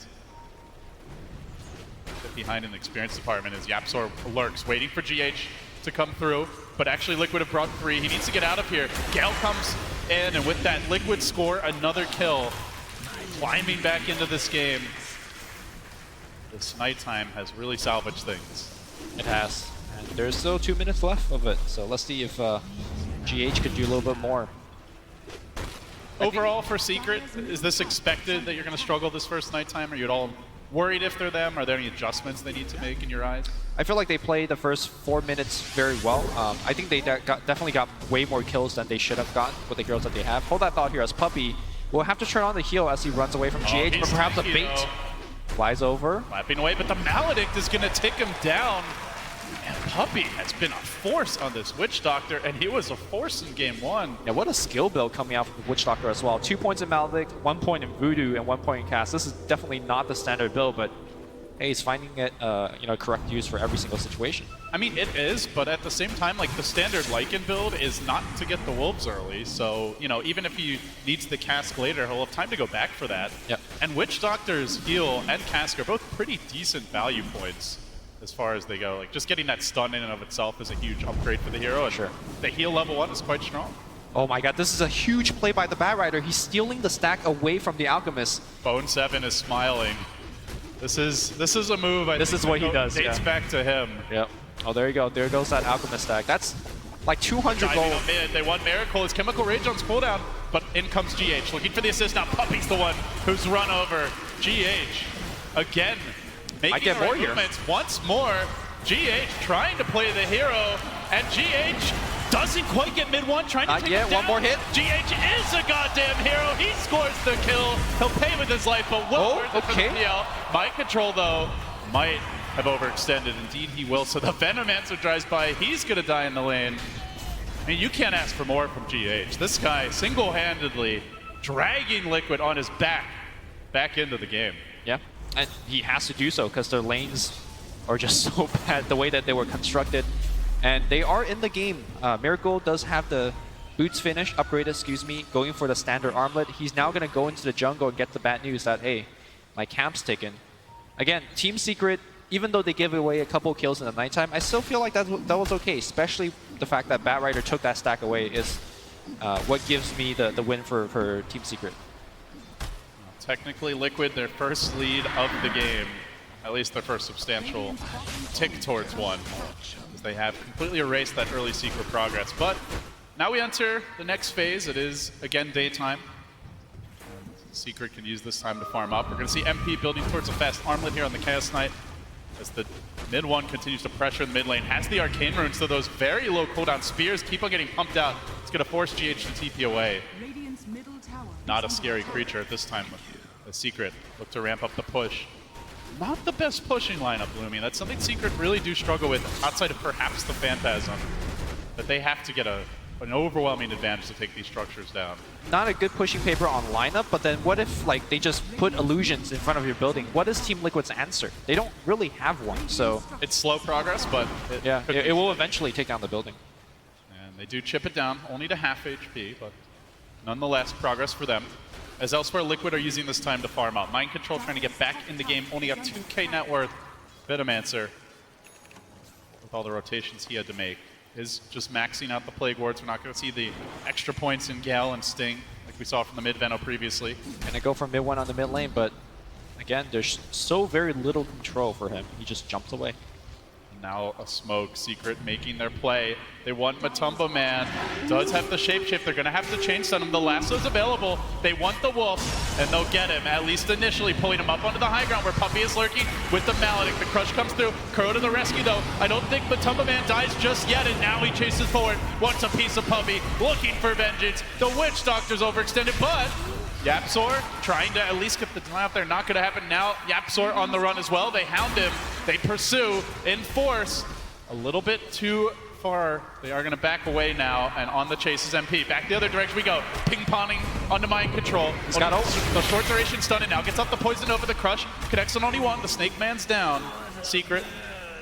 Behind in the experience department as YapzOr lurks, waiting for GH to come through, but actually Liquid have brought 3. He needs to get out of here. Gale comes in, and with that Liquid score another kill, climbing back into this game. This nighttime has really salvaged things. It has, and there's still 2 minutes left of it, so let's see if GH could do a little bit more. Overall for Secret, is this expected that you're going to struggle this first nighttime? Are you at all worried if they're them? Are there any adjustments they need to make in your eyes? I feel like they played the first 4 minutes very well. I think they definitely got way more kills than they should have gotten with the heroes that they have. Hold that thought here, as Puppey will have to turn on the heal as he runs away from GH, but perhaps a bait flies over. Flapping away, but the Maledict is going to take him down. And Puppey has been a force on this Witch Doctor, and he was a force in game 1. Yeah, what a skill build coming out from the Witch Doctor as well. 2 points in Maledict, 1 point in Voodoo, and 1 point in Cast. This is definitely not the standard build, but hey, he's finding it, correct use for every single situation. I mean, it is, but at the same time, like, the standard Lycan build is not to get the Wolves early, so, even if he needs the Cask later, he'll have time to go back for that. Yep. And Witch Doctor's heal and Cask are both pretty decent value points as far as they go. Like, just getting that stun in and of itself is a huge upgrade for the hero. Sure. The heal level 1 is quite strong. Oh my god, this is a huge play by the Bat Rider. He's stealing the stack away from the Alchemist. Bone7 is smiling. This is a move This is what he does, dates back to him. Yep. Oh, there you go. There goes that Alchemist stack. That's like 200 gold. Mid. They want Miracle. His Chemical Rage on cooldown, but in comes GH. Looking for the assist. Now Puppey's the one who's run over. GH again making more movements once more. GH trying to play the hero, and GH doesn't quite get mid one, trying to take it down. One more hit. GH is a goddamn hero. He scores the kill. He'll pay with his life, but well worth it for the PL. Mind control, though, might have overextended. Indeed, he will. So the Venomancer drives by. He's going to die in the lane. I mean, you can't ask for more from GH. This guy single-handedly dragging Liquid on his back into the game. Yeah, and he has to do so because their lanes are just so bad, the way that they were constructed. And they are in the game. Miracle does have the boots finish, upgrade, excuse me, going for the standard armlet. He's now going to go into the jungle and get the bad news that, hey, my camp's taken. Again, Team Secret, even though they give away a couple kills in the nighttime, I still feel like that was okay, especially the fact that Batrider took that stack away is what gives me the win for Team Secret. Technically, Liquid, their first lead of the game, at least their first substantial tick towards one, as they have completely erased that early Secret progress. But now we enter the next phase. It is, again, daytime. Secret can use this time to farm up. We're going to see MP building towards a fast armlet here on the Chaos Knight, as the mid one continues to pressure the mid lane. Has the Arcane Runes, so those very low cooldown spears keep on getting pumped out. It's going to force GH to TP away. Not a scary creature at this time. The Secret look to ramp up the push. Not the best pushing lineup, Lumi. That's something Secret really do struggle with outside of perhaps the Phantasm. But they have to get an overwhelming advantage to take these structures down. Not a good pushing paper on lineup, but then what if like they just put illusions in front of your building? What is Team Liquid's answer? They don't really have one, so... It's slow progress, but... it will eventually take down the building. And they do chip it down, only to half HP, but nonetheless, progress for them. As elsewhere, Liquid are using this time to farm out. Mind Control trying to get back in the game, only got 2k net worth. Venomancer, with all the rotations he had to make, is just maxing out the Plague Wards. We're not going to see the extra points in Gale and Sting, like we saw from the mid-Veno previously. Gonna go for mid-1 on the mid lane, but again, there's so very little control for him. He just jumps away. Now a smoke, Secret making their play. They want Matumba Man. Does have the shapeshift. They're going to have to chain stun him. The lasso's available. They want the wolf, and they'll get him, at least initially, pulling him up onto the high ground where Puppey is lurking with the Maledict. The crush comes through. Kuro to the rescue, though. I don't think Matumba Man dies just yet, and now he chases forward. Wants a piece of Puppey, looking for vengeance. The Witch Doctor's overextended, but YapzOr trying to at least get the deny out there. Not going to happen now. YapzOr on the run as well. They hound him. They pursue, enforce. A little bit too far. They are going to back away now, and on the chase is MP. Back the other direction we go. Ping-ponging onto Mind Control. He's got the short duration stun, and now gets up the poison over the crush. Connects on only one. The Snake Man's down. Secret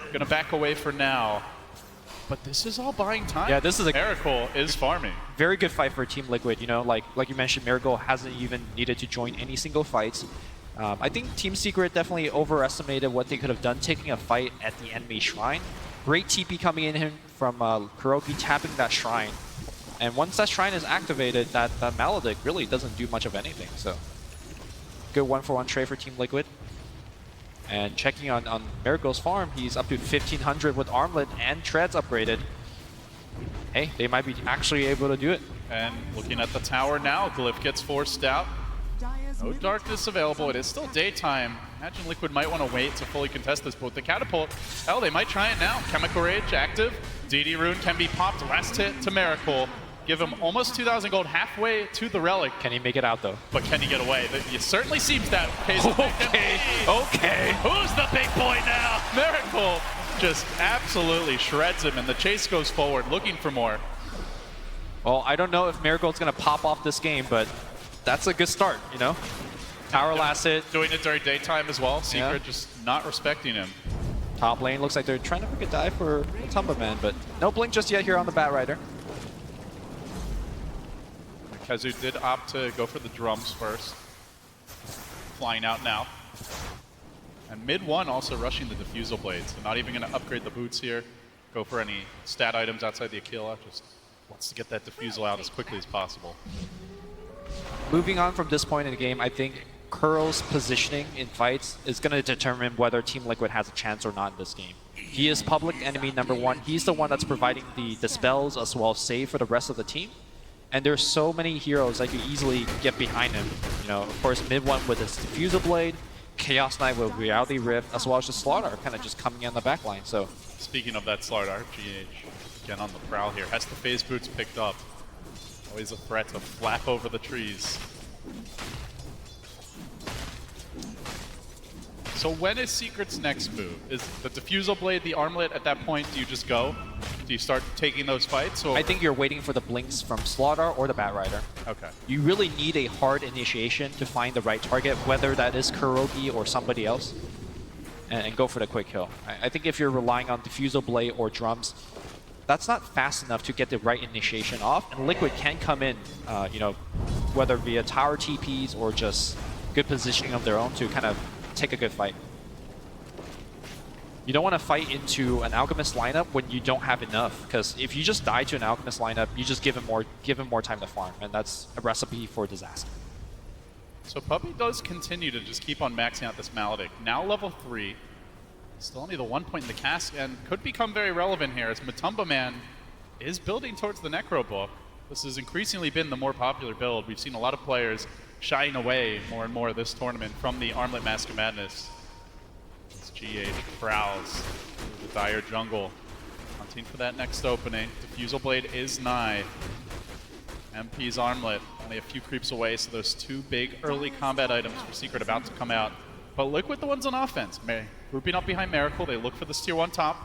going to back away for now. But this is all buying time. Yeah, this is a Miracle is farming. Very good fight for Team Liquid. You know, like you mentioned, Miracle hasn't even needed to join any single fights. I think Team Secret definitely overestimated what they could have done taking a fight at the enemy shrine. Great TP coming in from Kuroki tapping that shrine. And once that shrine is activated, that Maledict really doesn't do much of anything. So good 1-for-1 trade for Team Liquid. And checking on Miracle's farm, he's up to 1500 with Armlet and Treads upgraded. Hey, they might be actually able to do it. And looking at the tower now, Glyph gets forced out. No darkness available. It is still daytime. Imagine Liquid might want to wait to fully contest this, but with the catapult, hell, they might try it now. Chemical Rage active. DD Rune can be popped. Last hit to Miracle. Give him almost 2,000 gold halfway to the Relic. Can he make it out, though? But can he get away? It certainly seems that case. Okay. Who's the big boy now? Miracle just absolutely shreds him, and the chase goes forward, looking for more. Well, I don't know if Miracle's going to pop off this game, but that's a good start, you know? Tower last hit. Doing it during daytime as well. Secret just not respecting him. Top lane looks like they're trying to pick a dive for Matumba Man, but no blink just yet here on the Batrider. Kazu did opt to go for the drums first. Flying out now. And mid one also rushing the Diffusal Blades. So not even going to upgrade the boots here. Go for any stat items outside the Aquila. Just wants to get that Diffusal out as quickly as possible. Moving on from this point in the game, I think Kuro's positioning in fights is going to determine whether Team Liquid has a chance or not in this game. He is public enemy #1. He's the one that's providing the dispels as well as save for the rest of the team. And there's so many heroes that you easily get behind him. You know, of course, mid one with his Diffusal Blade, Chaos Knight with Reality Rift, as well as the Slaughter kind of just coming in the back line. So, speaking of that Slaughter, GH again on the prowl here. Has the phase boots picked up. Always a threat to flap over the trees. So when is Secret's next move? Is the Diffusal Blade, the Armlet, at that point, do you just go? Do you start taking those fights? Or? I think you're waiting for the blinks from Slaughter or the Bat Rider. Okay. You really need a hard initiation to find the right target, whether that is Kurogi or somebody else, and go for the quick kill. I think if you're relying on Diffusal Blade or drums, that's not fast enough to get the right initiation off, and Liquid can come in, you know, whether via tower TPs or just good positioning of their own to kind of take a good fight. You don't want to fight into an Alchemist lineup when you don't have enough, because if you just die to an Alchemist lineup, you just give him more time to farm, and that's a recipe for disaster. So Puppey does continue to just keep on maxing out this Maledict. Now level 3. Still only the 1 point in the cast, and could become very relevant here as Matumba Man is building towards the Necro Book. This has increasingly been the more popular build. We've seen a lot of players shying away more and more this tournament from the Armlet Mask of Madness. As GH prowls through the dire jungle, hunting for that next opening. Diffusal Blade is nigh. MP's Armlet only a few creeps away, so those 2 big early combat items for Secret about to come out. But Liquid the ones on offense. Grouping up behind Miracle, they look for this tier 1 top.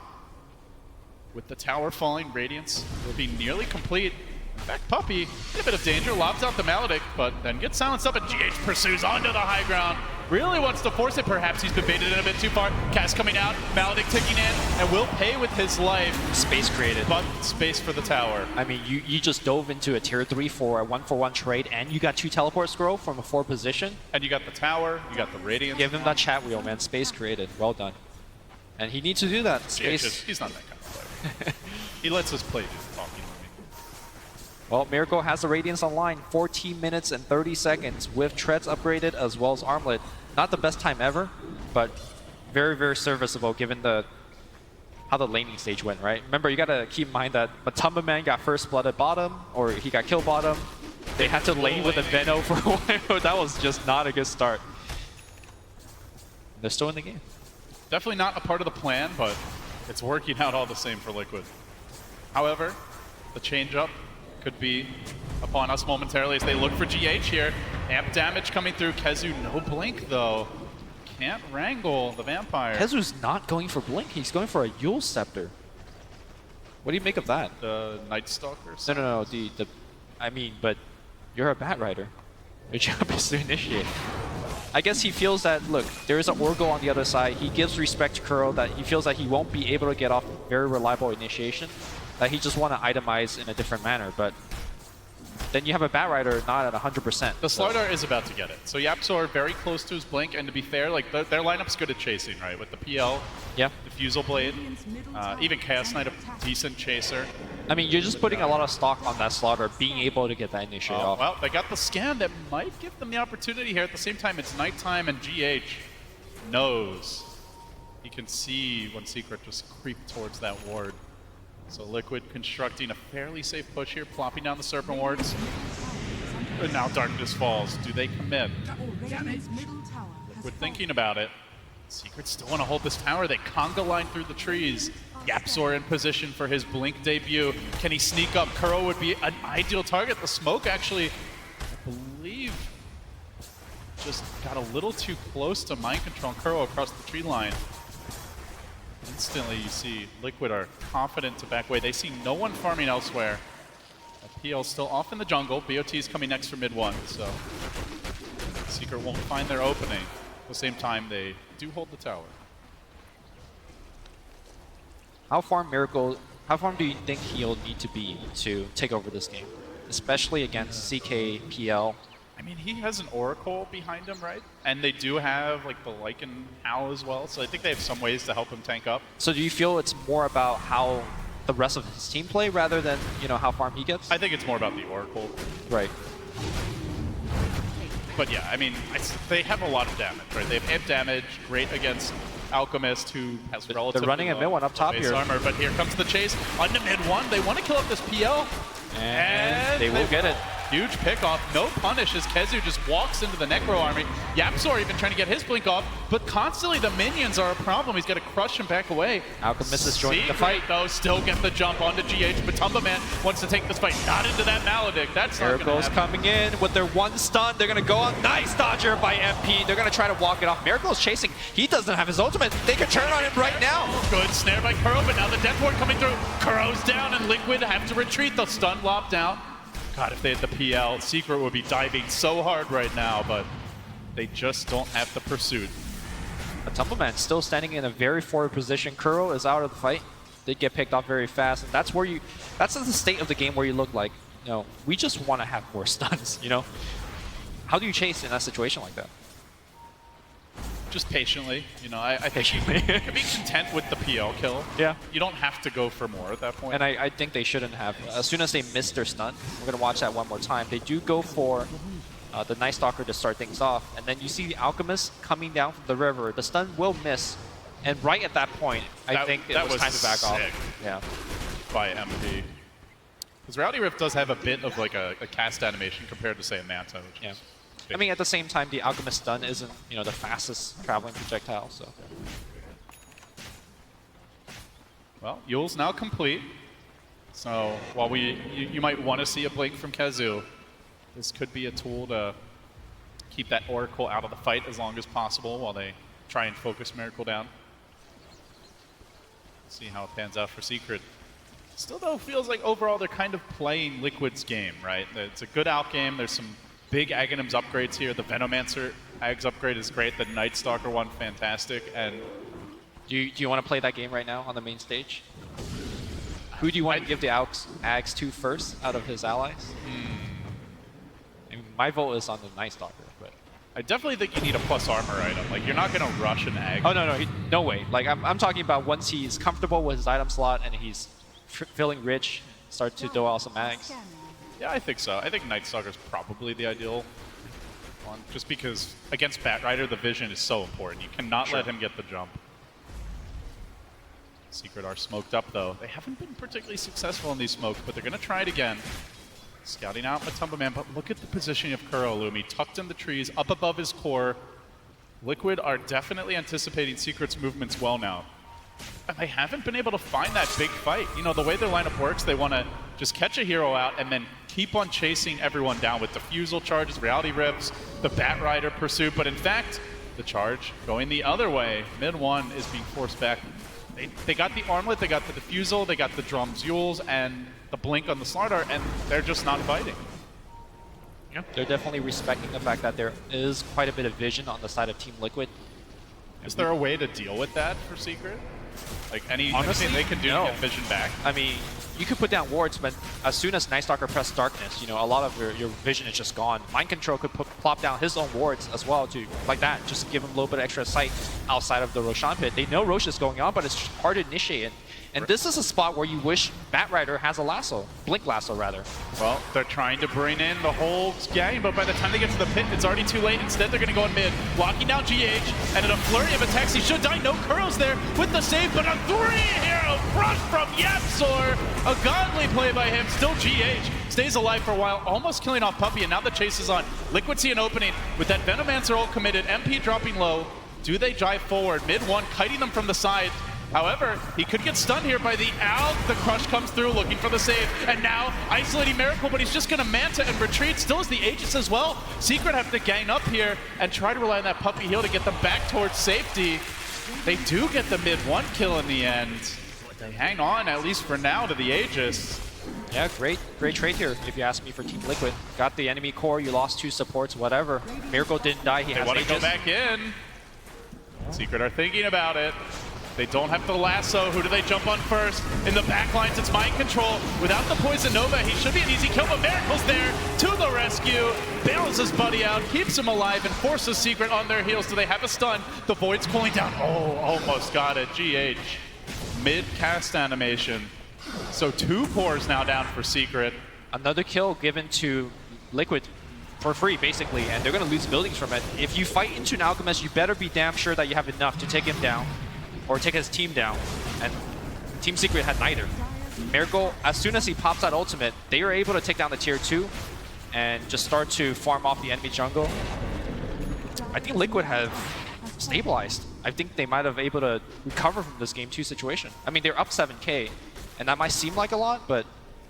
With the tower falling, Radiance will be nearly complete. In fact, Puppey in a bit of danger, lobs out the Maledict, but then gets silenced up, and GH pursues onto the high ground. Really wants to force it, perhaps he's been baited in a bit too far. Cast coming out, Maledict ticking in, and will pay with his life. Space created. But space for the tower. I mean, you just dove into a tier 3 for a 1-for-1 trade, and you got 2 teleport scroll from a 4 position. And you got the tower, you got the Radiance. Give him that chat wheel, man. Space created. Well done. And he needs to do that. Space. He's not that kind of player. He lets us play just talking. Well, Miracle has the Radiance online, 14 minutes and 30 seconds with Treads upgraded as well as Armlet. Not the best time ever, but very, very serviceable given how the laning stage went, right? Remember, you gotta keep in mind that Matumba Man got first blood at bottom, or he got killed bottom. They had to lane with a Veno for a while. That was just not a good start. They're still in the game. Definitely not a part of the plan, but it's working out all the same for Liquid. However, the change-up could be upon us momentarily as they look for GH here. Amp damage coming through. Kezu, no blink though. Can't wrangle the Vampire. Kezu's not going for blink. He's going for a Yule Scepter. What do you make of that? The Night Stalker? No. I mean, but you're a Bat Rider. Your job is to initiate. I guess he feels that, look, there is an Orgo on the other side. He gives respect to Kuro that he feels that he won't be able to get off very reliable initiation. That he just want to itemize in a different manner, but then you have a Bat Rider not at 100%. The Slardar is about to get it. So Yapzor very close to his blink, and to be fair, like their lineup's good at chasing, right? With the PL, yeah, Diffusal Blade, even Chaos Knight, a decent chaser. I mean, you're just putting a lot of stock on that Slaughter being able to get that initiate off. Well, they got the scan that might give them the opportunity here. At the same time, it's nighttime, and GH knows he can see when Secret just creep towards that ward. So Liquid constructing a fairly safe push here, plopping down the Serpent Wards. And now Darkness falls. Do they commit? Liquid thinking about it. Secret still want to hold this tower. They conga line through the trees. Yapzor in position for his blink debut. Can he sneak up? Kuro would be an ideal target. The smoke actually, I believe, just got a little too close to mind control Kuro across the tree line. Instantly, you see Liquid are confident to back away. They see no one farming elsewhere. PL's still off in the jungle. BOT's coming next for mid 1, so Secret won't find their opening. At the same time, they do hold the tower. How far do you think he'll need to be to take over this game? Especially against CK, PL. I mean, he has an Oracle behind him, right? And they do have like the Lycan Owl as well, so I think they have some ways to help him tank up. So do you feel it's more about how the rest of his team play rather than, you know, how farm he gets? I think it's more about the Oracle. Right. But yeah, I mean, they have a lot of damage, right? They have amp damage, great against Alchemist, who has relatively They're running a mid 1 up top here. Armor, but here comes the chase onto mid 1. They want to kill up this PL. And they will get it. Huge pick off, no punish as Kezu just walks into the Necro army. Yapzor even trying to get his blink off, but constantly the minions are a problem. He's got to crush him back away. Alchemist is joining the fight. Though, still get the jump onto GH, but Tumba Man wants to take this fight, not into that Maledict. That's not Miracle's coming in with their one stun. They're going to go on. Nice dodger by MP. They're going to try to walk it off. Miracle's chasing. He doesn't have his ultimate. They can turn on him right now. Good snare by Kuro, but now the death ward coming through. Kuro's down, and Liquid have to retreat. The stun lopped out. God, if they had the PL, Secret would be diving so hard right now, but they just don't have the pursuit. A Tumbleman still standing in a very forward position. Kuro is out of the fight. They get picked off very fast, and that's where that's the state of the game where you look like, you know, we just want to have more stuns, you know? How do you chase in that situation like that? Just patiently, you know, I think you can be content with the PL kill. Yeah. You don't have to go for more at that point. And I think they shouldn't have. As soon as they miss their stun, we're going to watch that one more time. They do go for the Night Stalker to start things off. And then you see the Alchemist coming down from the river. The stun will miss. And right at that point, I think it was time to back off. Yeah. By MP. Because Rowdy Rift does have a bit of like a cast animation compared to, say, a Manta. Yeah. I mean, at the same time, the Alchemist stun isn't, you know, the fastest traveling projectile, so. Well, Yule's now complete. So while you might want to see a blink from Kezu, this could be a tool to keep that Oracle out of the fight as long as possible while they try and focus Miracle down. See how it pans out for Secret. Still, though, feels like overall they're kind of playing Liquid's game, right? It's a good out game. There's some big Aghanims upgrades here. The Venomancer Ags upgrade is great. The Night Stalker one, fantastic. And do you want to play that game right now on the main stage? Who do you want to give the Ags to first out of his allies? I mean, my vote is on the Night Stalker, but I definitely think you need a plus armor item. Like, you're not going to rush an Ag. Oh, no, no way. Like, I'm talking about once he's comfortable with his item slot and he's feeling rich, start to dole out some Ags. Yeah, I think so. I think Night Stalker is probably the ideal one, just because against Batrider, the vision is so important. You cannot let him get the jump. Secret are smoked up, though. They haven't been particularly successful in these smokes, but they're going to try it again. Scouting out Matumba Man, but look at the positioning of Kuro Lumi, tucked in the trees, up above his core. Liquid are definitely anticipating Secret's movements well now. And they haven't been able to find that big fight. You know, the way their lineup works, they want to just catch a hero out and then keep on chasing everyone down with defusal charges, reality rips, the Batrider pursuit. But in fact, the charge going the other way. Mid one is being forced back. They got the armlet, they got the defusal, they got the drums, Yules, and the blink on the Slardar, and they're just not fighting. Yeah. They're definitely respecting the fact that there is quite a bit of vision on the side of Team Liquid. Is there a way to deal with that for Secret? Like anything they can do to get vision back? I mean, you could put down wards, but as soon as Night Stalker press darkness, you know, a lot of your vision is just gone. Mind Control could plop down his own wards as well, to like that, just to give him a little bit of extra sight outside of the Roshan pit. They know Rosh is going on, but it's hard to initiate it. And this is a spot where you wish Batrider has a lasso, Blink Lasso rather. Well, they're trying to bring in the whole gang, but by the time they get to the pit, it's already too late. Instead, they're going to go in mid, locking down GH, and in a flurry of attacks, he should die. No Kuro's there with the save, but a 3-hero crush from Yapzor. A godly play by him. Still GH stays alive for a while, almost killing off Puppey, and now the chase is on. Liquid see an opening with that Venomancer ult committed, MP dropping low. Do they drive forward? Mid one, kiting them from the side. However, he could get stunned here by the Al. The crush comes through, looking for the save. And now, isolating Miracle, but he's just going to Manta and retreat. Still is the Aegis as well. Secret have to gang up here and try to rely on that Puppey heal to get them back towards safety. They do get the mid-one kill in the end. They hang on, at least for now, to the Aegis. Yeah, great trade here, if you ask me, for Team Liquid. Got the enemy core, you lost 2 supports, whatever. Miracle didn't die, he has They want to Aegis. go back in. Secret are thinking about it. They don't have the lasso. Who do they jump on first? In the back lines, it's Mind Control. Without the Poison Nova, he should be an easy kill, but Miracle's there to the rescue. Bails his buddy out, keeps him alive, and forces Secret on their heels. Do they have a stun? The Void's cooling down. Oh, almost got it. GH. Mid-cast animation. So 2 cores now down for Secret. Another kill given to Liquid for free, basically, and they're going to lose buildings from it. If you fight into an Alchemist, you better be damn sure that you have enough to take him down. Or take his team down, and Team Secret had neither. Miracle, as soon as he pops that ultimate, they are able to take down the tier 2, and just start to farm off the enemy jungle, I think Liquid have stabilized. I think they might have able to recover from this game 2 situation. I mean, they're up 7k, and that might seem like a lot, but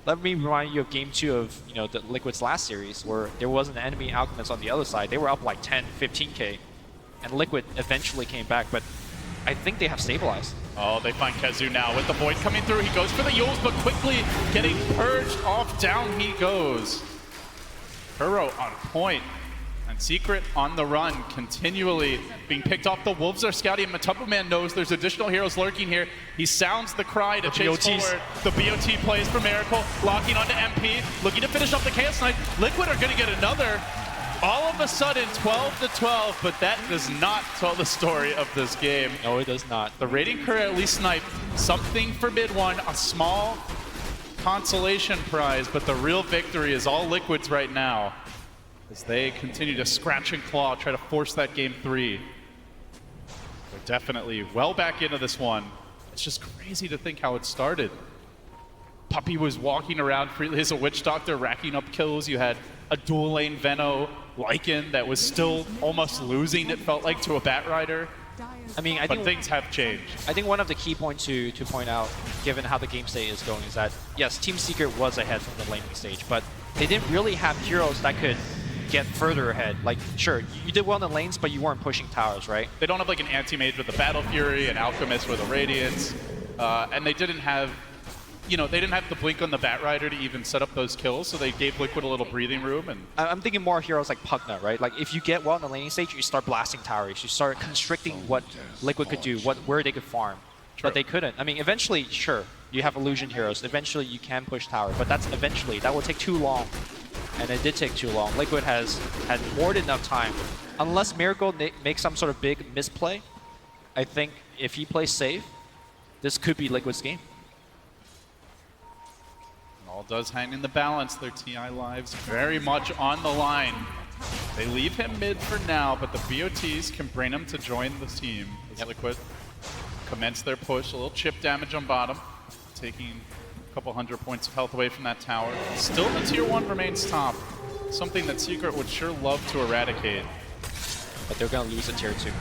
let me remind you of game 2 of the Liquid's last series, where there was an enemy Alchemist on the other side. They were up like 10, 15k, and Liquid eventually came back, but I think they have stabilized. Oh, they find Kezu now with the Void coming through. He goes for the Yules, but quickly getting purged off. Down he goes. Kuro on point. And Secret on the run, continually being picked off. The Wolves are scouting. Matumbaman knows there's additional heroes lurking here. He sounds the cry to chase forward. The BOT plays for Miracle, locking onto MP, looking to finish off the Chaos Knight. Liquid are going to get another. All of a sudden, 12-12, but that does not tell the story of this game. No, it does not. The Raiding Crew at least sniped something for mid one, a small consolation prize, but the real victory is all Liquid's right now as they continue to scratch and claw, try to force that game 3. They're definitely well back into this one. It's just crazy to think how it started. Puppey was walking around freely as a Witch Doctor, racking up kills. You had a dual lane Veno Lycan that was still almost losing, it felt like, to a Batrider. I mean, but things have changed. I think one of the key points to point out, given how the game state is going, is that, yes, Team Secret was ahead from the laning stage, but they didn't really have heroes that could get further ahead. Like, sure, you did well in the lanes, but you weren't pushing towers, right? They don't have like an anti-mage with the Battle Fury, an Alchemist with a Radiance, and they didn't have, they didn't have the blink on the Batrider to even set up those kills, so they gave Liquid a little breathing room. And I'm thinking more heroes like Pugna, right? Like, if you get well in the laning stage, you start blasting towers, you start constricting what Liquid could do, where they could farm. But they couldn't. I mean, eventually, sure, you have illusion heroes. Eventually, you can push tower, but that's eventually. That will take too long. And it did take too long. Liquid has had more than enough time. Unless Miracle makes some sort of big misplay, I think if he plays safe, this could be Liquid's game. All does hang in the balance. Their TI lives very much on the line. They leave him mid for now, but the BOTs can bring him to join the team as Liquid commence their push. A little chip damage on bottom, taking couple 100 points of health away from that tower. Still the tier 1 remains top. Something that Secret would sure love to eradicate. But they're gonna lose a tier 2.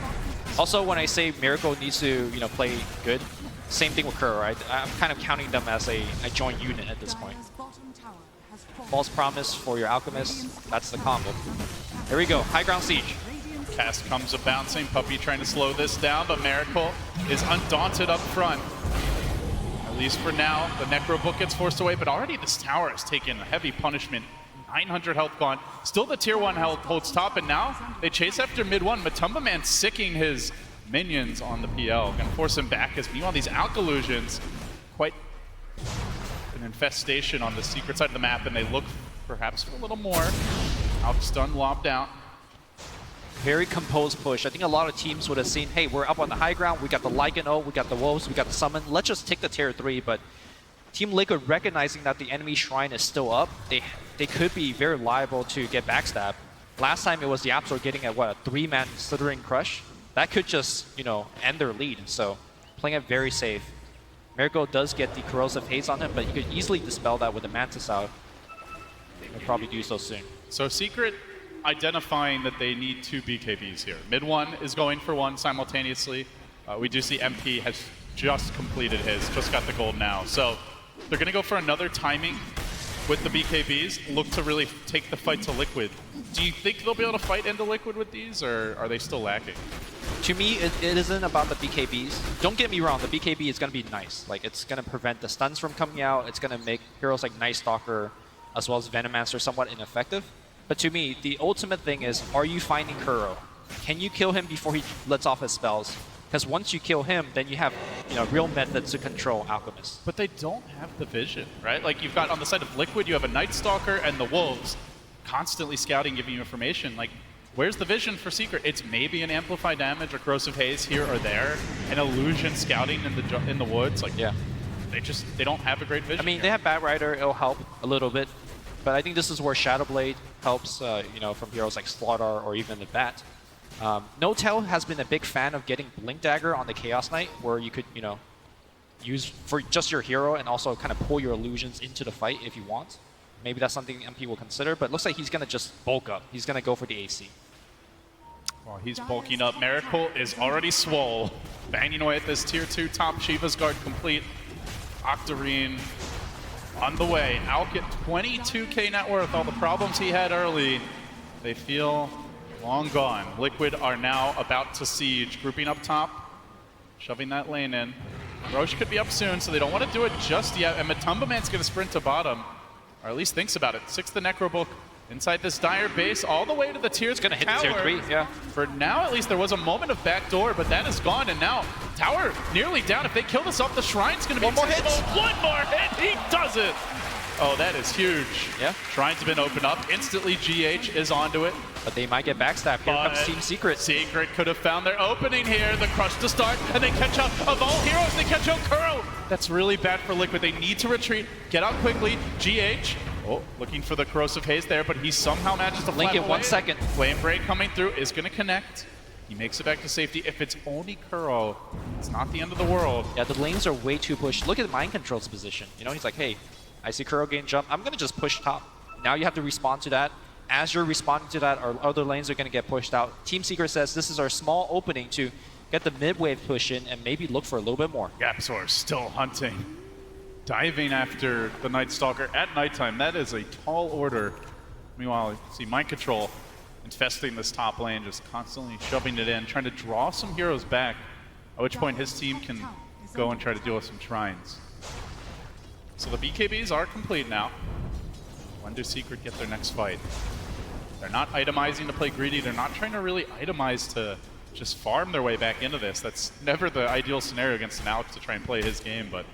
Also, when I say Miracle needs to, play good, same thing with Kuro, right? I'm kind of counting them as a joint unit at this point. False Promise for your Alchemist, that's the combo. There we go, high ground siege. Cast comes a bouncing, Puppey trying to slow this down, but Miracle is undaunted up front. At least for now, the Necro Book gets forced away, but already this tower has taken a heavy punishment. 900 health gone. Still the tier 1 health holds top, and now they chase after mid 1. Matumbaman sicking his minions on the PL. Gonna force him back as meanwhile these Alkalusions, quite an infestation on the Secret side of the map, and they look perhaps for a little more. Outstun lobbed out. Very composed push. I think a lot of teams would have seen, hey, we're up on the high ground, we got the Lycan ult, we got the Wolves, we got the Summon, let's just take the tier 3, but Team Liquid recognizing that the enemy shrine is still up, they could be very liable to get backstabbed. Last time it was the Absol getting a 3-man Slithering Crush. That could just, end their lead, so playing it very safe. Miracle does get the Corrosive Haze on him, but you could easily dispel that with the Mantis out. They'll probably do so soon. So Secret identifying that they need 2 BKBs here. Mid 1 is going for 1 simultaneously. We do see MP has just completed his, just got the gold now. So they're going to go for another timing with the BKBs, look to really take the fight to Liquid. Do you think they'll be able to fight into Liquid with these, or are they still lacking? To me, it isn't about the BKBs. Don't get me wrong, the BKB is going to be nice. Like, it's going to prevent the stuns from coming out. It's going to make heroes like Night Stalker as well as Venomancer somewhat ineffective. But to me, the ultimate thing is, are you finding Kuro? Can you kill him before he lets off his spells? Because once you kill him, then you have real methods to control Alchemists. But they don't have the vision, right? Like, you've got on the side of Liquid, you have a Night Stalker and the Wolves constantly scouting, giving you information. Like, where's the vision for Secret? It's maybe an Amplify Damage or Corrosive Haze here or there, an Illusion scouting in the woods. Like, yeah, they don't have a great vision. I mean, they have Batrider, it'll help a little bit. But I think this is where Shadowblade helps, from heroes like Slaughter or even the Bat. No-Tail has been a big fan of getting Blink Dagger on the Chaos Knight, where you could, use for just your hero and also kind of pull your illusions into the fight if you want. maybe that's something MP will consider, but it looks like he's going to just bulk up. He's going to go for the AC. While he's bulking up, Miracle is already swole. Banging away at this tier 2 top Shiva's guard complete. Octarine on the way. Alk at 22k net worth. All the problems he had early, they feel long gone. Liquid are now about to siege. Grouping up top, shoving that lane in. Roche could be up soon, so they don't want to do it just yet. And Matumbaman's going to sprint to bottom, or at least thinks about it. 6th the Necrobook. Inside this dire base, all the way to the tiers. Gonna hit the tier 3, yeah. For now, at least, there was a moment of backdoor, but that is gone, and now tower nearly down. If they kill this off, the Shrine's gonna be one more hit. One more hit, he does it! Oh, that is huge. Yeah. Shrine's been opened up. Instantly, GH is onto it. But they might get backstabbed. Here comes Team Secret. Secret could have found their opening here. The crush to start, and they catch up. Of all heroes, they catch out Kuro. That's really bad for Liquid. They need to retreat, get out quickly. GH. Oh, looking for the corrosive haze there, but he somehow manages to Link flat in 1 second. Flame Break coming through is going to connect. He makes it back to safety. If it's only Kuro, it's not the end of the world. Yeah, the lanes are way too pushed. Look at Mind Control's position. You know, he's like, hey, I see Kuro gain jump. I'm going to just push top. Now you have to respond to that. As you're responding to that, our other lanes are going to get pushed out. Team Secret says this is our small opening to get the mid-wave push in and maybe look for a little bit more. Gapsaur still hunting. Diving after the Night Stalker at nighttime. That is a tall order. Meanwhile, you see Mind Control infesting this top lane, just constantly shoving it in, trying to draw some heroes back, at which point his team can go and try to deal with some shrines. So the BKBs are complete now. When do Secret get their next fight? They're not itemizing to play greedy. They're not trying to really itemize to just farm their way back into this. That's never the ideal scenario against an Alex to try and play his game, but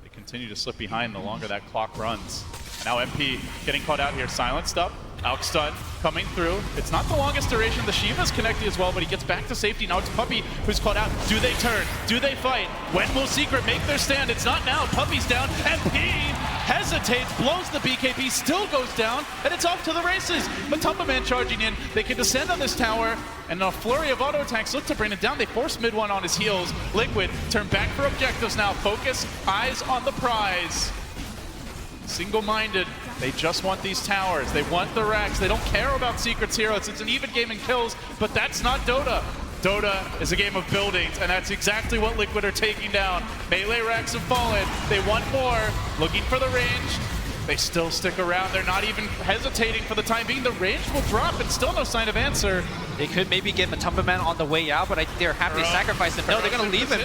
they continue to slip behind the longer that clock runs. And now MP getting caught out here, silenced up. Alk stun coming through. It's not the longest duration. The Shiva's connected as well, but he gets back to safety. Now it's Puppey who's caught out. Do they turn? Do they fight? When will Secret make their stand? It's not now. Puppey's down. MP hesitates, blows the BKB, still goes down, and it's off to the races. Matumbaman charging in. They can descend on this tower, and a flurry of auto attacks look to bring it down. They force mid one on his heels. Liquid turn back for objectives now. Focus, eyes on the prize. Single-minded, they just want these towers. They want the racks. They don't care about Secret's heroes. It's an even game in kills, but that's not Dota. Dota is a game of buildings, and that's exactly what Liquid are taking down. Melee racks have fallen. They want more. Looking for the range. They still stick around. They're not even hesitating for the time being. The range will drop, and still no sign of answer. They could maybe get Matumbaman on the way out, but I think they're happy to sacrifice him. No, they're going to leave him.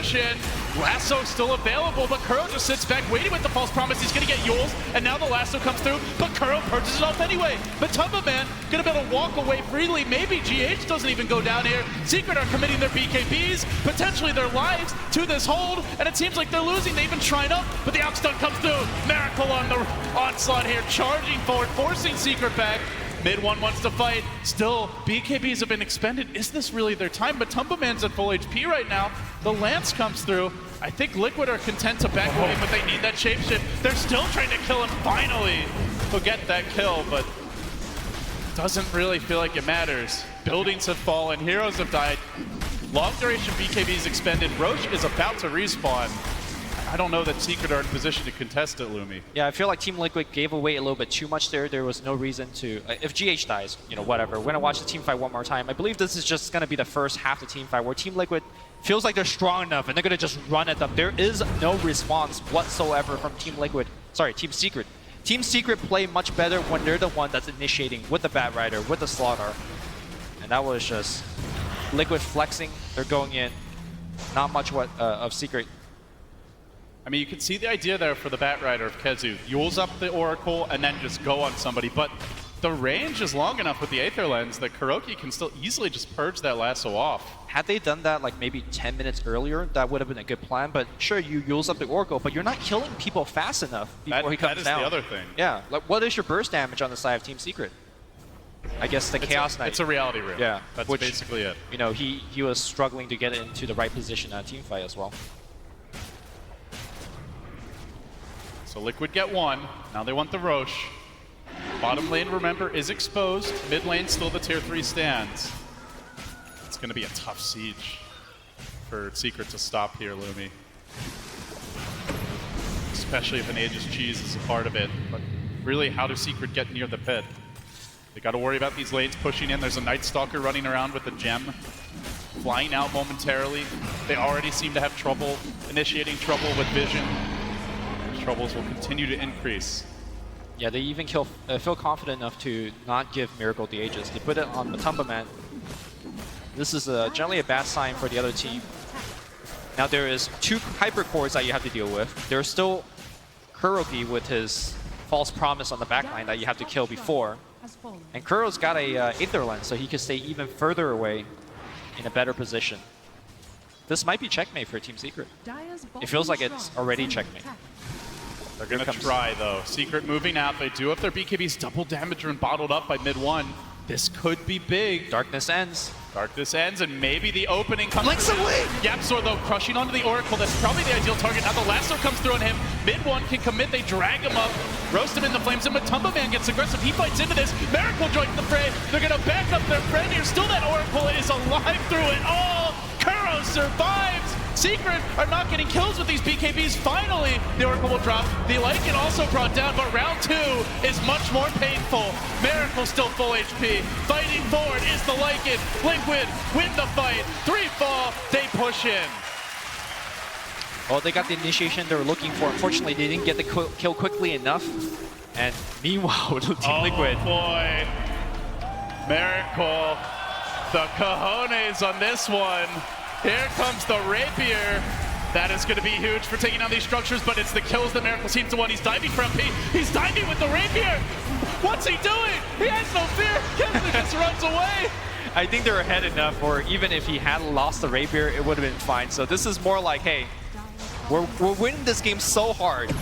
Lasso still available, but Kuro just sits back waiting with the false promise. He's going to get Yules, and now the lasso comes through, but Kuro purges it off anyway. Matumbaman going to be able to walk away freely. Maybe GH doesn't even go down here. Secret are committing their BKBs, potentially their lives, to this hold, and it seems like they're losing. They even tried up, but the Alk stun comes through. Miracle on the onslaught here, charging forward, forcing Secret back. Mid one wants to fight. Still, BKBs have been expended. Is this really their time? But Matumbaman's at full HP right now. The Lance comes through. I think Liquid are content to back away, but they need that shapeshift. They're still trying to kill him. Finally, he'll get that kill, but doesn't really feel like it matters. Buildings have fallen. Heroes have died. Long duration BKBs expended. Roche is about to respawn. I don't know that Secret are in position to contest it, Lumi. Yeah, I feel like Team Liquid gave away a little bit too much there. There was no reason to... if GH dies, you know, whatever. We're going to watch the team fight one more time. I believe this is just going to be the first half of the team fight where Team Liquid feels like they're strong enough and they're going to just run at them. There is no response whatsoever from Team Liquid. Sorry, Team Secret. Team Secret play much better when they're the one that's initiating with the Bat Rider, with the Slaughter. And that was just Liquid flexing. They're going in. Not much of Secret. I mean, you can see the idea there for the Bat Rider of Kezu. Yules up the Oracle and then just go on somebody. But the range is long enough with the Aether Lens that Kuroki can still easily just purge that lasso off. Had they done that like maybe 10 minutes earlier, that would have been a good plan. But sure, you Yules up the Oracle, but you're not killing people fast enough before he comes down. That is the other thing. Yeah. Like, what is your burst damage on the side of Team Secret? I guess the Chaos Knight. It's a reality room. Yeah. That's basically it. You know, he was struggling to get into the right position at a team fight as well. So Liquid get one. Now they want the Roche. Bottom lane, remember, is exposed. Mid lane, still the tier 3 stands. It's going to be a tough siege for Secret to stop here, Lumi. Especially if an Aegis Cheese is a part of it. But really how does Secret get near the pit. They got to worry about these lanes pushing in. There's a Night Stalker running around with a gem, flying out momentarily. They already seem to have trouble initiating trouble with vision. Those troubles will continue to increase. Yeah, they even feel confident enough to not give Miracle the Aegis. They put it on Matumba Man. This is generally a bad sign for the other team. Now there is 2 hyper cores that you have to deal with. There's still Kuroki with his false promise on the backline that you have to kill before. And Kuro's got a Aether Lens, so he can stay even further away in a better position. This might be checkmate for Team Secret. It feels like it's already checkmate. They're going to try, though. Secret moving out. They do have their BKBs double damaged and bottled up by mid-1. This could be big. Darkness ends. Darkness ends, and maybe the opening comes Links through. away! Yapzor, though, crushing onto the Oracle. That's probably the ideal target. Now the lasso comes through on him. Mid-1 can commit. They drag him up, roast him in the flames, and Matumba Man gets aggressive. He fights into this. Miracle joins the fray. They're going to back up their friend here. Still that Oracle is alive through it all. Kuro survives. Secret are not getting kills with these BKBs. Finally, the Oracle will drop. The Lycan also brought down, but round 2 is much more painful. Miracle still full HP. Fighting forward is the Lycan. Liquid win the fight. 3 fall. They push in. Well, they got the initiation they were looking for. Unfortunately, they didn't get the kill quickly enough. And meanwhile, Team Liquid. Oh boy. Miracle. The cojones on this one. Here comes the Rapier. That is going to be huge for taking down these structures, but it's the kills that Miracle seems to want. He's diving from P. He's diving with the Rapier. What's he doing? He has no fear. Kessler just runs away. I think they're ahead enough, or even if he had lost the Rapier, it would have been fine. So this is more like, hey, we're winning this game so hard.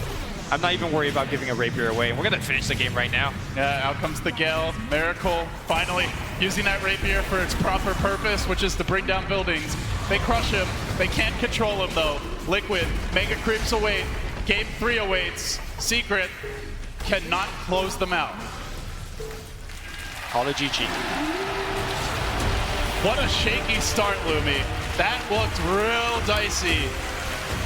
I'm not even worried about giving a Rapier away. We're going to finish the game right now. Yeah, out comes the Gale. Miracle finally using that Rapier for its proper purpose, which is to bring down buildings. They crush him. They can't control him, though. Liquid, Mega Creeps await. Game 3 awaits. Secret cannot close them out. Call it GG. What a shaky start, Lumi. That looked real dicey.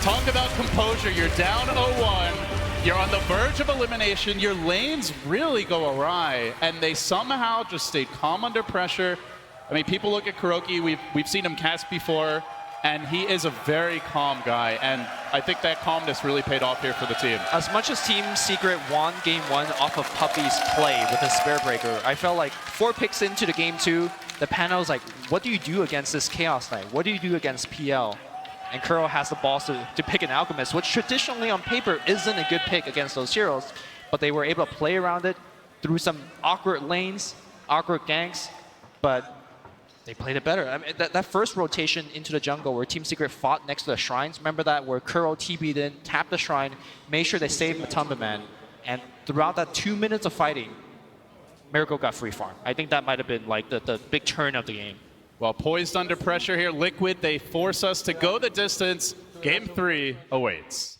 Talk about composure. You're down 0-1. You're on the verge of elimination. Your lanes really go awry, and they somehow just stayed calm under pressure. I mean, people look at Kuroki. We've seen him cast before, and he is a very calm guy, and I think that calmness really paid off here for the team. As much as Team Secret won Game 1 off of Puppy's play with a Spare Breaker, I felt like 4 picks into the Game 2, the panel was like, what do you do against this Chaos Knight? What do you do against PL? And Kuro has the balls to pick an Alchemist, which traditionally on paper isn't a good pick against those heroes, but they were able to play around it through some awkward lanes, awkward ganks, but they played it better. I mean, that first rotation into the jungle where Team Secret fought next to the shrines, remember that, where Kuro TB'd in, tapped the shrine, made sure they saved Matumba Man, and throughout that 2 minutes of fighting, Miracle got free farm. I think that might have been like the big turn of the game. Well, poised under pressure here, Liquid, they force us to go the distance. Game 3 awaits.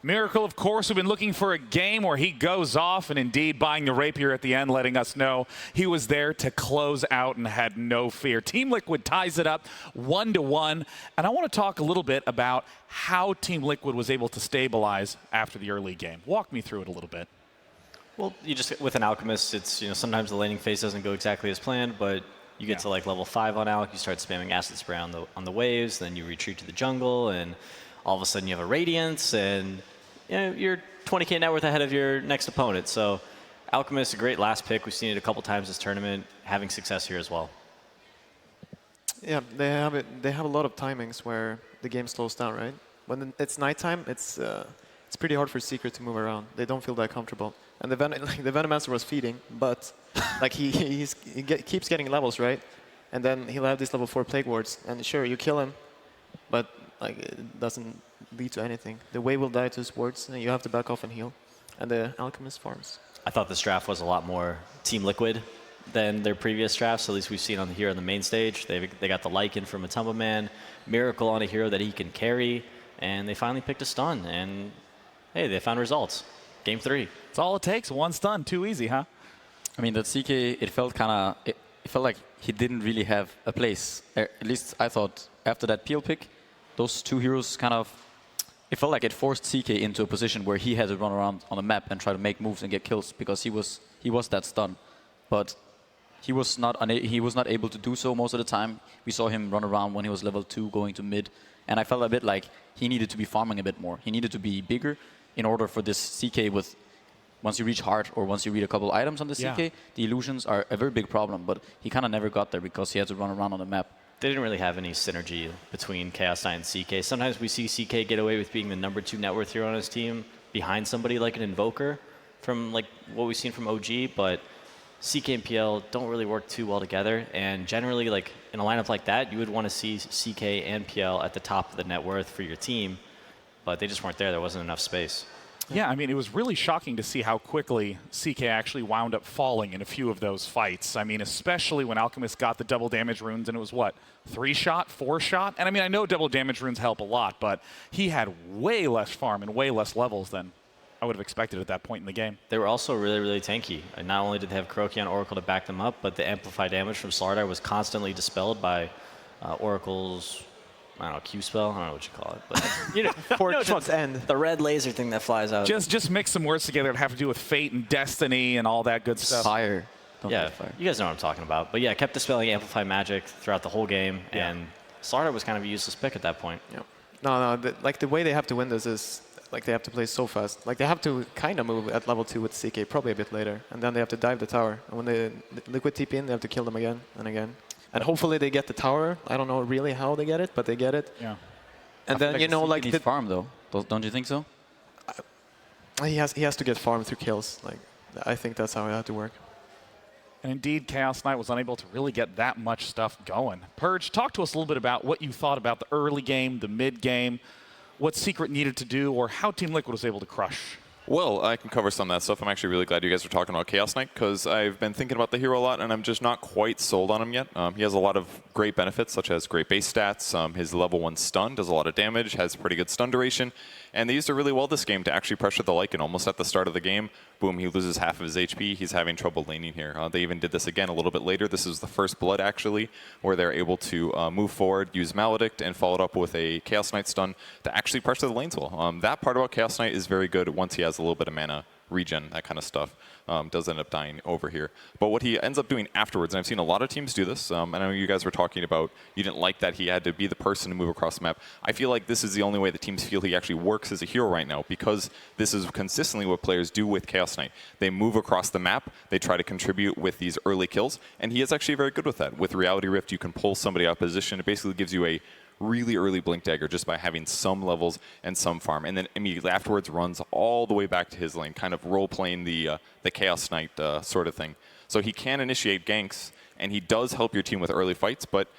Miracle, of course, we've been looking for a game where he goes off and indeed buying the Rapier at the end, letting us know he was there to close out and had no fear. Team Liquid ties it up 1-1, and I want to talk a little bit about how Team Liquid was able to stabilize after the early game. Walk me through it a little bit. Well, you just, with an Alchemist, it's, you know, sometimes the laning phase doesn't go exactly as planned, but you get to like level 5 on Alch, you start spamming Acid Spray on the waves, then you retreat to the jungle, and all of a sudden you have a Radiance, and you know, you're 20k net worth ahead of your next opponent. So Alchemist, a great last pick. We've seen it a couple times this tournament, having success here as well. Yeah, they have a lot of timings where the game slows down, right? When it's nighttime, it's pretty hard for Secret to move around. They don't feel that comfortable. And the Venomancer was feeding, but like he keeps getting levels, right? And then he'll have these level 4 Plague Wards, and sure, you kill him, but like it doesn't lead to anything. The wave will die to his wards, and you have to back off and heal. And the Alchemist farms. I thought this draft was a lot more Team Liquid than their previous drafts, at least we've seen here on the main stage. They got the Lycan from Matumba Man, Miracle on a hero that he can carry, and they finally picked a stun, and hey, they found results. Game 3. That's all it takes. 1 stun. Too easy, huh? I mean, that CK, it felt like he didn't really have a place. At least I thought after that peel pick, those 2 heroes kind of it felt like it forced CK into a position where he had to run around on the map and try to make moves and get kills because he was that stunned. But he was not able to do so most of the time. We saw him run around when he was level 2 going to mid, and I felt a bit like he needed to be farming a bit more. He needed to be bigger in order for this CK with, once you reach heart or once you read a couple items on the CK, the illusions are a very big problem, but he kind of never got there because he had to run around on the map. They didn't really have any synergy between Chaos Knight and CK. Sometimes we see CK get away with being the #2 net worth hero on his team behind somebody like an Invoker from like what we've seen from OG, but CK and PL don't really work too well together, and generally like in a lineup like that, you would want to see CK and PL at the top of the net worth for your team, but they just weren't there. There wasn't enough space. Yeah, I mean, it was really shocking to see how quickly CK actually wound up falling in a few of those fights. I mean, especially when Alchemist got the double damage runes, and it was what, 3-shot, 4-shot? And I mean, I know double damage runes help a lot, but he had way less farm and way less levels than I would have expected at that point in the game. They were also really, really tanky. And not only did they have Kuroki and Oracle to back them up, but the amplified damage from Slardar was constantly dispelled by Oracle's, I don't know, Q spell? I don't know what you call it. But you know, Fortune's End. The red laser thing that flies out. Just mix some words together that have to do with fate and destiny and all that good stuff. Fire. Yeah, you guys know what I'm talking about. But yeah, kept dispelling amplified magic throughout the whole game, and Slardar was kind of a useless pick at that point. Yeah. No, like the way they have to win this is like they have to play so fast. Like they have to kind of move at level 2 with CK, probably a bit later, and then they have to dive the tower. And when they Liquid TP in, they have to kill them again and again. And hopefully they get the tower. I don't know really how they get it, but they get it. Yeah. And then, you know, like the farm though. Don't you think so? He has to get farm through kills. Like I think that's how it had to work. And indeed, Chaos Knight was unable to really get that much stuff going. Purge, talk to us a little bit about what you thought about the early game, the mid game, what Secret needed to do, or how Team Liquid was able to crush. Well, I can cover some of that stuff. I'm actually really glad you guys are talking about Chaos Knight because I've been thinking about the hero a lot and I'm just not quite sold on him yet. He has a lot of great benefits such as great base stats. His level 1 stun does a lot of damage, has pretty good stun duration, and they used it really well this game to actually pressure the Lycan almost at the start of the game. Boom, he loses half of his HP. He's having trouble laning here. They even did this again a little bit later. This is the first blood actually where they're able to move forward, use Maledict, and follow it up with a Chaos Knight stun to actually pressure the lanes well. That part about Chaos Knight is very good once he has a little bit of mana regen, that kind of stuff. Does end up dying over here. But what he ends up doing afterwards, and I've seen a lot of teams do this, I know you guys were talking about you didn't like that he had to be the person to move across the map. I feel like this is the only way the teams feel he actually works as a hero right now because this is consistently what players do with Chaos Knight. They move across the map, they try to contribute with these early kills, and he is actually very good with that. With Reality Rift, you can pull somebody out of position. It basically gives you a really early Blink Dagger just by having some levels and some farm, and then immediately afterwards runs all the way back to his lane, kind of role-playing the Chaos Knight sort of thing. So he can initiate ganks, and he does help your team with early fights, but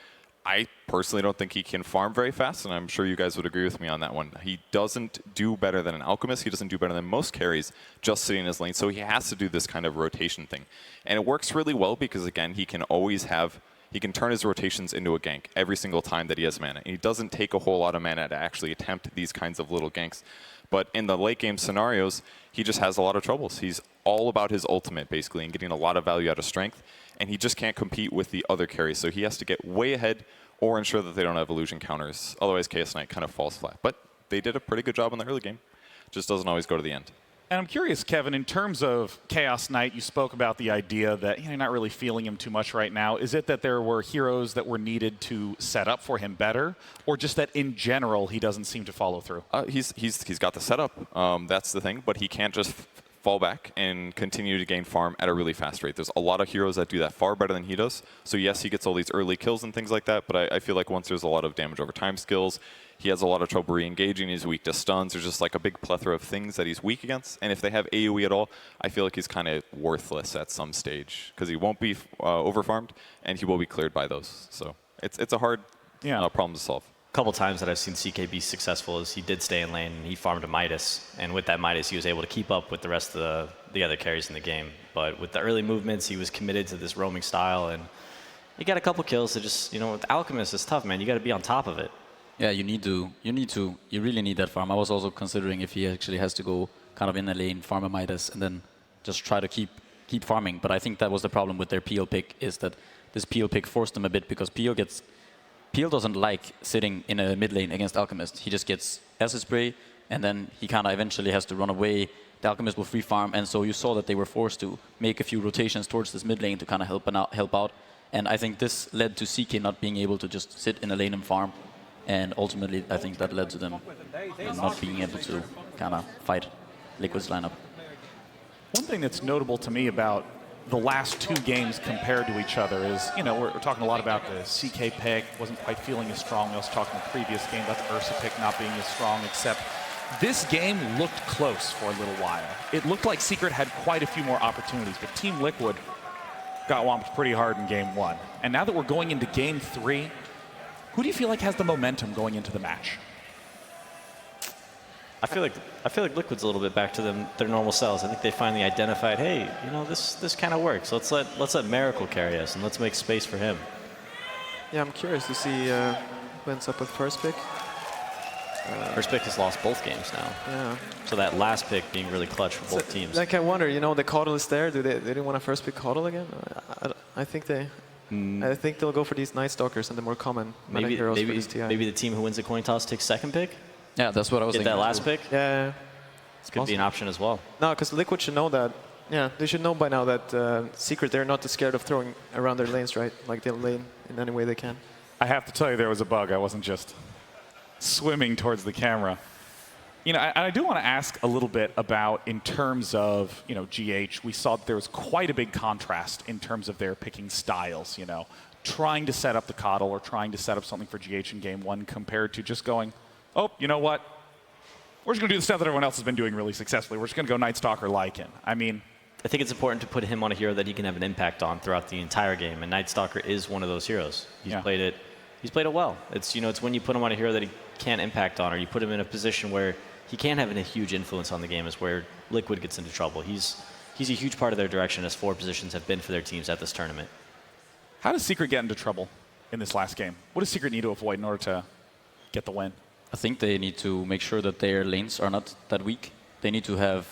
I personally don't think he can farm very fast, and I'm sure you guys would agree with me on that one. He doesn't do better than an Alchemist. He doesn't do better than most carries just sitting in his lane, so he has to do this kind of rotation thing. And it works really well because, again, he can always have he can turn his rotations into a gank every single time that he has mana. And he doesn't take a whole lot of mana to actually attempt these kinds of little ganks. But in the late game scenarios, he just has a lot of troubles. He's all about his ultimate, basically, and getting a lot of value out of strength. And he just can't compete with the other carries. So he has to get way ahead or ensure that they don't have illusion counters. Otherwise, Chaos Knight kind of falls flat. But they did a pretty good job in the early game. Just doesn't always go to the end. And I'm curious, Kevin, in terms of Chaos Knight, you spoke about the idea that you're not really feeling him too much right now. Is it that there were heroes that were needed to set up for him better, or just that in general he doesn't seem to follow through? He's got the setup. That's the thing, but he can't just fall back and continue to gain farm at a really fast rate. There's a lot of heroes that do that far better than he does. So yes, he gets all these early kills and things like that, but I feel like once there's a lot of damage over time skills, he has a lot of trouble re-engaging. He's weak to stuns. There's just like a big plethora of things that he's weak against. And if they have AoE at all, I feel like he's kind of worthless at some stage because he won't be overfarmed and he will be cleared by those. So it's a hard problem to solve. A couple times that I've seen CK be successful is he did stay in lane and he farmed a Midas. And with that Midas, he was able to keep up with the rest of the other carries in the game. But with the early movements, he was committed to this roaming style. And he got a couple kills to just, you know, with Alchemist, it's tough, man. You got to be on top of it. Yeah, you really need that farm. I was also considering if he actually has to go kind of in the lane, farm a Midas, and then just try to keep farming. But I think that was the problem with their PL pick, is that this PL pick forced them a bit because PL doesn't like sitting in a mid lane against Alchemist. He just gets acid spray, and then he kind of eventually has to run away. The Alchemist will free farm, and so you saw that they were forced to make a few rotations towards this mid lane to kind of help out. And I think this led to CK not being able to just sit in a lane and farm, and ultimately I think that led to them not being able to kind of fight Liquid's lineup. One thing that's notable to me about the last 2 games compared to each other is, you know, we're talking a lot about the CK pick, wasn't quite feeling as strong. I was talking the previous game about the Ursa pick not being as strong, except this game looked close for a little while. It looked like Secret had quite a few more opportunities, but Team Liquid got whomped pretty hard in game 1. And now that we're going into game 3, who do you feel like has the momentum going into the match? I feel like Liquid's a little bit back to their normal selves. I think they finally identified, hey, you know, this kind of works. Let's let Miracle carry us and let's make space for him. Yeah, I'm curious to see who ends up with first pick. First pick has lost both games now. Yeah. So that last pick being really clutch for both teams. Like I wonder, you know, the Caudle is there. Do they didn't want to first pick Caudle again? I think they'll go for these Night Stalkers and the more common meta heroes for this TI. Maybe the team who wins the coin toss takes second pick. Yeah, that's what I was thinking. Get that last pick. Yeah. This could be an option as well. No, because Liquid should know that. Yeah, they should know by now that Secret, they're not too scared of throwing around their lanes, right? Like they'll lane in any way they can. I have to tell you, there was a bug. I wasn't just swimming towards the camera. You know, I do want to ask a little bit about, in terms of, you know, GH, we saw that there was quite a big contrast in terms of their picking styles, you know, trying to set up the Coddle or trying to set up something for GH in game 1 compared to just going, oh, you know what? We're just going to do the stuff that everyone else has been doing really successfully. We're just going to go Night Stalker Lycan. I mean, I think it's important to put him on a hero that he can have an impact on throughout the entire game, and Night Stalker is one of those heroes. He's played it well. It's, you know, it's when you put him on a hero that he can't impact on, or you put him in a position where he can't have a huge influence on the game, is where Liquid gets into trouble. He's a huge part of their direction, as 4 positions have been for their teams at this tournament. How does Secret get into trouble in this last game? What does Secret need to avoid in order to get the win? I think they need to make sure that their lanes are not that weak. They need to have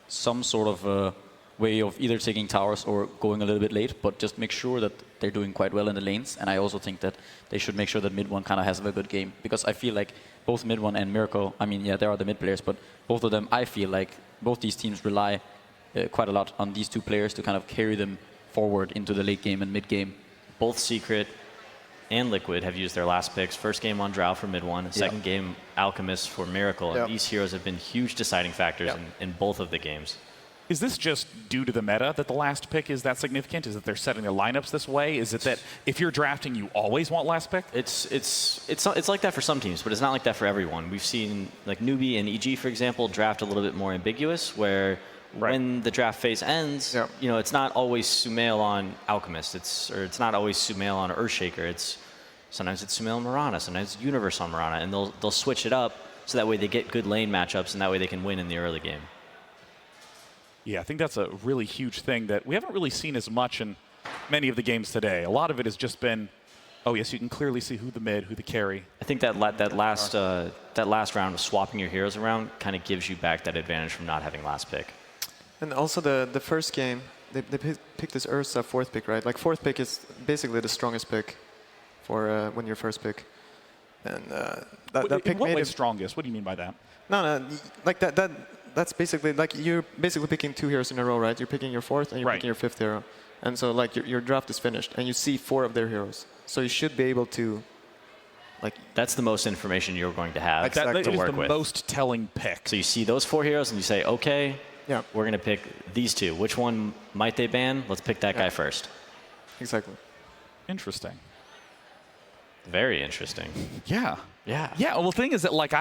some sort of a way of either taking towers or going a little bit late, but just make sure that they're doing quite well in the lanes. And I also think that they should make sure that mid one kind of has a good game, because I feel like both mid one and Miracle, I mean, yeah, there are the mid players, but both of them, I feel like both these teams rely quite a lot on these 2 players to kind of carry them forward into the late game and mid game. Both Secret and Liquid have used their last picks. First game on Drow for mid one, second game Alchemist for Miracle. And these heroes have been huge deciding factors in both of the games. Is this just due to the meta that the last pick is that significant? Is it they're setting their lineups this way? Is it that if you're drafting, you always want last pick? It's like that for some teams, but it's not like that for everyone. We've seen like Newbee and EG, for example, draft a little bit more ambiguous, where when the draft phase ends, you know, it's not always Sumail on Alchemist. It's not always Sumail on Earthshaker. Sometimes it's Sumail on Mirana, sometimes it's Universe on Mirana, and they'll switch it up so that way they get good lane matchups, and that way they can win in the early game. Yeah, I think that's a really huge thing that we haven't really seen as much in many of the games today. A lot of it has just been, oh yes, you can clearly see who the mid, who the carry. I think that last round of swapping your heroes around kind of gives you back that advantage from not having last pick. And also the first game, they picked this Ursa 4th pick, right? Like 4th pick is basically the strongest pick for when you're first pick. And that pick what way strongest? What do you mean by that? No, like that's basically, like, you're basically picking 2 heroes in a row, right? You're picking your 4th and you're picking your 5th hero. And so, like, your draft is finished, and you see 4 of their heroes. So you should be able to, like... That's the most information you're going to have to work with. That is the most telling pick. So you see those 4 heroes, and you say, okay, we're going to pick these 2. Which one might they ban? Let's pick that guy first. Exactly. Interesting. Very interesting. Yeah. Yeah. Yeah, well, the thing is that, like,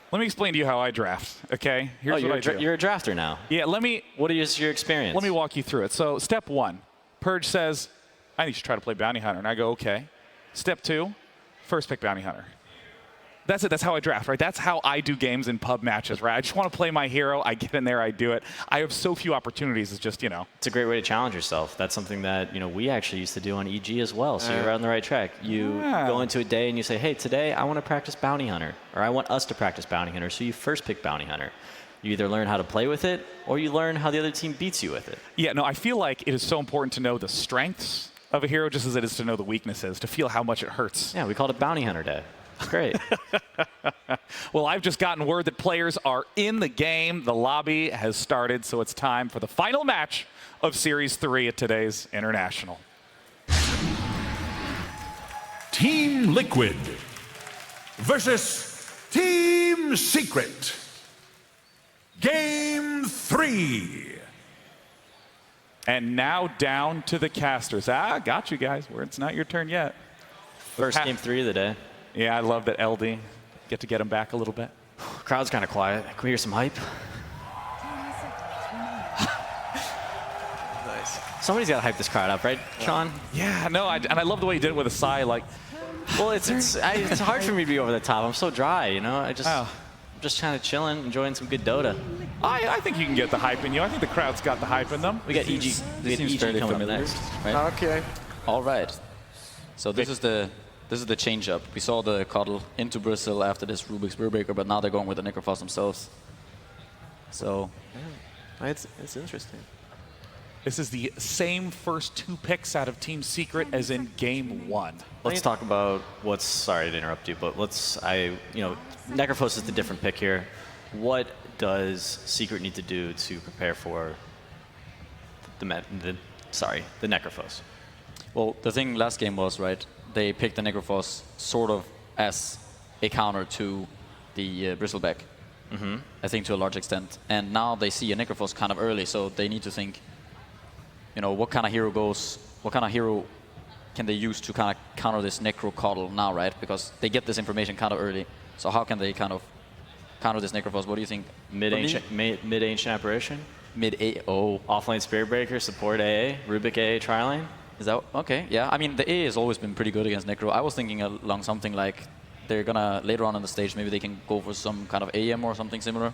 let me explain to you how I draft, okay? Here's what I do. You're a drafter now. Yeah, What is your experience? Let me walk you through it. So, step 1, Purge says, I need to try to play Bounty Hunter. And I go, okay. Step 2, first pick Bounty Hunter. That's it. That's how I draft, right? That's how I do games in pub matches, right? I just want to play my hero. I get in there. I do it. I have so few opportunities. It's just, you know. It's a great way to challenge yourself. That's something that, you know, we actually used to do on EG as well. So you're on the right track. You go into a day and you say, hey, today I want to practice Bounty Hunter, or I want us to practice Bounty Hunter. So you first pick Bounty Hunter. You either learn how to play with it, or you learn how the other team beats you with it. Yeah, no, I feel like it is so important to know the strengths of a hero just as it is to know the weaknesses, to feel how much it hurts. Yeah, we called it Bounty Hunter Day. It's great. Well, I've just gotten word that players are in the game. The lobby has started, so it's time for the final match of Series 3 at today's International. Team Liquid versus Team Secret. Game 3. And now down to the casters. Got you guys. Where it's not your turn yet. First game 3 of the day. Yeah, I love that LD. Get him back a little bit. Crowd's kind of quiet. Can we hear some hype? Nice. Somebody's got to hype this crowd up, right, Sean? Yeah, no, and I love the way you did it with a sigh. Like, well, it's hard for me to be over the top. I'm so dry, you know. I'm just kind of chilling, enjoying some good Dota. I think you can get the hype in you. I think the crowd's got the hype in them. We got EG. We got EG coming up next. Right? Okay. All right. So this is the change up. We saw the Coddle into Brazil after this Rubik's Brew Breaker, but now they're going with the Necrophos themselves. So yeah. It's interesting. This is the same first 2 picks out of Team Secret as in game 1. Let's talk about what's, sorry to interrupt you, but Necrophos is the different pick here. What does Secret need to do to prepare for the Necrophos? Well, the thing last game was, right, they picked the Necrophos sort of as a counter to the Bristleback, I think to a large extent. And now they see a Necrophos kind of early, so they need to think, what kind of hero can they use to kind of counter this Necro Coddle now, right? Because they get this information kind of early. So how can they kind of counter this Necrophos? What do you think? Mid-ancient apparition? Mid-A. Offlane Spirit Breaker, support AA, Rubik AA, Tri-Lane. Is that okay? Yeah, I mean the A has always been pretty good against Necro. I was thinking along something like they're gonna later on in the stage maybe they can go for some kind of AM or something similar.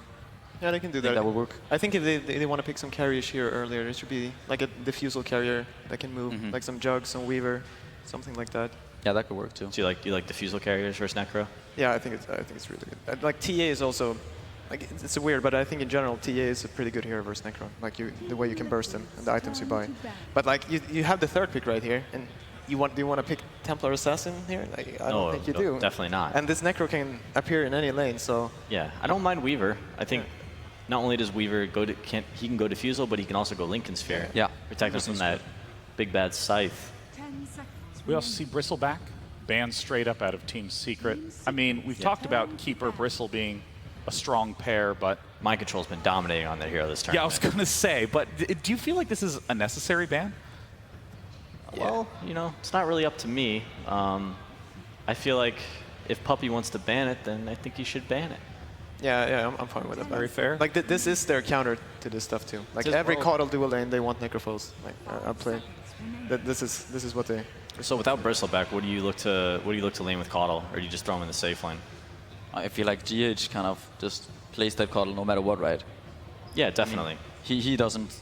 Yeah, they can do that. That would work. I think if they want to pick some carriers here earlier, it should be like a diffusal carrier that can move, like some Jug, some Weaver, something like that. Yeah, that could work too. Do you like diffusal carriers versus Necro? Yeah, I think it's really good. Like TA is also, like it's weird, but I think in general TA is a pretty good hero versus Necro. Like the way you can burst him and the items you buy. But like you have the third pick right here, and do you want to pick Templar Assassin here? Like, I don't think you do. Definitely not. And this Necro can appear in any lane, so. Yeah, I don't mind Weaver. I think not only does Weaver he can go diffusal, but he can also go Lincoln Sphere. Yeah. Protect us from that big bad scythe. We also see Bristleback banned straight up out of Team Secret. I mean, we've talked about Keeper Bristle being a strong pair, but Mind Control's been dominating on their hero this tournament. Yeah, I was going to say, but do you feel like this is a necessary ban? Well, it's not really up to me. I feel like if Puppy wants to ban it, then I think he should ban it. Yeah, I'm fine with it. Very fair. Like this is their counter to this stuff too. Like every Coddle dual lane, they want Necrophos. Like I play. This is what they. So without Bristleback, what do you look to lane with Coddle, or do you just throw him in the safe lane? I feel like GH kind of just plays that Coddle no matter what, right? Yeah, definitely. I mean, he doesn't.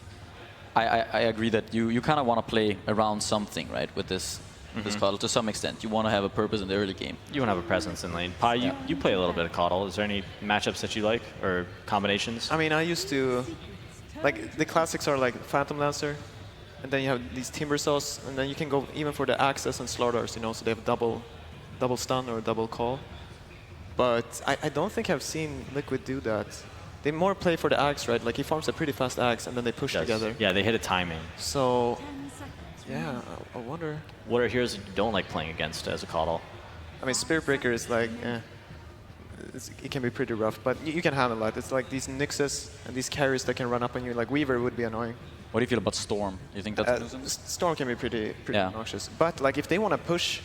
I agree that you kind of want to play around something, right, with this Coddle to some extent. You want to have a purpose in the early game. You want to have a presence in lane. Pi, you play a little bit of Coddle. Is there any matchups that you like or combinations? I mean, I used to, like the classics are like Phantom Lancer, and then you have these Timber Saws, and then you can go even for the Axes and Slaughters, so they have double stun or double call. But I don't think I've seen Liquid do that. They more play for the Axe, right? Like he farms a pretty fast Axe, and then they push together. Yeah, they hit a timing. So, yeah, I wonder. What are heroes that you don't like playing against as a Coddle? I mean, Spirit Breaker is like, it can be pretty rough, but you can handle that. It's like these Nyxes and these carries that can run up on you. Like Weaver would be annoying. What do you feel about Storm? Do you think that's Storm can be pretty obnoxious. But like if they want to push,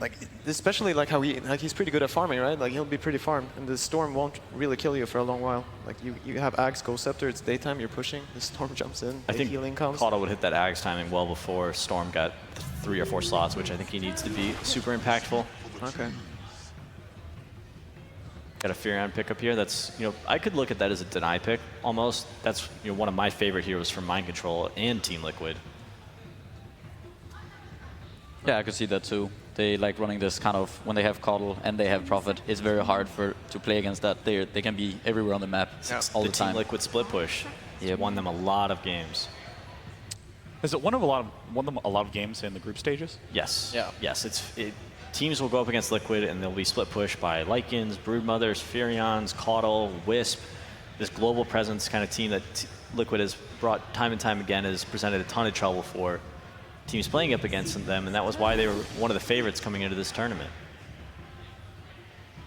like especially like how he's pretty good at farming, right? Like he'll be pretty farmed, and the Storm won't really kill you for a long while. Like you have Axe, Ghost Scepter, it's daytime, you're pushing, the Storm jumps in, the healing comes. Coddle would hit that Axe timing well before Storm got 3 or 4 slots, which I think he needs to be super impactful. Okay. Got a Furion pick up here. That's, I could look at that as a deny pick almost. That's one of my favorite heroes from Mind Control and Team Liquid. Yeah, I could see that too. They like running this kind of, when they have Coddle and they have Prophet, it's very hard to play against that. They can be everywhere on the map all the time. Team Liquid split push. Yeah, won them a lot of games. Has it won them a lot of games in the group stages? Yes. Yeah. Yes, teams will go up against Liquid and they'll be split push by Lycans, Broodmothers, Furions, Caudal, Wisp. This global presence kind of team that Liquid has brought time and time again has presented a ton of trouble for teams playing up against them, and that was why they were one of the favorites coming into this tournament.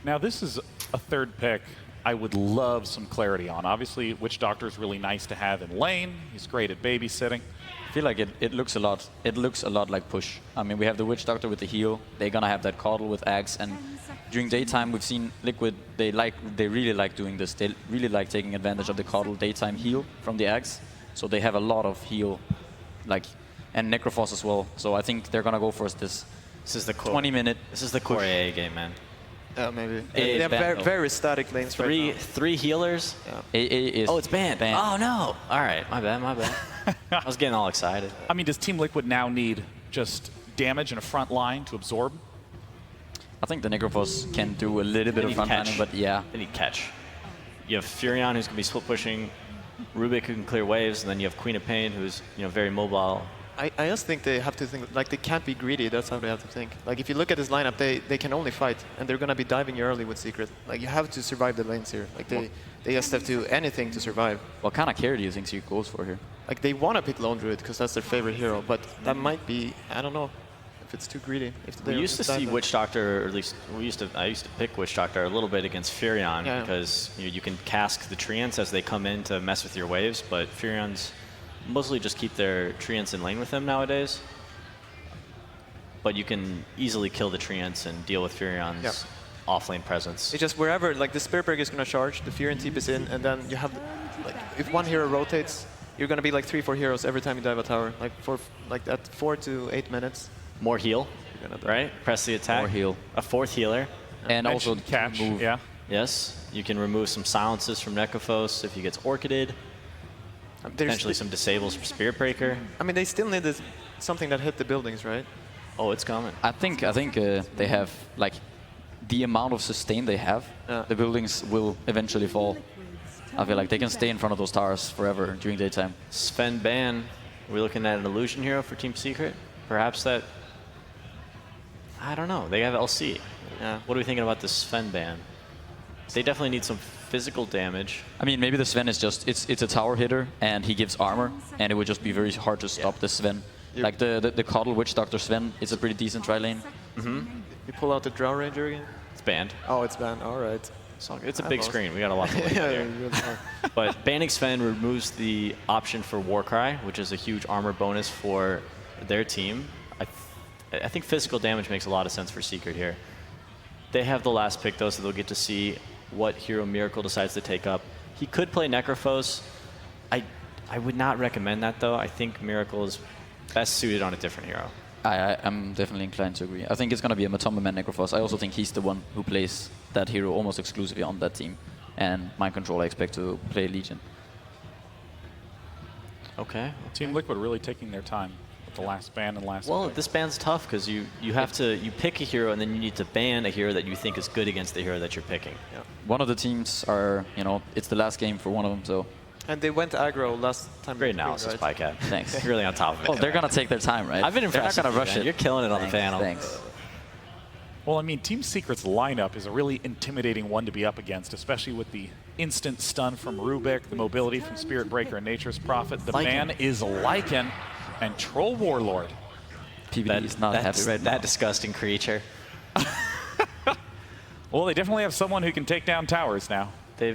Now this is a third pick I would love some clarity on. Obviously, Witch Doctor is really nice to have in lane. He's great at babysitting. I feel like it looks a lot. It looks a lot like push. I mean, we have the Witch Doctor with the heal. They're gonna have that Caudal with Axe, and during daytime we've seen Liquid. They really like doing this. They really like taking advantage of the Caudal daytime heal from the Axe. So they have a lot of heal, and Necrophos as well. So I think they're gonna go for this. This is the 20-minute. This is the core AA game, man. Maybe. They have very static lanes right now. Three healers. AA is it's banned. Oh no! All right, my bad. I was getting all excited. I mean, does Team Liquid now need just damage in a front line to absorb? I think the Necrophos can do a little bit of front lining, but yeah. They need catch. You have Furion, who's gonna be split pushing, Rubik, who can clear waves, and then you have Queen of Pain, who's very mobile. I just think they have to think, like, they can't be greedy. That's how they have to think. Like, if you look at this lineup, they can only fight, and they're going to be diving you early with Secret. Like, you have to survive the lanes here. Like, they just have to do anything to survive. What kind of carry do you think Secret goes for here? Like, they want to pick Lone Druid because that's their favorite hero, but that might be, I don't know, if it's too greedy. We used to see Witch Doctor, or at least I used to pick Witch Doctor a little bit against Furion because you can cask the Treants as they come in to mess with your waves, but Furions mostly just keep their Treants in lane with them nowadays. But you can easily kill the Treants and deal with Furion's off-lane presence. It's just wherever, like, the Spirit Break is going to charge, the Furion TP is in, and then you have, like, if one hero rotates, you're going to be like 3-4 heroes every time you dive a tower. Like, for like that 4 to 8 minutes. More heal, right? Press the attack. More heal. A fourth healer. And also catch, yeah. Yes, you can remove some silences from Necrophos if he gets Orchided. Potentially some disables from Spirit Breaker. I mean, they still need something that hit the buildings, right? Oh, it's coming. I think they have, like, the amount of sustain they have, the buildings will eventually fall. I feel like they can stay in front of those towers forever during daytime. Sven ban. We're looking at an illusion hero for Team Secret. Perhaps that. I don't know. They have LC. Yeah. What are we thinking about this Sven ban? They definitely need some physical damage. I mean, maybe the Sven is just, it's a tower hitter, and he gives armor, and it would just be very hard to stop the Sven. Like the Caudal Witch Doctor Sven, it's a pretty decent try lane. You pull out the Drow Ranger again? It's banned. Oh, it's banned. All right. It's a big screen. We got a lot to look at here. But banning Sven removes the option for Warcry, which is a huge armor bonus for their team. I think physical damage makes a lot of sense for Secret here. They have the last pick, though, so they'll get to see what hero Miracle decides to take up. He could play Necrophos. I would not recommend that, though. I think Miracle is best suited on a different hero. I'm definitely inclined to agree. I think it's going to be a Matoma Man Necrophos. I also think he's the one who plays that hero almost exclusively on that team. And Mind Control, I expect to play Legion. Okay. Well, Team Liquid really taking their time with the last ban and last pick. This ban's tough because you pick a hero and then you need to ban a hero that you think is good against the hero that you're picking. Yeah. One of the teams are, it's the last game for one of them, so. And they went aggro last time. Great analysis, right? Pycat. Thanks. You're really on top of it. Oh, they're going to take their time, right? I've been impressed. They're not going to rush it. You're killing it on the panel. Thanks. Well, I mean, Team Secret's lineup is a really intimidating one to be up against, especially with the instant stun from Rubik, the mobility from Spirit Breaker and Nature's Prophet. The man is Lycan and Troll Warlord. PBD is not happy right now. That disgusting creature. Well, they definitely have someone who can take down towers now. They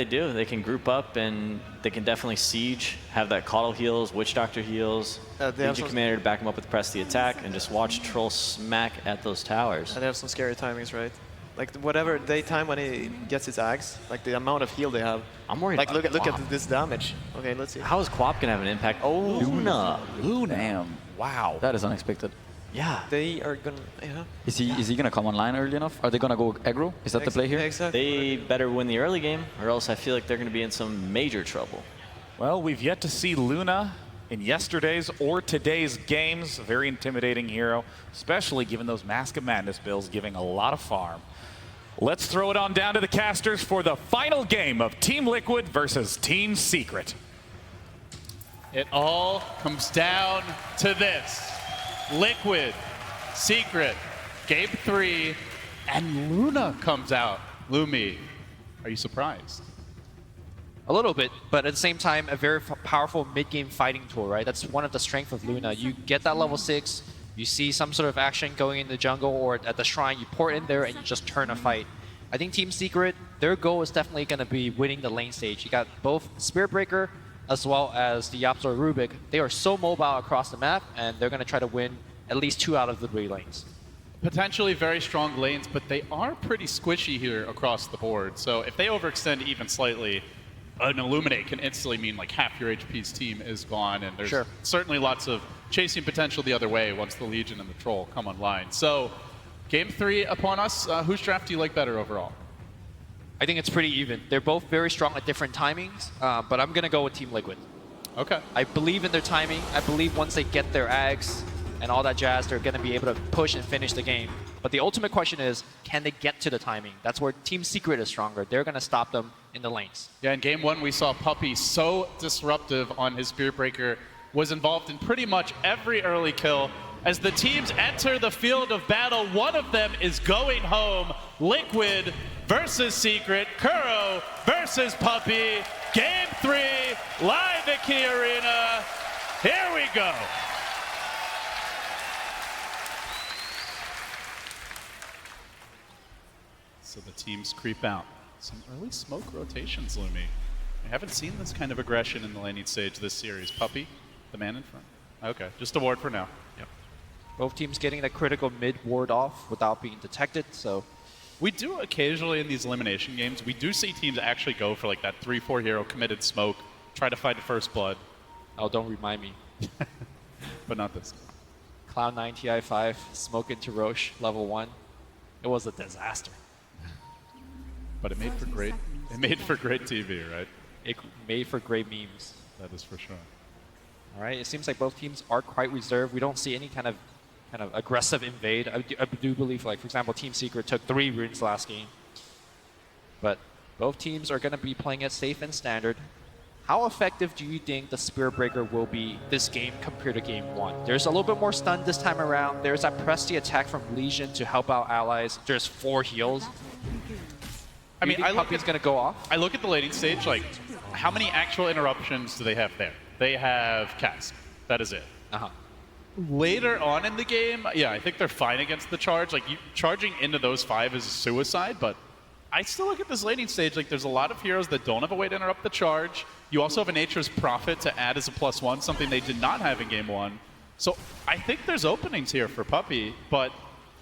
do. They can group up and they can definitely siege, have that Caudal heals, Witch Doctor heals, Legion Commander to back them up with press the attack, and just watch Troll smack at those towers. And they have some scary timings, right? Like whatever daytime when he gets his axe, like the amount of heal they have. I'm worried. Like about look at this damage. Okay, let's see. How is Quap gonna have an impact? Oh, Luna. Damn. Wow. That is unexpected. Yeah. They are gonna. Yeah. Is he gonna come online early enough? Are they gonna go aggro? Is that the play here? Exactly. They better win the early game, or else I feel like they're gonna be in some major trouble. Well, we've yet to see Luna in yesterday's or today's games. A very intimidating hero, especially given those Mask of Madness builds giving a lot of farm. Let's throw it on down to the casters for the final game of Team Liquid versus Team Secret. It all comes down to this. Liquid, Secret, Game 3, and Luna comes out. Lumi, are you surprised? A little bit, but at the same time, a very powerful mid-game fighting tool, right? That's one of the strengths of Luna. You get that level 6, you see some sort of action going in the jungle or at the shrine, you port in there and you just turn a fight. I think Team Secret, their goal is definitely going to be winning the lane stage. You got both Spirit Breaker as well as the Yapzor Rubik. They are so mobile across the map, and they're going to try to win at least 2 out of the 3 lanes. Potentially very strong lanes, but they are pretty squishy here across the board. So if they overextend even slightly, an Illuminate can instantly mean like half your HP's team is gone, and there's certainly lots of chasing potential the other way once the Legion and the Troll come online. So Game 3 upon us. Whose draft do you like better overall? I think it's pretty even. They're both very strong at different timings, but I'm going to go with Team Liquid. Okay. I believe in their timing. I believe once they get their Ags and all that jazz, they're going to be able to push and finish the game. But the ultimate question is, can they get to the timing? That's where Team Secret is stronger. They're going to stop them in the lanes. Yeah, in Game 1, we saw Puppey so disruptive on his Spirit Breaker, was involved in pretty much every early kill. As the teams enter the field of battle, one of them is going home. Liquid versus Secret, Kuro versus Puppey. Game 3, live at KeyArena. Here we go. So the teams creep out. Some early smoke rotations, Lumi. I haven't seen this kind of aggression in the laning stage this series. Puppey, the man in front. Okay, just a ward for now. Yep. Both teams getting the critical mid ward off without being detected, so. We do occasionally in these elimination games, we do see teams actually go for like that 3-4 hero committed smoke, try to find the first blood. Oh, don't remind me. But not this. Cloud9 TI5, smoke into Roche, level 1. It was a disaster. But it made for great TV, right? It made for great memes. That is for sure. All right, it seems like both teams are quite reserved. We don't see any kind of aggressive invade. I do believe, like, for example, Team Secret took 3 runes last game. But both teams are going to be playing it safe and standard. How effective do you think the Spirit Breaker will be this game compared to Game 1? There's a little bit more stun this time around. There's that Presty attack from Legion to help out allies. There's 4 heals. I mean, Puppey's going to go off. I look at the laning stage, like, how many actual interruptions do they have there? They have Cask. That is it. Later on in the game, yeah, I think they're fine against the charge. Like, charging into those 5 is suicide, but I still look at this laning stage, like, there's a lot of heroes that don't have a way to interrupt the charge. You also have a Nature's Prophet to add as a +1, something they did not have in Game 1. So I think there's openings here for Puppey, but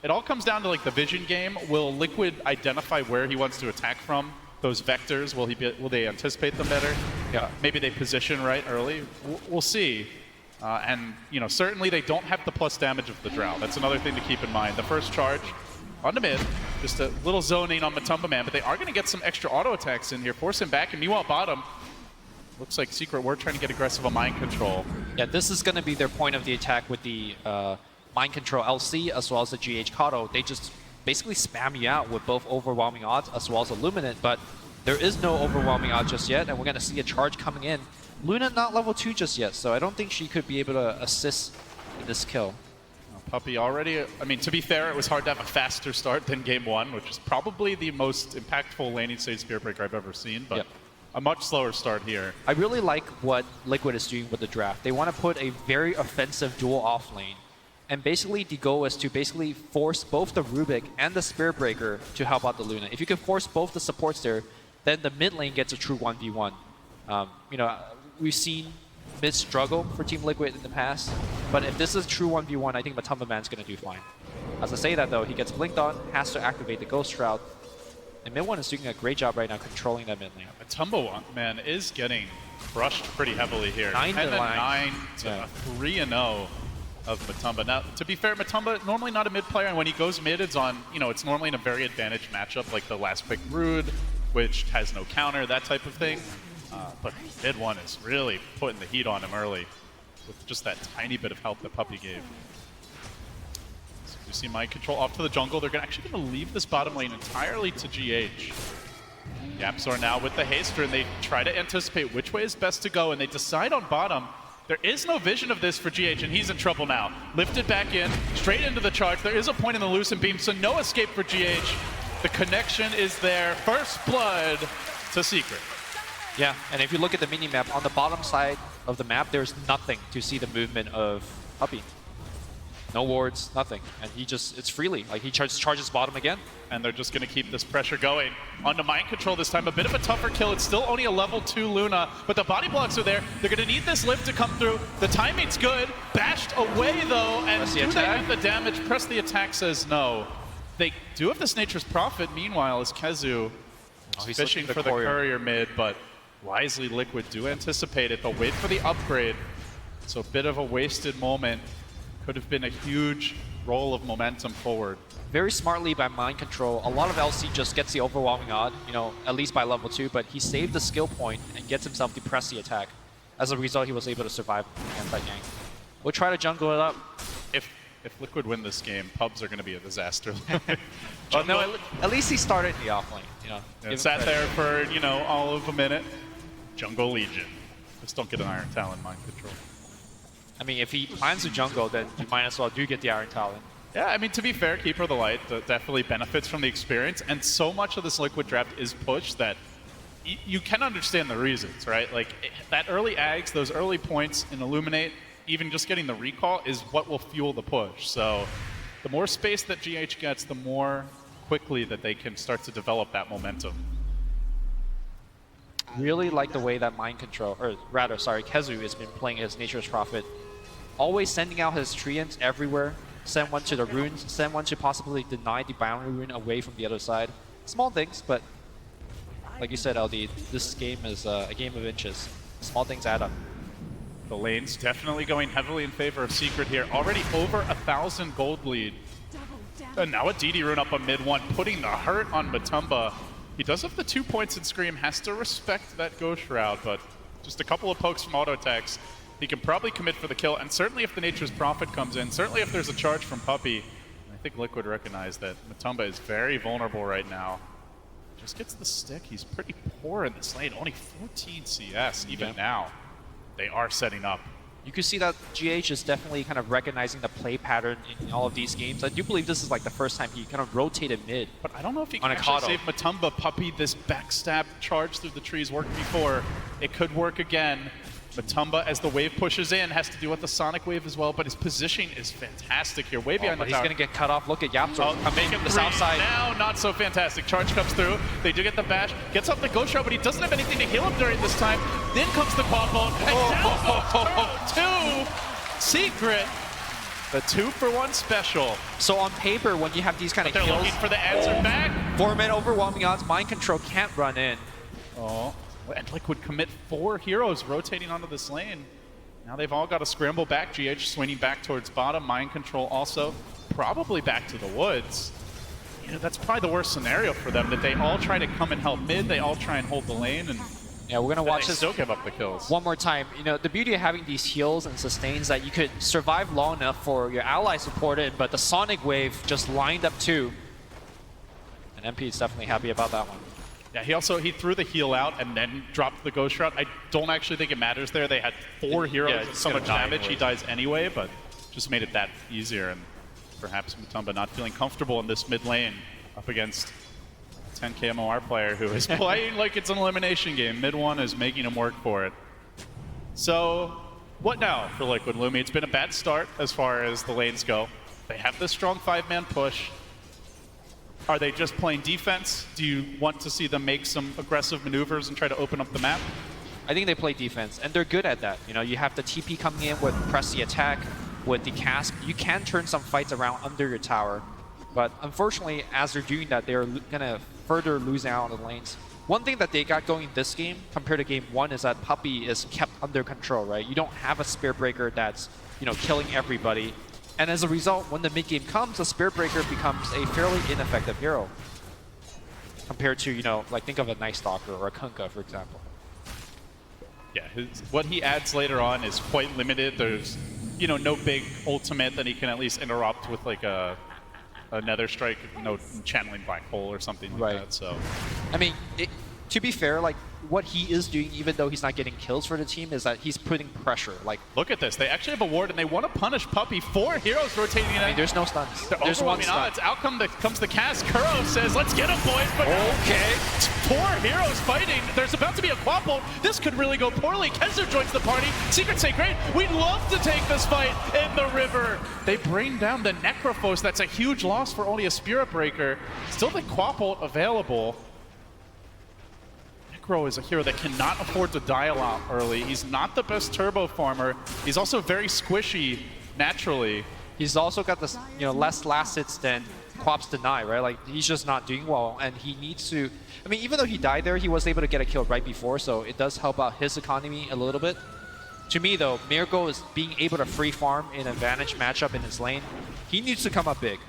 it all comes down to like the vision game. Will Liquid identify where he wants to attack from? Those vectors, will they anticipate them better? Yeah. Maybe they position right early. We'll see. And you know, certainly they don't have the plus damage of the Drow. That's another thing to keep in mind. The first charge on the mid, just a little zoning on Matumba Man, but they are going to get some extra auto attacks in here, force him back, and meanwhile bottom, looks like Secret were trying to get aggressive on mind control. Yeah, this is going to be their point of the attack with the mind control LC as well as the GH Kato. They just basically spam you out with both overwhelming odds as well as Illuminate, but there is no overwhelming odds just yet, and we're going to see a charge coming in. Luna not level 2 just yet, so I don't think she could be able to assist in this kill. Puppey already, I mean, to be fair, it was hard to have a faster start than Game 1, which is probably the most impactful laning stage Spirit Breaker I've ever seen, but a much slower start here. I really like what Liquid is doing with the draft. They want to put a very offensive dual off lane. And basically, the goal is to basically force both the Rubik and the Spirit Breaker to help out the Luna. If you can force both the supports there, then the mid lane gets a true 1v1. You know, we've seen mid struggle for Team Liquid in the past, but if this is true 1v1, I think Matumba Man's going to do fine. As I say that though, he gets blinked on, has to activate the Ghost Shroud, and mid one is doing a great job right now controlling that mid lane. Matumba Man is getting crushed pretty heavily here. 9 to 3-0 of Matumba. Now, to be fair, Matumba normally not a mid player, and when he goes mid, it's on, you know, it's normally in a very advantaged matchup, like the last pick Rude, which has no counter, that type of thing. But mid one is really putting the heat on him early with just that tiny bit of help that Puppey gave. So you see mind control off to the jungle. They're actually going to leave this bottom lane entirely to GH. Yapzor now with the haster, and they try to anticipate which way is best to go, and they decide on bottom. There is no vision of this for GH, and he's in trouble now. Lifted back in, straight into the charge. There is a point in the Lucent Beam, so no escape for GH. The connection is there. First blood to Secret. Yeah, and if you look at the mini-map, on the bottom side of the map, there's nothing to see the movement of Puppey. No wards, nothing. And he just, it's freely. Like, he charges bottom again. And they're just going to keep this pressure going. Onto Mind Control this time. A bit of a tougher kill. It's still only a level 2 Luna, but the body blocks are there. They're going to need this lift to come through. The timing's good. Bashed away, though. And do they have the damage? Press the attack says no. They do have this Nature's Prophet, meanwhile, as Kezu is fishing for the courier mid, but wisely Liquid do anticipate it. They'll wait for the upgrade. So a bit of a wasted moment. Could have been a huge roll of momentum forward. Very smartly by Mind Control. A lot of LC just gets the overwhelming odd, you know, at least by level 2, but he saved the skill point and gets himself to press the attack. As a result, he was able to survive against that gang. We'll try to jungle it up. If Liquid win this game, pubs are going to be a disaster. But no, at least he started in the offlane, you know. And sat there for, you know, all of a minute. Jungle Legion. Just don't get an Iron Talon Mind Control. I mean, if he plans to jungle, then you might as well do get the Iron Talon. Yeah, I mean, to be fair, Keeper of the Light definitely benefits from the experience, and so much of this Liquid draft is pushed that you can understand the reasons, right? Like, that early Ags, those early points in Illuminate, even just getting the recall is what will fuel the push. So the more space that GH gets, the more quickly that they can start to develop that momentum. Really like the way that Mind Control, or rather, sorry, Kezu has been playing his Nature's Prophet. Always sending out his treants everywhere. Send one to the runes, send one to possibly deny the boundary rune away from the other side. Small things, but like you said, LD, this game is a game of inches. Small things add up. The lane's definitely going heavily in favor of Secret here. Already over 1,000 gold lead. And now a DD rune up on mid one, putting the hurt on Matumba. He does have the 2 points in Scream, has to respect that Ghost Shroud, but just a couple of pokes from auto attacks. He can probably commit for the kill, and certainly if the Nature's Prophet comes in, certainly if there's a charge from Puppey, I think Liquid recognize that Matumba is very vulnerable right now. Just gets the stick. He's pretty poor in this lane, only 14 CS even now. They are setting up. You can see that GH is definitely kind of recognizing the play pattern in all of these games. I do believe this is like the first time he kind of rotated mid. But I don't know if he can actually save Matumba. Puppey, this backstab charge through the trees worked before. It could work again. Matumba, as the wave pushes in, has to deal with the Sonic Wave as well, but his positioning is fantastic here. Way behind the tower. He's going to get cut off. Look at Yapzor coming from the south side. Now, not so fantastic. Charge comes through. They do get the bash. Gets up the Ghost Shroud, but he doesn't have anything to heal him during this time. Then comes the quad bone. And down goes two. Secret. The 2-for-1 special. So on paper, when you have these kind of kills, they're looking for the answer back. 4-man overwhelming odds. Mind Control can't run in. Oh. And Liquid commit 4 heroes rotating onto this lane. Now they've all got to scramble back. GH swinging back towards bottom. Mind Control also probably back to the woods. You know, that's probably the worst scenario for them, that they all try to come and help mid. They all try and hold the lane. And yeah, we're going to watch this still give up the kills. One more time. You know, the beauty of having these heals and sustains that you could survive long enough for your ally support it, but the Sonic Wave just lined up too. And MP is definitely happy about that one. Yeah, he threw the heal out and then dropped the Ghost Shroud. I don't actually think it matters there. They had 4 heroes with so much damage. He dies anyway, but just made it that easier. And perhaps Matumba not feeling comfortable in this mid lane up against a 10k MOR player who is playing like it's an elimination game. Mid one is making him work for it. So what now for Liquid Lumi? It's been a bad start as far as the lanes go. They have this strong 5-man push. Are they just playing defense? Do you want to see them make some aggressive maneuvers and try to open up the map? I think they play defense, and they're good at that. You know, you have the TP coming in with press the attack, with the cast. You can turn some fights around under your tower, but unfortunately, as they're doing that, they're gonna further lose out on the lanes. One thing that they got going this game compared to game 1 is that Puppey is kept under control, right? You don't have a Spear Breaker that's, you know, killing everybody. And as a result, when the mid-game comes, the Spirit Breaker becomes a fairly ineffective hero. Compared to, you know, like think of a Night Stalker or a Kunkka, for example. Yeah, what he adds later on is quite limited. There's, you know, no big ultimate that he can at least interrupt with like a Nether Strike, no channeling Black Hole or something like that. So, I mean, to be fair, like what he is doing, even though he's not getting kills for the team, is that he's putting pressure. Like, look at this. They actually have a ward, and they want to punish Puppey. 4 heroes rotating in. I mean, there's no stuns. There's one stun. It's outcome that comes the cast. Kuro says, let's get him, boys. But okay. 4 heroes fighting. There's about to be a quad bolt. This could really go poorly. Kezer joins the party. Secret say, great. We'd love to take this fight in the river. They bring down the Necrophos. That's a huge loss for only a Spirit Breaker. Still the quad bolt available. Necro is a hero that cannot afford to die a lot early. He's not the best turbo farmer. He's also very squishy naturally. He's also got this, less last hits than Quap's Deny, right? Like, he's just not doing well, and he needs to... I mean, even though he died there, he was able to get a kill right before, so it does help out his economy a little bit. To me, though, Miracle is being able to free farm in an advantage matchup in his lane. He needs to come up big.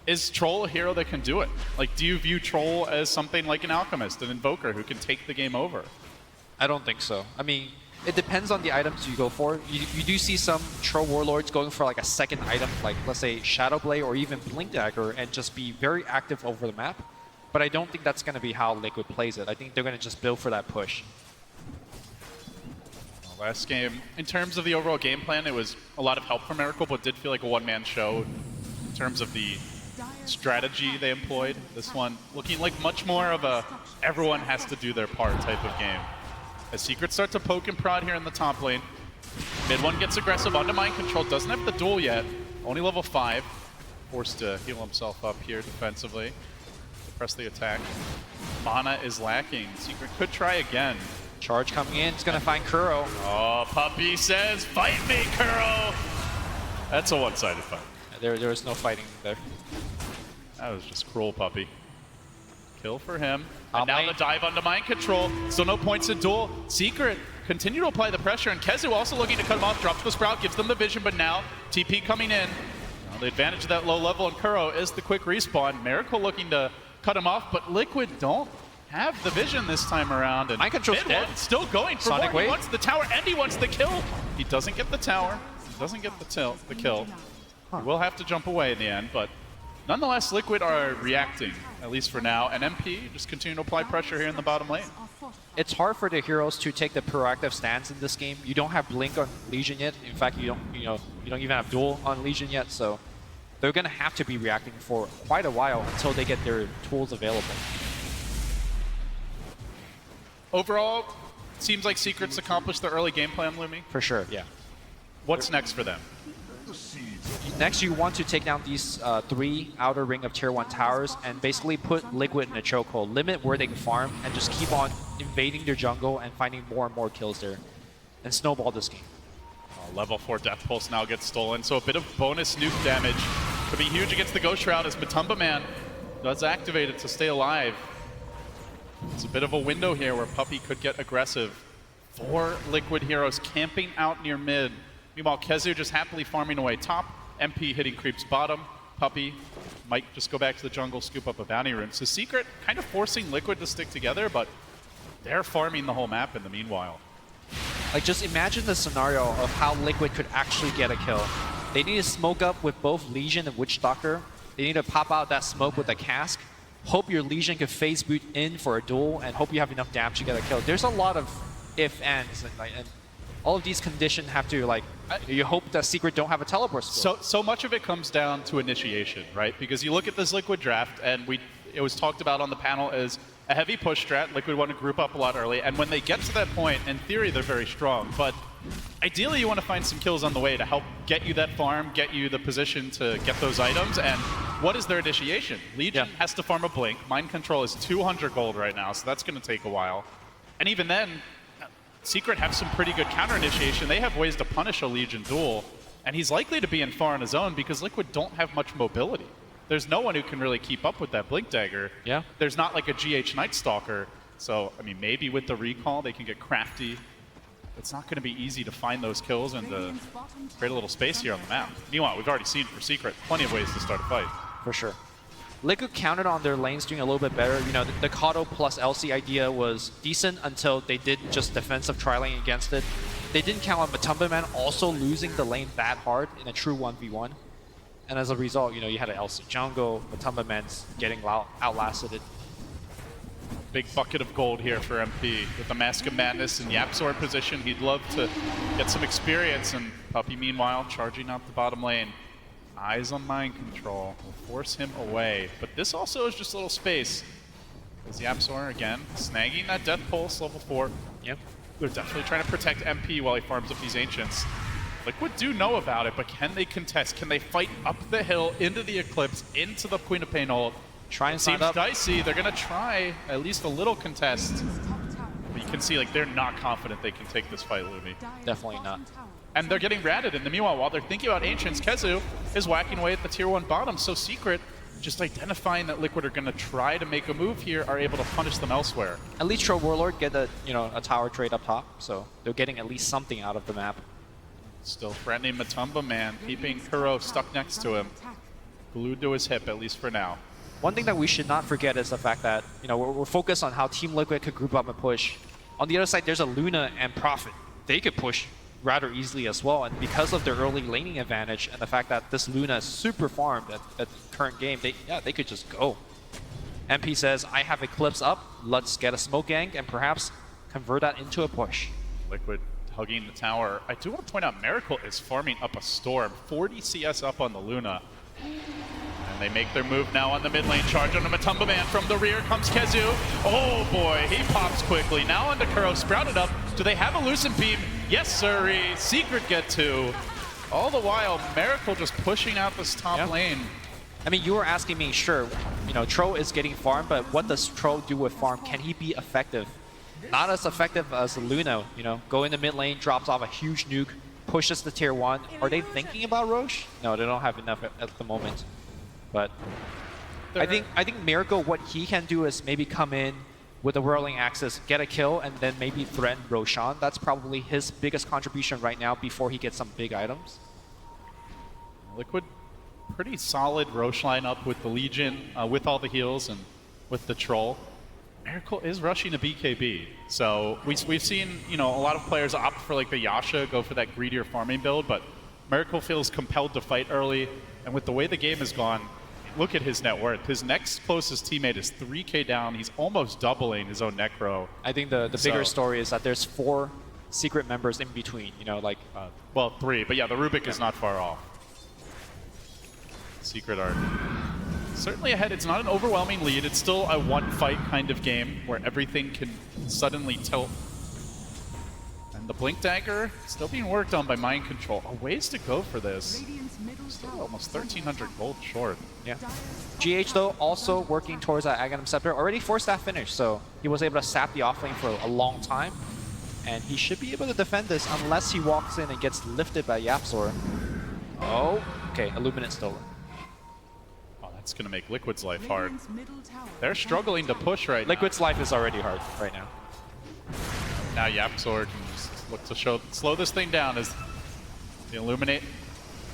Is Troll a hero that can do it? Like, do you view Troll as something like an Alchemist, an Invoker who can take the game over? I don't think so. I mean, it depends on the items you go for. You do see some Troll Warlords going for like a second item, like let's say Shadow Blade or even Blink Dagger, and just be very active over the map. But I don't think that's going to be how Liquid plays it. I think they're going to just build for that push. Last game, in terms of the overall game plan, it was a lot of help from Miracle, but did feel like a one-man show in terms of the strategy they employed. This one looking like much more of a everyone has to do their part type of game. As Secret start to poke and prod here in the top lane. Mid one gets aggressive onto Mind Control, doesn't have the duel yet, only level 5. Forced to heal himself up here defensively. Press the attack. Mana is lacking. Secret could try again. Charge coming in, it's gonna find Kuro. Oh, Puppey says, fight me, Kuro! That's a one-sided fight. There was no fighting there. That was just cruel, Puppey. Kill for him. And now the dive onto Mind Control. Still no points in duel. Secret continue to apply the pressure, and Kezu also looking to cut him off. Drops the Sprout, gives them the vision, but now TP coming in. Now the advantage of that low level, and Kuro is the quick respawn. Miracle looking to cut him off, but Liquid don't have the vision this time around. And Mind Control's dead. Still going for Sonic more. Wave. He wants the tower, and he wants the kill. He doesn't get the tower. He doesn't get the kill. He will have to jump away in the end, but nonetheless, Liquid are reacting, at least for now, and MP just continue to apply pressure here in the bottom lane. It's hard for the heroes to take the proactive stance in this game. You don't have Blink on Legion yet. In fact, you don't even have Duel on Legion yet, so they're gonna have to be reacting for quite a while until they get their tools available. Overall, seems like Secret's accomplished the early game plan, Lumi. For sure, yeah. What's next for them? Next, you want to take down these 3 outer ring of tier 1 towers and basically put Liquid in a chokehold, limit where they can farm, and just keep on invading their jungle and finding more and more kills there, and snowball this game. Level 4 Death Pulse now gets stolen, so a bit of bonus nuke damage could be huge against the Ghost Shroud as Matumba Man does activate it to stay alive. It's a bit of a window here where Puppey could get aggressive. 4 Liquid heroes camping out near mid. Meanwhile, Kezu just happily farming away top. MP hitting creeps bottom. Puppey might just go back to the jungle, scoop up a bounty rune. So Secret kind of forcing Liquid to stick together, but they're farming the whole map in the meanwhile. Like, just imagine the scenario of how Liquid could actually get a kill. They need to smoke up with both Legion and Witch Doctor. They need to pop out that smoke with a cask. Hope your Legion can phase boot in for a duel, and hope you have enough damage to get a kill. There's a lot of if-ands, and all of these conditions have to, like, you hope that Secret don't have a teleport skill. So much of it comes down to initiation, right? Because you look at this Liquid draft, and it was talked about on the panel as a heavy push strat. Liquid want to group up a lot early, and when they get to that point, in theory, they're very strong. But ideally, you want to find some kills on the way to help get you that farm, get you the position to get those items. And what is their initiation? Legion has to farm a Blink. Mind Control is 200 gold right now, so that's going to take a while. And even then, Secret have some pretty good counter initiation. They have ways to punish a Legion duel, and he's likely to be in far on his own because Liquid don't have much mobility. There's no one who can really keep up with that Blink Dagger. Yeah. There's not like a GH Night Stalker. So, I mean, maybe with the recall, they can get crafty. It's not going to be easy to find those kills and to create a little space here on the map. Meanwhile, we've already seen for Secret plenty of ways to start a fight. For sure. Liquid counted on their lanes doing a little bit better. You know, the Kato plus LC idea was decent until they did just defensive tri-lane against it. They didn't count on Matumba Man also losing the lane that hard in a true 1v1. And as a result, you know, you had an LC jungle, Matumba Man's getting outlasted. Big bucket of gold here for MP. With the Mask of Madness and YapzOr in position, he'd love to get some experience. And Puppey, meanwhile, charging out the bottom lane. Eyes on mind control will force him away. But this also is just a little space. As YapzOr, again, snagging that Death Pulse, level 4. Yep. They're definitely trying to protect MP while he farms up these Ancients. Liquid do know about it, but can they contest? Can they fight up the hill, into the Eclipse, into the Queen of Pain ult? Try and Seems up. dicey. They're gonna try at least a little contest. But you can see like they're not confident they can take this fight, Lumi. Definitely not. And they're getting ratted in the meanwhile. While they're thinking about Ancients, Kezu is whacking away at the tier 1 bottom. So Secret, just identifying that Liquid are gonna try to make a move here, are able to punish them elsewhere. At least Tro Warlord get a a tower trade up top, so they're getting at least something out of the map. Still threatening Matumba, man, keeping Kuro stuck next to him. Glued to his hip, at least for now. One thing that we should not forget is the fact that we're focused on how Team Liquid could group up and push. On the other side, there's a Luna and Prophet. They could push rather easily as well, and because of their early laning advantage and the fact that this Luna is super farmed at the current game, they could just go. MP says, I have Eclipse up, let's get a smoke gank and perhaps convert that into a push. Liquid hugging the tower. I do want to point out Miracle is farming up a Storm, 40 CS up on the Luna. And they make their move now on the mid lane. Charge on the Matumba man. From the rear comes Kezu. Oh boy, he pops quickly. Now onto Kuro, sprouted up. Do they have a Lucent Beam? Yes, sirree. Secret get 2. All the while, Miracle just pushing out this top lane. I mean, you were asking me, sure, Tro is getting farmed, but what does Tro do with farm? Can he be effective? Not as effective as Luna, go in the mid lane, drops off a huge nuke, pushes the tier 1. Are they thinking about Roche? No, they don't have enough at the moment. But I think Miracle, what he can do is maybe come in with a whirling axis, get a kill, and then maybe threaten Roshan. That's probably his biggest contribution right now before he gets some big items. Liquid, pretty solid Roche lineup with the Legion, with all the heals and with the Troll. Miracle is rushing a BKB, so we've seen a lot of players opt for like the Yasha, go for that greedier farming build, but Miracle feels compelled to fight early, and with the way the game has gone, look at his net worth. His next closest teammate is 3k down. He's almost doubling his own Necro. I think the bigger story is that there's 4 secret members in between. Well, 3, but yeah, the Rubik is not far off. Secret are certainly ahead. It's not an overwhelming lead. It's still a one-fight kind of game where everything can suddenly tilt. And the Blink Dagger still being worked on by Mind Control. A ways to go for this. Still almost 1,300 gold short. Yeah. GH, though, also working towards that Aghanim Scepter. Already forced that finish, so he was able to sap the offlane for a long time. And he should be able to defend this unless he walks in and gets lifted by YapzOr. Oh, okay, Illuminate stolen. It's going to make Liquid's life hard. They're struggling to push right now. Liquid's life is already hard right now. Now YapzOr can just look to slow this thing down as the Illuminate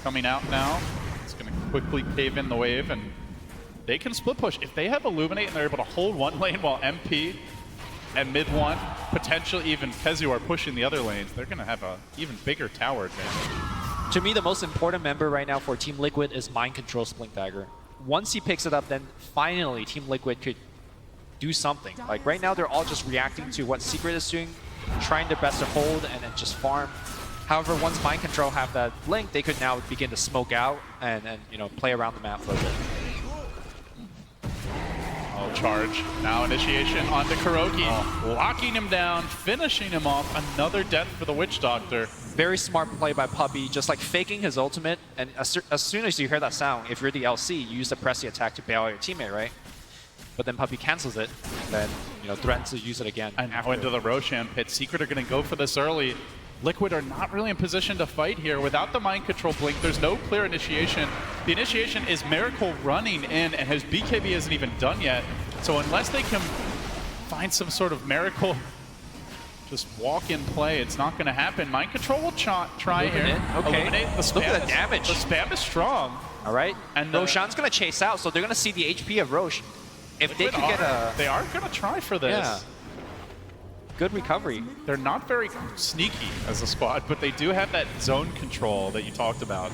coming out now. It's going to quickly cave in the wave, and they can split push. If they have Illuminate and they're able to hold one lane while MP and mid 1, potentially even Kezu are pushing the other lanes, they're going to have an even bigger tower advantage. To me, the most important member right now for Team Liquid is Mind Control Blink Dagger. Once he picks it up, then finally Team Liquid could do something. Like right now, they're all just reacting to what Secret is doing, trying their best to hold and then just farm. However, once Mind Control have that Blink, they could now begin to smoke out and play around the map for a bit. Oh, charge. Now initiation onto Kuroki, locking him down, finishing him off. Another death for the Witch Doctor. Very smart play by Puppey, just like faking his ultimate. And as soon as you hear that sound, if you're the LC, you use the press the attack to bail out your teammate, right? But then Puppey cancels it, and then threatens to use it again. And now into the Roshan pit. Secret are going to go for this early. Liquid are not really in position to fight here. Without the Mind Control Blink, there's no clear initiation. The initiation is Miracle running in, and his BKB isn't even done yet. So unless they can find some sort of Miracle just walk in play, it's not going to happen. Mind Control will try here. Okay. Illuminate. The spam Look at the damage. The spam is strong. All right. And Roshan's going to chase out, so they're going to see the HP of Roche. If Liquid they could get a... They are going to try for this. Yeah. Good recovery. They're not very sneaky as a squad, but they do have that zone control that you talked about.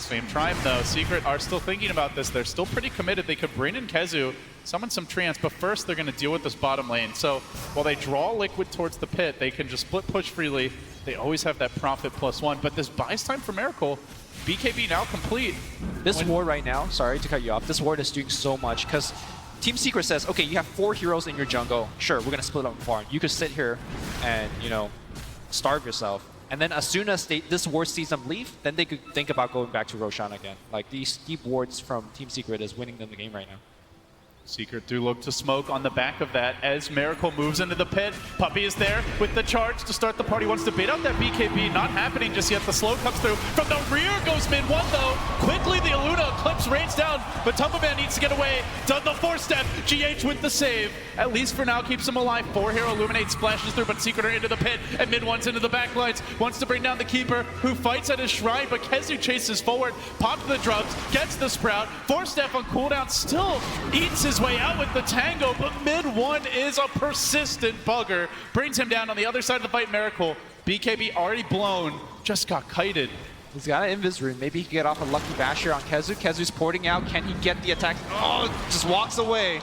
Same time, though, Secret are still thinking about this. They're still pretty committed. They could bring in Kezu, summon some Treants, but first they're going to deal with this bottom lane. So while they draw Liquid towards the pit, they can just split push freely. They always have that profit +1, but this buys time for Miracle. BKB now complete. This ward right now, sorry to cut you off, this ward is doing so much because Team Secret says, okay, you have 4 heroes in your jungle. Sure, we're going to split up and farm. You could sit here and, you know, starve yourself. And then as soon as this ward sees them leave, then they could think about going back to Roshan again. Like, these deep wards from Team Secret is winning them the game right now. Secret do look to smoke on the back of that as Miracle moves into the pit. Puppey is there with the charge to start the party. Wants to bait out that BKB. Not happening just yet. The slow comes through. From the rear goes mid one though. Quickly the Aluna clips rains down, but Tumbleman needs to get away. Does the 4-step. GH with the save. At least for now keeps him alive. 4 hero Illuminate splashes through, but Secret are into the pit. And mid one's into the backlines. Wants to bring down the Keeper, who fights at his shrine, but Kezu chases forward. Pops the drums, gets the Sprout. 4-step on cooldown, still eats his way out with the Tango, but mid one is a persistent bugger. Brings him down on the other side of the fight. Miracle. BKB already blown, just got kited. He's got an Invis rune. Maybe he can get off a Lucky Basher on Kezu. Kezu's porting out. Can he get the attack? Oh, just walks away.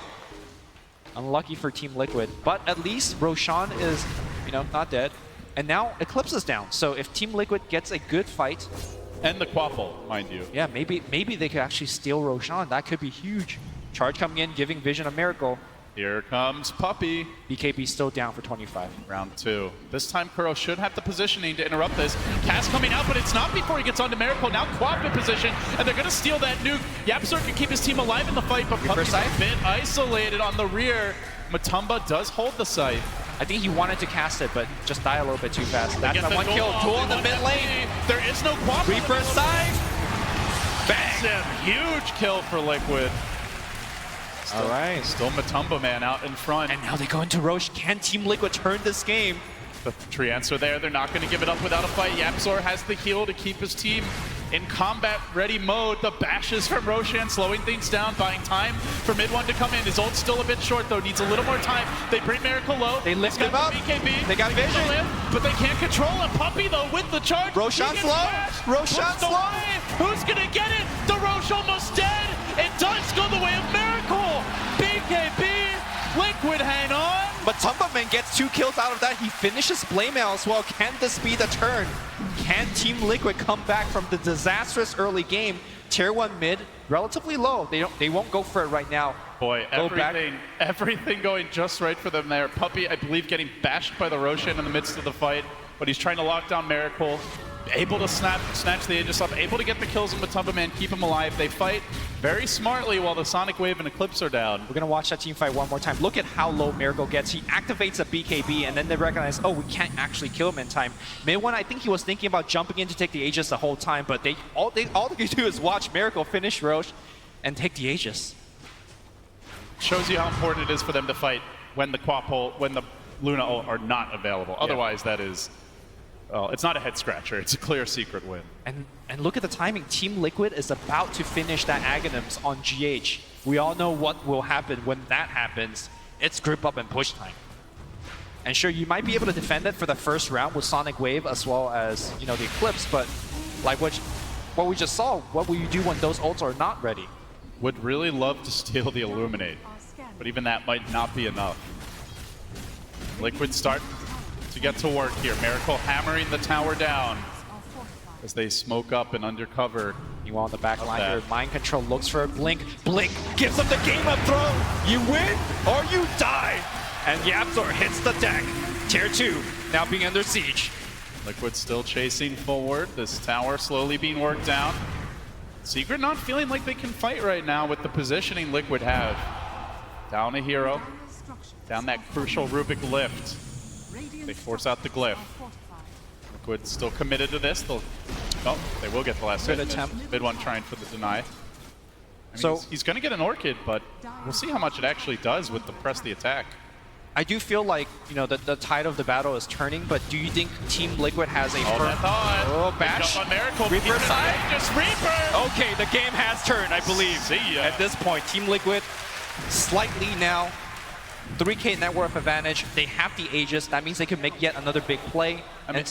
Unlucky for Team Liquid. But at least Roshan is, you know, not dead. And now Eclipse is down. So if Team Liquid gets a good fight. And the Quaffle, mind you. Yeah, maybe they could actually steal Roshan. That could be huge. Charge coming in, giving Vision a miracle. Here comes Puppey. BKB still down for 25. Round 2. This time Kuro should have the positioning to interrupt this. Cass coming out, but it's not before he gets onto Miracle. Now Quap in position, and they're going to steal that nuke. Yapzor can keep his team alive in the fight, but Puppey's a bit isolated on the rear. Matumba does hold the site. I think he wanted to cast it, but just die a little bit too fast. That's the one kill. Duel in the mid lane. There is no Quap. Reaper side. Bang! Huge kill for Liquid. Still, all right. Still Matumba man out in front. And now they go into Roche. Can Team Liquid turn this game? The Treants are there. They're not going to give it up without a fight. Yapzor has the heal to keep his team in combat-ready mode. The bashes from Roshan slowing things down, buying time for mid one to come in. His ult's still a bit short, though. Needs a little more time. They bring Miracle low. They lift him up. BKB. They got Vision. But they can't control him. Puppey, though, with the charge. Roshan slow. Roshan slow. Who's going to get it? The Roche almost dead. It does go the way of Miracle. BKB, Liquid hang on. But Tumbleman gets 2 kills out of that. He finishes Blamemail as well. Can this be the turn? Can Team Liquid come back from the disastrous early game? Tier 1 mid, relatively low. They won't go for it right now. Boy, everything going just right for them there. Puppey, I believe, getting bashed by the Roshan in the midst of the fight, but he's trying to lock down Miracle. Able to snatch the Aegis up, able to get the kills on Matumba Man, keep him alive. They fight very smartly while the Sonic Wave and Eclipse are down. We're going to watch that team fight one more time. Look at how low Miracle gets. He activates a BKB, and then they recognize, oh, we can't actually kill him in time. Mid one, I think he was thinking about jumping in to take the Aegis the whole time, but all they can do is watch Miracle finish Roche and take the Aegis. Shows you how important it is for them to fight when the Quaffle, when the Luna are not available. Yeah. Otherwise, that is... Well, it's not a head scratcher. It's a clear Secret win. And look at the timing. Team Liquid is about to finish that Aghanims on GH. We all know what will happen when that happens. It's grip up and push time. And sure, you might be able to defend it for the first round with Sonic Wave as well as, you know, the Eclipse, but like what we just saw, what will you do when those ults are not ready? Would really love to steal the Illuminate, but even that might not be enough. Liquid start to get to work here. Miracle hammering the tower down as they smoke up and undercover. You on the back line here. Mind Control looks for a Blink. Blink gives them the game of throw. You win or you die. And Yapzor hits the deck. Tier 2 now being under siege. Liquid still chasing forward. This tower slowly being worked down. Secret not feeling like they can fight right now with the positioning Liquid have. Down a hero. Down that crucial Rubik lift. They force out the glyph. Liquid still committed to this. They will get the last hit. Mid one trying for the deny. I mean, he's going to get an Orchid, but we'll see how much it actually does with the press the attack. I do feel like, you know, the tide of the battle is turning, but do you think Team Liquid has a bash? Jump on Miracle. Reaper side. Just Reaper! Okay, the game has turned, I believe. See ya. At this point, Team Liquid slightly now 3K net worth advantage. They have the Aegis. That means they can make yet another big play. And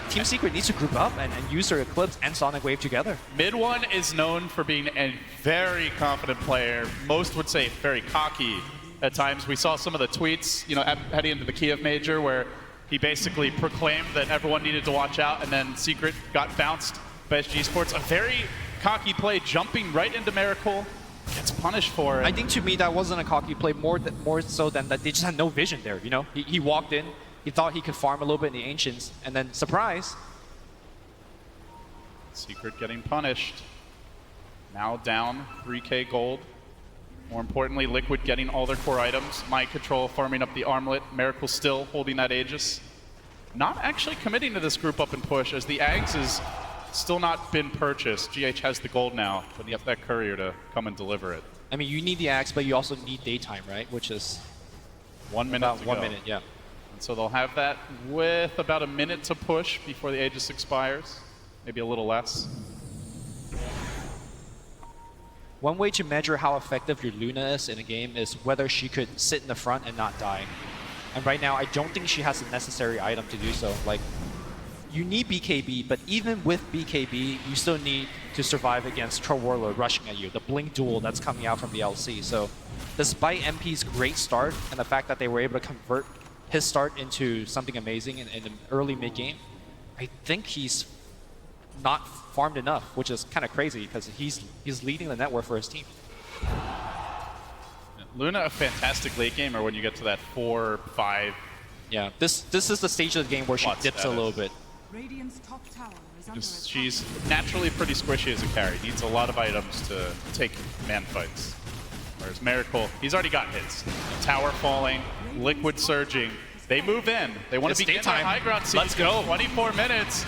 Team Secret needs to group up and use their Eclipse and Sonic Wave together. Mid One is known for being a very confident player. Most would say very cocky at times. We saw some of the tweets, you know, heading into the Kiev Major where he basically proclaimed that everyone needed to watch out, and then Secret got bounced by SG Sports. A very cocky play, jumping right into Miracle. Gets punished for it. I think to me that wasn't a cocky play, more so than that they just had no vision there, you know? He walked in, he thought he could farm a little bit in the Ancients, and then surprise. Secret getting punished. Now down 3K gold. More importantly, Liquid getting all their core items. Mind Control farming up the armlet. Miracle still holding that Aegis. Not actually committing to this group up and push, as the Ags is still not been purchased. GH has the gold now, but you have that courier to come and deliver it. I mean, you need the Axe, but you also need daytime, right? Which is 1 minute to 1 go. minute, yeah. And so they'll have that with about a minute to push before the Aegis expires. Maybe a little less. One way to measure how effective your Luna is in a game is whether she could sit in the front and not die. And right now, I don't think she has the necessary item to do so. Like, you need BKB, but even with BKB, you still need to survive against Troll Warlord rushing at you, the Blink Duel that's coming out from the LC. So despite MP's great start and the fact that they were able to convert his start into something amazing in the early mid-game, I think he's not farmed enough, which is kind of crazy because he's leading the network for his team. Luna, a fantastic late gamer when you get to that 4-5. Yeah, this is the stage of the game where she dips a little bit. Radiant's top tower is under attack. She's naturally pretty squishy as a carry. Needs a lot of items to take man fights. Whereas Miracle, he's already got hits. Tower falling, Liquid surging. They move in. They want to begin their high ground siege. Let's go. 24 minutes.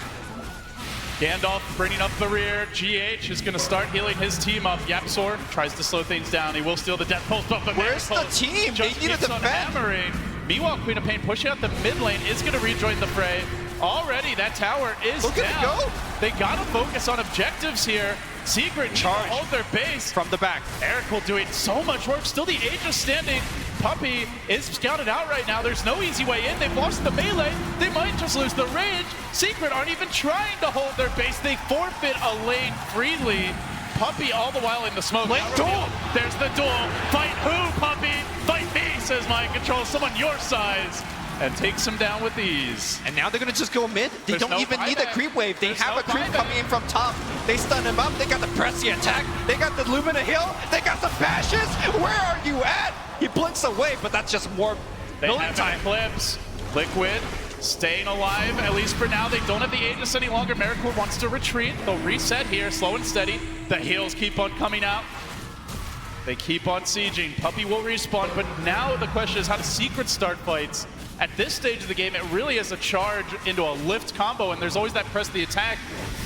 Gandalf bringing up the rear. GH is going to start healing his team up. Yapzor tries to slow things down. He will steal the death pulse, but the Where's the team? They need to defend. Hammering. Meanwhile, Queen of Pain pushing out the mid lane is going to rejoin the fray. Already, that tower is Look down. at it go. They got to focus on objectives here. Secret charge. Hold their base. From the back. Miracle doing so much work. Still the Aegis standing. Puppey is scouted out right now. There's no easy way in. They've lost the melee. They might just lose the range. Secret aren't even trying to hold their base. They forfeit a lane freely. Puppey all the while in the smoke. Lane duel. There's the duel. Fight who, Puppey? Fight me, says Mind Control. Someone your size. And takes him down with ease. And now they're going to just go mid. They don't even need a creep wave. They have a creep coming in from top. They stun him up. They got the Pressy attack. They got the Lumina Hill. They got the bashes. Where are you at? He blinks away, but that's just more million time clips. Liquid staying alive, at least for now. They don't have the Aegis any longer. Miracle wants to retreat. They'll reset here, slow and steady. The heals keep on coming out. They keep on sieging. Puppey will respawn, but now the question is how do Secret start fights? At this stage of the game, it really is a charge into a lift combo, and there's always that press the attack.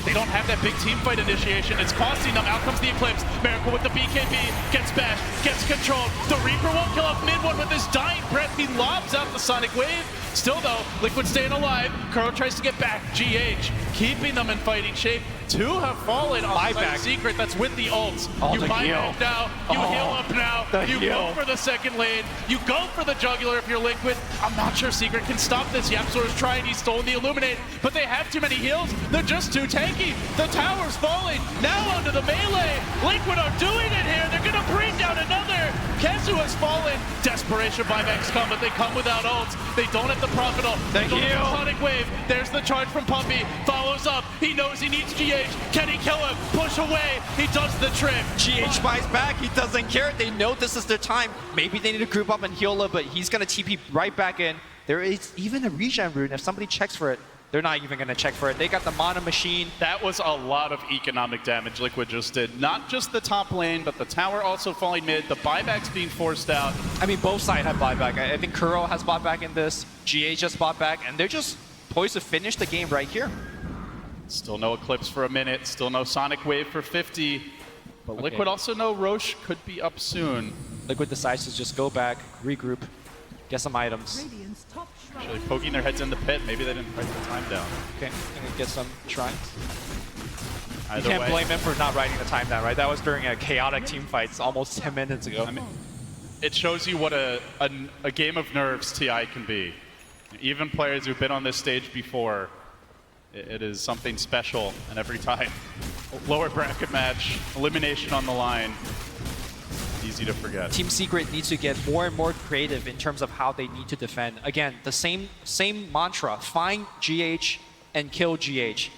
They don't have that big team fight initiation. It's costing them. Out comes the Eclipse. Miracle with the BKB. Gets bashed. Gets controlled. The Reaper won't kill off mid one with his dying breath. He lobs out the Sonic Wave. Still, though, Liquid staying alive. Kuro tries to get back. GH keeping them in fighting shape. Two have fallen on the Secret. That's with the ults. You buyback now. You heal up now. You go for the second lane. You go for the jugular if you're Liquid. I'm not sure Secret can stop this. Yapzor is trying. He's stolen the Illuminate, but they have too many heals. They're just too tanky. The tower's falling. Now onto the melee. Liquid are doing it here. They're going to bring down another. Kezu has fallen. Desperation buybacks come, but they come without ults. They don't have the Prophet ult. They don't have the Sonic Wave. There's the charge from Puppey. Follows up. He knows he needs GH. Can he kill him? Push away. He does the trick. GH buys back. He doesn't care. They know this is their time. Maybe they need to group up and heal up, but he's going to TP right back in. There is even a regen rune. If somebody checks for it, they're not even going to check for it. They got the Mana Machine. That was a lot of economic damage Liquid just did. Not just the top lane, but the tower also falling mid. The buybacks being forced out. I mean, both sides have buyback. I think Kuro has bought back in this. GH just bought back, and they're just poised to finish the game right here. Still no Eclipse for a minute. Still no Sonic Wave for 50. But Liquid also know Roche could be up soon. Liquid decides to just go back, regroup, get some items. Actually poking their heads in the pit. Maybe they didn't write the time down. Okay, gonna get some shrines. Either you can't blame him for not writing the time down, right? That was during a chaotic team fight almost 10 minutes ago. it shows you what a game of nerves TI can be. Even players who've been on this stage before, it is something special, and every time. Lower bracket match, elimination on the line. Easy to forget. Team Secret needs to get more and more creative in terms of how they need to defend. Again, the same mantra, find GH and kill GH.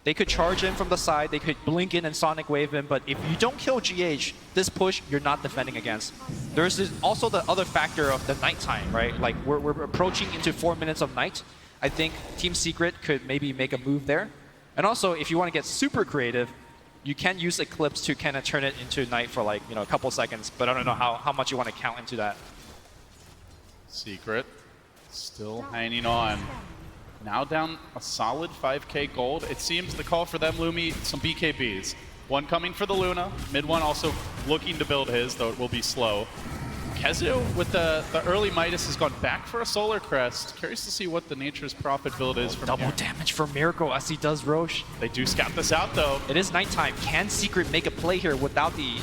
They could charge in from the side, they could blink in and Sonic Wave in, but if you don't kill GH, this push, you're not defending against. There's also the other factor of the nighttime, right? Like, we're approaching into 4 minutes of night. I think Team Secret could maybe make a move there. And also, if you want to get super creative, you can use Eclipse to kind of turn it into night for like, a couple seconds, but I don't know how much you want to count into that. Secret still hanging on. Now down a solid 5k gold. It seems the call for them, Lumi, some BKBs. One coming for the Luna. Mid one also looking to build his, though it will be slow. Kezu with the early Midas has gone back for a Solar Crest. Curious to see what the Nature's Prophet build is from Double here. damage for Miracle as he does Roche. They do scout this out though. It is nighttime. Can Secret make a play here without the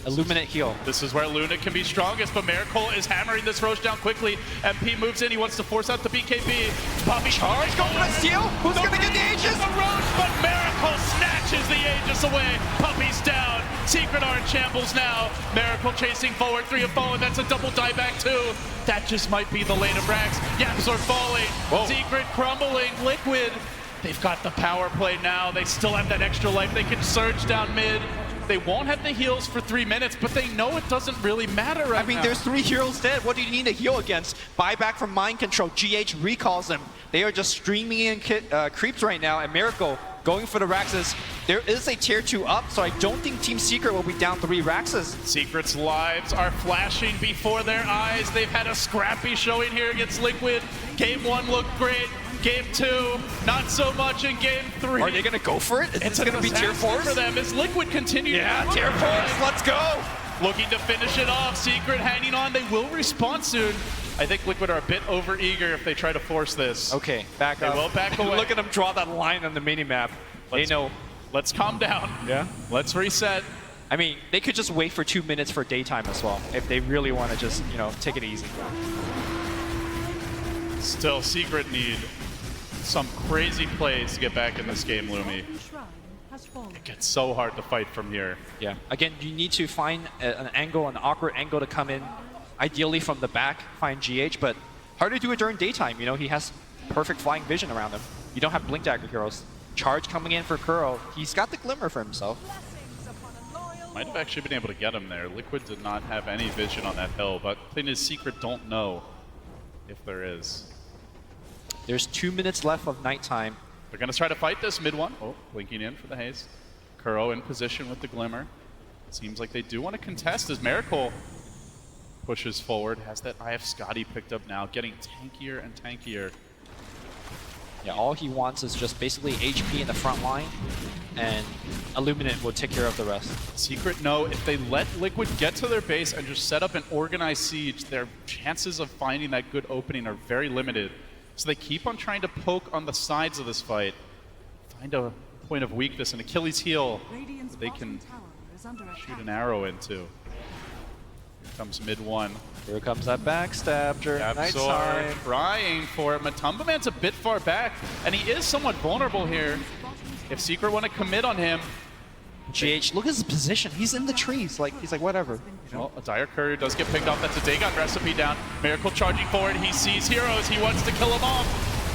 Illuminate heal? This is where Luna can be strongest, but Miracle is hammering this Roche down quickly. MP moves in, he wants to force out the BKB. Poppy charge, go for the steal! Who's gonna get the Aegis? The Roche, but Miracle snatches the Aegis away. Puppy's down. Secret are in shambles now. Miracle chasing forward, 3 have fallen. That's a double dieback too. That just might be the lane of Rax. Yaps are falling. Whoa. Secret crumbling. Liquid, they've got the power play now. They still have that extra life. They can surge down mid. They won't have the heals for 3 minutes, but they know it doesn't really matter right now. I mean, there's 3 heroes dead. What do you need a heal against? Buyback from Mind Control. GH recalls them. They are just streaming in creeps right now, and Miracle going for the Raxes. There is a tier 2 up, so I don't think Team Secret will be down 3 Raxes. Secret's lives are flashing before their eyes. They've had a scrappy showing here against Liquid. Game 1 looked great. Game 2, not so much in Game 3. Are they going to go for it? It's going to be tier 4 for them as Liquid continue. Yeah, tier 4s, let's go. Looking to finish it off. Secret hanging on. They will respawn soon. I think Liquid are a bit over-eager if they try to force this. Okay, back up. They will back away. Look at them draw that line on the mini-map. They know. Let's calm down. Yeah. Let's reset. I mean, they could just wait for 2 minutes for daytime as well, if they really want to just, take it easy. Still, Secret need some crazy plays to get back in this game, Lumi. It gets so hard to fight from here. Yeah. Again, you need to find an angle, an awkward angle to come in, ideally from the back, find GH, but hard to do it during daytime. He has perfect flying vision around him. You don't have Blink Dagger heroes. Charge coming in for Kuro. He's got the Glimmer for himself. Might have actually been able to get him there. Liquid did not have any vision on that hill, but the thing is, Secret don't know if there is. There's 2 minutes left of nighttime. They're going to try to fight this mid one. Oh, blinking in for the haze. Kuro in position with the Glimmer. Seems like they do want to contest as Miracle pushes forward. Has that IF Scotty picked up now, getting tankier and tankier. Yeah, all he wants is just basically HP in the front line, and Illuminate will take care of the rest. Secret know if they let Liquid get to their base and just set up an organized siege, their chances of finding that good opening are very limited. So they keep on trying to poke on the sides of this fight, find a point of weakness, an Achilles heel they can shoot an arrow into. Here comes mid one. Here comes that backstab during nighttime. Trying for it. Matumba Man's a bit far back, and he is somewhat vulnerable here. If Secret want to commit on him, GH, look at his position. He's in the trees. He's like, whatever. Well, a Dire Courier does get picked off. That's a Dagon recipe down. Miracle charging forward. He sees heroes. He wants to kill them off.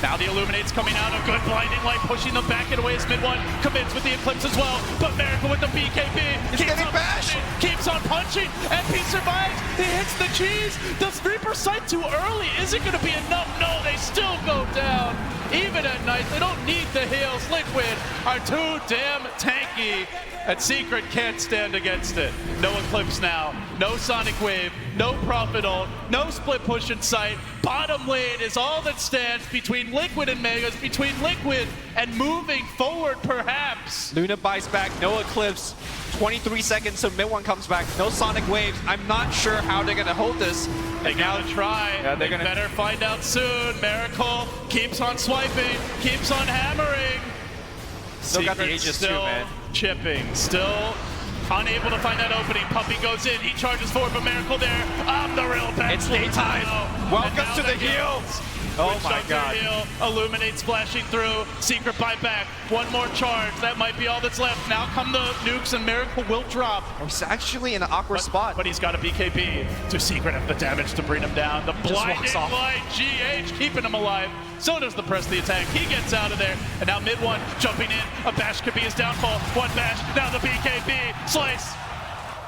Now the Illuminate's coming out. A good blinding light pushing them back and away as mid one commits with the Eclipse as well. But Miracle with the BKB. He's getting bashed. Keeps on punching. MP survives. He hits the cheese. Does Reaper sight too early? Is it going to be enough? No, they still go down. Even at night, they don't need the heals. Liquid are too damn tanky. And Secret can't stand against it. No Eclipse now, no Sonic Wave, no Prophet ult, no split push in sight. Bottom lane is all that stands between Liquid and Megas, between Liquid and moving forward perhaps. Luna buys back, no Eclipse. 23 seconds till mid one comes back, no Sonic Waves. I'm not sure how they're gonna hold this. They gotta try. Yeah, they better find out soon. Miracle keeps on swiping, keeps on hammering. Still got the Aegis too, man. Chipping, still Unable to find that opening. Puppey goes in. He charges forward, but Miracle there. I'm the real best. It's daytime. Welcome to the heels. Oh my God. Heel. Illuminate splashing through. Secret buyback. One more charge. That might be all that's left. Now come the nukes and Miracle will drop. He's actually in an awkward spot. But he's got a BKB. Do Secret have the damage to bring him down? The blinding light. GH keeping him alive. So does the press the attack. He gets out of there. And now mid one jumping in. A bash could be his downfall. One bash. Now the BKB. Slice.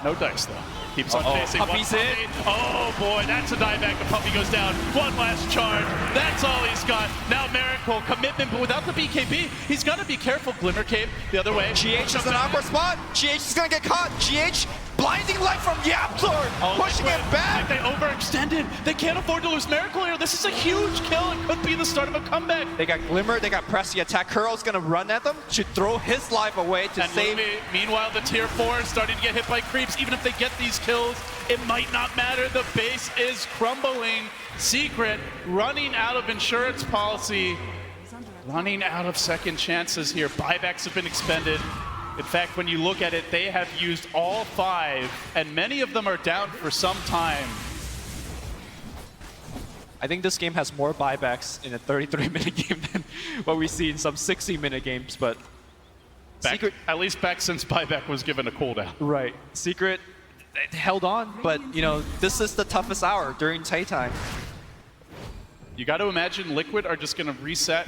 No dice though. Keeps on chasing. Puppey's in. Oh boy, that's a dieback. The Puppey goes down. One last charge. That's all he's got. Now Miracle, commitment, but without the BKB, he's got to be careful. Glimmer Cape the other way. GH is an awkward spot. GH is going to get caught. GH, blinding light from Yapzor, pushing it back. They overextended. They can't afford to lose Miracle here. This is a huge kill. It could be the start of a comeback. They got Glimmer, they got Press. The attack Curl's going to run at them, should throw his life away to save. Meanwhile, the tier 4 is starting to get hit by creeps. Even if they get these kills, it might not matter. The base is crumbling. Secret running out of insurance policy, running out of second chances here. Buybacks have been expended. In fact, when you look at it, they have used all 5, and many of them are down for some time. I think this game has more buybacks in a 33-minute game than what we see in some 60-minute games, but Secret, at least back since buyback was given a cooldown. Right. Secret held on, but you know, this is the toughest hour during Tay-time. You got to imagine Liquid are just going to reset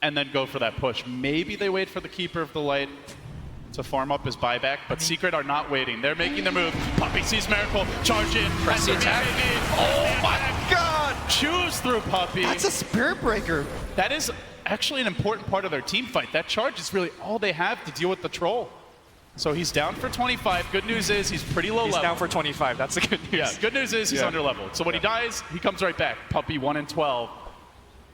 and then go for that push. Maybe they wait for the Keeper of the Light to farm up his buyback, but Secret are not waiting. They're making the move. Puppey sees Miracle, charge in, press the attack. Oh my God! Choose through Puppey. That's a Spirit Breaker. That is actually an important part of their team fight. That charge is really all they have to deal with the Troll. So he's down for 25. Good news is he's pretty low level. He's down for 25. That's the good news. Yeah, good news is he's under leveled. So when he dies, he comes right back. Puppey 1 and 12.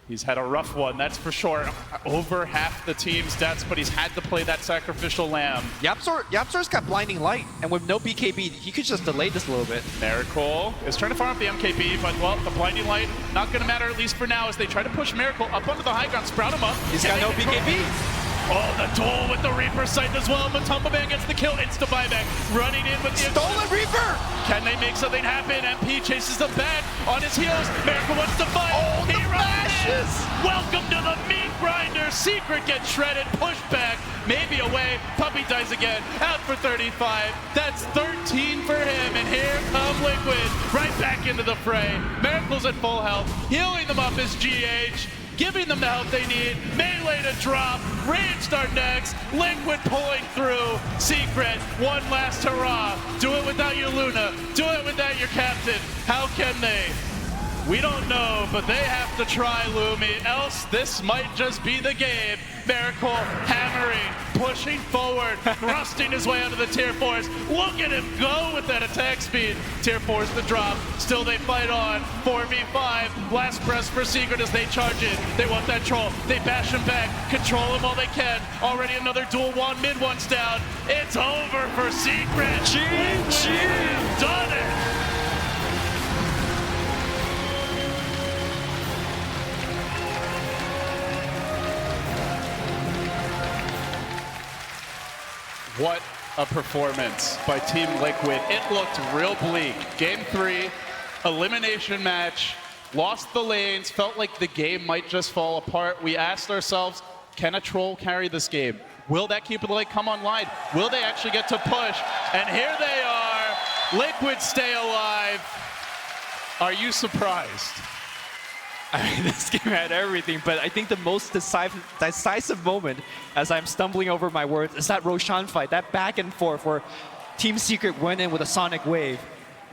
He's had a rough one, that's for sure. Over half the team's deaths, but he's had to play that sacrificial lamb. Yapzor's got blinding light, and with no BKB, he could just delay this a little bit. Miracle is trying to farm up the MKB, but well, the blinding light not going to matter, at least for now, as they try to push Miracle up onto the high ground, sprout him up. He's got no BKB. Oh, the duel with the Reaper sight as well, but Tumbleman gets the kill. Insta buyback, running in with the Stolen Reaper! Can they make something happen? MP chases them back on his heels. Miracle wants to fight. Oh, he rushes! Welcome to the meat grinder. Secret gets shredded, pushed back, maybe away. Puppey dies again, out for 35. That's 13 for him, and here come Liquid, right back into the fray. Miracle's at full health, healing them up is GH. Giving them the help they need. Melee to drop. Rage start next. Liquid pulling through. Secret, one last hurrah. Do it without your Luna. Do it without your captain. How can they? We don't know, but they have to try, Lumi. Else, this might just be the game. Miracle hammering, pushing forward, thrusting his way out of the tier 4s. Look at him go with that attack speed. Tier 4s the drop. Still they fight on. 4v5. Last press for Secret as they charge in. They want that troll. They bash him back. Control him all they can. Already another dual one. Mid one's down. It's over for Secret. GG. Done it. What a performance by Team Liquid. It looked real bleak. Game 3, elimination match, lost the lanes, felt like the game might just fall apart. We asked ourselves, can a troll carry this game? Will that Keeper of the Light come online? Will they actually get to push? And here they are. Liquid stay alive. Are you surprised? I mean, this game had everything, but I think the most decisive moment, as I'm stumbling over my words, is that Roshan fight, that back and forth where Team Secret went in with a Sonic Wave.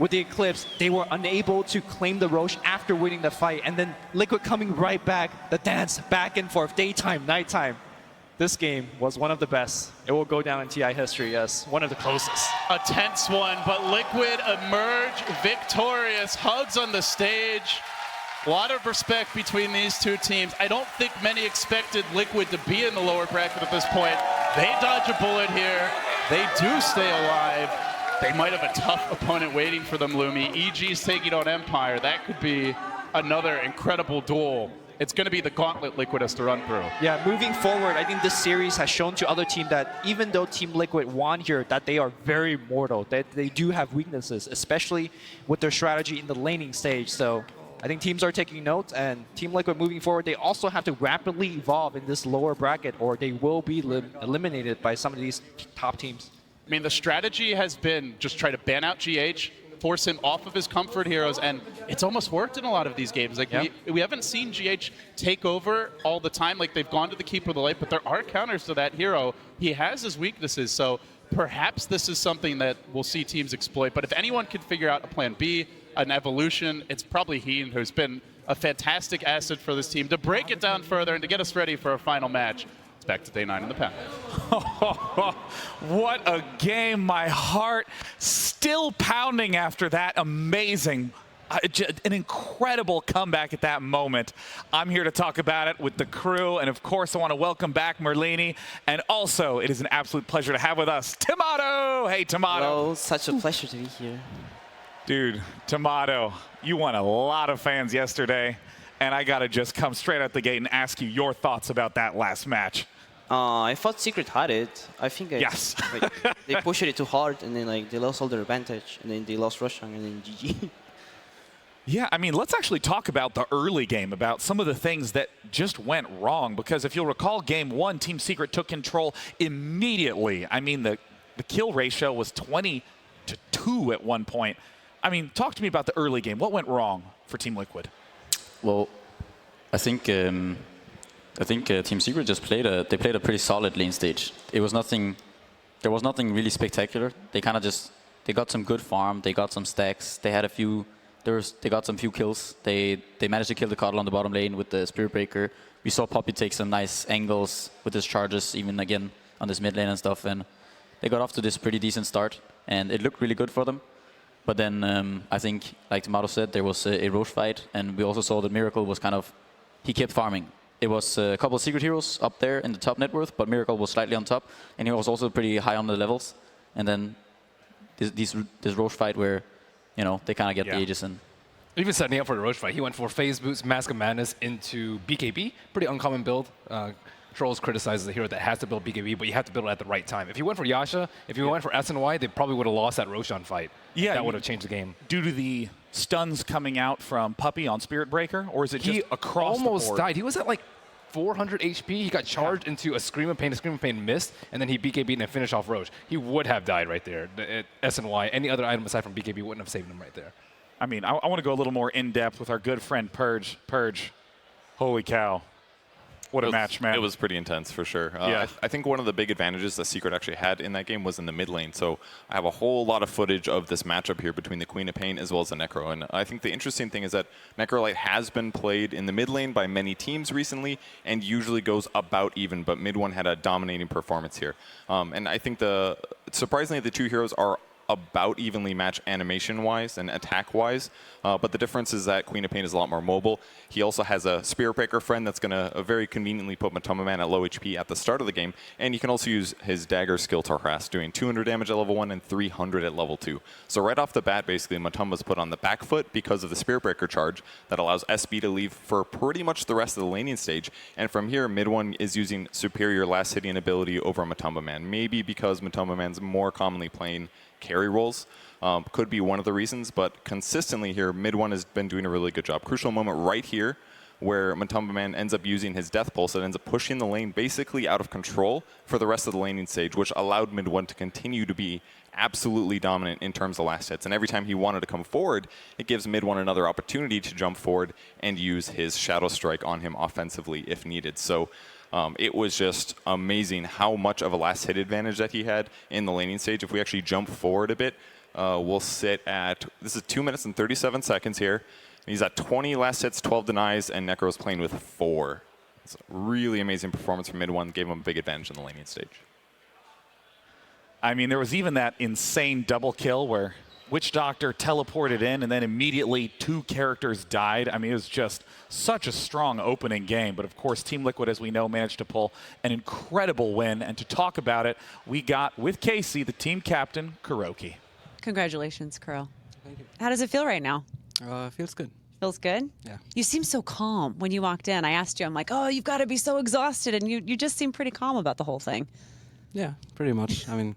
With the Eclipse, they were unable to claim the Roche after winning the fight, and then Liquid coming right back, the dance, back and forth, daytime, nighttime. This game was one of the best. It will go down in TI history as one of the closest. A tense one, but Liquid emerge victorious. Hugs on the stage. A lot of respect between these two teams. I don't think many expected Liquid to be in the lower bracket at this point. They dodge a bullet here. They do stay alive. They might have a tough opponent waiting for them, Lumi. EG's taking on Empire. That could be another incredible duel it's going to be the gauntlet Liquid has to run through. Yeah, moving forward, I think this series has shown to other teams that even though Team Liquid won here, that they are very mortal, that they do have weaknesses, especially with their strategy in the laning stage. So I think teams are taking notes, and Team Liquid moving forward, they also have to rapidly evolve in this lower bracket, or they will be eliminated by some of these top teams. I mean, the strategy has been just try to ban out GH, force him off of his comfort heroes, and it's almost worked in a lot of these games. Like we haven't seen GH take over all the time. Like they've gone to the Keeper of the Light, but there are counters to that hero. He has his weaknesses, so perhaps this is something that we'll see teams exploit. But if anyone can figure out a plan B, an evolution, it's probably Heen, who's been a fantastic asset for this team to break it down further and to get us ready for our final match. It's back to day 9 in the pack. What a game. My heart still pounding after that amazing, an incredible comeback at that moment. I'm here to talk about it with the crew, and of course I want to welcome back Merlini, and also it is an absolute pleasure to have with us Tomato. Hey, Tomato. Hello, such a pleasure to be here. Dude, Tomato, you won a lot of fans yesterday, and I got to just come straight out the gate and ask you your thoughts about that last match. I thought Secret had it. I think yes. They pushed it too hard, and then they lost all their advantage, and then they lost Roshan, and then GG. Yeah, I mean, let's actually talk about the early game, about some of the things that just went wrong. Because if you'll recall, Game 1, Team Secret took control immediately. I mean, the kill ratio was 20-2 at one point. I mean, talk to me about the early game. What went wrong for Team Liquid? Well, I think Team Secret just played a pretty solid lane stage. There was nothing really spectacular. They kind of they got some good farm. They got some stacks. They had they got some few kills. They managed to kill the Coddle on the bottom lane with the Spirit Breaker. We saw Poppy take some nice angles with his charges, even again on this mid lane and stuff. And they got off to this pretty decent start, and it looked really good for them. But then I think, like Tomato said, there was a Roche fight, and we also saw that Miracle was he kept farming. It was a couple of Secret heroes up there in the top net worth, but Miracle was slightly on top, and he was also pretty high on the levels. And then this Roche fight where, they kind of get the Aegis in. Even setting up for the Roche fight, he went for Phase Boots, Mask of Madness into BKB. Pretty uncommon build. Trolls criticizes the hero that has to build BKB, but you have to build it at the right time. If you went for Yasha, if you went for SNY, they probably would have lost that Roshan fight. Yeah, that would have changed the game. Due to the stuns coming out from Puppy on Spirit Breaker, or is it just across the board? He almost died. He was at like 400 HP. He got charged into a Scream of Pain. A Scream of Pain missed, and then he BKB'd and finished off Roche. He would have died right there. SNY, any other item aside from BKB wouldn't have saved him right there. I mean, I want to go a little more in-depth with our good friend Purge. Purge, holy cow. What a match, man. It was pretty intense, for sure. Yeah. I think one of the big advantages that Secret actually had in that game was in the mid lane. So I have a whole lot of footage of this matchup here between the Queen of Pain as well as the Necro. And I think the interesting thing is that Necrolite has been played in the mid lane by many teams recently and usually goes about even, but mid one had a dominating performance here. And I think surprisingly, the two heroes are about evenly matched animation-wise and attack-wise, but the difference is that Queen of Pain is a lot more mobile. He also has a Spirit Breaker friend that's going to very conveniently put Matoma Man at low HP at the start of the game, and you can also use his Dagger skill to harass, doing 200 damage at level 1 and 300 at level 2. So right off the bat, basically, Matoma's put on the back foot because of the Spirit Breaker charge that allows SB to leave for pretty much the rest of the laning stage, and from here, mid one is using superior last hitting ability over Matoma Man, maybe because Matoma Man's more commonly playing carry roles. Could be one of the reasons, but consistently here, mid one has been doing a really good job. Crucial moment right here where Matoma Man ends up using his Death Pulse that ends up pushing the lane basically out of control for the rest of the laning stage, which allowed mid one to continue to be absolutely dominant in terms of last hits. And every time he wanted to come forward, it gives mid one another opportunity to jump forward and use his Shadow Strike on him offensively if needed. So it was just amazing how much of a last hit advantage that he had in the laning stage. If we actually jump forward a bit, we'll sit at, this is 2 minutes and 37 seconds here. He's at 20 last hits, 12 denies, and Necro's playing with 4. It's a really amazing performance from mid one, gave him a big advantage in the laning stage. I mean, there was even that insane double kill where Witch Doctor teleported in and then immediately 2 characters died. I mean, it was just such a strong opening game. But of course, Team Liquid, as we know, managed to pull an incredible win. And to talk about it, we got with Casey, the team captain, Kuroki. Congratulations, Kurl. How does it feel right now? Feels good. Feels good? Yeah. You seem so calm when you walked in. I asked you, I'm like, oh, you've got to be so exhausted. And you just seem pretty calm about the whole thing. Yeah, pretty much. I mean,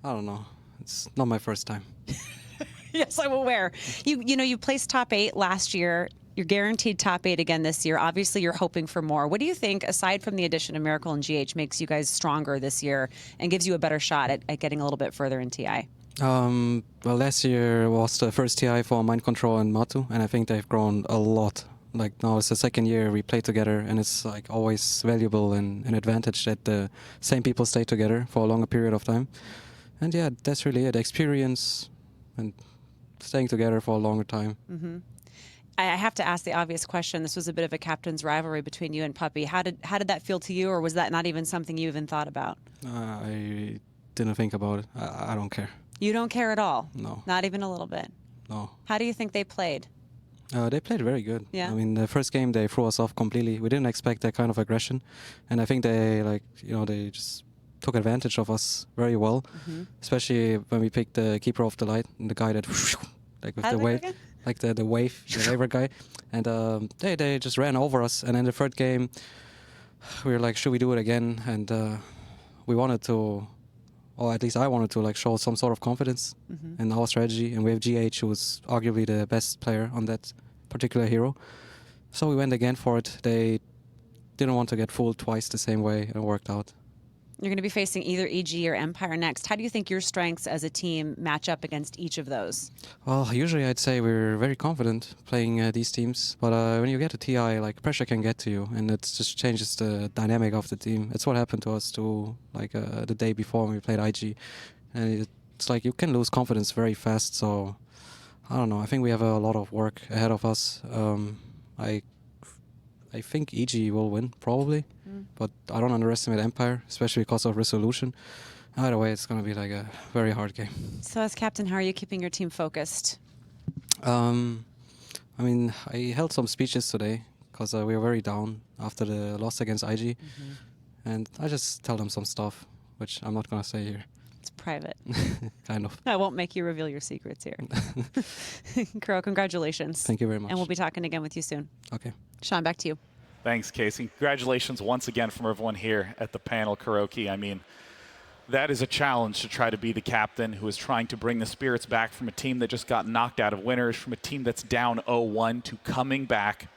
I don't know. It's not my first time. Yes, I'm aware. You placed top 8 last year. You're guaranteed top 8 again this year. Obviously, you're hoping for more. What do you think, aside from the addition of Miracle and GH, makes you guys stronger this year and gives you a better shot at getting a little bit further in TI? Well, last year was the first TI for Mind Control and Matu, and I think they've grown a lot. Like now it's the second year we play together, and it's like always valuable and an advantage that the same people stay together for a longer period of time. And yeah, that's really it. Experience and staying together for a longer time. Mm-hmm. I have to ask the obvious question. This was a bit of a captain's rivalry between you and Puppy. How did that feel to you, or was that not even something you even thought about? I didn't think about it. I don't care. You don't care at all? No. Not even a little bit? No. How do you think they played? They played very good. Yeah. I mean, the first game they threw us off completely. We didn't expect that kind of aggression, and I think they they just took advantage of us very well. Mm-hmm. Especially when we picked the keeper of the light, the guy that like with How the did wave, that go like the wave, the waver guy, and they just ran over us. And in the third game, we were like, should we do it again? And we wanted to. Or at least I wanted to show some sort of confidence in our strategy, and we have GH, who was arguably the best player on that particular hero. So we went again for it. They didn't want to get fooled twice the same way, and it worked out. You're going to be facing either EG or Empire next. How do you think your strengths as a team match up against each of those? Well, usually I'd say we're very confident playing these teams, but when you get a TI, pressure can get to you, and it just changes the dynamic of the team. It's what happened to us too, the day before when we played IG, and it's like you can lose confidence very fast. So I don't know. I think we have a lot of work ahead of us. I think EG will win, probably, but I don't underestimate Empire, especially because of resolution. Either way, it's going to be a very hard game. So as captain, how are you keeping your team focused? I mean, I held some speeches today because we were very down after the loss against IG, and I just tell them some stuff, which I'm not going to say here. It's private. Kind of. I won't make you reveal your secrets here. Crow, congratulations. Thank you very much. And we'll be talking again with you soon. Okay. Sean, back to you. Thanks, Casey. Congratulations once again from everyone here at the panel, Kuroki. I mean, that is a challenge to try to be the captain who is trying to bring the spirits back from a team that just got knocked out of winners, from a team that's down 0-1 to coming back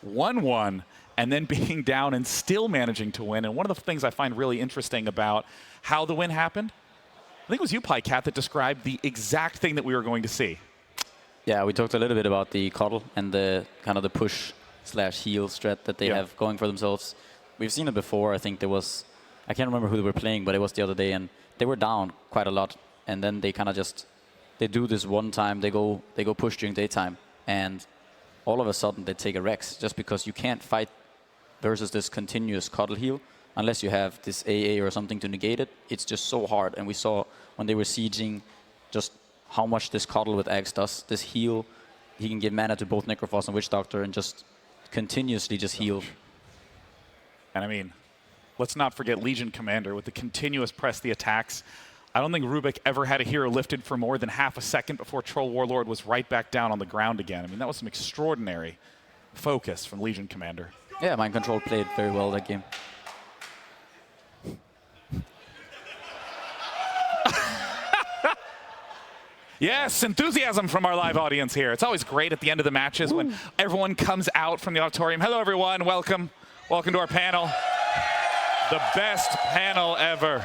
1-1 and then being down and still managing to win. And one of the things I find really interesting about how the win happened, I think it was you, Pycat, that described the exact thing that we were going to see. Yeah, we talked a little bit about the cuddle and the kind of the push/heal strat that they have going for themselves. We've seen it before. I think there was, I can't remember who they were playing, but it was the other day, and they were down quite a lot. And then they kind of they do this one time, they go push during daytime, and all of a sudden they take a Rex just because you can't fight versus this continuous cuddle heal. Unless you have this AA or something to negate it, it's just so hard. And we saw when they were sieging just how much this cuddle with Axe does. This heal, he can give mana to both Necrophos and Witch Doctor and just continuously just heal. And I mean, let's not forget Legion Commander with the continuous press the attacks. I don't think Rubik ever had a hero lifted for more than half a second before Troll Warlord was right back down on the ground again. I mean, that was some extraordinary focus from Legion Commander. Yeah, Mind Control played very well that game. Yes, enthusiasm from our live audience here. It's always great at the end of the matches when everyone comes out from the auditorium. Hello, everyone. Welcome. Welcome to our panel. The best panel ever.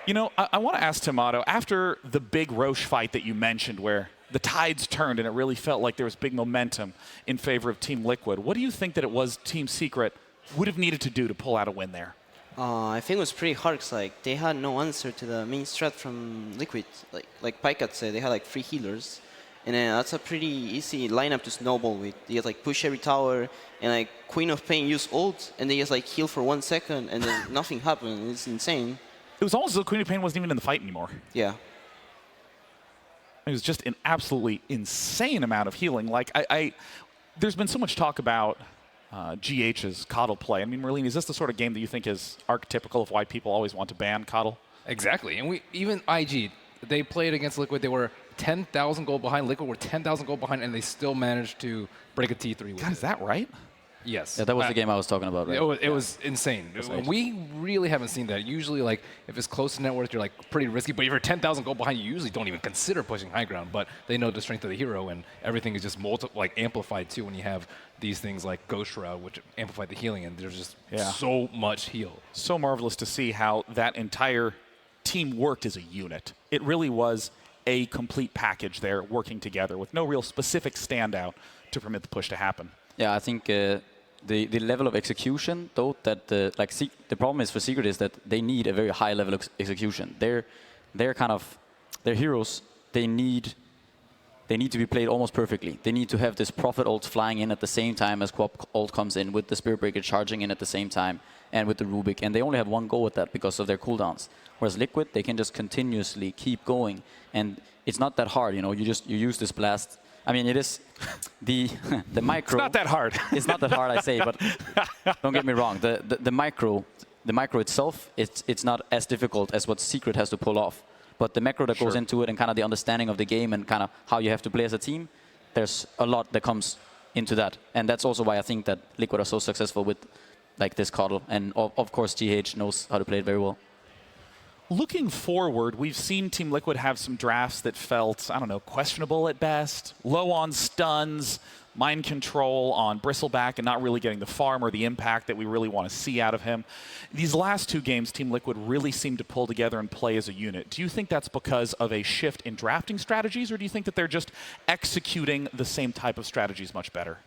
You know, I want to ask Tomato, after the big Roche fight that you mentioned where the tides turned and it really felt like there was big momentum in favor of Team Liquid, what do you think that it was Team Secret would have needed to do to pull out a win there? I think it was pretty hard because they had no answer to the main strat from Liquid. Like Pycat said, they had 3 healers, and that's a pretty easy lineup to snowball with. They just push every tower, and Queen of Pain use ult, and they just heal for 1 second, and then nothing happened. It's insane. It was almost as though Queen of Pain wasn't even in the fight anymore. Yeah. It was just an absolutely insane amount of healing. There's been so much talk about GH's Coddle play. I mean, Merlin, is this the sort of game that you think is archetypical of why people always want to ban Coddle? Exactly. And even IG, they played against Liquid. They were 10,000 gold behind. Liquid were 10,000 gold behind, and they still managed to break a T3 with God, is that right? Yes. Yeah, that was the game I was talking about, right? It was insane. We really haven't seen that. Usually, like, if it's close to net worth, you're, like, pretty risky. But if you're 10,000 gold behind, you usually don't even consider pushing high ground. But they know the strength of the hero, and everything is just amplified, too, when you have these things like Ghost Shroud, which amplify the healing, and there's just so much heal. So marvelous to see how that entire team worked as a unit. It really was a complete package there, working together with no real specific standout to permit the push to happen. Yeah, I think the level of execution, though, that the problem is for Secret is that they need a very high level of execution. They're heroes. They need to be played almost perfectly. They need to have this Prophet ult flying in at the same time as Quap ult comes in, with the Spirit Breaker charging in at the same time, and with the Rubik. And they only have one go at that because of their cooldowns. Whereas Liquid, they can just continuously keep going, and it's not that hard. You know, you use this blast. I mean, it is the micro. It's not that hard. It's not that hard, I say, but don't get me wrong. The micro itself, it's not as difficult as what Secret has to pull off. But the macro that goes into it, and kind of the understanding of the game, and kind of how you have to play as a team, there's a lot that comes into that. And that's also why I think that Liquid are so successful with like this Coddle. And of course, GH knows how to play it very well. Looking forward, we've seen Team Liquid have some drafts that felt, I don't know, questionable at best, low on stuns, mind control on Bristleback, and not really getting the farm or the impact that we really want to see out of him. These last two games, Team Liquid really seemed to pull together and play as a unit. Do you think that's because of a shift in drafting strategies, or do you think that they're just executing the same type of strategies much better?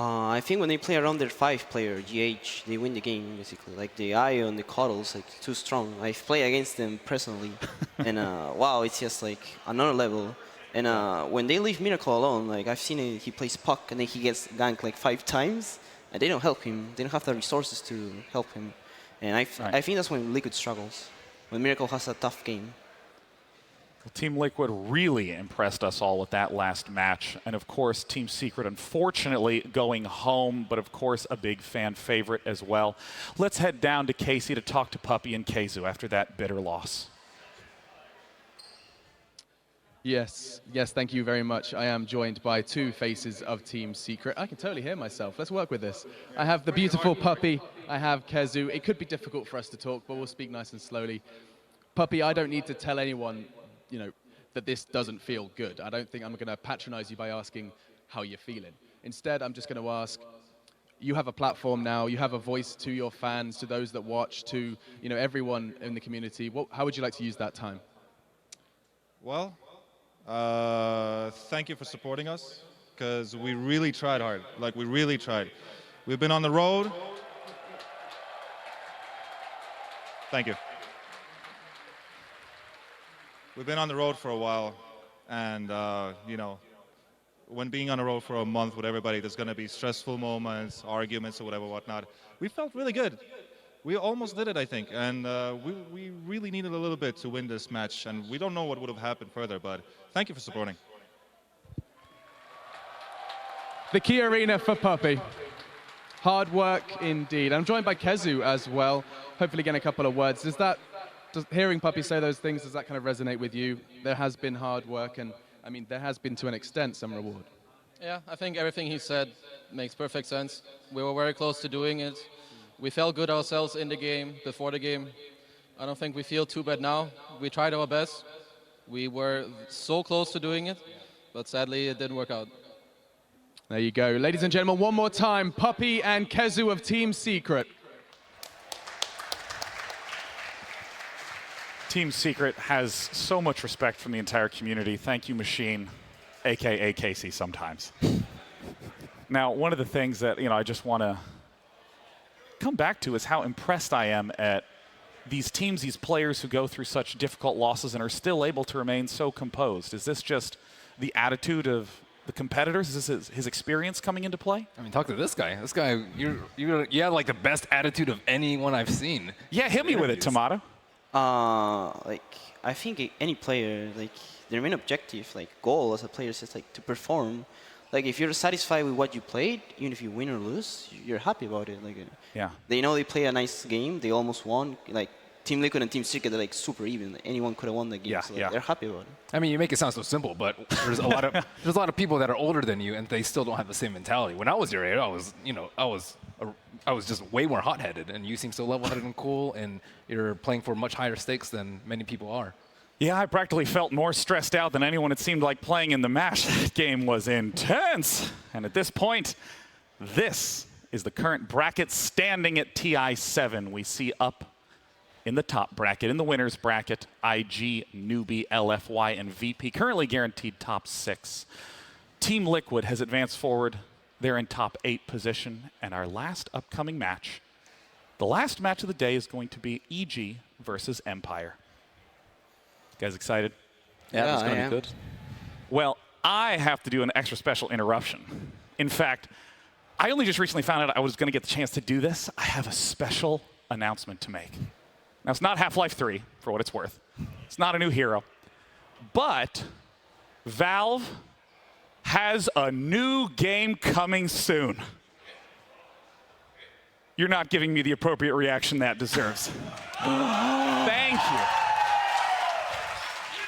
I think when they play around their 5-player GH, they win the game, basically. Like the Io and the Coddles, like, too strong. I've played against them personally, and wow, it's just like another level. And when they leave Miracle alone, like, I've seen it, he plays Puck, and then he gets ganked like 5 times, and they don't help him. They don't have the resources to help him. And I think that's when Liquid struggles, when Miracle has a tough game. Well, Team Liquid really impressed us all with that last match. And of course, Team Secret, unfortunately, going home, but of course, a big fan favorite as well. Let's head down to Casey to talk to Puppy and Keizu after that bitter loss. Yes, thank you very much. I am joined by two faces of Team Secret. I can totally hear myself. Let's work with this. I have the beautiful Puppy. I have Keizu. It could be difficult for us to talk, but we'll speak nice and slowly. Puppy, I don't need to tell anyone, you know, that this doesn't feel good. I don't think I'm going to patronize you by asking how you're feeling. Instead, I'm just going to ask, you have a platform now, you have a voice to your fans, to those that watch, to, you know, everyone in the community. How would you like to use that time? Well, thank you for supporting us, because we really tried hard. Like, we really tried. We've been on the road. Thank you. We've been on the road for a while, and you know, when being on the road for a month with everybody, there's going to be stressful moments, arguments, or whatnot. We felt really good. We almost did it, I think, and we really needed a little bit to win this match, and we don't know what would have happened further, but thank you for supporting. The KeyArena for Puppy. Hard work indeed. I'm joined by Keizu as well, hopefully getting a couple of words. Hearing Puppy say those things, does that kind of resonate with you? There has been hard work, and I mean, there has been, to an extent, some reward. Yeah, I think everything he said makes perfect sense. We were very close to doing it. We felt good ourselves in the game, before the game. I don't think we feel too bad now. We tried our best. We were so close to doing it, but sadly it didn't work out. There you go. Ladies and gentlemen, one more time, Puppy and Keizu of Team Secret. Team Secret has so much respect from the entire community. Thank you, Machine, a.k.a. Casey sometimes. Now, one of the things that, you know, I just want to come back to is how impressed I am at these teams, these players who go through such difficult losses and are still able to remain so composed. Is this just the attitude of the competitors? Is this his experience coming into play? I mean, talk to this guy. This guy, you have like the best attitude of anyone I've seen. Yeah, hit me with it, Tomato. Like, I think any player, like, their main objective, like, goal as a player is just, like, to perform. Like, if you're satisfied with what you played, even if you win or lose, you're happy about it. Like, yeah. They know they play a nice game. They almost won. Like, Team Liquid and Team Secret, they're like super even. Like, anyone could have won the game, Yeah, so like, yeah. they're happy about it. I mean, you make it sound so simple, but there's a lot of people that are older than you, and they still don't have the same mentality. When I was your age, I was just way more hot-headed, and you seem so level-headed and cool, and you're playing for much higher stakes than many people are. Yeah, I practically felt more stressed out than anyone it seemed like playing in the match. That game was intense. And at this point, this is the current bracket standing at TI7. We see up in the top bracket, in the winner's bracket, IG, Newbee, LFY, and VP, currently guaranteed top 6. Team Liquid has advanced forward. They're in top 8 position. And our last upcoming match, the last match of the day, is going to be EG versus Empire. You guys excited? Yeah, that's going to be good. Well, I have to do an extra special interruption. In fact, I only just recently found out I was going to get the chance to do this. I have a special announcement to make. Now, it's not Half-Life 3, for what it's worth. It's not a new hero. But Valve has a new game coming soon. You're not giving me the appropriate reaction that deserves. Thank you.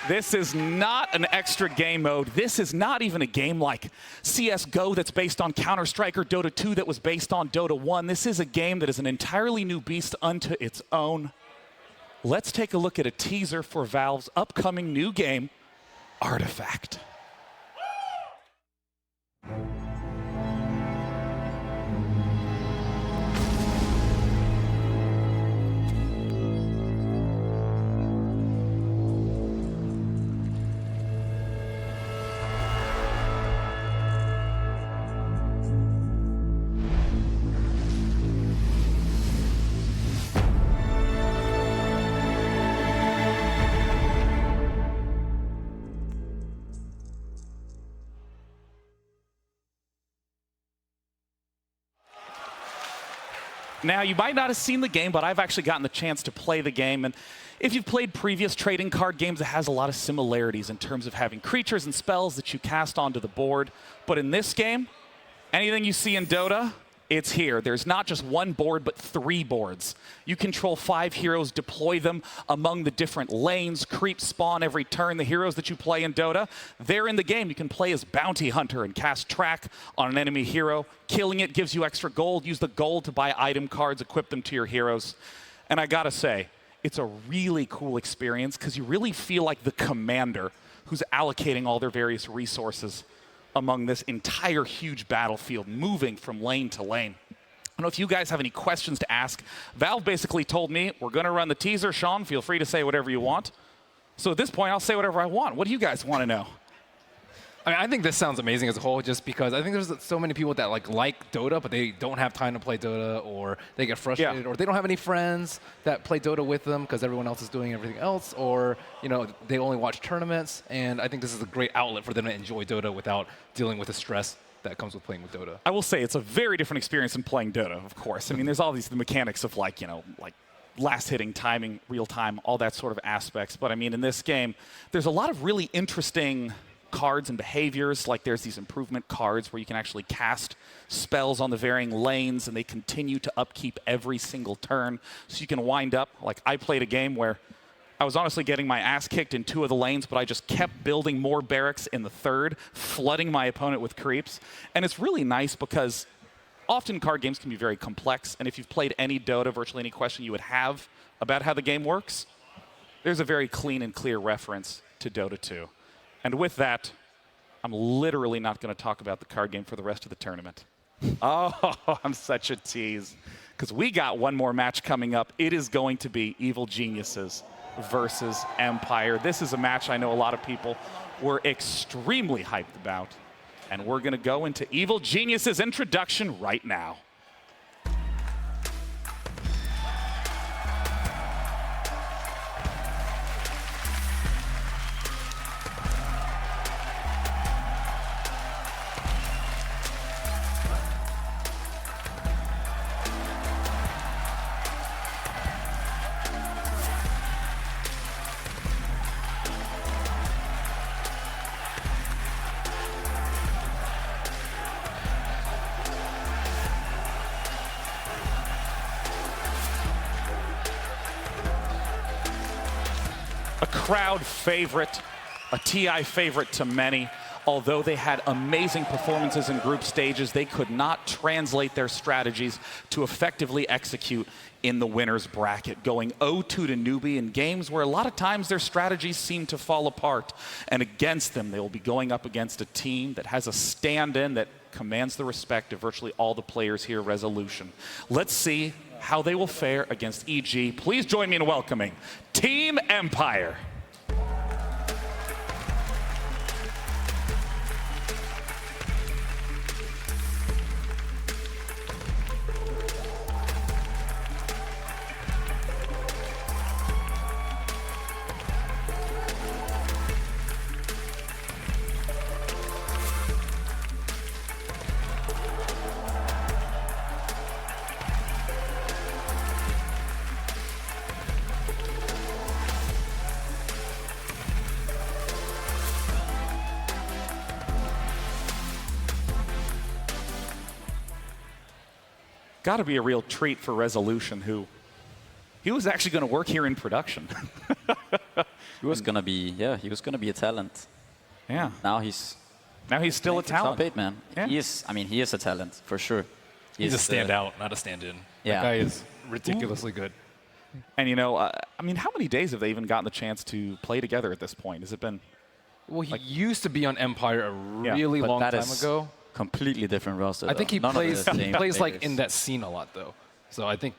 This is not an extra game mode. This is not even a game like CSGO that's based on Counter-Strike or Dota 2 that was based on Dota 1. This is a game that is an entirely new beast unto its own. Let's take a look at a teaser for Valve's upcoming new game, Artifact. Now, you might not have seen the game, but I've actually gotten the chance to play the game. And if you've played previous trading card games, it has a lot of similarities in terms of having creatures and spells that you cast onto the board. But in this game, anything you see in Dota, it's here. There's not just one board, but 3 boards. You control 5 heroes, deploy them among the different lanes, creep spawn every turn. The heroes that you play in Dota, they're in the game. You can play as Bounty Hunter and cast track on an enemy hero. Killing it gives you extra gold. Use the gold to buy item cards, equip them to your heroes. And I gotta say, it's a really cool experience because you really feel like the commander who's allocating all their various resources among this entire huge battlefield, moving from lane to lane. I don't know if you guys have any questions to ask. Valve basically told me, we're going to run the teaser. Sean, feel free to say whatever you want. So at this point, I'll say whatever I want. What do you guys want to know? I mean, I think this sounds amazing as a whole, just because I think there's so many people that like Dota, but they don't have time to play Dota, or they get frustrated, or they don't have any friends that play Dota with them because everyone else is doing everything else, or they only watch tournaments. And I think this is a great outlet for them to enjoy Dota without dealing with the stress that comes with playing with Dota. I will say it's a very different experience than playing Dota, of course. I mean, there's all the mechanics of like last hitting, timing, real time, all that sort of aspects. But I mean, in this game, there's a lot of really interesting cards and behaviors. Like there's these improvement cards where you can actually cast spells on the varying lanes and they continue to upkeep every single turn. So you can wind up, like I played a game where I was honestly getting my ass kicked in 2 of the lanes, but I just kept building more barracks in the 3rd, flooding my opponent with creeps. And it's really nice because often card games can be very complex, and if you've played any Dota, virtually any question you would have about how the game works, there's a very clean and clear reference to Dota 2. And with that, I'm literally not going to talk about the card game for the rest of the tournament. Oh, I'm such a tease. Because we got one more match coming up. It is going to be Evil Geniuses versus Empire. This is a match I know a lot of people were extremely hyped about. And we're going to go into Evil Geniuses introduction right now. a crowd favorite, a TI favorite to many. Although they had amazing performances in group stages, they could not translate their strategies to effectively execute in the winner's bracket, going 0-2 to Newbee in games where a lot of times their strategies seem to fall apart. And against them, they will be going up against a team that has a stand-in that commands the respect of virtually all the players here at Resolution. Let's see how they will fare against EG. Please join me in welcoming Team Empire. Got to be a real treat for Resolution, who he was actually going to work here in production. He was going to be, yeah, he was going to be a talent. Yeah. Now he's still a talent. Top 8 man. Yeah. He is. I mean, he is a talent for sure. He's a standout, not a stand-in. Yeah. That guy is ridiculously good. And you know, I mean, how many days have they even gotten the chance to play together at this point? Has it been? Well, he used to be on Empire a really long time ago. Completely different roster. I think he None plays players. like in that scene a lot though. So I think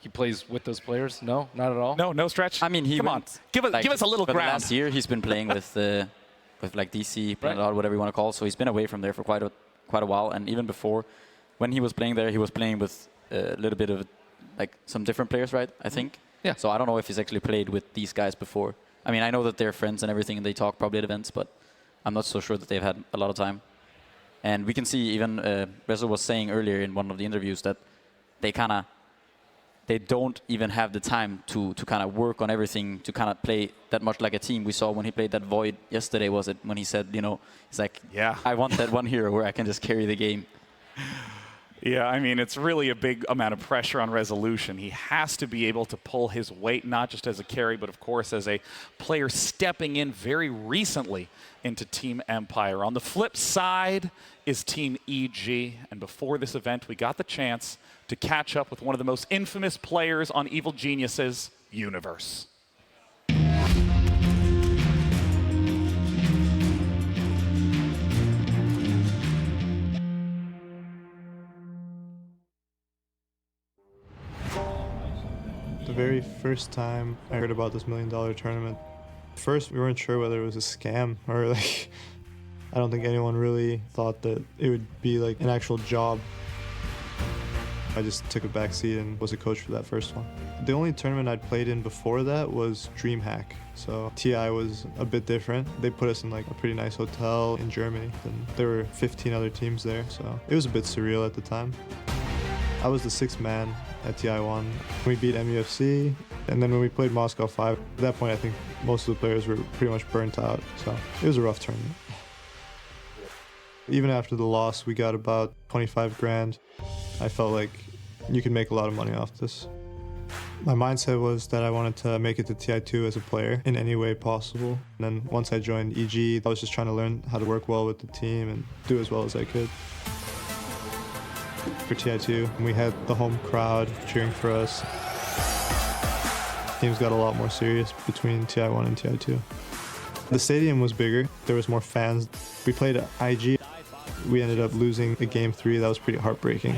he plays with those players. No, not at all. No stretch. I mean, Come on, give us a little for ground. The last year he's been playing with like DC, Planet, whatever you want to call it. So he's been away from there for quite a while. And even before, when he was playing there, he was playing with a little bit of like some different players, right? I think. Yeah. So I don't know if he's actually played with these guys before. I mean, I know that they're friends and everything, and they talk probably at events, but I'm not so sure that they've had a lot of time. And we can see even Rezo was saying earlier in one of the interviews that they don't even have the time to kind of work on everything, to kind of play that much like a team. We saw when he played that Void yesterday, was it, when he said, you know, he's like, yeah, I want that one hero where I can just carry the game. Yeah, I mean, it's really a big amount of pressure on Resolution. He has to be able to pull his weight, not just as a carry, but of course as a player stepping in very recently into Team Empire. On the flip side is Team EG, and before this event, we got the chance to catch up with one of the most infamous players on Evil Genius's universe. The very first time I heard about this $1 million tournament, first we weren't sure whether it was a scam or like, I don't think anyone really thought that it would be like an actual job. I just took a back seat and was a coach for that first one. The only tournament I'd played in before that was DreamHack. So TI was a bit different. They put us in like a pretty nice hotel in Germany, and there were 15 other teams there, so it was a bit surreal at the time. I was the 6th man at TI1. We beat MUFC, and then when we played Moscow 5, at that point I think most of the players were pretty much burnt out, so it was a rough tournament. Even after the loss, we got about 25 grand. I felt like you could make a lot of money off this. My mindset was that I wanted to make it to TI2 as a player in any way possible. And then once I joined EG, I was just trying to learn how to work well with the team and do as well as I could. For TI2, we had the home crowd cheering for us. Teams got a lot more serious between TI1 and TI2. The stadium was bigger, there was more fans. We played at IG. We ended up losing the game 3, that was pretty heartbreaking.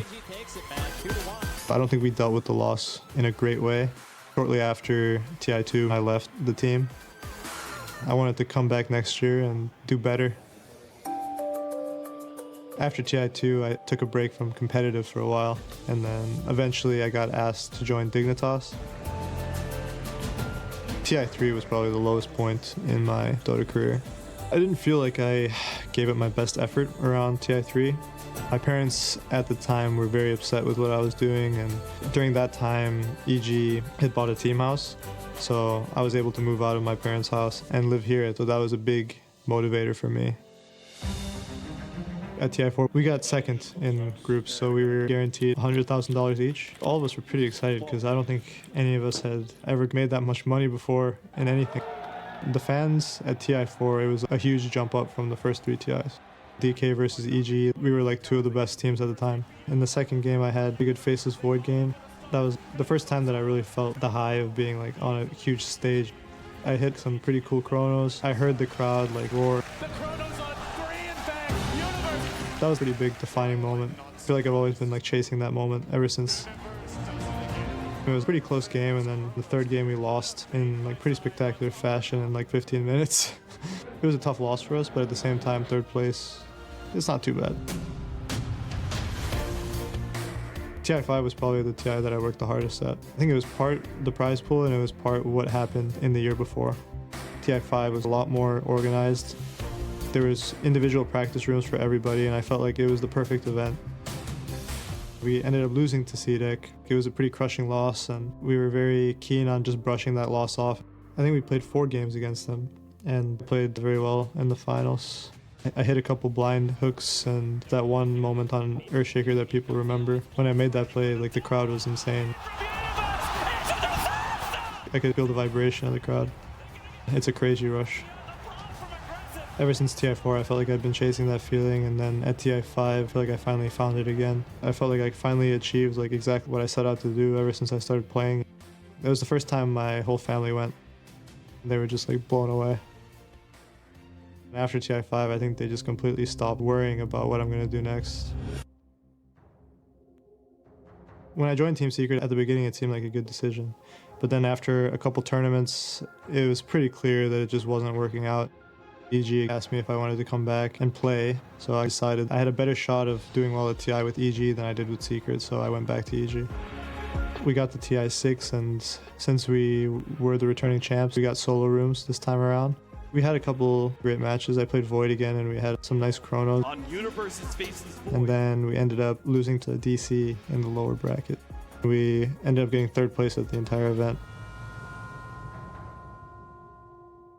I don't think we dealt with the loss in a great way. Shortly after TI2, I left the team. I wanted to come back next year and do better. After TI2, I took a break from competitive for a while, and then eventually I got asked to join Dignitas. TI3 was probably the lowest point in my Dota career. I didn't feel like I gave it my best effort around TI3. My parents at the time were very upset with what I was doing, and during that time, EG had bought a team house, so I was able to move out of my parents' house and live here, so that was a big motivator for me. At TI4, we got second in groups, so we were guaranteed $100,000 each. All of us were pretty excited because I don't think any of us had ever made that much money before in anything. The fans at TI4, it was a huge jump up from the first 3 TIs. DK versus EG, we were like 2 of the best teams at the time. In the second game, I had a good Faceless Void game. That was the first time that I really felt the high of being like on a huge stage. I hit some pretty cool chronos. I heard the crowd like roar. That was a pretty big defining moment. I feel like I've always been like chasing that moment ever since. It was a pretty close game, and then the third game we lost in like pretty spectacular fashion in like 15 minutes. It was a tough loss for us, but at the same time, third place, it's not too bad. TI5 was probably the TI that I worked the hardest at. I think it was part the prize pool, and it was part what happened in the year before. TI5 was a lot more organized. There was individual practice rooms for everybody, and I felt like it was the perfect event. We ended up losing to CDEC. It was a pretty crushing loss, and we were very keen on just brushing that loss off. I think we played 4 games against them and played very well in the finals. I hit a couple blind hooks and that one moment on Earthshaker that people remember. When I made that play, like the crowd was insane. I could feel the vibration of the crowd. It's a crazy rush. Ever since TI4, I felt like I'd been chasing that feeling, and then at TI5, I feel like I finally found it again. I felt like I finally achieved like exactly what I set out to do ever since I started playing. It was the first time my whole family went. They were just like blown away. After TI5, I think they just completely stopped worrying about what I'm going to do next. When I joined Team Secret, at the beginning it seemed like a good decision. But then after a couple tournaments, it was pretty clear that it just wasn't working out. EG asked me if I wanted to come back and play, so I decided I had a better shot of doing well at TI with EG than I did with Secret, so I went back to EG. We got to TI6, and since we were the returning champs, we got solo rooms this time around. We had a couple great matches. I played Void again, and we had some nice chronos. And then we ended up losing to DC in the lower bracket. We ended up getting 3rd place at the entire event.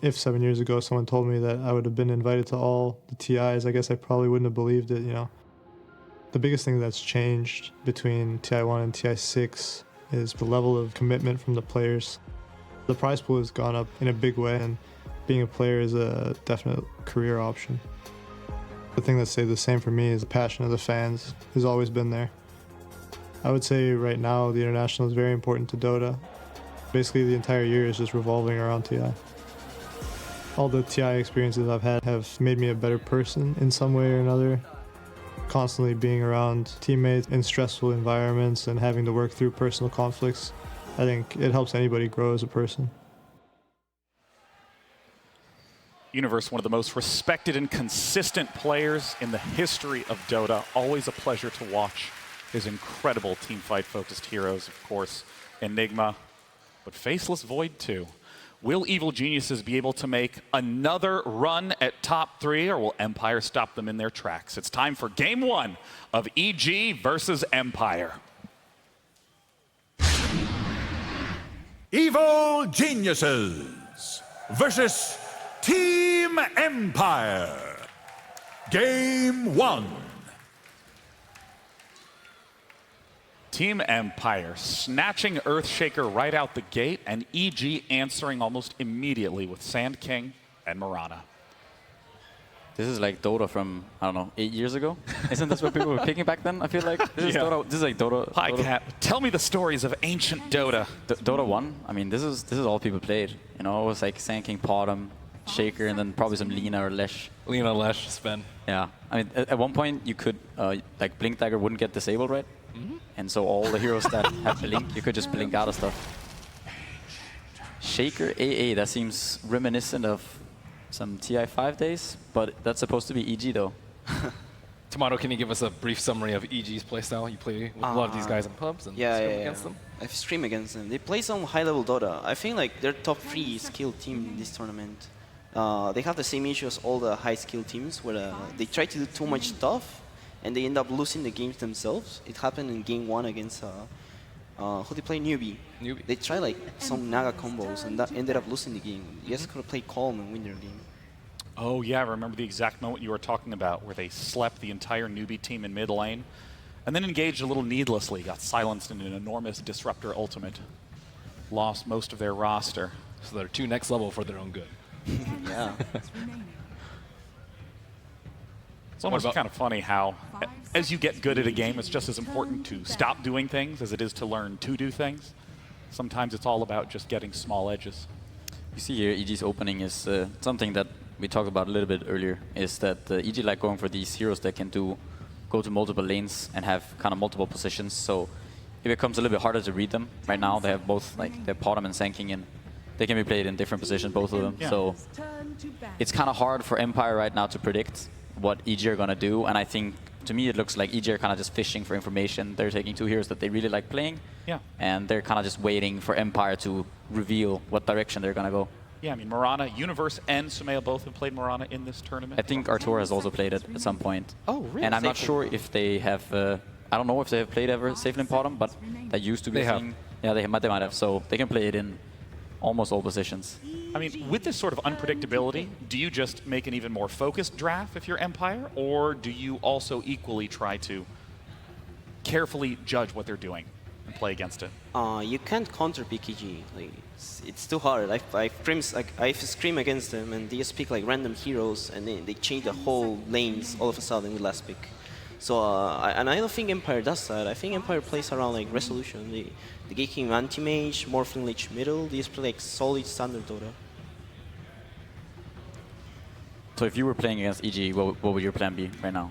If 7 years ago someone told me that I would have been invited to all the TIs, I guess I probably wouldn't have believed it, you know. The biggest thing that's changed between TI1 and TI6 is the level of commitment from the players. The prize pool has gone up in a big way, and being a player is a definite career option. The thing that stayed the same for me is the passion of the fans has always been there. I would say right now the International is very important to Dota. Basically the entire year is just revolving around TI. All the TI experiences I've had have made me a better person in some way or another. Constantly being around teammates in stressful environments and having to work through personal conflicts, I think it helps anybody grow as a person. Universe, one of the most respected and consistent players in the history of Dota. Always a pleasure to watch his incredible teamfight-focused heroes, of course, Enigma, but Faceless Void too. Will Evil Geniuses be able to make another run at top 3, or will Empire stop them in their tracks? It's time for Game 1 of EG versus Empire. Evil Geniuses versus Team Empire. Game 1. Team Empire snatching Earthshaker right out the gate, and EG answering almost immediately with Sand King and Mirana. This is like Dota from, I don't know, 8 years ago? Isn't this what people were picking back then? I feel like this is Dota. This is like Dota. Hi, Cat. Tell me the stories of ancient Dota. Dota 1, I mean, this is all people played. You know, it was like Sand King, Potom, Shaker, and then probably some Lina or Lesh. Lina, Lesh, Sven. Yeah. I mean, at one point, you could, like, Blink Dagger wouldn't get disabled, right? Mm-hmm. And so all the heroes that have Blink, you could just Blink out of stuff. Shaker AA, that seems reminiscent of some TI5 days, but that's supposed to be EG though. Tomato, can you give us a brief summary of EG's playstyle? You play with a lot of these guys in pubs and stream against them? I've streamed against them. They play some high-level Dota. I think like they're top 3 skill team in this tournament. They have the same issue as all the high-skill teams, where they try to do too much stuff, and they end up losing the games themselves. It happened in Game 1 against, who they play? Newbee. They tried like some Naga combos, and that ended up losing the game. You guys could have played calm and win their game. Oh yeah, I remember the exact moment you were talking about, where they slept the entire Newbee team in mid lane, and then engaged a little needlessly, got silenced in an enormous Disruptor ultimate. Lost most of their roster. So they're too next level for their own good. Yeah. It's almost kind of funny how, as you get good at a game, it's just as important to stop doing things as it is to learn to do things. Sometimes it's all about just getting small edges. You see here, EG's opening is something that we talked about a little bit earlier, is that EG like going for these heroes that can go to multiple lanes and have kind of multiple positions. So it becomes a little bit harder to read them. Right now they have both, like, they're bottom and Sanking, and they can be played in different positions, both of them. Yeah. So it's kind of hard for Empire right now to predict what EG are going to do. And I think, to me, it looks like EG are kind of just fishing for information. They're taking two heroes that they really like playing. Yeah. And they're kind of just waiting for Empire to reveal what direction they're going to go. Yeah, I mean, Mirana, Universe, and Sumaya both have played Mirana in this tournament. I think Artur has also played it at some point. Oh, really? And I'm not sure if they have... I don't know if they have played ever Safe Lane Bottom, but that used to be They a have. thing. Yeah, they might have. So they can play it in almost all positions. I mean, with this sort of unpredictability, do you just make an even more focused draft if you're Empire, or do you also equally try to carefully judge what they're doing and play against it? You can't counter PKG. Like it's too hard. I scream against them, and they just pick like random heroes, and they change the whole lanes all of a sudden with last pick. So and I don't think Empire does that. I think Empire plays around like Resolution. They get him anti-mage, Morphling Lich middle. They just play like solid standard Dota. So if you were playing against EG, what would your plan be right now?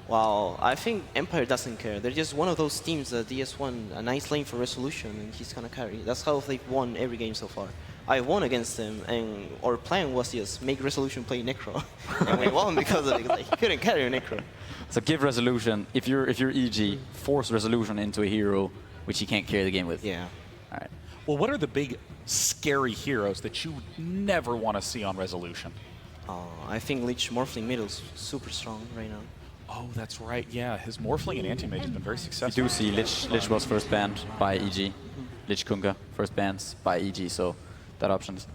Wow, I think Empire doesn't care. They're just one of those teams that they just won a nice lane for Resolution, and he's gonna carry. That's how they've won every game so far. I won against them, and our plan was just make Resolution play Necro, and we won because of it. Like, he couldn't carry a Necro. So give Resolution, if you're EG, force Resolution into a hero which he can't carry the game with. Yeah. All right. Well, what are the big scary heroes that you never want to see on Resolution? I think Lich Morphling middle's super strong right now. Oh, that's right. Yeah, his Morphling and Anti-Mage has been very successful. You do see Lich was first banned by EG. Lich Kunga first bans by EG, so that option is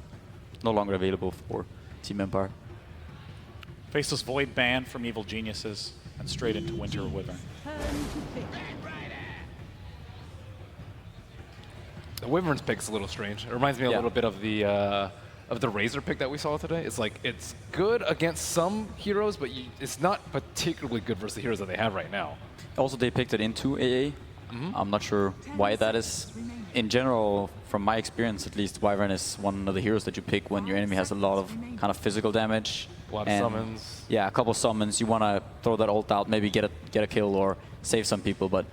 no longer available for Team Empire. Faceless Void ban from Evil Geniuses and straight into Winter Wyvern. The Wyvern's pick's a little strange. It reminds me a little bit of the Razor pick that we saw today. It's like, it's good against some heroes, but it's not particularly good versus the heroes that they have right now. Also, they picked it into AA. I'm not sure why that is. In general, from my experience at least, Wyvern is one of the heroes that you pick when your enemy has a lot of kind of physical damage. A lot of summons. Yeah, a couple summons. You want to throw that ult out, maybe get a kill or save some people. But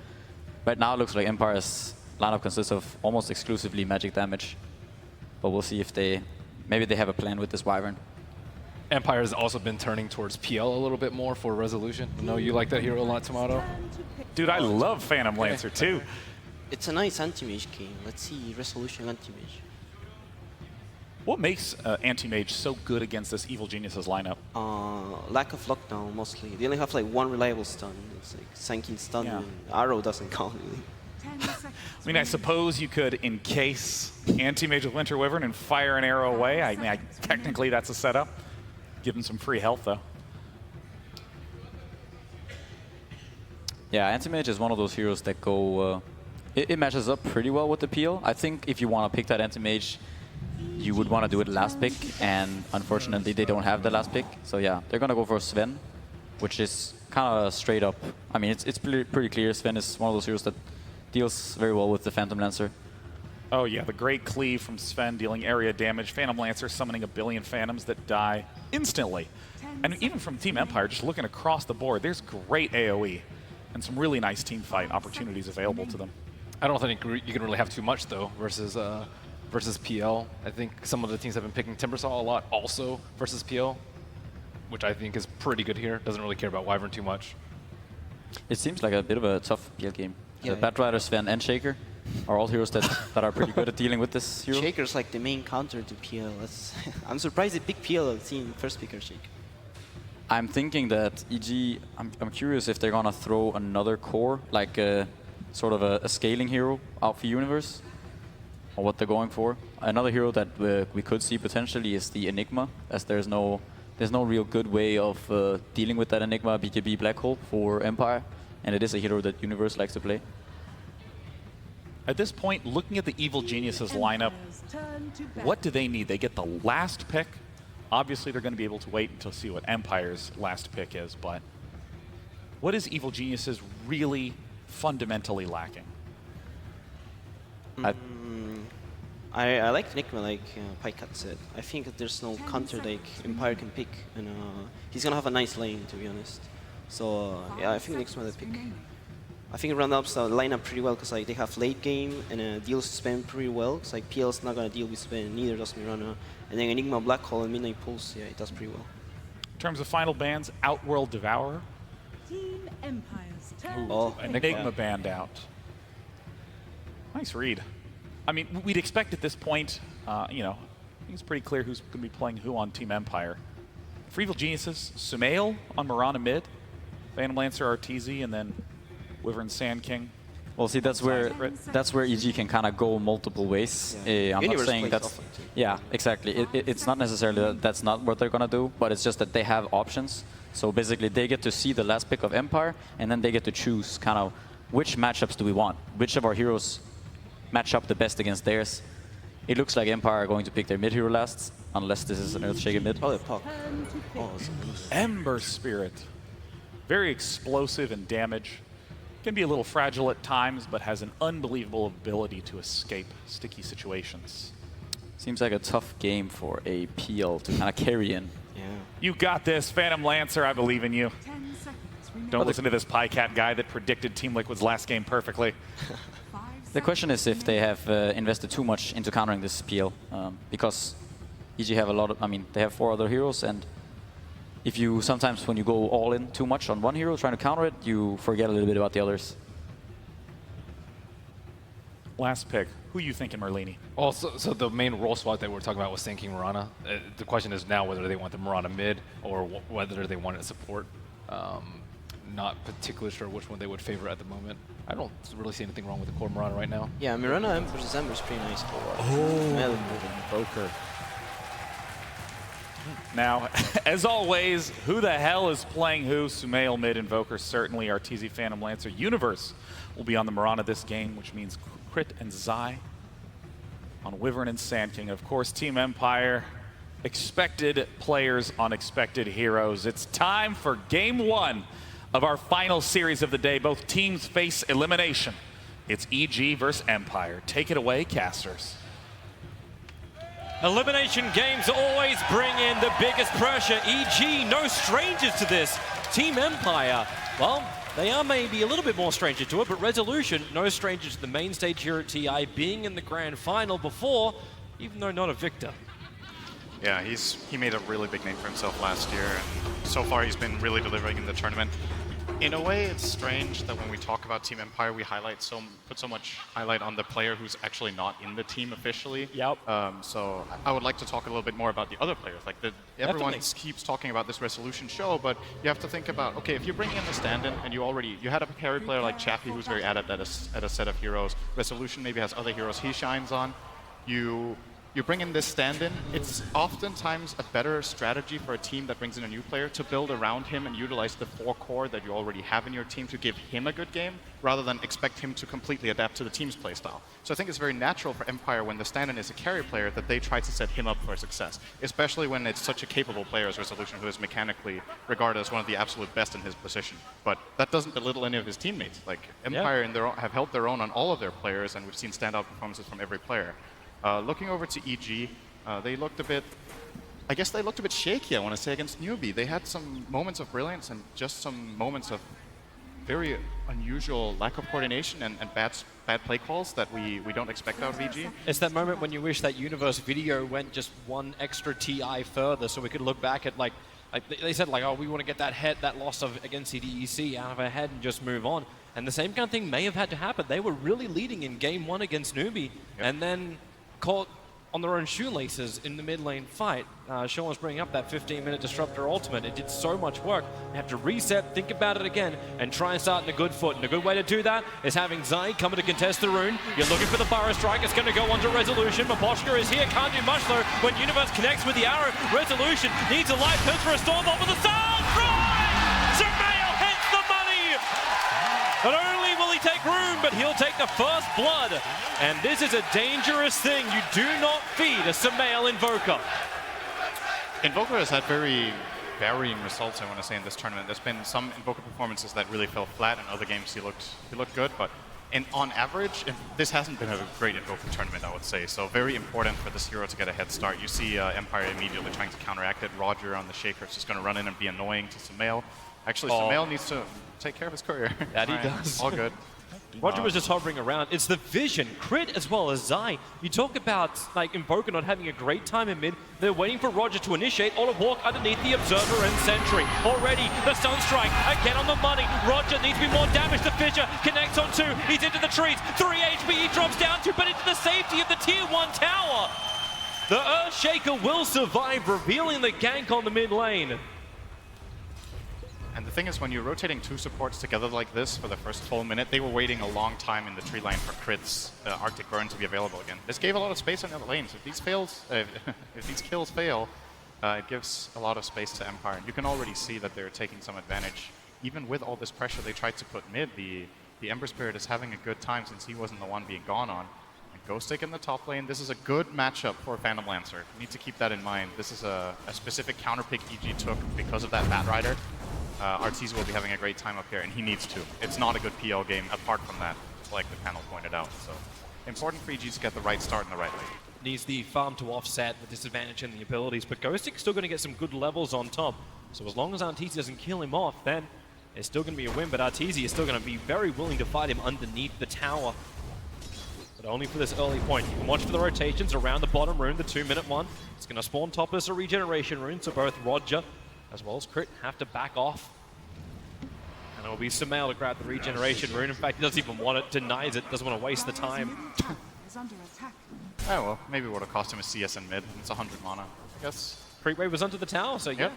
right now it looks like Empire's lineup consists of almost exclusively magic damage. But we'll see if maybe they have a plan with this Wyvern. Empire has also been turning towards PL a little bit more for Resolution. I know you like that hero a lot, Tomato. Dude, I love Phantom Lancer too. It's a nice anti-mage game. Let's see Resolution anti-mage. What makes Anti-Mage so good against this Evil Geniuses lineup? Lack of lockdown, mostly. They only have like one reliable stun. It's like Sanking stun, and Arrow doesn't count really. I mean, I suppose you could encase Anti-Mage with Winter Wyvern and fire an arrow away. I mean, technically that's a setup. Give him some free health, though. Yeah, Anti-Mage is one of those heroes that go... it matches up pretty well with the PL. I think if you want to pick that Anti-Mage, you would want to do it last pick, and unfortunately they don't have the last pick. So yeah, they're going to go for Sven, which is kind of straight up. I mean, it's pretty clear. Sven is one of those heroes that deals very well with the Phantom Lancer. Oh yeah, the great cleave from Sven dealing area damage. Phantom Lancer summoning a billion Phantoms that die instantly. And even from Team Empire, just looking across the board, there's great AoE and some really nice team fight opportunities available to them. I don't think you can really have too much though versus PL. I think some of the teams have been picking Timbersaw a lot also versus PL, which I think is pretty good here. Doesn't really care about Wyvern too much. It seems like a bit of a tough PL game. Batrider, Sven, and Shaker are all heroes that are pretty good at dealing with this hero. Shaker's like the main counter to PL. I'm surprised they picked PL team first picker Shaker. I'm thinking that EG, I'm curious if they're gonna throw another core, like sort of a scaling hero out for Universe, or what they're going for. Another hero that we could see potentially is the Enigma, as there's no real good way of dealing with that Enigma BKB Black Hole for Empire, and it is a hero that Universe likes to play. At this point, looking at the Evil Geniuses lineup, what do they need? They get the last pick Obviously, they're going to be able to wait until see what Empire's last pick is, but what is Evil Geniuses really fundamentally lacking? I like Enigma, like Pycat said. I think that there's no counter like Empire can pick, and he's gonna have a nice lane, to be honest. So yeah, I think Enigma the pick. I think it round up the lineup pretty well because like they have late game and deals Sven pretty well. Because like PL's not gonna deal with Sven, neither does Mirana. And then Enigma Black Hole and Midnight Pulse, yeah, it does pretty well. In terms of final bans, Outworld Devourer. Team Empire's turn. Oh, Enigma banned out. Nice read. I mean, we'd expect at this point, you know, I think it's pretty clear who's going to be playing who on Team Empire. For Evil Geniuses, Sumail on Mirana mid, Phantom Lancer RTZ, and then Wyvern Sand King. Well, see, that's where EG can kind of go multiple ways. I'm not saying that's... Yeah, exactly. It's not necessarily that that's not what they're going to do, but it's just that they have options. So basically, they get to see the last pick of Empire, and then they get to choose kind of which matchups do we want? Which of our heroes match up the best against theirs? It looks like Empire are going to pick their mid hero last, unless this is an Earthshaker mid. Probably Puck. Ember Spirit. Very explosive in damage. Can be a little fragile at times, but has an unbelievable ability to escape sticky situations. Seems like a tough game for a PL to kind of carry in. Yeah. You got this, Phantom Lancer. I believe in you. Don't listen to this Pycat guy that predicted Team Liquid's last game perfectly. The question is if they have invested too much into countering this PL, because EG have a lot of, I mean, they have 4 other heroes, and if you sometimes when you go all in too much on one hero trying to counter it, you forget a little bit about the others. Last pick. Who you thinking, Merlini? Also, so the main role swap that we're talking about was thinking Mirana. The question is now whether they want the Mirana mid or whether they want it support. Not particularly sure which one they would favor at the moment. I don't really see anything wrong with the core Mirana right now. Yeah, Mirana versus Ember is pretty nice. Oh, Invoker. Now, as always, who the hell is playing who? Sumail mid, Invoker certainly. RTZ Phantom Lancer. Universe will be on the Mirana this game, which means Crit and Zai on Wyvern and Sand King. Of course, Team Empire. Expected players on expected heroes. It's time for Game 1 of our final series of the day. Both teams face elimination. It's EG versus Empire. Take it away, casters. Elimination games always bring in the biggest pressure. EG, no strangers to this. Team Empire, well, they are maybe a little bit more stranger to it, but Resolution, no stranger to the main stage here at TI, being in the grand final before, even though not a victor. Yeah, he made a really big name for himself last year, and so far he's been really delivering in the tournament. In a way, it's strange that when we talk about Team Empire, we put so much highlight on the player who's actually not in the team officially. Yep. So I would like to talk a little bit more about the other players. Like everyone keeps talking about this Resolution show, but you have to think about, okay, if you're bringing in the stand-in and you had a carry player like Chaffee who's very adept at a set of heroes. Resolution maybe has other heroes he shines on. You bring in this stand-in, it's oftentimes a better strategy for a team that brings in a new player to build around him and utilize the 4 core that you already have in your team to give him a good game, rather than expect him to completely adapt to the team's playstyle. So I think it's very natural for Empire, when the stand-in is a carry player, that they try to set him up for success, especially when it's such a capable player as Resolution, who is mechanically regarded as one of the absolute best in his position. But that doesn't belittle any of his teammates. Like, Empire have held their own on all of their players, and we've seen standout performances from every player. Looking over to EG, they looked a bit shaky, I want to say, against Newbee. They had some moments of brilliance and just some moments of very unusual lack of coordination and bad play calls that we don't expect out of EG. It's that moment when you wish that Universe video went just one extra TI further, so we could look back at like they said, like, oh, we want to get that loss against CDEC out of our head and just move on. And the same kind of thing may have had to happen. They were really leading in Game 1 against Newbee, and then caught on their own shoelaces in the mid lane fight. Sean was bringing up that 15-minute Disruptor ultimate. It did so much work. You have to reset, think about it again, and try and start in a good foot. And a good way to do that is having Zai coming to contest the rune. You're looking for the Burrow Strike. It's going to go onto Resolution. Maposhka is here. Can't do much, though. When Universe connects with the arrow, Resolution needs a light pinch for a storm off with the stars. Right! Sumail hits the money! Not only will he take room, but he'll take the first blood. And this is a dangerous thing. You do not feed a Sumail Invoker. Invoker has had very varying results, I want to say, in this tournament. There's been some Invoker performances that really fell flat, and other games he looked good, but on average, this hasn't been a great Invoker tournament, I would say. So very important for this hero to get a head start. You see Empire immediately trying to counteract it. Roger on the Shaker is just going to run in and be annoying to Sumail. Actually, Sumail needs to take care of his courier. That he does. All good. Roger was just hovering around. It's the vision, Crit as well as Zai. You talk about like Invoker not having a great time in mid. They're waiting for Roger to initiate. Olive Walk underneath the Observer and Sentry. Already the Sunstrike again on the money. Roger needs to be more damage. The Fissure connects on 2. He's into the trees. 3 HP he drops down to, but into the safety of the tier 1 tower. The Earthshaker will survive, revealing the gank on the mid lane. And the thing is, when you're rotating 2 supports together like this for the first full minute, they were waiting a long time in the tree line for Crit's Arctic Burn to be available again. This gave a lot of space on the other lanes. If these kills fail, it gives a lot of space to Empire. And you can already see that they're taking some advantage. Even with all this pressure they tried to put mid, the Ember Spirit is having a good time since he wasn't the one being gone on. And Ghostic in the top lane, this is a good matchup for Phantom Lancer. You need to keep that in mind. This is a specific counter pick EG took because of that Bat Rider. Arteezy will be having a great time up here, and he needs to. It's not a good PL game apart from that, like the panel pointed out. So important for EG to get the right start in the right lane. Needs the farm to offset the disadvantage in the abilities, but Ghostic's still going to get some good levels on top. So as long as Arteezy doesn't kill him off, then it's still going to be a win, but Arteezy is still going to be very willing to fight him underneath the tower. But only for this early point. You can watch for the rotations around the bottom rune, the 2-minute one. It's going to spawn topless a regeneration rune, so both Roger as well as Crit have to back off. And it'll be Sumail to grab the regeneration rune. In fact, he doesn't even want it, denies it, doesn't want to waste the time. Oh well, maybe it would have cost him a CS in mid. It's 100 mana, I guess. Creep Wave was under the tower, so yeah.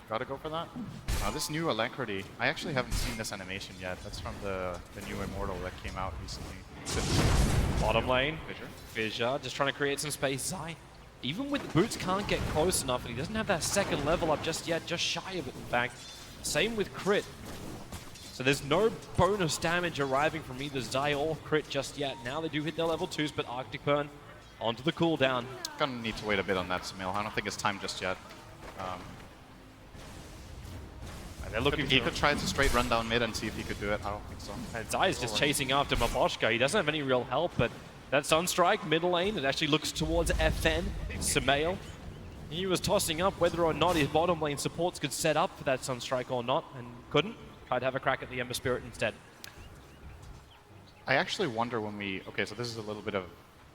Gotta go for that. This new Alacrity, I actually haven't seen this animation yet. That's from the new Immortal that came out recently. Bottom lane, Fissure just trying to create some space. Zai, even with the boots, can't get close enough, and he doesn't have that second level up just yet, just shy of it in fact. Same with Crit. So there's no bonus damage arriving from either Zai or Crit just yet. Now they do hit their level 2s, but Arctic Burn onto the cooldown. Gonna need to wait a bit on that, Sumail. I don't think it's time just yet. They're looking he could try to straight run down mid and see if he could do it. I don't think so. And Zai is just chasing after Maposhka. He doesn't have any real help, but that Sunstrike middle lane, it actually looks towards FN, Sumail. He was tossing up whether or not his bottom lane supports could set up for that Sunstrike or not, and couldn't. Tried to have a crack at the Ember Spirit instead. I actually wonder when we... Okay, so this is a little bit of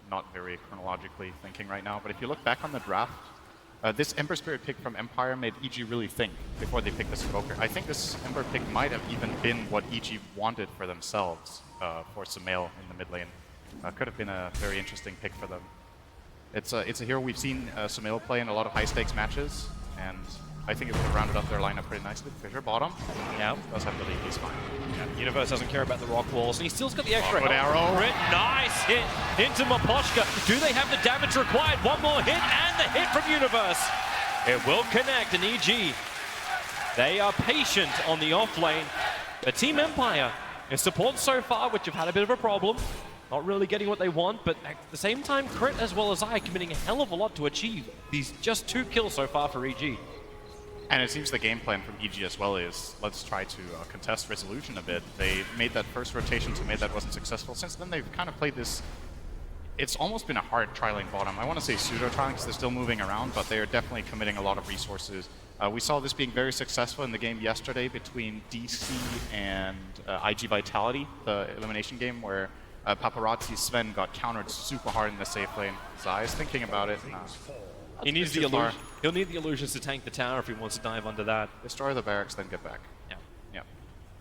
not very chronologically thinking right now, but if you look back on the draft, this Ember Spirit pick from Empire made EG really think before they picked this Invoker. I think this Ember pick might have even been what EG wanted for themselves for Sumail in the mid lane. Could have been a very interesting pick for them. It's a hero we've seen Sumail play in a lot of high-stakes matches, and I think it would have rounded up their lineup pretty nicely. Fissure bottom. Yeah. Does have the lead, he's fine. Yeah. Universe doesn't care about the rock walls, and he's still's got the extra good arrow. Crit, nice hit into Maposhka. Do they have the damage required? One more hit, and the hit from Universe. It will connect, and EG, they are patient on the off lane. But Team Empire is support so far, which have had a bit of a problem. Not really getting what they want, but at the same time, Crit as well as I committing a hell of a lot to achieve these just 2 kills so far for EG. And it seems the game plan from EG as well is, let's try to contest Resolution a bit. They made that first rotation to mid that wasn't successful. Since then, they've kind of played this... It's almost been a hard trialing bottom. I want to say pseudo-trialing because they're still moving around, but they are definitely committing a lot of resources. We saw this being very successful in the game yesterday between DC and IG Vitality, the elimination game, where Paparazzi Sven got countered super hard in the safe lane. Zai is thinking about it. He needs the illusion. He'll need the illusions to tank the tower if he wants to dive under that. Destroy the barracks, then get back. Yeah. Yeah.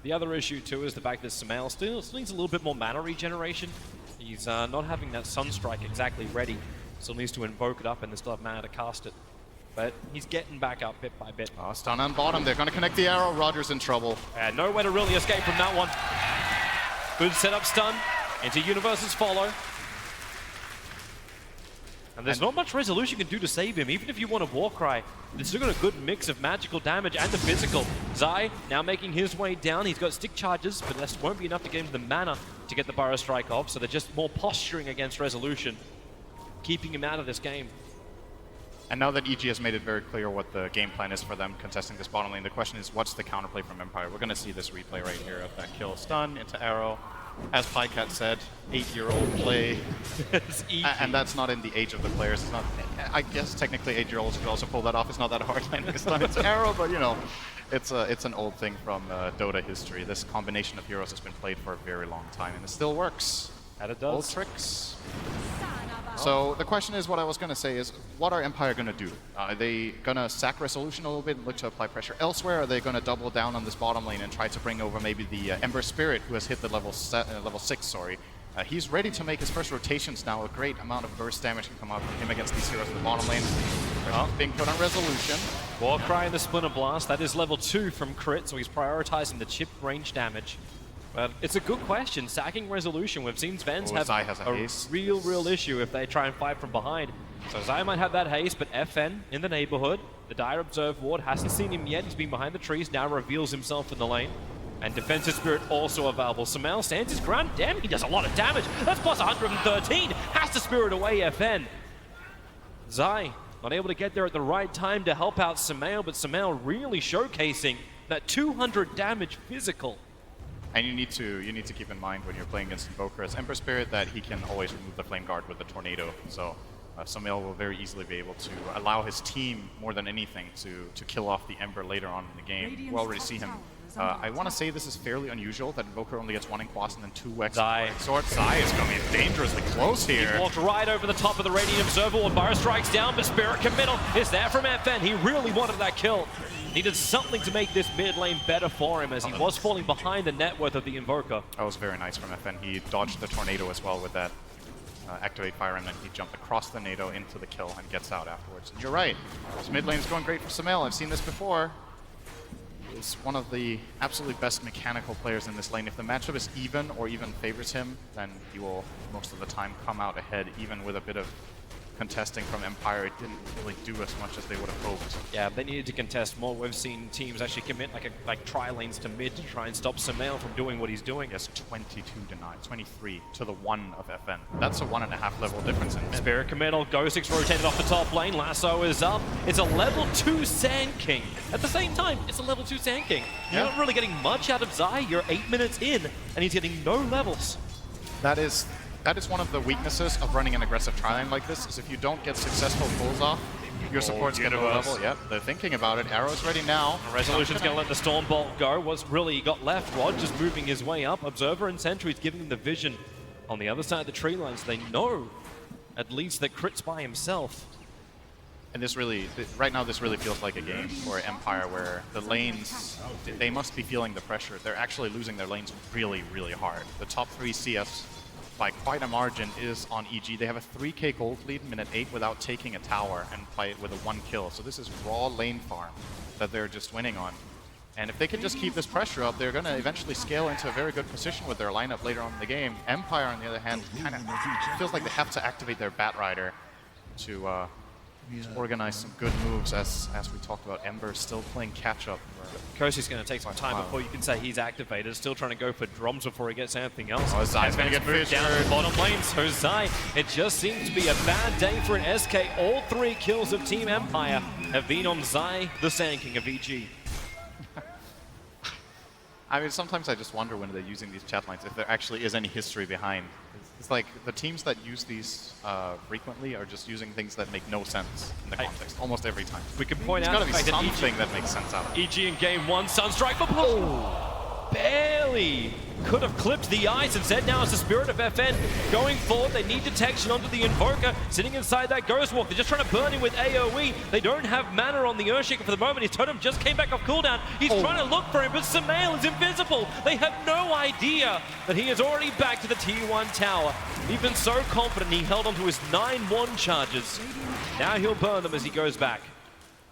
The other issue too is the fact that Sumail still needs a little bit more mana regeneration. He's not having that Sunstrike exactly ready. Still needs to invoke it up and they still have mana to cast it. But he's getting back up bit by bit. Oh, stun on bottom. They're going to connect the arrow. Roger's in trouble. Nowhere to really escape from that one. Good setup stun into Universe's follow. And there's not much Resolution can do to save him, even if you want a Warcry. They've still got a good mix of magical damage and the physical. Zai now making his way down. He's got stick charges, but that won't be enough to get him the mana to get the Burrow Strike off, so they're just more posturing against Resolution, keeping him out of this game. And now that EG has made it very clear what the game plan is for them contesting this bottom lane, the question is, what's the counterplay from Empire? We're going to see this replay right here of that kill stun into arrow. As PyCat said, 8-year-old play. And that's not in the age of the players. It's not. I guess technically 8-year-olds could also pull that off. It's not that hard landing a stun into arrow, but you know, it's an old thing from Dota history. This combination of heroes has been played for a very long time, and it still works. And it does. Old tricks. So the question is, what I was going to say is, what are Empire going to do? Are they going to sack Resolution a little bit and look to apply pressure elsewhere? Are they going to double down on this bottom lane and try to bring over maybe the Ember Spirit, who has hit the level 6, sorry. He's ready to make his first rotations now. A great amount of burst damage can come out from him against these heroes in the bottom lane. Being put on Resolution. Warcry and the Splinter Blast, that is level 2 from Crit, so he's prioritizing the chip range damage. But it's a good question. Sacking Resolution, we've seen Svens have a real issue if they try and fight from behind. So Zai might have that haste, but FN in the neighborhood. The Dire Observe Ward hasn't seen him yet. He's been behind the trees, now reveals himself in the lane. And Defensive Spirit also available. Sumail stands his ground. Damn, he does a lot of damage. That's plus 113. Has to Spirit away FN. Zai not able to get there at the right time to help out Sumail, but Sumail really showcasing that 200 damage physical. And you need to keep in mind when you're playing against Invoker as Ember Spirit that he can always remove the Flame Guard with the Tornado. So Sumail will very easily be able to allow his team, more than anything, to kill off the Ember later on in the game. We'll already see him. I want to say this is fairly unusual that Invoker only gets 1 Inquisition and then 2 X Sword. Zai is going to be dangerously close here. He walked right over the top of the Radiant Observer Ward. Burrow strikes down, but Spirit committal is there from FN. He really wanted that kill. Needed something to make this mid lane better for him as he was falling behind the net worth of the Invoker. That was very nice from FN. He dodged the Tornado as well with that Activate Fire, and then he jumped across the Nado into the kill and gets out afterwards. And you're right, this mid lane is going great for Sumail. I've seen this before. He's one of the absolutely best mechanical players in this lane. If the matchup is even or even favors him, then he will most of the time come out ahead, even with a bit of contesting from Empire. It didn't really do as much as they would have hoped. Yeah, they needed to contest more. We've seen teams actually commit like tri-lanes to mid to try and stop Sumail from doing what he's doing. Yes, 22 denied, 23 to the 1 of FN. That's a 1.5 level difference in mid. Spirit committal, Ghost 6 rotated off the top lane, Lasso is up. It's a level 2 Sand King. At the same time, it's a level 2 Sand King. You're not really getting much out of Zai. You're 8 minutes in, and he's getting no levels. That is one of the weaknesses of running an aggressive tri-lane like this, is if you don't get successful pulls off, your supports get low level. Yep, they're thinking about it. Arrow's ready now. Resolution's going to let the Storm Bolt go. What's really got left? Rod just moving his way up. Observer and Sentry's giving him the vision on the other side of the tree lines. They know at least that Crit's by himself. And this really, right now this really feels like a game for Empire where the lanes, they must be feeling the pressure. They're actually losing their lanes really, really hard. The top 3 CFs by quite a margin is on EG. They have a 3k gold lead in minute 8 without taking a tower and play it with a 1 kill. So this is raw lane farm that they're just winning on. And if they can just keep this pressure up, they're going to eventually scale into a very good position with their lineup later on in the game. Empire, on the other hand, kind of feels like they have to activate their Bat Rider to organize some good moves, as we talked about. Ember still playing catch-up. Kosi's going to take some time before you can say he's activated. Still trying to go for drums before he gets anything else. Oh, Zai's going to get moved down to the bottom lane. So Zai, it just seems to be a bad day for an SK. All 3 kills of Team Empire have been on Zai, the Sand King of EG. I mean, sometimes I just wonder when they're using these chat lines if there actually is any history behind. It's like the teams that use these frequently are just using things that make no sense in the context almost every time. We can point There's out got to be something that makes sense out of it. EG in game 1, Sunstrike, but barely could have clipped the ice. Instead, now it's the Spirit of FN going forward. They need detection onto the Invoker sitting inside that Ghost Walk. They're just trying to burn him with AoE. They don't have mana on the Earthshaker for the moment. His totem just came back off cooldown. He's trying to look for him, but Sumail is invisible. They have no idea that he is already back to the T1 tower. Even so confident, he held onto his 9-1 charges. Now he'll burn them as he goes back.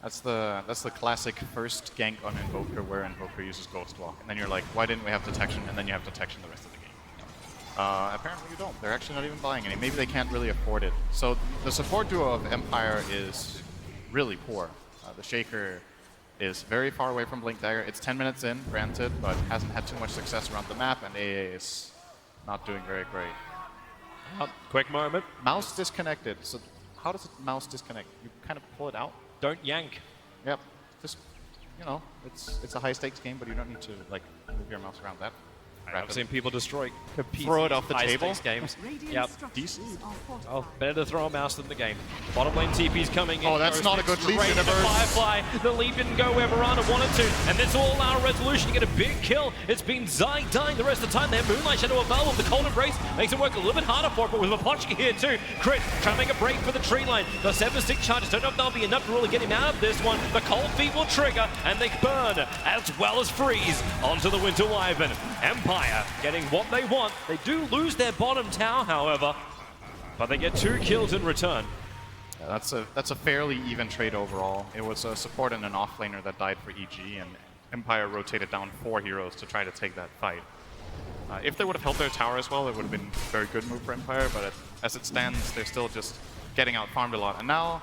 That's the classic first gank on Invoker where Invoker uses Ghost Walk. And then you're like, why didn't we have detection? And then you have detection the rest of the game. Apparently you don't. They're actually not even buying any. Maybe they can't really afford it. So the support duo of Empire is really poor. The Shaker is very far away from Blink Dagger. It's 10 minutes in, granted, but hasn't had too much success around the map, and AA is not doing very great. Quick moment. Mouse disconnected. So how does the mouse disconnect? You kind of pull it out. Don't yank. Yep. Just, you know, it's a high stakes game, but you don't need to like move your mouse around that. I've seen people destroy Throw it off the table. games. Yep. DC. Oh, better to throw a mouse than the game. Bottom lane TP's coming in. Oh, that's not a good lead, Straight into Universe. Firefly. The lead didn't go where Verana wanted to. And this all our resolution to get a big kill. It's been Zai dying the rest of the time. Their Moonlight Shadow available. The Cold Embrace makes it work a little bit harder for it, but with Mapochka here too. Crit trying to make a break for the tree line. The 7 stick charges. Don't know if that'll be enough to really get him out of this one. The Cold Feet will trigger, and they burn as well as freeze onto the Winter Wyvern. Empire getting what they want. They do lose their bottom tower, however, but they get 2 kills in return. Yeah, that's a fairly even trade overall. It was a support and an offlaner that died for EG, and Empire rotated down 4 heroes to try to take that fight. If they would have held their tower as well, it would have been a very good move for Empire, but as it stands, they're still just getting out farmed a lot. And now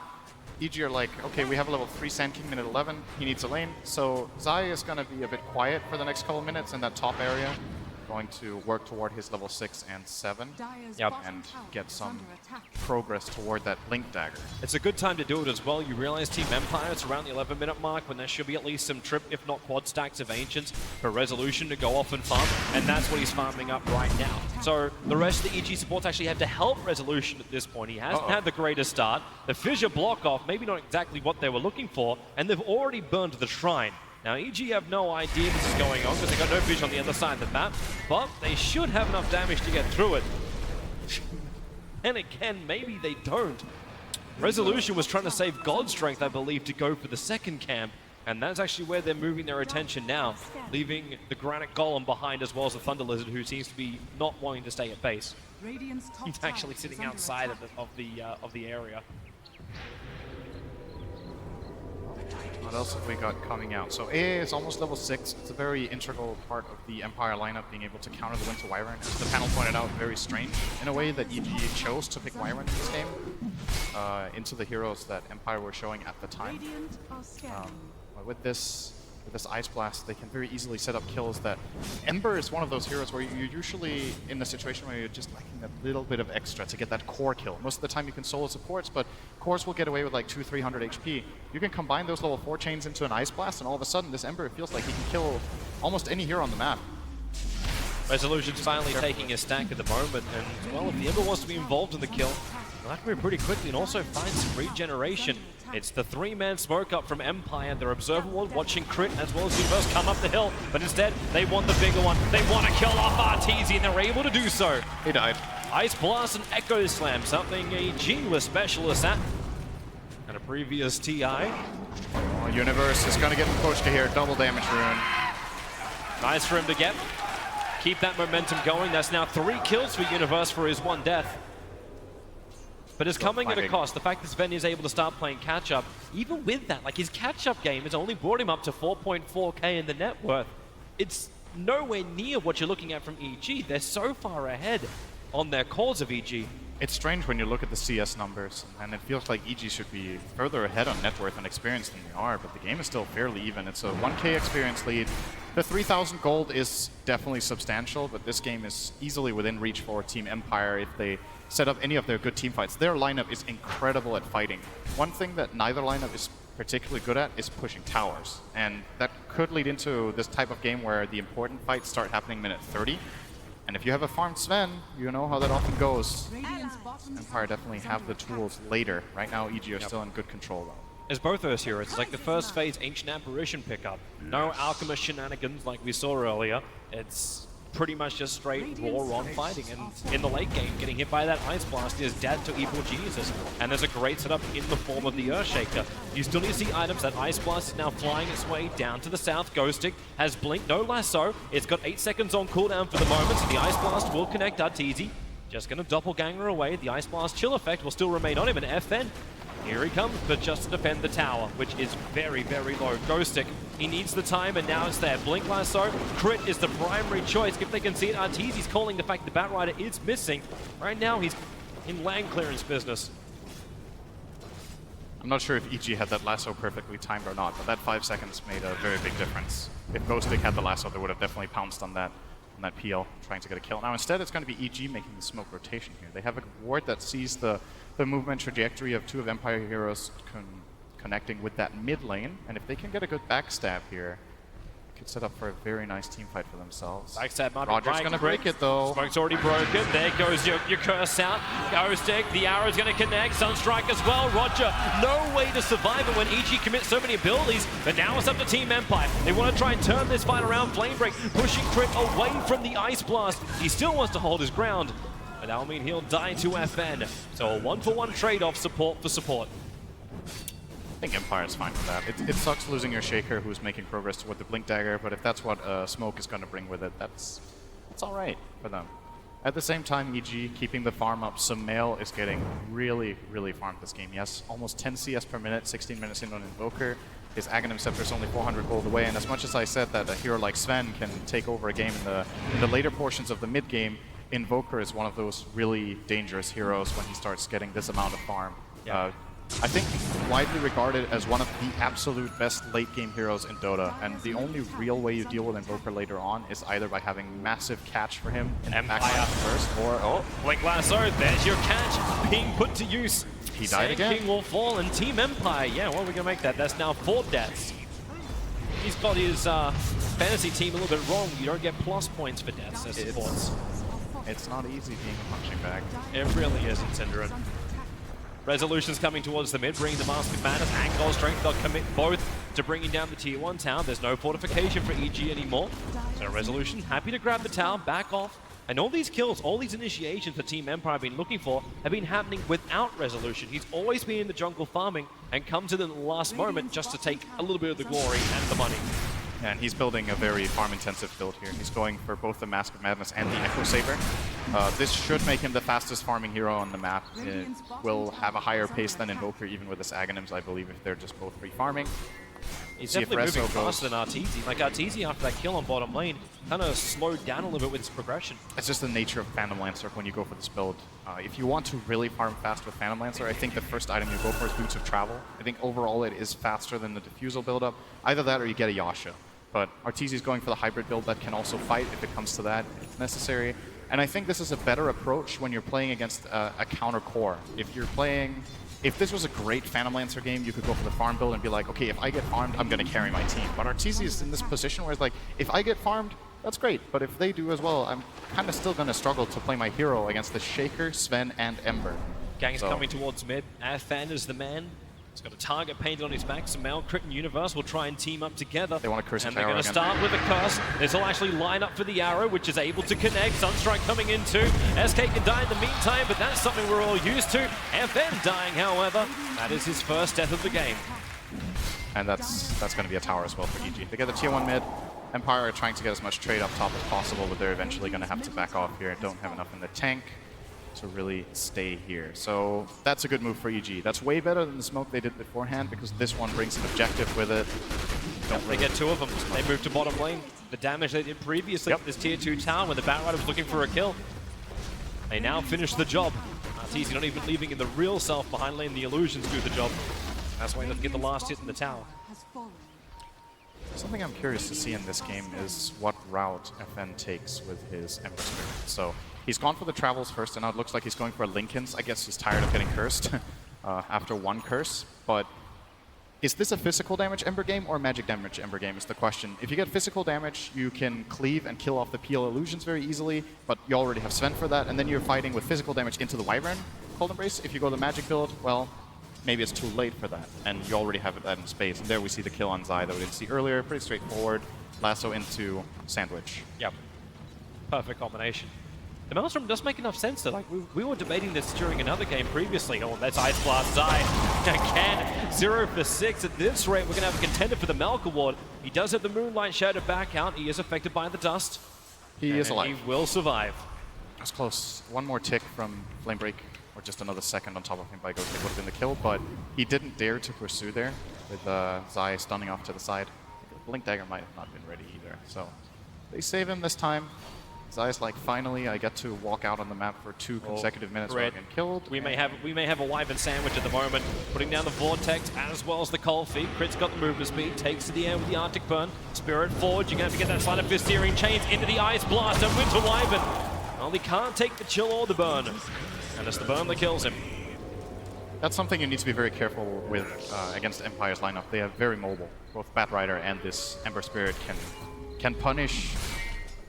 EG are like, okay, we have a level 3 Sand King minute 11, he needs a lane, so Zai is going to be a bit quiet for the next couple minutes in that top area. Going to work toward his level 6 and 7 and get some progress toward that Blink Dagger. It's a good time to do it as well. You realize Team Empire, it's around the 11-minute mark when there should be at least some trip, if not quad stacks of Ancients for Resolution to go off and farm, and that's what he's farming up right now. So the rest of the EG supports actually have to help Resolution at this point. He hasn't had the greatest start. The Fissure block off, maybe not exactly what they were looking for, and they've already burned the Shrine. Now, EG have no idea this is going on because they've got no vision on the other side of the map, but they should have enough damage to get through it. And again, maybe they don't. Resolution was trying to save God Strength, I believe, to go for the second camp, and that's actually where they're moving their attention now, leaving the Granite Golem behind as well as the Thunder Lizard, who seems to be not wanting to stay at base. He's actually sitting outside of the area. What else have we got coming out? So AA is almost level 6. It's a very integral part of the Empire lineup, being able to counter the Winter Wyvern. As the panel pointed out, very strange in a way that EG chose to pick Wyvern in this game into the heroes that Empire were showing at the time. With this Ice Blast, they can very easily set up kills that... Ember is one of those heroes where you're usually in a situation where you're just lacking a little bit of extra to get that core kill. Most of the time you can solo supports, but cores will get away with like 200-300 HP. You can combine those level 4 chains into an Ice Blast, and all of a sudden this Ember feels like he can kill almost any hero on the map. Resolution's finally taking a stack at the moment, and well, if the Ember wants to be involved in the kill, they'll have to move pretty quickly and also find some regeneration. It's the 3-man smoke up from Empire. They're observable, watching Crit as well as Universe come up the hill, but instead they want the bigger one. They want to kill off Arteezy, and they're able to do so. He died. Ice Blast and Echo Slam, something EG was specialist at a previous TI. Oh, Universe is going to get Mapochka here, double damage rune. Nice for him to get. Keep that momentum going. That's now 3 kills for Universe for his 1 death. But it's coming at a cost. The fact that Sven is able to start playing catch-up, even with that, like his catch-up game has only brought him up to 4.4k in the net worth. It's nowhere near what you're looking at from EG. They're so far ahead on their calls of EG. It's strange when you look at the CS numbers, and it feels like EG should be further ahead on net worth and experience than they are, but the game is still fairly even. It's a 1k experience lead. The 3,000 gold is definitely substantial, but this game is easily within reach for Team Empire if they set up any of their good team fights. Their lineup is incredible at fighting. One thing that neither lineup is particularly good at is pushing towers, and that could lead into this type of game where the important fights start happening minute 30. And if you have a farmed Sven, you know how that often goes. Empire definitely have the tools later. Right now, EG are still in good control though. As both those heroes, it's like the first phase Ancient Apparition pickup. No Alchemist shenanigans like we saw earlier. It's pretty much just straight raw on fighting, and in the late game, getting hit by that Ice Blast is dead to Evil Geniuses, and there's a great setup in the form of the Earthshaker. You still need to see items. That Ice Blast is now flying its way down to the south. Ghostic has Blink, no lasso. It's got 8 seconds on cooldown for the moment, so the Ice Blast will connect Arteezy. Just gonna doppelganger away. The Ice Blast chill effect will still remain on him, and FN, here he comes, but just to defend the tower, which is very, very low. Ghostic, he needs the time, and now it's there. Blink Lasso, Crit is the primary choice. If they can see it, Arteezy's calling the fact the Batrider is missing. Right now, he's in land clearance business. I'm not sure if EG had that lasso perfectly timed or not, but that 5 seconds made a very big difference. If Ghostic had the lasso, they would have definitely pounced on that. on that PL, trying to get a kill. Now instead it's going to be EG making the smoke rotation here. They have a ward that sees the movement trajectory of two of Empire heroes connecting with that mid lane, and if they can get a good backstab here, could set up for a very nice team fight for themselves. Backstab might be Roger's right. going to break it though. Smoke's already broken. There goes your curse out. Ghostic, the arrow's going to connect. Sunstrike as well. Roger, no way to survive it when EG commits so many abilities. But now it's up to Team Empire. They want to try and turn this fight around. Flamebreak pushing Crit away from the Ice Blast. He still wants to hold his ground, but that'll mean he'll die to FN. So a 1-for-1 trade-off, support for support. I think Empire's fine with that. It sucks losing your Shaker who's making progress toward the Blink Dagger, but if that's what Smoke is going to bring with it, that's all right for them. At the same time, EG keeping the farm up. Sumail is getting really, really farmed this game. Yes, almost 10 CS per minute, 16 minutes in on Invoker. His Aghanim Scepter is only 400 gold away, and as much as I said that a hero like Sven can take over a game in the later portions of the mid game, Invoker is one of those really dangerous heroes when he starts getting this amount of farm. Yeah. I think widely regarded as one of the absolute best late-game heroes in Dota, and the only real way you deal with Invoker later on is either by having massive catch for him in the backline first, or Blink Lasso, there's your catch being put to use. He died Sand again. King will fall, and Team Empire, yeah, well, we're going to make that. That's now 4 deaths. He's got his fantasy team a little bit wrong. You don't get plus points for deaths as supports. It's not easy being a punching bag. It really isn't, Synderen. Resolution's coming towards the mid, bringing the Mask of Madness and Gold Strength. They'll commit both to bringing down the Tier 1 tower. There's no fortification for EG anymore. So Resolution happy to grab the tower, back off. And all these kills, all these initiations that Team Empire have been looking for have been happening without Resolution. He's always been in the jungle farming and comes in at the last moment just to take a little bit of the glory and the money. And he's building a very farm-intensive build here. He's going for both the Mask of Madness and the Echo Saber. This should make him the fastest farming hero on the map. It will have a higher pace than Invoker, even with his Aghanims, I believe, if they're just both free farming. He's definitely moving faster than Arteezy. Like Arteezy, after that kill on bottom lane, kind of slowed down a little bit with his progression. It's just the nature of Phantom Lancer when you go for this build. If you want to really farm fast with Phantom Lancer, I think the first item you go for is Boots of Travel. I think overall it is faster than the Diffusal build-up. Either that or you get a Yasha. But Arteezy's going for the hybrid build that can also fight if it comes to that, if necessary. And I think this is a better approach when you're playing against a counter core. If this was a great Phantom Lancer game, you could go for the farm build and be like, okay, if I get farmed, I'm going to carry my team. But Arteezy is in this position where it's like, if I get farmed, that's great. But if they do as well, I'm kind of still going to struggle to play my hero against the Shaker, Sven, and Ember. Gang's coming towards mid. Fan is the man. He's got a target painted on his back. Sumail, Crit, and Universe will try and team up together. They want to curse and the they're going to again. start with a curse. This will actually line up for the arrow, which is able to connect. Sunstrike coming in too. SK can die in the meantime, but that's something we're all used to. FN dying, however. That is his first death of the game. And that's going to be a tower as well for EG. They get the Tier 1 mid. Empire are trying to get as much trade up top as possible, but they're eventually going to have to back off here. Don't have enough in the tank to really stay here. So that's a good move for EG. That's way better than the smoke they did beforehand, because this one brings an objective with it. They get 2 of them. They move to bottom lane. The damage they did previously with this Tier 2 tower when the Batrider was looking for a kill. They now finish the job. Arteezy not even leaving in the real self behind lane. The illusions do the job. That's why he doesn't get the last hit in the tower. Something I'm curious to see in this game is what route FN takes with his Ember Spirit. So he's gone for the travels first, and now it looks like he's going for Linken's. I guess he's tired of getting cursed after one curse. But is this a physical damage Ember game or magic damage Ember game is the question. If you get physical damage, you can cleave and kill off the PL illusions very easily, but you already have Sven for that, and then you're fighting with physical damage into the Wyvern Cold Embrace. If you go the magic build, well, maybe it's too late for that, and you already have that in space. And there we see the kill on Zai that we didn't see earlier. Pretty straightforward. Lasso into Sandwich. Yep. Perfect combination. The Maelstrom does make enough sense though. Like we were debating this during another game previously. Oh, that's Ice Blast Zai. Again, 0 for 6. At this rate, we're going to have a contender for the Malk Award. He does have the Moonlight Shadow back out. He is affected by the dust. He is alive. He will survive. That's close. One more tick from Flamebreak, or just another second on top of him by Ghost would have been the kill, but he didn't dare to pursue there with Zai stunning off to the side. Blink Dagger might have not been ready either, so they save him this time. Zai's like, finally, I get to walk out on the map for 2 consecutive minutes without getting killed. We may have a Wyvern sandwich at the moment, putting down the Vortex as well as the Cold Feet. Crit's got the movement speed, takes to the air with the Arctic Burn. Spirit Forge, you're going to have to get that Sleight of Fist Searing Chains into the Ice Blast, and Winter Wyvern. Well, he can't take the chill or the burn, and it's the burn that kills him. That's something you need to be very careful with against Empire's lineup. They are very mobile. Both Batrider and this Ember Spirit can punish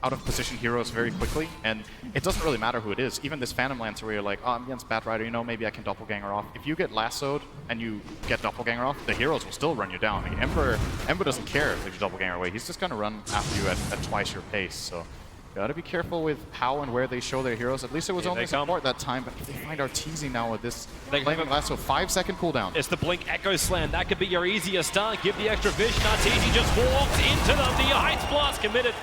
out of position heroes very quickly, and it doesn't really matter who it is. Even this Phantom Lancer where you're like, oh, I'm against Batrider, you know, maybe I can doppelganger off. If you get lassoed and you get doppelganger off, the heroes will still run you down. I mean, Ember doesn't care if you doppelganger away. He's just gonna run after you at twice your pace. So gotta be careful with how and where they show their heroes. At least it was only support that time, but if they find Arteezy now with this Flaming Lasso, 5-second cooldown. It's the Blink Echo Slam. That could be your easier start. Give the extra vision. Arteezy just walks into them. The Ice Blast committed.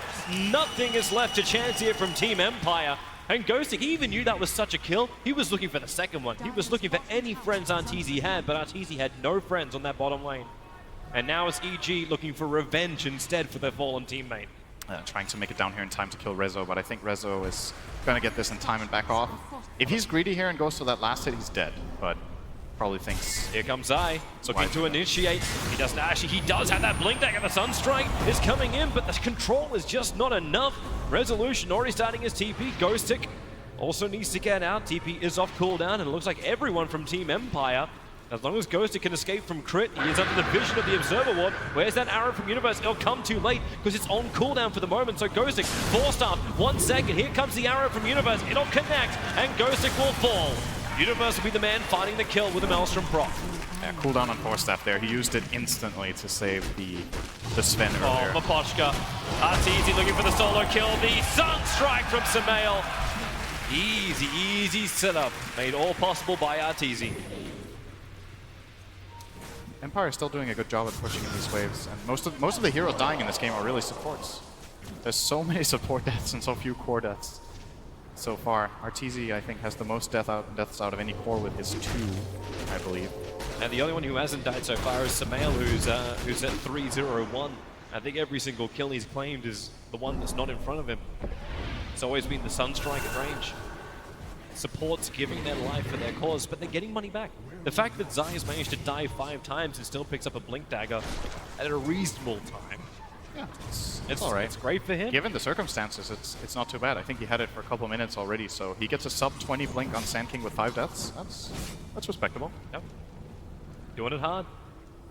Nothing is left to chance here from Team Empire. And Ghostic, he even knew that was such a kill. He was looking for the second one. He was looking for any friends Arteezy had, but Arteezy had no friends on that bottom lane. And now it's EG looking for revenge instead for their fallen teammate. Trying to make it down here in time to kill Rezo, but I think Rezo is going to get this in time and back off. If he's greedy here and goes to that last hit, he's dead, but probably thinks... Here comes Zai, looking to initiate. He doesn't actually, he does have that blink dagger. The Sunstrike is coming in, but the control is just not enough. Resolution already starting his TP. Ghostic also needs to get out. TP is off cooldown, and it looks like everyone from Team Empire, as long as Ghostic can escape from Crit, he is under the vision of the Observer Ward. Where's that arrow from Universe? It'll come too late because it's on cooldown for the moment. So Ghostic, 4-star, 1 second. Here comes the arrow from Universe. It'll connect, and Ghostic will fall. Universe will be the man finding the kill with a Maelstrom proc. Yeah, cooldown on 4-staff there. He used it instantly to save the Sven earlier. Oh, Mapochka. Arteezy looking for the solo kill. The Sunstrike from Samael. Easy setup. Made all possible by Arteezy. Empire is still doing a good job at pushing in these waves, and most of the heroes dying in this game are really supports. There's so many support deaths and so few core deaths so far. Arteezy, I think, has the most deaths out of any core with his 2, I believe. And the only one who hasn't died so far is Samael, who's at 3-0-1. I think every single kill he's claimed is the one that's not in front of him. It's always been the Sunstrike at range. Supports giving their life for their cause, but they're getting money back. The fact that Zai has managed to die 5 times and still picks up a Blink Dagger at a reasonable time. Yeah, it's all right. It's great for him. Given the circumstances, it's not too bad. I think he had it for a couple of minutes already, so he gets a sub-20 Blink on Sand King with 5 deaths. That's respectable. Yep. Doing it hard.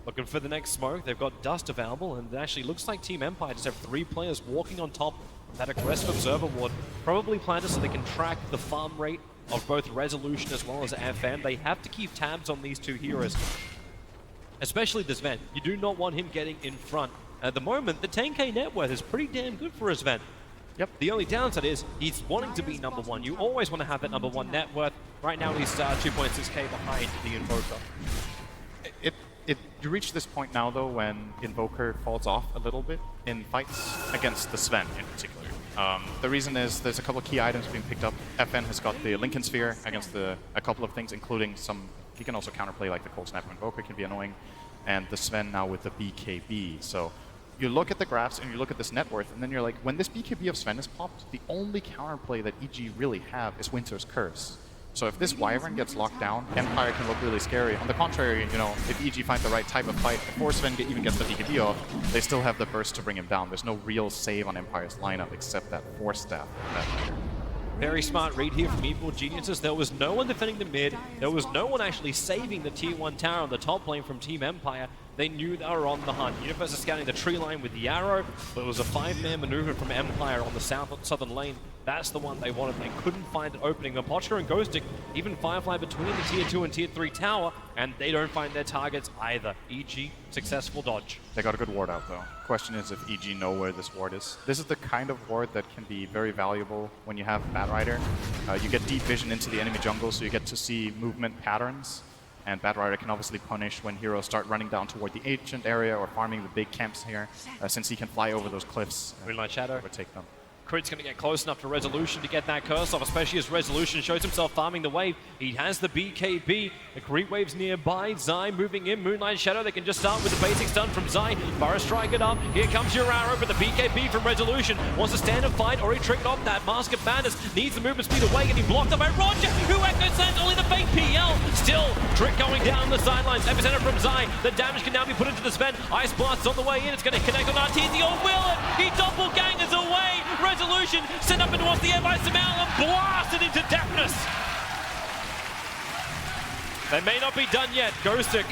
Looking for the next smoke. They've got Dust available, and it actually looks like Team Empire just have 3 players walking on top of that aggressive Observer Ward. Probably planted so they can track the farm rate of both Resolution as well as FM. They have to keep tabs on these 2 heroes, especially this Sven. You do not want him getting in front. At the moment, the 10k net worth is pretty damn good for a Sven. Yep. The only downside is he's wanting to be number 1. You always want to have that number 1 net worth. Right now he's 2.6k behind the Invoker. You reach this point now, though, when Invoker falls off a little bit in fights against the Sven in particular. The reason is there's a couple of key items being picked up. FN has got the Lincoln Sphere against a couple of things, including some... He can also counterplay, like the Cold Snap Invoker can be annoying. And the Sven now with the BKB. So you look at the graphs and you look at this net worth, and then you're like, when this BKB of Sven is popped, the only counterplay that EG really have is Winter's Curse. So if this Wyvern gets locked down, Empire can look really scary. On the contrary, you know, if EG find the right type of fight, before Sven even gets the BKB off, they still have the burst to bring him down. There's no real save on Empire's lineup except that 4-staff. Very smart read here from Evil Geniuses. There was no one defending the mid. There was no one actually saving the tier 1 tower on the top lane from Team Empire. They knew they were on the hunt. Universe is scouting the tree line with the arrow, but it was a 5-man maneuver from Empire on the southern lane. That's the one they wanted. They couldn't find an opening. Mapochka and Ghostic, even Firefly between the tier 2 and tier 3 tower, and they don't find their targets either. EG, successful dodge. They got a good ward out, though. Question is if EG know where this ward is. This is the kind of ward that can be very valuable when you have Batrider. You get deep vision into the enemy jungle, so you get to see movement patterns. And Batrider can obviously punish when heroes start running down toward the ancient area or farming the big camps here, since he can fly over those cliffs. Moonlight Shadow. Overtake them. Crit's going to get close enough to Resolution to get that curse off, especially as Resolution shows himself farming the wave. He has the BKB. The creep wave's nearby. Zai moving in. Moonlight Shadow. They can just start with the basic stun from Zai. Burrow strike it up. Here comes your arrow, but the BKB from Resolution wants to stand and fight, or he triggered off that Mask of Madness. Needs the movement speed away, and he blocked up by Roger, who echoes sends only the fake PL. Still, Trick going down the sidelines. Epicenter from Zai. The damage can now be put into the spend. Ice Blast's on the way in. It's going to connect on RTZ, or will it? He doppelgangers away. Resolution sent up and towards the air by Samal and blasted into deafness. They may not be done yet. Ghostic.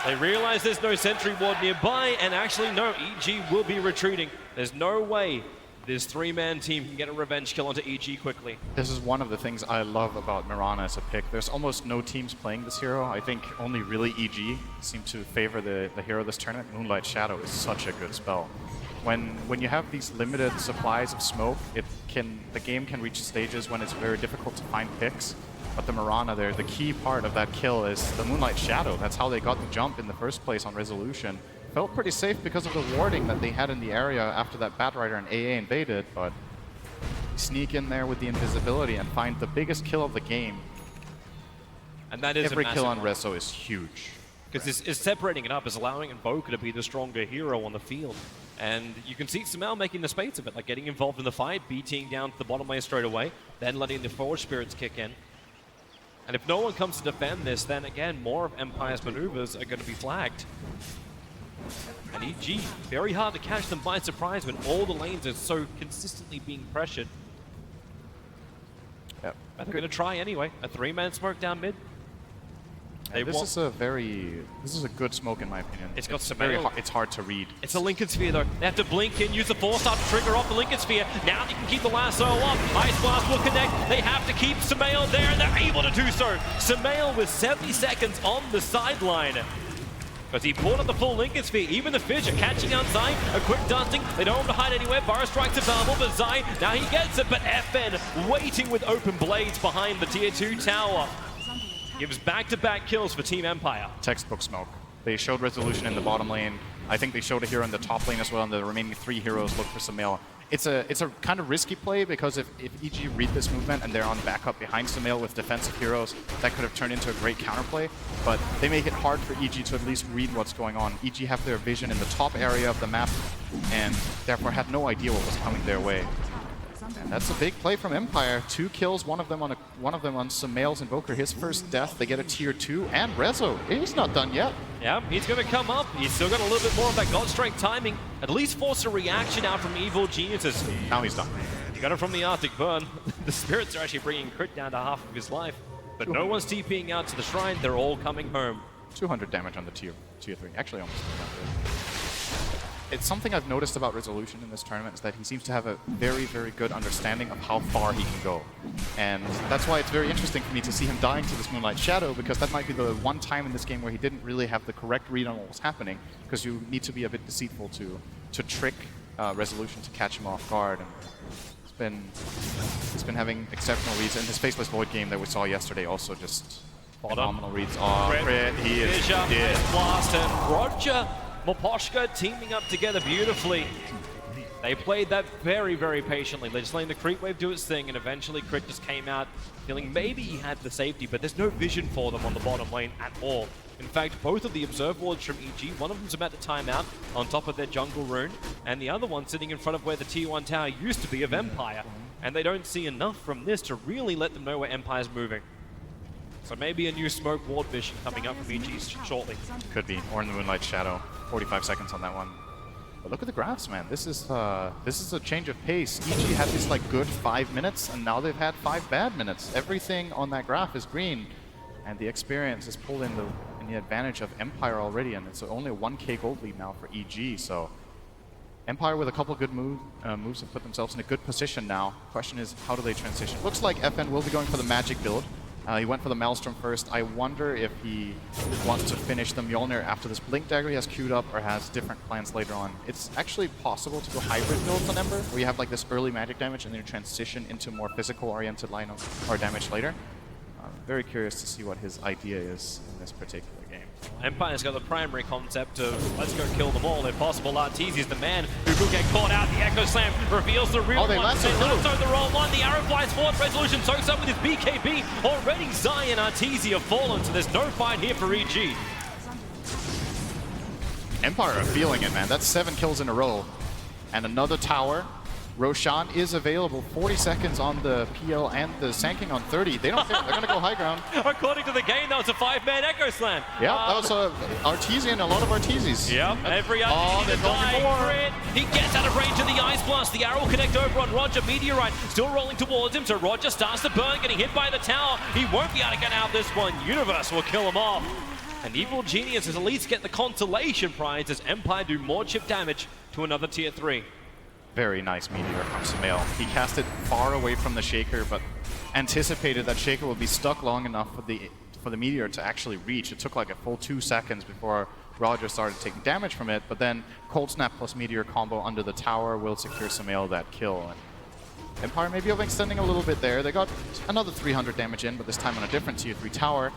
They realize there's no sentry ward nearby, and actually no, EG will be retreating. There's no way this three-man team can get a revenge kill onto EG quickly. This is one of the things I love about Mirana as a pick. There's almost no teams playing this hero. I think only really EG seem to favor the hero this tournament. Moonlight Shadow is such a good spell. When you have these limited supplies of smoke, the game can reach stages when it's very difficult to find picks. But the Mirana there, the key part of that kill is the Moonlight Shadow. That's how they got the jump in the first place on Resolution. Felt pretty safe because of the warding that they had in the area after that Batrider and AA invaded, but sneak in there with the invisibility and find the biggest kill of the game. And that is every kill on one. Rezo is huge. Because it's separating it up, is allowing Invoker to be the stronger hero on the field. And you can see Samal making the space of it, like getting involved in the fight, BTing down to the bottom lane straight away, then letting the forward spirits kick in. And if no one comes to defend this, then again, more of Empire's maneuvers are going to be flagged. And EG, very hard to catch them by surprise when all the lanes are so consistently being pressured. Yep. But they're going to try anyway. A three-man smoke down mid. This is a good smoke in my opinion. It's got Samal. It's hard to read. It's a Lincoln Sphere though. They have to blink in, use the force up to trigger off the Lincoln Sphere. Now they can keep the lasso up. Ice Blast will connect. They have to keep Samal there, and they're able to do so. Samal with 70 seconds on the sideline. Because he pulled up the full Lincoln Sphere. Even the Fish are catching out Zai. A quick dusting. They don't want to hide anywhere. Burrow strikes available, but Zai, now he gets it. But FN waiting with open blades behind the tier 2 tower. Gives back-to-back kills for Team Empire. Textbook smoke. They showed Resolution in the bottom lane. I think they showed a hero in the top lane as well, and the remaining 3 heroes look for Samal. It's a kind of risky play because if EG read this movement and they're on backup behind Samal with defensive heroes, that could have turned into a great counterplay. But they make it hard for EG to at least read what's going on. EG have their vision in the top area of the map and therefore had no idea what was coming their way. And that's a big play from Empire. 2 kills, one of them on Samal's Invoker. His first death. They get a tier 2, and Rezo. He's not done yet. Yeah, he's going to come up. He's still got a little bit more of that God Strike timing. At least force a reaction out from Evil Geniuses. Now he's done. He got it from the Arctic Burn. The spirits are actually bringing Crit down to half of his life. But no one's TPing out to the shrine. They're all coming home. 200 damage on the tier 3. Actually, almost 200. It's something I've noticed about Resolution in this tournament is that he seems to have a very, very good understanding of how far he can go. And that's why it's very interesting for me to see him dying to this Moonlight Shadow, because that might be the one time in this game where he didn't really have the correct read on what was happening, because you need to be a bit deceitful to trick Resolution to catch him off guard. And he's been having exceptional reads. In his Faceless Void game that we saw yesterday also just phenomenal reads. Oh, Crit, he is dead. Blast and Roger Moposhka teaming up together beautifully. They played that very, very patiently. They're just letting the creep wave do its thing, and eventually Crit just came out feeling maybe he had the safety, but there's no vision for them on the bottom lane at all. In fact, both of the observe wards from EG, one of them's about to time out on top of their jungle rune, and the other one sitting in front of where the tier 1 tower used to be of Empire. And they don't see enough from this to really let them know where Empire's moving. So maybe a new smoke ward vision coming up from EG shortly. Could be, or in the Moonlight Shadow. 45 seconds on that one. But look at the graphs, man. This is a change of pace. EG had this like good 5 minutes, and now they've had 5 bad minutes. Everything on that graph is green, and the experience is pulled in the advantage of Empire already, and it's only a 1k gold lead now for EG. So Empire with a couple good moves have put themselves in a good position now. Question is, how do they transition? Looks like FN will be going for the magic build. He went for the Maelstrom first. I wonder if he wants to finish the Mjolnir after this Blink Dagger he has queued up, or has different plans later on. It's actually possible to go hybrid builds on Ember, where you have like this early magic damage and then you transition into more physical-oriented line of or damage later. Very curious to see what his idea is in this particular game. Empire's got the primary concept of let's go kill them all if possible. Arteezy is the man who could get caught out. The Echo Slam reveals the real they one. lasso The wrong one. The arrow flies forward. Resolution soaks up with his BKB. Already Zion Arteezy have fallen, so there's no fight here for EG. Empire are feeling it, man. That's 7 kills in a row. And another tower. Roshan is available. 40 seconds on the PL and the Sand on 30. They don't think they're going to go high ground. According to the game, that was a 5-man Echo Slam. Yeah, that was Arteezy and a lot of Arteezys. Yep, every Arteezy to die. Crit. He gets out of range of the Ice Blast. The arrow will connect over on Roger. Meteorite still rolling towards him, so Roger starts to burn, getting hit by the tower. He won't be able to get out this one. Universe will kill him off. And Evil Genius is at least get the consolation prize as Empire do more chip damage to another tier 3. Very nice Meteor from Sumail. He cast it far away from the Shaker, but anticipated that Shaker would be stuck long enough for the Meteor to actually reach. It took like a full 2 seconds before Roger started taking damage from it, but then Cold Snap plus Meteor combo under the tower will secure Sumail that kill. And Empire maybe overextending a little bit there. They got another 300 damage in, but this time on a different tier 3 tower.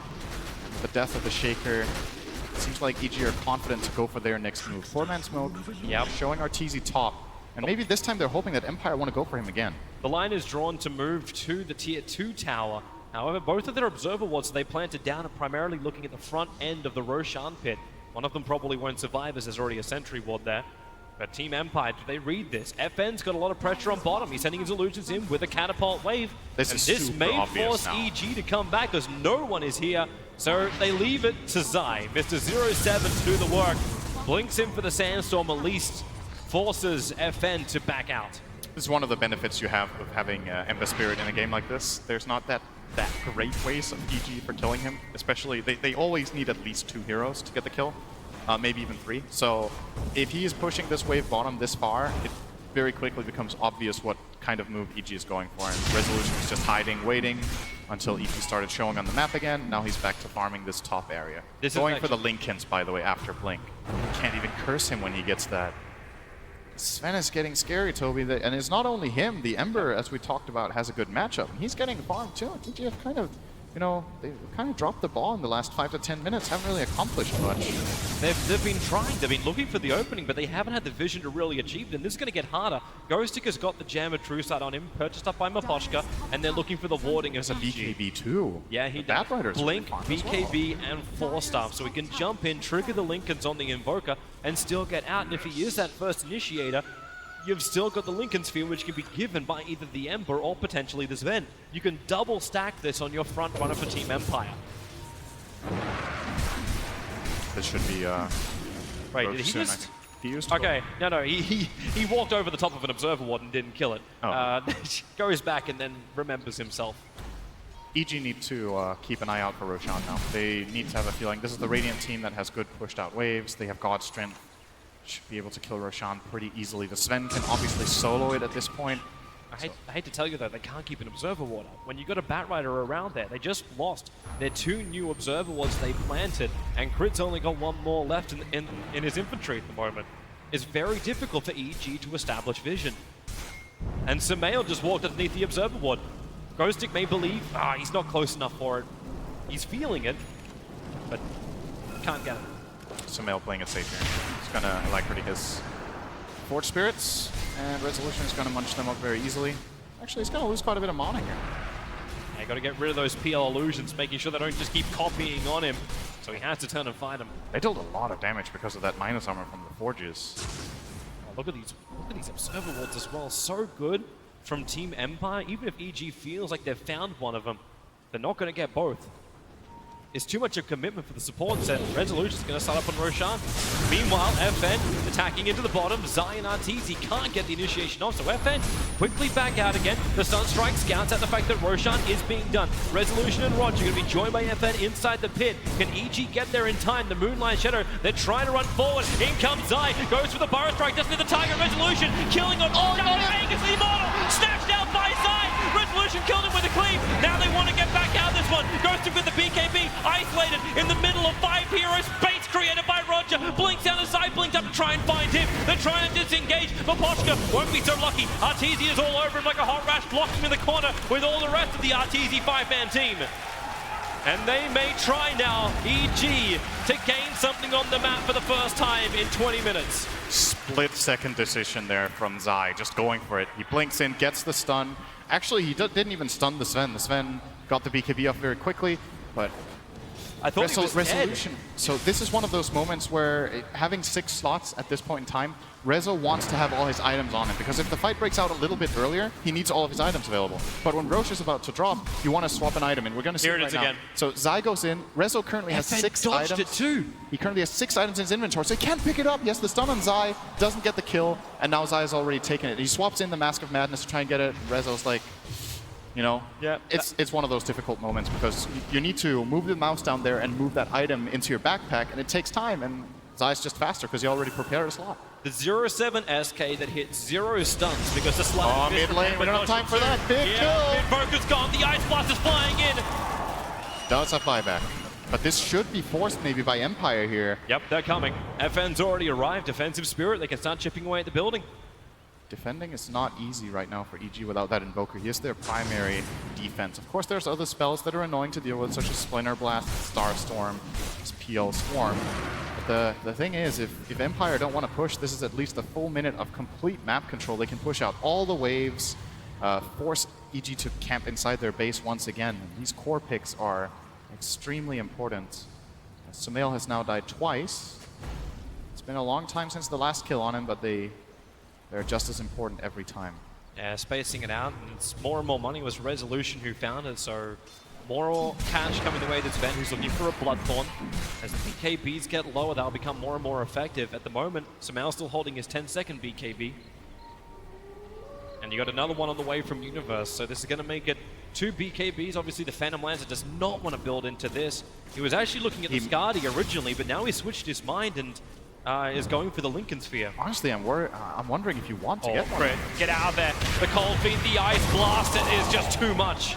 The death of the Shaker. It seems like EG are confident to go for their next move. 4-man smoke, showing Arteezy top. And maybe this time they're hoping that Empire want to go for him again. The line is drawn to move to the tier 2 tower. However, both of their observer wards they planted down are primarily looking at the front end of the Roshan pit. One of them probably won't survive as there's already a sentry ward there. But Team Empire, do they read this? FN's got a lot of pressure on bottom. He's sending his illusions in with a catapult wave. This may force EG to come back because no one is here. So they leave it to Zai. Mr. 07 to do the work. Blinks in for the Sandstorm, at least forces FN to back out. This is one of the benefits you have of having Ember Spirit in a game like this. There's not that great ways of EG for killing him. Especially, they always need at least 2 heroes to get the kill. Maybe even 3. So if he is pushing this wave bottom this far, it very quickly becomes obvious what kind of move EG is going for. And Resolution is just hiding, waiting until EG started showing on the map again. Now he's back to farming this top area. Going for the Linkens, by the way, after Blink. Can't even curse him when he gets that. Sven is getting scary, Toby. And it's not only him. The Ember, as we talked about, has a good matchup. He's getting farmed too. EG have kind of, they've kind of dropped the ball in the last 5 to 10 minutes. Haven't really accomplished much. They've been trying. They've been looking for the opening, but they haven't had the vision to really achieve it. And this is going to get harder. Ghostic has got the Jammer True Sight on him, purchased up by Maposhka, and they're looking for the warding of a BKB too. Yeah, he does. Blink, BKB, and 4-star. So he can jump in, trigger the Linkens on the Invoker, and still get out. And if he is that first initiator, you've still got the Lincoln Sphere, which can be given by either the Ember or potentially the Sven. You can double stack this on your front runner for Team Empire. This should be Wait, did he soon, just... He used okay, no, he walked over the top of an observer ward and didn't kill it. Goes back and then remembers himself. EG need to keep an eye out for Roshan now. They need to have a feeling. This is the Radiant team that has good pushed out waves. They have God Strength. Should be able to kill Roshan pretty easily. The Sven can obviously solo it at this point. I hate to tell you though, they can't keep an observer ward up. When you got a Batrider around there, they just lost their 2 new observer wards they planted, and Crit's only got 1 more left in his infantry at the moment. It's very difficult for EG to establish vision. And Sumail just walked underneath the observer ward. Ghostic may believe, he's not close enough for it. He's feeling it, but can't get it. Sumail playing it safe here. He's gonna alacrity his Forge Spirits, and Resolution is gonna munch them up very easily. Actually, he's gonna lose quite a bit of mana here. Yeah, gotta get rid of those PL illusions, making sure they don't just keep copying on him. So he has to turn and fight him. They dealt a lot of damage because of that minus armor from the Forges. Oh, look at these observer wards as well. So good from Team Empire. Even if EG feels like they've found one of them, they're not gonna get both. It's too much of commitment for the support set. Resolution's going to start up on Roshan. Meanwhile, FN attacking into the bottom. Zion Arteezy can't get the initiation off, so FN quickly back out again. The Sunstrike scouts at the fact that Roshan is being done. Resolution and Roger going to be joined by FN inside the pit. Can EG get there in time? The Moonlight Shadow, they're trying to run forward. In comes Zai, goes for the Burrow Strike, doesn't hit the target. Resolution killing on Vegas the Immortal, snatched out by Zai. Resolution killed him with a cleave. Now they want to get back out this one. Ghostic with the BKB. Isolated in the middle of 5 heroes. Space created by Roger. Blinks down the side, blinks up to try and find him. They're trying to disengage. Maposhka won't be so lucky. Arteezy is all over him like a hot rash, blocking in the corner with all the rest of the Arteezy 5-man team. And they may try now, EG, to gain something on the map for the first time in 20 minutes. Split-second decision there from Zai, just going for it. He blinks in, gets the stun. Actually, he didn't even stun the Sven. The Sven got the BKB off very quickly, but I thought he was Resolution. dead. So this is one of those moments where having 6 slots at this point in time, Rezo wants to have all his items on him, because if the fight breaks out a little bit earlier, he needs all of his items available. But when Roche is about to drop, you want to swap an item, and we're going to see Here it it right is now. again. So Zai goes in. Rezo currently has FN 6 dodged items. it too. He currently has 6 items in his inventory, so he can't pick it up. He has the stun on Zai, doesn't get the kill, and now Zai has already taken it. He swaps in the Mask of Madness to try and get it. Rezo's like, you know, yeah, it's one of those difficult moments because you need to move the mouse down there and move that item into your backpack, and it takes time, and Zai's just faster because he already prepared a slot. The 0-7 SK that hit 0 stuns because the slide. Oh, mid lane, we don't have time for that. Big kill! Invoker's gone, the Ice Blast is flying in. Does have buyback. But this should be forced maybe by Empire here. Yep, they're coming. FN's already arrived. Defensive Spirit, they can start chipping away at the building. Defending is not easy right now for EG without that Invoker. He is their primary defense. Of course, there's other spells that are annoying to deal with, such as Splinter Blast, Starstorm, PL Swarm. But the thing is, if Empire don't want to push, this is at least a full minute of complete map control. They can push out all the waves, force EG to camp inside their base once again. These core picks are extremely important. Sumail has now died twice. It's been a long time since the last kill on him, but they're just as important every time. Yeah, spacing it out, and it's more and more money. It was Resolution who found it, so more cash coming the way to Sven, who's looking for a Bloodthorn. As the BKBs get lower, they'll become more and more effective. At the moment, Sumail still holding his 10-second BKB. And you got another one on the way from Universe, so this is going to make it 2 BKBs. Obviously, the Phantom Lancer does not want to build into this. He was actually looking at the Skadi originally, but now he switched his mind and is going for the Lincoln Sphere. Honestly, I'm wondering if you want to get one. Crit, get out of there. The Cold Feet, the Ice Blast, it is just too much.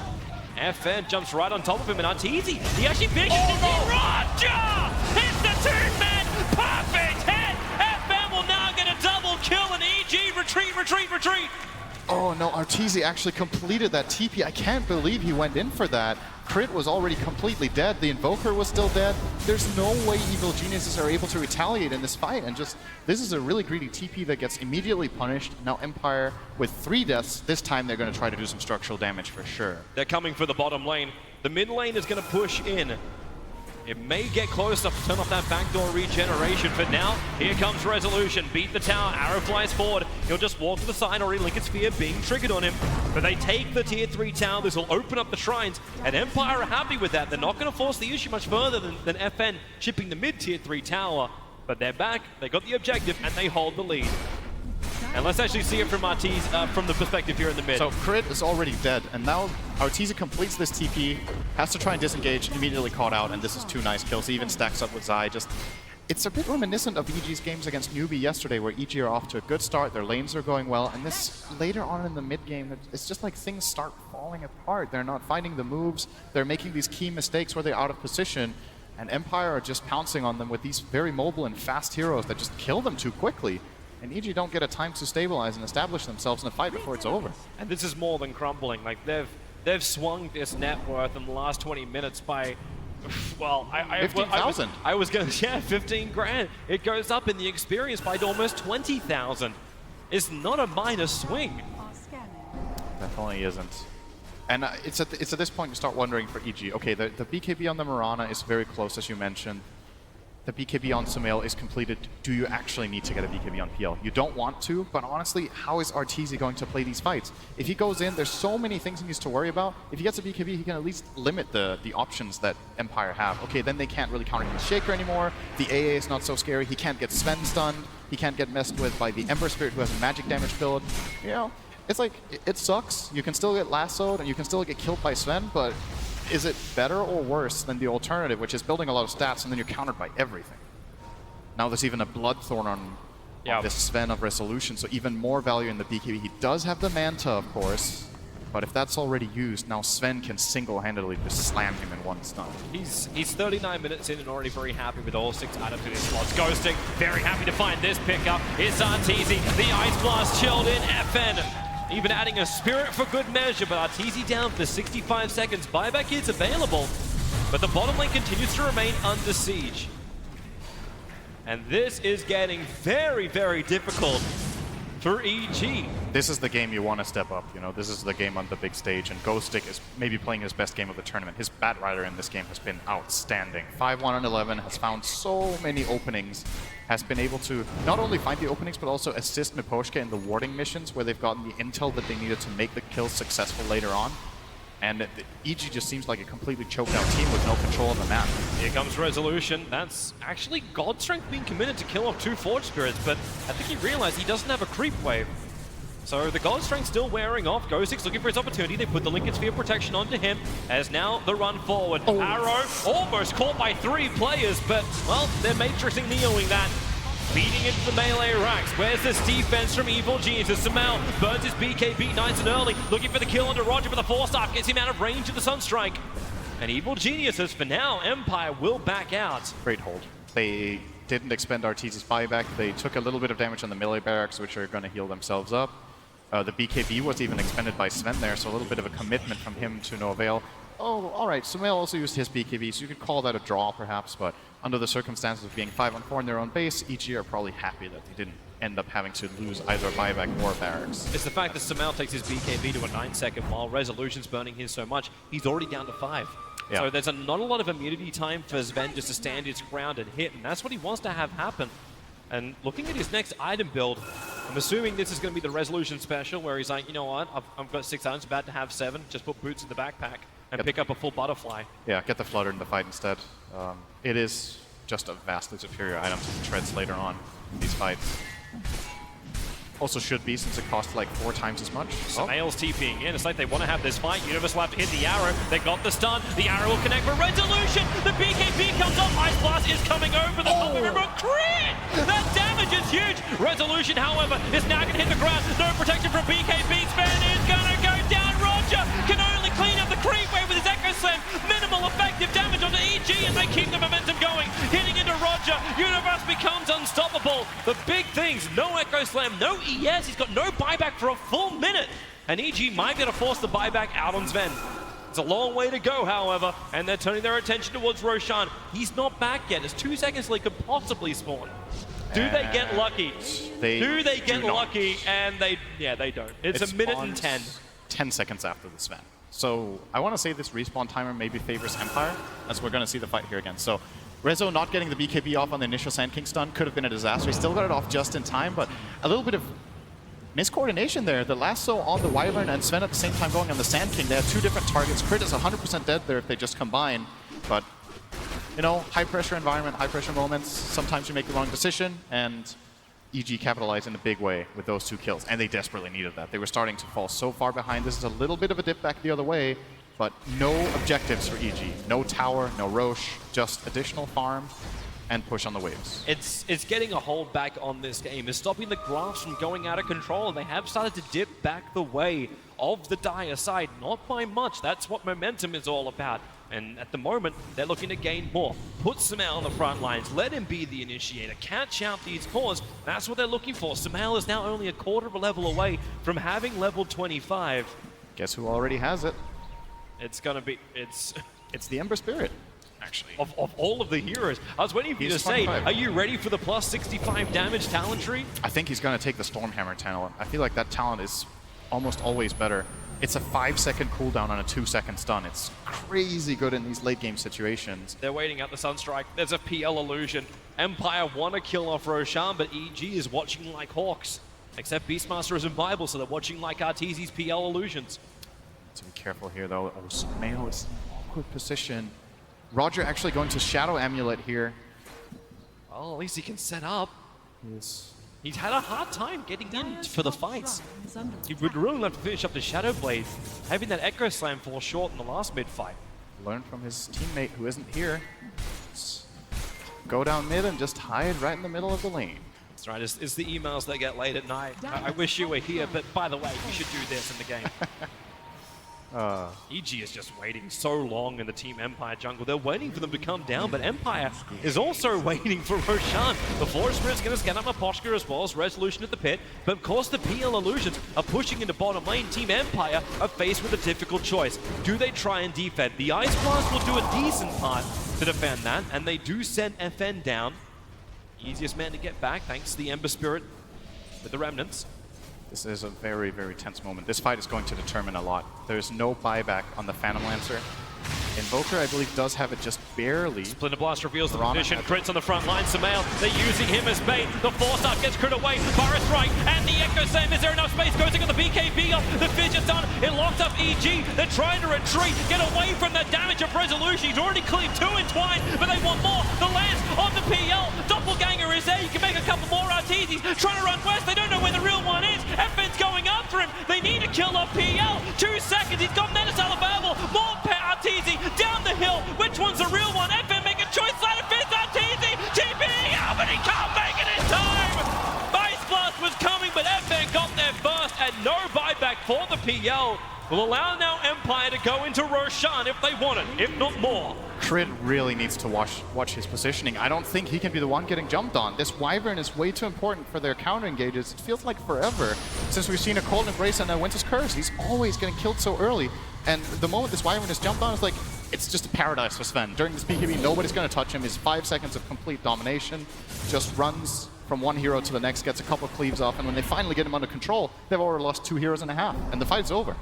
FN jumps right on top of him, and Arteezy, he actually finishes it. Roger! Hits the two-man, perfect hit! FN will now get a double kill, and EG retreat, retreat, retreat! Oh no, Arteezy actually completed that TP. I can't believe he went in for that. Crit was already completely dead. The Invoker was still dead. There's no way Evil Geniuses are able to retaliate in this fight. And just, this is a really greedy TP that gets immediately punished. Now Empire with 3 deaths. This time they're going to try to do some structural damage for sure. They're coming for the bottom lane. The mid lane is going to push in. It may get close enough to turn off that backdoor regeneration, but now, here comes Resolution. Beat the tower, Arrow flies forward. He'll just walk to the side, already Lincoln Sphere being triggered on him. But they take the tier 3 tower, this will open up the shrines, and Empire are happy with that. They're not going to force the issue much further than FN chipping the mid tier 3 tower. But they're back, they got the objective, and they hold the lead. And let's actually see it from Arteezy, from the perspective here in the mid. So Crit is already dead, and now Arteezy completes this TP, has to try and disengage, immediately caught out, and this is 2 nice kills. He even stacks up with Zai. Just, it's a bit reminiscent of EG's games against Newbee yesterday, where EG are off to a good start, their lanes are going well, and this later on in the mid game, it's just like things start falling apart. They're not finding the moves, they're making these key mistakes where they're out of position, and Empire are just pouncing on them with these very mobile and fast heroes that just kill them too quickly. And EG don't get a time to stabilize and establish themselves in a fight before it's over. And this is more than crumbling. Like, they've swung this net worth in the last 20 minutes by, well, 15,000. I was going to, yeah, 15 grand. It goes up in the experience by almost 20,000. It's not a minor swing. Definitely isn't. And it's at this point you start wondering for EG. Okay, the BKB on the Mirana is very close, as you mentioned. The BKB on Sumail is completed. Do you actually need to get a BKB on PL? You don't want to, but honestly, how is Arteezy going to play these fights? If he goes in, there's so many things he needs to worry about. If he gets a BKB, he can at least limit the options that Empire have. Okay, then they can't really counter his Shaker anymore. The AA is not so scary. He can't get Sven stunned. He can't get messed with by the Ember Spirit, who has a magic damage build. You know, it's like, it sucks. You can still get lassoed, and you can still get killed by Sven, but is it better or worse than the alternative, which is building a lot of stats and then you're countered by everything? Now there's even a Bloodthorn on this Sven of Resolution, so even more value in the BKB. He does have the Manta, of course, but if that's already used, now Sven can single-handedly just slam him in one stun. He's 39 minutes in and already very happy with all 6 items in his slots. Ghosting, very happy to find this pickup. It's Arteezy, the Ice Blast chilled in, FN. Even adding a Spirit for good measure, but Arteezy down for 65 seconds. Buyback is available. But the bottom lane continues to remain under siege. And this is getting very, very difficult for EG. This is the game you want to step up, you know, this is the game on the big stage, and Ghostic is maybe playing his best game of the tournament. His Bat Rider in this game has been outstanding. 5-1 on 11, has found so many openings, has been able to not only find the openings, but also assist Miposhka in the warding missions where they've gotten the intel that they needed to make the kills successful later on. And EG just seems like a completely choked out team with no control of the map. Here comes Resolution. That's actually God Strength being committed to kill off 2 Forge Spirits, but I think he realized he doesn't have a creep wave. So the God Strength still wearing off. Ghostic's looking for his opportunity. They put the Lincoln Sphere protection onto him as now the run forward. Arrow almost caught by 3 players, but, well, they're matrixing Neoing that. Feeding into the melee racks. Where's this defense from Evil Geniuses? Samel burns his BKB nice and early, looking for the kill onto Roger, but the Force-Staff gets him out of range of the Sunstrike. And Evil Geniuses, for now, Empire will back out. Great hold. They didn't expend Arteezy's buyback. They took a little bit of damage on the melee barracks, which are going to heal themselves up. The BKB was even expended by Sven there, so a little bit of a commitment from him to no avail. Oh, all right, Samel also used his BKB, so you could call that a draw perhaps, but under the circumstances of being 5-on-4 in their own base, EG are probably happy that they didn't end up having to lose either buyback or barracks. It's the fact that Samel takes his BKB to a 9-second while Resolution's burning his so much, he's already down to 5. Yeah. So there's not a lot of immunity time for Sven just to stand his ground and hit, and that's what he wants to have happen. And looking at his next item build, I'm assuming this is going to be the Resolution special, where he's like, you know what, I've got 6 items, about to have 7, just put boots in the backpack and pick up a full butterfly. Yeah, get the Flutter in the fight instead. It is just a vastly superior item to the Treads later on in these fights. Also should be, since it costs like 4 times as much. Samael's TPing in. It's like they want to have this fight. Universe will have to hit the arrow. They got the stun. The arrow will connect for Resolution. The BKB comes off. Ice Blast is coming over the top of him. Crit! That damage is huge. Resolution, however, is now going to hit the ground. No protection from BKB. Sven is going to go down. Roger can only clean up the creep wave with his Echo Slam. Minimal effective damage onto EG, and they keep the momentum going. Hitting into Roger. Universe becomes unstoppable. The big things, no Echo Slam, no ES. He's got no buyback for a full minute. And EG might be able to force the buyback out on Sven. It's a long way to go, however, and they're turning their attention towards Roshan. He's not back yet. There's 2 seconds till he could possibly spawn. Do they get lucky? Do they get lucky? And they don't. It's a minute and 10. 10 seconds after the Sven. So I want to say this respawn timer maybe favors Empire, as we're going to see the fight here again. So Rezo not getting the BKB off on the initial Sand King stun could have been a disaster. He still got it off just in time, but a little bit of miscoordination there. The lasso on the Wyvern and Sven at the same time going on the Sand King. They have 2 different targets. Crit is 100% dead there if they just combine, but you know, high pressure environment, high pressure moments, sometimes you make the wrong decision, and EG capitalized in a big way with those 2 kills, and they desperately needed that. They were starting to fall so far behind. This is a little bit of a dip back the other way, but no objectives for EG. No tower, no Roche, just additional farm and push on the waves. It's getting a hold back on this game. It's stopping the graphs from going out of control, and they have started to dip back the way of the dire side. Not by much. That's what momentum is all about. And at the moment, they're looking to gain more. Put Samel on the front lines. Let him be the initiator. Catch out these cores. That's what they're looking for. Samel is now only a quarter of a level away from having level 25. Guess who already has it? It's going to be... It's the Ember Spirit, actually. Of all of the heroes. I was waiting for you to say, are you ready for the plus 65 damage talent tree? I think he's going to take the Stormhammer talent. I feel like that talent is almost always better. It's a 5-second cooldown on a 2-second stun. It's crazy good in these late game situations. They're waiting out the Sunstrike. There's a PL illusion. Empire want to kill off Roshan, but EG is watching like hawks. Except Beastmaster is in Bible, so they're watching like Arteezy's PL illusions. To be careful here, though. Oh, Samel is in an awkward position. Roger actually going to Shadow Amulet here. Well, at least he can set up. He's had a hard time getting in for the fights. He would really love to finish up the Shadow Blade, having that Echo Slam fall short in the last mid-fight. Learn from his teammate who isn't here. Go down mid and just hide right in the middle of the lane. That's right, it's the emails that get late at night. I wish you were here, but by the way, you should do this in the game. EG is just waiting so long in the Team Empire jungle. They're waiting for them to come down, but Empire is also waiting for Roshan. The Forest Spirit's going to scan up Maposhka as well as Resolution at the pit, but of course the PL Illusions are pushing into bottom lane. Team Empire are faced with a difficult choice. Do they try and defend? The Ice Blast will do a decent part to defend that, and they do send FN down. Easiest man to get back thanks to the Ember Spirit with the Remnants. This is a very, very tense moment. This fight is going to determine a lot. There's no buyback on the Phantom Lancer. Invoker, I believe, does have it just barely. Splinter Blast reveals the position. Crits on the front line. Samael, they're using him as bait. The Force-Up gets crit away. Virus right, and the Echo Same. Is there enough space? Ghosting on the BKB off. The Fidget's done. It locks up EG. They're trying to retreat, get away from the damage of Resolution. He's already cleared 2 entwined, but they want more. The lance on the PL. Doppelganger is there. You can make a couple more Arteezy's trying to run west. They don't know where the real one is. FN's going after him. They need to kill off PL. 2 seconds. He's got Menacel available. More Arteezy down the hill. Which one's the real one? FN make a choice. Side of fist. Arteezy. TP. Oh, but he can't make it in time. Ice Blast was coming, but FN got there first, and no buyback for the PL. Will allow now Empire to go into Roshan if they want it, if not more. Crit really needs to watch his positioning. I don't think he can be the one getting jumped on. This Wyvern is way too important for their counter engages. It feels like forever since we've seen a Cold Embrace and a Winter's Curse. He's always getting killed so early. And the moment this Wyvern is jumped on, it's like, it's just a paradise for Sven. During this BKB, nobody's going to touch him. His 5 seconds of complete domination just runs from one hero to the next, gets a couple of cleaves off, and when they finally get him under control, they've already lost 2 heroes and a half, and the fight's over.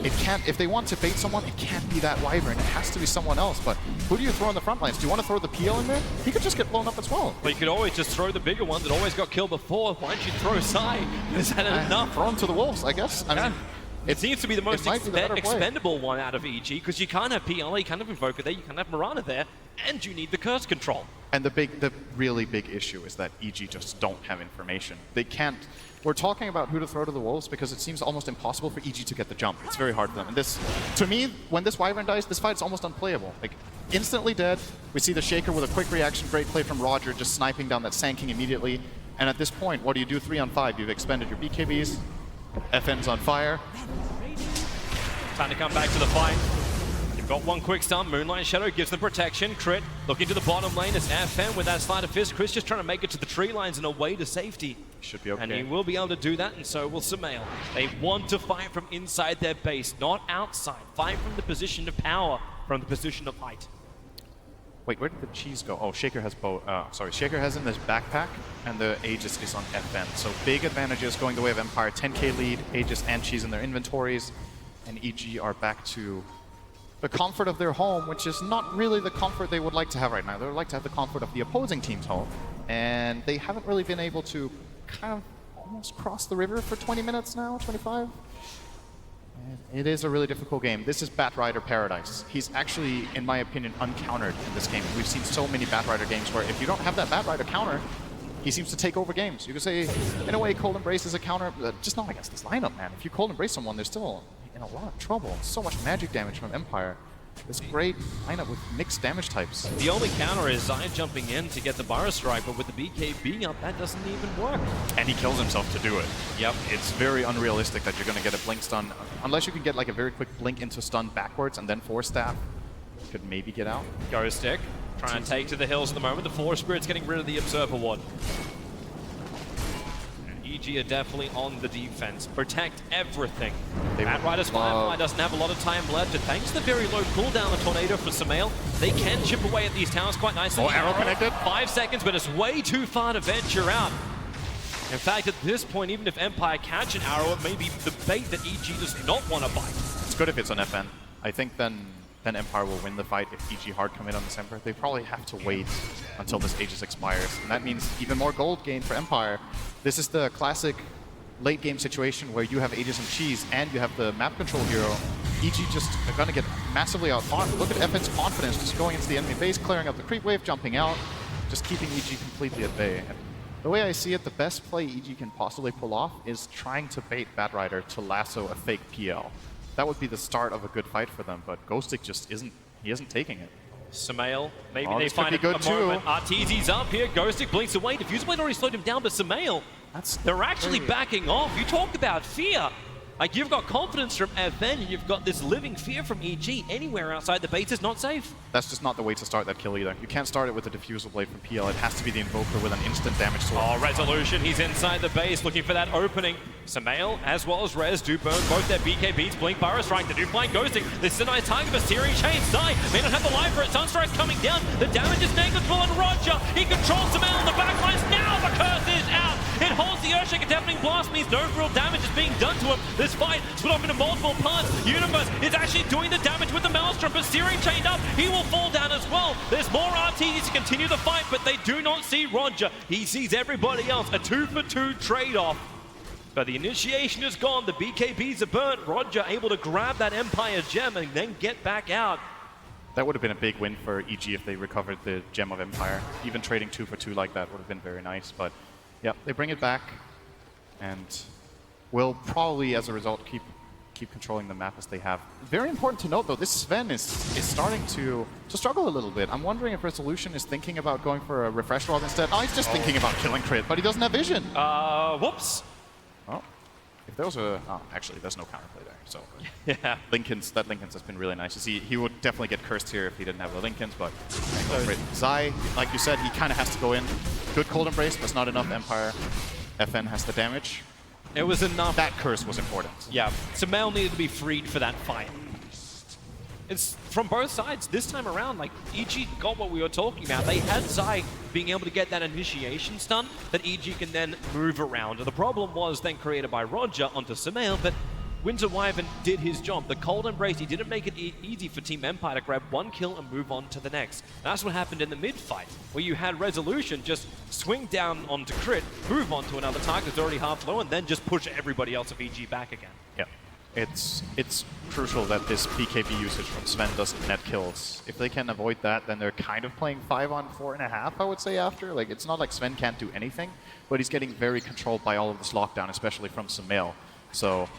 It can't, if they want to bait someone, it can't be that Wyvern. It has to be someone else, but who do you throw on the front lines? Do you want to throw the PL in there? He could just get blown up as well. But you could always just throw the bigger one that always got killed before. Why don't you throw Sai? Is that enough? Throw him to the wolves, I guess. I mean, it seems to be the most expendable play. one out of EG, because you can't have PL, you can't have Invoker there, you can't have Mirana there, and you need the curse control. And the really big issue is that EG just don't have information. They can't. We're talking about who to throw to the wolves because it seems almost impossible for EG to get the jump. It's very hard for them. And this, to me, when this Wyvern dies, this fight's almost unplayable. Like, instantly dead. We see the Shaker with a quick reaction, great play from Roger, just sniping down that Sand King immediately. And at this point, what do you do 3 on 5? You've expended your BKBs, FN's on fire. Time to come back to the fight. You've got one quick stun. Moonlight Shadow gives them protection. Crit looking to the bottom lane. It's FN with that Sleight of Fist. Chris just trying to make it to the tree lines and away to safety. Should be okay. And he will be able to do that, and so will Samael. They want to fight from inside their base, not outside. Fight from the position of power, from the position of height. Wait, where did the cheese go? Oh, Shaker has Shaker has in his backpack, and the Aegis is on FN. So big advantages going the way of Empire. 10k lead, Aegis and cheese in their inventories, and EG are back to the comfort of their home, which is not really the comfort they would like to have right now. They would like to have the comfort of the opposing team's home, and they haven't really been able to kind of almost cross the river for 20 minutes now, 25. And it is a really difficult game. This is Batrider Paradise. He's actually, in my opinion, uncountered in this game. We've seen so many Batrider games where if you don't have that Batrider counter, he seems to take over games. You could say, in a way, Cold Embrace is a counter, just not against this lineup, man. If you Cold Embrace someone, they're still in a lot of trouble. So much magic damage from Empire. This great lineup with mixed damage types. The only counter is Zion jumping in to get the Burrow Strike, but with the BKB up, that doesn't even work. And he kills himself to do it. Yep. It's very unrealistic that you're going to get a blink stun, unless you can get like a very quick blink into stun backwards and then Force Staff. Could maybe get out. Ghost Stick, trying to take to the hills at the moment. The Force Spirit's getting rid of the Observer Ward. EG are definitely on the defense. Protect everything. Batrider's Firefly doesn't have a lot of time left, and thanks to the very low cooldown of Tornado for Samael, they can chip away at these towers quite nicely. Oh, arrow connected. 5 seconds, but it's way too far to venture out. In fact, at this point, even if Empire catch an arrow, it may be the bait that EG does not want to bite. It's good if it's on FN. I think then Empire will win the fight if EG hard commit on this Emperor. They probably have to wait until this Aegis expires, and that means even more gold gain for Empire. This is the classic late game situation where you have Aegis and cheese and you have the map control hero. EG just are going to get massively out-farmed. Look at FN's confidence just going into the enemy base, clearing up the creep wave, jumping out, just keeping EG completely at bay. And the way I see it, the best play EG can possibly pull off is trying to bait Batrider to lasso a fake PL. That would be the start of a good fight for them, but Ghostic just isn't taking it. Samael, maybe they find a moment. Arteezy's up here, Ghostic blinks away. Diffuser Blade already slowed him down, but Samael, they're actually backing off. You talk about fear. Like, you've got confidence from FN, and you've got this living fear from EG. Anywhere outside the base is not safe. That's just not the way to start that kill either. You can't start it with a diffusal blade from PL. It has to be the Invoker with an instant damage sword. Oh, Resolution, he's inside the base looking for that opening. Samael, as well as Rez, do burn both their BKBs. Blink, Pyro Strike, they do flying Ghosting. This is a nice target, but Searing Chain, Zai may not have the life for it. Sunstrike's coming down. The damage is negligible, and Roger, he controls Samael on the backlines. Now the curse is out. It holds the Earthshaker. Deafening Blast means no real damage is being done to him. This fight split off into multiple parts. Universe is actually doing the damage with the Maelstrom, but Searing chained up. He will fall down as well. There's more RTs to continue the fight, but they do not see Roger. He sees everybody else. A 2-for-2 trade-off. But the initiation is gone. The BKBs are burnt. Roger able to grab that Empire gem and then get back out. That would have been a big win for EG if they recovered the Gem of Empire. Even trading 2-for-2 like that would have been very nice. But yeah, they bring it back, and will probably, as a result, keep controlling the map as they have. Very important to note, though, this Sven is starting to struggle a little bit. I'm wondering if Resolution is thinking about going for a refresh rod instead. Oh, he's just thinking about killing crit, but he doesn't have vision. Whoops. Oh, if there was a... Oh, actually, there's no counterplay there. So yeah, that Linken's has been really nice to see. He would definitely get cursed here if he didn't have the Linken's, but Zai, like you said, he kind of has to go in. Good Cold Embrace, but not enough Empire. FN has the damage. It was enough. That curse was important. Yeah, Samael needed to be freed for that fight. It's from both sides this time around. Like, EG got what we were talking about. They had Zai being able to get that initiation stun that EG can then move around. The problem was then created by Roger onto Samael, but Winter Wyvern did his job. The Cold Embrace, he didn't make it easy for Team Empire to grab one kill and move on to the next. That's what happened in the mid-fight, where you had Resolution just swing down onto crit, move on to another target that's already half low, and then just push everybody else of EG back again. Yeah. It's crucial that this BKB usage from Sven doesn't net kills. If they can avoid that, then they're kind of playing 5-on-4.5, I would say, after. Like, it's not like Sven can't do anything, but he's getting very controlled by all of this lockdown, especially from Samael. So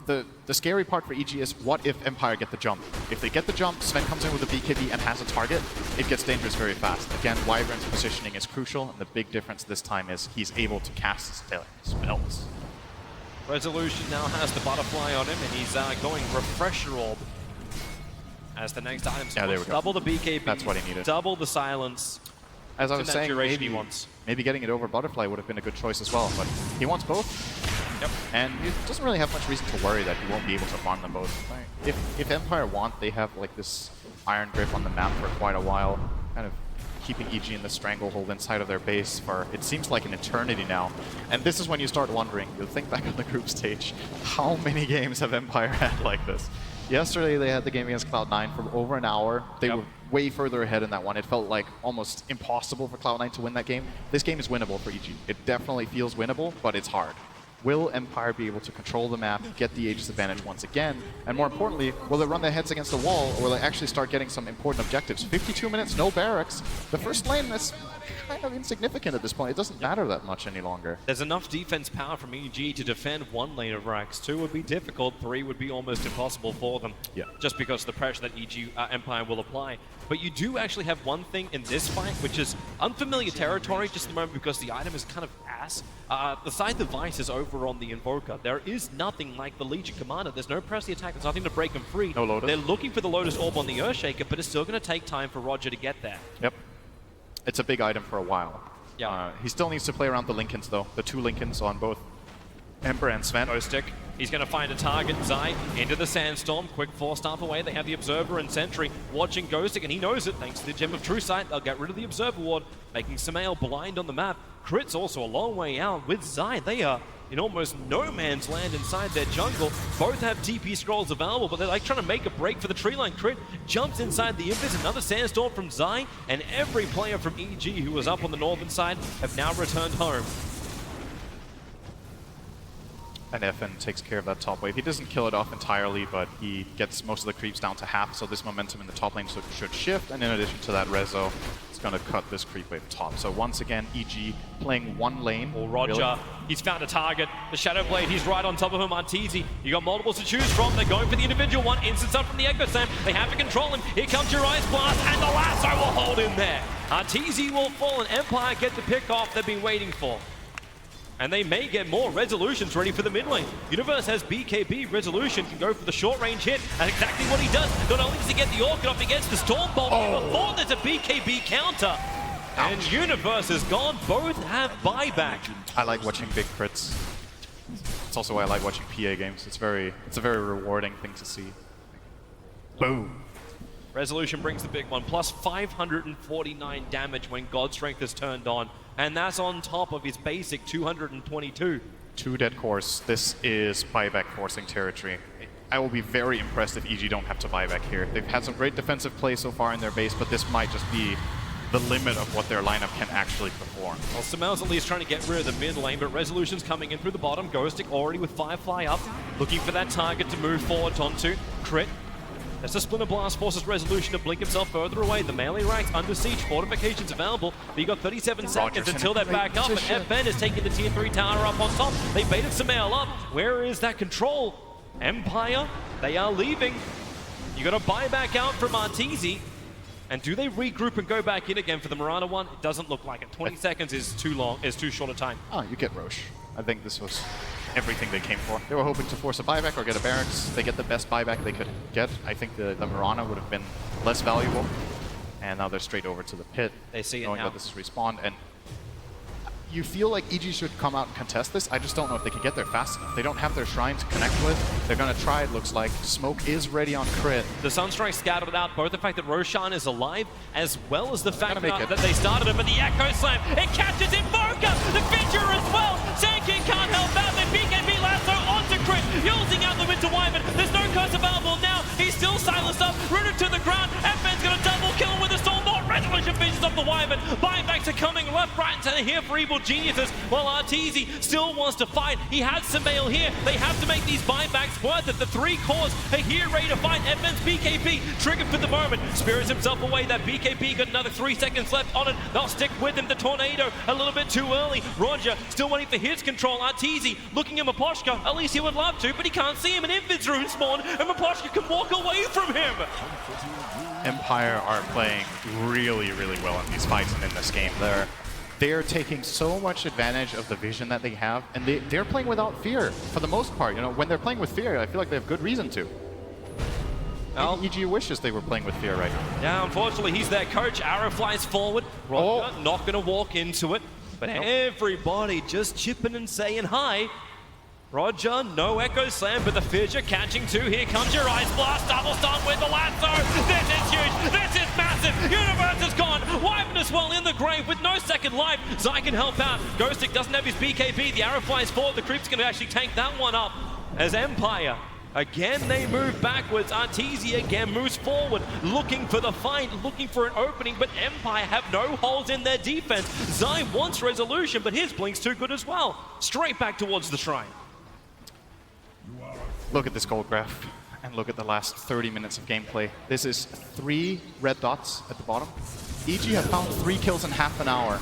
the scary part for EG is, what if Empire get the jump? If they get the jump, Sven comes in with a BKB and has a target, it gets dangerous very fast. Again, Wyvern's positioning is crucial, and the big difference this time is he's able to cast spells. Resolution now has the butterfly on him, and he's going Refresher Orb as the next item. Yeah, there we go. Double the BKB. That's what he needed. Double the silence. As I was saying, maybe getting it over Butterfly would have been a good choice as well, but he wants both. Yep. And he doesn't really have much reason to worry that he won't be able to farm them both. If Empire want, they have like this iron grip on the map for quite a while, kind of keeping EG in the stranglehold inside of their base for, it seems like, an eternity now. And this is when you start wondering, you'll think back on the group stage, how many games have Empire had like this? Yesterday they had the game against Cloud9 for over an hour. They were way further ahead in that one. It felt like almost impossible for Cloud9 to win that game. This game is winnable for EG. It definitely feels winnable, but it's hard. Will Empire be able to control the map, get the Aegis advantage once again? And more importantly, will they run their heads against the wall, or will they actually start getting some important objectives? 52 minutes, no barracks. The first lane is kind of insignificant at this point. It doesn't matter that much any longer. There's enough defense power from EG to defend one lane of racks. 2 would be difficult, 3 would be almost impossible for them. Yeah. Just because of the pressure that EG Empire will apply. But you do actually have one thing in this fight, which is unfamiliar territory just at the moment because the item is kind of ass. The side device is over on the Invoker. There is nothing like the Legion Commander. There's no press the attack. There's nothing to break him free. No Lotus. They're looking for the Lotus Orb on the Earthshaker, but it's still going to take time for Roger to get there. Yep. It's a big item for a while. Yeah. He still needs to play around the Linken's, though. The 2 Linken's on both Emperor and Sven. Stick. He's going to find a target. Zai into the Sandstorm. Quick 4-staff away. They have the Observer and Sentry watching Ghostic, and he knows it. Thanks to the Gem of True Sight, they'll get rid of the Observer Ward, making Samael blind on the map. Crit's also a long way out. With Zai, they are in almost no man's land inside their jungle. Both have TP scrolls available, but they're like trying to make a break for the tree line. Crit jumps inside the Invis. Another Sandstorm from Zai, and every player from EG who was up on the northern side have now returned home. And FN takes care of that top wave. He doesn't kill it off entirely, but he gets most of the creeps down to half, so this momentum in the top lane should shift, and in addition to that, Rezo is going to cut this creep wave top. So once again, EG playing one lane. Or Roger, really? He's found a target. The Shadow Blade, he's right on top of him. Arteezy, you got multiples to choose from. They're going for the individual one. Instant up from the Echo Sam. They have to control him. Here comes your Ice Blast, and the lasso will hold him there. Arteezy will fall, and Empire get the pick off they've been waiting for. And they may get more Resolutions ready for the mid lane. Universe has BKB, Resolution can go for the short range hit. And exactly what he does. Not only does he get the Orchid up against the Stormbolt, but before there's a BKB counter. And Universe is gone. Both have buyback. I like watching big crits. It's also why I like watching PA games. It's a very rewarding thing to see. Boom. Resolution brings the big one, plus 549 damage when God Strength is turned on. And that's on top of his basic 222. 2 dead cores. This is buyback forcing territory. I will be very impressed if EG don't have to buyback here. They've had some great defensive play so far in their base, but this might just be the limit of what their lineup can actually perform. Well, Samel's at least trying to get rid of the mid lane, but Resolution's coming in through the bottom. Ghostic already with Firefly up, looking for that target to move forward onto. Crit. As the Splinter Blast forces Resolution to blink himself further away. The melee ranks under siege, fortifications available, but you got 37 seconds until they're back up, and FN is taking the tier 3 tower up on top. They baited Samel up. Where is that control? Empire, they are leaving. You got a buyback out from Arteezy. And do they regroup and go back in again for the Mirana one? It doesn't look like it. 20 seconds is too long, is too short a time. Oh, you get Roche. I think this was everything they came for. They were hoping to force a buyback or get a barracks. They get the best buyback they could get. I think the Mirana would have been less valuable. And now they're straight over to the pit. They see it knowing now. that this is respawned. And you feel like EG should come out and contest this. I just don't know if they can get there fast enough. They don't have their shrine to connect with. They're going to try, it looks like. Smoke is ready on crit. The Sunstrike scattered out both the fact that Roshan is alive, as well as the fact that they started him, but the Echo Slam, it catches Invoker! The Fidger as well! Sandking can't help out, then BKB Lasso onto crit, using out the Winter Wyvern. There's no curse available now. He's still silenced up, rooted to the ground. FN's going to double kill him with a Stormbolt. Resolution finishes off the Wyvern. Buybacks are coming left, right, and center here for Evil Geniuses, while Arteezy still wants to fight. He has Samale here. They have to make these buybacks worth it. The 3 cores are here ready to fight. FN's BKB triggered for the moment. Spirits himself away. That BKB got another 3 seconds left on it. They'll stick with him. The Tornado a little bit too early. Roger still waiting for his control. Arteezy looking at Maposhka. At least he would love to, but he can't see him. An Invid's rune spawn, and Maposhka can walk away from him. Empire are playing really, really well in these fights and in this game. They're taking so much advantage of the vision that they have, and they're playing without fear for the most part. You know, when they're playing with fear, I feel like they have good reason to. EG wishes they were playing with fear right now. Yeah, unfortunately, he's their coach. Arrow flies forward. Roger not going to walk into it, but everybody just chipping and saying hi. Roger, no Echo Slam, but the Fissure catching 2. Here comes your Ice Blast, double stun with the Lasso. This is huge, this is massive. Universe is gone. Wyvern as well in the grave with no second life. Zai can help out. Ghostic doesn't have his BKB. The arrow flies forward. The Creep's going to actually tank that one up. As Empire, again, they move backwards. Arteezy again moves forward, looking for the fight, looking for an opening, but Empire have no holes in their defense. Zai wants Resolution, but his blink's too good as well. Straight back towards the shrine. Look at this gold graph, and look at the last 30 minutes of gameplay. This is 3 red dots at the bottom. EG have found 3 kills in half an hour.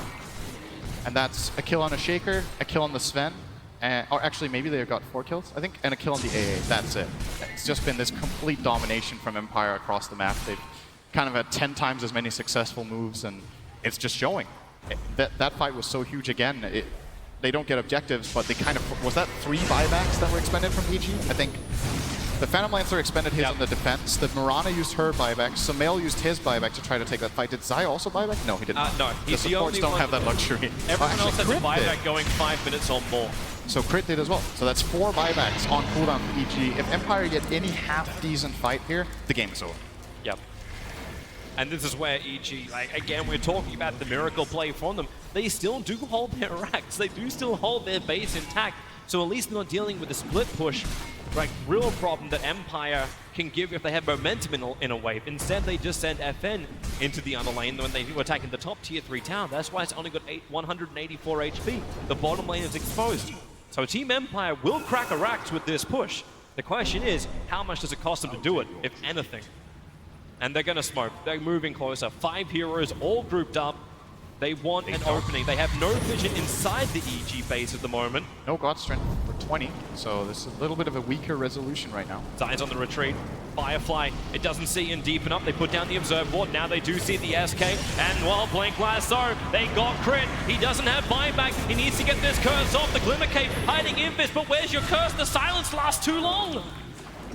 And that's a kill on a Shaker, a kill on the Sven, or actually maybe they've got 4 kills, I think, and a kill on the AA. That's it. It's just been this complete domination from Empire across the map. They've kind of had 10 times as many successful moves, and it's just showing. That fight was so huge again. They don't get objectives, but they kind of... Was that 3 buybacks that were expended from EG? I think the Phantom Lancer expended his on the defense. The Mirana used her buyback. Samale used his buyback to try to take that fight. Did Zai also buyback? No, he did not. No, the supports don't have that luxury. Everyone else has a buyback going 5 minutes or more. So Crit did as well. So that's 4 buybacks on cooldown for EG. If Empire get any half-decent fight here, the game is over. Yep. And this is where EG, like, again, we're talking about the miracle play from them. They still do hold their racks. They do still hold their base intact. So at least they're not dealing with the split push, like, real problem that Empire can give if they have momentum in a wave. Instead, they just send FN into the other lane when they were attacking the top tier 3 tower. That's why it's only got 184 HP. The bottom lane is exposed. So Team Empire will crack a racks with this push. The question is, how much does it cost them to do it, if anything? And they're going to smoke. They're moving closer. 5 heroes all grouped up. They want an opening. They have no vision inside the EG base at the moment. No God Strength for 20, so this is a little bit of a weaker resolution right now. Zion's on the retreat. Firefly, it doesn't see in deep enough. They put down the Observe Ward. Now they do see the SK. And well, Blink Lasso, they got crit. He doesn't have buyback. He needs to get this curse off. The Glimmer Cape hiding Invis, but where's your curse? The silence lasts too long.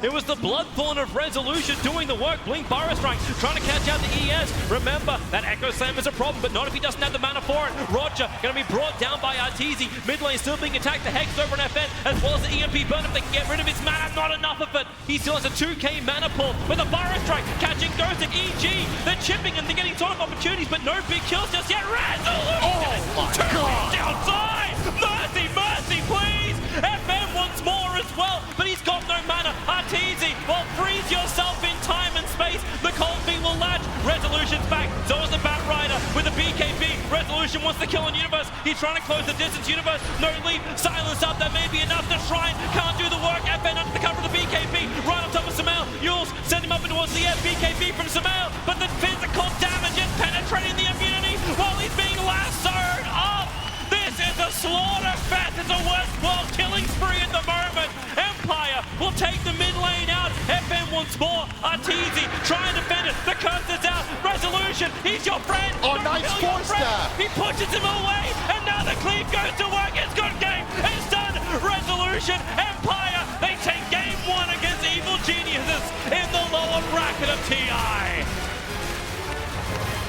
It was the Bloodthorn of Resolution doing the work. Blink Burrow Strike, trying to catch out the ES. Remember, that Echo Slam is a problem, but not if he doesn't have the mana for it. Roger going to be brought down by Arteezy. Mid lane still being attacked. The Hex over an FN, as well as the EMP burn. If they can get rid of his mana, not enough of it. He still has a 2k mana pull with a Burrow Strike, catching Ghosted. EG, they're chipping and they're getting sort of opportunities, but no big kills just yet. Resolution! Oh my God! Outside! Mercy, mercy, please! FN wants more as well, but he's got no mana. Arteezy, well, freeze yourself in time and space. The Cold Feet will latch. Resolution's back. So is the Batrider with the BKB. Resolution wants to kill on Universe. He's trying to close the distance. Universe, no leap. Silence up. That may be enough to Shrine. Can't do the work. FN under the cover of the BKB. Right on top of Samael. Yules send him up towards the BKB from Samael. But the physical damage is penetrating the immunity while he's being lassoed up. This is a slaughter fest. It's a Westworld killing spree at the moment. Empire will take the mid lane out. FN wants more. Arteezy trying to defend it. The curse is out. Resolution, he's your friend. Oh, nice force there. He pushes him away, and now the cleave goes to work. It's good game. It's done. Resolution, Empire, they take game 1 against Evil Geniuses in the lower bracket of TI.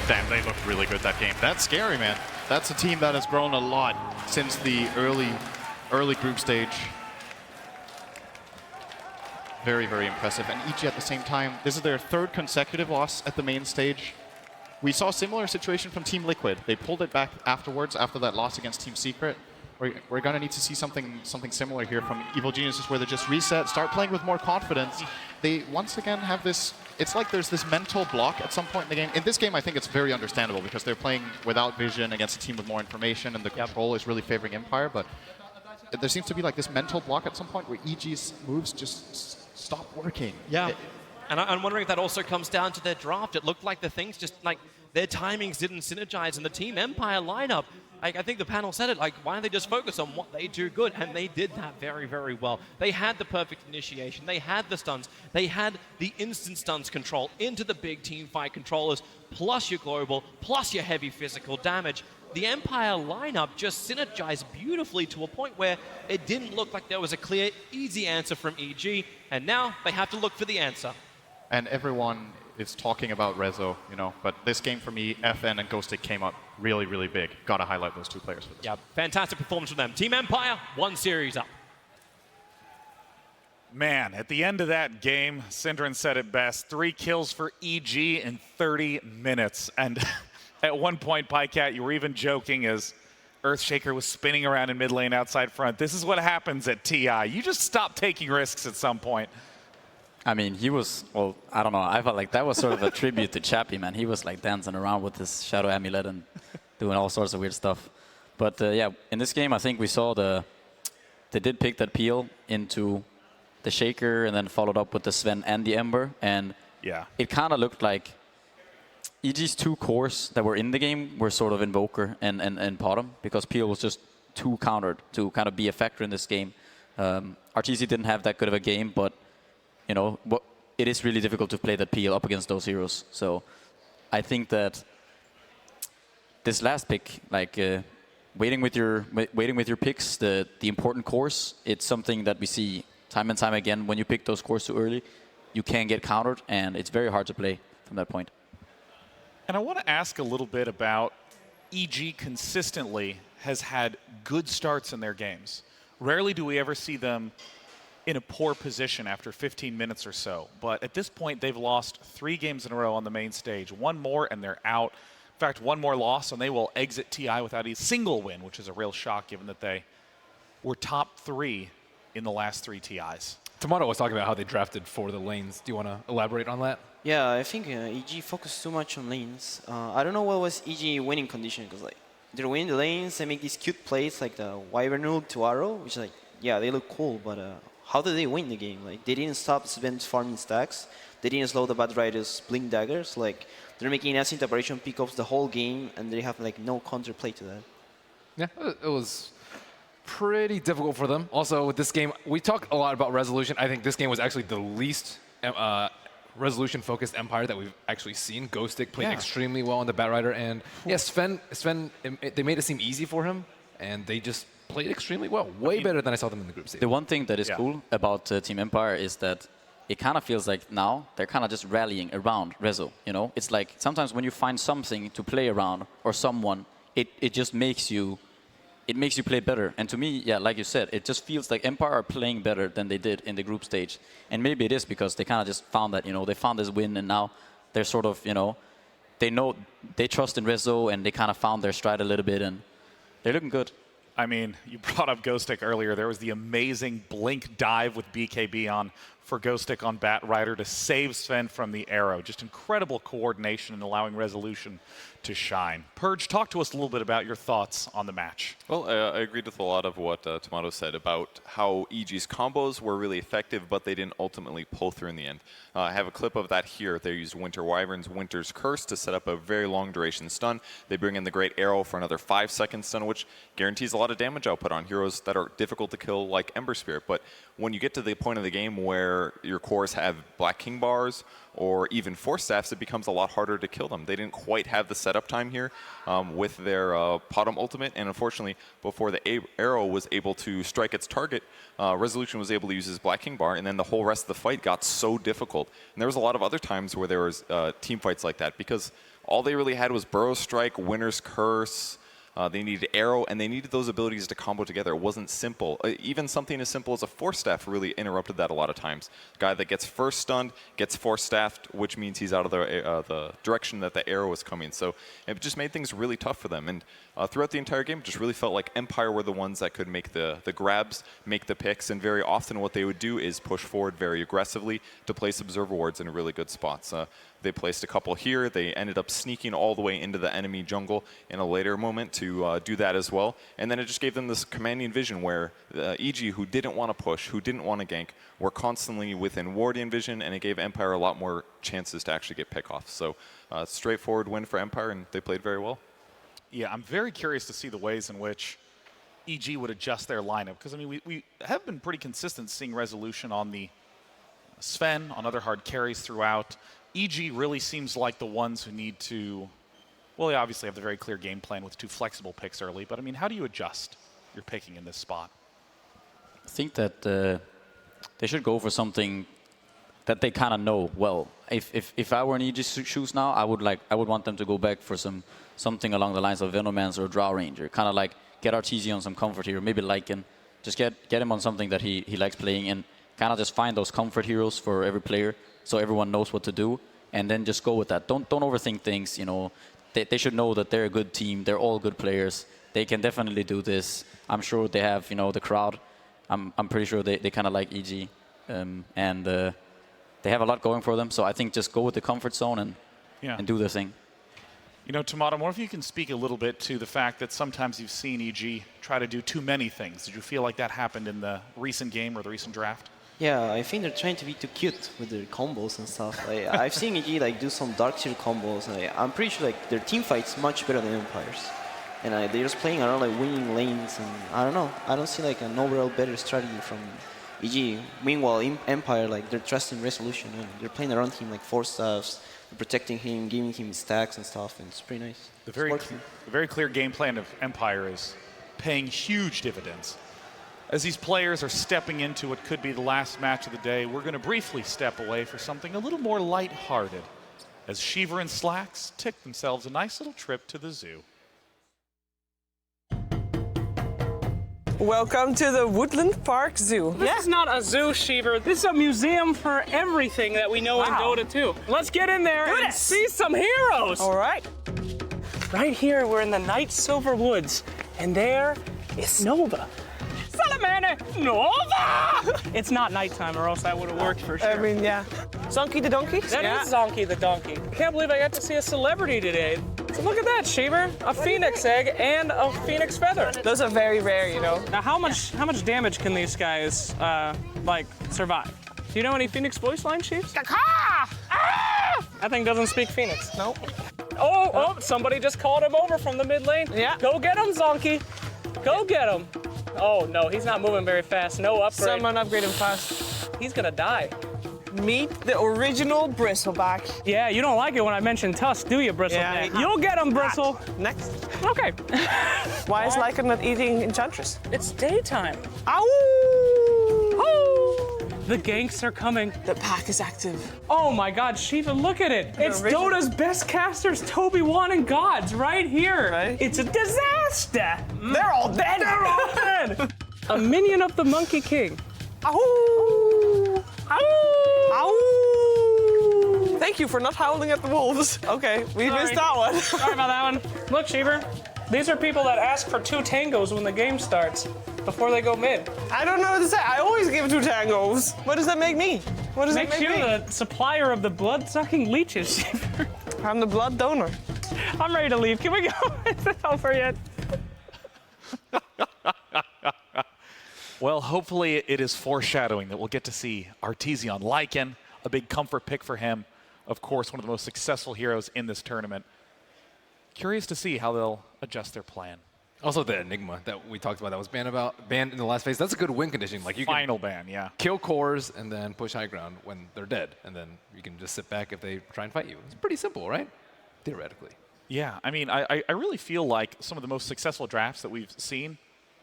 Damn, they looked really good that game. That's scary, man. That's a team that has grown a lot since the early group stage. Very, very impressive. And EG at the same time, this is their 3rd consecutive loss at the main stage. We saw a similar situation from Team Liquid. They pulled it back afterwards, after that loss against Team Secret. We're going to need to see something similar here from Evil Geniuses, where they just reset, start playing with more confidence. They once again have this, it's like there's this mental block at some point in the game. In this game, I think it's very understandable because they're playing without vision against a team with more information, and the control is really favoring Empire. But there seems to be like this mental block at some point where EG's moves just stop working. Yeah. And I'm wondering if that also comes down to their draft. It looked like the things just like their timings didn't synergize, and the Team Empire lineup, I think the panel said it, like, why don't they just focus on what they do good? And they did that very, very well. They had the perfect initiation. They had the stuns. They had the instant stuns control into the big team fight controllers, plus your global, plus your heavy physical damage. The Empire lineup just synergized beautifully to a point where it didn't look like there was a clear, easy answer from EG, and now they have to look for the answer. And everyone is talking about Rezo, you know, but this game for me, FN and Ghosted came up really, really big. Got to highlight those 2 players for this. Yeah, fantastic performance from them. Team Empire, 1 series up. Man, at the end of that game, Synderen said it best, 3 kills for EG in 30 minutes. And at one point, Pycat, you were even joking as Earthshaker was spinning around in mid lane outside front. This is what happens at TI. You just stop taking risks at some point. I mean, he was, well, I don't know. I felt like that was sort of a tribute to Chappie, man. He was like dancing around with his Shadow Amulet and doing all sorts of weird stuff. But yeah, in this game, I think we saw they did pick that peel into the Shaker and then followed up with the Sven and the Ember. And yeah, it kind of looked like EG's 2 cores that were in the game were sort of Invoker and Bottom, because peel was just too countered to kind of be a factor in this game. RTC didn't have that good of a game, but you know, it is really difficult to play that peel up against those heroes. So I think that this last pick, like waiting with your picks, the important cores, it's something that we see time and time again. When you pick those cores too early, you can get countered, and it's very hard to play from that point. And I want to ask a little bit about EG consistently has had good starts in their games. Rarely do we ever see them in a poor position after 15 minutes or so. But at this point, they've lost 3 games in a row on the main stage. 1 more and they're out. In fact, 1 more loss and they will exit TI without a single win, which is a real shock given that they were top 3 in the last 3 TIs. Tomato was talking about how they drafted for the lanes. Do you want to elaborate on that? Yeah, I think EG focused too much on lanes. I don't know what was EG winning condition, because like they're winning the lanes, they make these cute plays like the Wyvern ult to Arrow, which like, yeah, they look cool, but how did they win the game? Like, they didn't stop Sven farming stacks. They didn't slow the Batrider's blink daggers. Like, they're making instant operation pickups the whole game, and they have like no counterplay to that. Yeah, it was pretty difficult for them. Also, with this game, we talk a lot about resolution. I think this game was actually the least resolution-focused Empire that we've actually seen. Ghostic played extremely well on the Batrider, and yeah, Sven, they made it seem easy for him, and they just played extremely well, way better than I saw them in the group stage. The one thing that is cool about Team Empire is that it kind of feels like now they're kind of just rallying around Rezo, you know? It's like sometimes when you find something to play around or someone, it just makes you play better. And to me, yeah, like you said, it just feels like Empire are playing better than they did in the group stage. And maybe it is because they kind of just found that, you know, they found this win and now they're sort of, you know, they trust in Rezo and they kind of found their stride a little bit and they're looking good. I mean, you brought up Ghostic earlier. There was the amazing blink dive with BKB on for Ghostic on Batrider to save Sven from the arrow. Just incredible coordination and allowing resolution to shine. Purge, talk to us a little bit about your thoughts on the match. Well, I agreed with a lot of what Tomato said about how EG's combos were really effective, but they didn't ultimately pull through in the end. I have a clip of that here. They use Winter Wyvern's Winter's Curse to set up a very long duration stun. They bring in the Great Arrow for another 5-second stun, which guarantees a lot of damage output on heroes that are difficult to kill like Ember Spirit. But when you get to the point of the game where your cores have Black King bars or even Force Staffs, it becomes a lot harder to kill them. They didn't quite have the setup time here with their Potom ultimate, and unfortunately, before the arrow was able to strike its target, Resolution was able to use his Black King bar, and then the whole rest of the fight got so difficult. And there was a lot of other times where there was team fights like that, because all they really had was Burrow Strike, Winter's Curse, they needed Arrow, and they needed those abilities to combo together. It wasn't simple. Even something as simple as a Force Staff really interrupted that a lot of times. Guy that gets first stunned gets Force Staffed, which means he's out of the direction that the arrow is coming. So it just made things really tough for them. And throughout the entire game, it just really felt like Empire were the ones that could make the grabs, make the picks, and very often what they would do is push forward very aggressively to place Observer Wards in really good spots. They placed a couple here. They ended up sneaking all the way into the enemy jungle in a later moment to do that as well. And then it just gave them this commanding vision where EG, who didn't want to push, who didn't want to gank, were constantly within Wardian vision, and it gave Empire a lot more chances to actually get pickoffs. So straightforward win for Empire, and they played very well. Yeah, I'm very curious to see the ways in which EG would adjust their lineup, because I mean, we have been pretty consistent seeing resolution on the Sven, on other hard carries throughout. EG really seems like the ones who need to, well, they obviously have the very clear game plan with 2 flexible picks early, but I mean, how do you adjust your picking in this spot? I think that they should go for something that they kind of know well. If I were in EG's shoes now, I would want them to go back for something along the lines of Venomance or Drow Ranger, kind of like get RTZ on some comfort hero, maybe Lycan, just get him on something that he likes playing, and kind of just find those comfort heroes for every player, so everyone knows what to do, and then just go with that. Don't overthink things. You know, they should know that they're a good team. They're all good players. They can definitely do this. I'm sure they have, you know, the crowd. I'm pretty sure they kind of like EG, and they have a lot going for them. So I think just go with the comfort zone and do their thing. You know, Tomato, more if you can speak a little bit to the fact that sometimes you've seen EG try to do too many things. Did you feel like that happened in the recent game or the recent draft? Yeah, I think they're trying to be too cute with their combos and stuff. Like, I've seen EG like do some Darkseer combos. I'm pretty sure like their team fight's much better than Empire's, and they're just playing around like winning lanes. And I don't know. I don't see like an overall better strategy from EG. Meanwhile, Empire, like, they're trusting Resolution, and they're playing around him like Force Staffs, protecting him, giving him stacks and stuff, and it's pretty nice. The very clear game plan of Empire is paying huge dividends. As these players are stepping into what could be the last match of the day, we're going to briefly step away for something a little more lighthearted, as Shiver and Slacks tick themselves a nice little trip to the zoo. Welcome to the Woodland Park Zoo. This is not a zoo, Shiver. This is a museum for everything that we know in Dota 2. Let's get in there and see some heroes. All right. Right here, we're in the Night Silver Woods, and there is Nova. Salamana Nova! It's not nighttime, or else that would have worked for sure. I mean, yeah. Zonky the donkey? That is Zonky the donkey. I can't believe I got to see a celebrity today. So look at that, Sheever. A Phoenix egg and a Phoenix feather. Those are very rare, you know. Now, how much damage can these guys like survive? Do you know any Phoenix voice line, Chiefs? That thing doesn't speak Phoenix. Nope. Oh, somebody just called him over from the mid lane. Yeah. Go get him, Zonky. Go get him. Oh no, he's not moving very fast. No upgrade. Someone upgrade him fast. He's gonna die. Meet the original Bristleback. Yeah, you don't like it when I mention Tusk, do you, Bristle? Yeah. You'll get him, Bristle. Next. Okay. Why is Lycan not eating Enchantress? It's daytime. Ow! The ganks are coming. The pack is active. Oh my God, Shiva, look at it. It's Dota's best casters, Toby, Juan, and Gods right here. Right. It's a disaster. They're all dead. They're all dead. A minion of the Monkey King. Ow! Ow! Thank you for not howling at the wolves. Okay, we missed that one. Sorry about that one. Look, Cheever, these are people that ask for 2 tangos when the game starts, before they go mid. I don't know what to say. I always give 2 tangos. What does that make me? What does that Makes make you me? the supplier of the blood-sucking leeches, Cheever. I'm the blood donor. I'm ready to leave. Can we go? Is it over yet? Well, hopefully it is foreshadowing that we'll get to see Artesian Lycan, a big comfort pick for him. Of course, one of the most successful heroes in this tournament. Curious to see how they'll adjust their plan. Also, the Enigma that we talked about that was banned in the last phase. That's a good win condition. Like you Final ban, yeah. Kill cores and then push high ground when they're dead, and then you can just sit back if they try and fight you. It's pretty simple, right? Theoretically. Yeah, I mean, I really feel like some of the most successful drafts that we've seen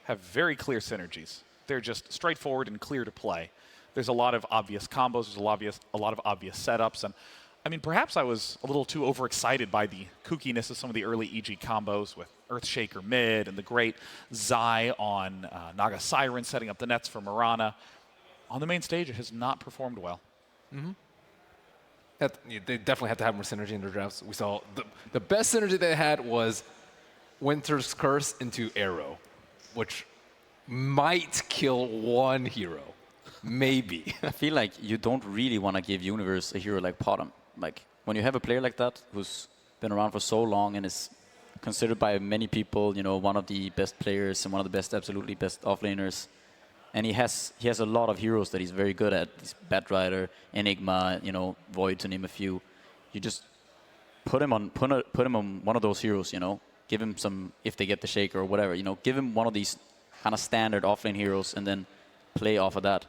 have very clear synergies. They're just straightforward and clear to play. There's a lot of obvious combos, there's a lot of obvious setups, and I mean, perhaps I was a little too overexcited by the kookiness of some of the early EG combos with Earthshaker mid and the great Zai on Naga Siren setting up the nets for Mirana. On the main stage, it has not performed well. Mm-hmm. They definitely have to have more synergy in their drafts. We saw the best synergy they had was Winter's Curse into Arrow, which might kill one hero. Maybe. I feel like you don't really want to give Universe a hero like Potom. Like, when you have a player like that who's been around for so long and is considered by many people, you know, one of the best players and one of the best, absolutely best offlaners, and he has a lot of heroes that he's very good at. He's Batrider, Enigma, you know, Void, to name a few. You just put him on one of those heroes, you know. Give him some, if they get the Shaker or whatever, you know, give him one of these kind of standard offlane heroes and then play off of that.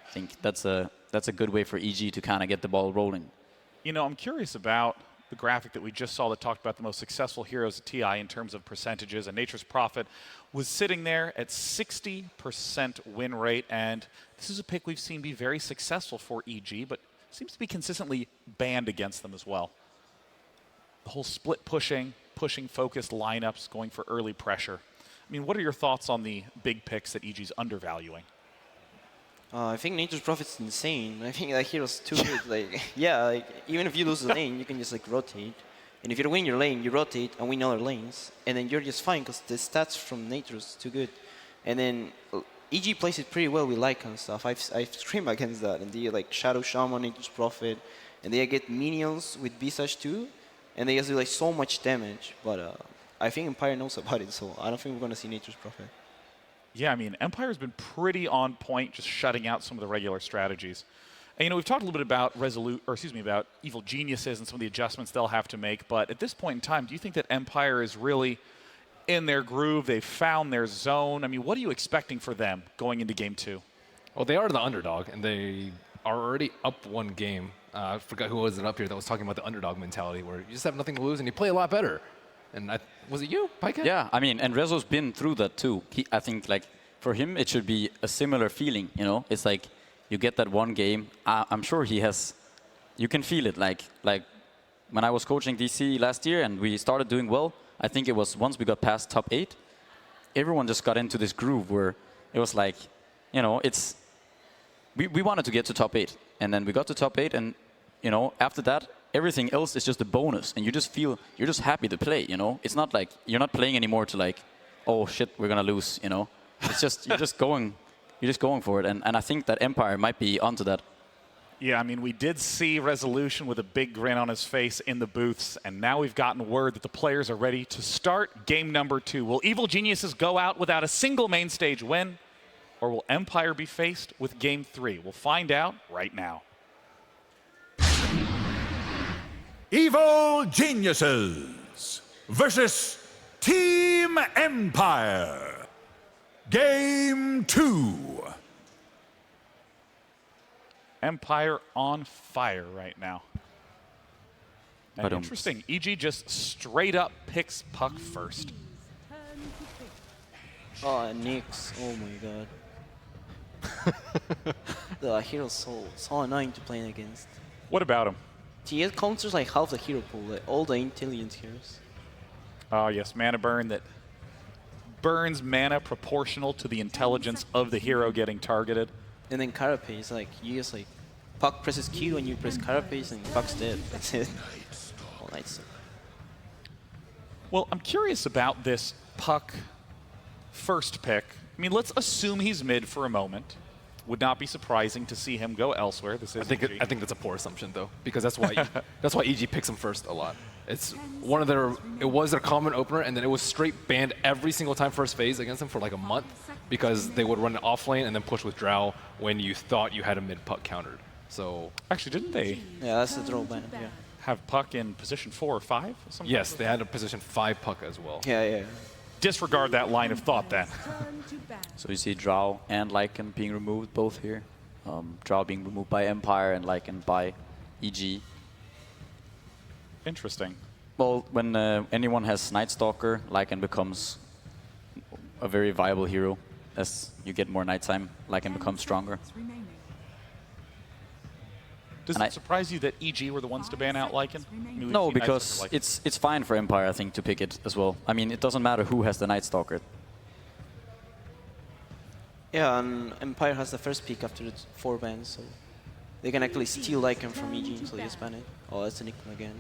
I think that's a good way for EG to kind of get the ball rolling. You know, I'm curious about the graphic that we just saw that talked about the most successful heroes at TI in terms of percentages, and Nature's Prophet was sitting there at 60% win rate, and this is a pick we've seen be very successful for EG, but seems to be consistently banned against them as well. The whole split pushing focused lineups, going for early pressure. I mean, what are your thoughts on the big picks that EG's undervaluing? I think Nature's Prophet's insane. I think that hero's too good. Like, yeah, like even if you lose the lane, you can just like rotate. And if you win your lane, you rotate and win other lanes, and then you're just fine because the stats from Nature's too good. And then EG plays it pretty well with Lycan and stuff. I've screamed against that, and they like Shadow Shaman, Nature's Prophet, and they get minions with Visage too, and they just do like so much damage. But I think Empire knows about it, so I don't think we're gonna see Nature's Prophet. Yeah, I mean, Empire's been pretty on point, just shutting out some of the regular strategies. And, you know, we've talked a little bit about about Evil Geniuses and some of the adjustments they'll have to make. But at this point in time, do you think that Empire is really in their groove? They've found their zone. I mean, what are you expecting for them going into Game 2? Well, they are the underdog, and they are already up one game. I forgot who was it up here that was talking about the underdog mentality, where you just have nothing to lose and you play a lot better. And was it you, Pika? Yeah, I mean, and Rezo's been through that too. I think, like, for him, it should be a similar feeling, you know? It's like, you get that one game. I'm sure he has, you can feel it. Like when I was coaching DC last year and we started doing well, I think it was once we got past top 8, everyone just got into this groove where it was like, you know, we wanted to get to top 8. And then we got to top 8 and, you know, after that, everything else is just a bonus, and you just feel, you're just happy to play, you know? It's not like, you're not playing anymore to like, oh shit, we're gonna lose, you know? It's just, you're just going for it, and I think that Empire might be onto that. Yeah, I mean, we did see Resolution with a big grin on his face in the booths, and now we've gotten word that the players are ready to start game number 2. Will Evil Geniuses go out without a single main stage win, or will Empire be faced with game 3? We'll find out right now. Evil Geniuses versus Team Empire. Game 2. Empire on fire right now. And But, interesting, EG just straight up picks Puck first. Oh, and Nyx. Oh my god. The hero's so annoying to play against. What about him? He counters like half the hero pool, like all the intelligent heroes. Oh yes, mana burn that burns mana proportional to the intelligence of the hero getting targeted. And then Carapace, like you just like Puck presses Q and you press Carapace and Puck's dead. That's it. All night. Well, I'm curious about this Puck first pick. I mean, let's assume he's mid for a moment. Would not be surprising to see him go elsewhere. This is I think that's a poor assumption though, because that's why that's why EG picks him first a lot. It's one of their it was their common opener, and then it was straight banned every single time first phase against them for like a month because they would run an off lane and then push with Drow when you thought you had a mid Puck countered. So actually, didn't they? Yeah, that's the draw ban. Yeah. Have Puck in position 4 or 5? Or something yes, they had a position 5 Puck as well. Yeah. Disregard that line of thought then. So you see Drow and Lycan being removed both here. Drow being removed by Empire and Lycan by EG. Interesting. Well, when anyone has Night Stalker, Lycan becomes a very viable hero. As you get more nighttime, Lycan becomes stronger. Does it surprise you that EG were the ones to ban out Lycan? I mean, No, because it's fine for Empire, I think, to pick it as well. I mean, it doesn't matter who has the Night Stalker. Yeah, and Empire has the first pick after the 4 bans, so they can actually steal Lycan from EG, so they just ban it. Oh, that's Enigma again.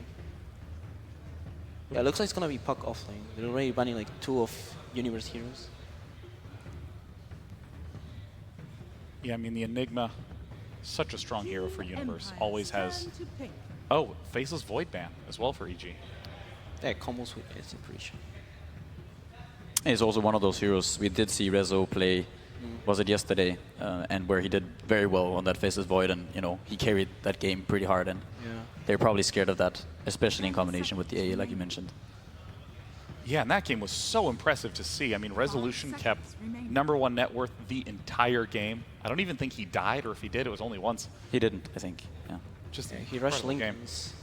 Yeah, it looks like it's gonna be Puck offlane. They're already banning like 2 of Universe heroes. Yeah, I mean, the Enigma, such a strong hero for Universe. Always has. Oh, Faceless Void ban as well for EG. Yeah, combos with Execration. He's also one of those heroes. We did see Rezo play, was it yesterday, and where he did very well on that Faceless Void, and you know he carried that game pretty hard, and they're probably scared of that, especially in combination with the AA, like you mentioned. Yeah, and that game was so impressive to see. I mean, Resolution kept #1 net worth the entire game. I don't even think he died, or if he did, it was only once. He didn't, I think. Yeah. Just he rushed Linken's.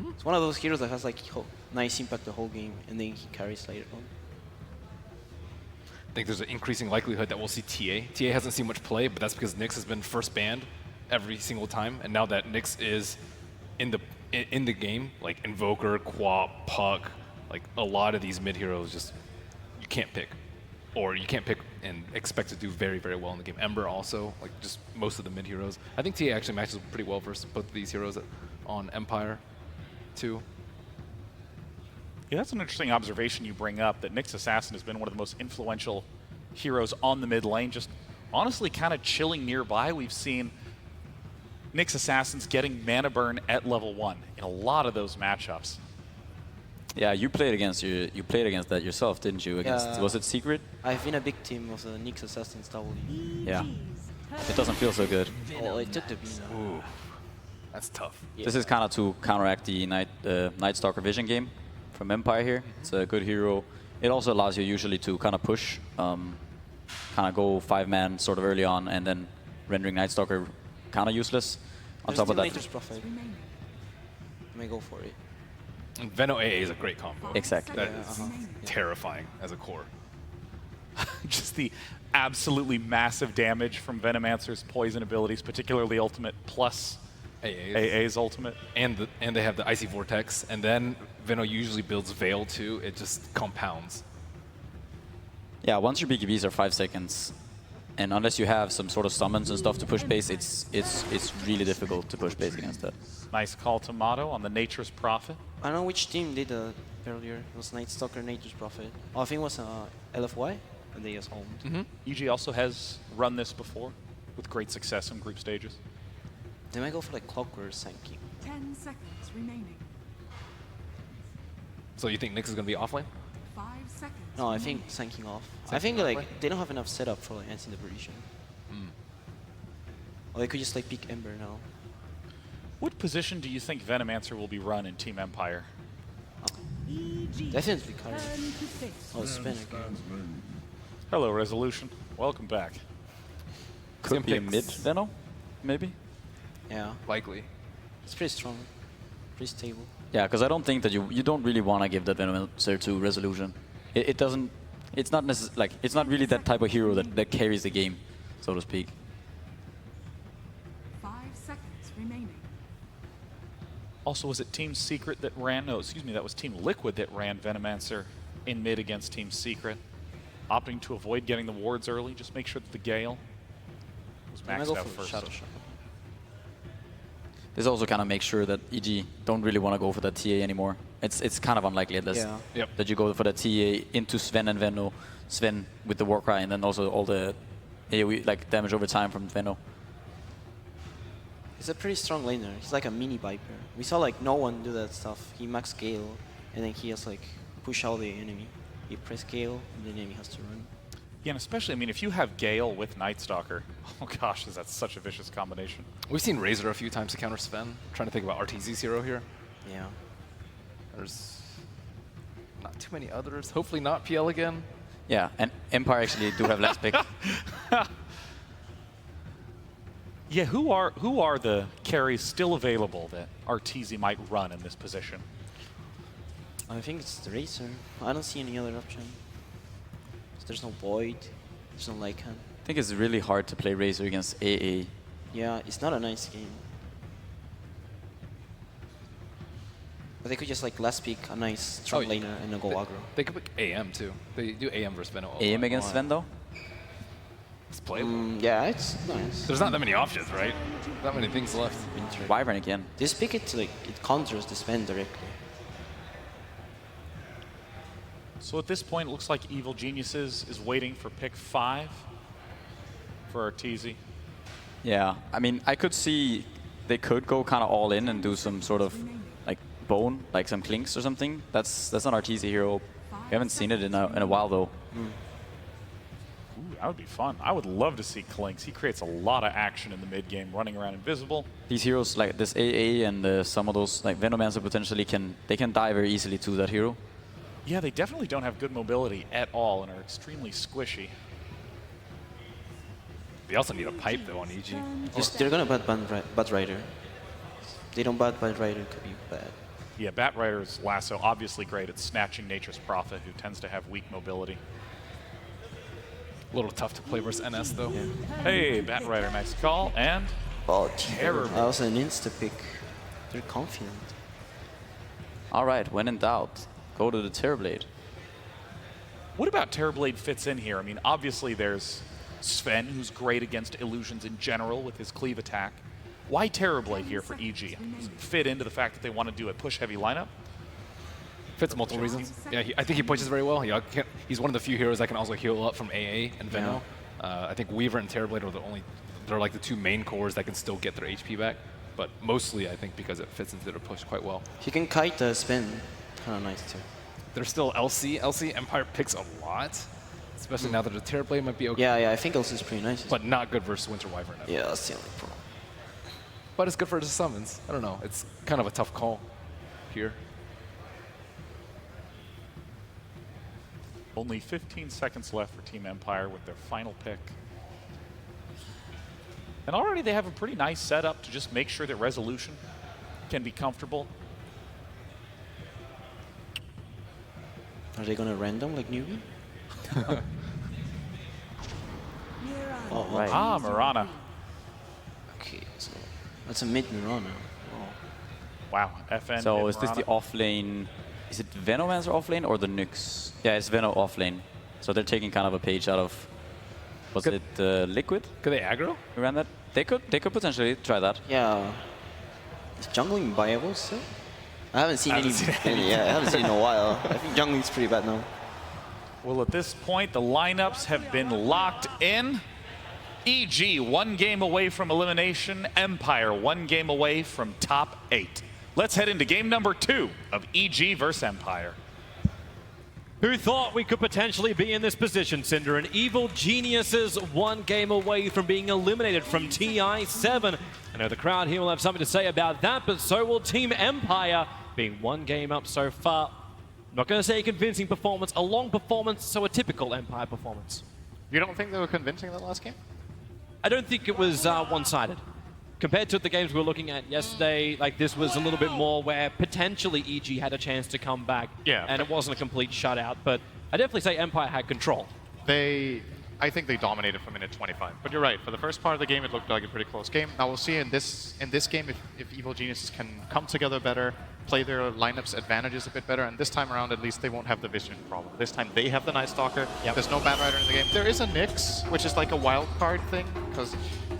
It's one of those heroes that has like nice impact the whole game, and then he carries later on. I think there's an increasing likelihood that we'll see TA. TA hasn't seen much play, but that's because Nyx has been first banned every single time, and now that Nyx is in the game, like Invoker, Quap, Puck, like a lot of these mid heroes just you can't pick, or you can't pick and expect to do very, very well in the game. Ember also, like just most of the mid heroes. I think TA actually matches pretty well versus both of these heroes on Empire too. Yeah, that's an interesting observation you bring up, that Nyx Assassin has been one of the most influential heroes on the mid lane, just honestly kind of chilling nearby. We've seen Nyx Assassins getting mana burn at level 1 in a lot of those matchups. Yeah, you played against that yourself, didn't you? Against was it Secret? I've been a big team of the Nyx Assassins W. Yeah. It doesn't feel so good. Oh, it took the B. Ooh, that's tough. Yeah. This is kind of to counteract the Night Stalker Vision game from Empire here. It's a good hero. It also allows you usually to kind of push, kind of go 5-man sort of early on, and then rendering Night Stalker kind of useless. On top of that, Profit. May go for it. And Veno AA is a great combo. Exactly. That is terrifying as a core. Just the absolutely massive damage from Venomancer's poison abilities, particularly ultimate plus AA's ultimate. And they have the Icy Vortex, and then Veno usually builds Veil too. It just compounds. Yeah, once your BKBs are 5 seconds, and unless you have some sort of summons and stuff to push base, it's really difficult to push base against that. Nice call to Motto on the Nature's Prophet. I don't know which team did earlier. It was Night Stalker, Nature's Prophet. Oh, I think it was LFY, and they just homed. EG also has run this before with great success in group stages. They might go for like Clockwork Sanking. 10 seconds remaining. So you think Nyx is going to be offlane? 5 seconds. No, I think Sanking off. I think like they don't have enough setup for like anti-liberation. Or they could just like pick Ember now. What position do you think Venomancer will be run in Team Empire? Definitely Curry. Oh, spin again. Hello, Resolution. Welcome back. Could be a mid Veno, maybe? Yeah. Likely. It's pretty strong. Pretty stable. Yeah, because I don't think that you don't really want to give that Venomancer to Resolution. It doesn't. It's not like it's not really that type of hero that carries the game, so to speak. 5 seconds remaining. Also, was it Team Secret that ran? No, excuse me, that was Team Liquid that ran Venomancer in mid against Team Secret, opting to avoid getting the wards early. Just make sure that the Gale was maxed out first. Shadow Shot. This also kind of makes sure that EG don't really want to go for that TA anymore. It's kind of unlikely at least that you go for the TA into Sven and Veno, Sven with the Warcry, and then also all the AoE like damage over time from Veno. He's a pretty strong laner. He's like a mini Viper. We saw like no one do that stuff. He max Gale, and then he has like push out the enemy. He press Gale, and the enemy has to run. Yeah, and especially, I mean, if you have Gale with Night Stalker, oh gosh, is that such a vicious combination. We've seen Razor a few times to counter Sven. I'm trying to think about RTZ's hero here. Yeah. There's not too many others. Hopefully not PL again. Yeah, and Empire actually do have last pick. Yeah, who are the carries still available that RTZ might run in this position? I think it's the Razor. I don't see any other option. There's no Void. There's no Lycan. I think it's really hard to play Razor against AA. Yeah, it's not a nice game. But they could just like last pick a nice strong laner and then go aggro. They could pick AM too. They do AM versus Veno. AM against Sven though? It's playable. Yeah, it's nice. There's not that many options, right? Not many things left. Wyvern again. This pick it like it counters the Sven directly. So at this point, it looks like Evil Geniuses is waiting for pick 5 for RTZ. Yeah, I mean, I could see they could go kind of all in and do some sort of like bone, like some clinks or something. That's not RTZ hero. We haven't seen it in a while though. Ooh, that would be fun. I would love to see Clinks. He creates a lot of action in the mid game, running around invisible. These heroes like this AA and some of those like Venomancer potentially can die very easily to that hero. Yeah, they definitely don't have good mobility at all and are extremely squishy. They also need a pipe though on EG. They're gonna Bat Rider. They don't Bat Rider, could be bad. Yeah, Bat Rider's lasso obviously great at snatching Nature's Prophet, who tends to have weak mobility. A little tough to play versus NS though. Yeah. Hey, Bat Rider, nice call, and terrible. That was an insta pick. They're confident. All right, when in doubt, go to the Terrorblade. What about Terrorblade fits in here? I mean, obviously there's Sven, who's great against illusions in general with his cleave attack. Why Terrorblade here for EG? Does it fit into the fact that they want to do a push-heavy lineup? Fits multiple reasons. Yeah, I think he pushes very well. He's one of the few heroes that can also heal up from AA and Veno. I think Weaver and Terrorblade are they're like the two main cores that can still get their HP back. But mostly, I think because it fits into their push quite well. He can kite the spin. Kind of nice too. There's still LC. LC Empire picks a lot, especially now that the Terrorblade might be okay. Yeah, I think LC is pretty nice. But not good versus Winter Wyvern. Yeah, that's the only problem. But it's good for the summons. I don't know. It's kind of a tough call here. Only 15 seconds left for Team Empire with their final pick. And already they have a pretty nice setup to just make sure that Resolution can be comfortable. Are they gonna random like Newbee? Oh, right. Ah, Mirana. Okay, so that's a mid Mirana. Oh. Wow, FN. So is this the offlane? Is it Venomancer offlane or the Nyx? Yeah, it's Veno offlane. So they're taking kind of a page out of. Was it Liquid? Could they aggro? We ran that. They could potentially try that. Yeah. Is jungling viable still? I haven't seen any. Yeah, I haven't seen it in a while. I think jungling's pretty bad now. Well, at this point, the lineups have been locked in. EG 1 game away from elimination, Empire 1 game away from top 8. Let's head into game number 2 of EG versus Empire. Who thought we could potentially be in this position, Cinder? And Evil Geniuses 1 game away from being eliminated from TI7. I know the crowd here will have something to say about that, but so will Team Empire, being 1 game up so far. I'm not going to say a convincing performance, a long performance, so a typical Empire performance. You don't think they were convincing in that last game? I don't think it was one-sided. Compared to the games we were looking at yesterday, like this was a little bit more where potentially EG had a chance to come back. Yeah. And it wasn't a complete shutout, but I definitely say Empire had control. I think they dominated from minute 25. But you're right, for the first part of the game, it looked like a pretty close game. Now we'll see in this game if Evil Geniuses can come together better, play their lineups advantages a bit better, and this time around at least they won't have the vision problem. This time they have the Night Stalker. Yep. There's no Batrider in the game. There is a Nyx, which is like a wild card thing, because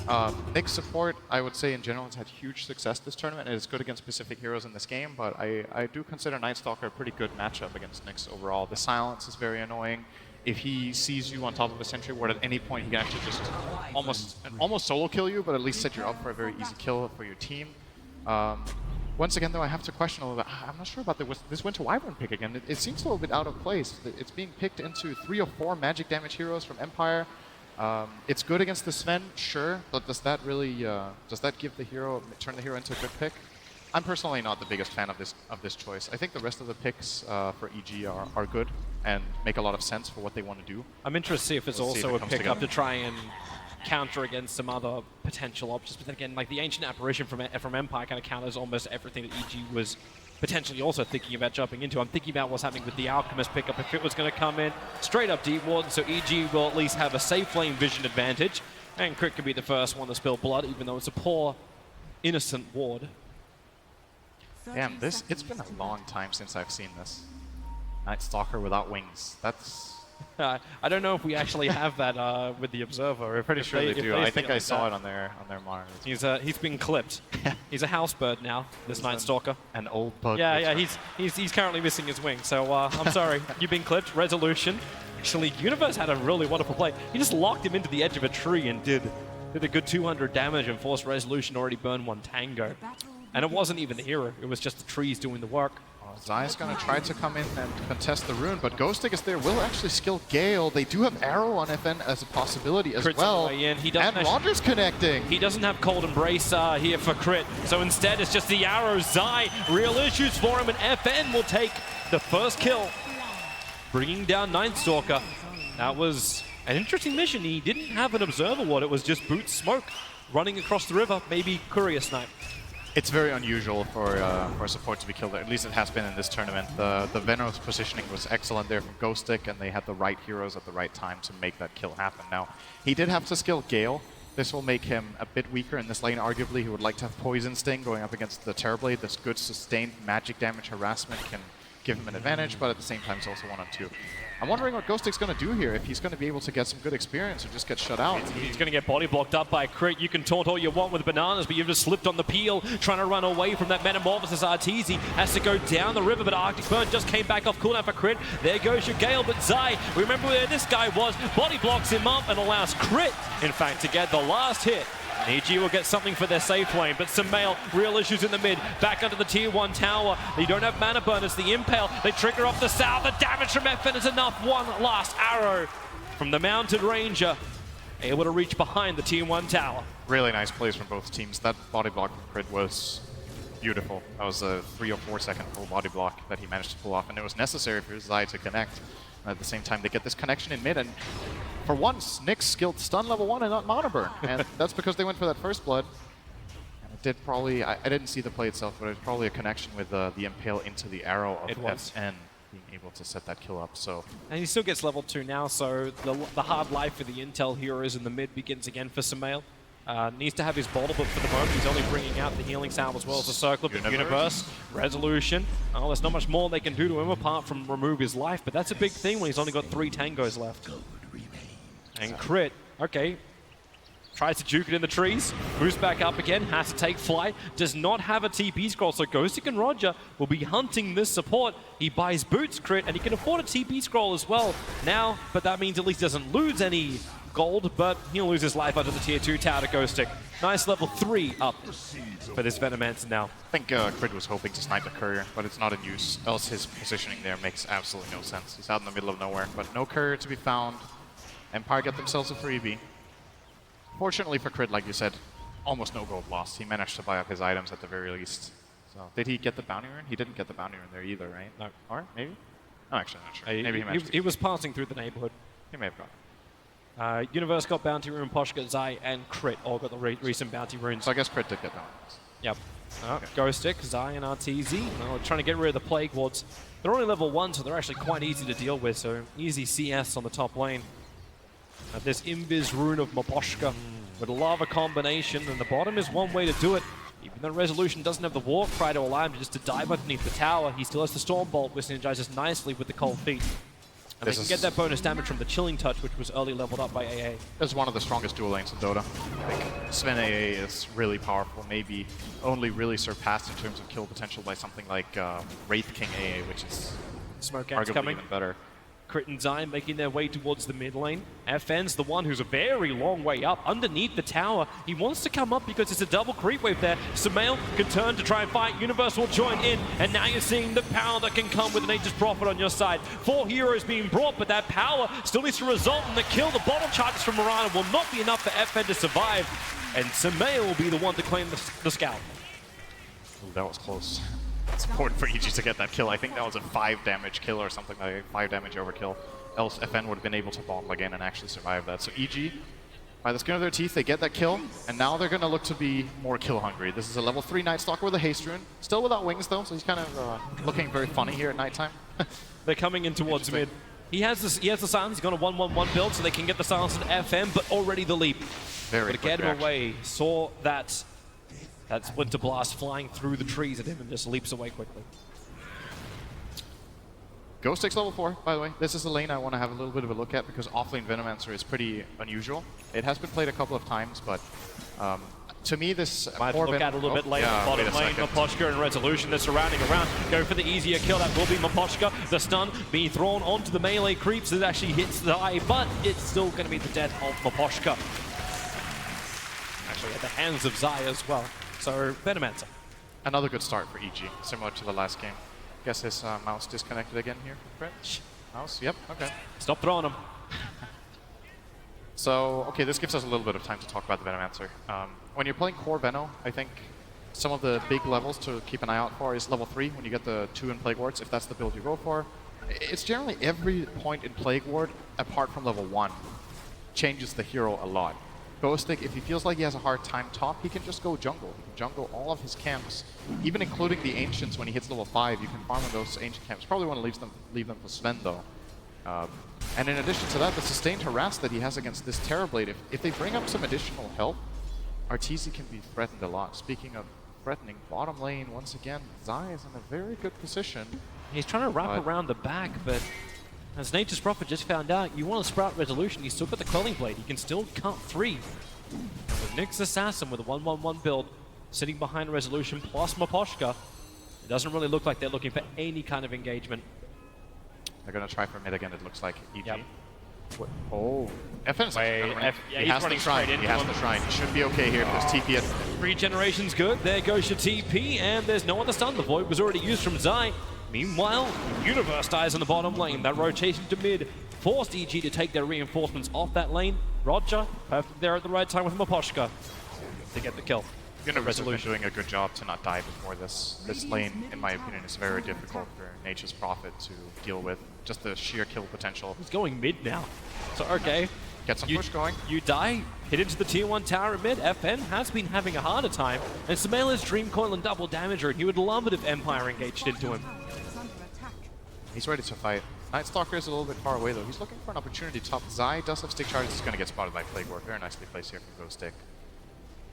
Nyx support, I would say in general, has had huge success this tournament, and it's good against specific heroes in this game, but I do consider Night Stalker a pretty good matchup against Nyx overall. The silence is very annoying. If he sees you on top of a sentry ward at any point, he can actually just almost solo kill you, but at least set you up for a very easy kill for your team. Once again, though, I have to question a little bit. I'm not sure about this Winter Wyvern pick again. It seems a little bit out of place. It's being picked into 3 or 4 magic damage heroes from Empire. It's good against the Sven, sure, but does that really give the hero, turn the hero into a good pick? I'm personally not the biggest fan of this choice. I think the rest of the picks for EG are good and make a lot of sense for what they want to do. I'm interested to see if it's also a pickup to try and counter against some other potential options. But then again, like the Ancient Apparition from Empire kind of counters almost everything that EG was potentially also thinking about jumping into. I'm thinking about what's happening with the Alchemist pickup. If it was going to come in straight up deep ward, so EG will at least have a safe flame vision advantage. And Crit could be the first one to spill blood, even though it's a poor, innocent ward. Damn, it's been a long time since I've seen this. Night Stalker without wings. That's... I don't know if we actually have that with the Observer. We're pretty sure they do. I think I saw it on their monitors. He's been clipped. He's a house bird now, this Night Stalker. An old bug. Yeah, he's currently missing his wing. So I'm sorry, you've been clipped. Resolution. Actually, Universe had a really wonderful play. He just locked him into the edge of a tree and did a good 200 damage and forced Resolution already burn 1 Tango. And it wasn't even the hero, it was just the trees doing the work. Zai's going to try to come in and contest the rune, but Ghostic is there, will actually skill Gale. They do have Arrow on FN as a possibility as well. And Roger's connecting. He doesn't have Cold Embrace here for Crit, so instead it's just the Arrow. Zai, real issues for him, and FN will take the first kill, bringing down Night Stalker. That was an interesting mission. He didn't have an Observer ward, it was just Boots Smoke running across the river, maybe Courier Snipe. It's very unusual for a support to be killed there. At least it has been in this tournament. The Venom's positioning was excellent there from Ghostic, and they had the right heroes at the right time to make that kill happen. Now, he did have to skill Gale. This will make him a bit weaker in this lane, arguably. He would like to have Poison Sting going up against the Terrorblade. This good sustained magic damage harassment can give him an advantage, but at the same time, it's also 1-on-2. I'm wondering what Ghostic's going to do here, if he's going to be able to get some good experience or just get shut out. He's going to get body blocked up by Crit. You can taunt all you want with bananas, but you've just slipped on the peel, trying to run away from that Metamorphosis. Arteezy has to go down the river, but Arctic Burn just came back off cooldown for Crit. There goes your Gale, but Zai, remember where this guy was, body blocks him up and allows Crit, in fact, to get the last hit. EG will get something for their safe lane, but Sumail, real issues in the mid, back under the tier 1 tower. They don't have mana burn, it's the Impale. They trigger off the south, the damage from FN is enough. One last arrow from the Mounted Ranger, able to reach behind the tier 1 tower. Really nice plays from both teams. That body block from Crit was beautiful. That was a 3 or 4 second full body block that he managed to pull off, and it was necessary for Zai to connect. At the same time, they get this connection in mid, and for once, Nyx skilled stun level 1 and not mana burn, and that's because they went for that first blood. And it did probably, I didn't see the play itself, but it was probably a connection with the Impale into the arrow of FN being able to set that kill up. So, and he still gets level 2 now, so the hard life for the Intel heroes in the mid begins again for Sumail. Needs to have his boulder, but for the moment he's only bringing out the healing salve as well as a circle of the Universe. Resolution. Oh, there's not much more they can do to him apart from remove his life, but that's a big thing when he's only got 3 tangos left. And Crit, okay, tries to juke it in the trees, moves back up again, has to take flight, does not have a TP scroll, so Ghostic and Roger will be hunting this support. He buys Boots Crit, and he can afford a TP scroll as well now, but that means at least he doesn't lose any gold, but he'll lose his life under the tier 2 tower to Ghostic. Nice level 3 up for this Venomancer now. I think Crit was hoping to snipe the courier, but it's not in use, else his positioning there makes absolutely no sense. He's out in the middle of nowhere, but no courier to be found. Empire get themselves a freebie. Fortunately for Crit, like you said, almost no gold lost. He managed to buy up his items at the very least. So, did he get the bounty rune? He didn't get the bounty rune there either, right? No. Or maybe? I'm actually not sure. Maybe he managed He was passing through the neighborhood. He may have got it. Universe got bounty rune, Posh got Zai, and Crit all got the recent bounty runes. So I guess Crit did get bounty runes. Yep. Ghostic, Zai, and RTZ. Well, trying to get rid of the Plague Wards. They're only level 1, so they're actually quite easy to deal with, so easy CS on the top lane. This Invis rune of Maposhka with a lava combination, and the bottom is one way to do it. Even though Resolution doesn't have the War Cry to allow him just to dive underneath the tower, he still has the Storm Bolt, which synergizes nicely with the Cold Feet. And they can get that bonus damage from the Chilling Touch, which was early leveled up by AA. It's one of the strongest dual lanes in Dota. I think Sven AA is really powerful, maybe only really surpassed in terms of kill potential by something like Wraith King AA, which is arguably coming. even better. Crit and Zai making their way towards the mid lane. FN's the one who's a very long way up underneath the tower. He wants to come up because it's a double creep wave there. Sumail can turn to try and fight. Universe will join in, and now you're seeing the power that can come with Nature's Prophet on your side. 4 heroes being brought, but that power still needs to result in the kill. The bottom charges from Mirana will not be enough for FN to survive, and Sumail will be the one to claim the scalp. Ooh, that was close. It's important for EG to get that kill. I think that was a 5 damage kill or something like a 5 damage overkill. Else FN would have been able to bomb again and actually survive that. So EG, by the skin of their teeth, they get that kill, and now they're going to look to be more kill hungry. This is a level 3 Night Stalker with a haste rune. Still without wings though, so he's kind of looking very funny here at nighttime. They're coming in towards mid. He has the silence. He's got a 1-1-1 build, so they can get the silence at FM, but already the leap. Very but get him away. Saw that Splinter Blast flying through the trees at him and just leaps away quickly. Ghostic's level 4, by the way. This is the lane I want to have a little bit of a look at because offlane Venomancer is pretty unusual. It has been played a couple of times, but to me this... Might look at a little bit later. Bottom lane, Maposhka and Resolution, they're surrounding around. Go for the easier kill. That will be Maposhka. The stun being thrown onto the melee creeps. It actually hits the eye, but it's still going to be the death of Maposhka. Actually at the hands of Zai as well. So, Venomancer. Another good start for EG, similar to the last game. Guess his mouse disconnected again here, Brett? Mouse? Yep, okay. Stop throwing him. So, okay, this gives us a little bit of time to talk about the Venomancer. When you're playing core Veno, I think some of the big levels to keep an eye out for is level 3, when you get the 2 in Plague Wards, if that's the build you go for. It's generally every point in Plague Ward, apart from level 1, changes the hero a lot. Ghostic, if he feels like he has a hard time top, he can just go jungle. He can jungle all of his camps, even including the Ancients when he hits level 5. You can farm in those Ancient camps. Probably want to leave them for Sven, though. And in addition to that, the sustained harass that he has against this Terrorblade, if they bring up some additional help, Arteezy can be threatened a lot. Speaking of threatening, bottom lane, once again, Zai is in a very good position. He's trying to wrap around the back, but as Nature's Prophet just found out, you want to sprout Resolution, he's still got the Quelling Blade. He can still cut 3. With Nyx Assassin with a 1-1-1 build, sitting behind Resolution plus Maposhka, it doesn't really look like they're looking for any kind of engagement. They're going to try for mid again, it looks like. EG. Yep. Oh. FN's he has the shrine. He has the shrine. He should be okay here because TP at... Regeneration's good. There goes your TP, and there's no other stun. The Void was already used from Zai. Meanwhile, Universe dies in the bottom lane. That rotation to mid forced EG to take their reinforcements off that lane. Roger, perfect there at the right time with Maposhka to get the kill. Universe has been doing a good job to not die before this. This lane, in my opinion, is very difficult for Nature's Prophet to deal with. Just the sheer kill potential. He's going mid now. So, okay. Get some push going. You die, hit into the tier 1 tower at mid. FN has been having a harder time. And Sumail's Dream Coil and double damager, and he would love it if Empire engaged into him. He's ready to fight. Night Stalker is a little bit far away though. He's looking for an opportunity top. Zai does have stick charges. He's going to get spotted by Plague Ward. Very nicely placed here from Ghostic.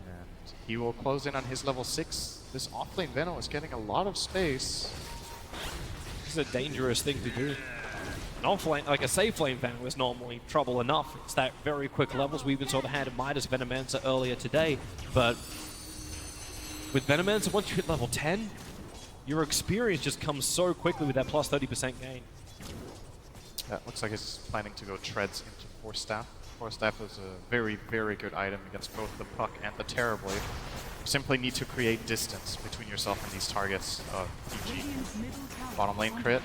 And he will close in on his level 6. This offlane Veno is getting a lot of space. This is a dangerous thing to do. An offlane, like a safe lane Veno is normally trouble enough. It's that very quick levels. We even saw the hand of Midas Venomancer earlier today. But with Venomancer, once you hit level 10, your experience just comes so quickly with that plus 30% gain. Yeah, looks like he's planning to go treads into Force Staff. Force Staff is a very, very good item against both the Puck and the Terrorblade. You simply need to create distance between yourself and these targets of EG. Bottom lane crit.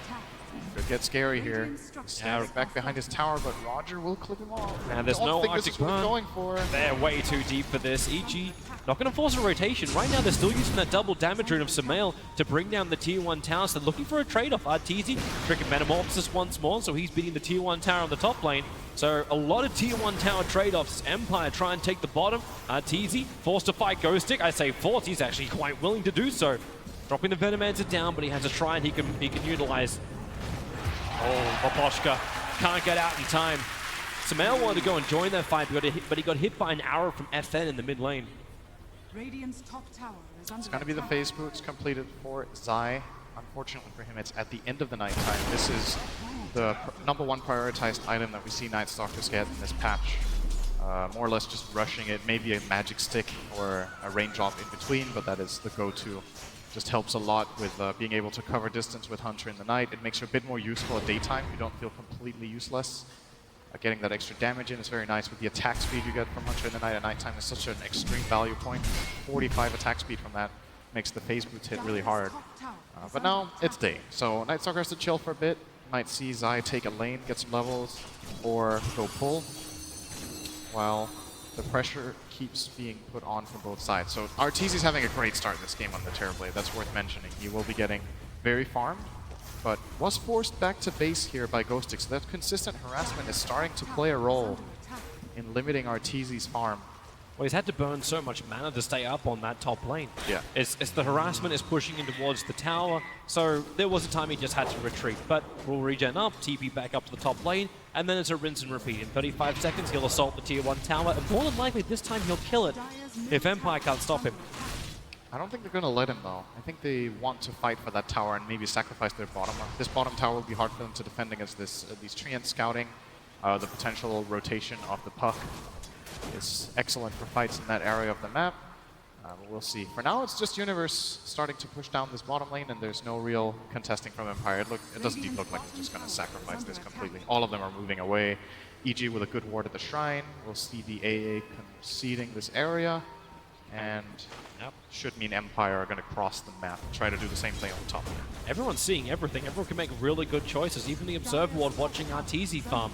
Could get scary here. Standing back behind his tower, but Roger will clip him off. And there's no Arctic Burn. Going for. They're way too deep for this. EG not going to force a rotation. Right now, they're still using that double damage rune of Sumail to bring down the tier 1 tower. So they're looking for a trade-off. Arteezy tricking Metamorphosis once more, so he's beating the tier 1 tower on the top lane. So a lot of tier 1 tower trade-offs. Empire try and take the bottom. Arteezy forced to fight Ghost Stick. I say forced, he's actually quite willing to do so. Dropping the Venomancer down, but he has a shrine he can utilize. Oh, Maposhka can't get out in time. Sumail wanted to go and join that fight, but he got hit by an arrow from FN in the mid lane. Radiant's top tower is under It's going to be the phase boots completed for Zai. Unfortunately for him, it's at the end of the night time. This is the #1 prioritized item that we see Night Stalkers get in this patch. More or less just rushing it, maybe a magic stick or a range off in between, but that is the go-to. Just helps a lot with being able to cover distance with Hunter in the night. It makes you a bit more useful at daytime. You don't feel completely useless. Getting that extra damage in is very nice with the attack speed you get from Hunter in the night at nighttime is such an extreme value point. 45 attack speed from that makes the phase boots hit really hard. But now it's day, so Night Stalker has to chill for a bit. Might see Zai take a lane, get some levels, or go pull, while the pressure keeps being put on from both sides. So Arteezy's having a great start this game on the Terrorblade, that's worth mentioning. He will be getting very farmed, but was forced back to base here by Ghostic, so that consistent harassment is starting to play a role in limiting Arteezy's farm. Well, he's had to burn so much mana to stay up on that top lane. Yeah. It's the harassment is pushing him towards the tower, so there was a time he just had to retreat. But we'll regen up, TP back up to the top lane, and then it's a rinse and repeat. In 35 seconds, he'll assault the tier 1 tower, and more than likely this time he'll kill it if Empire can't stop him. I don't think they're going to let him, though. I think they want to fight for that tower and maybe sacrifice their bottom. This bottom tower will be hard for them to defend against this these Treant scouting. The potential rotation of the Puck is excellent for fights in that area of the map. But we'll see. For now, it's just Universe starting to push down this bottom lane, and there's no real contesting from Empire. It doesn't look like they're just going to sacrifice this completely. All of them are moving away. EG with a good ward at the shrine. We'll see the AA conceding this area, and should mean Empire are going to cross the map and try to do the same thing on the top. Everyone's seeing everything. Everyone can make really good choices. Even the Observer Ward watching Arteezy farm.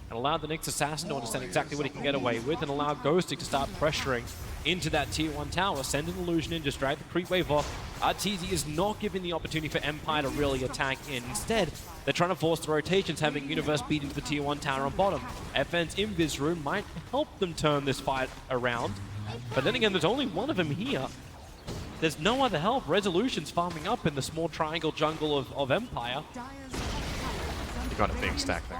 And allow the Nyx Assassin to understand exactly what he can get away with, and allow Ghostic to start pressuring into that tier 1 tower. Send an illusion in, just drag the creep wave off. Arteezy is not giving the opportunity for Empire to really attack in. Instead, they're trying to force the rotations, having Universe beat into the tier 1 tower on bottom. FN's Invis Rune might help them turn this fight around. But then again, there's only one of them here. There's no other help. Resolution's farming up in the small triangle jungle of Empire. You got a big stack there.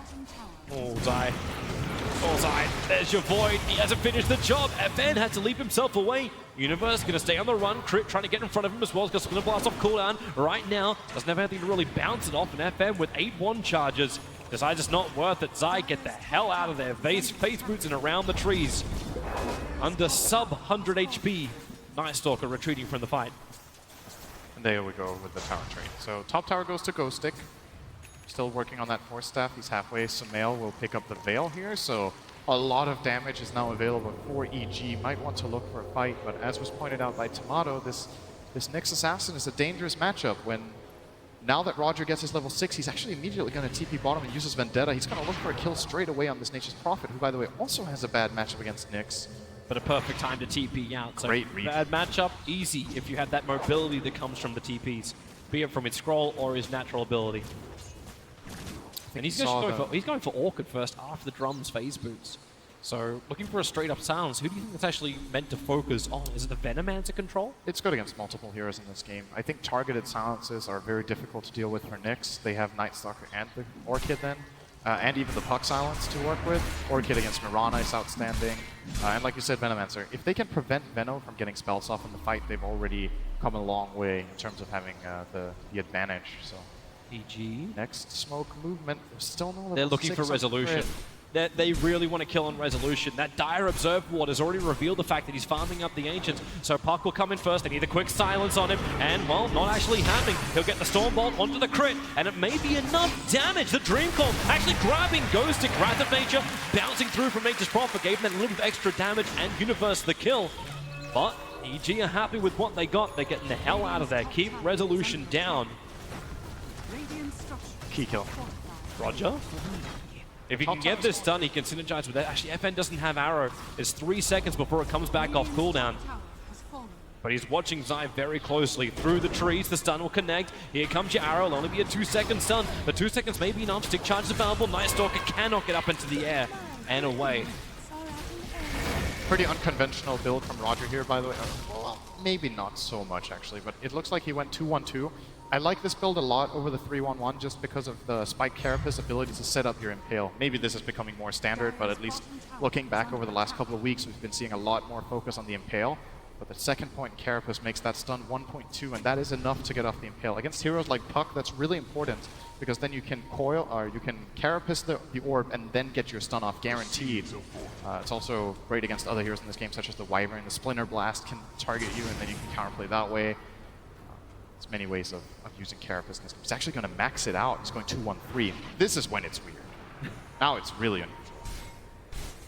Oh, Zai. Oh, Zai. There's your Void. He hasn't finished the job. FN had to leap himself away. Universe going to stay on the run. Crit trying to get in front of him as well. He's got Splinter Blast off cooldown right now. Doesn't have anything to really bounce it off. And FN with 8-1 charges. Decides it's not worth it. Zai, get the hell out of there. Face boots and around the trees. Under sub 100 HP. Night Stalker retreating from the fight. And there we go with the tower trade. So top tower goes to Ghostic. Still working on that Force Staff. He's halfway. Sumail will pick up the Veil here, so a lot of damage is now available for EG. Might want to look for a fight, but as was pointed out by Tomato, this Nyx Assassin is a dangerous matchup when now that Roger gets his level 6, he's actually immediately going to TP bottom and use his Vendetta. He's going to look for a kill straight away on this Nature's Prophet, who, by the way, also has a bad matchup against Nyx. But a perfect time to TP out. So great read. Bad matchup, easy if you have that mobility that comes from the TPs, be it from his scroll or his natural ability. And he's going for Orchid first after the drums phase boots. So looking for a straight up silence. Who do you think that's actually meant to focus on? Is it the Venomancer control? It's good against multiple heroes in this game. I think targeted silences are very difficult to deal with for Nyx. They have Night Stalker and the Orchid then. And even the Puck silence to work with. Orchid against Mirana is outstanding. And like you said, Venomancer. If they can prevent Veno from getting spells off in the fight, they've already come a long way in terms of having the advantage. So EG. Next smoke movement. There's still no. They're looking for resolution. that they really want to kill on Resolution. That Dire Observe Ward has already revealed the fact that he's farming up the Ancients, so Puck will come in first. They need a quick silence on him, and, well, not actually happening. He'll get the Stormbolt onto the crit, and it may be enough damage. The Dreamcoil actually grabbing Ghostic, Wrath of Nature, bouncing through from Virtus.Pro, gave them that little bit of extra damage, and Universe the kill. But EG are happy with what they got. They're getting the hell out of there. Keep Resolution down. Key kill. Roger. If he can get this done, he can synergize with that. Actually, FN doesn't have arrow. It's 3 seconds before it comes back off cooldown. But he's watching Zai very closely. Through the trees, the stun will connect. Here comes your arrow. It'll only be a 2-second stun. But 2 seconds may be enough. Stick charge is available. Night Stalker cannot get up into the air and away. Pretty unconventional build from Roger here, by the way. Well, maybe not so much, actually, but it looks like he went 2-1-2. I like this build a lot over the 3-1-1 just because of the Spike Carapace ability to set up your Impale. Maybe this is becoming more standard, but at least looking back over the last couple of weeks, we've been seeing a lot more focus on the Impale. But the second point Carapace makes that stun 1.2, and that is enough to get off the Impale. Against heroes like Puck, that's really important, because then you can coil, or you can Carapace the orb and then get your stun off guaranteed. It's also great against other heroes in this game, such as the Wyvern. The Splinter Blast can target you, and then you can counterplay that way. There's many ways of using Carapace in this game. He's actually going to max it out. He's going 2-1-3. This is when it's weird. Now it's really unusual.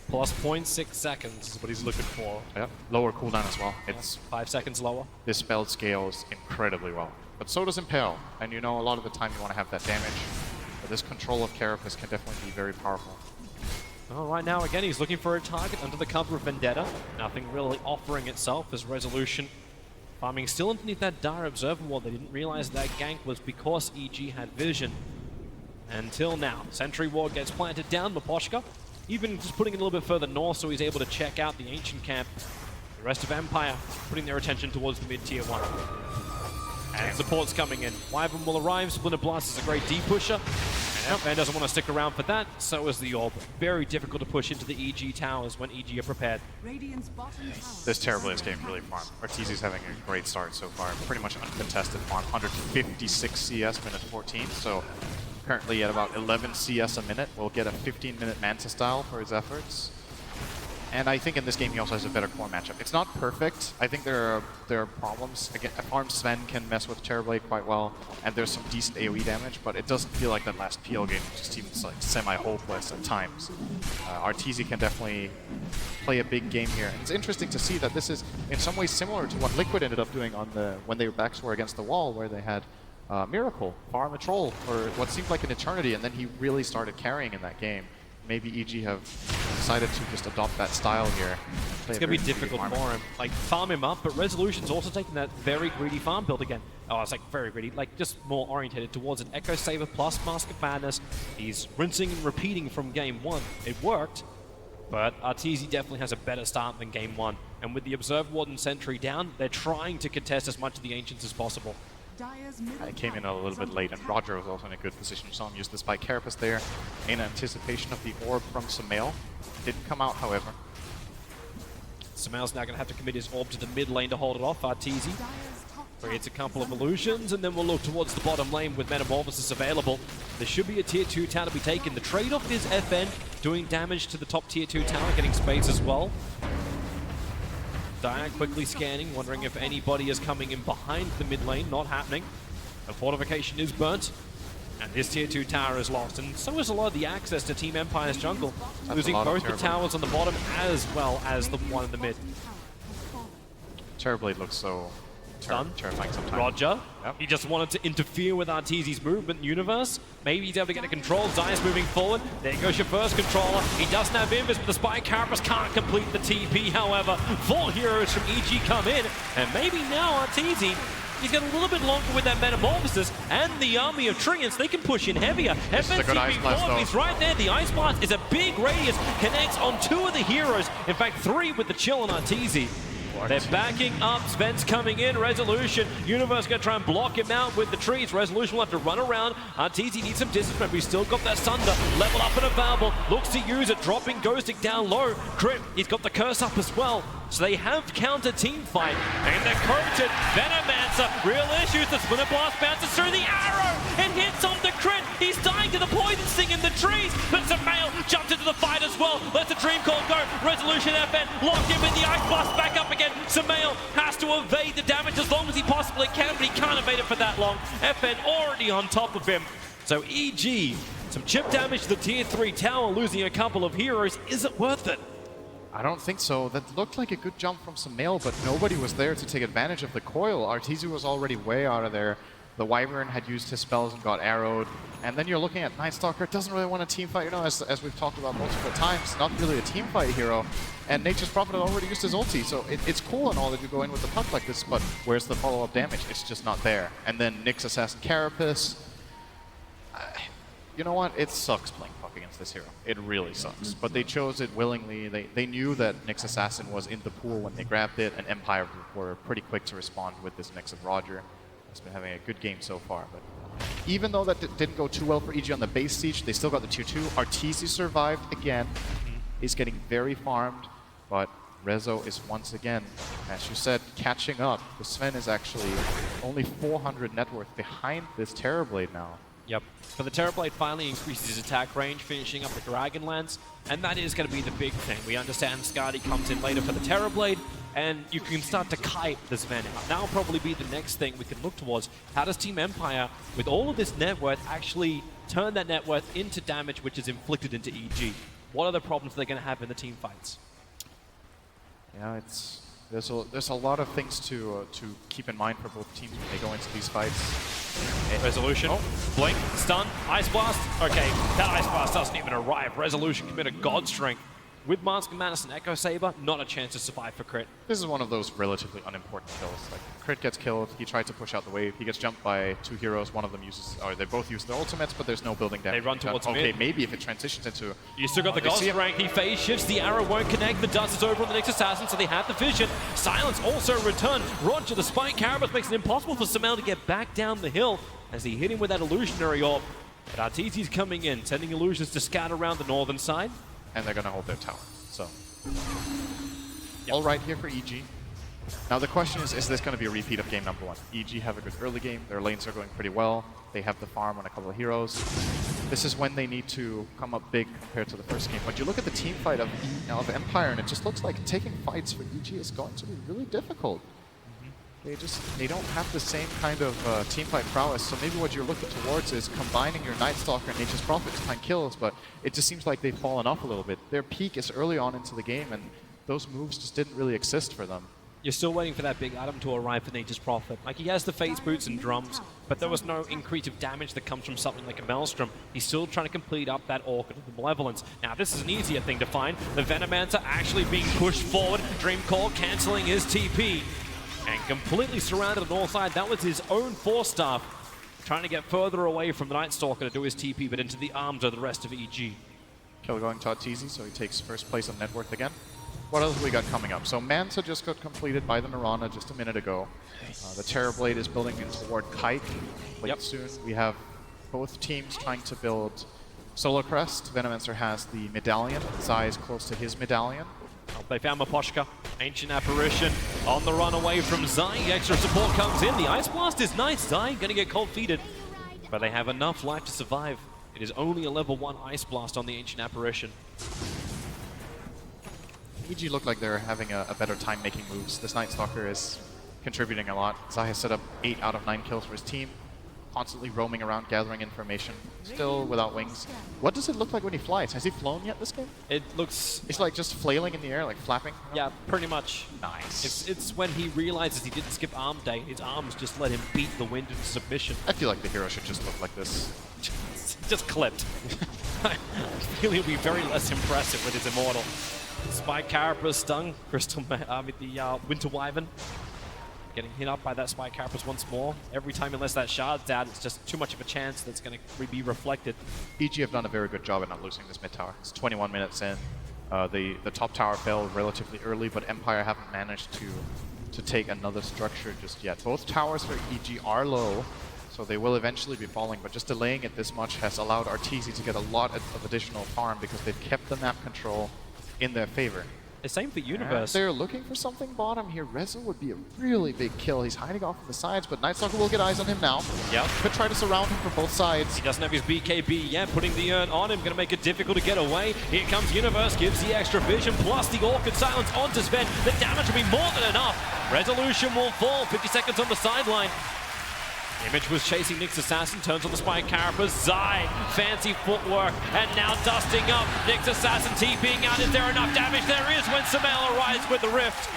Plus 0.6 seconds is what he's looking for. Yep. Lower cooldown as well. It's 5 seconds lower. This spell scales incredibly well. But so does Impale. And you know, a lot of the time you want to have that damage. But this control of Carapace can definitely be very powerful. Well, right now, again, he's looking for a target under the cover of Vendetta. Nothing really offering itself as Resolution. Farming still underneath that Dire Observer Wall. They didn't realize that gank was because EG had vision. Until now. Sentry Ward gets planted down. Maposhka even just putting it a little bit further north so he's able to check out the Ancient camp. The rest of Empire putting their attention towards the mid-tier 1. And support's coming in. Wyvern will arrive. Splinter Blast is a great D-pusher. And FN doesn't want to stick around for that. So is the Orb. Very difficult to push into the EG towers when EG are prepared. This Terriblaze game really farmed. Arteezy's having a great start so far. Pretty much uncontested farm. 156 CS, minute 14. So currently at about 11 CS a minute. Will get a 15-minute Manta style for his efforts. And I think in this game he also has a better core matchup. It's not perfect. I think there are problems. Again, Farm Sven can mess with Terrorblade quite well, and there's some decent AoE damage, but it doesn't feel like that last PL game just seems like semi-hopeless at times. Arteezy can definitely play a big game here. And it's interesting to see that this is in some ways similar to what Liquid ended up doing on when their backs were against the wall, where they had Miracle farm a troll for what seemed like an eternity, and then he really started carrying in that game. Maybe EG have decided to just adopt that style here. It's going to be difficult for him. Like, farm him up, but Resolution's also taking that very greedy farm build again. Oh, it's like very greedy. Like, just more orientated towards an Echo Saver plus Mask of Madness. He's rinsing and repeating from game 1. It worked, but Arteezy definitely has a better start than game 1. And with the Observe Ward and Sentry down, they're trying to contest as much of the Ancients as possible. I came in a little bit late, and Roger was also in a good position. You saw him use the Spike Carapace there in anticipation of the orb from Sumail. Didn't come out, however. Sumail's now going to have to commit his orb to the mid lane to hold it off. Arteezy creates a couple of illusions, and then we'll look towards the bottom lane with Metamorphosis available. There should be a tier 2 tower to be taken. The trade-off is FN doing damage to the top tier 2 tower, getting space as well. Dia quickly scanning, wondering if anybody is coming in behind the mid lane. Not happening. The fortification is burnt, and this tier 2 tower is lost. And so is a lot of the access to Team Empire's jungle, losing both the towers on the bottom as well as the one in the mid. Terrorblade looks so terrifying sometimes. Roger. Yep. He just wanted to interfere with Arteezy's movement Universe. Maybe he's able to get a control. Dia's moving forward. There goes your first controller. He doesn't have Invis, but the Spike Carapace can't complete the TP, however. 4 heroes from EG come in, and maybe now Arteezy, he's got a little bit longer with that Metamorphosis, and the army of Treants, they can push in heavier. He's right there. The Ice Blast is a big radius, connects on 2 of the heroes. In fact, 3 with the chill on Arteezy. They're backing up. Sven's coming in. Resolution. Universe going to try and block him out with the trees. Resolution will have to run around. Arteezy needs some distance, but he's still got that Sunder. Level up and available. Looks to use it. Dropping Ghostic down low. Crit. He's got the curse up as well. So they have counter team fight. And they're coated. Venomancer Mancer, real issues. The Splinter Blast bounces through the arrow and hits on the crit. He's dying to the poison sting in the trees, but Sumail jumped into the fight as well. Lets the Dream Call go. Resolution FN locked in with the Ice Blast back up again. Sumail has to evade the damage as long as he possibly can, but he can't evade it for that long. FN already on top of him. So EG, some chip damage to the tier 3 tower, losing a couple of heroes. Is it worth it? I don't think so. That looked like a good jump from Sumail, but nobody was there to take advantage of the coil. Arteezy was already way out of there. The Wyvern had used his spells and got arrowed. And then you're looking at Nightstalker, doesn't really want a team fight. You know, as we've talked about multiple times, not really a team fight hero. And Nature's Prophet had already used his ulti, so it's cool and all that you go in with the puck like this, but where's the follow-up damage? It's just not there. And then Nyx Assassin Carapace. You know what? It sucks playing puck against this hero. It really sucks. But they chose it willingly. They knew that Nyx Assassin was in the pool when they grabbed it, and Empire were pretty quick to respond with this Nyx of Roger. He's been having a good game so far. But even though that didn't go too well for EG on the base siege, they still got the 2-2. Arteezy survived again. He's getting very farmed, but Rezo is once again, as you said, catching up. The Sven is actually only 400 net worth behind this Terrorblade now. Yep. But the Terrorblade finally increases his attack range, finishing up the Dragonlance, and that is going to be the big thing. We understand Skadi comes in later for the Terrorblade, and you can start to kite this Sven out. Now will probably be the next thing we can look towards. How does Team Empire, with all of this net worth, actually turn that net worth into damage which is inflicted into EG? What are the problems they're going to have in the team fights? Yeah, there's a lot of things to keep in mind for both teams when they go into these fights. Resolution, blink, stun, Ice Blast. Okay, that Ice Blast doesn't even arrive. Resolution committed God Strength. With Mask of Madness and Echo Saber, not a chance to survive for crit. This is one of those relatively unimportant kills. Like, crit gets killed, he tried to push out the wave, he gets jumped by 2 heroes, one of them uses, or they both use their ultimates, but there's no building damage. They run towards okay, mid. maybe if it transitions into... You still got the God Strength, he phase shifts, the arrow won't connect, the dust is over on the next assassin, so they have the vision. Silence also returned. Roger, the Spike Carapace makes it impossible for Sumail to get back down the hill as he hit him with that illusionary orb. But Arteezy's coming in, sending illusions to scatter around the northern side. And they're gonna hold their tower, so... All right here for EG. Now the question is this going to be a repeat of game number 1? EG have a good early game, their lanes are going pretty well, they have the farm on a couple of heroes. This is when they need to come up big compared to the first game. But you look at the team fight of Empire and it just looks like taking fights for EG is going to be really difficult. They don't have the same kind of team fight prowess, so maybe what you're looking towards is combining your Nightstalker and Nature's Prophet to find kills, but it just seems like they've fallen off a little bit. Their peak is early on into the game, and those moves just didn't really exist for them. You're still waiting for that big item to arrive for Nature's Prophet. Like, he has the phase boots and drums, but there was no increase of damage that comes from something like a Maelstrom. He's still trying to complete up that Orchid of the Malevolence. Now, this is an easier thing to find. The Venomancer actually being pushed forward. Dream Call cancelling his TP. And completely surrounded on the north side. That was his own Force Staff, trying to get further away from the Nightstalker to do his TP, but into the arms of the rest of EG. Kill going to Arteezy, so he takes first place on net worth again. What else we got coming up? So Manta just got completed by the Mirana just a minute ago. The Terrorblade is building in toward Kite late soon. We have both teams trying to build Solar Crest. Venomancer has the Medallion. Zai is close to his Medallion. They found Maposhka, Ancient Apparition, on the run away from Zai. Extra support comes in. The Ice Blast is nice. Zai gonna get cold feeded, but they have enough life to survive. It is only a level 1 Ice Blast on the Ancient Apparition. EG look like they're having a better time making moves. This Nightstalker is contributing a lot. Zai has set up 8 out of 9 kills for his team. Constantly roaming around, gathering information. Still without wings. What does it look like when he flies? Has he flown yet this game? It looks... It's like just flailing in the air, like flapping? Yeah, pretty much. Nice. It's when he realizes he didn't skip arm day. His arms just let him beat the wind into submission. I feel like the hero should just look like this. Just clipped. I feel he'll be very less impressive with his Immortal. Spike Carapace stung Crystal with the Winter Wyvern. Getting hit up by that Spike Carapace once more. Every time unless that shard's out, it's just too much of a chance that's going to be reflected. EG have done a very good job at not losing this mid tower. It's 21 minutes in. The top tower fell relatively early, but Empire haven't managed to take another structure just yet. Both towers for EG are low, so they will eventually be falling, but just delaying it this much has allowed Arteezy to get a lot of additional farm because they've kept the map control in their favor. The same for Universe. They're looking for something bottom here. Rezo would be a really big kill. He's hiding off on the sides, but Nightstalker will get eyes on him now. Yep. Could try to surround him from both sides. He doesn't have his BKB yet, putting the urn on him, going to make it difficult to get away. Here comes Universe, gives the extra vision, plus the Orchid Silence onto Sven. The damage will be more than enough. Resolution will fall, 50 seconds on the sideline. Image was chasing Nyx Assassin, turns on the Spike Carapace. Zai, fancy footwork, and now dusting up. Nyx Assassin TPing out. Is there enough damage? There is when Sumail arrives with the Rift.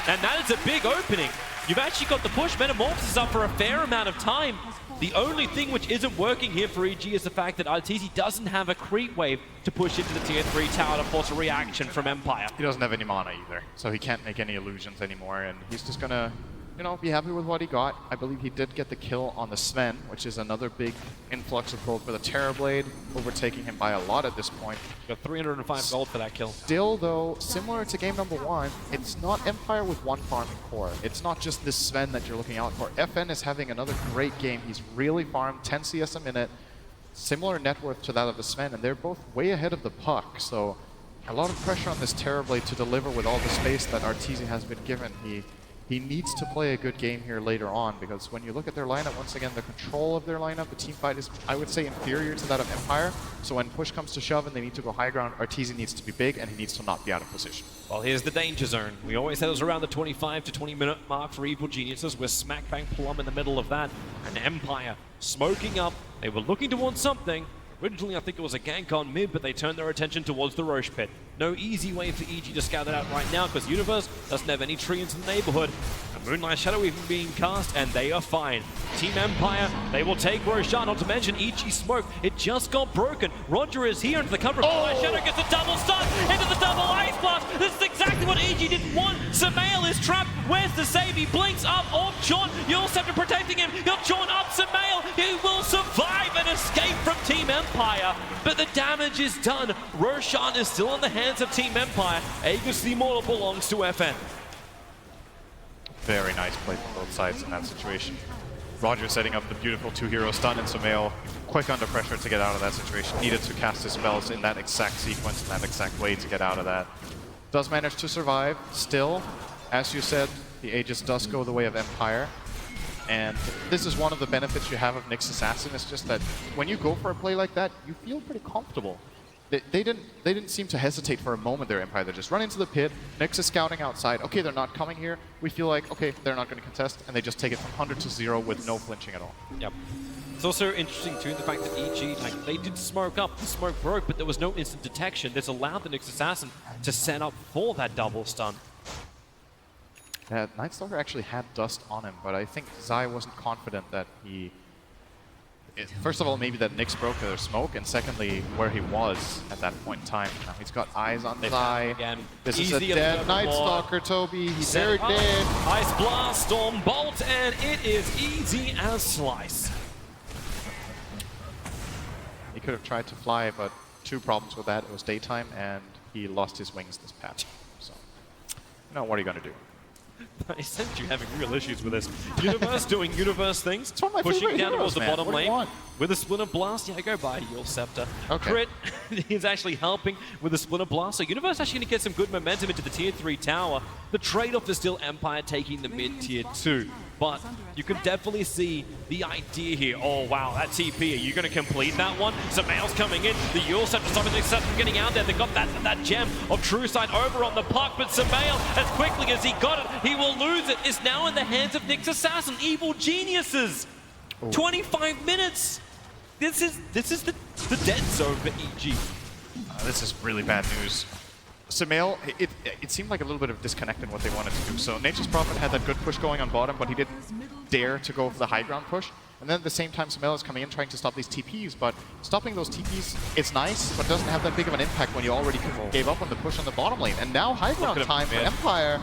And that is a big opening. You've actually got the push. Metamorphosis up for a fair amount of time. The only thing which isn't working here for EG is the fact that Arteezy doesn't have a creep wave to push into the tier 3 tower to force a reaction from Empire. He doesn't have any mana either, so he can't make any illusions anymore, and he's just gonna, you know, be happy with what he got. I believe he did get the kill on the Sven, which is another big influx of gold for the Terrorblade, overtaking him by a lot at this point. Got 305 gold for that kill. Still, though, similar to game number 1, it's not Empire with one farming core. It's not just this Sven that you're looking out for. FN is having another great game. He's really farmed 10 CS a minute, similar net worth to that of the Sven, and they're both way ahead of the puck. So a lot of pressure on this Terrorblade to deliver with all the space that Arteezy has been given. He needs to play a good game here later on, because when you look at their lineup, once again, the control of their lineup, the team fight is, I would say, inferior to that of Empire. So when push comes to shove and they need to go high ground, Arteezy needs to be big and he needs to not be out of position. Well, here's the danger zone. We always said it was around the 25 to 20 minute mark for Evil Geniuses. We're smack bang plumb in the middle of that. And Empire smoking up. They were looking towards something. Originally, I think it was a gank on mid, but they turned their attention towards the Roche Pit. No easy way for EG to scout that out right now, because Universe doesn't have any trees in the neighborhood. A Moonlight Shadow even being cast, and they are fine. Team Empire, they will take Roshan, not to mention EG Smoke. It just got broken. Roger is here into the cover. Moonlight Shadow gets a double stun into the double Ice Blast. This is exactly what EG didn't want. Sumail is trapped. Where's the save? He blinks up. Oh, John, you're protecting him. You're John up Sumail. He will survive and escape from Team Empire. But the damage is done. Roshan is still in the hands of Team Empire. Aegis the Immortal belongs to FN. Very nice play from both sides in that situation. Roger setting up the beautiful two-hero stun, and Sumail quick under pressure to get out of that situation. Needed to cast his spells in that exact sequence, in that exact way to get out of that. Does manage to survive. Still, as you said, the Aegis does go the way of Empire. And this is one of the benefits you have of Nyx Assassin. It's just that when you go for a play like that, you feel pretty comfortable. They didn't seem to hesitate for a moment there, Empire. They just run into the pit. Nyx is scouting outside. Okay, they're not coming here. We feel like, okay, they're not going to contest, and they just take it from 100 to 0 with no flinching at all. Yep. It's also interesting too, the fact that EG, like, they did smoke up. The smoke broke, but there was no instant detection. This allowed the Nyx Assassin to set up for that double stun. Nightstalker actually had dust on him, but I think Zai wasn't confident that he... First of all, maybe that Nyx broke their smoke, and secondly, where he was at that point in time. Now he's got eyes on Zai. This is a dead Nightstalker, Toby. He's very dead. Ice Blast, Storm Bolt, and it is easy as slice. He could have tried to fly, but two problems with that. It was daytime, and he lost his wings this patch. So, you know, what are you going to do? I sense you having real issues with this. Universe doing Universe things, it's one of my pushing favorite down heroes, towards the man. bottom What do you lane. want? With a Splinter Blast, yeah, go by your Scepter. Okay. Crit is actually helping with the Splinter Blast, so Universe actually going to get some good momentum into the Tier 3 tower. The trade-off is still Empire taking the mid-Tier 2. But you can definitely see the idea here. Oh, wow, that TP, are you going to complete that one? Sumail's coming in. The Yule Scepter stopping the Scepter from getting out there. They got that gem of True Sight over on the puck, but Sumail, as quickly as he got it, he will lose it. It's now in the hands of Nyx Assassin. Evil Geniuses. Ooh. 25 minutes. This is the dead zone for EG. This is really bad news. Sumail, it seemed like a little bit of disconnect in what they wanted to do. So Nature's Prophet had that good push going on bottom, but he didn't dare to go for the high ground push. And then at the same time, Sumail is coming in trying to stop these TPs, but stopping those TPs, it's nice, but doesn't have that big of an impact when you already gave up on the push on the bottom lane. And now high ground time for Empire.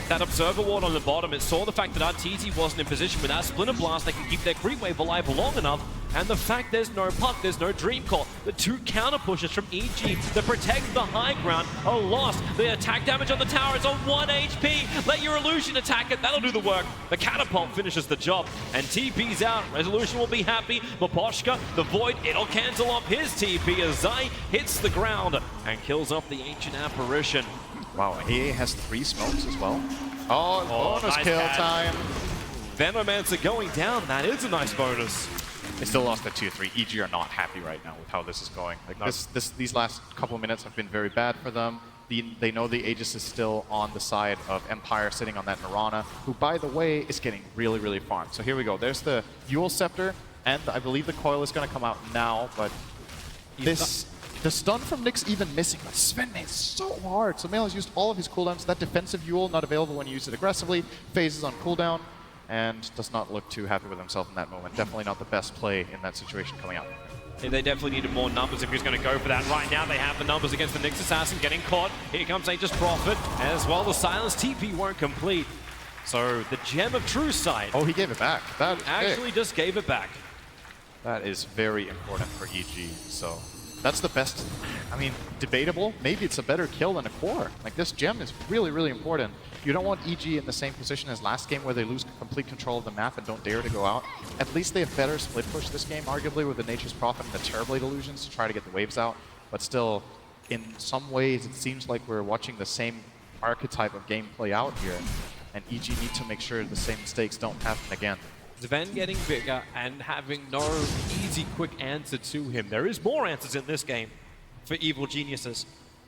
That Observer Ward on the bottom, it saw the fact that Arteezy wasn't in position with that Splinter Blast. They can keep their creep wave alive long enough. And the fact there's no puck, there's no Dream Core. The two counter pushes from EG that protect the high ground are lost. The attack damage on the tower is on 1 HP. Let your Illusion attack it, that'll do the work. The Catapult finishes the job, and TP's out. Resolution will be happy. Maposhka, the Void, it'll cancel off his TP as Zai hits the ground and kills off the Ancient Apparition. Wow, AA has 3 smokes as well. Oh, bonus nice kill catch. time. Venomancer going down. That is a nice bonus. They still lost at 2-3. EG are not happy right now with how this is going. Like these last couple of minutes have been very bad for them. They know the Aegis is still on the side of Empire sitting on that Mirana, who, by the way, is getting really, really farmed. So here we go. There's the Yule Scepter, and I believe the coil is going to come out now, but the stun from Nyx even missing. But Sven made so hard. So Mail has used all of his cooldowns. That defensive Yule, not available when you use it aggressively, phases on cooldown, and does not look too happy with himself in that moment. Definitely not the best play in that situation coming out. Yeah, they definitely needed more numbers if he was going to go for that. Right now, they have the numbers against the Nyx Assassin getting caught. Here comes Aegis Prophet, as well the Silence TP won't complete. So the Gem of True Sight. Oh, he gave it back. That actually just gave it back. That is very important for EG. So that's the best. I mean, debatable. Maybe it's a better kill than a core. Like, this gem is really, really important. You don't want EG in the same position as last game where they lose complete control of the map and don't dare to go out. At least they have better split push this game, arguably, with the Nature's Prophet and the Terrorblade illusions to try to get the waves out. But still, in some ways, it seems like we're watching the same archetype of game play out here. And EG need to make sure the same mistakes don't happen again. Zven getting bigger and having no easy, quick answer to him. There is more answers in this game for Evil Geniuses.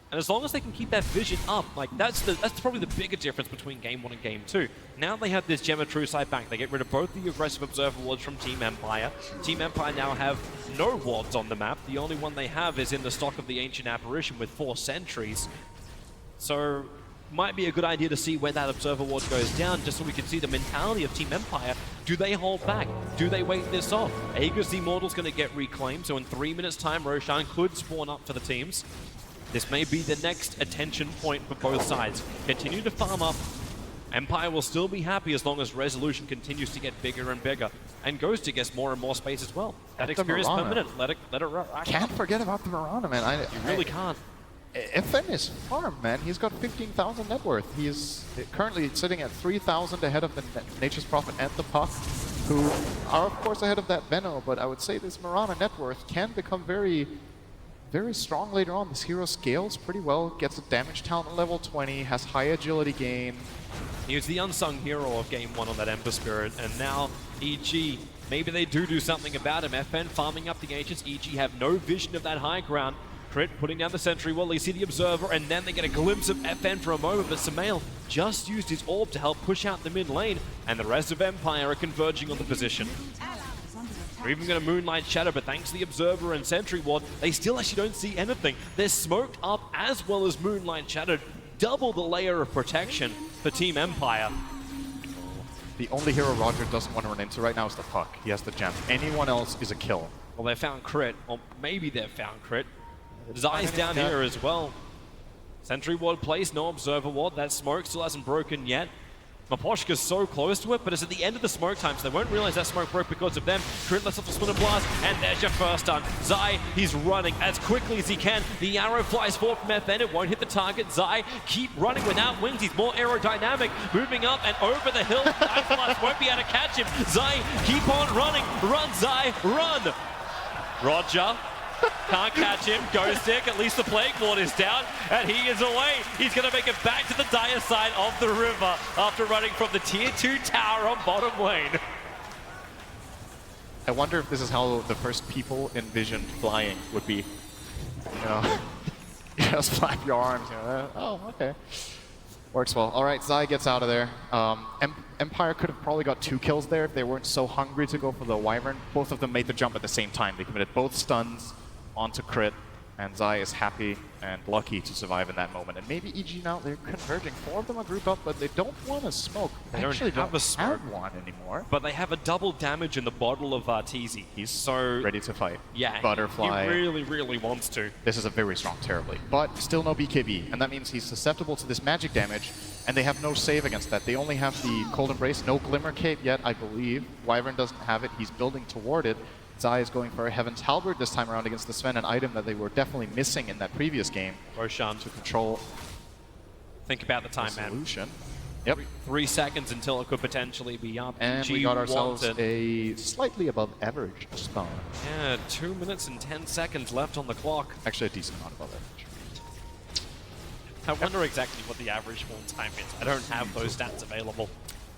And as long as they can keep that vision up, like that's probably the bigger difference between Game 1 and Game 2. Now they have this Gem of True Sight back. They get rid of both the aggressive Observer wards from Team Empire. Team Empire now have no wards on the map. The only one they have is in the stock of the Ancient Apparition with 4 sentries. So might be a good idea to see where that Observer ward goes down, just so we can see the mentality of Team Empire. Do they hold back? Do they wait this off? Aegis the Immortal's going to get reclaimed, so in 3 minutes' time, Roshan could spawn up for the teams. This may be the next attention point for both sides. Continue to farm up. Empire will still be happy as long as Resolution continues to get bigger and bigger, and Ghost gets more and more space as well. That experience per minute, let it rack. Can't forget about the Mirana, man. You really can't. FN is farm, man. He's got 15,000 net worth. He is currently sitting at 3,000 ahead of the Nature's Prophet and the Puck, who are, of course, ahead of that Venno, but I would say this Mirana net worth can become very, very strong later on. This hero scales pretty well, gets a damage talent level 20, has high agility gain. He was the unsung hero of Game 1 on that Ember Spirit, and now EG, maybe they do something about him. FN farming up the Ancients, EG have no vision of that high ground. Crit putting down the sentry wall, they see the Observer, and then they get a glimpse of FN for a moment, but Samael just used his orb to help push out the mid lane, and the rest of Empire are converging on the position. They're even going to Moonlight Shadow, but thanks to the Observer and Sentry Ward, they still actually don't see anything. They're smoked up as well as Moonlight Shadowed. Double the layer of protection for Team Empire. The only hero Roger doesn't want to run into right now is the Puck. He has the gem. Anyone else is a kill. Well, they found Crit, or maybe they've found Crit. Zai's down here as well. Sentry Ward placed, no Observer Ward. That smoke still hasn't broken yet. Maposhka's so close to it, but it's at the end of the smoke time, so they won't realize that smoke broke because of them. Crit lets off the Splinter Blast, and there's your first stun. Zai, he's running as quickly as he can. The arrow flies forward from FN, it won't hit the target. Zai, keep running without wings, he's more aerodynamic. Moving up and over the hill, Ice Blast won't be able to catch him. Zai, keep on running. Run, Zai, run! Roger. Can't catch him. Ghost Stick, at least the Plague Ward is down, and he is away. He's going to make it back to the dire side of the river after running from the Tier 2 tower on bottom lane. I wonder if this is how the first people envisioned flying would be. You know, you just flap your arms. You know, oh, okay. Works well. All right, Zai gets out of there. Empire could have probably got 2 kills there if they weren't so hungry to go for the Wyvern. Both of them made the jump at the same time. They committed both stuns onto Crit, and Zai is happy and lucky to survive in that moment. And maybe EG now, they're converging. 4 of them are grouped up, but they don't want to smoke. They actually don't have one anymore. But they have a double damage in the bottle of Arteezy. He's so ready to fight. Yeah, Butterfly. he really, really wants to. This is a very strong Terrorblade, but still no BKB, and that means he's susceptible to this magic damage, and they have no save against that. They only have the Cold Embrace, no Glimmer Cape yet, I believe. Wyvern doesn't have it, he's building toward it. Zai is going for a Heaven's Halberd this time around against the Sven, an item that they were definitely missing in that previous game. Roshan to control. Think about the time, Resolution. man. Yep. 3 seconds until it could potentially be up. And we got ourselves a slightly above average spawn. Yeah, 2 minutes and 10 seconds left on the clock. Actually, a decent amount above average. I wonder exactly what the average spawn time is. I don't have those stats available.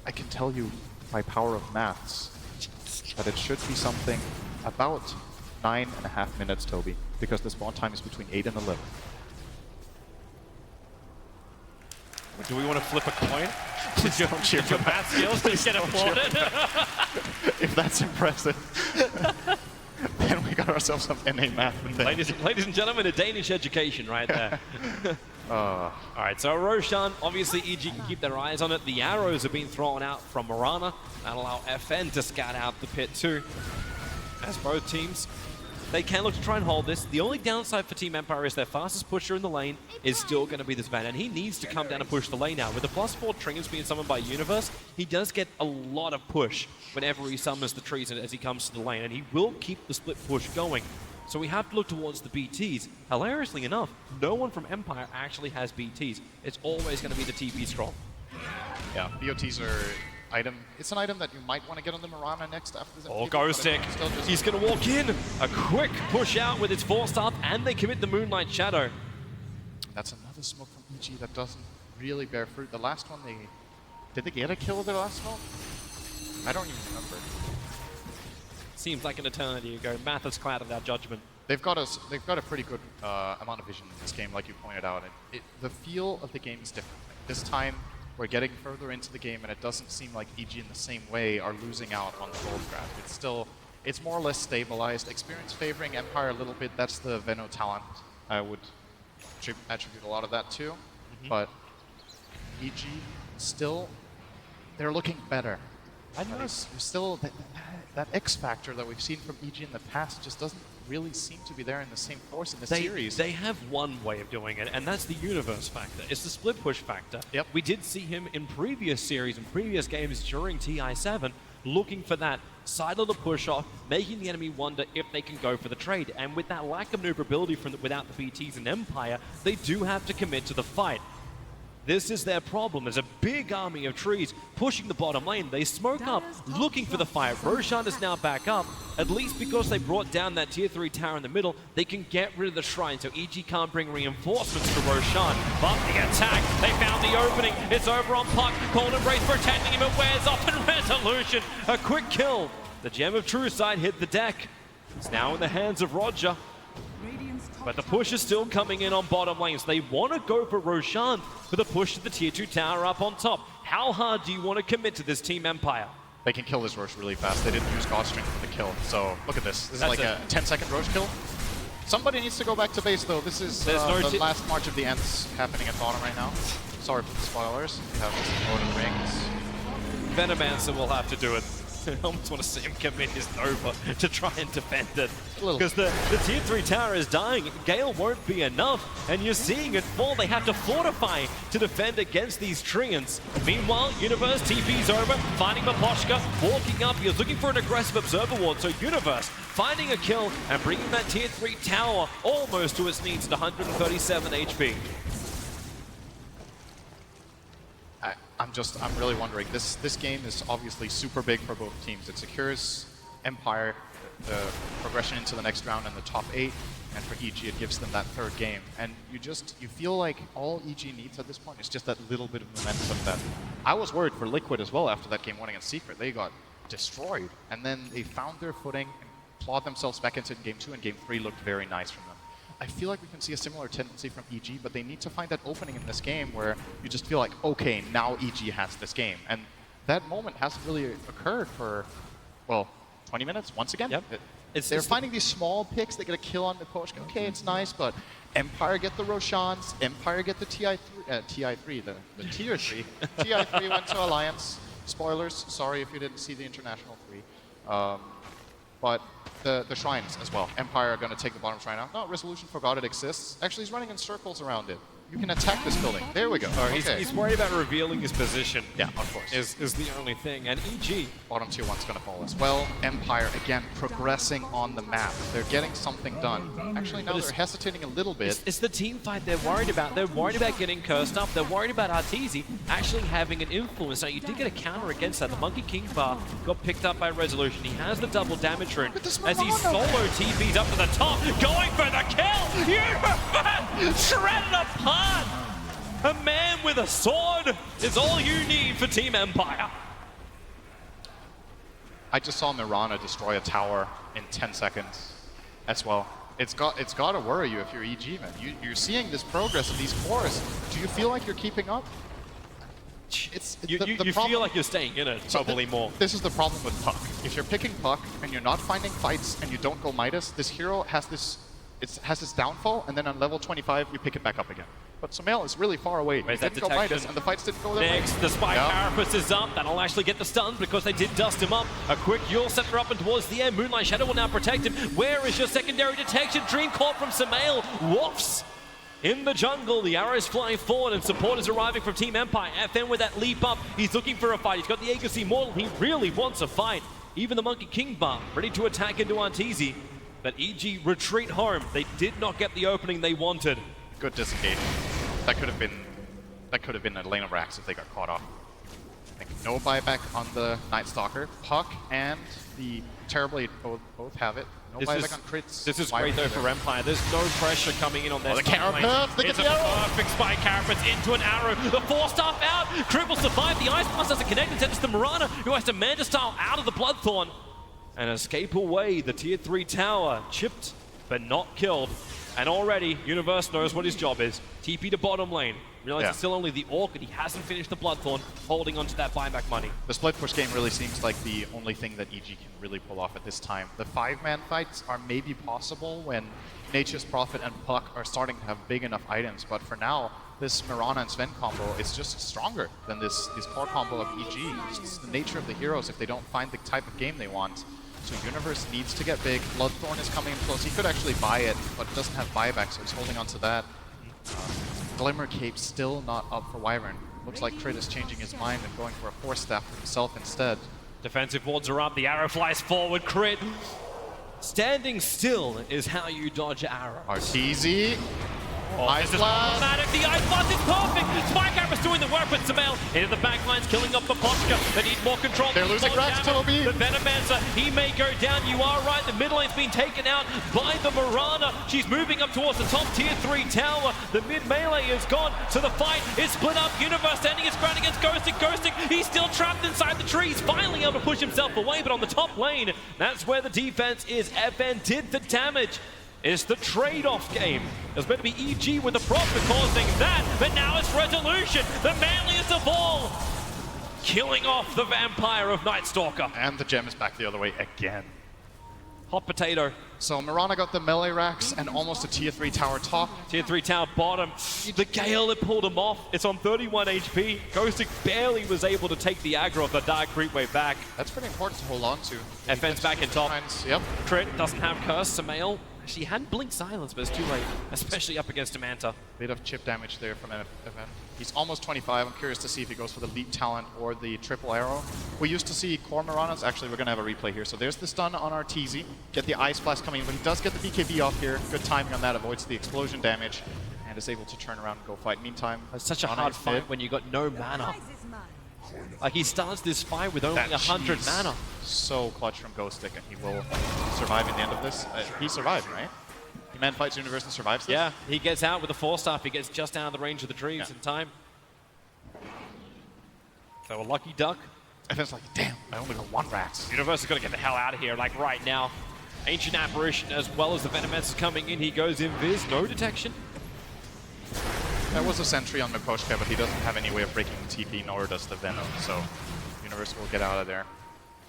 I can tell you by power of maths that it should be something about 9.5 minutes, Toby, because the spawn time is between 8 and 11. Do we want to flip a coin? Did your math skills just get applauded? If that's impressive, then we got ourselves some NA math. Ladies and gentlemen, a Danish education right there. All right, so Roshan, obviously EG can keep their eyes on it. The arrows have been thrown out from Mirana. That'll allow FN to scout out the pit too. As both teams, they can look to try and hold this. The only downside for Team Empire is their fastest pusher in the lane is still going to be this man, and he needs to come down and push the lane now. With the +4 triggers being summoned by Universe, he does get a lot of push whenever he summons the trees as he comes to the lane, and he will keep the split push going. So we have to look towards the BTs. Hilariously enough, no one from Empire actually has BTs. It's always going to be the TP scroll. Yeah, BOTs are item. It's an item that you might want to get on the Mirana next after this. Oh, Ghostic. He's going to walk in. A quick push out with his 4-star, and they commit the Moonlight Shadow. That's another smoke from EG that doesn't really bear fruit. The last one, did they get a kill with their last smoke? I don't even remember. Seems like an eternity ago. Math has clouded our judgment. They've got a pretty good amount of vision in this game, like you pointed out. The feel of the game is different. This time, we're getting further into the game, and it doesn't seem like EG in the same way are losing out on the gold grab. It's more or less stabilized. Experience favoring Empire a little bit. That's the Veno talent. I would attribute a lot of that to. But EG still, they're looking better. I notice still that X factor that we've seen from EG in the past just doesn't really seem to be there in the same force in the series. They have one way of doing it, and that's the Universe factor. It's the split push factor. Yep. We did see him in previous series and previous games during TI7 looking for that side of the push off, making the enemy wonder if they can go for the trade. And with that lack of maneuverability without the BTs in Empire, they do have to commit to the fight. This is their problem. There's a big army of trees pushing the bottom lane. They smoke up, looking for the fight. Roshan is now back up. At least because they brought down that tier 3 tower in the middle, they can get rid of the shrine, so EG can't bring reinforcements to Roshan. But the attack, they found the opening. It's over on Puck. Cold Embrace protecting him. It wears off in Resolution. A quick kill. The Gem of True Sight hit the deck. It's now in the hands of Roger. But the push is still coming in on bottom lane, so they want to go for Roshan for the push to the tier 2 tower up on top. How hard do you want to commit to this Team Empire? They can kill this Roche really fast. They didn't use Godstring for the kill, so look at this. This is like a 10-second Roche kill. Somebody needs to go back to base, though. This is the last March of the Ents happening at bottom right now. Sorry for the spoilers. We have this Lord of Rings. Venomancer will have to do it. I almost want to see him commit his Nova to try and defend it. Because the tier 3 tower is dying. Gale won't be enough, and you're seeing it fall. They have to fortify to defend against these Treants. Meanwhile, Universe TP's over, finding Maposhka, walking up. He was looking for an aggressive Observer Ward, so Universe finding a kill and bringing that tier 3 tower almost to its needs at 137 HP. I'm really wondering, this game is obviously super big for both teams. It secures Empire the progression into the next round in the top 8, and for EG it gives them that third game. And you feel like all EG needs at this point is just that little bit of momentum that I was worried for Liquid as well after that game 1 against Secret. They got destroyed, and then they found their footing and clawed themselves back into game 2, and game 3 looked very nice from them. I feel like we can see a similar tendency from EG, but they need to find that opening in this game where you just feel like, okay, now EG has this game. And that moment hasn't really occurred for, well, 20 minutes once again. Yep. They're finding these small picks. They get a kill on Miposhka. Okay, it's nice, but Empire get the Roshans. Empire get the tier 3. TI3 went to Alliance. Spoilers, sorry if you didn't see the International 3. But the shrines as well. Empire are going to take the bottom shrine out. No, Resolution forgot it exists. Actually, he's running in circles around it. You can attack this building. There we go. He's worried about revealing his position. Yeah, of course. Is the only thing. And EG. Bottom tier 1's going to fall as well. Empire, again, progressing on the map. They're getting something done. Actually, now they're hesitating a little bit. It's the team fight they're worried about. They're worried about getting cursed up. They're worried about Arteezy actually having an influence. Now, you did get a counter against that. The Monkey King bar got picked up by Resolution. He has the double damage rune. As he solo TP's up to the top, going for the kill! Shredded apart! A man with a sword is all you need for Team Empire. I just saw Mirana destroy a tower in 10 seconds as well. It's got to worry you if you're EG, man. You're seeing this progress of these cores. Do you feel like you're keeping up? You feel like you're staying in it, probably more. This is the problem with Puck. If you're picking Puck and you're not finding fights and you don't go Midas, this hero has this downfall, and then on level 25 you pick it back up again. But Sumail is really far away. He didn't go Midas, and the fights didn't go their way. Next, the Spike Carapace is up. That'll actually get the stun because they did dust him up. A quick Yule Scepter up and towards the end. Moonlight Shadow will now protect him. Where is your secondary detection? Dream Corp from Sumail. Woofs! In the jungle, the arrows flying forward and support is arriving from Team Empire. FN with that leap up. He's looking for a fight. He's got the Aegis Immortal. He really wants a fight. Even the Monkey King bar ready to attack into Arteezy. But EG retreat home. They did not get the opening they wanted. Good disengage. That could have been a lane of racks if they got caught off. I think no buyback on the Night Stalker. Puck and the Terrorblade both have it. No buyback on crits. This is great though for Empire. There's no pressure coming in on their the Carapace! They get It's the a arrow! perfect Spike Carapace into an arrow. The 4-staff out. Crib will survive. The Ice Blast doesn't connect. Instead it's the Mirana who has to Manta Style out of the Bloodthorn and escape away. The tier 3 tower chipped but not killed. And already, Universe knows what his job is. TP to bottom lane. Realize it's still only the Orc, and he hasn't finished the Bloodthorn, holding onto that buyback money. The split push game really seems like the only thing that EG can really pull off at this time. The 5-man fights are maybe possible when Nature's Prophet and Puck are starting to have big enough items, but for now, this Mirana and Sven combo is just stronger than this core combo of EG. It's just the nature of the heroes if they don't find the type of game they want. So Universe needs to get big. Bloodthorn is coming in close. He could actually buy it, but doesn't have buyback, so he's holding on to that. Glimmer Cape still not up for Wyvern. Looks like Crit is changing his mind and going for a 4-staff for himself instead. Defensive wards are up. The arrow flies forward. Crit. Standing still is how you dodge arrows. Arteezy. Ice Blast. The Ice Blast is perfect. Spike Carapace doing the work with Sumail. Into the backlines, killing up Popochka. They need more control. They're losing racks, Toby. The Venomancer, he may go down. You are right. The mid lane's been taken out by the Mirana. She's moving up towards the top tier 3 tower. The mid melee is gone. So the fight is split up. Universe standing his ground against Ghosting. Ghosting, he's still trapped inside the trees. Finally able to push himself away, but on the top lane, that's where the defense is. FN did the damage. It's the trade-off game. There's meant to be EG with the Prophet causing that, but now it's Resolution, the manliest of all, killing off the Vampire of Night Stalker. And the gem is back the other way again. Hot potato. So Mirana got the melee racks and almost a tier 3 tower top. Tier 3 tower bottom. The Gale had pulled him off. It's on 31 HP. Ghostic barely was able to take the aggro of the Dark Creep way back. That's pretty important to hold on to. FN's back in top. Yep. Crit doesn't have Curse. Sumail. She had Blink Silence, but it's too late, especially up against a Manta. Bit of chip damage there from FN. He's almost 25. I'm curious to see if he goes for the Leap Talent or the Triple Arrow. We used to see core Miranas. Actually, we're going to have a replay here. So there's the stun on Arteezy. Get the Ice Blast coming in, but he does get the BKB off here. Good timing on that, avoids the explosion damage, and is able to turn around and go fight. Meantime, it's such a hard fight when you got no mana. Like, he starts this fight with only 100 mana. So clutch from Ghostic, and he will survive in the end of this. He survived, right? He man fights Universe and survives this? Yeah, he gets out with the 4-staff. He gets just out of the range of the trees in time. So a lucky duck. And it's like, damn, I only got 1 Rax. Universe is going to get the hell out of here, like right now. Ancient Apparition as well as the Venomancer coming in. He goes invis, no detection. That was a sentry on Miposhka, but he doesn't have any way of breaking the TP, nor does the Venom, so Universe will get out of there.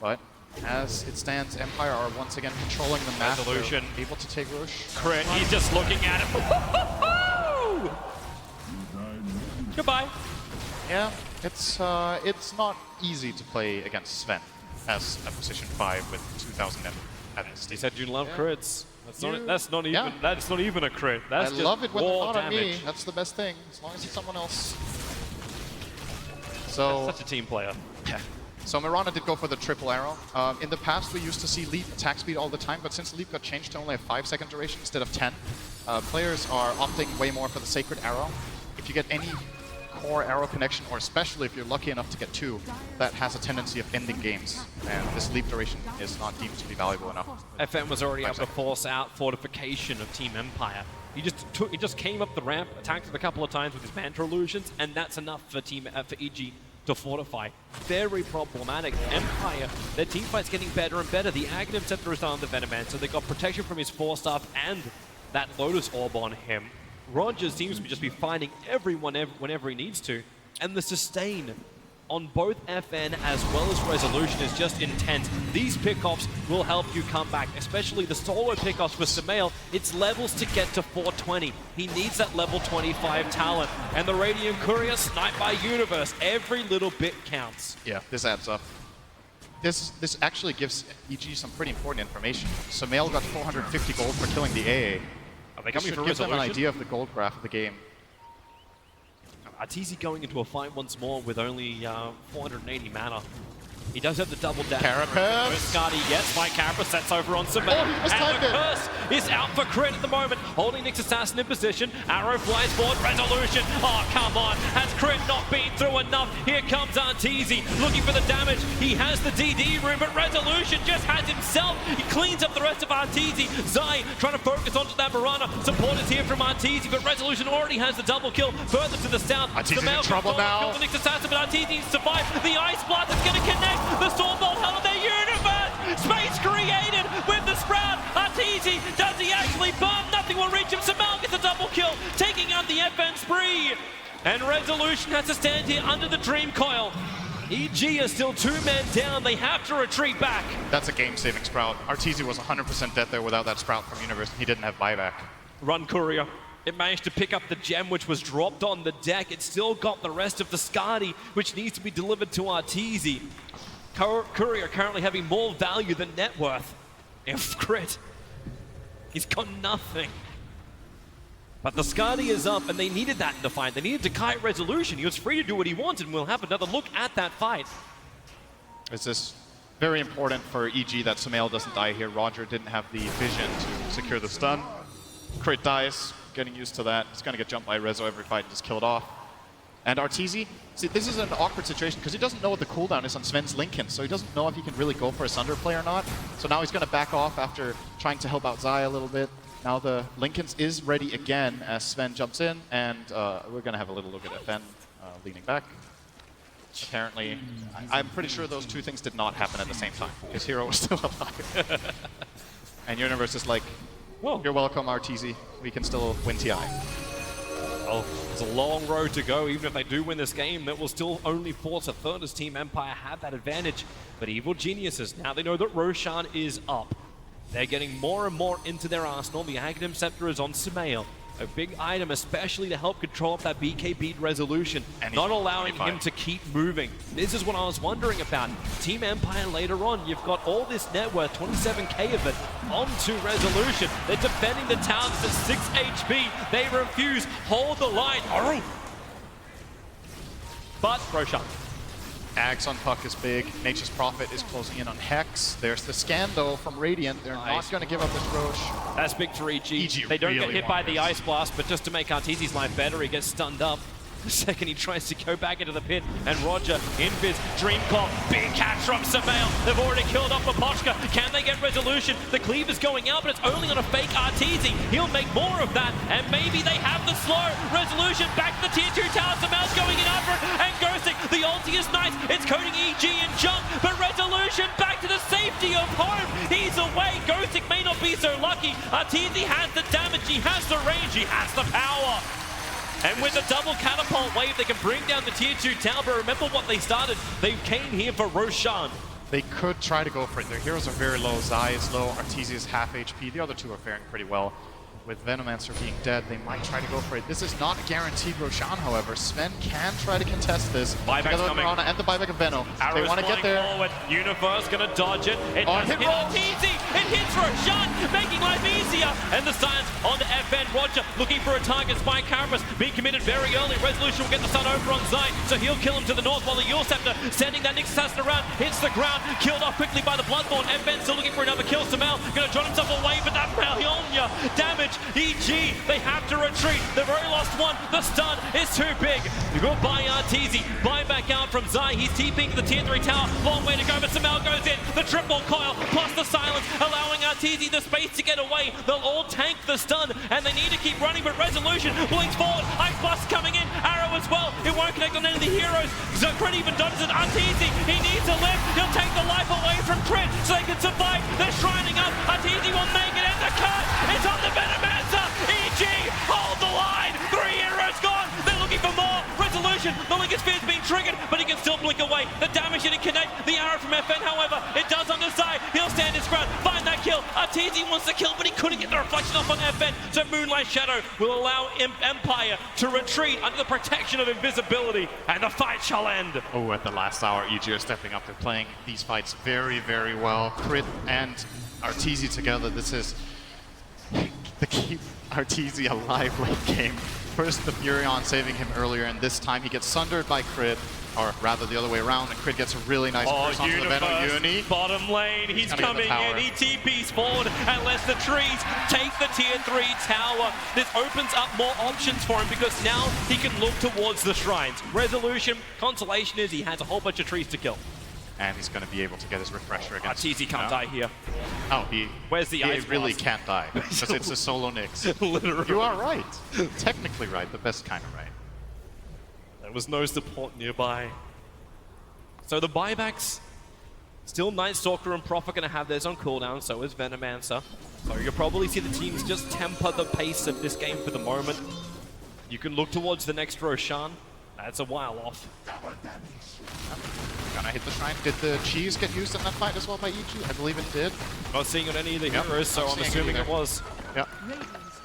But as it stands, Empire are once again controlling the map. Resolution. They're able to take Roche. Crit, he's just looking at it. Goodbye. Yeah, it's not easy to play against Sven as a position 5 with 2,000 at his He said you love crits. That's not even a crit. That's I just love it when they're raw not on me. damage. That's the best thing, as long as it's someone else. So That's such a team player. Yeah. So Mirana did go for the triple arrow. In the past, we used to see Leap attack speed all the time, but since Leap got changed to only a 5-second duration instead of 10, players are opting way more for the Sacred Arrow. If you get any core arrow connection, or especially if you're lucky enough to get 2, that has a tendency of ending games. And this leap duration is not deemed to be valuable enough. FN was already able to force out fortification of Team Empire. He just came up the ramp, attacked it a couple of times with his Mantra Illusions, and that's enough for EG to fortify. Very problematic. Empire, their team fight's getting better and better. The Aghanim Scepter is on the Venomancer. They got protection from his 4-staff and that Lotus Orb on him. Roger seems to just be finding everyone whenever he needs to. And the sustain on both FN as well as Resolution is just intense. These pickoffs will help you come back, especially the solo pickoffs with Sumail. It's levels to get to 420. He needs that level 25 talent. And the Radiant Courier sniped by Universe. Every little bit counts. Yeah, this adds up. This actually gives EG some pretty important information. Sumail got 450 gold for killing the AA. Are they coming for give them an Resolution? idea of the gold graph of the game. Arteezy going into a fight once more with only 480 mana. He does have the double dash. Carapace! Skadi gets by Carapace, sets over on Sumail. And the curse is out for crit at the moment. Holding Nyx Assassin in position. Arrow flies forward. Resolution. Oh, come on. Has crit not been through enough? Here comes Arteezy looking for the damage. He has the DD room, but Resolution just has himself. He cleans up the rest of Arteezy. Zai trying to focus onto that Mirana. Support is here from Arteezy, but Resolution already has the double kill further to the south. Arteezy's in trouble now. Kill the Nyx Assassin, but Arteezy needs to survive. The Ice Blast is going to connect. The Stormbolt hell of their universe! Space created with the Sprout! Arteezy, does he actually bomb? Nothing will reach him. Sumail gets a double kill, taking out the FN spree! And Resolution has to stand here under the Dream Coil. EG are still 2 men down. They have to retreat back. That's a game-saving Sprout. Arteezy was 100% dead there without that Sprout from Universe. He didn't have buyback. Run Courier. It managed to pick up the gem which was dropped on the deck. It still got the rest of the Skadi, which needs to be delivered to Arteezy. Courier currently having more value than net worth. If crit, he's got nothing. But the Skadi is up, and they needed that in the fight. They needed to kite Resolution. He was free to do what he wanted, and we'll have another look at that fight. It's just very important for EG that Sumail doesn't die here. Roger didn't have the vision to secure the stun. Crit dies, getting used to that. He's going to get jumped by Rezo every fight and just killed off. And Arteezy, see, this is an awkward situation because he doesn't know what the cooldown is on Sven's Lincoln, so he doesn't know if he can really go for a Sunder play or not. So now he's going to back off after trying to help out Zai a little bit. Now the Lincolns is ready again as Sven jumps in, and we're going to have a little look at FN leaning back. Apparently, I'm pretty sure those two things did not happen at the same time, because Hero was still alive. And Universe is like, well, you're welcome, Arteezy. We can still win TI. Well, it's a long road to go. Even if they do win this game, that will still only force a third as Team Empire have that advantage. But Evil Geniuses, now they know that Roshan is up. They're getting more and more into their arsenal. The Aghanim Scepter is on Sumail. A big item, especially to help control up that BKB Resolution, not allowing him to keep moving. This is what I was wondering about. Team Empire later on, you've got all this net worth, 27k of it, onto Resolution. They're defending the towers at 6 HP. They refuse. Hold the line. Oh. But Roshan. Ags on Puck is big. Nature's Prophet is closing in on Hex. There's the scan, though, from Radiant. They're not going to give up this Roche. That's big for EG. They don't get hit by the Ice Blast, but just to make Arteezy's life better, he gets stunned up. The second he tries to go back into the pit, and Roger, Invis, Dream Call, big catch from Sumail. They've already killed off Popochka. Can they get Resolution? The cleave is going out, but it's only on a fake Arteezy. He'll make more of that, and maybe they have the slow. Resolution back to the tier 2 tower. Sumail's going in after it, and Ghosting. The ulti is nice. It's coding EG and jump, but Resolution back to the safety of home. He's away. Ghosting may not be so lucky. Arteezy has the damage. He has the range. He has the power. And with a double catapult wave, they can bring down the tier 2 tower. But remember what they started. They came here for Roshan. They could try to go for it. Their heroes are very low. Zai is low. Arteezy is half HP. The other two are faring pretty well. With Venomancer being dead, they might try to go for it. This is not a guaranteed Roshan, however. Sven can try to contest this. Buyback's coming. Mirana and the buyback of Veno. Arrows they want to get there. Forward. Universe gonna dodge it. It does hit Arteezy. It hits Roshan, making life easier. And the science onto FN. Roger looking for a target. Spy Carapace being committed very early. Resolution will get the stun over on Zai, so he'll kill him to the north while the Yule Scepter sending that Nyx Assassin around. Hits the ground. Killed off quickly by the Bloodborne. FN still looking for another kill. Sumail gonna draw himself away, but that Malionia damage. EG, they have to retreat. They've already lost one. The stun is too big. Goodbye, Arteezy. Buy back out from Zai. He's TPing the tier 3 tower. Long way to go, but Samel goes in. The triple coil plus the silence, allowing Arteezy the space to get away. They'll all tank the stun, and they need to keep running, but Resolution blinks forward. Ice Blast coming in. Arrow as well. It won't connect on any of the heroes. Crit even dodges it. Arteezy, he needs to live. He'll take the life away from Crit so they can survive. They're shrining up. Arteezy will make it. And the cut is on the Venomancer. EG, hold the line. 3 heroes gone. They're looking for more. Resolution, the Lincoln Sphere's being triggered, but he can still blink away. The damage didn't connect. The arrow from FN, however, it does on the side. He'll stand his ground, find that kill. Arteezy wants the kill, but he couldn't get the reflection off on FN. So Moonlight Shadow will allow Empire to retreat under the protection of invisibility, and the fight shall end. Oh, at the last hour, EG are stepping up. They're playing these fights very, very well. Crit and Arteezy together. This is the keep Arteezy alive late game. First, the Furion saving him earlier, and this time he gets sundered by Crit, or rather the other way around, and Crit gets a really nice burst onto the Venom Uni. Bottom lane, he's coming in, he TPs forward and lets the trees take the tier 3 tower. This opens up more options for him because now he can look towards the shrines. Resolution, consolation is he has a whole bunch of trees to kill. And he's going to be able to get his refresher against Arteezy can't die here. Oh, where's the ice really blast? can't die because it's a solo Nyx. Literally. You are right. Technically right, the best kind of right. There was no support nearby. So the buybacks, still Night Stalker and Prof are going to have theirs on cooldown, so is Venomancer. So you'll probably see the teams just temper the pace of this game for the moment. You can look towards the next Roshan. That's a while off. Gonna hit the shrine. Did the cheese get used in that fight as well by EG? I believe it did. Not seeing on any of the heroes, so I'm assuming it was. Yep.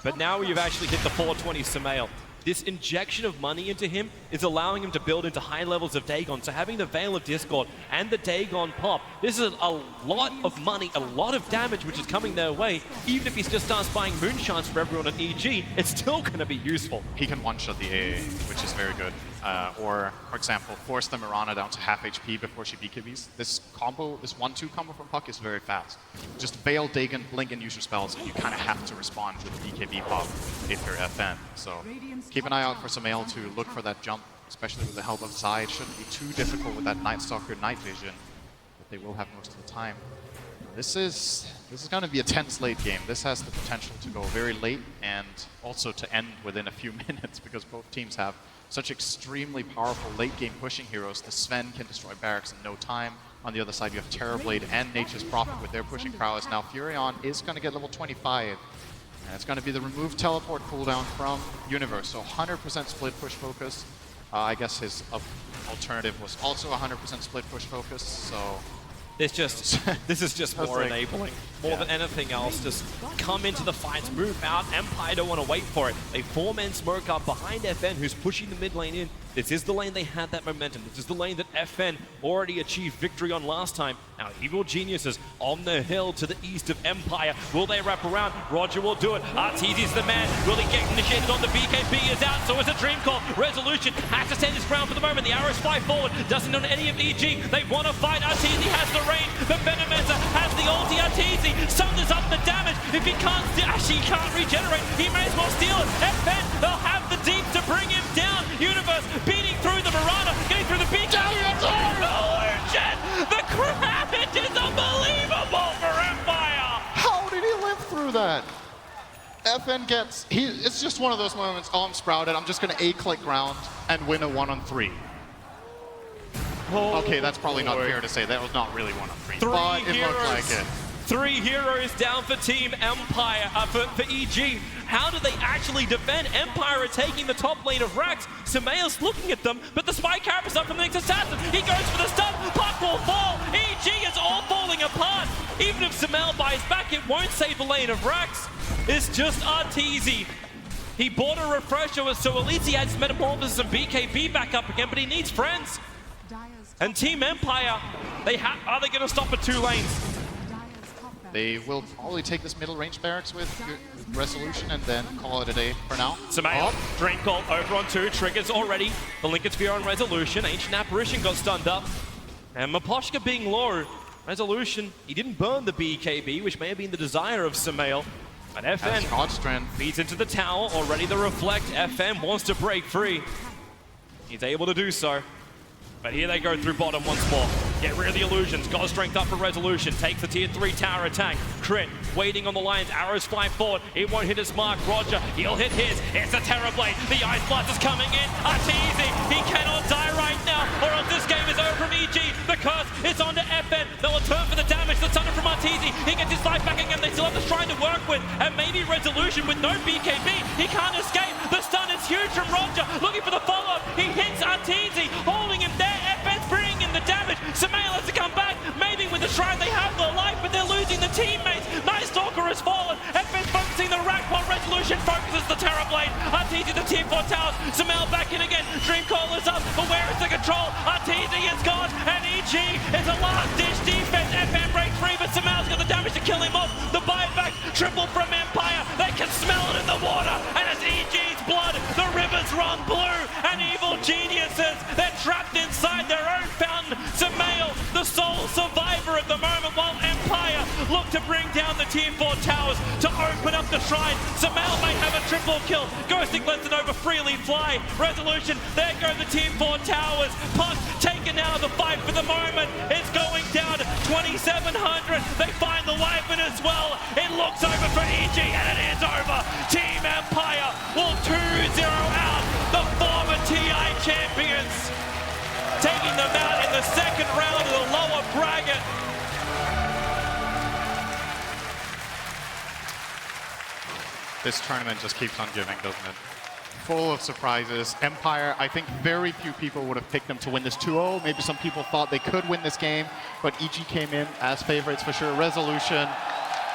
But now you've actually hit the 420 Samael. This injection of money into him is allowing him to build into high levels of Dagon. So having the Veil of Discord and the Dagon pop, this is a lot of money, a lot of damage which is coming their way. Even if he just starts buying Moonshines for everyone at EG, it's still going to be useful. He can one-shot the AA, which is very good. Or, for example, force the Mirana down to half HP before she BKBs. This combo, this 1-2 combo from Puck is very fast. Just Veil, Dagon, blink, and use your spells, and you kind of have to respond with the BKB pop if you're FN. So keep an eye out for Samael to look for that jump, especially with the help of Zai. It shouldn't be too difficult with that Night Stalker Night Vision, but they will have most of the time. This is going to be a tense late game. This has the potential to go very late and also to end within a few minutes because both teams have such extremely powerful late game pushing heroes. The Sven can destroy barracks in no time. On the other side, you have Terrorblade and Nature's Prophet with their pushing prowess. Now Furion is going to get level 25. And it's going to be the remove teleport cooldown from Universe. So 100% split push focus. I guess his alternative was also 100% split push focus. So this is just more enabling. More than anything else, just come into the fights, move out. Empire don't want to wait for it. They 4-man smoke up behind FN, who's pushing the mid lane in. This is the lane they had that momentum. This is the lane that FN already achieved victory on last time. Now, Evil Geniuses on the hill to the east of Empire. Will they wrap around? Roger will do it. Arteezy's the man. Will he get initiated on the BKB? Is out, so it's a dream call. Resolution has to stand his ground for the moment. The arrows fly forward. Doesn't know any of EG. They want to fight. Arteezy has the range. The Venomancer has the ulti. Arteezy sums up the damage. If he can't, actually can't regenerate, he may as well steal it. FN, they'll have the deep to bring him down. Universe beating through the Mirana, getting through the BKB. The crowd is unbelievable for Empire. How did he live through that? FN gets, it's just one of those moments, oh, I'm sprouted, I'm just going to A-click ground and win a 1-on-3. Okay, that's probably not fair to say. That was not really 1-on-3, but it looked like it. 3 heroes down for Team Empire, for EG. How do they actually defend? Empire are taking the top lane of Rax. Samael's looking at them, but the spy carapace up from the next assassin. He goes for the stun. Puck will fall. EG is all falling apart. Even if Samael buys back, it won't save the lane of Rax. It's just Arteezy. He bought a refresher, so at least he has Metamorphosis and BKB back up again, but he needs friends. And Team Empire, are they going to stop at 2 lanes? They will probably take this middle range barracks with Resolution and then call it a day for now. Samael, Drain Call over on 2, triggers already. The Lincoln Sphere on Resolution, Ancient Apparition got stunned up. And Maposhka being low, Resolution, he didn't burn the BKB, which may have been the desire of Samael. But FN feeds into the tower, already the reflect. FN wants to break free. He's able to do so. But here they go through bottom once more. Get rid of the illusions. Got strength up for resolution. Takes the tier 3 tower attack. Crit, waiting on the lines. Arrows fly forward. It won't hit his mark. Roger, he'll hit his. It's a Terrorblade. The Ice Blast is coming in. Arteezy, he cannot die right now, or else this game is over from EG. The curse is onto FN. They'll return for the damage. The Thunder from Arteezy. He gets his life back again. They still have the Shrine to work with. And maybe resolution with no BKB. He can't escape. The stun is huge from Roger. Looking for the follow-up. He hits Arteezy, holding him there. FN's bringing in the damage. Samael has to come back. Maybe with the Shrine they have their life, but they're losing the teammates. Night Stalker has fallen. FN's focusing the rack while Resolution focuses the Terrorblade. Arteezy the tier 4 towers. Samael back in again. Dreamcall is up, but where is the control? Arteezy is gone, and EG is a last-ditch defense. FN breaks free, but Samael's got the damage to kill him off. The buyback triple from Empire. They can smell it in the water, and it's EG's blood. The rivers run blue, and evil geniuses. They're trapped inside their own fountain. Samael, the sole survivor at the moment, while Empire look to bring down the tier 4 towers to open up the Shrine. Samael may have a triple kill. Ghosting lets it over freely fly. Resolution, there go the tier 4 towers. Puck taken out of the fight for the moment. It's going down to 2,700. They find the weapon as well. It looks over for EG, and it is over. Team Empire will 2-0 out the former TI champions, taking them out in the second round of the lower bracket. This tournament just keeps on giving, doesn't it? Full of surprises. Empire, I think very few people would have picked them to win this 2-0. Maybe some people thought they could win this game, but EG came in as favorites for sure. Resolution,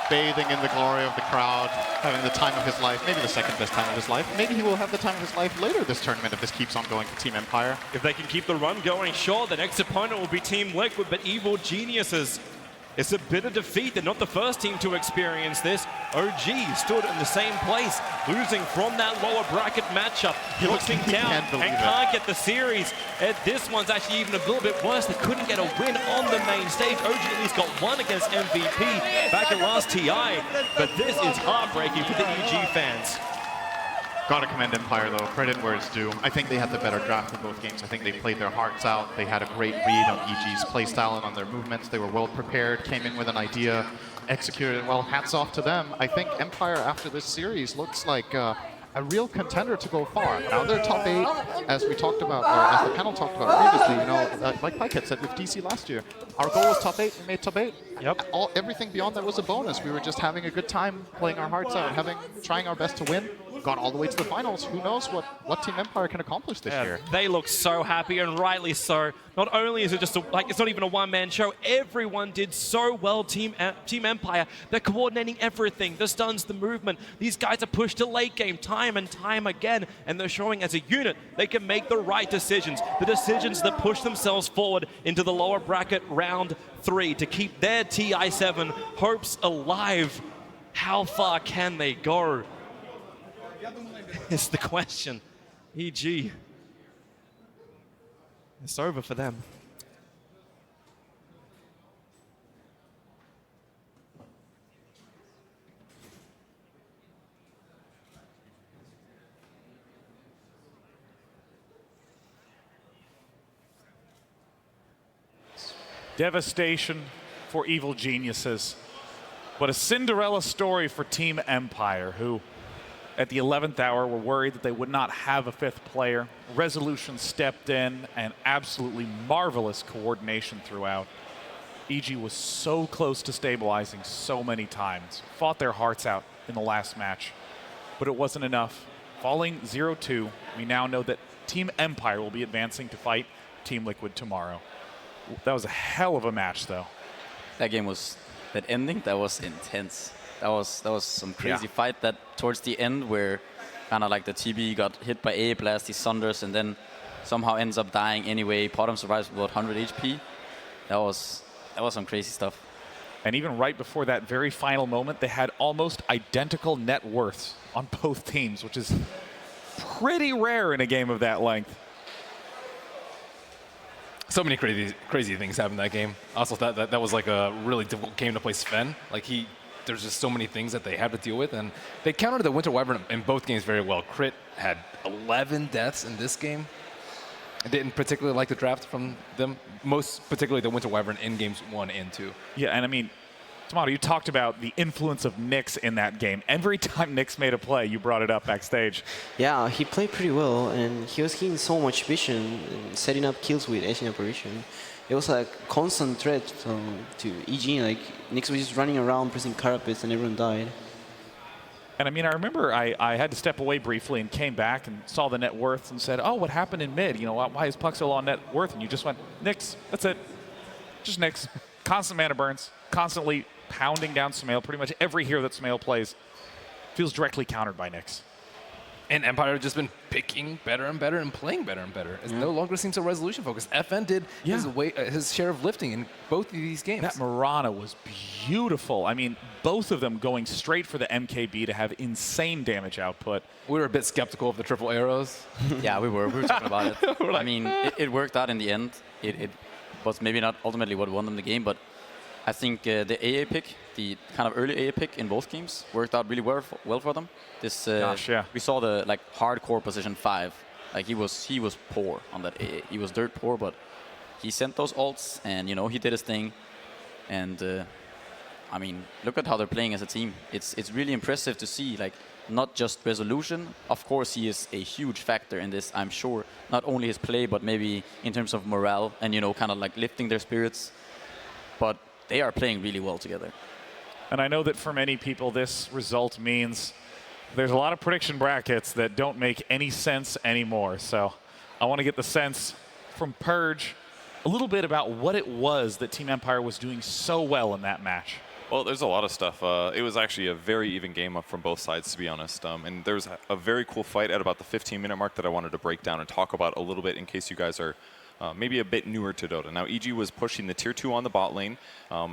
bathing in the glory of the crowd, having the time of his life, maybe the second best time of his life. Maybe he will have the time of his life later this tournament if this keeps on going for Team Empire. If they can keep the run going, sure, the next opponent will be Team Liquid, but Evil Geniuses. It's a bitter defeat. They're not the first team to experience this. OG stood in the same place, losing from that lower bracket matchup, looking down and can't get the series. And this one's actually even a little bit worse. They couldn't get a win on the main stage. OG at least got one against MVP back at last TI, but this is heartbreaking for the EG fans. Gotta commend Empire though, credit where it's due. I think they had the better draft in both games. I think they played their hearts out. They had a great read on EG's playstyle and on their movements. They were well prepared, came in with an idea, executed it well. Hats off to them. I think Empire after this series looks like a real contender to go far. Now they're top 8, as we talked about, or as the panel talked about previously, you know, like Pike had said with DC last year. Our goal was top 8, we made top 8. Yep. Everything beyond that was a bonus. We were just having a good time, playing our hearts out, trying our best to win. Got all the way to the finals. Who knows what Team Empire can accomplish this year. They look so happy, and rightly so. Not only is it just it's not even a one-man show. Everyone did so well. Team Empire. They're coordinating everything. The stuns, the movement. These guys are pushed to late game time and time again, and they're showing as a unit they can make the right decisions. The decisions that push themselves forward into the lower bracket round 3 to keep their TI7 hopes alive. How far can they go? Is the question. EG. It's over for them. Devastation for Evil Geniuses. What a Cinderella story for Team Empire, who at the 11th hour were worried that they would not have a 5th player. Resolution stepped in, and absolutely marvelous coordination throughout. EG was so close to stabilizing so many times. Fought their hearts out in the last match, but it wasn't enough. Falling 0-2, we now know that Team Empire will be advancing to fight Team Liquid tomorrow. That was a hell of a match, though. That game was, that ending, that was intense. That was some crazy fight that towards the end where kind of like the TB got hit by A blast, he sunders, and then somehow ends up dying anyway. Potom survives with about 100 HP. That was some crazy stuff. And even right before that very final moment, they had almost identical net worths on both teams, which is pretty rare in a game of that length. So many crazy things happened in that game. Also, that was like a really difficult game to play Sven. Like he there's just so many things that they have to deal with, and they countered the Winter Wyvern in both games very well. Crit had 11 deaths in this game. I didn't particularly like the draft from them, most particularly the Winter Wyvern in games 1 and 2. Yeah, and I mean, Tomato, you talked about the influence of Nyx in that game. Every time Nyx made a play, you brought it up backstage. Yeah, he played pretty well, and he was getting so much vision and setting up kills with Asian Apparition. It was like a constant threat to EG. Like, Nyx was just running around pressing carpets and everyone died. And I mean, I remember I had to step away briefly and came back and saw the net worth and said, oh, what happened in mid? You know, why is Puck so low on net worth? And you just went, Nyx, that's it. Just Nyx. Constant mana burns, constantly pounding down Sumail. Pretty much every hero that Sumail plays feels directly countered by Nyx. And Empire has just been picking better and better and playing better and better. It no longer seems so resolution focused. FN did his share of lifting in both of these games. That Mirana was beautiful. I mean, both of them going straight for the MKB to have insane damage output. We were a bit skeptical of the triple arrows. Yeah, we were talking about it. I mean, it worked out in the end. It was maybe not ultimately what won them the game, but I think the AA pick, the kind of early AA pick in both games, worked out really well for them. This we saw the hardcore position 5. Like he was poor on that AA. He was dirt poor, but he sent those ults, and you know he did his thing. And I mean, look at how they're playing as a team. It's really impressive to see. Like, not just resolution. Of course, he is a huge factor in this. I'm sure. Not only his play, but maybe in terms of morale and kind of like lifting their spirits. But they are playing really well together. And I know that for many people, this result means there's a lot of prediction brackets that don't make any sense anymore. So I want to get the sense from Purge a little bit about what it was that Team Empire was doing so well in that match. Well, there's a lot of stuff. It was actually a very even game up from both sides, to be honest. And there was a very cool fight at about the 15-minute mark that I wanted to break down and talk about a little bit in case you guys are maybe a bit newer to Dota. Now, EG was pushing the tier 2 on the bot lane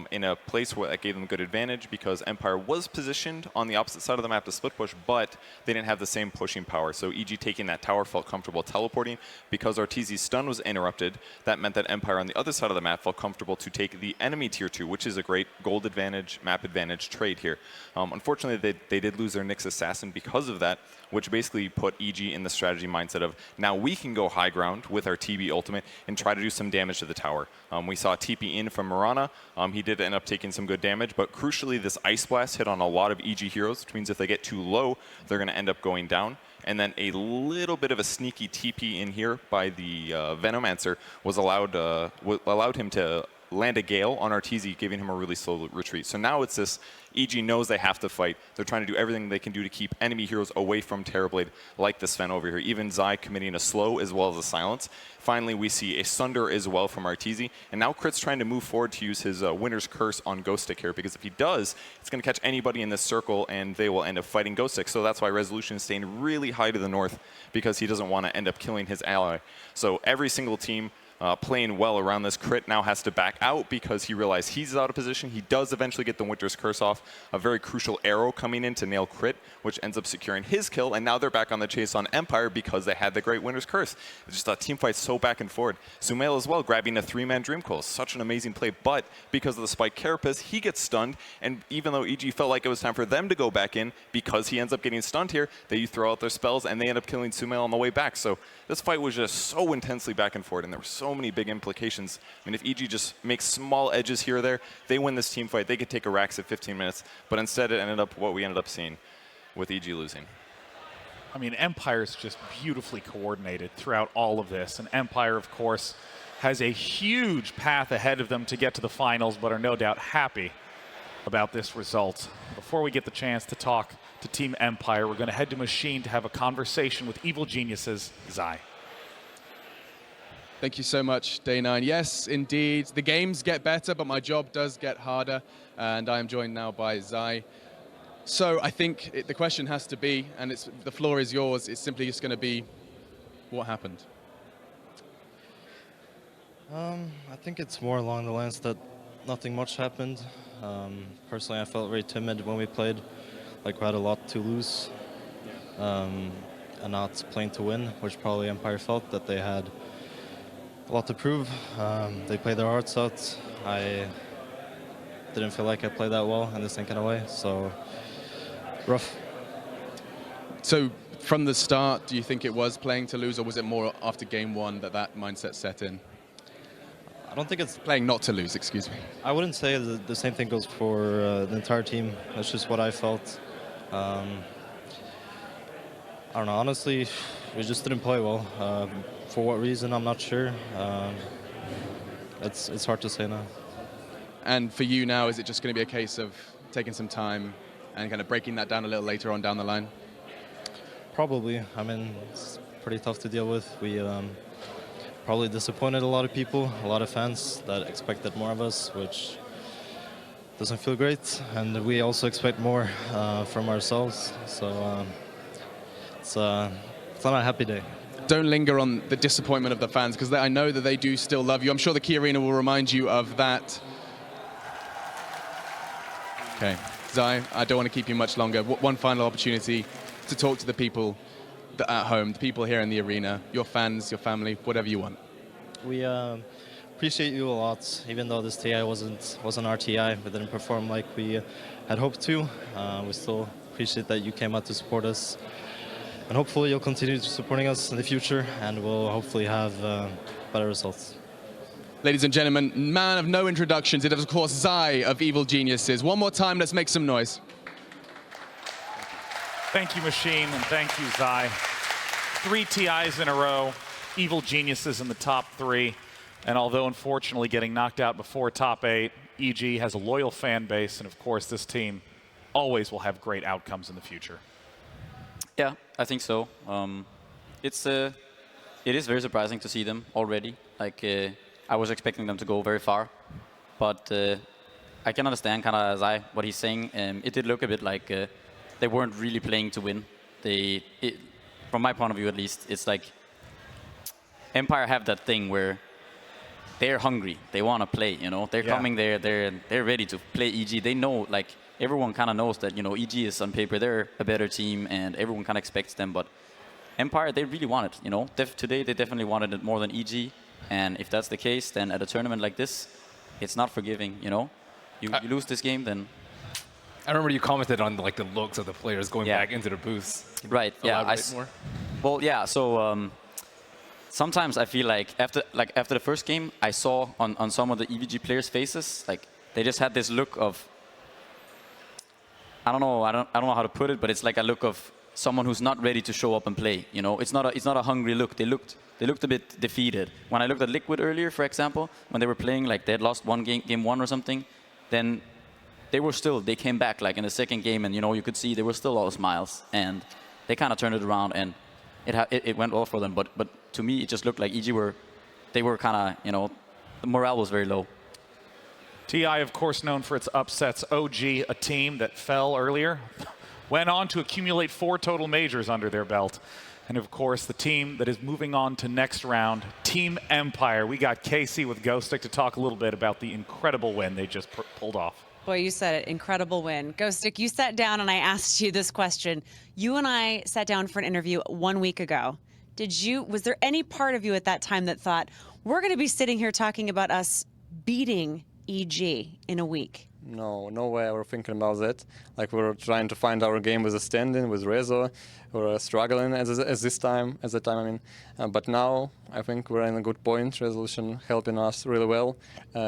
in a place where that gave them good advantage because Empire was positioned on the opposite side of the map to split push, but they didn't have the same pushing power. So EG taking that tower felt comfortable teleporting. Because Arteezy's stun was interrupted, that meant that Empire on the other side of the map felt comfortable to take the enemy tier 2, which is a great gold advantage, map advantage trade here. Unfortunately, they did lose their Nyx Assassin because of that, which basically put EG in the strategy mindset of now we can go high ground with our TB ultimate and try to do some damage to the tower. We saw TP in from Mirana. He did end up taking some good damage, but crucially this Ice Blast hit on a lot of EG heroes, which means if they get too low, they're going to end up going down. And then a little bit of a sneaky TP in here by the Venomancer was allowed him to land a Gale on Arteezy, giving him a really slow retreat. So now it's this, EG knows they have to fight. They're trying to do everything they can do to keep enemy heroes away from Terrorblade, like the Sven over here. Even Zai committing a slow as well as a silence. Finally, we see a Sunder as well from Arteezy. And now Crit's trying to move forward to use his Winter's Curse on Ghost Stick here, because if he does, it's going to catch anybody in this circle and they will end up fighting Ghost Stick. So that's why Resolution is staying really high to the north, because he doesn't want to end up killing his ally. So every single team playing well around this. Crit now has to back out because he realized he's out of position. He does eventually get the Winter's Curse off. A very crucial arrow coming in to nail Crit, which ends up securing his kill. And now they're back on the chase on Empire because they had the great Winter's Curse. It's just a team fight so back and forth. Sumail as well grabbing a 3-man Dream Coil. Such an amazing play. But because of the Spike Carapace, he gets stunned. And even though EG felt like it was time for them to go back in, because he ends up getting stunned here, they throw out their spells and they end up killing Sumail on the way back. So this fight was just so intensely back and forth. And there were so many big implications. I mean, if EG just makes small edges here or there, they win this team fight. They could take a Rax at 15 minutes, but instead it ended up what we ended up seeing with EG losing. I mean, Empire's just beautifully coordinated throughout all of this, and Empire, of course, has a huge path ahead of them to get to the finals, but are no doubt happy about this result. Before we get the chance to talk to Team Empire, we're going to head to Machine to have a conversation with Evil Genius's Zai. Thank you so much, Day 9. Yes, indeed, the games get better, but my job does get harder, and I am joined now by Zai. So I think the question has to be, and the floor is yours, it's simply just going to be, what happened? I think it's more along the lines that nothing much happened. Personally, I felt very timid when we played, like we had a lot to lose, and not playing to win, which probably Empire felt that they had a lot to prove. They played their hearts out. I didn't feel like I played that well in the same kind of way. So rough. So from the start, do you think it was playing to lose, or was it more after game one that mindset set in? I don't think it's playing not to lose. Excuse me. I wouldn't say the same thing goes for the entire team. That's just what I felt. I don't know. Honestly, we just didn't play well. For what reason, I'm not sure. It's hard to say now. And for you now, is it just going to be a case of taking some time and kind of breaking that down a little later on down the line? Probably. I mean, it's pretty tough to deal with. We probably disappointed a lot of people, a lot of fans that expected more of us, which doesn't feel great. And we also expect more from ourselves. So it's not a happy day. Don't linger on the disappointment of the fans, because I know that they do still love you. I'm sure the KeyArena will remind you of that. Okay, Zai, I don't want to keep you much longer. One final opportunity to talk to the people at home, the people here in the arena, your fans, your family, whatever you want. We appreciate you a lot, even though this TI wasn't our TI. We didn't perform like we had hoped to. We still appreciate that you came out to support us. And hopefully you'll continue supporting us in the future, and we'll hopefully have better results. Ladies and gentlemen, man of no introductions, it is of course Zai of Evil Geniuses. One more time, let's make some noise. Thank you, Machine, and thank you, Zai. 3 TIs in a row, Evil Geniuses in the top 3. And although unfortunately getting knocked out before top 8, EG has a loyal fan base, and of course this team always will have great outcomes in the future. Yeah, I think so. It is very surprising to see them already. Like I was expecting them to go very far, but I can understand kind of what he's saying. It did look a bit like they weren't really playing to win. From my point of view, at least, it's like Empire have that thing where they're hungry. They want to play. You know, they're coming there. They're ready to play EG. They know, like. Everyone kind of knows that, you know, EG is on paper, they're a better team, and everyone kind of expects them. But Empire, they really want it, you know. Today, they definitely wanted it more than EG. And if that's the case, then at a tournament like this, it's not forgiving, you know. You lose this game, then... I remember you commented on like the looks of the players going back into the booths. Right, yeah. More? Well, yeah, so sometimes I feel like after the first game, I saw on some of the EVG players' faces, like they just had this look of... I don't know how to put it, but it's like a look of someone who's not ready to show up and play. You know, it's not a hungry look. They looked a bit defeated. When I looked at Liquid earlier, for example, when they were playing, like they had lost game one or something, then they came back like in the second game, and you know you could see they were still all smiles, and they kind of turned it around, and it went well for them. But to me, it just looked like EG were kind of, you know, the morale was very low. TI, of course, known for its upsets. OG, a team that fell earlier, went on to accumulate 4 total majors under their belt. And of course, the team that is moving on to next round, Team Empire. We got Casey with Ghostic to talk a little bit about the incredible win they just pulled off. Boy, you said it, incredible win. Ghostic, you sat down and I asked you this question. You and I sat down for an interview 1 week ago. Was there any part of you at that time that thought, we're going to be sitting here talking about us beating EG in a week? No way I were thinking about that. Like we were trying to find our game with a stand-in, with Rezo. We were struggling at that time, I mean. But now I think we're in a good point. Resolution helping us really well.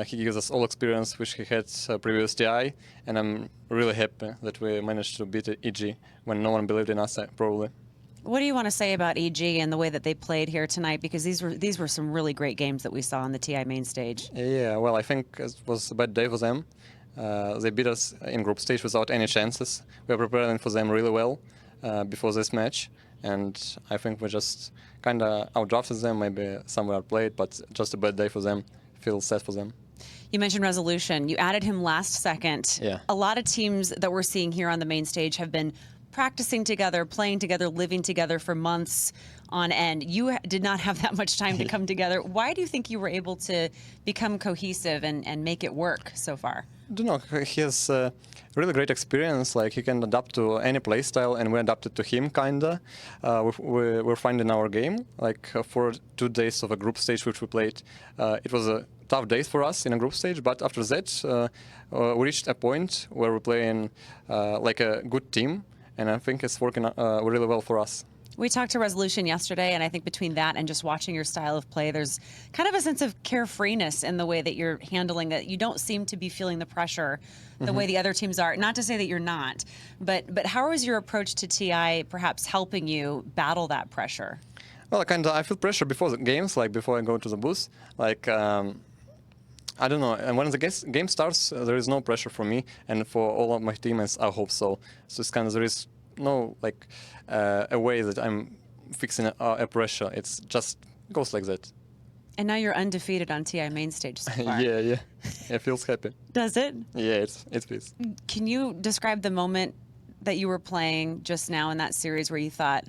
He gives us all experience which he had previous TI, and I'm really happy that we managed to beat EG when no one believed in us, probably. What do you want to say about EG and the way that they played here tonight? Because these were some really great games that we saw on the TI main stage. Yeah, well, I think it was a bad day for them. They beat us in group stage without any chances. We were preparing for them really well before this match, and I think we just kind of outdrafted them, maybe somewhere outplayed, but just a bad day for them. Feel sad for them. You mentioned Resolution. You added him last second. Yeah. A lot of teams that we're seeing here on the main stage have been practicing together, playing together, living together for months on end. You did not have that much time to come together. Why do you think you were able to become cohesive and make it work so far? I don't know, he has really great experience, like he can adapt to any playstyle, and we adapted to him kinda. We're finding our game, like for 2 days of a group stage which we played, it was tough days for us in a group stage, but after that, we reached a point where we're playing like a good team, and I think it's working really well for us. We talked to Resolution yesterday, and I think between that and just watching your style of play, there's kind of a sense of carefreeness in the way that you're handling it. You don't seem to be feeling the pressure the way the other teams are. Not to say that you're not, but how is your approach to TI perhaps helping you battle that pressure? Well, I feel pressure before the games, like before I go to the booth. Like, I don't know, and when the game starts, there is no pressure for me, and for all of my teammates, I hope so. So it's kind of, there is no like a way that I'm fixing a pressure. It's just goes like that. And now you're undefeated on TI main stage so far. Yeah, it feels happy. Does it? Yeah, it feels. Can you describe the moment that you were playing just now in that series where you thought,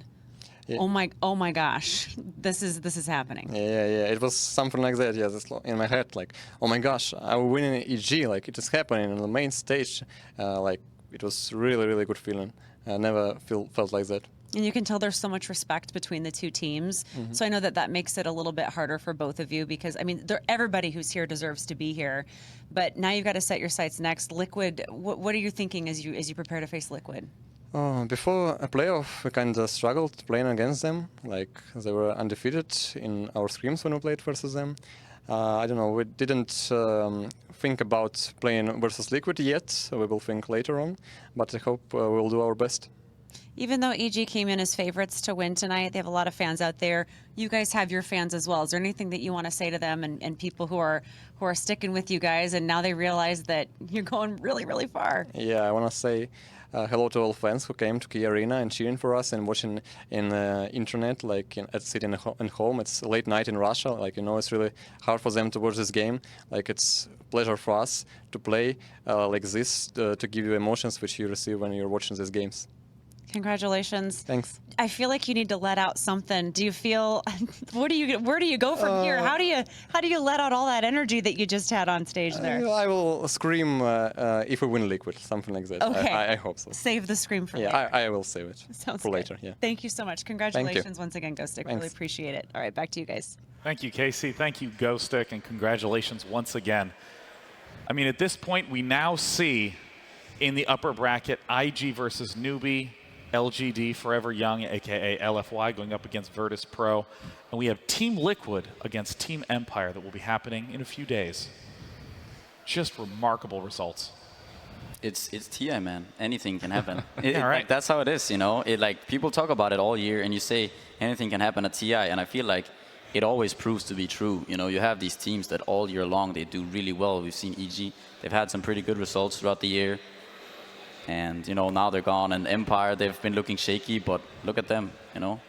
oh my gosh, this is happening? Yeah, it was something like that. Yeah, in my head, like, oh my gosh, I'm winning EG, like it is happening on the main stage. Like it was really good feeling. I never felt like that. And you can tell there's so much respect between the two teams. So I know that makes it a little bit harder for both of you because, I mean, everybody who's here deserves to be here. But now you've got to set your sights next. Liquid, what are you thinking as you prepare to face Liquid? Before a playoff, we kind of struggled playing against them. Like, they were undefeated in our scrims when we played versus them. I don't know, we didn't think about playing versus Liquid yet. We will think later on. But I hope we'll do our best. Even though EG came in as favorites to win tonight, they have a lot of fans out there. You guys have your fans as well. Is there anything that you want to say to them and people who are sticking with you guys and now they realize that you're going really far? Yeah, I want to say hello to all fans who came to KeyArena and cheering for us and watching in internet, like sitting at home. It's late night in Russia. Like, you know, it's really hard for them to watch this game. Like, it's a pleasure for us to play like this, to give you emotions which you receive when you're watching these games. Congratulations. Thanks. I feel like you need to let out something. Do you feel, where do you go from here? How do you let out all that energy that you just had on stage there? I will scream if we win Liquid, something like that. Okay. I hope so. Save the scream for later. Yeah, I will save it Sounds for good. later. Yeah. Thank you so much. Congratulations once again, Ghostic. Really appreciate it. All right, back to you guys. Thank you, Casey. Thank you, Ghostic, and congratulations once again. I mean, at this point, we now see in the upper bracket IG versus Newbee, LGD.Forever Young, aka LFY, going up against Virtus.Pro. And we have Team Liquid against Team Empire that will be happening in a few days. Just remarkable results. It's TI, man. Anything can happen. All right. Like, that's how it is, you know. Like, people talk about it all year, and you say anything can happen at TI, and I feel like it always proves to be true. You know, you have these teams that all year long they do really well. We've seen EG; they've had some pretty good results throughout the year. And, you know, now they're gone. And Empire, they've been looking shaky, but look at them, you know.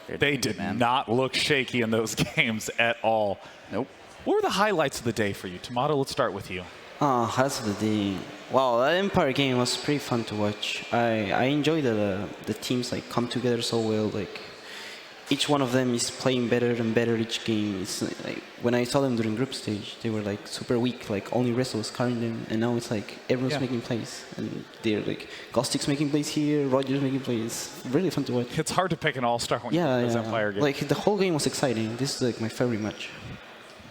They did not look shaky in those games at all. Nope. What were the highlights of the day for you? Tomato, let's start with you. Highlights of the day. Wow, that Empire game was pretty fun to watch. I enjoyed the teams like come together so well. Like, each one of them is playing better and better each game. It's like when I saw them during group stage, they were like super weak. Like only Wrestle was carrying them, and now it's like everyone's making plays, and they're like Ghostic's making plays here, Roger's making plays. Really fun to watch. It's hard to pick an all-star when it's Empire game. Like the whole game was exciting. This is like my favorite match.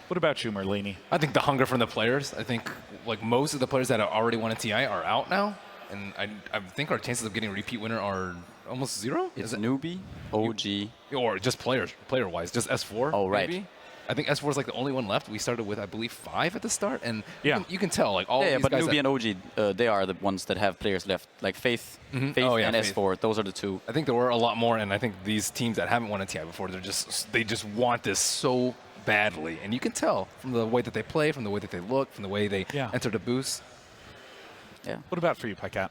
What about you, Merlini? I think the hunger from the players. I think like most of the players that have already won a TI are out now, and I think our chances of getting a repeat winner are almost zero. It's Newbee, OG, or just player-wise, just S4. Oh, right. Maybe. I think S4 is like the only one left. We started with, I believe, 5 at the start, and you can tell like all these but guys. Newbee and OG, they are the ones that have players left. Like Faith, and S4, those are the two. I think there were a lot more, and I think these teams that haven't won a TI before, they just want this so badly, and you can tell from the way that they play, from the way that they look, from the way they enter the boost. Yeah. What about for you, Paikat?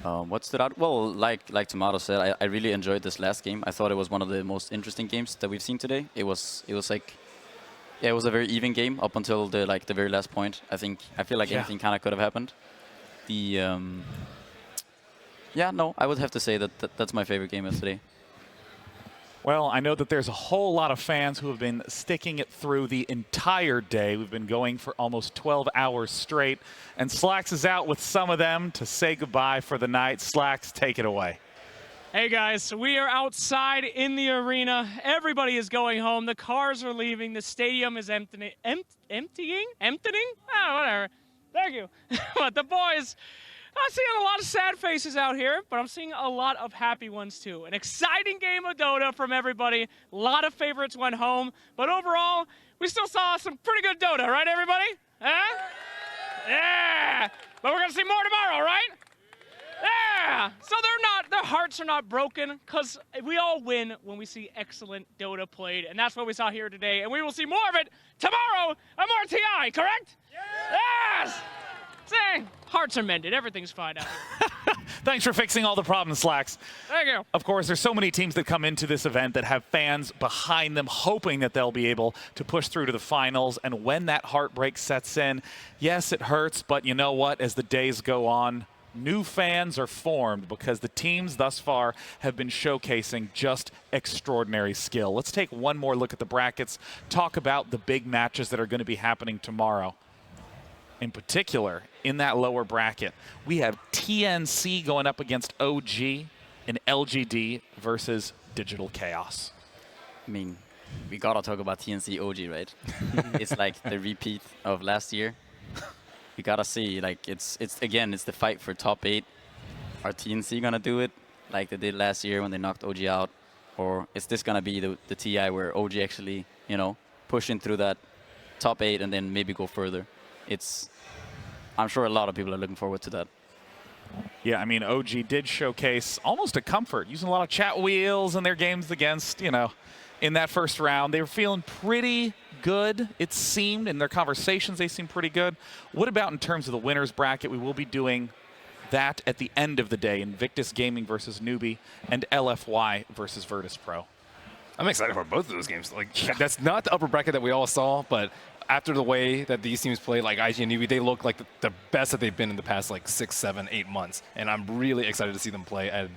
What stood out? Well, like Tomato said, I really enjoyed this last game. I thought it was one of the most interesting games that we've seen today. It was like, it was a very even game up until the very last point. I feel like anything kind of could have happened. I would have to say that's my favorite game of today. Well, I know that there's a whole lot of fans who have been sticking it through the entire day. We've been going for almost 12 hours straight. And Slacks is out with some of them to say goodbye for the night. Slacks, take it away. Hey guys, so we are outside in the arena. Everybody is going home. The cars are leaving. The stadium is emptying? Oh, whatever. Thank you. But the boys, I'm seeing a lot of sad faces out here, but I'm seeing a lot of happy ones too. An exciting game of Dota from everybody. A lot of favorites went home, but overall, we still saw some pretty good Dota, right everybody? Huh? Yeah! But we're gonna see more tomorrow, right? Yeah! So their hearts are not broken, because we all win when we see excellent Dota played, and that's what we saw here today, and we will see more of it tomorrow at more TI, correct? Yes! See, hearts are mended, everything's fine out here. Thanks for fixing all the problems, Slacks. Thank you. Of course, there's so many teams that come into this event that have fans behind them hoping that they'll be able to push through to the finals, and when that heartbreak sets in, yes, it hurts, but you know what? As the days go on, new fans are formed because the teams thus far have been showcasing just extraordinary skill. Let's take one more look at the brackets, talk about the big matches that are going to be happening tomorrow. In particular, in that lower bracket, we have TNC going up against OG and LGD versus Digital Chaos. I mean, we gotta talk about TNC OG, right? It's like the repeat of last year. You gotta see, like, it's the fight for top 8. Are TNC gonna do it like they did last year when they knocked OG out? Or is this gonna be the TI where OG actually, you know, pushing through that top 8 and then maybe go further? I'm sure a lot of people are looking forward to that. Yeah, I mean, OG did showcase almost a comfort, using a lot of chat wheels in their games against, you know, in that first round. They were feeling pretty good, it seemed. In their conversations, they seemed pretty good. What about in terms of the winners bracket? We will be doing that at the end of the day. Invictus Gaming versus Newbee and LFY versus Virtus.Pro. I'm excited for both of those games. Like, that's not the upper bracket that we all saw, but after the way that these teams play, like IG and Newbee, they look like the best that they've been in the past like 6, 7, 8 months. And I'm really excited to see them play. And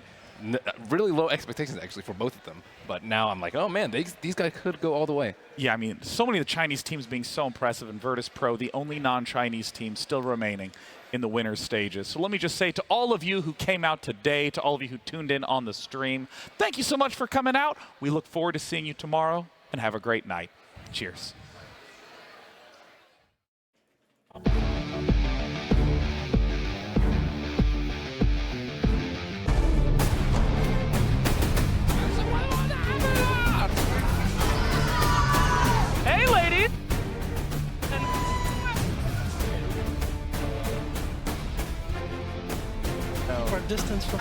really low expectations, actually, for both of them. But now I'm like, oh, man, these guys could go all the way. Yeah, I mean, so many of the Chinese teams being so impressive, and Virtus.Pro, the only non-Chinese team still remaining in the winners stages. So let me just say to all of you who came out today, to all of you who tuned in on the stream, thank you so much for coming out. We look forward to seeing you tomorrow, and have a great night. Cheers. Hey, ladies! For distance from...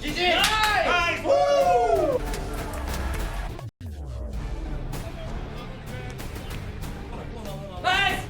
GG! Nice! Woo! Nice!